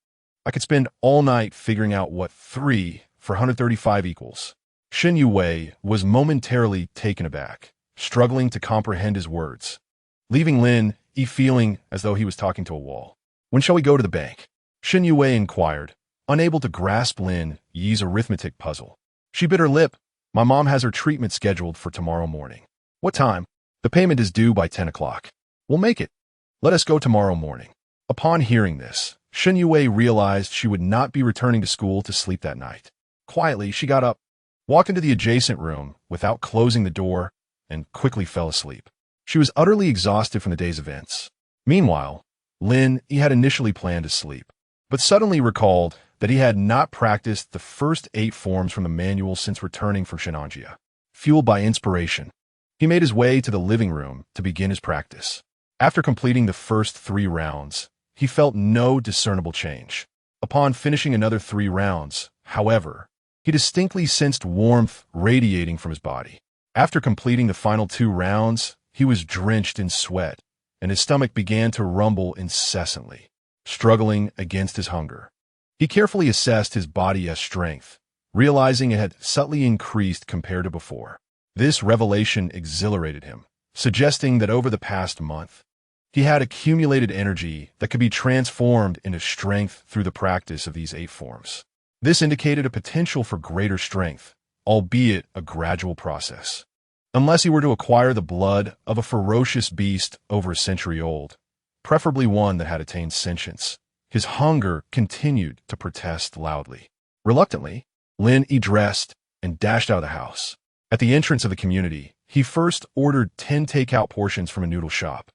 I could spend all night figuring out what 3 for 135 equals." Shennongjia was momentarily taken aback, struggling to comprehend his words, leaving Lin Yi feeling as though he was talking to a wall. "When shall we go to the bank?" Shennongjia inquired, unable to grasp Lin Yi's arithmetic puzzle. She bit her lip. "My mom has her treatment scheduled for tomorrow morning." "What time?" "The payment is due by 10 o'clock. "We'll make it. Let us go tomorrow morning." Upon hearing this, Shennongjia realized she would not be returning to school to sleep that night. Quietly, she got up, walked into the adjacent room without closing the door, and quickly fell asleep. She was utterly exhausted from the day's events. Meanwhile, Lin Yi had initially planned to sleep, but suddenly recalled that he had not practiced the first 8 forms from the manual since returning from Shennongjia. Fueled by inspiration, he made his way to the living room to begin his practice. After completing the first 3 rounds, he felt no discernible change. Upon finishing another 3 rounds, however, he distinctly sensed warmth radiating from his body. After completing the final 2 rounds, he was drenched in sweat, and his stomach began to rumble incessantly, struggling against his hunger. He carefully assessed his body's strength, realizing it had subtly increased compared to before. This revelation exhilarated him, suggesting that over the past month, he had accumulated energy that could be transformed into strength through the practice of these 8 forms. This indicated a potential for greater strength, albeit a gradual process. Unless he were to acquire the blood of a ferocious beast over a century old, preferably one that had attained sentience, his hunger continued to protest loudly. Reluctantly, Lin Yi dressed and dashed out of the house. At the entrance of the community, he first ordered 10 takeout portions from a noodle shop.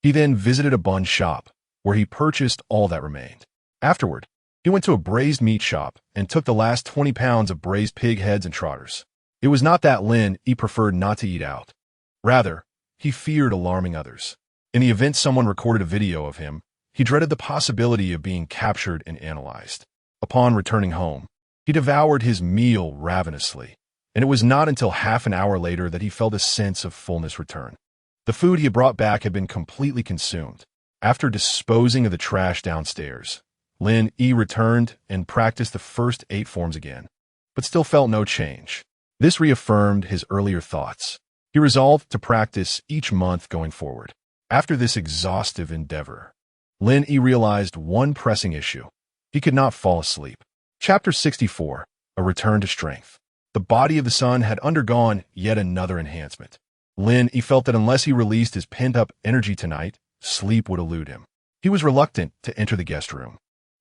He then visited a bun shop, where he purchased all that remained. Afterward, he went to a braised meat shop and took the last 20 pounds of braised pig heads and trotters. It was not that Lin Yi preferred not to eat out. Rather, he feared alarming others. In the event someone recorded a video of him, he dreaded the possibility of being captured and analyzed. Upon returning home, he devoured his meal ravenously, and it was not until half an hour later that he felt a sense of fullness return. The food he had brought back had been completely consumed. After disposing of the trash downstairs, Lin Yi returned and practiced the first 8 forms again, but still felt no change. This reaffirmed his earlier thoughts. He resolved to practice each month going forward. After this exhaustive endeavor, Lin Yi realized one pressing issue. He could not fall asleep. Chapter 64, A Return to Strength. The body of the sun had undergone yet another enhancement. Lin Yi felt that unless he released his pent-up energy tonight, sleep would elude him. He was reluctant to enter the guest room.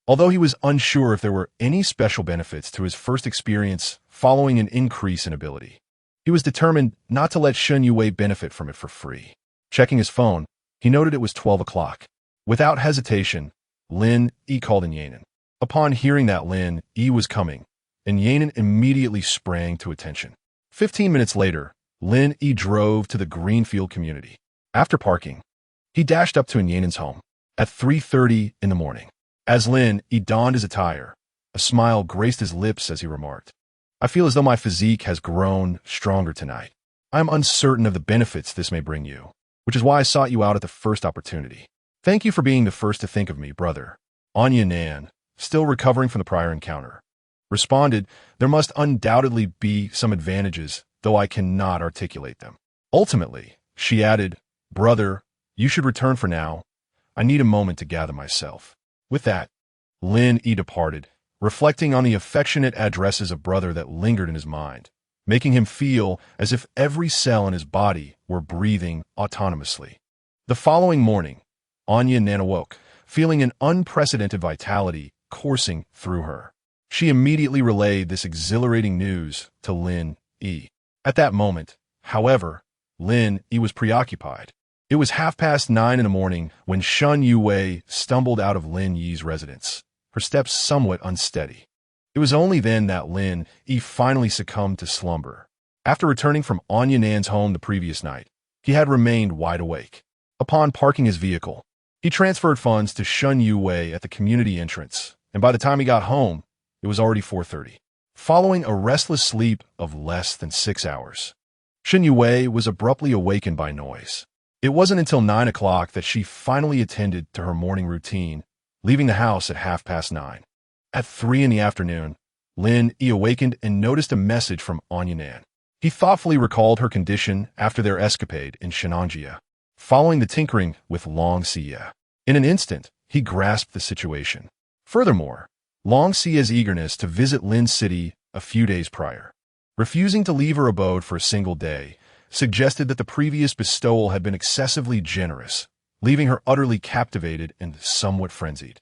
Although he was unsure if there were any special benefits to his first experience following an increase in ability, he was determined not to let Shennongjia benefit from it for free. Checking his phone, he noted it was 12 o'clock. Without hesitation, Lin Yi called Yanan. Upon hearing that Lin Yi was coming, Yanan immediately sprang to attention. 15 minutes later, Lin Yi drove to the Greenfield community. After parking, he dashed up to Yanan's home at 3:30 in the morning. As Lin Yi donned his attire, a smile graced his lips as he remarked, "I feel as though my physique has grown stronger tonight. I am uncertain of the benefits this may bring you, which is why I sought you out at the first opportunity. Thank you for being the first to think of me, brother." Yanan, still recovering from the prior encounter, responded, "There must undoubtedly be some advantages, though I cannot articulate them." Ultimately, she added, "Brother, you should return for now. I need a moment to gather myself." With that, Lin Yi departed, reflecting on the affectionate addresses of brother that lingered in his mind, making him feel as if every cell in his body were breathing autonomously. The following morning, Yanan awoke, feeling an unprecedented vitality coursing through her. She immediately relayed this exhilarating news to Lin Yi. At that moment, however, Lin Yi was preoccupied. It was 9:30 in the morning when Shennongjia stumbled out of Lin Yi's residence, her steps somewhat unsteady. It was only then that Lin Yi finally succumbed to slumber. After returning from Yanan's home the previous night, he had remained wide awake. Upon parking his vehicle, he transferred funds to Shennongjia at the community entrance, and by the time he got home, it was already 4:30. Following a restless sleep of less than 6 hours, Shennongjia was abruptly awakened by noise. It wasn't until 9 o'clock that she finally attended to her morning routine, leaving the house at 9:30. At 3 in the afternoon, Lin Yi awakened and noticed a message from Yanan. He thoughtfully recalled her condition after their escapade in Shennongjia, following the tinkering with Lin Yi. In an instant, he grasped the situation. Furthermore, Lin Yi's eagerness to visit Lin's city a few days prior, refusing to leave her abode for a single day, suggested that the previous bestowal had been excessively generous, leaving her utterly captivated and somewhat frenzied.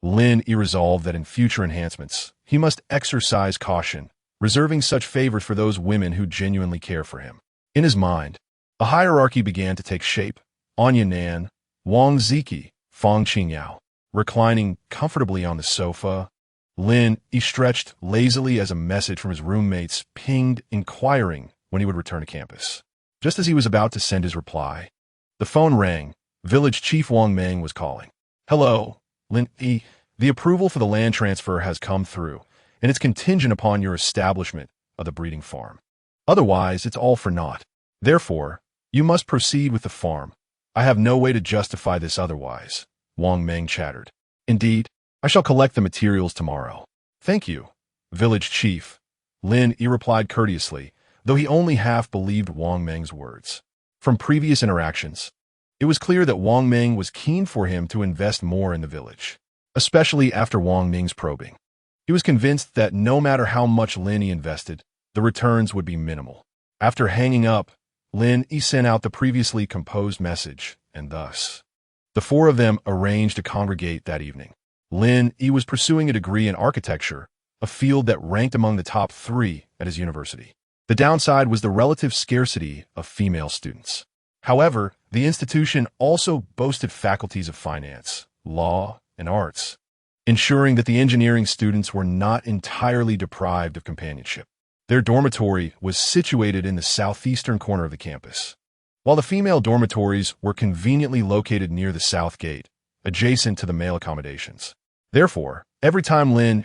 Lin Yi resolved that in future enhancements, he must exercise caution, reserving such favors for those women who genuinely care for him. In his mind, a hierarchy began to take shape. Yanan, Wang Ziki, Feng Qingyao, reclining comfortably on the sofa. Lin Yi stretched lazily as a message from his roommates pinged, inquiring when he would return to campus. Just as he was about to send his reply, the phone rang. Village Chief Wang Meng was calling. "Hello, Lin Yi. The approval for the land transfer has come through, and it's contingent upon your establishment of the breeding farm. Otherwise, it's all for naught. Therefore, you must proceed with the farm. I have no way to justify this otherwise," Wang Meng chattered. "Indeed, I shall collect the materials tomorrow." "Thank you, Village Chief," Lin Yi replied courteously, though he only half believed Wang Meng's words. From previous interactions, it was clear that Wang Meng was keen for him to invest more in the village, especially after Wang Meng's probing. He was convinced that no matter how much Lin Yi invested, the returns would be minimal. After hanging up, Lin Yi sent out the previously composed message, and thus, the four of them arranged to congregate that evening. Lin Yi was pursuing a degree in architecture, a field that ranked among the top 3 at his university. The downside was the relative scarcity of female students. However, the institution also boasted faculties of finance, law, and arts, ensuring that the engineering students were not entirely deprived of companionship. Their dormitory was situated in the southeastern corner of the campus, while the female dormitories were conveniently located near the south gate, adjacent to the male accommodations. Therefore, every time Lin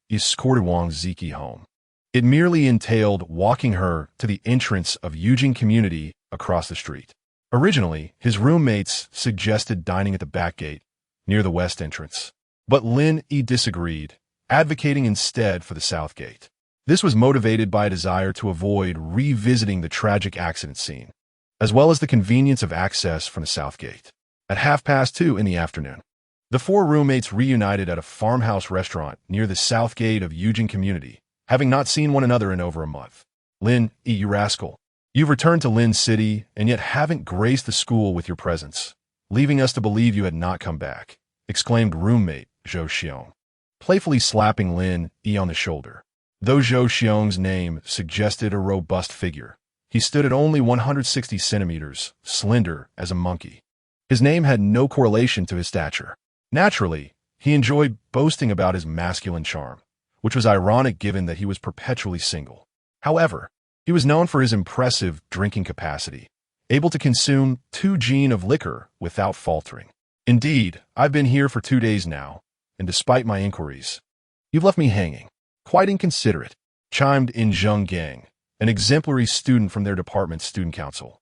escorted Wang Ziki home, it merely entailed walking her to the entrance of Eugene Community across the street. Originally, his roommates suggested dining at the back gate, near the west entrance, but Lin Yi disagreed, advocating instead for the south gate. This was motivated by a desire to avoid revisiting the tragic accident scene. as well as the convenience of access from the south gate. At 2:30 in the afternoon, the four roommates reunited at a farmhouse restaurant near the south gate of Eugene Community, having not seen one another in over a month. Lin Yi, you rascal. You've returned to Lin City and yet haven't graced the school with your presence, leaving us to believe you had not come back, exclaimed roommate Zhou Xiong, playfully slapping Lin Yi on the shoulder. Though Zhou Xiong's name suggested a robust figure, he stood at only 160 centimeters, slender as a monkey. His name had no correlation to his stature. Naturally, he enjoyed boasting about his masculine charm, which was ironic given that he was perpetually single. However, he was known for his impressive drinking capacity, able to consume 2 gin of liquor without faltering. Indeed, I've been here for 2 days now, and despite my inquiries, you've left me hanging. Quite inconsiderate, chimed in Zheng Gang, an exemplary student from their department's student council.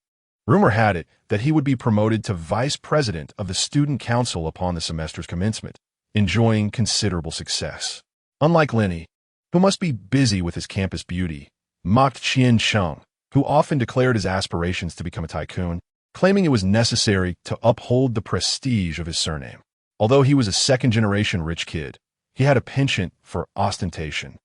Rumor had it that he would be promoted to vice president of the student council upon the semester's commencement, enjoying considerable success. Unlike Lin Yi, who must be busy with his campus beauty, mocked Qian Cheng, who often declared his aspirations to become a tycoon, claiming it was necessary to uphold the prestige of his surname. Although he was a second-generation rich kid, he had a penchant for ostentation,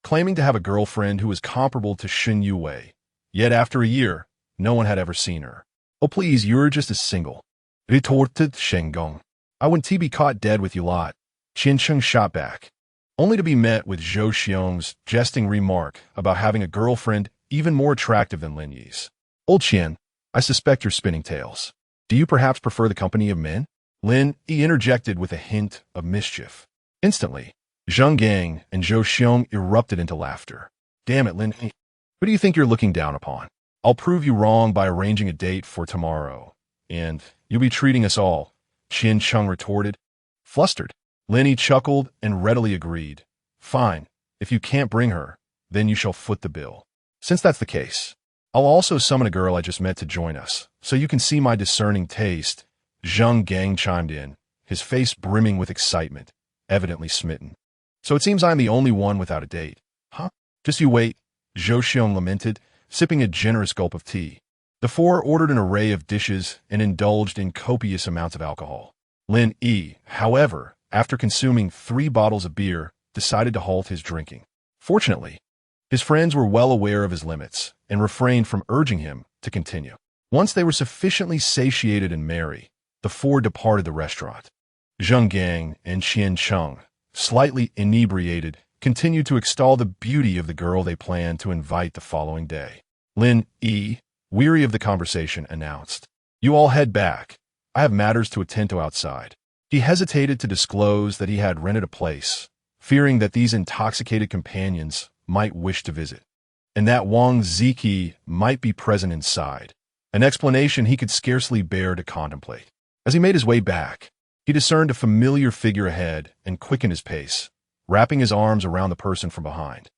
claiming to have a girlfriend who was comparable to Shen Yue. Yet after a year, no one had ever seen her. Oh please, you're just as single, retorted Shenggong. I wouldn't be caught dead with you lot. Qian Cheng shot back, only to be met with Zhou Xiong's jesting remark about having a girlfriend even more attractive than Lin Yi's. Old Qian, I suspect you're spinning tales. Do you perhaps prefer the company of men? Lin Yi interjected with a hint of mischief. Instantly, Zheng Gang and Zhou Xiong erupted into laughter. Damn it, Lin Yi. Who do you think you're looking down upon? I'll prove you wrong by arranging a date for tomorrow, and you'll be treating us all, Qian Cheng retorted. Flustered, Lin Yi chuckled and readily agreed. Fine, if you can't bring her, then you shall foot the bill. Since that's the case, I'll also summon a girl I just met to join us, so you can see my discerning taste. Zheng Gang chimed in, his face brimming with excitement, evidently smitten. So it seems I'm the only one without a date. Huh? Just you wait, Zhou Xiong lamented, sipping a generous gulp of tea. The four ordered an array of dishes and indulged in copious amounts of alcohol. Lin Yi, however, after consuming 3 bottles of beer, decided to halt his drinking. Fortunately, his friends were well aware of his limits and refrained from urging him to continue. Once they were sufficiently satiated and merry, the four departed the restaurant. Zheng Gang and Qian Cheng, slightly inebriated, continued to extol the beauty of the girl they planned to invite the following day. Lin Yi, weary of the conversation, announced, You all head back. I have matters to attend to outside. He hesitated to disclose that he had rented a place, fearing that these intoxicated companions might wish to visit, and that Wang Ziki might be present inside, an explanation he could scarcely bear to contemplate. As he made his way back, he discerned a familiar figure ahead and quickened his pace, wrapping his arms around the person from behind.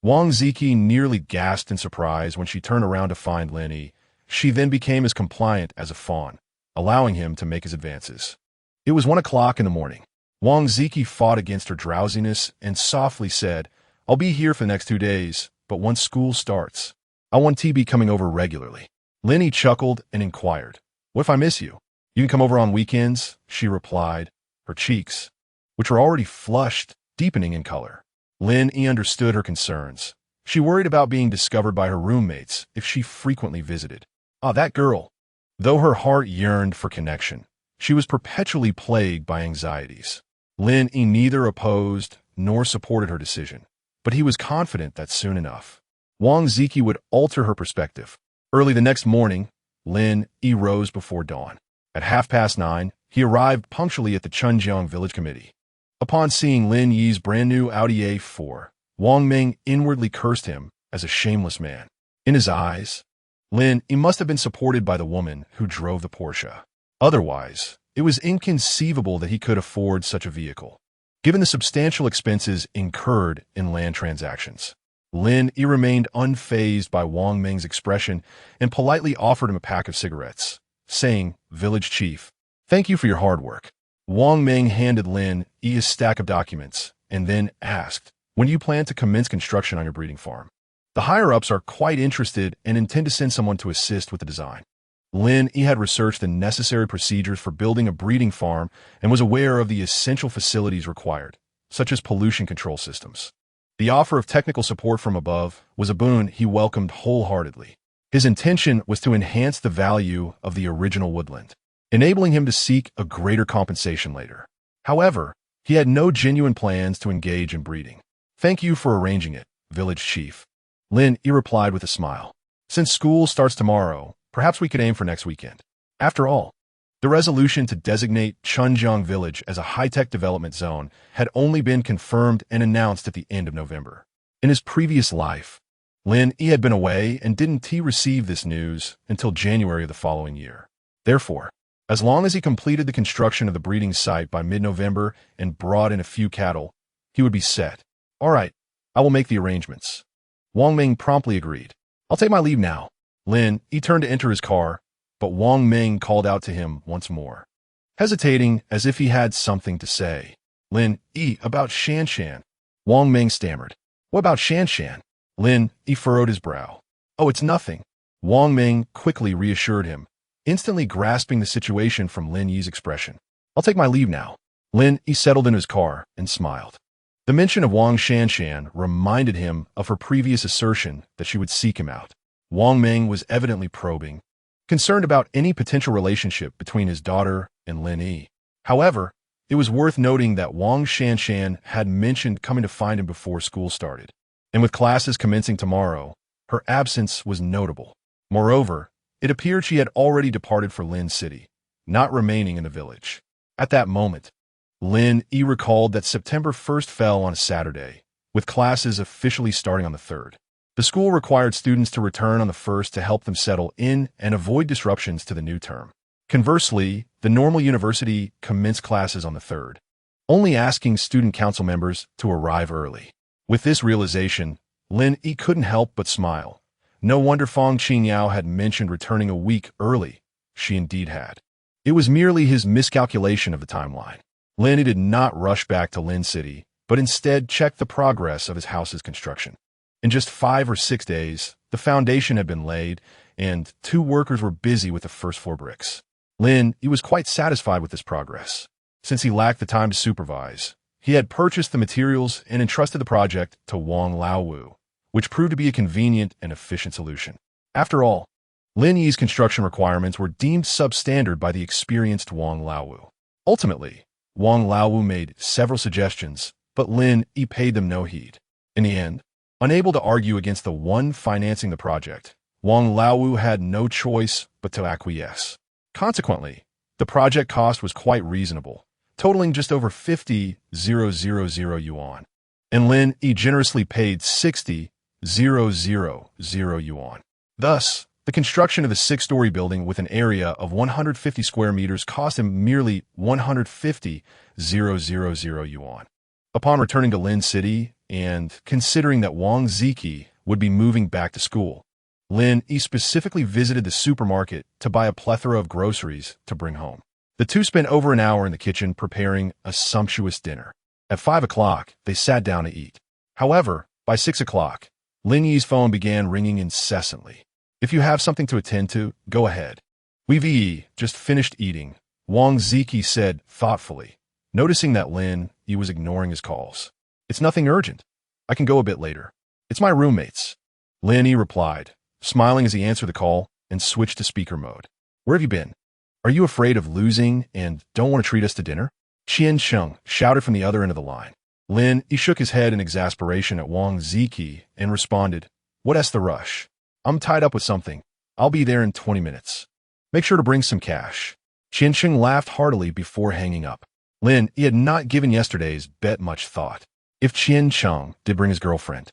Wang Ziki nearly gasped in surprise when she turned around to find Lin Yi. She then became as compliant as a fawn, allowing him to make his advances. It was 1 o'clock in the morning. Wang Ziki fought against her drowsiness and softly said, I'll be here for the next 2 days, but once school starts, I want to be coming over regularly. Lin Yi chuckled and inquired, What if I miss you? You can come over on weekends, she replied, her cheeks, which were already flushed, deepening in color. Lin Yi understood her concerns. She worried about being discovered by her roommates if she frequently visited. Ah, that girl. Though her heart yearned for connection, she was perpetually plagued by anxieties. Lin Yi neither opposed nor supported her decision, but he was confident that soon enough, Wang Ziki would alter her perspective. Early the next morning, Lin Yi rose before dawn. At 9:30, he arrived punctually at the Chunjiang Village Committee. Upon seeing Lin Yi's brand new Audi A4, Wang Ming inwardly cursed him as a shameless man. In his eyes, Lin Yi must have been supported by the woman who drove the Porsche. Otherwise, it was inconceivable that he could afford such a vehicle. Given the substantial expenses incurred in land transactions, Lin Yi remained unfazed by Wang Ming's expression and politely offered him a pack of cigarettes, saying, Village Chief, thank you for your hard work. Wang Ming handed Lin Yi a stack of documents and then asked, When do you plan to commence construction on your breeding farm? The higher-ups are quite interested and intend to send someone to assist with the design. Lin Yi had researched the necessary procedures for building a breeding farm and was aware of the essential facilities required, such as pollution control systems. The offer of technical support from above was a boon he welcomed wholeheartedly. His intention was to enhance the value of the original woodland, enabling him to seek a greater compensation later. However, he had no genuine plans to engage in breeding. "Thank you for arranging it, village chief," Lin Yi replied with a smile. "Since school starts tomorrow, perhaps we could aim for next weekend." After all, the resolution to designate Chunjiang village as a high-tech development zone had only been confirmed and announced at the end of November. In his previous life, Lin Yi had been away and didn't receive this news until January of the following year. Therefore, as long as he completed the construction of the breeding site by mid-November and brought in a few cattle, he would be set. "All right, I will make the arrangements." Wang Ming promptly agreed. "I'll take my leave now." Lin Yi turned to enter his car, but Wang Ming called out to him once more, hesitating as if he had something to say. "Lin Yi, about Shanshan." Wang Ming stammered. "What about Shanshan?" Lin Yi furrowed his brow. "Oh, it's nothing." Wang Ming quickly reassured him, instantly grasping the situation from Lin Yi's expression. "I'll take my leave now." Lin Yi settled into his car and smiled. The mention of Wang Shanshan reminded him of her previous assertion that she would seek him out. Wang Ming was evidently probing, concerned about any potential relationship between his daughter and Lin Yi. However, it was worth noting that Wang Shanshan had mentioned coming to find him before school started, and with classes commencing tomorrow, her absence was notable. Moreover, it appeared she had already departed for Lin City, not remaining in the village. At that moment, Lin Yi recalled that September 1st fell on a Saturday, with classes officially starting on the 3rd. The school required students to return on the 1st to help them settle in and avoid disruptions to the new term. Conversely, the normal university commenced classes on the 3rd, only asking student council members to arrive early. With this realization, Lin Yi couldn't help but smile. No wonder Fang Qingyao had mentioned returning a week early. She indeed had. It was merely his miscalculation of the timeline. Lin Yi did not rush back to Lin City, but instead checked the progress of his house's construction. In just 5 or 6 days, the foundation had been laid, and 2 workers were busy with the first floor bricks. Lin Yi was quite satisfied with this progress. Since he lacked the time to supervise, he had purchased the materials and entrusted the project to Wang Laowu, which proved to be a convenient and efficient solution. After all, Lin Yi's construction requirements were deemed substandard by the experienced Wang Laowu. Ultimately, Wang Laowu made several suggestions, but Lin Yi paid them no heed. In the end, unable to argue against the one financing the project, Wang Laowu had no choice but to acquiesce. Consequently, the project cost was quite reasonable, totaling just over 50,000 yuan, and Lin Yi generously paid 60,000 yuan. Thus, the construction of the 6-story building with an area of 150 square meters cost him merely 150,000 yuan. Upon returning to Lin City, and considering that Wang Ziki would be moving back to school, Lin Yi specifically visited the supermarket to buy a plethora of groceries to bring home. The two spent over an hour in the kitchen preparing a sumptuous dinner. At 5 o'clock, they sat down to eat. However, by 6 o'clock, Lin Yi's phone began ringing incessantly. "If you have something to attend to, go ahead." "We've just finished eating," Wang Ziki said thoughtfully, noticing that Lin Yi was ignoring his calls. "It's nothing urgent. I can go a bit later. It's my roommates," Lin Yi replied, smiling as he answered the call and switched to speaker mode. "Where have you been? Are you afraid of losing and don't want to treat us to dinner?" Qian Sheng shouted from the other end of the line. Lin Yi shook his head in exasperation at Wang Ziki and responded, "What's the rush? I'm tied up with something. I'll be there in 20 minutes. Make sure to bring some cash." Qian Sheng laughed heartily before hanging up. Lin Yi had not given yesterday's bet much thought. If Qian Sheng did bring his girlfriend,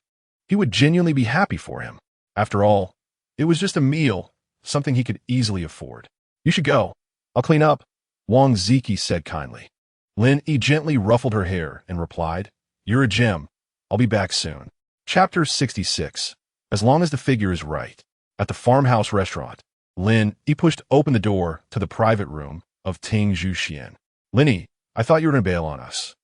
he would genuinely be happy for him. After all, it was just a meal, something he could easily afford. "You should go. I'll clean up," Wang Ziki said kindly. Lin Yi gently ruffled her hair and replied, "You're a gem. I'll be back soon." Chapter 66. As long as the figure is right. At the farmhouse restaurant, Lin Yi pushed open the door to the private room of Ting Zhuxian. "Lin Yi, I thought you were going to bail on us,"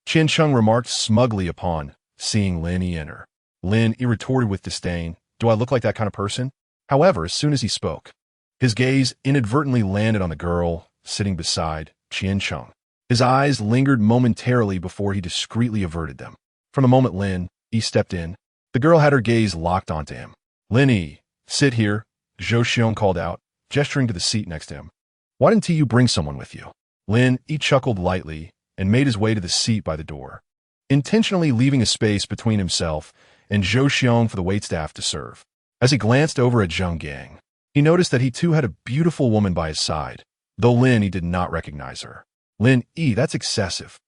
Qian Sheng remarked smugly upon seeing Lin Yi enter. Lin Yi retorted with disdain, "Do I look like that kind of person?" However, as soon as he spoke, His gaze inadvertently landed on the girl sitting beside Qiancheng. His eyes lingered momentarily before he discreetly averted them. From the moment Lin Yi stepped in, the girl had her gaze locked onto him. Lin Yi, sit here, Zhou Xiong called out, gesturing to the seat next to him. Why didn't you bring someone with you? Lin Yi chuckled lightly and made his way to the seat by the door, intentionally leaving a space between himself and Zhou Xiong for the waitstaff to serve. As he glanced over at Zheng Gang, he noticed that he too had a beautiful woman by his side, though Lin Yi did not recognize her. Lin Yi, that's excessive.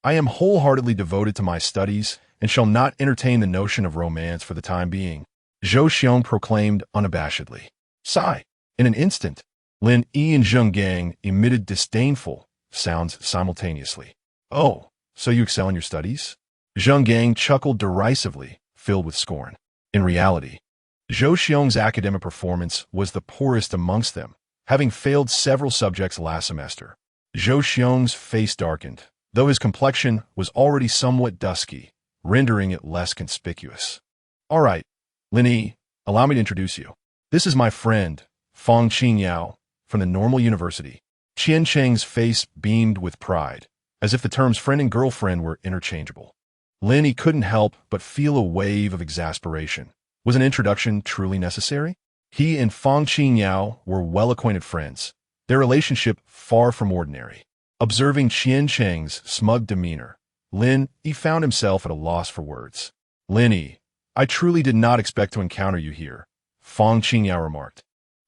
I am wholeheartedly devoted to my studies and shall not entertain the notion of romance for the time being, Zhou Xiong proclaimed unabashedly. Sigh. In an instant, Lin Yi and Zheng Gang emitted disdainful sounds simultaneously. Oh, so you excel in your studies? Zheng Gang chuckled derisively, filled with scorn. In reality, Zhou Xiong's academic performance was the poorest amongst them, having failed several subjects last semester. Zhou Xiong's face darkened, though his complexion was already somewhat dusky, rendering it less conspicuous. All right, Lin Yi, allow me to introduce you. This is my friend, Fang Qingyao, from the Normal University. Qiancheng's face beamed with pride, as if the terms friend and girlfriend were interchangeable. Lin Yi couldn't help but feel a wave of exasperation. Was an introduction truly necessary? He and Fang Qingyao were well-acquainted friends, their relationship far from ordinary. Observing Qiancheng's smug demeanor, Lin Yi found himself at a loss for words. Lin Yi, I truly did not expect to encounter you here, Fang Qingyao remarked,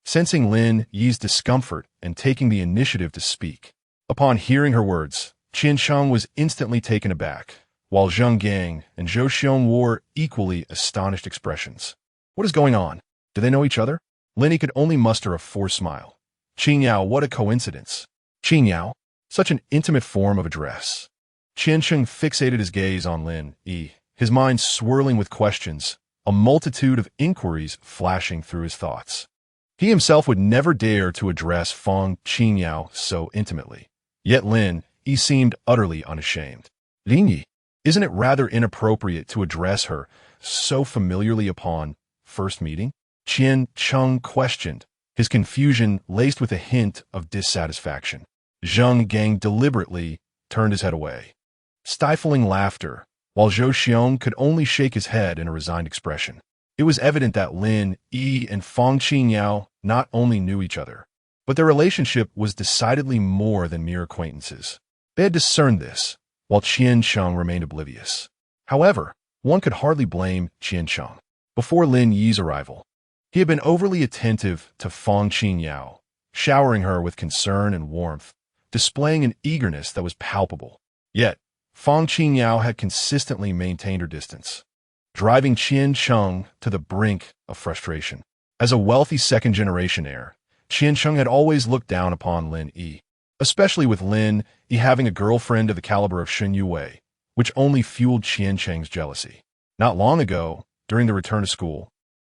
sensing Lin Yi's discomfort and taking the initiative to speak. Upon hearing her words, Qiancheng was instantly taken aback, while Zheng Gang and Zhou Xiong wore equally astonished expressions. What is going on? Do they know each other? Lin Yi could only muster a forced smile. Qingyao, what a coincidence. Qingyao, such an intimate form of address. Qiancheng fixated his gaze on Lin Yi, his mind swirling with questions, a multitude of inquiries flashing through his thoughts. He himself would never dare to address Fang Qingyao so intimately. Yet Lin Yi seemed utterly unashamed. Lin Yi, isn't it rather inappropriate to address her so familiarly upon first meeting? Qiancheng questioned, his confusion laced with a hint of dissatisfaction. Zheng Gang deliberately turned his head away, stifling laughter, while Zhou Xiong could only shake his head in a resigned expression. It was evident that Lin Yi and Fang Qingyao not only knew each other, but their relationship was decidedly more than mere acquaintances. They had discerned this, while Qiancheng remained oblivious. However, one could hardly blame Qiancheng. Before Lin Yi's arrival, he had been overly attentive to Fang Qingyao, showering her with concern and warmth, displaying an eagerness that was palpable. Yet, Fang Qingyao had consistently maintained her distance, driving Qiancheng to the brink of frustration. As a wealthy second-generation heir, Qiancheng had always looked down upon Lin Yi, especially with Lin Yi having a girlfriend of the caliber of Shen Yue, which only fueled Qiancheng's jealousy. Not long ago, during the return to school,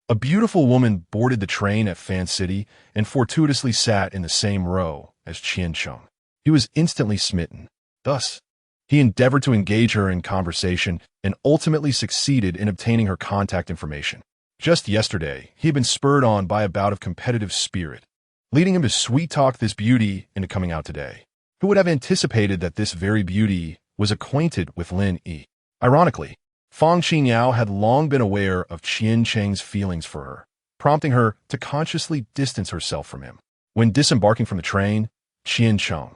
a beautiful woman boarded the train at Fan City and fortuitously sat in the same row as Qiancheng. He was instantly smitten. Thus, he endeavored to engage her in conversation and ultimately succeeded in obtaining her contact information. Just yesterday, he had been spurred on by a bout of competitive spirit, leading him to sweet-talk this beauty into coming out today. Who would have anticipated that this very beauty was acquainted with Lin Yi? Ironically, Fang Qingyao had long been aware of Qiancheng's feelings for her, prompting her to consciously distance herself from him. When disembarking from the train, Qiancheng,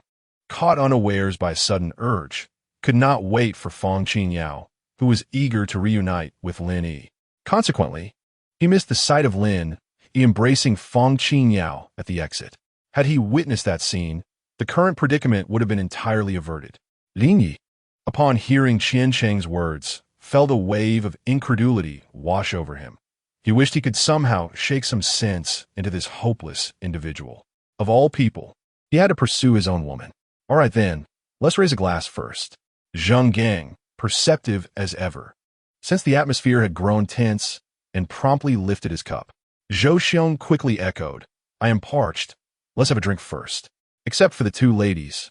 caught unawares by a sudden urge, could not wait for Fang Qingyao, who was eager to reunite with Lin Yi. Consequently, he missed the sight of Lin Yi embracing Fang Qingyao at the exit. Had he witnessed that scene, the current predicament would have been entirely averted. Lin Yi, upon hearing Qiancheng's words, felt a wave of incredulity wash over him. He wished he could somehow shake some sense into this hopeless individual. Of all people, he had to pursue his own woman. All right then, let's raise a glass first. Zheng Gang, perceptive as ever, since the atmosphere had grown tense, and promptly lifted his cup. Zhou Xiong quickly echoed, I am parched. Let's have a drink first. Except for the two ladies.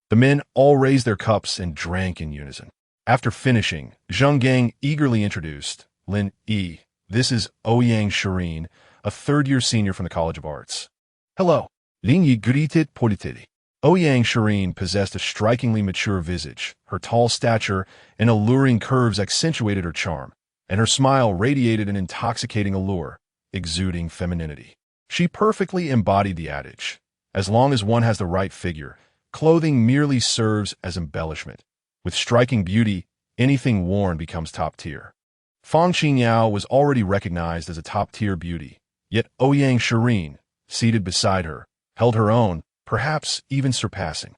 The men all raised their cups and drank in unison. After finishing, Zheng Gang eagerly introduced Lin Yi. This is Ouyang Shireen, a third-year senior from the College of Arts. Hello. Lin Yi greeted politely. Ouyang Shireen possessed a strikingly mature visage. Her tall stature and alluring curves accentuated her charm, and her smile radiated an intoxicating allure, exuding femininity. She perfectly embodied the adage, as long as one has the right figure, clothing merely serves as embellishment. With striking beauty, anything worn becomes top tier. Fang Qingyao was already recognized as a top-tier beauty, yet Ouyang Shireen, seated beside her, held her own, perhaps even surpassing.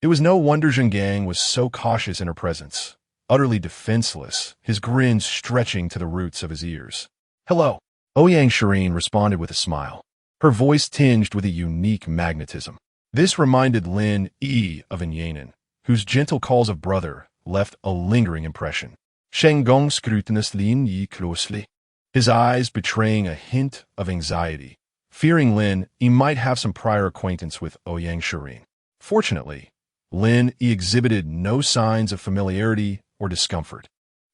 It was no wonder Zheng Gang was so cautious in her presence, utterly defenseless, his grin stretching to the roots of his ears. Hello. Ouyang Shireen responded with a smile, her voice tinged with a unique magnetism. This reminded Lin Yi of Yanan, whose gentle calls of brother left a lingering impression. Sheng Gong scrutinized Lin Yi closely, his eyes betraying a hint of anxiety. Fearing Lin Yi might have some prior acquaintance with Ouyang Shireen. Fortunately, Lin Yi exhibited no signs of familiarity or discomfort,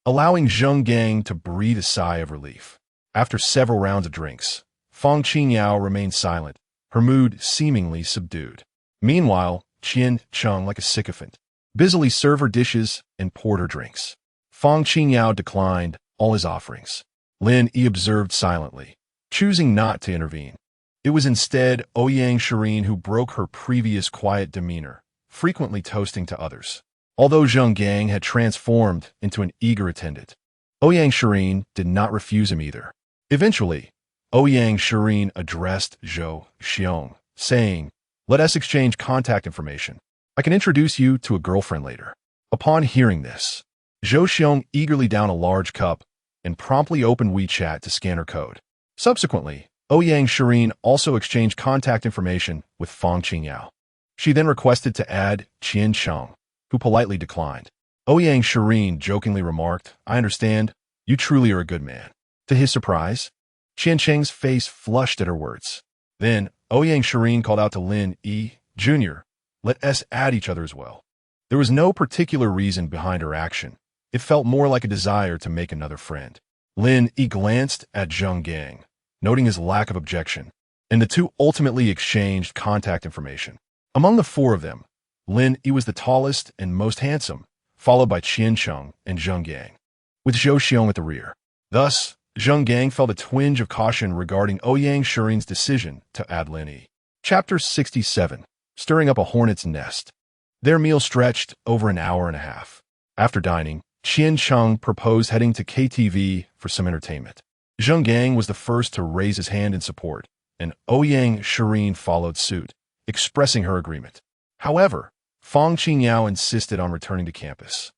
allowing Zheng Gang to breathe a sigh of relief. After several rounds of drinks, Fang Qingyao remained silent, her mood seemingly subdued. Meanwhile, Qian Cheng, like a sycophant, busily served her dishes and poured her drinks. Fang Qingyao declined all his offerings. Lin Yi observed silently, choosing not to intervene. It was instead Ouyang Shireen who broke her previous quiet demeanor, frequently toasting to others. Although Zheng Gang had transformed into an eager attendant, Ouyang Shireen did not refuse him either. Eventually, Ouyang Shireen addressed Zhou Xiong, saying, "Let us exchange contact information. I can introduce you to a girlfriend later." Upon hearing this, Zhou Xiong eagerly downed a large cup and promptly opened WeChat to scan her code. Subsequently, Ouyang Shireen also exchanged contact information with Fang Qingyao. She then requested to add Qian Cheng, who politely declined. Ouyang Shireen jokingly remarked, "I understand. You truly are a good man." To his surprise, Qian Cheng's face flushed at her words. Then, Ouyang Shireen called out to Lin Yi, "Junior, let us add each other as well." There was no particular reason behind her action. It felt more like a desire to make another friend. Lin Yi glanced at Zheng Gang, noting his lack of objection, and the two ultimately exchanged contact information. Among the four of them, Lin Yi was the tallest and most handsome, followed by Qian Cheng and Zheng Gang, with Zhou Xiong at the rear. Thus, Zheng Gang felt a twinge of caution regarding Ouyang Shireen's decision to add Lin Yi. Chapter 67. Stirring up a hornet's nest. Their meal stretched over an hour and a half. After dining, Qian Cheng proposed heading to KTV for some entertainment. Zheng Gang was the first to raise his hand in support, and Ouyang Shireen followed suit, expressing her agreement. However, Fang Qingyao insisted on returning to campus,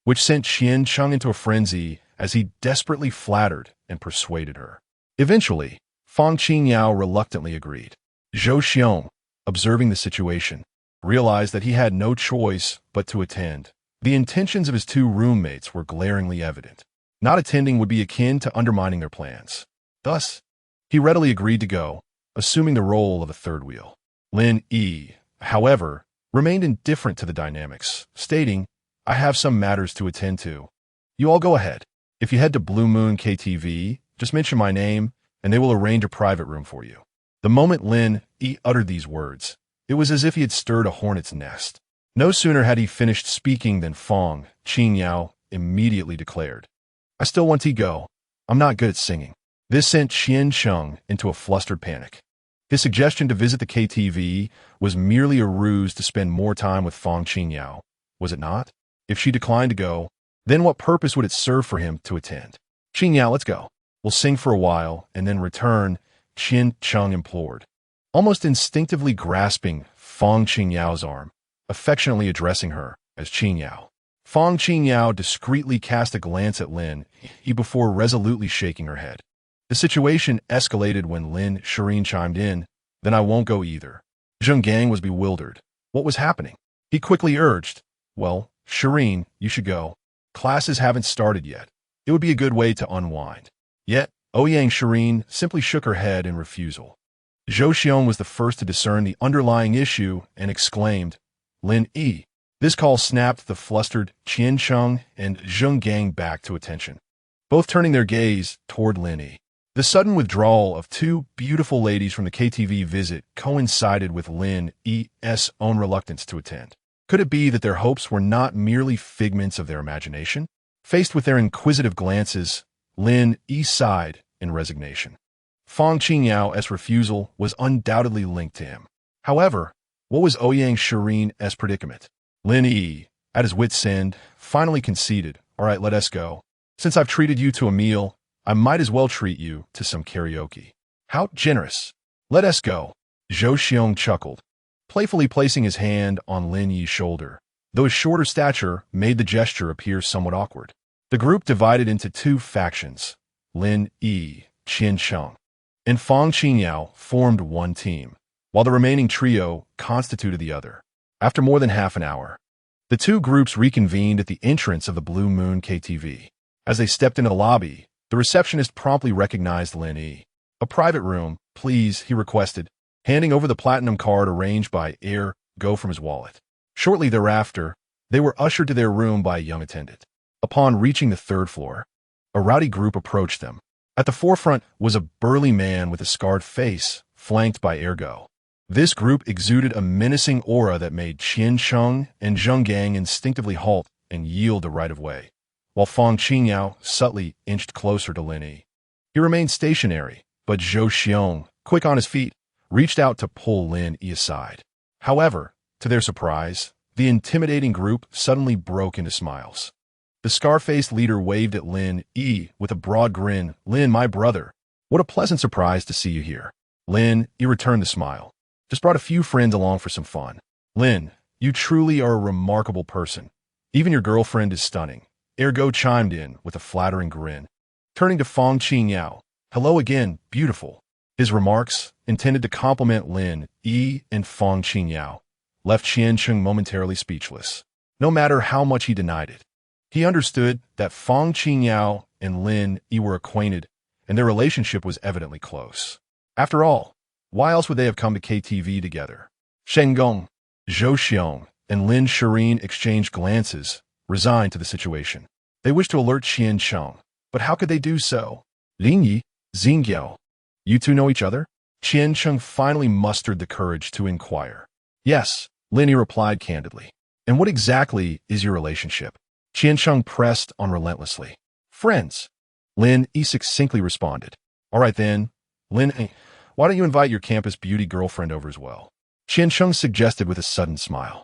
which sent Qian Cheng into a frenzy as he desperately flattered and persuaded her. Eventually, Fang Qingyao reluctantly agreed. Zhou Xiong, observing the situation, realized that he had no choice but to attend. The intentions of his two roommates were glaringly evident. Not attending would be akin to undermining their plans. Thus, he readily agreed to go, assuming the role of a third wheel. Lin Yi, however, remained indifferent to the dynamics, stating, "I have some matters to attend to. You all go ahead. If you head to Blue Moon KTV, just mention my name, and they will arrange a private room for you." The moment Lin Yi uttered these words, it was as if he had stirred a hornet's nest. No sooner had he finished speaking than Fang Qingyao immediately declared, "I still want to go. I'm not good at singing." This sent Qian Cheng into a flustered panic. His suggestion to visit the KTV was merely a ruse to spend more time with Fang Qingyao, was it not? If she declined to go, then what purpose would it serve for him to attend? "Qingyao, let's go. We'll sing for a while and then return," Qian Cheng implored, almost instinctively grasping Fang Qingyao's arm, affectionately addressing her as Qingyao. Fang Qingyao discreetly cast a glance at Lin Yi before resolutely shaking her head. The situation escalated when Lin Shireen chimed in, "Then I won't go either." Zheng Gang was bewildered. What was happening? He quickly urged, "Well, Shireen, you should go. Classes haven't started yet. It would be a good way to unwind." Yet, Ouyang Shireen simply shook her head in refusal. Zhou Xiong was the first to discern the underlying issue and exclaimed, "Lin Yi." This call snapped the flustered Qian Cheng and Zheng Gang back to attention, both turning their gaze toward Lin Yi. The sudden withdrawal of two beautiful ladies from the KTV visit coincided with Lin Yi's own reluctance to attend. Could it be that their hopes were not merely figments of their imagination? Faced with their inquisitive glances, Lin Yi sighed in resignation. Fang Qingyao's refusal was undoubtedly linked to him. However, what was Ouyang Shirin's predicament? Lin Yi, at his wit's end, finally conceded, "All right, let us go. Since I've treated you to a meal, I might as well treat you to some karaoke." "How generous. Let us go." Zhou Xiong chuckled, playfully placing his hand on Lin Yi's shoulder, though his shorter stature made the gesture appear somewhat awkward. The group divided into two factions. Lin Yi, Qian Sheng, and Fang Qingyao formed one team, while the remaining trio constituted the other. After more than half an hour, the two groups reconvened at the entrance of the Blue Moon KTV. As they stepped into the lobby, the receptionist promptly recognized Lin Yi. "A private room, please," he requested, handing over the platinum card arranged by Go from his wallet. Shortly thereafter, they were ushered to their room by a young attendant. Upon reaching the third floor, a rowdy group approached them. At the forefront was a burly man with a scarred face, flanked by Go. This group exuded a menacing aura that made Qian Sheng and Zheng Gang instinctively halt and yield the right of way, while Fang Qingyao subtly inched closer to Lin Yi. He remained stationary, but Zhou Xiong, quick on his feet, reached out to pull Lin Yi aside. However, to their surprise, the intimidating group suddenly broke into smiles. The scar-faced leader waved at Lin Yi with a broad grin. "Lin, my brother, what a pleasant surprise to see you here." Lin Yi returned the smile. "Just brought a few friends along for some fun." "Lin, you truly are a remarkable person. Even your girlfriend is stunning." Go chimed in with a flattering grin. Turning to Fang Qingyao, "Hello again, beautiful." His remarks, intended to compliment Lin Yi and Fang Qingyao, left Qiancheng momentarily speechless. No matter how much he denied it, he understood that Fang Qingyao and Lin Yi were acquainted, and their relationship was evidently close. After all, why else would they have come to KTV together? Shenggong, Zhou Xiong, and Lin Shirin exchanged glances, resigned to the situation. They wished to alert Qiancheng, but how could they do so? "Lin Yi, Xingyao, you two know each other?" Qiancheng finally mustered the courage to inquire. "Yes," Lin Yi replied candidly. "And what exactly is your relationship?" Qiancheng pressed on relentlessly. "Friends," Lin Yi succinctly responded. "All right then, Lin Yi, why don't you invite your campus beauty girlfriend over as well?" Qiancheng suggested with a sudden smile.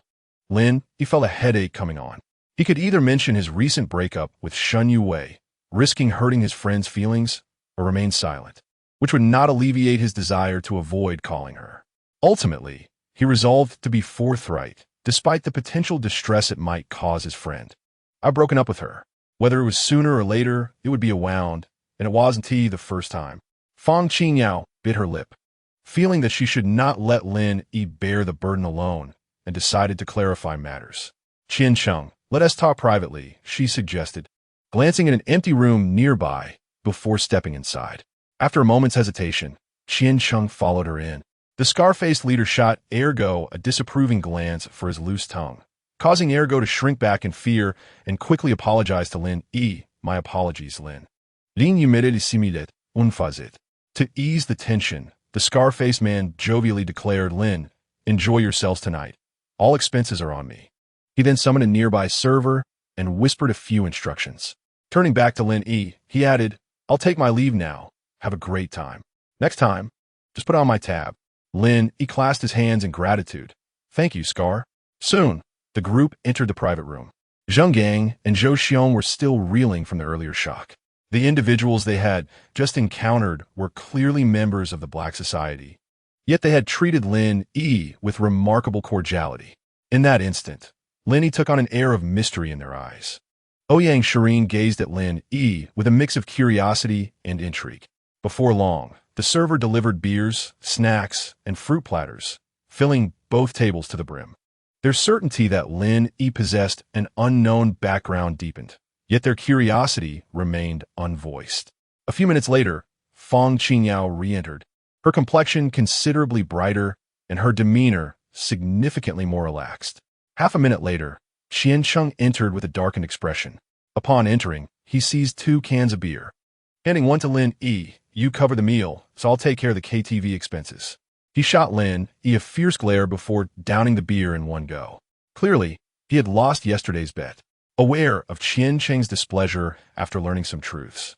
Lin Yi felt a headache coming on. He could either mention his recent breakup with Shen Yue, risking hurting his friend's feelings, or remain silent, which would not alleviate his desire to avoid calling her. Ultimately, he resolved to be forthright, despite the potential distress it might cause his friend. "I've broken up with her. Whether it was sooner or later, it would be a wound, and it wasn't the first time." Fang Qingyao bit her lip, feeling that she should not let Lin Yi bear the burden alone, and decided to clarify matters. "Qiancheng, let us talk privately," she suggested, glancing at an empty room nearby before stepping inside. After a moment's hesitation, Qiancheng followed her in. The scar-faced leader shot Go a disapproving glance for his loose tongue, causing Go to shrink back in fear and quickly apologize to Lin Yi. "My apologies, Lin. Lin Yi made it unfazit." To ease the tension, the scar-faced man jovially declared, "Lin, enjoy yourselves tonight. All expenses are on me." He then summoned a nearby server and whispered a few instructions. Turning back to Lin Yi, he added, "I'll take my leave now. Have a great time. Next time, just put on my tab." Lin Yi clasped his hands in gratitude. "Thank you, Scar." Soon, the group entered the private room. Zheng Gang and Zhou Xiong were still reeling from the earlier shock. The individuals they had just encountered were clearly members of the Black Society, yet they had treated Lin Yi with remarkable cordiality. In that instant, Lin Yi took on an air of mystery in their eyes. Ouyang Shirin gazed at Lin Yi with a mix of curiosity and intrigue. Before long, the server delivered beers, snacks, and fruit platters, filling both tables to the brim. Their certainty that Lin Yi possessed an unknown background deepened, yet their curiosity remained unvoiced. A few minutes later, Fang Qingyao re-entered, her complexion considerably brighter and her demeanor significantly more relaxed. Half a minute later, Qiancheng entered with a darkened expression. Upon entering, he seized 2 cans of beer. Handing one to Lin Yi, you cover the meal, so I'll take care of the KTV expenses. He shot Lin Yi a fierce glare before downing the beer in one go. Clearly, he had lost yesterday's bet. Aware of Qian Cheng's displeasure after learning some truths,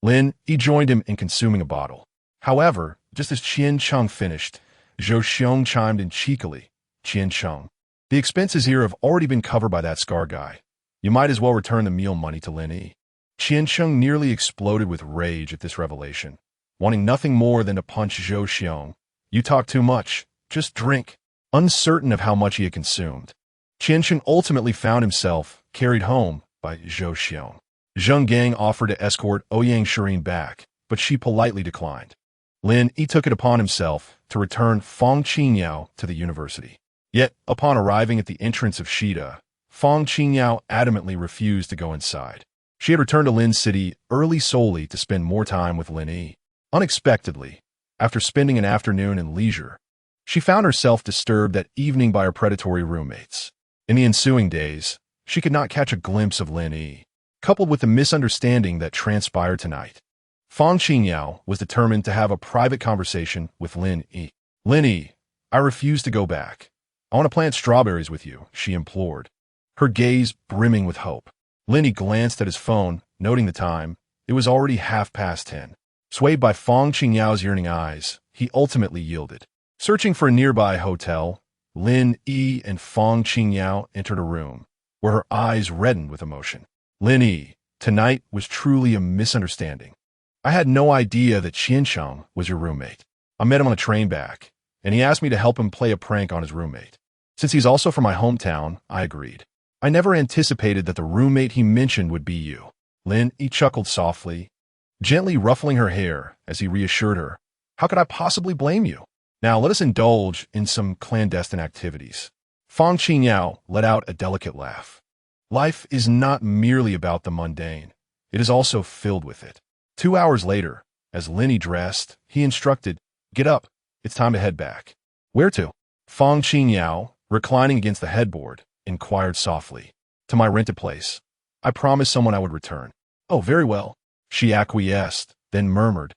Lin Yi joined him in consuming a bottle. However, just as Qian Cheng finished, Zhou Xiong chimed in cheekily, "Qian Cheng, the expenses here have already been covered by that Scar guy. You might as well return the meal money to Lin Yi." Qian Cheng nearly exploded with rage at this revelation, wanting nothing more than to punch Zhou Xiong. "You talk too much. Just drink." Uncertain of how much he had consumed, Qian Cheng ultimately found himself carried home by Zhou Xiong. Zheng Gang offered to escort Ouyang Shireen back, but she politely declined. Lin Yi took it upon himself to return Fong Qingyao to the university. Yet, upon arriving at the entrance of Shida, Fong Qingyao adamantly refused to go inside. She had returned to Lin City early solely to spend more time with Lin Yi. Unexpectedly, after spending an afternoon in leisure, she found herself disturbed that evening by her predatory roommates. In the ensuing days, she could not catch a glimpse of Lin Yi. Coupled with the misunderstanding that transpired tonight, Fong Qingyao was determined to have a private conversation with Lin Yi. "Lin Yi, I refuse to go back. I want to plant strawberries with you," she implored, her gaze brimming with hope. Lin Yi glanced at his phone, noting the time. It was already 10:30. Swayed by Fong Qingyao's yearning eyes, he ultimately yielded. Searching for a nearby hotel, Lin Yi and Fong Qingyao entered a room, where her eyes reddened with emotion. "Lin Yi, tonight was truly a misunderstanding. I had no idea that Qian Cheng was your roommate. I met him on a train back, and he asked me to help him play a prank on his roommate. Since he's also from my hometown, I agreed. I never anticipated that the roommate he mentioned would be you." Lin Yi chuckled softly, gently ruffling her hair as he reassured her. "How could I possibly blame you? Now let us indulge in some clandestine activities." Fong Qingyao let out a delicate laugh. Life is not merely about the mundane. It is also filled with it. 2 hours later, as Lin Yi dressed, he instructed, "Get up. It's time to head back." "Where to?" Fong Qingyao, reclining against the headboard, inquired softly. "To my rented place. I promised someone I would return." "Oh, very well," she acquiesced, then murmured,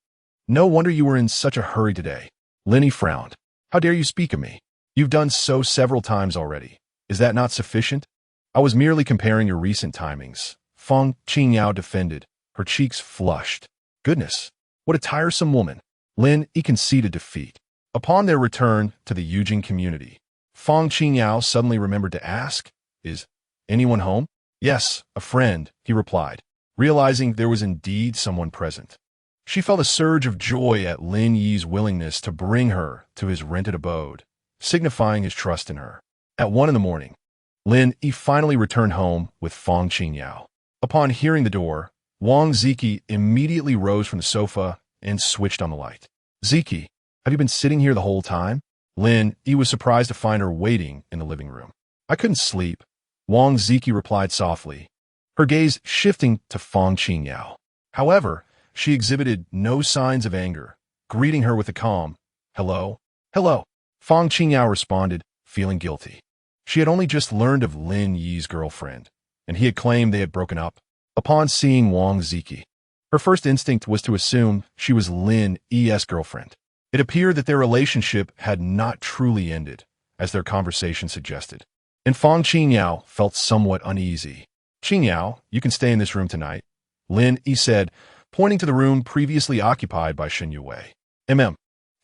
"No wonder you were in such a hurry today." Lin Yi frowned. "How dare you speak of me? You've done so several times already. Is that not sufficient?" "I was merely comparing your recent timings," Fong Qingyao defended, her cheeks flushed. "Goodness, what a tiresome woman." Lin Yi conceded defeat. Upon their return to the Yujing community, Fong Qingyao suddenly remembered to ask, "Is anyone home?" "Yes, a friend," he replied, realizing there was indeed someone present. She felt a surge of joy at Lin Yi's willingness to bring her to his rented abode, signifying his trust in her. At 1 a.m, Lin Yi finally returned home with Fong Qingyao. Upon hearing the door, Wang Ziki immediately rose from the sofa and switched on the light. "Ziki, have you been sitting here the whole time?" Lin Yi was surprised to find her waiting in the living room. "I couldn't sleep," Wang Ziki replied softly, her gaze shifting to Fong Qingyao. However, she exhibited no signs of anger, greeting her with a calm, "Hello." "Hello," Fong Qingyao responded, feeling guilty. She had only just learned of Lin Yi's girlfriend, and he had claimed they had broken up. Upon seeing Wang Ziki, her first instinct was to assume she was Lin Yi's girlfriend. It appeared that their relationship had not truly ended, as their conversation suggested, and Fong Qingyao felt somewhat uneasy. "Qingyao, you can stay in this room tonight," Lin Yi said, pointing to the room previously occupied by Shen Yue.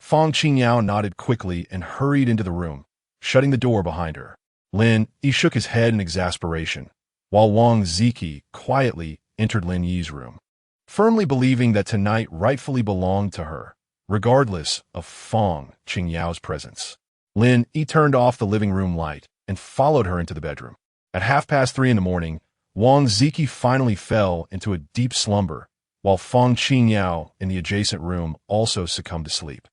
Fong Qingyao nodded quickly and hurried into the room, shutting the door behind her. Lin Yi shook his head in exasperation, while Wang Ziki quietly entered Lin Yi's room, firmly believing that tonight rightfully belonged to her, regardless of Fong Qingyao's presence. Lin Yi turned off the living room light and followed her into the bedroom. At 3:30 a.m, Wang Ziki finally fell into a deep slumber, while Fong Qingyao in the adjacent room also succumbed to sleep.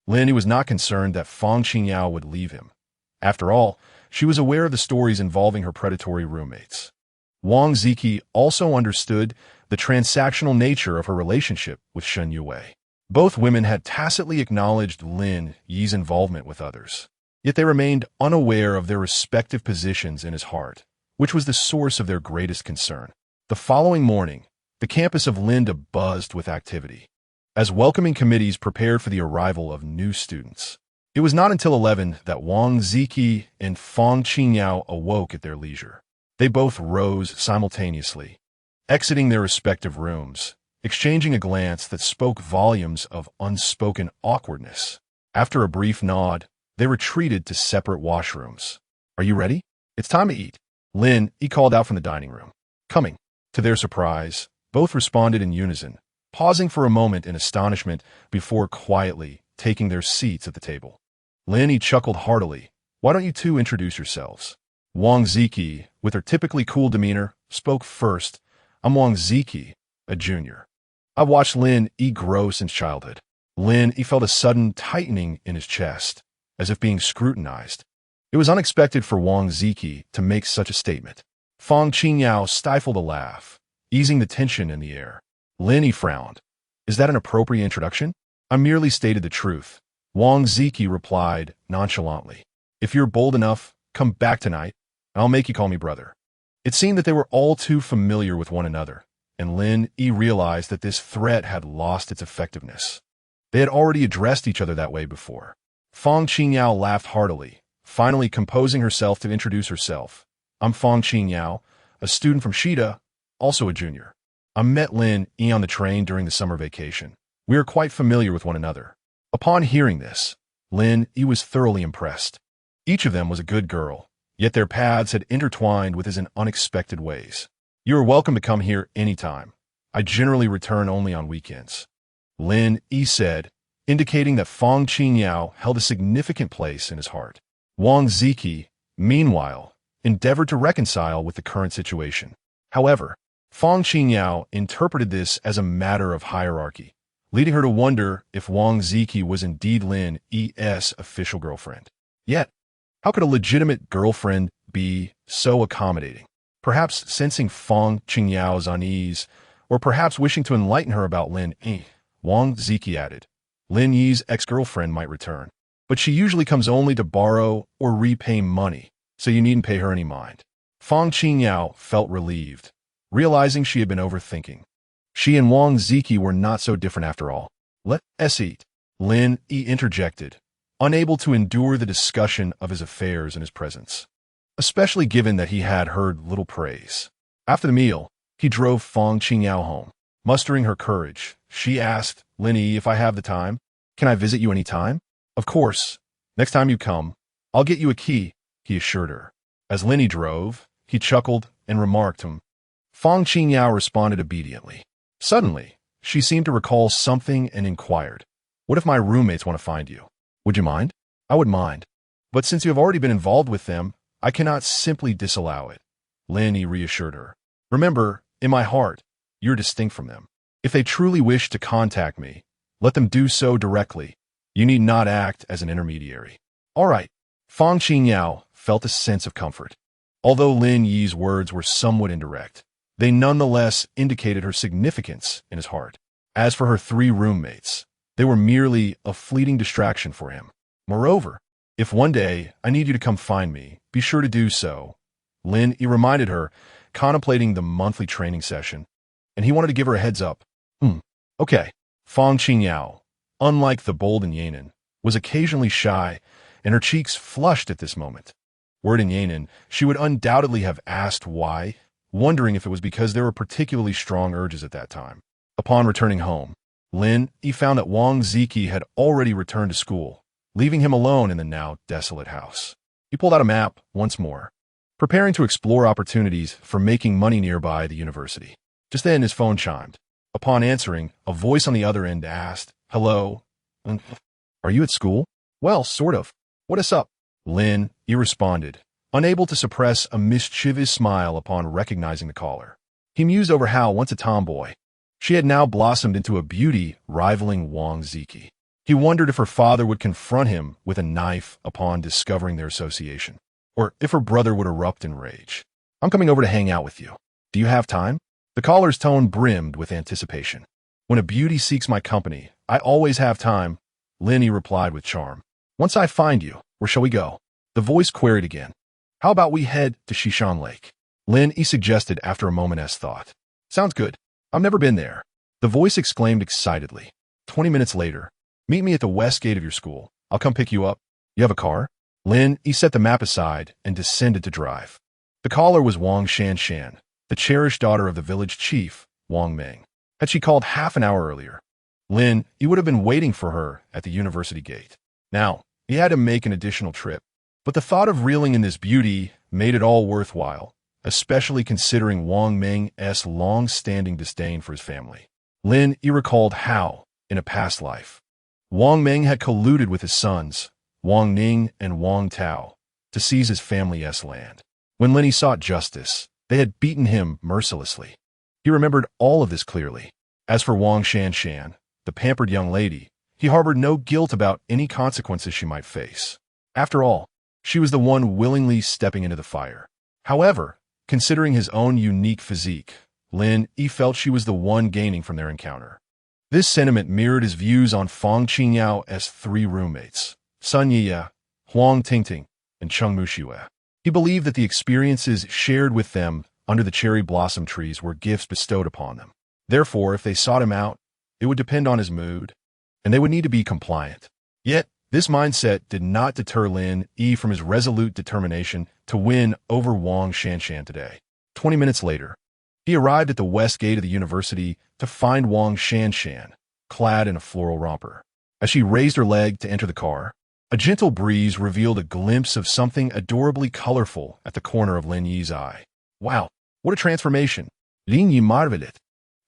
Lin Yi was not concerned that Fong Qingyao would leave him. After all, she was aware of the stories involving her predatory roommates. Wang Ziki also understood the transactional nature of her relationship with Shen Yue. Both women had tacitly acknowledged Lin Yi's involvement with others, yet they remained unaware of their respective positions in his heart, which was the source of their greatest concern. The following morning, the campus of Linda buzzed with activity. as welcoming committees prepared for the arrival of new students. It was not until 11 that Wang Ziki and Fang Qingyao awoke at their leisure. They both rose simultaneously, exiting their respective rooms, exchanging a glance that spoke volumes of unspoken awkwardness. After a brief nod, they retreated to separate washrooms. "Are you ready? It's time to eat." Lin Yi called out from the dining room. "Coming." To their surprise, both responded in unison, pausing for a moment in astonishment before quietly taking their seats at the table. Lin Yi chuckled heartily. "Why don't you two introduce yourselves?" Wang Ziki, with her typically cool demeanor, spoke first. "I'm Wang Ziki, a junior. I've watched Lin Yi grow since childhood." Lin Yi felt a sudden tightening in his chest, as if being scrutinized. It was unexpected for Wang Ziki to make such a statement. Fang Qingyao stifled a laugh, easing the tension in the air. Lin Yi frowned. "Is that an appropriate introduction?" "I merely stated the truth," Wang Ziki replied nonchalantly. "If you're bold enough, come back tonight, and I'll make you call me brother." It seemed that they were all too familiar with one another, and Lin Yi realized that this threat had lost its effectiveness. They had already addressed each other that way before. Fang Qingyao laughed heartily, finally composing herself to introduce herself. "I'm Fang Qingyao, a student from Shida, also a junior. I met Lin Yi on the train during the summer vacation. We are quite familiar with one another." Upon hearing this, Lin Yi was thoroughly impressed. Each of them was a good girl, yet their paths had intertwined with in unexpected ways. "You are welcome to come here anytime. I generally return only on weekends," Lin Yi said, indicating that Fang Qingyao held a significant place in his heart. Wang Ziki, meanwhile, endeavored to reconcile with the current situation. However, Fang Qingyao interpreted this as a matter of hierarchy, leading her to wonder if Wang Ziki was indeed Lin Yi's official girlfriend. Yet, how could a legitimate girlfriend be so accommodating? Perhaps sensing Fang Qingyao's unease, or perhaps wishing to enlighten her about Lin Yi, Wang Ziki added. "Lin Yi's ex-girlfriend might return, but she usually comes only to borrow or repay money, so you needn't pay her any mind." Fang Qingyao felt relieved, realizing she had been overthinking. She and Wang Ziki were not so different after all. "Let's eat," Lin Yi interjected, unable to endure the discussion of his affairs in his presence, especially given that he had heard little praise. After the meal, he drove Fang Qingyao home. Mustering her courage, she asked Lin Yi, "If I have the time, can I visit you any time?" "Of course. Next time you come, I'll get you a key," he assured her. As Lin Yi drove, he chuckled and remarked him. Fang Qingyao responded obediently. Suddenly, she seemed to recall something and inquired, "What if my roommates want to find you? Would you mind?" "I would mind. But since you have already been involved with them, I cannot simply disallow it," Lin Yi reassured her. "Remember, in my heart, you're distinct from them. If they truly wish to contact me, let them do so directly. You need not act as an intermediary." "All right." Fang Qingyao felt a sense of comfort. Although Lin Yi's words were somewhat indirect, they nonetheless indicated her significance in his heart. As for her three roommates, they were merely a fleeting distraction for him. Moreover, "If one day I need you to come find me, be sure to do so," Lin Yi reminded her, contemplating the monthly training session, and he wanted to give her a heads up. Okay." Fang Qingyao, unlike the bold Yanan, was occasionally shy, and her cheeks flushed at this moment. Were it in Yanan, she would undoubtedly have asked why, wondering if it was because there were particularly strong urges at that time. Upon returning home, Lin Yi found that Wang Ziki had already returned to school, leaving him alone in the now desolate house. He pulled out a map once more, preparing to explore opportunities for making money nearby the university. Just then his phone chimed. Upon answering, a voice on the other end asked, "Hello? Are you at school?" "Well, sort of. What is up?" Lin Yi responded, unable to suppress a mischievous smile upon recognizing the caller. He mused over how, once a tomboy, she had now blossomed into a beauty rivaling Wang Ziki. He wondered if her father would confront him with a knife upon discovering their association, or if her brother would erupt in rage. "I'm coming over to hang out with you. Do you have time?" The caller's tone brimmed with anticipation. "When a beauty seeks my company, I always have time," Lin Yi replied with charm. "Once I find you, where shall we go?" The voice queried again. "How about we head to Shishan Lake?" Lin Yi suggested after a moment's thought. "Sounds good. I've never been there," the voice exclaimed excitedly. 20 minutes later. Meet me at the west gate of your school. I'll come pick you up. You have a car? Lin Yi set the map aside and descended to drive. The caller was Wang Shanshan, the cherished daughter of the village chief, Wang Meng. Had she called half an hour earlier, Lin Yi would have been waiting for her at the university gate. Now, he had to make an additional trip, but the thought of reeling in this beauty made it all worthwhile, especially considering Wang Meng's long-standing disdain for his family. Lin Yi recalled how, in a past life, Wang Meng had colluded with his sons, Wang Ning and Wang Tao, to seize his family's land. When Lin Yi sought justice, they had beaten him mercilessly. He remembered all of this clearly. As for Wang Shanshan, the pampered young lady, he harbored no guilt about any consequences she might face. After all, she was the one willingly stepping into the fire. However, considering his own unique physique, Lin Yi felt she was the one gaining from their encounter. This sentiment mirrored his views on Fang Qingyao's three roommates, Sun Yi, Huang Tingting, and Cheng Muxue. He believed that the experiences shared with them under the cherry blossom trees were gifts bestowed upon them. Therefore, if they sought him out, it would depend on his mood, and they would need to be compliant. Yet, this mindset did not deter Lin Yi from his resolute determination to win over Wang Shanshan today. 20 minutes later, he arrived at the west gate of the university to find Wang Shanshan, clad in a floral romper. As she raised her leg to enter the car, a gentle breeze revealed a glimpse of something adorably colorful at the corner of Lin Yi's eye. Wow, what a transformation! Lin Yi marveled,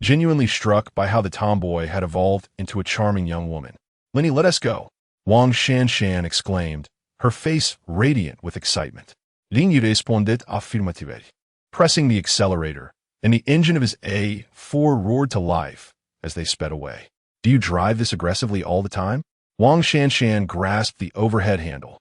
genuinely struck by how the tomboy had evolved into a charming young woman. Lin Yi, let us go, Wang Shanshan exclaimed, her face radiant with excitement. Lin Yi responded affirmatively, pressing the accelerator, and the engine of his A4 roared to life as they sped away. Do you drive this aggressively all the time? Wang Shanshan grasped the overhead handle,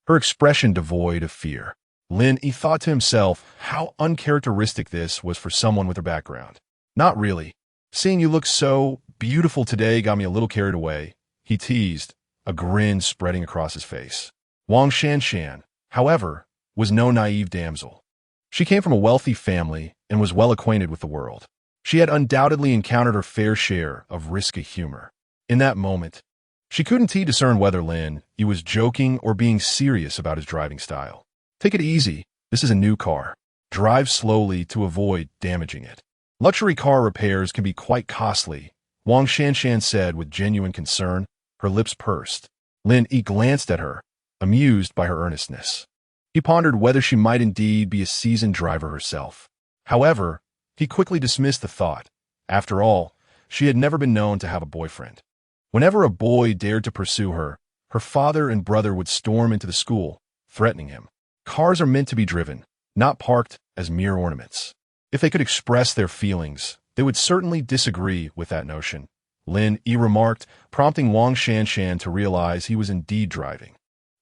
her expression devoid of fear. Lin Yi thought to himself how uncharacteristic this was for someone with her background. Not really. Seeing you look so beautiful today got me a little carried away, he teased, a grin spreading across his face. Wang Shanshan, however, was no naive damsel. She came from a wealthy family and was well acquainted with the world. She had undoubtedly encountered her fair share of risky humor. In that moment, she couldn't discern whether Lin Yi was joking or being serious about his driving style. Take it easy, this is a new car. Drive slowly to avoid damaging it. Luxury car repairs can be quite costly, Wang Shanshan said with genuine concern, her lips pursed. Lin Yi glanced at her, amused by her earnestness. He pondered whether she might indeed be a seasoned driver herself. However, he quickly dismissed the thought. After all, she had never been known to have a boyfriend. Whenever a boy dared to pursue her, her father and brother would storm into the school, threatening him. Cars are meant to be driven, not parked as mere ornaments. If they could express their feelings, they would certainly disagree with that notion, Lin Yi remarked, prompting Wang Shanshan to realize he was indeed driving.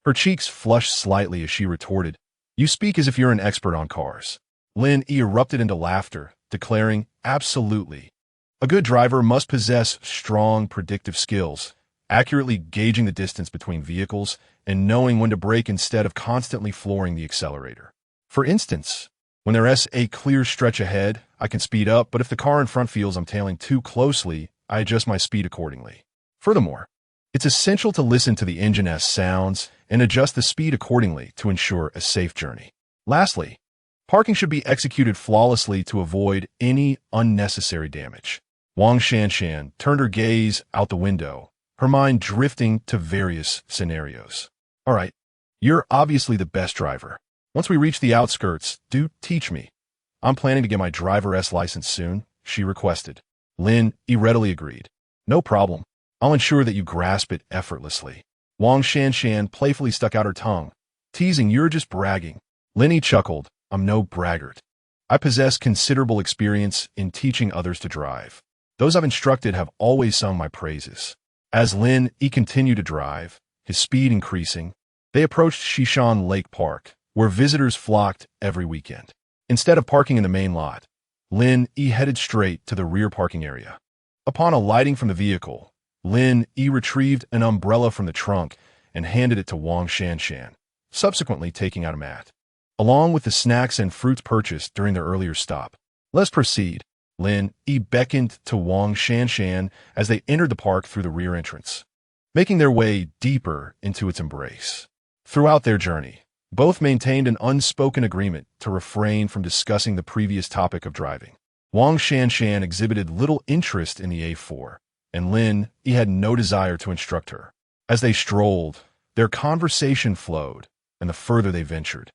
Her cheeks flushed slightly as she retorted, "You speak as if you're an expert on cars." Lin Yi erupted into laughter, declaring, "Absolutely. A good driver must possess strong predictive skills, accurately gauging the distance between vehicles and knowing when to brake instead of constantly flooring the accelerator. For instance, when there's a clear stretch ahead, I can speed up, but if the car in front feels I'm tailing too closely, I adjust my speed accordingly. Furthermore, it's essential to listen to the engine's sounds and adjust the speed accordingly to ensure a safe journey. Lastly, parking should be executed flawlessly to avoid any unnecessary damage." Wang Shanshan turned her gaze out the window, her mind drifting to various scenarios. "All right, you're obviously the best driver. Once we reach the outskirts, do teach me. I'm planning to get my driver's license soon," she requested. Lin Yi readily agreed. "No problem. I'll ensure that you grasp it effortlessly." Wang Shanshan playfully stuck out her tongue, teasing, "You're just bragging." Lin Yi chuckled, "I'm no braggart. I possess considerable experience in teaching others to drive. Those I've instructed have always sung my praises." As Lin Yi continued to drive, his speed increasing, they approached Shishan Lake Park, where visitors flocked every weekend. Instead of parking in the main lot, Lin Yi headed straight to the rear parking area. Upon alighting from the vehicle, Lin Yi retrieved an umbrella from the trunk and handed it to Wang Shanshan, subsequently taking out a mat. Along with the snacks and fruits purchased during their earlier stop. "Let's proceed. Lin Yi beckoned to Wang Shanshan as they entered the park through the rear entrance, making their way deeper into its embrace. Throughout their journey, both maintained an unspoken agreement to refrain from discussing the previous topic of driving. Wang Shanshan exhibited little interest in the A4, and Lin Yi had no desire to instruct her. As they strolled, their conversation flowed, and the further they ventured,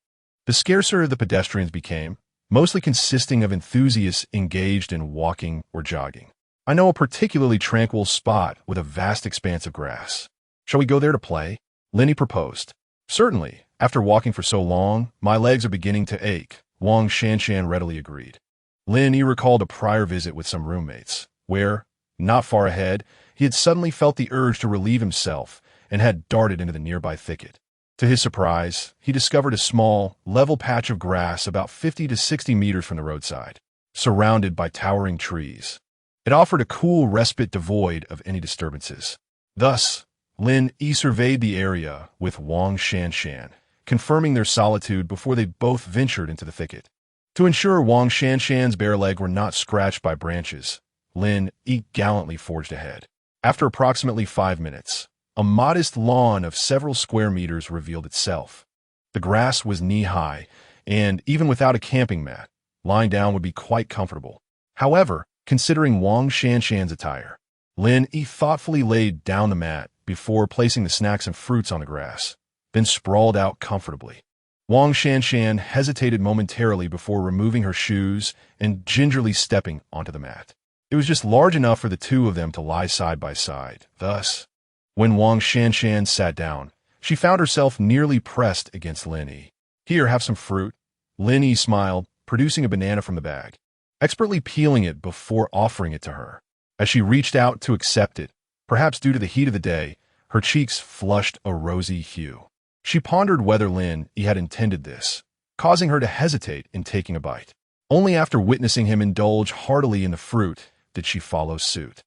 the scarcer the pedestrians became, mostly consisting of enthusiasts engaged in walking or jogging. I know a particularly tranquil spot with a vast expanse of grass. Shall we go there to play? Lin Yi proposed. Certainly. After walking for so long, my legs are beginning to ache, Wang Shanshan readily agreed. Lin Yi recalled a prior visit with some roommates, where, not far ahead, he had suddenly felt the urge to relieve himself and had darted into the nearby thicket. To his surprise, he discovered a small, level patch of grass about 50 to 60 meters from the roadside, surrounded by towering trees. It offered a cool respite devoid of any disturbances. Thus, Lin Yi surveyed the area with Wang Shanshan, confirming their solitude before they both ventured into the thicket. To ensure Wang Shanshan's bare leg were not scratched by branches, Lin Yi gallantly forged ahead. After approximately 5 minutes, a modest lawn of several square meters revealed itself. The grass was knee-high, and even without a camping mat, lying down would be quite comfortable. However, considering Wang Shanshan's attire, Lin Yi thoughtfully laid down the mat before placing the snacks and fruits on the grass, then sprawled out comfortably. Wang Shanshan hesitated momentarily before removing her shoes and gingerly stepping onto the mat. It was just large enough for the two of them to lie side by side. Thus, when Wang Shanshan sat down, she found herself nearly pressed against Lin Yi. Here, have some fruit. Lin Yi smiled, producing a banana from the bag, expertly peeling it before offering it to her. As she reached out to accept it, perhaps due to the heat of the day, her cheeks flushed a rosy hue. She pondered whether Lin Yi had intended this, causing her to hesitate in taking a bite. Only after witnessing him indulge heartily in the fruit did she follow suit.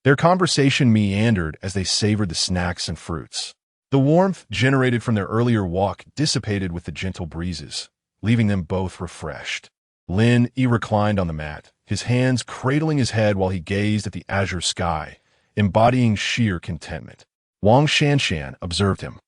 Their conversation meandered as they savored the snacks and fruits. The warmth generated from their earlier walk dissipated with the gentle breezes, leaving them both refreshed. Lin Yi reclined on the mat, his hands cradling his head while he gazed at the azure sky, embodying sheer contentment. Wang Shanshan observed him,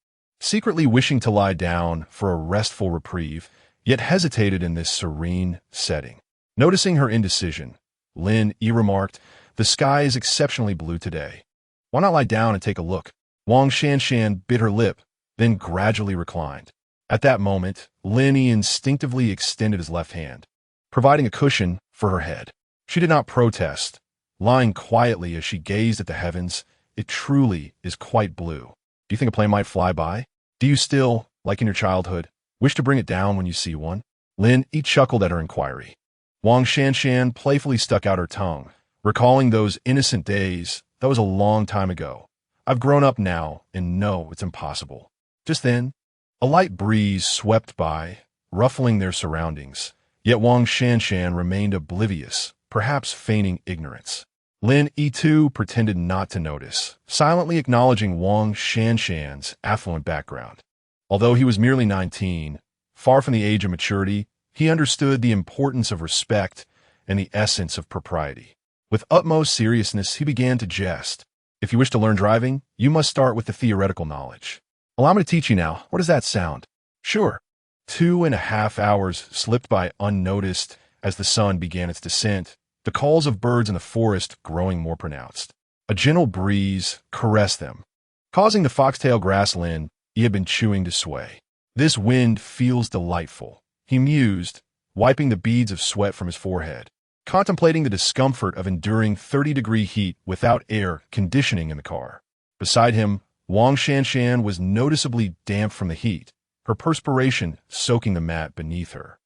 secretly wishing to lie down for a restful reprieve, yet hesitated in this serene setting. Noticing her indecision, Lin Yi remarked, "The sky is exceptionally blue today. Why not lie down and take a look?" Wang Shanshan bit her lip, then gradually reclined. At that moment, Lin Yi instinctively extended his left hand, providing a cushion for her head. She did not protest, lying quietly as she gazed at the heavens. It truly is quite blue. Do you think a plane might fly by? Do you still, like in your childhood, wish to bring it down when you see one? Lin Yi chuckled at her inquiry. Wang Shanshan playfully stuck out her tongue, recalling those innocent days. That was a long time ago. I've grown up now and know it's impossible. Just then, a light breeze swept by, ruffling their surroundings, yet Wang Shanshan remained oblivious, perhaps feigning ignorance. Lin Yi too pretended not to notice, silently acknowledging Wang Shanshan's affluent background. Although he was merely 19, far from the age of maturity, he understood the importance of respect and the essence of propriety. With utmost seriousness, he began to jest. If you wish to learn driving, you must start with the theoretical knowledge. Allow me to teach you now. What does that sound? Sure. 2.5 hours slipped by unnoticed as the sun began its descent, the calls of birds in the forest growing more pronounced. A gentle breeze caressed them, causing the foxtail grassland he had been chewing to sway. This wind feels delightful, he mused, wiping the beads of sweat from his forehead, contemplating the discomfort of enduring 30-degree heat without air conditioning in the car. Beside him, Wang Shanshan was noticeably damp from the heat, her perspiration soaking the mat beneath her.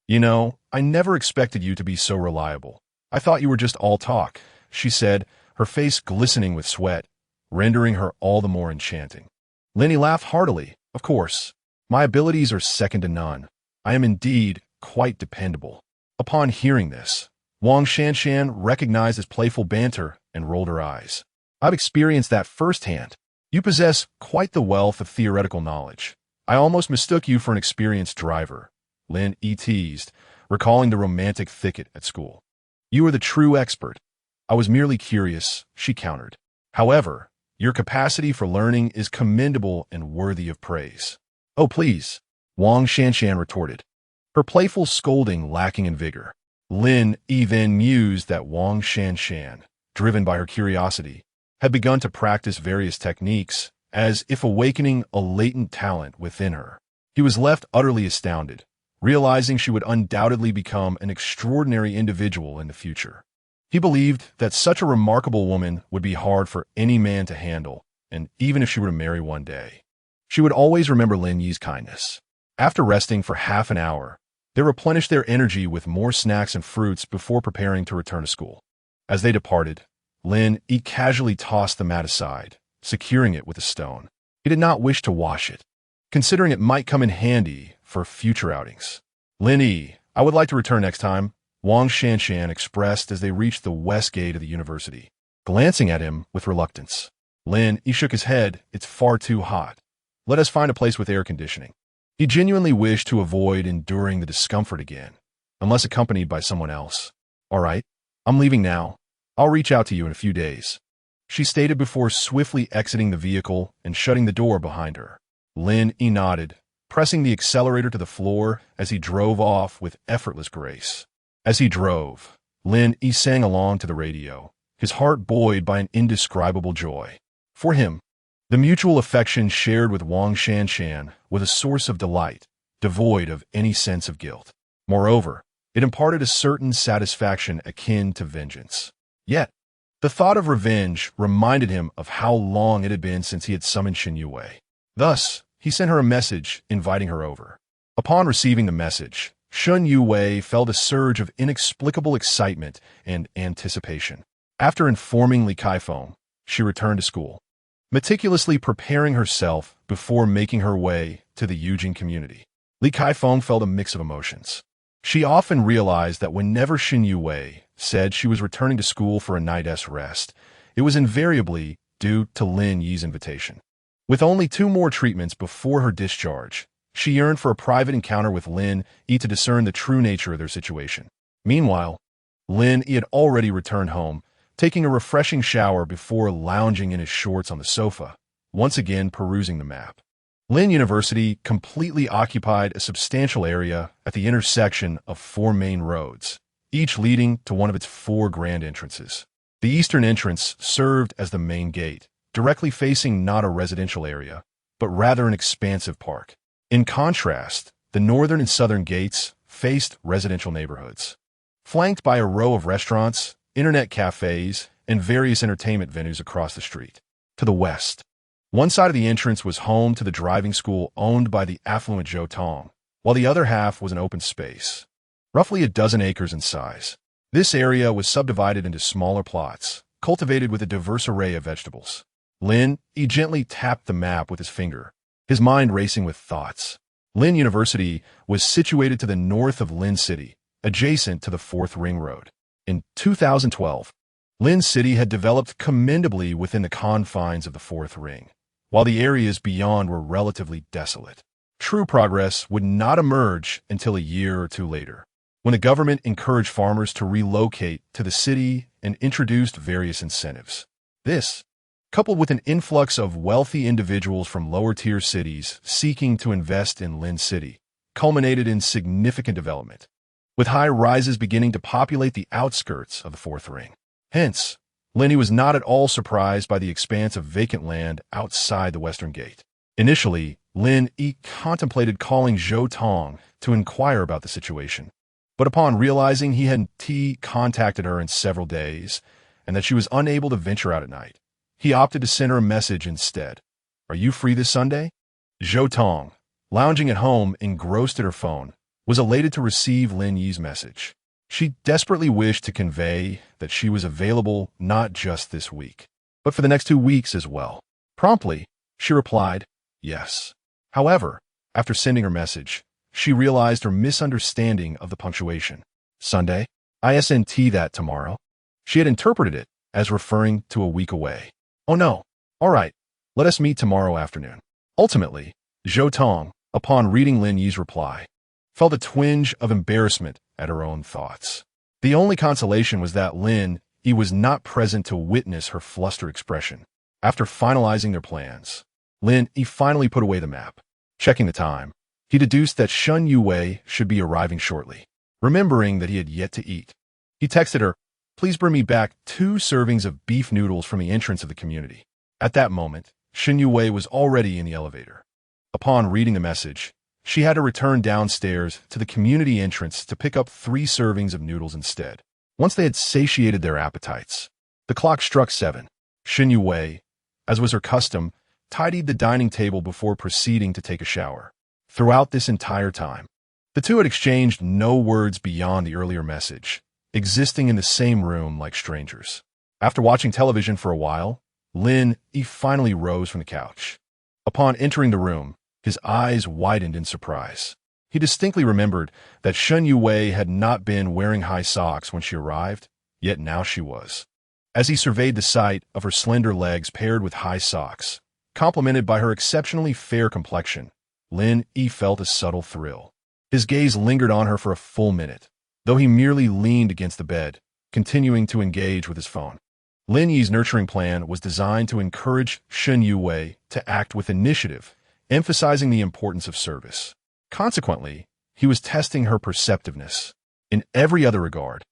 You know, I never expected you to be so reliable. I thought you were just all talk, she said, her face glistening with sweat, rendering her all the more enchanting. Lin Yi laughed heartily. Of course, my abilities are second to none. I am indeed quite dependable. Upon hearing this, Wang Shanshan recognized his playful banter and rolled her eyes. I've experienced that firsthand. You possess quite the wealth of theoretical knowledge. I almost mistook you for an experienced driver, Lin Yi teased, recalling the romantic thicket at school. You are the true expert. I was merely curious, she countered. However, your capacity for learning is commendable and worthy of praise. Oh, please, Wang Shanshan retorted, her playful scolding lacking in vigor. Lin Yi then mused that Wang Shanshan, driven by her curiosity, had begun to practice various techniques, as if awakening a latent talent within her. He was left utterly astounded, realizing she would undoubtedly become an extraordinary individual in the future. He believed that such a remarkable woman would be hard for any man to handle, and even if she were to marry one day, she would always remember Lin Yi's kindness. After resting for half an hour, they replenished their energy with more snacks and fruits before preparing to return to school. As they departed, Lin Yi casually tossed the mat aside, securing it with a stone. He did not wish to wash it, considering it might come in handy for future outings. Lin Yi, I would like to return next time, Wang Shanshan expressed as they reached the west gate of the university. Glancing at him with reluctance, Lin Yi shook his head. It's far too hot. Let us find a place with air conditioning. He genuinely wished to avoid enduring the discomfort again, unless accompanied by someone else. All right, I'm leaving now. I'll reach out to you in a few days, she stated before swiftly exiting the vehicle and shutting the door behind her. Lin Yi nodded, pressing the accelerator to the floor as he drove off with effortless grace. As he drove, Lin Yi sang along to the radio, his heart buoyed by an indescribable joy. For him, the mutual affection shared with Wang Shanshan was a source of delight, devoid of any sense of guilt. Moreover, it imparted a certain satisfaction akin to vengeance. Yet, the thought of revenge reminded him of how long it had been since he had summoned Shennongjia. Thus, he sent her a message inviting her over. Upon receiving the message, Shennongjia felt a surge of inexplicable excitement and anticipation. After informing Li Kaifeng, she returned to school, meticulously preparing herself before making her way to the Eugene community. Li Kaifeng felt a mix of emotions. She often realized that whenever Shennongjia said she was returning to school for a night's rest, it was invariably due to Lin Yi's invitation. With only 2 more treatments before her discharge, she yearned for a private encounter with Lin Yi to discern the true nature of their situation. Meanwhile, Lin Yi had already returned home, taking a refreshing shower before lounging in his shorts on the sofa, once again perusing the map. Lin University completely occupied a substantial area at the intersection of 4 main roads, each leading to one of its 4 grand entrances. The eastern entrance served as the main gate, directly facing not a residential area, but rather an expansive park. In contrast, the northern and southern gates faced residential neighborhoods, flanked by a row of restaurants, internet cafes, and various entertainment venues across the street. To the west, one side of the entrance was home to the driving school owned by the affluent Zhou Tong, while the other half was an open space, roughly a dozen acres in size. This area was subdivided into smaller plots, cultivated with a diverse array of vegetables. Lin Yi gently tapped the map with his finger, his mind racing with thoughts. Lin University was situated to the north of Lin City, adjacent to the 4th Ring Road. In 2012, Lin City had developed commendably within the confines of the 4th Ring, while the areas beyond were relatively desolate. True progress would not emerge until a year or 2 later, when the government encouraged farmers to relocate to the city and introduced various incentives. This, coupled with an influx of wealthy individuals from lower-tier cities seeking to invest in Lin City, culminated in significant development, with high-rises beginning to populate the outskirts of the 4th Ring. Hence, Lin Yi was not at all surprised by the expanse of vacant land outside the Western Gate. Initially, Lin Yi contemplated calling Zhou Tong to inquire about the situation, but upon realizing he hadn't contacted her in several days and that she was unable to venture out at night, he opted to send her a message instead. Are you free this Sunday? Zhou Tong, lounging at home engrossed at her phone, was elated to receive Lin Yi's message. She desperately wished to convey that she was available not just this week, but for the next 2 weeks as well. Promptly, she replied, yes. However, after sending her message, she realized her misunderstanding of the punctuation. Sunday? ISNT that tomorrow? She had interpreted it as referring to a week away. Oh no. All right, let us meet tomorrow afternoon. Ultimately, Zhou Tong, upon reading Lin Yi's reply, felt a twinge of embarrassment at her own thoughts. The only consolation was that Lin Yi was not present to witness her flustered expression. After finalizing their plans, Lin Yi finally put away the map. Checking the time, he deduced that Shennongjia should be arriving shortly. Remembering that he had yet to eat, he texted her, "Please bring me back 2 servings of beef noodles from the entrance of the community." At that moment, Shennongjia was already in the elevator. Upon reading the message, she had to return downstairs to the community entrance to pick up 3 servings of noodles instead. Once they had satiated their appetites, the clock struck 7. Shennongjia, as was her custom, tidied the dining table before proceeding to take a shower. Throughout this entire time, the two had exchanged no words beyond the earlier message, existing in the same room like strangers. After watching television for a while, Lin Yi finally rose from the couch. Upon entering the room, his eyes widened in surprise. He distinctly remembered that Shennongjia had not been wearing high socks when she arrived, yet now she was. As he surveyed the sight of her slender legs paired with high socks, complemented by her exceptionally fair complexion, Lin Yi felt a subtle thrill. His gaze lingered on her for a full minute, though he merely leaned against the bed, continuing to engage with his phone. Lin Yi's nurturing plan was designed to encourage Shennongjia to act with initiative, emphasizing the importance of service. Consequently, he was testing her perceptiveness. In every other regard,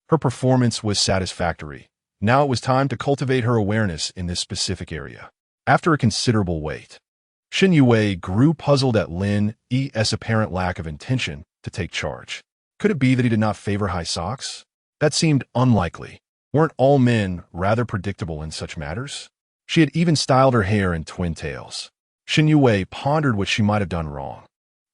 her performance was satisfactory. Now it was time to cultivate her awareness in this specific area. After a considerable wait, Shennongjia grew puzzled at Lin Yi's apparent lack of intention to take charge. Could it be that he did not favor high socks? That seemed unlikely. Weren't all men rather predictable in such matters? She had even styled her hair in twin tails. Shennongjia pondered what she might have done wrong,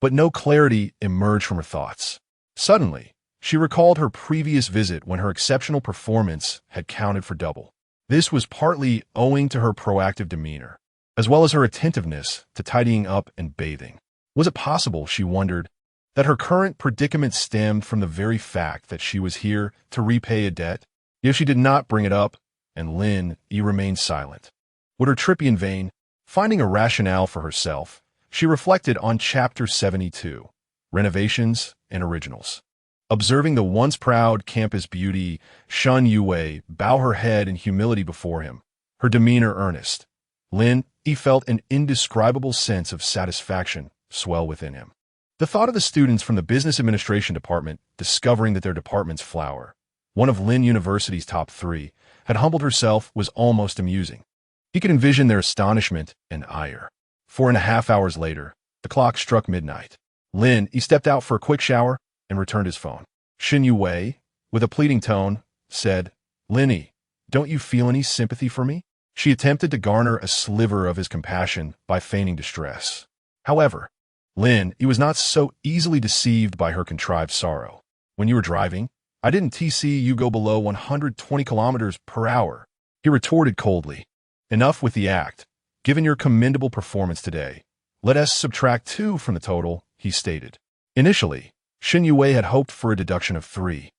but no clarity emerged from her thoughts. Suddenly, she recalled her previous visit when her exceptional performance had counted for double. This was partly owing to her proactive demeanor, as well as her attentiveness to tidying up and bathing. Was it possible, she wondered, that her current predicament stemmed from the very fact that she was here to repay a debt? Yet she did not bring it up, and Lin Yi remained silent. Would her trip be in vain? Finding a rationale for herself, she reflected on Chapter 72, Renovations and Originals. Observing the once proud campus beauty, Shennongjia bow her head in humility before him, her demeanor earnest, Lin Yi felt an indescribable sense of satisfaction swell within him. The thought of the students from the Business Administration Department discovering that their department's flower, one of Lin University's top 3, had humbled herself was almost amusing. He could envision their astonishment and ire. 4.5 hours later, the clock struck midnight. Lin Yi stepped out for a quick shower and returned his phone. Shennongjia, with a pleading tone, said, "Lin Yi, don't you feel any sympathy for me?" She attempted to garner a sliver of his compassion by feigning distress. However, Lin Yi was not so easily deceived by her contrived sorrow. "When you were driving, I didn't see you go below 120 kilometers per hour, he retorted coldly. "Enough with the act. Given your commendable performance today, let us subtract 2 from the total," he stated. Initially, Shennongjia had hoped for a deduction of 3.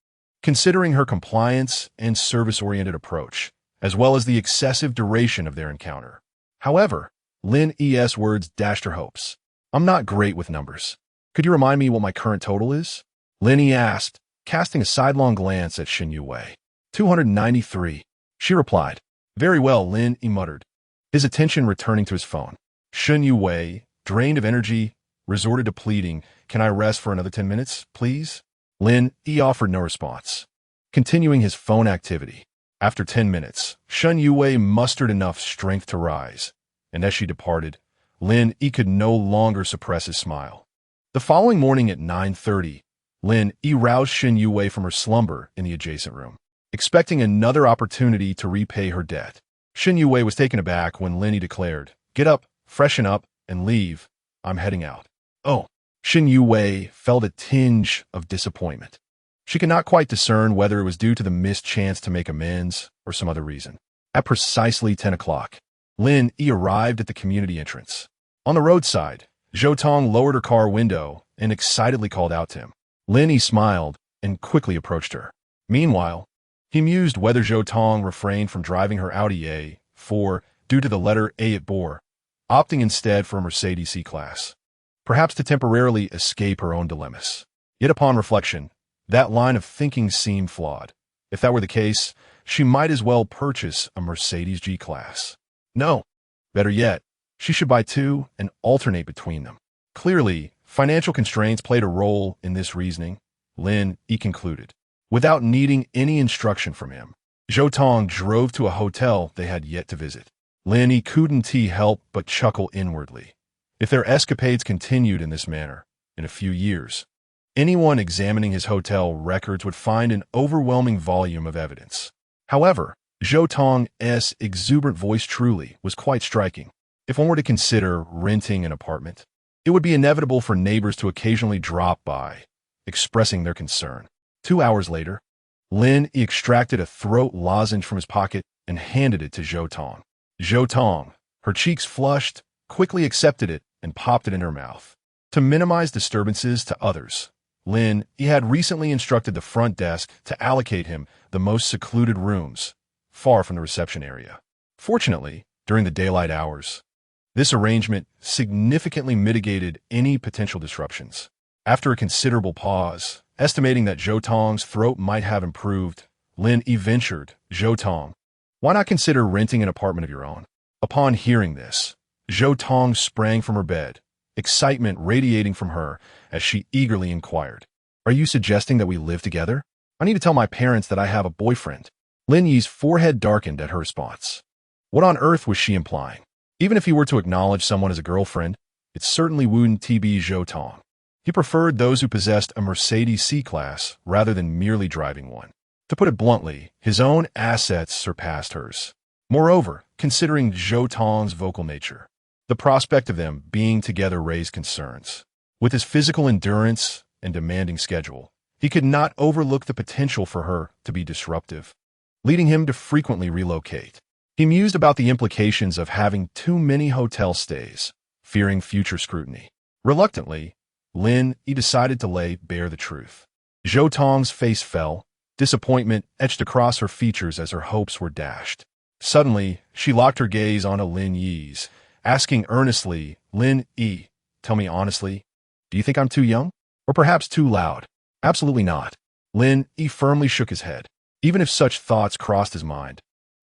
Considering her compliance and service-oriented approach, as well as the excessive duration of their encounter. However, Lin Yi's words dashed her hopes. "I'm not great with numbers. Could you remind me what my current total is?" Lin Yi asked, casting a sidelong glance at Shennongjia. 293. She replied. "Very well," Lin Yi muttered, his attention returning to his phone. Shennongjia, drained of energy, resorted to pleading, "Can I rest for another 10 minutes, please?" Lin Yi offered no response, continuing his phone activity. After 10 minutes, Shennongjia mustered enough strength to rise, and as she departed, Lin Yi could no longer suppress his smile. The following morning at 9:30, Lin Yi roused Shennongjia from her slumber in the adjacent room, expecting another opportunity to repay her debt. Shennongjia was taken aback when Lin Yi declared, "Get up, freshen up, and leave. I'm heading out." "Oh." Shennongjia felt a tinge of disappointment. She could not quite discern whether it was due to the missed chance to make amends or some other reason. At precisely 10 o'clock, Lin Yi arrived at the community entrance. On the roadside, Zhou Tong lowered her car window and excitedly called out to him. Lin Yi smiled and quickly approached her. Meanwhile, he mused whether Zhou Tong refrained from driving her Audi A4 due to the letter A it bore, opting instead for a Mercedes C-Class, perhaps to temporarily escape her own dilemmas. Yet upon reflection, That line of thinking seemed flawed. If that were the case, she might as well purchase a Mercedes G-Class. No. Better yet, she should buy two and alternate between them. Clearly, financial constraints played a role in this reasoning, Lin Yi concluded. Without needing any instruction from him, Zhou Tong drove to a hotel they had yet to visit. Lin Yi couldn't help but chuckle inwardly. If their escapades continued in this manner, in a few years, anyone examining his hotel records would find an overwhelming volume of evidence. However, Zhou Tong's exuberant voice truly was quite striking. If one were to consider renting an apartment, it would be inevitable for neighbors to occasionally drop by, expressing their concern. 2 hours later, Lin Yi extracted a throat lozenge from his pocket and handed it to Zhou Tong. Zhou Tong, her cheeks flushed, quickly accepted it and popped it in her mouth. To minimize disturbances to others, Lin Yi had recently instructed the front desk to allocate him the most secluded rooms, far from the reception area. Fortunately, during the daylight hours, this arrangement significantly mitigated any potential disruptions. After a considerable pause, estimating that Zhou Tong's throat might have improved, Lin Yi ventured, "Zhou Tong, why not consider renting an apartment of your own?" Upon hearing this, Zhou Tong sprang from her bed, excitement radiating from her as she eagerly inquired, "Are you suggesting that we live together? I need to tell my parents that I have a boyfriend." Lin Yi's forehead darkened at her response. What on earth was she implying? Even if he were to acknowledge someone as a girlfriend, it certainly wouldn't be Zhou Tong. He preferred those who possessed a Mercedes C-Class rather than merely driving one. To put it bluntly, his own assets surpassed hers. Moreover, considering Zhou Tong's vocal nature, the prospect of them being together raised concerns. With his physical endurance and demanding schedule, he could not overlook the potential for her to be disruptive, leading him to frequently relocate. He mused about the implications of having too many hotel stays, fearing future scrutiny. Reluctantly, Lin Yi decided to lay bare the truth. Zhou Tong's face fell, disappointment etched across her features as her hopes were dashed. Suddenly, she locked her gaze onto Lin Yi's, asking earnestly, "Lin Yi, tell me honestly, do you think I'm too young? Or perhaps too loud?" "Absolutely not." Lin Yi firmly shook his head. Even if such thoughts crossed his mind,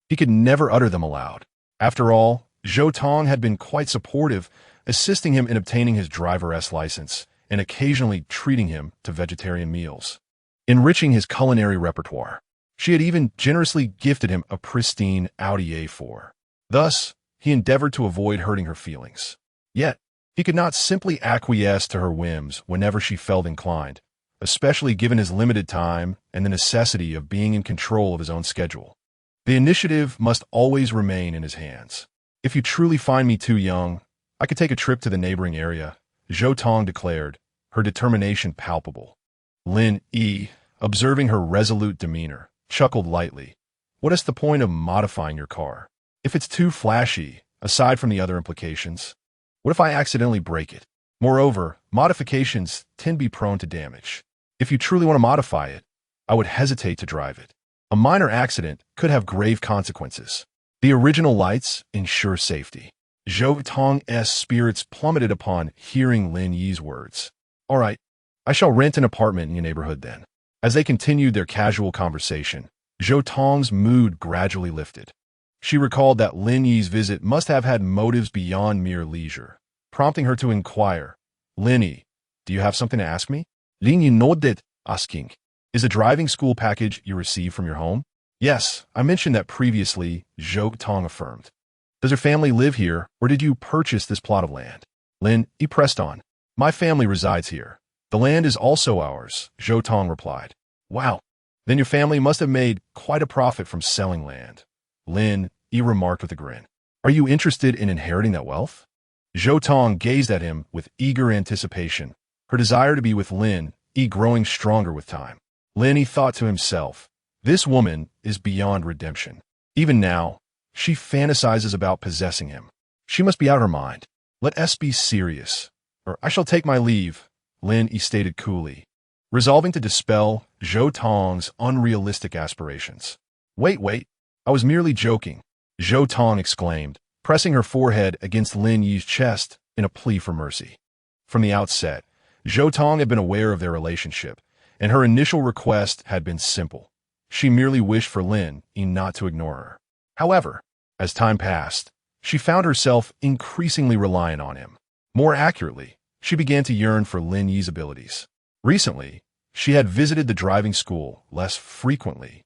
he could never utter them aloud. After all, Zhou Tong had been quite supportive, assisting him in obtaining his driver's license and occasionally treating him to vegetarian meals, enriching his culinary repertoire. She had even generously gifted him a pristine Audi A4. Thus, he endeavored to avoid hurting her feelings. Yet, he could not simply acquiesce to her whims whenever she felt inclined, especially given his limited time and the necessity of being in control of his own schedule. The initiative must always remain in his hands. "If you truly find me too young, I could take a trip to the neighboring area," Zhou Tong declared, her determination palpable. Lin Yi, observing her resolute demeanor, chuckled lightly. "What is the point of modifying your car? If it's too flashy, aside from the other implications, what if I accidentally break it? Moreover, modifications tend to be prone to damage. If you truly want to modify it, I would hesitate to drive it. A minor accident could have grave consequences. The original lights ensure safety." Zhou Tong's spirits plummeted upon hearing Lin Yi's words. "All right, I shall rent an apartment in your neighborhood then." As they continued their casual conversation, Zhou Tong's mood gradually lifted. She recalled that Lin Yi's visit must have had motives beyond mere leisure, prompting her to inquire, "Lin Yi, do you have something to ask me?" Lin Yi nodded, asking, "Is the driving school package you received from your home?" "Yes, I mentioned that previously," Zhou Tong affirmed. "Does your family live here, or did you purchase this plot of land?" Lin Yi pressed on. "My family resides here. The land is also ours," Zhou Tong replied. "Wow, then your family must have made quite a profit from selling land," Lin Yi remarked with a grin. "Are you interested in inheriting that wealth?" Zhou Tong gazed at him with eager anticipation, her desire to be with Lin Yi growing stronger with time. Lin Yi thought to himself, "This woman is beyond redemption. Even now, she fantasizes about possessing him. She must be out of her mind. Let us be serious, or I shall take my leave," Lin Yi stated coolly, resolving to dispel Zhou Tong's unrealistic aspirations. Wait, I was merely joking," Zhou Tong exclaimed, pressing her forehead against Lin Yi's chest in a plea for mercy. From the outset, Zhou Tong had been aware of their relationship, and her initial request had been simple. She merely wished for Lin Yi not to ignore her. However, as time passed, she found herself increasingly reliant on him. More accurately, she began to yearn for Lin Yi's abilities. Recently, she had visited the driving school less frequently,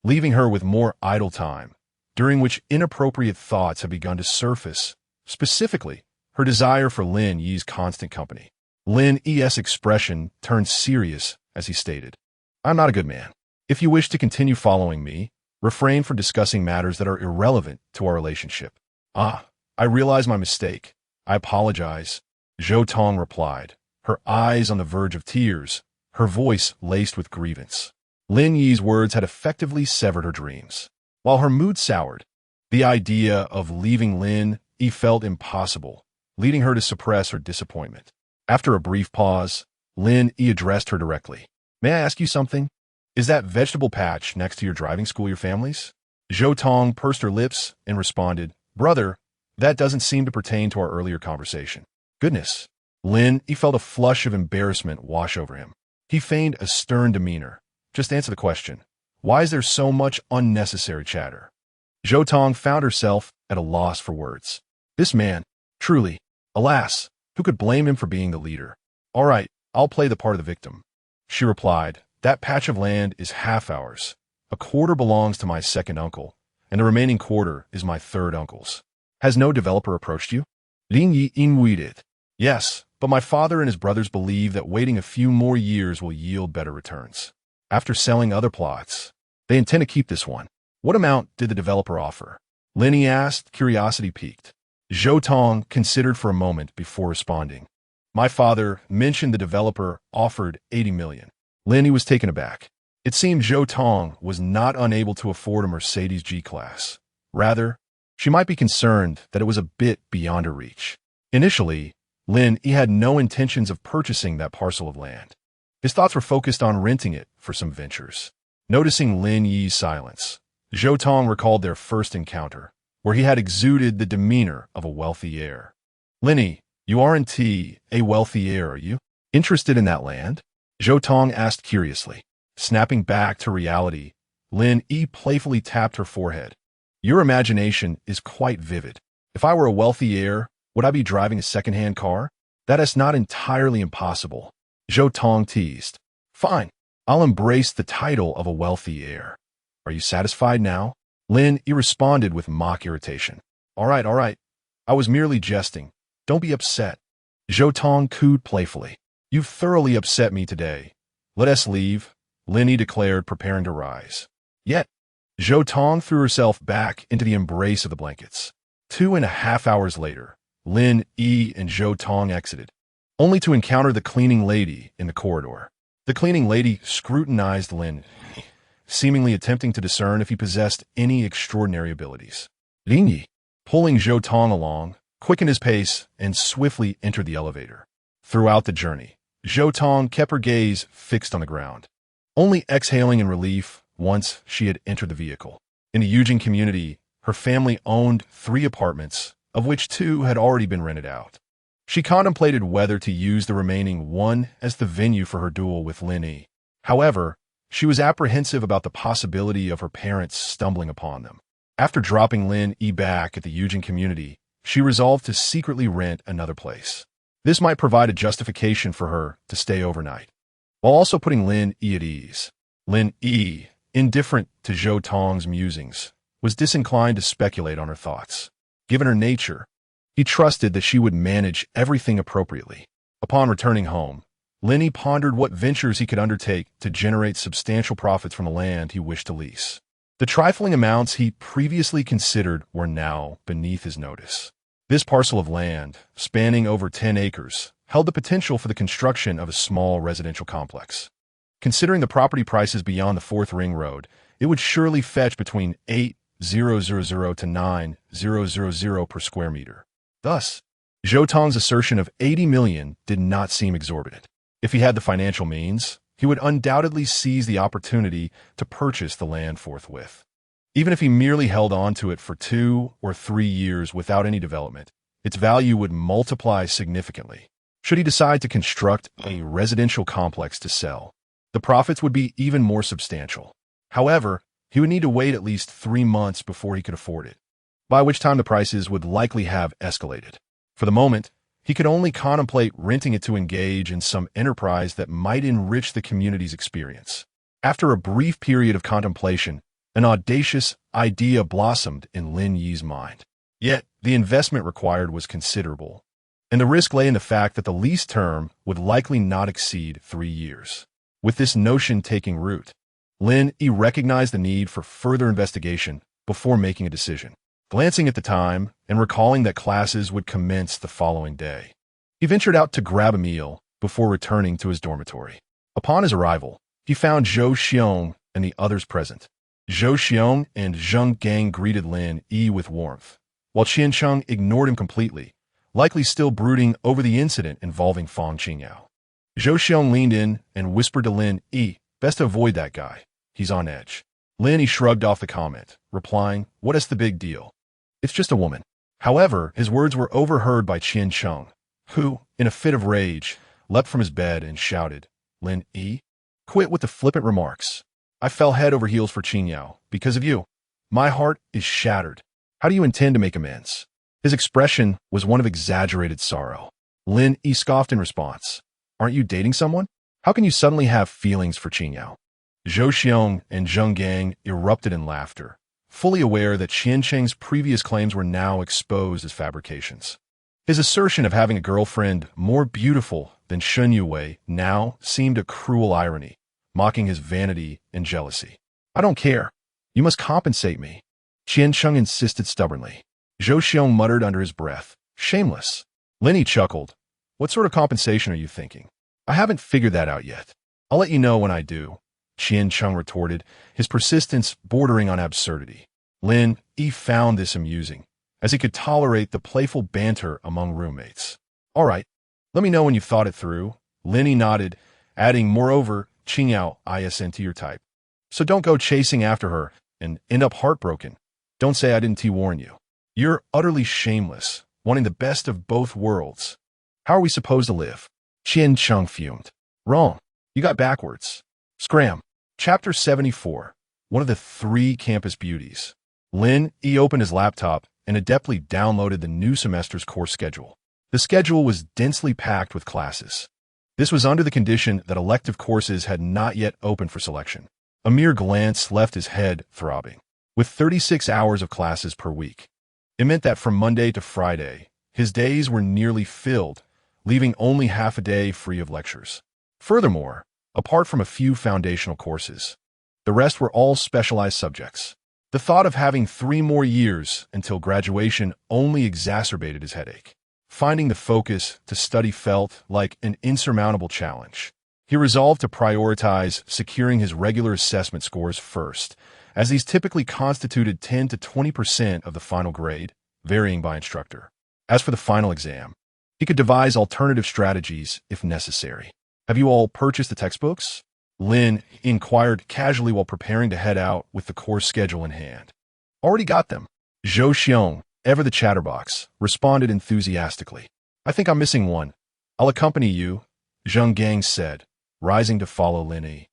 leaving her with more idle time, during which inappropriate thoughts had begun to surface, specifically, her desire for Lin Yi's constant company. Lin Yi's expression turned serious as he stated, "I'm not a good man. If you wish to continue following me, refrain from discussing matters that are irrelevant to our relationship." "Ah, I realize my mistake. I apologize," Zhou Tong replied, her eyes on the verge of tears, her voice laced with grievance. Lin Yi's words had effectively severed her dreams. While her mood soured, the idea of leaving Lin Yi felt impossible, leading her to suppress her disappointment. After a brief pause, Lin Yi addressed her directly. "May I ask you something? Is that vegetable patch next to your driving school your family's?" Zhou Tong pursed her lips and responded, "Brother, that doesn't seem to pertain to our earlier conversation." "Goodness." Lin Yi felt a flush of embarrassment wash over him. He feigned a stern demeanor. "Just answer the question. Why is there so much unnecessary chatter?" Zhou Tong found herself at a loss for words. This man, truly, alas, who could blame him for being the leader? "All right, I'll play the part of the victim," she replied. "That patch of land is half ours. A quarter belongs to my second uncle, and the remaining quarter is my third uncle's." "Has no developer approached you?" Lin Yi inweited. "Yes, but my father and his brothers believe that waiting a few more years will yield better returns. After selling other plots, they intend to keep this one." "What amount did the developer offer?" Lin Yi asked, curiosity piqued. Zhou Tong considered for a moment before responding. "My father mentioned the developer offered 80 million. Lin Yi was taken aback. It seemed Zhou Tong was not unable to afford a Mercedes G-Class. Rather, she might be concerned that it was a bit beyond her reach. Initially, Lin Yi had no intentions of purchasing that parcel of land. His thoughts were focused on renting it for some ventures. Noticing Lin Yi's silence, Zhou Tong recalled their first encounter, where he had exuded the demeanor of a wealthy heir. "Lin Yi, you aren't a wealthy heir, are you? Interested in that land?" Zhou Tong asked curiously. Snapping back to reality, Lin Yi playfully tapped her forehead. "Your imagination is quite vivid. If I were a wealthy heir, would I be driving a second-hand car? That is not entirely impossible," Zhou Tong teased. "Fine, I'll embrace the title of a wealthy heir. Are you satisfied now?" Lin Yi responded with mock irritation. All right. I was merely jesting. Don't be upset." Zhou Tong cooed playfully. "You've thoroughly upset me today. Let us leave," Lin Yi declared, preparing to rise. Yet, Zhou Tong threw herself back into the embrace of the blankets. 2.5 hours later, Lin Yi and Zhou Tong exited, only to encounter the cleaning lady in the corridor. The cleaning lady scrutinized Lin Yi, seemingly attempting to discern if he possessed any extraordinary abilities. Lin Yi, pulling Zhou Tong along, quickened his pace and swiftly entered the elevator. Throughout the journey, Zhou Tong kept her gaze fixed on the ground, only exhaling in relief once she had entered the vehicle. In the Eugene community, her family owned 3 apartments, of which 2 had already been rented out. She contemplated whether to use the remaining one as the venue for her duel with Lin Yi. However, she was apprehensive about the possibility of her parents stumbling upon them. After dropping Lin Yi back at the Eugene community, she resolved to secretly rent another place. This might provide a justification for her to stay overnight, while also putting Lin Yi at ease. Lin Yi, indifferent to Zhou Tong's musings, was disinclined to speculate on her thoughts. Given her nature, he trusted that she would manage everything appropriately. Upon returning home, Lin Yi pondered what ventures he could undertake to generate substantial profits from the land he wished to lease. The trifling amounts he previously considered were now beneath his notice. This parcel of land, spanning over 10 acres, held the potential for the construction of a small residential complex. Considering the property prices beyond the 4th Ring Road, it would surely fetch between 8,000 to 9,000 per square meter. Thus, Zhou Tong's assertion of 80 million did not seem exorbitant. If he had the financial means, he would undoubtedly seize the opportunity to purchase the land forthwith. Even if he merely held on to it for 2 or 3 years without any development, its value would multiply significantly. Should he decide to construct a residential complex to sell, the profits would be even more substantial. However, he would need to wait at least 3 months before he could afford it, by which time the prices would likely have escalated. For the moment, he could only contemplate renting it to engage in some enterprise that might enrich the community's experience. After a brief period of contemplation, an audacious idea blossomed in Lin Yi's mind. Yet, the investment required was considerable, and the risk lay in the fact that the lease term would likely not exceed 3 years. With this notion taking root, Lin Yi recognized the need for further investigation before making a decision. Glancing at the time and recalling that classes would commence the following day, he ventured out to grab a meal before returning to his dormitory. Upon his arrival, he found Zhou Xiong and the others present. Zhou Xiong and Zheng Gang greeted Lin Yi with warmth, while Qian Cheng ignored him completely, likely still brooding over the incident involving Fang Qingyao. Zhou Xiong leaned in and whispered to Lin Yi, "Best to avoid that guy. He's on edge." Lin Yi shrugged off the comment, replying, "What is the big deal? It's just a woman." However, his words were overheard by Qian Cheng, who, in a fit of rage, leapt from his bed and shouted, "Lin Yi, quit with the flippant remarks. I fell head over heels for Qingyao because of you. My heart is shattered. How do you intend to make amends?" His expression was one of exaggerated sorrow. Lin Yi scoffed in response, "Aren't you dating someone? How can you suddenly have feelings for Qingyao?" Zhou Xiong and Zheng Gang erupted in laughter, fully aware that Qian Cheng's previous claims were now exposed as fabrications. His assertion of having a girlfriend more beautiful than Shen Yuwei now seemed a cruel irony, mocking his vanity and jealousy. "I don't care. You must compensate me," Qian Cheng insisted stubbornly. Zhou Xiong muttered under his breath, "Shameless." Lin Yi chuckled, "What sort of compensation are you thinking? I haven't figured that out yet. I'll let you know when I do," Qian Cheng retorted, his persistence bordering on absurdity. Lin Yi found this amusing, as he could tolerate the playful banter among roommates. "All right, let me know when you've thought it through." Lin Yi nodded, adding, "Moreover, Qingyao is into your type. So don't go chasing after her and end up heartbroken. Don't say I didn't warn you. You're utterly shameless, wanting the best of both worlds. How are we supposed to live?" Qian Cheng fumed. "Wrong. You got backwards. Scram." Chapter 74. One of the 3 campus beauties. Lin Yi opened his laptop and adeptly downloaded the new semester's course schedule. The schedule was densely packed with classes. This was under the condition that elective courses had not yet opened for selection. A mere glance left his head throbbing. With 36 hours of classes per week, it meant that from Monday to Friday, his days were nearly filled, leaving only half a day free of lectures. Furthermore, apart from a few foundational courses, the rest were all specialized subjects. The thought of having 3 more years until graduation only exacerbated his headache. Finding the focus to study felt like an insurmountable challenge. He resolved to prioritize securing his regular assessment scores first, as these typically constituted 10 to 20% of the final grade, varying by instructor. As for the final exam, he could devise alternative strategies if necessary. "Have you all purchased the textbooks?" Lin inquired casually while preparing to head out with the course schedule in hand. "Already got them." Zhou Xiong, ever the chatterbox, responded enthusiastically. "I think I'm missing one. I'll accompany you," Zheng Gang said, rising to follow Lin Yi.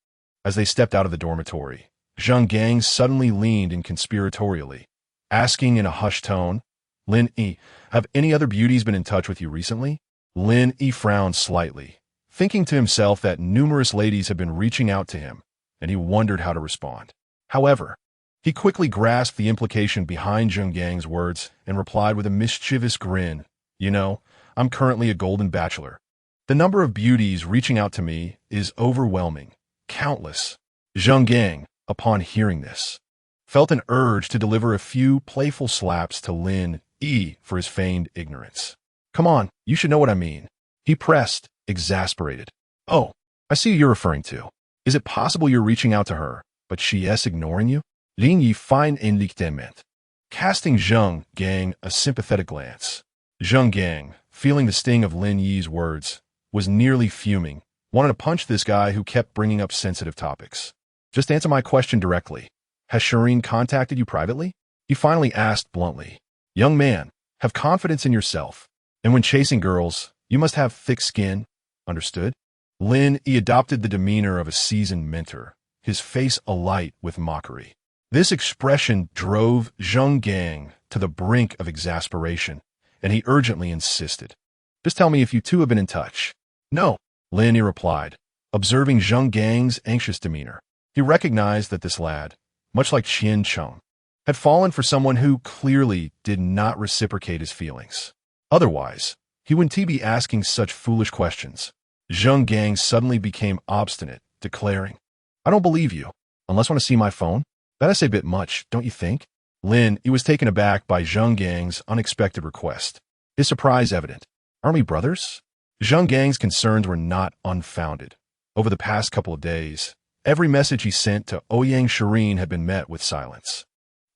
As they stepped out of the dormitory, Zheng Gang suddenly leaned in conspiratorially, asking in a hushed tone, "Lin Yi, have any other beauties been in touch with you recently?" Lin Yi frowned slightly, thinking to himself that numerous ladies had been reaching out to him, and he wondered how to respond. However, he quickly grasped the implication behind Zheng Gang's words and replied with a mischievous grin, "You know, I'm currently a golden bachelor. The number of beauties reaching out to me is overwhelming, countless." Zheng Gang, upon hearing this, felt an urge to deliver a few playful slaps to Lin Yi for his feigned ignorance. "Come on, you should know what I mean," he pressed, exasperated. "Oh, I see who you're referring to. Is it possible you're reaching out to her, but she is ignoring you?" Lin Yi fine enlightenment, casting Zheng Gang a sympathetic glance. Zheng Gang, feeling the sting of Lin Yi's words, was nearly fuming, wanted to punch this guy who kept bringing up sensitive topics. "Just answer my question directly. Has Shireen contacted you privately?" He finally asked bluntly. "Young man, have confidence in yourself. And when chasing girls, you must have thick skin. Understood?" Lin Yi adopted the demeanor of a seasoned mentor, his face alight with mockery. This expression drove Zheng Gang to the brink of exasperation, and he urgently insisted, "Just tell me if you two have been in touch." "No," Lin Yi replied, observing Zheng Gang's anxious demeanor. He recognized that this lad, much like Qian Cheng, had fallen for someone who clearly did not reciprocate his feelings. Otherwise, he wouldn't be asking such foolish questions. Zheng Gang suddenly became obstinate, declaring, "I don't believe you, unless I want to see my phone. That's a bit much, don't you think?" Lin Yi was taken aback by Zheng Gang's unexpected request, his surprise evident. "Aren't we brothers?" Zheng Gang's concerns were not unfounded. Over the past couple of days, every message he sent to Ouyang Shireen had been met with silence.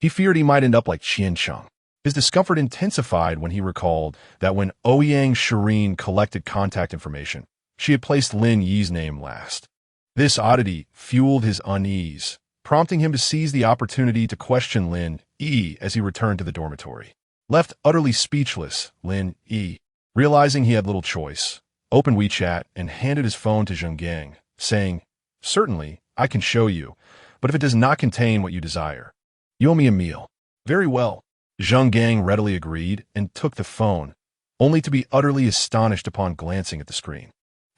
He feared he might end up like Qian Cheng. His discomfort intensified when he recalled that when Ouyang Shireen collected contact information, she had placed Lin Yi's name last. This oddity fueled his unease, prompting him to seize the opportunity to question Lin Yi as he returned to the dormitory. Left utterly speechless, Lin Yi, realizing he had little choice, opened WeChat and handed his phone to Zheng Gang, saying, "Certainly, I can show you, but if it does not contain what you desire, you owe me a meal." "Very well." Zheng Gang readily agreed and took the phone, only to be utterly astonished upon glancing at the screen.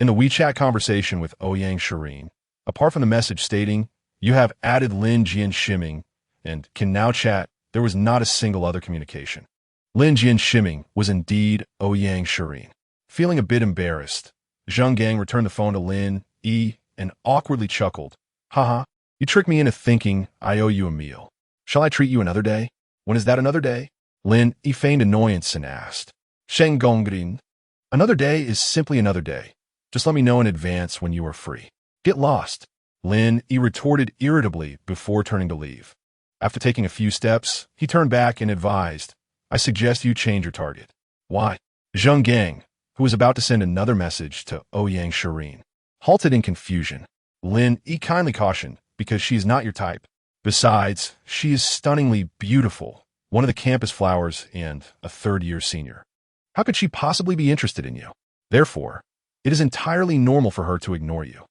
In the WeChat conversation with Ouyang Shireen, apart from the message stating, "You have added Lin Jian Shiming and can now chat," there was not a single other communication. Lin Jian Shiming was indeed Ouyang Shireen. Feeling a bit embarrassed, Zheng Gang returned the phone to Lin Yi and awkwardly chuckled. "Haha, you tricked me into thinking I owe you a meal. Shall I treat you another day?" "When is that another day?" Lin Yi feigned annoyance and asked. "Shennongjia. Another day is simply another day. Just let me know in advance when you are free." "Get lost," Lin Yi retorted irritably before turning to leave. After taking a few steps, he turned back and advised, "I suggest you change your target." "Why?" Zheng Gang, who was about to send another message to Ouyang Shireen, halted in confusion. Lin Yi kindly cautioned, "Because she is not your type. Besides, she is stunningly beautiful, one of the campus flowers and a third-year senior. How could she possibly be interested in you? Therefore, it is entirely normal for her to ignore you."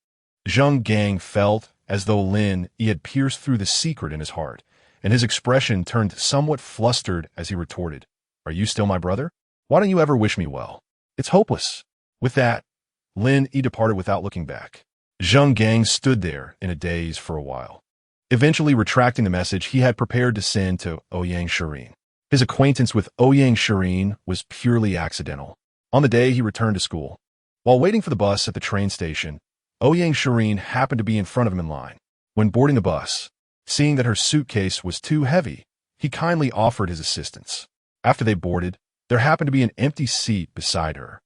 Zheng Gang felt as though Lin Yi had pierced through the secret in his heart, and his expression turned somewhat flustered as he retorted, "Are you still my brother? Why don't you ever wish me well? It's hopeless." With that, Lin Yi departed without looking back. Zheng Gang stood there in a daze for a while, eventually retracting the message he had prepared to send to Ouyang Shireen. His acquaintance with Ouyang Shireen was purely accidental. On the day he returned to school, while waiting for the bus at the train station, Ouyang Shireen happened to be in front of him in line. When boarding the bus, seeing that her suitcase was too heavy, he kindly offered his assistance. After they boarded, there happened to be an empty seat beside her,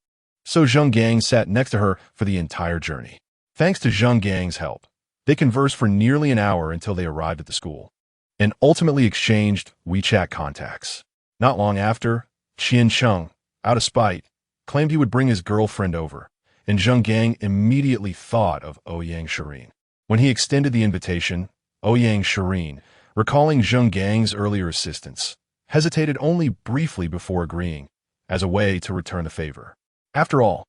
so Zheng Gang sat next to her for the entire journey. Thanks to Zheng Gang's help, they conversed for nearly an hour until they arrived at the school, and ultimately exchanged WeChat contacts. Not long after, Qian Cheng, out of spite, claimed he would bring his girlfriend over, and Zheng Gang immediately thought of Ouyang Shireen. When he extended the invitation, Ouyang Shireen, recalling Zheng Gang's earlier assistance, hesitated only briefly before agreeing, as a way to return the favor. After all,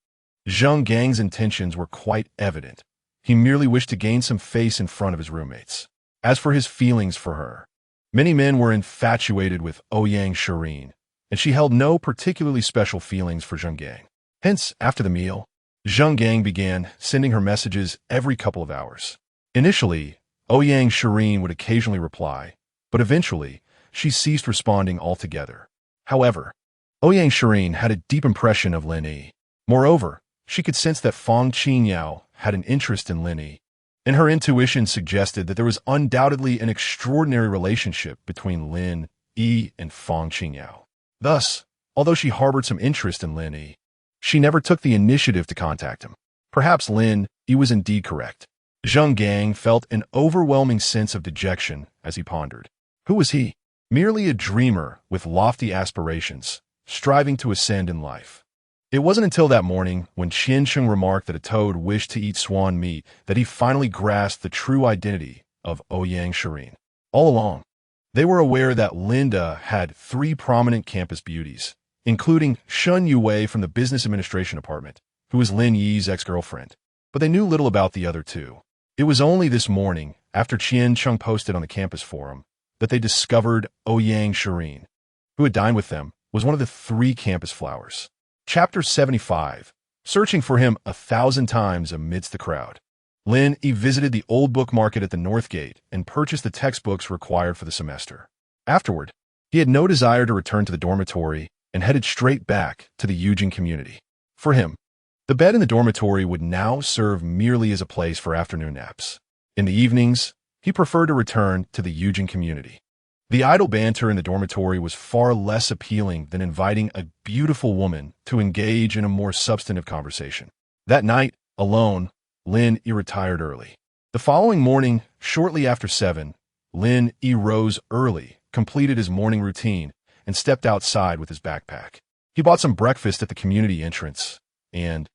Zheng Gang's intentions were quite evident. He merely wished to gain some face in front of his roommates. As for his feelings for her, many men were infatuated with Ouyang Shireen, and she held no particularly special feelings for Zheng Gang. Hence, after the meal, Zheng Gang began sending her messages every couple of hours. Initially, Ouyang Shireen would occasionally reply, but eventually, she ceased responding altogether. However, Ouyang Shireen had a deep impression of Lin Yi. Moreover, she could sense that Fang Qingyao had an interest in Lin Yi, and her intuition suggested that there was undoubtedly an extraordinary relationship between Lin Yi and Fang Qingyao. Thus, although she harbored some interest in Lin Yi, she never took the initiative to contact him. Perhaps Lin Yi was indeed correct. Zheng Gang felt an overwhelming sense of dejection as he pondered. Who was he? Merely a dreamer with lofty aspirations, striving to ascend in life. It wasn't until that morning, when Qiansheng remarked that a toad wished to eat swan meat, that he finally grasped the true identity of Ouyang Shireen. All along, they were aware that Linda had 3 prominent campus beauties, including Shun Yue from the Business Administration Department, who was Lin Yi's ex-girlfriend. but they knew little about the other two. It was only this morning, after Qian Chung posted on the campus forum, that they discovered Ouyang Shireen, who had dined with them, was one of the 3 campus flowers. Chapter 75. Searching for him 1,000 times amidst the crowd. Lin Yi visited the old book market at the North Gate and purchased the textbooks required for the semester. Afterward, he had no desire to return to the dormitory and headed straight back to the Eugene community. For him, the bed in the dormitory would now serve merely as a place for afternoon naps. In the evenings, he preferred to return to the Eugene community. The idle banter in the dormitory was far less appealing than inviting a beautiful woman to engage in a more substantive conversation. That night, alone, Lin Yi retired early. The following morning, shortly after 7, Lin Yi rose early, completed his morning routine, and stepped outside with his backpack. He bought some breakfast at the community entrance and,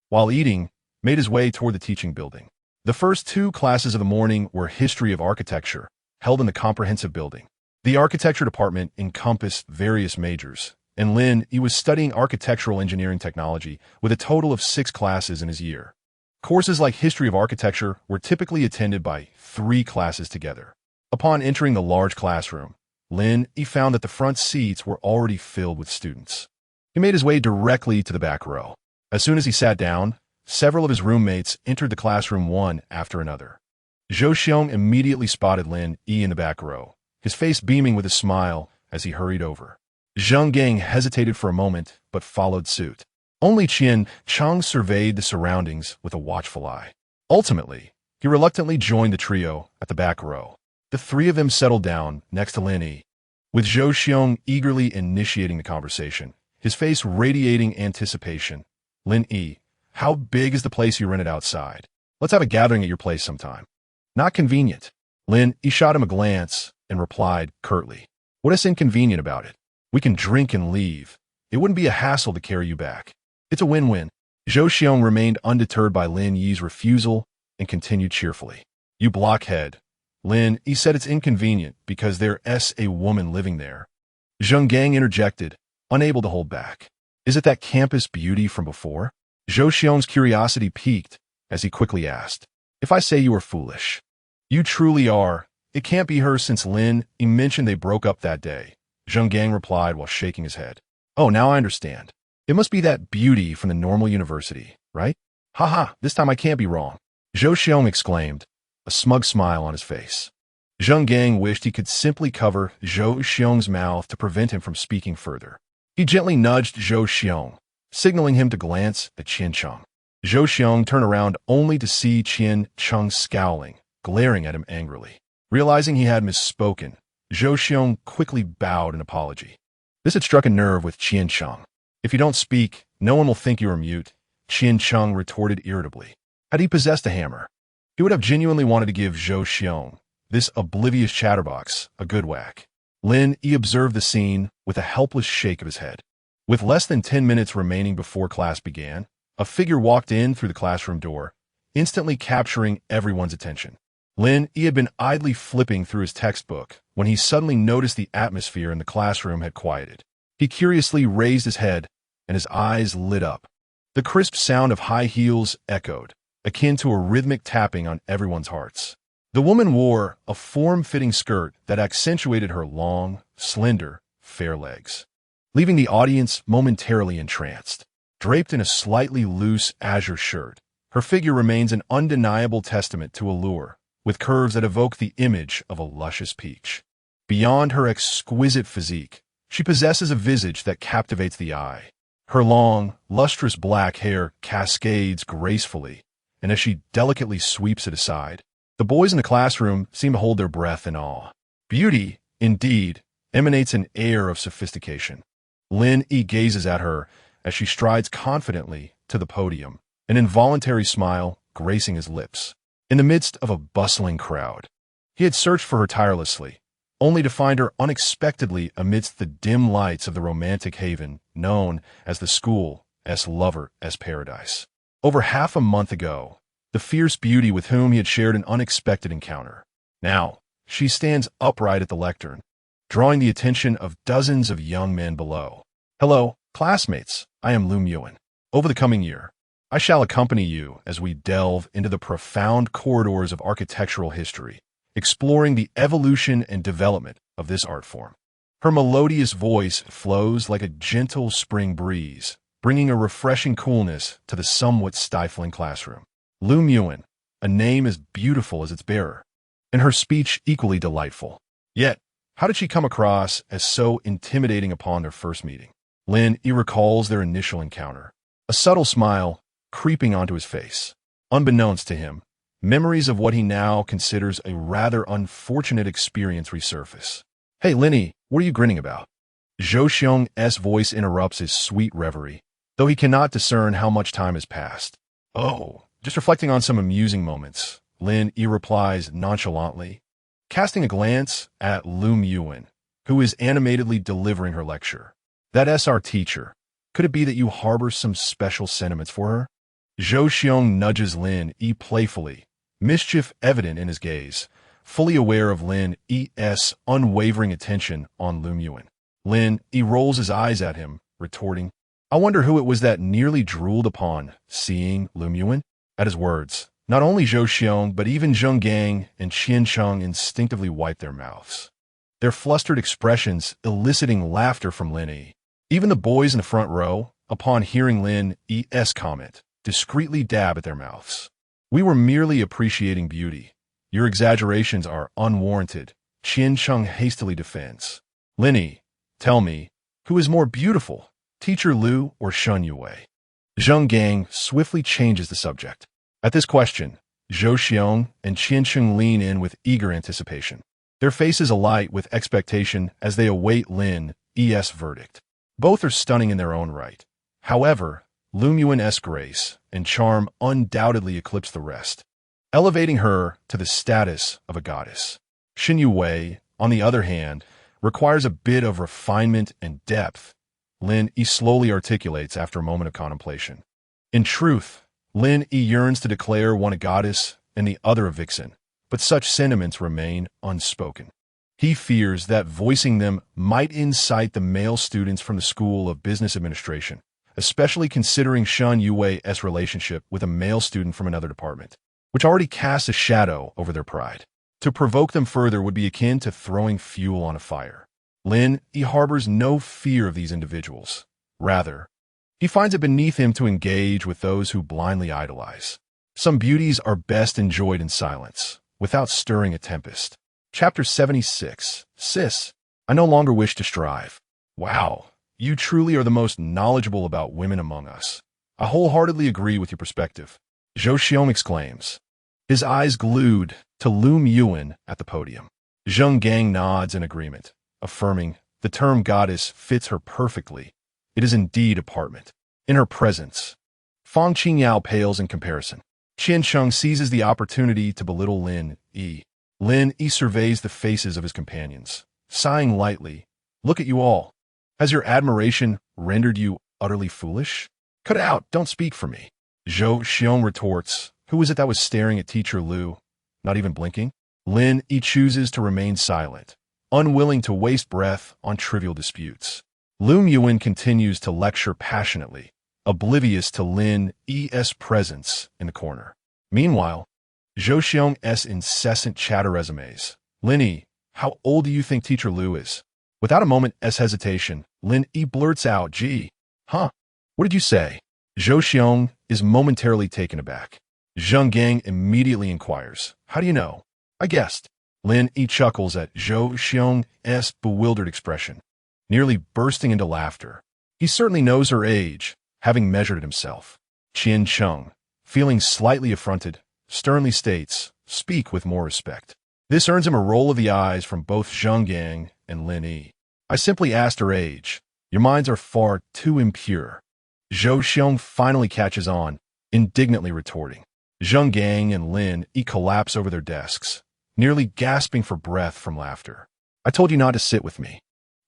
while eating, made his way toward the teaching building. The first 2 classes of the morning were History of Architecture, held in the comprehensive building. The architecture department encompassed various majors, and Lin Yi was studying architectural engineering technology with a total of 6 classes in his year. Courses like History of Architecture were typically attended by 3 classes together. Upon entering the large classroom, Lin Yi found that the front seats were already filled with students. He made his way directly to the back row. As soon as he sat down, several of his roommates entered the classroom one after another. Zhou Xiong immediately spotted Lin Yi in the back row, his face beaming with a smile as he hurried over. Zheng Gang hesitated for a moment, but followed suit. Only Qian Chung surveyed the surroundings with a watchful eye. Ultimately, he reluctantly joined the trio at the back row. The 3 of them settled down next to Lin Yi, with Zhou Xiong eagerly initiating the conversation, his face radiating anticipation. Lin Yi, how big is the place you rented outside? Let's have a gathering at your place sometime. Not convenient. Lin Yi shot him a glance and replied curtly. What is inconvenient about it? We can drink and leave. It wouldn't be a hassle to carry you back. It's a win-win. Zhou Xiong remained undeterred by Lin Yi's refusal and continued cheerfully. You blockhead. Lin Yi said it's inconvenient because there's a woman living there. Zheng Gang interjected, unable to hold back. Is it that campus beauty from before? Zhou Xiong's curiosity piqued as he quickly asked. If I say you are foolish. You truly are. It can't be her since Lin Yi mentioned they broke up that day. Zheng Gang replied while shaking his head. Oh, now I understand. It must be that beauty from the normal university, right? Haha, this time I can't be wrong. Zhou Xiong exclaimed, a smug smile on his face. Zheng Gang wished he could simply cover Zhou Xiong's mouth to prevent him from speaking further. He gently nudged Zhou Xiong, signaling him to glance at Qian Chung. Zhou Xiong turned around only to see Qian Chung scowling, glaring at him angrily. Realizing he had misspoken, Zhou Xiong quickly bowed in apology. This had struck a nerve with Qian Chung. If you don't speak, no one will think you are mute, Qian Chung retorted irritably. Had he possessed a hammer, he would have genuinely wanted to give Zhou Xiong, this oblivious chatterbox, a good whack. Lin Yi observed the scene with a helpless shake of his head. With less than 10 minutes remaining before class began, a figure walked in through the classroom door, instantly capturing everyone's attention. Lin Yi had been idly flipping through his textbook when he suddenly noticed the atmosphere in the classroom had quieted. He curiously raised his head, and his eyes lit up. The crisp sound of high heels echoed, akin to a rhythmic tapping on everyone's hearts. The woman wore a form-fitting skirt that accentuated her long, slender, fair legs, leaving the audience momentarily entranced. Draped in a slightly loose azure shirt, her figure remains an undeniable testament to allure, with curves that evoke the image of a luscious peach. Beyond her exquisite physique, she possesses a visage that captivates the eye. Her long, lustrous black hair cascades gracefully, and as she delicately sweeps it aside, the boys in the classroom seem to hold their breath in awe. Beauty, indeed, emanates an air of sophistication. Lin Yi gazes at her as she strides confidently to the podium, an involuntary smile gracing his lips. In the midst of a bustling crowd, he had searched for her tirelessly, only to find her unexpectedly amidst the dim lights of the romantic haven known as the school's lover's paradise. Over half a month ago, the fierce beauty with whom he had shared an unexpected encounter. Now, she stands upright at the lectern, drawing the attention of dozens of young men below. Hello, classmates, I am Lu Yuan. Over the coming year, I shall accompany you as we delve into the profound corridors of architectural history, exploring the evolution and development of this art form. Her melodious voice flows like a gentle spring breeze, bringing a refreshing coolness to the somewhat stifling classroom. Lu Yuan, a name as beautiful as its bearer, and her speech equally delightful. Yet, how did she come across as so intimidating upon their first meeting? Lin Yi recalls their initial encounter, a subtle smile creeping onto his face. Unbeknownst to him, memories of what he now considers a rather unfortunate experience resurface. Hey, Lin Yi, what are you grinning about? Zhou Xiong's voice interrupts his sweet reverie, though he cannot discern how much time has passed. Oh, just reflecting on some amusing moments, Lin Yi replies nonchalantly, casting a glance at Lu Yuan, who is animatedly delivering her lecture. That's our teacher. Could it be that you harbor some special sentiments for her? Zhou Xiong nudges Lin Yi playfully, mischief evident in his gaze, fully aware of Lin Yi's unwavering attention on Lu Yuan. Lin Yi rolls his eyes at him, retorting, I wonder who it was that nearly drooled upon seeing Lu Yuan. At his words, not only Zhou Xiong, but even Zheng Gang and Qian Cheng instinctively wiped their mouths, their flustered expressions eliciting laughter from Lin Yi. Even the boys in the front row, upon hearing Lin Yi's comment, discreetly dab at their mouths. We were merely appreciating beauty. Your exaggerations are unwarranted, Qian Cheng hastily defends. Lin Yi, tell me, who is more beautiful, Teacher Lu or Shen Yue? Zheng Gang swiftly changes the subject. At this question, Zhou Xiong and Qian Cheng lean in with eager anticipation, their faces alight with expectation as they await Lin Yi's verdict. Both are stunning in their own right. However, Lu Yuan's grace and charm undoubtedly eclipse the rest, elevating her to the status of a goddess. Shen Yue, on the other hand, requires a bit of refinement and depth, Lin Yi slowly articulates after a moment of contemplation. In truth, Lin Yi yearns to declare one a goddess and the other a vixen, but such sentiments remain unspoken. He fears that voicing them might incite the male students from the School of Business Administration, especially considering Shen Yue's relationship with a male student from another department, which already casts a shadow over their pride. To provoke them further would be akin to throwing fuel on a fire. Lin Yi harbors no fear of these individuals. Rather, he finds it beneath him to engage with those who blindly idolize. Some beauties are best enjoyed in silence, without stirring a tempest. Chapter 76. Sis, I no longer wish to strive. Wow, you truly are the most knowledgeable about women among us. I wholeheartedly agree with your perspective, Zhou Xiong exclaims, his eyes glued to Lu Yuan at the podium. Zheng Gang nods in agreement, affirming the term goddess fits her perfectly. It is indeed apartment. In her presence, Fang Qingyao pales in comparison. Qian Cheng seizes the opportunity to belittle Lin Yi. Lin Yi surveys the faces of his companions, sighing lightly. Look at you all. Has your admiration rendered you utterly foolish? Cut it out, don't speak for me. Zhou Xiong retorts. Who is it that was staring at Teacher Lu, not even blinking? Lin Yi chooses to remain silent, unwilling to waste breath on trivial disputes. Lu Yuan continues to lecture passionately, oblivious to Lin Yi's presence in the corner. Meanwhile, Zhou Xiong's incessant chatter resumes. Lin Yi, how old do you think Teacher Lu is? Without a moment's hesitation, Lin Yi blurts out, gee, huh? What did you say? Zhou Xiong is momentarily taken aback. Zheng Gang immediately inquires, how do you know? I guessed. Lin Yi chuckles at Zhou Xiong's bewildered expression, nearly bursting into laughter. He certainly knows her age, having measured it himself. Qian Cheng, feeling slightly affronted, sternly states, speak with more respect. This earns him a roll of the eyes from both Zheng Gang and Lin Yi. I simply asked her age. Your minds are far too impure. Zhou Xiong finally catches on, indignantly retorting. Zheng Gang and Lin Yi collapse over their desks, nearly gasping for breath from laughter. I told you not to sit with me.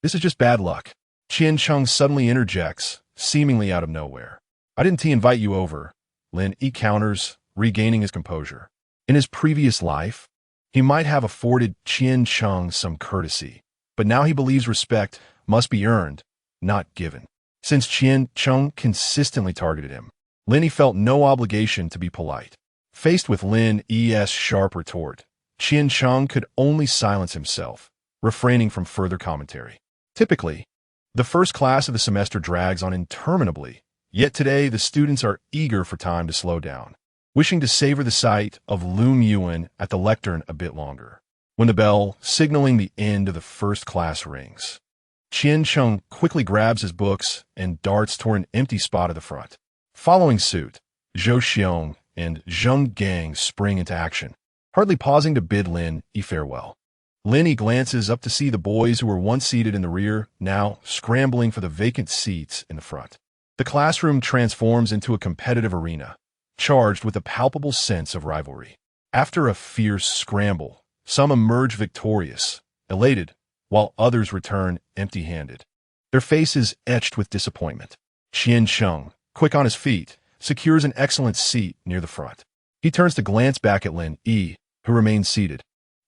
This is just bad luck. Qian Cheng suddenly interjects, seemingly out of nowhere. I didn't invite you over, Lin Yi counters, regaining his composure. In his previous life, he might have afforded Qian Cheng some courtesy, but now he believes respect must be earned, not given. Since Qian Cheng consistently targeted him, Lin Yi felt no obligation to be polite. Faced with Lin Yi's sharp retort, Qian Cheng could only silence himself, refraining from further commentary. Typically, the first class of the semester drags on interminably, yet today the students are eager for time to slow down, wishing to savor the sight of Lum Yuan at the lectern a bit longer. When the bell, signaling the end of the first class, rings, Qian Cheng quickly grabs his books and darts toward an empty spot at the front. Following suit, Zhou Xiong and Zheng Gang spring into action, hardly pausing to bid Lin Yi farewell. Lin Yi glances up to see the boys who were once seated in the rear, now scrambling for the vacant seats in the front. The classroom transforms into a competitive arena, charged with a palpable sense of rivalry. After a fierce scramble, some emerge victorious, elated, while others return empty-handed, their faces etched with disappointment. Qian Cheng, quick on his feet, secures an excellent seat near the front. He turns to glance back at Lin Yi, who remains seated,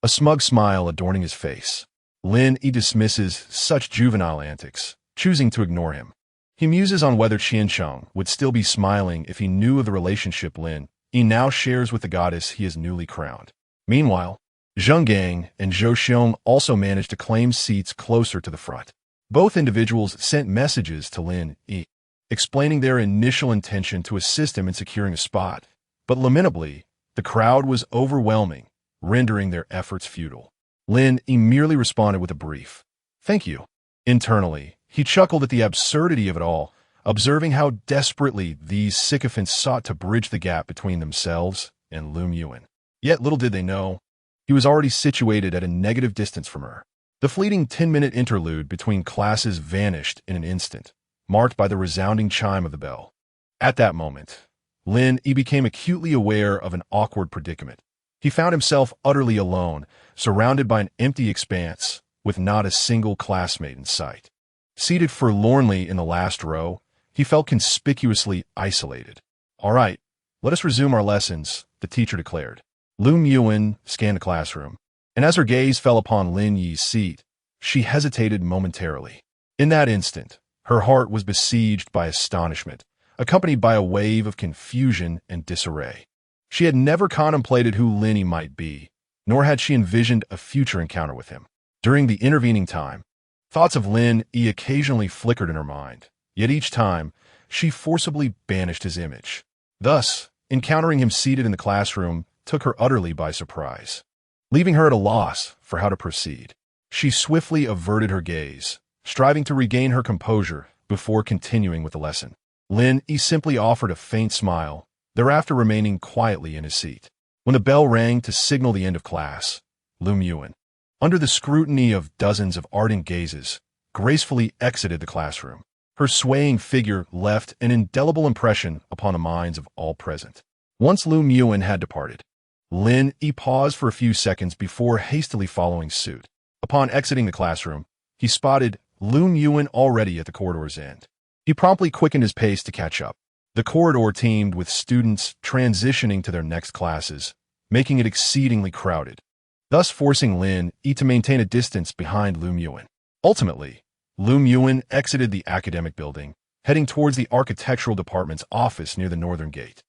a smug smile adorning his face. Lin Yi dismisses such juvenile antics, choosing to ignore him. He muses on whether Qian Cheng would still be smiling if he knew of the relationship Lin Yi now shares with the goddess he has newly crowned. Meanwhile, Zheng Gang and Zhou Xiong also managed to claim seats closer to the front. Both individuals sent messages to Lin Yi, explaining their initial intention to assist him in securing a spot, but lamentably, the crowd was overwhelming, rendering their efforts futile. Lin Yi merely responded with a brief, "Thank you." Internally, he chuckled at the absurdity of it all, observing how desperately these sycophants sought to bridge the gap between themselves and Lum Yuan. Yet little did they know, he was already situated at a negative distance from her. The fleeting 10-minute interlude between classes vanished in an instant, marked by the resounding chime of the bell. At that moment, Lin Yi became acutely aware of an awkward predicament. He found himself utterly alone, surrounded by an empty expanse, with not a single classmate in sight. Seated forlornly in the last row, he felt conspicuously isolated. "All right, let us resume our lessons," the teacher declared. Lum Yuan scanned the classroom, and as her gaze fell upon Lin Yi's seat, she hesitated momentarily. In that instant, her heart was besieged by astonishment, accompanied by a wave of confusion and disarray. She had never contemplated who Lin Yi might be, nor had she envisioned a future encounter with him. During the intervening time, thoughts of Lin Yi occasionally flickered in her mind, yet each time, she forcibly banished his image. Thus, encountering him seated in the classroom took her utterly by surprise. Leaving her at a loss for how to proceed, she swiftly averted her gaze, striving to regain her composure before continuing with the lesson. Lin Yi simply offered a faint smile, thereafter remaining quietly in his seat. When the bell rang to signal the end of class, Lum Yuan, under the scrutiny of dozens of ardent gazes, gracefully exited the classroom. Her swaying figure left an indelible impression upon the minds of all present. Once Lum Yuan had departed, Lin Yi paused for a few seconds before hastily following suit. Upon exiting the classroom, he spotted Lum Yuan already at the corridor's end. He promptly quickened his pace to catch up. The corridor teemed with students transitioning to their next classes, making it exceedingly crowded, thus forcing Lin Yi to maintain a distance behind Lum Yuan. Ultimately, Lum Yuan exited the academic building, heading towards the architectural department's office near the northern gate.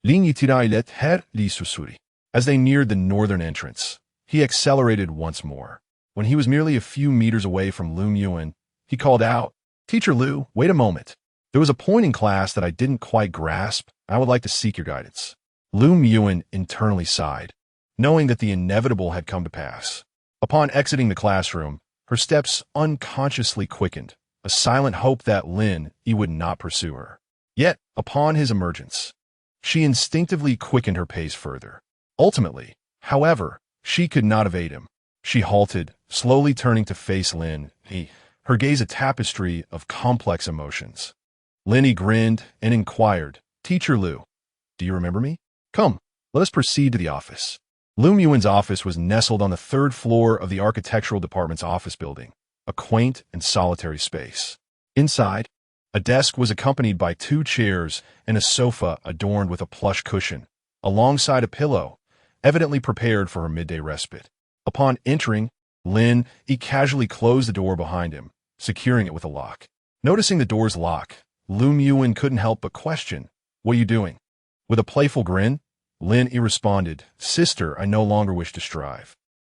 Lin Yi tiraillet her li susuri. As they neared the northern entrance, he accelerated once more. When he was merely a few meters away from Lum Yuan, he called out, "Teacher Lu, wait a moment. There was a point in class that I didn't quite grasp. I would like to seek your guidance." Lum Yuan internally sighed, knowing that the inevitable had come to pass. Upon exiting the classroom, her steps unconsciously quickened, a silent hope that Lin Yi would not pursue her. Yet, upon his emergence, she instinctively quickened her pace further. Ultimately, however, she could not evade him. She halted, slowly turning to face Lin Yi, her gaze a tapestry of complex emotions. Lin Yi grinned and inquired, "Teacher Lu, do you remember me? Come, let us proceed to the office." Lum Yuan's office was nestled on the third floor of the architectural department's office building, a quaint and solitary space. Inside, a desk was accompanied by 2 chairs and a sofa adorned with a plush cushion, alongside a pillow, evidently prepared for her midday respite. Upon entering, Lin Yi casually closed the door behind him, securing it with a lock. Noticing the door's lock, Lum Yuan couldn't help but question, What are you doing? With a playful grin, Lin Yi responded, Sister, I no longer wish to strive.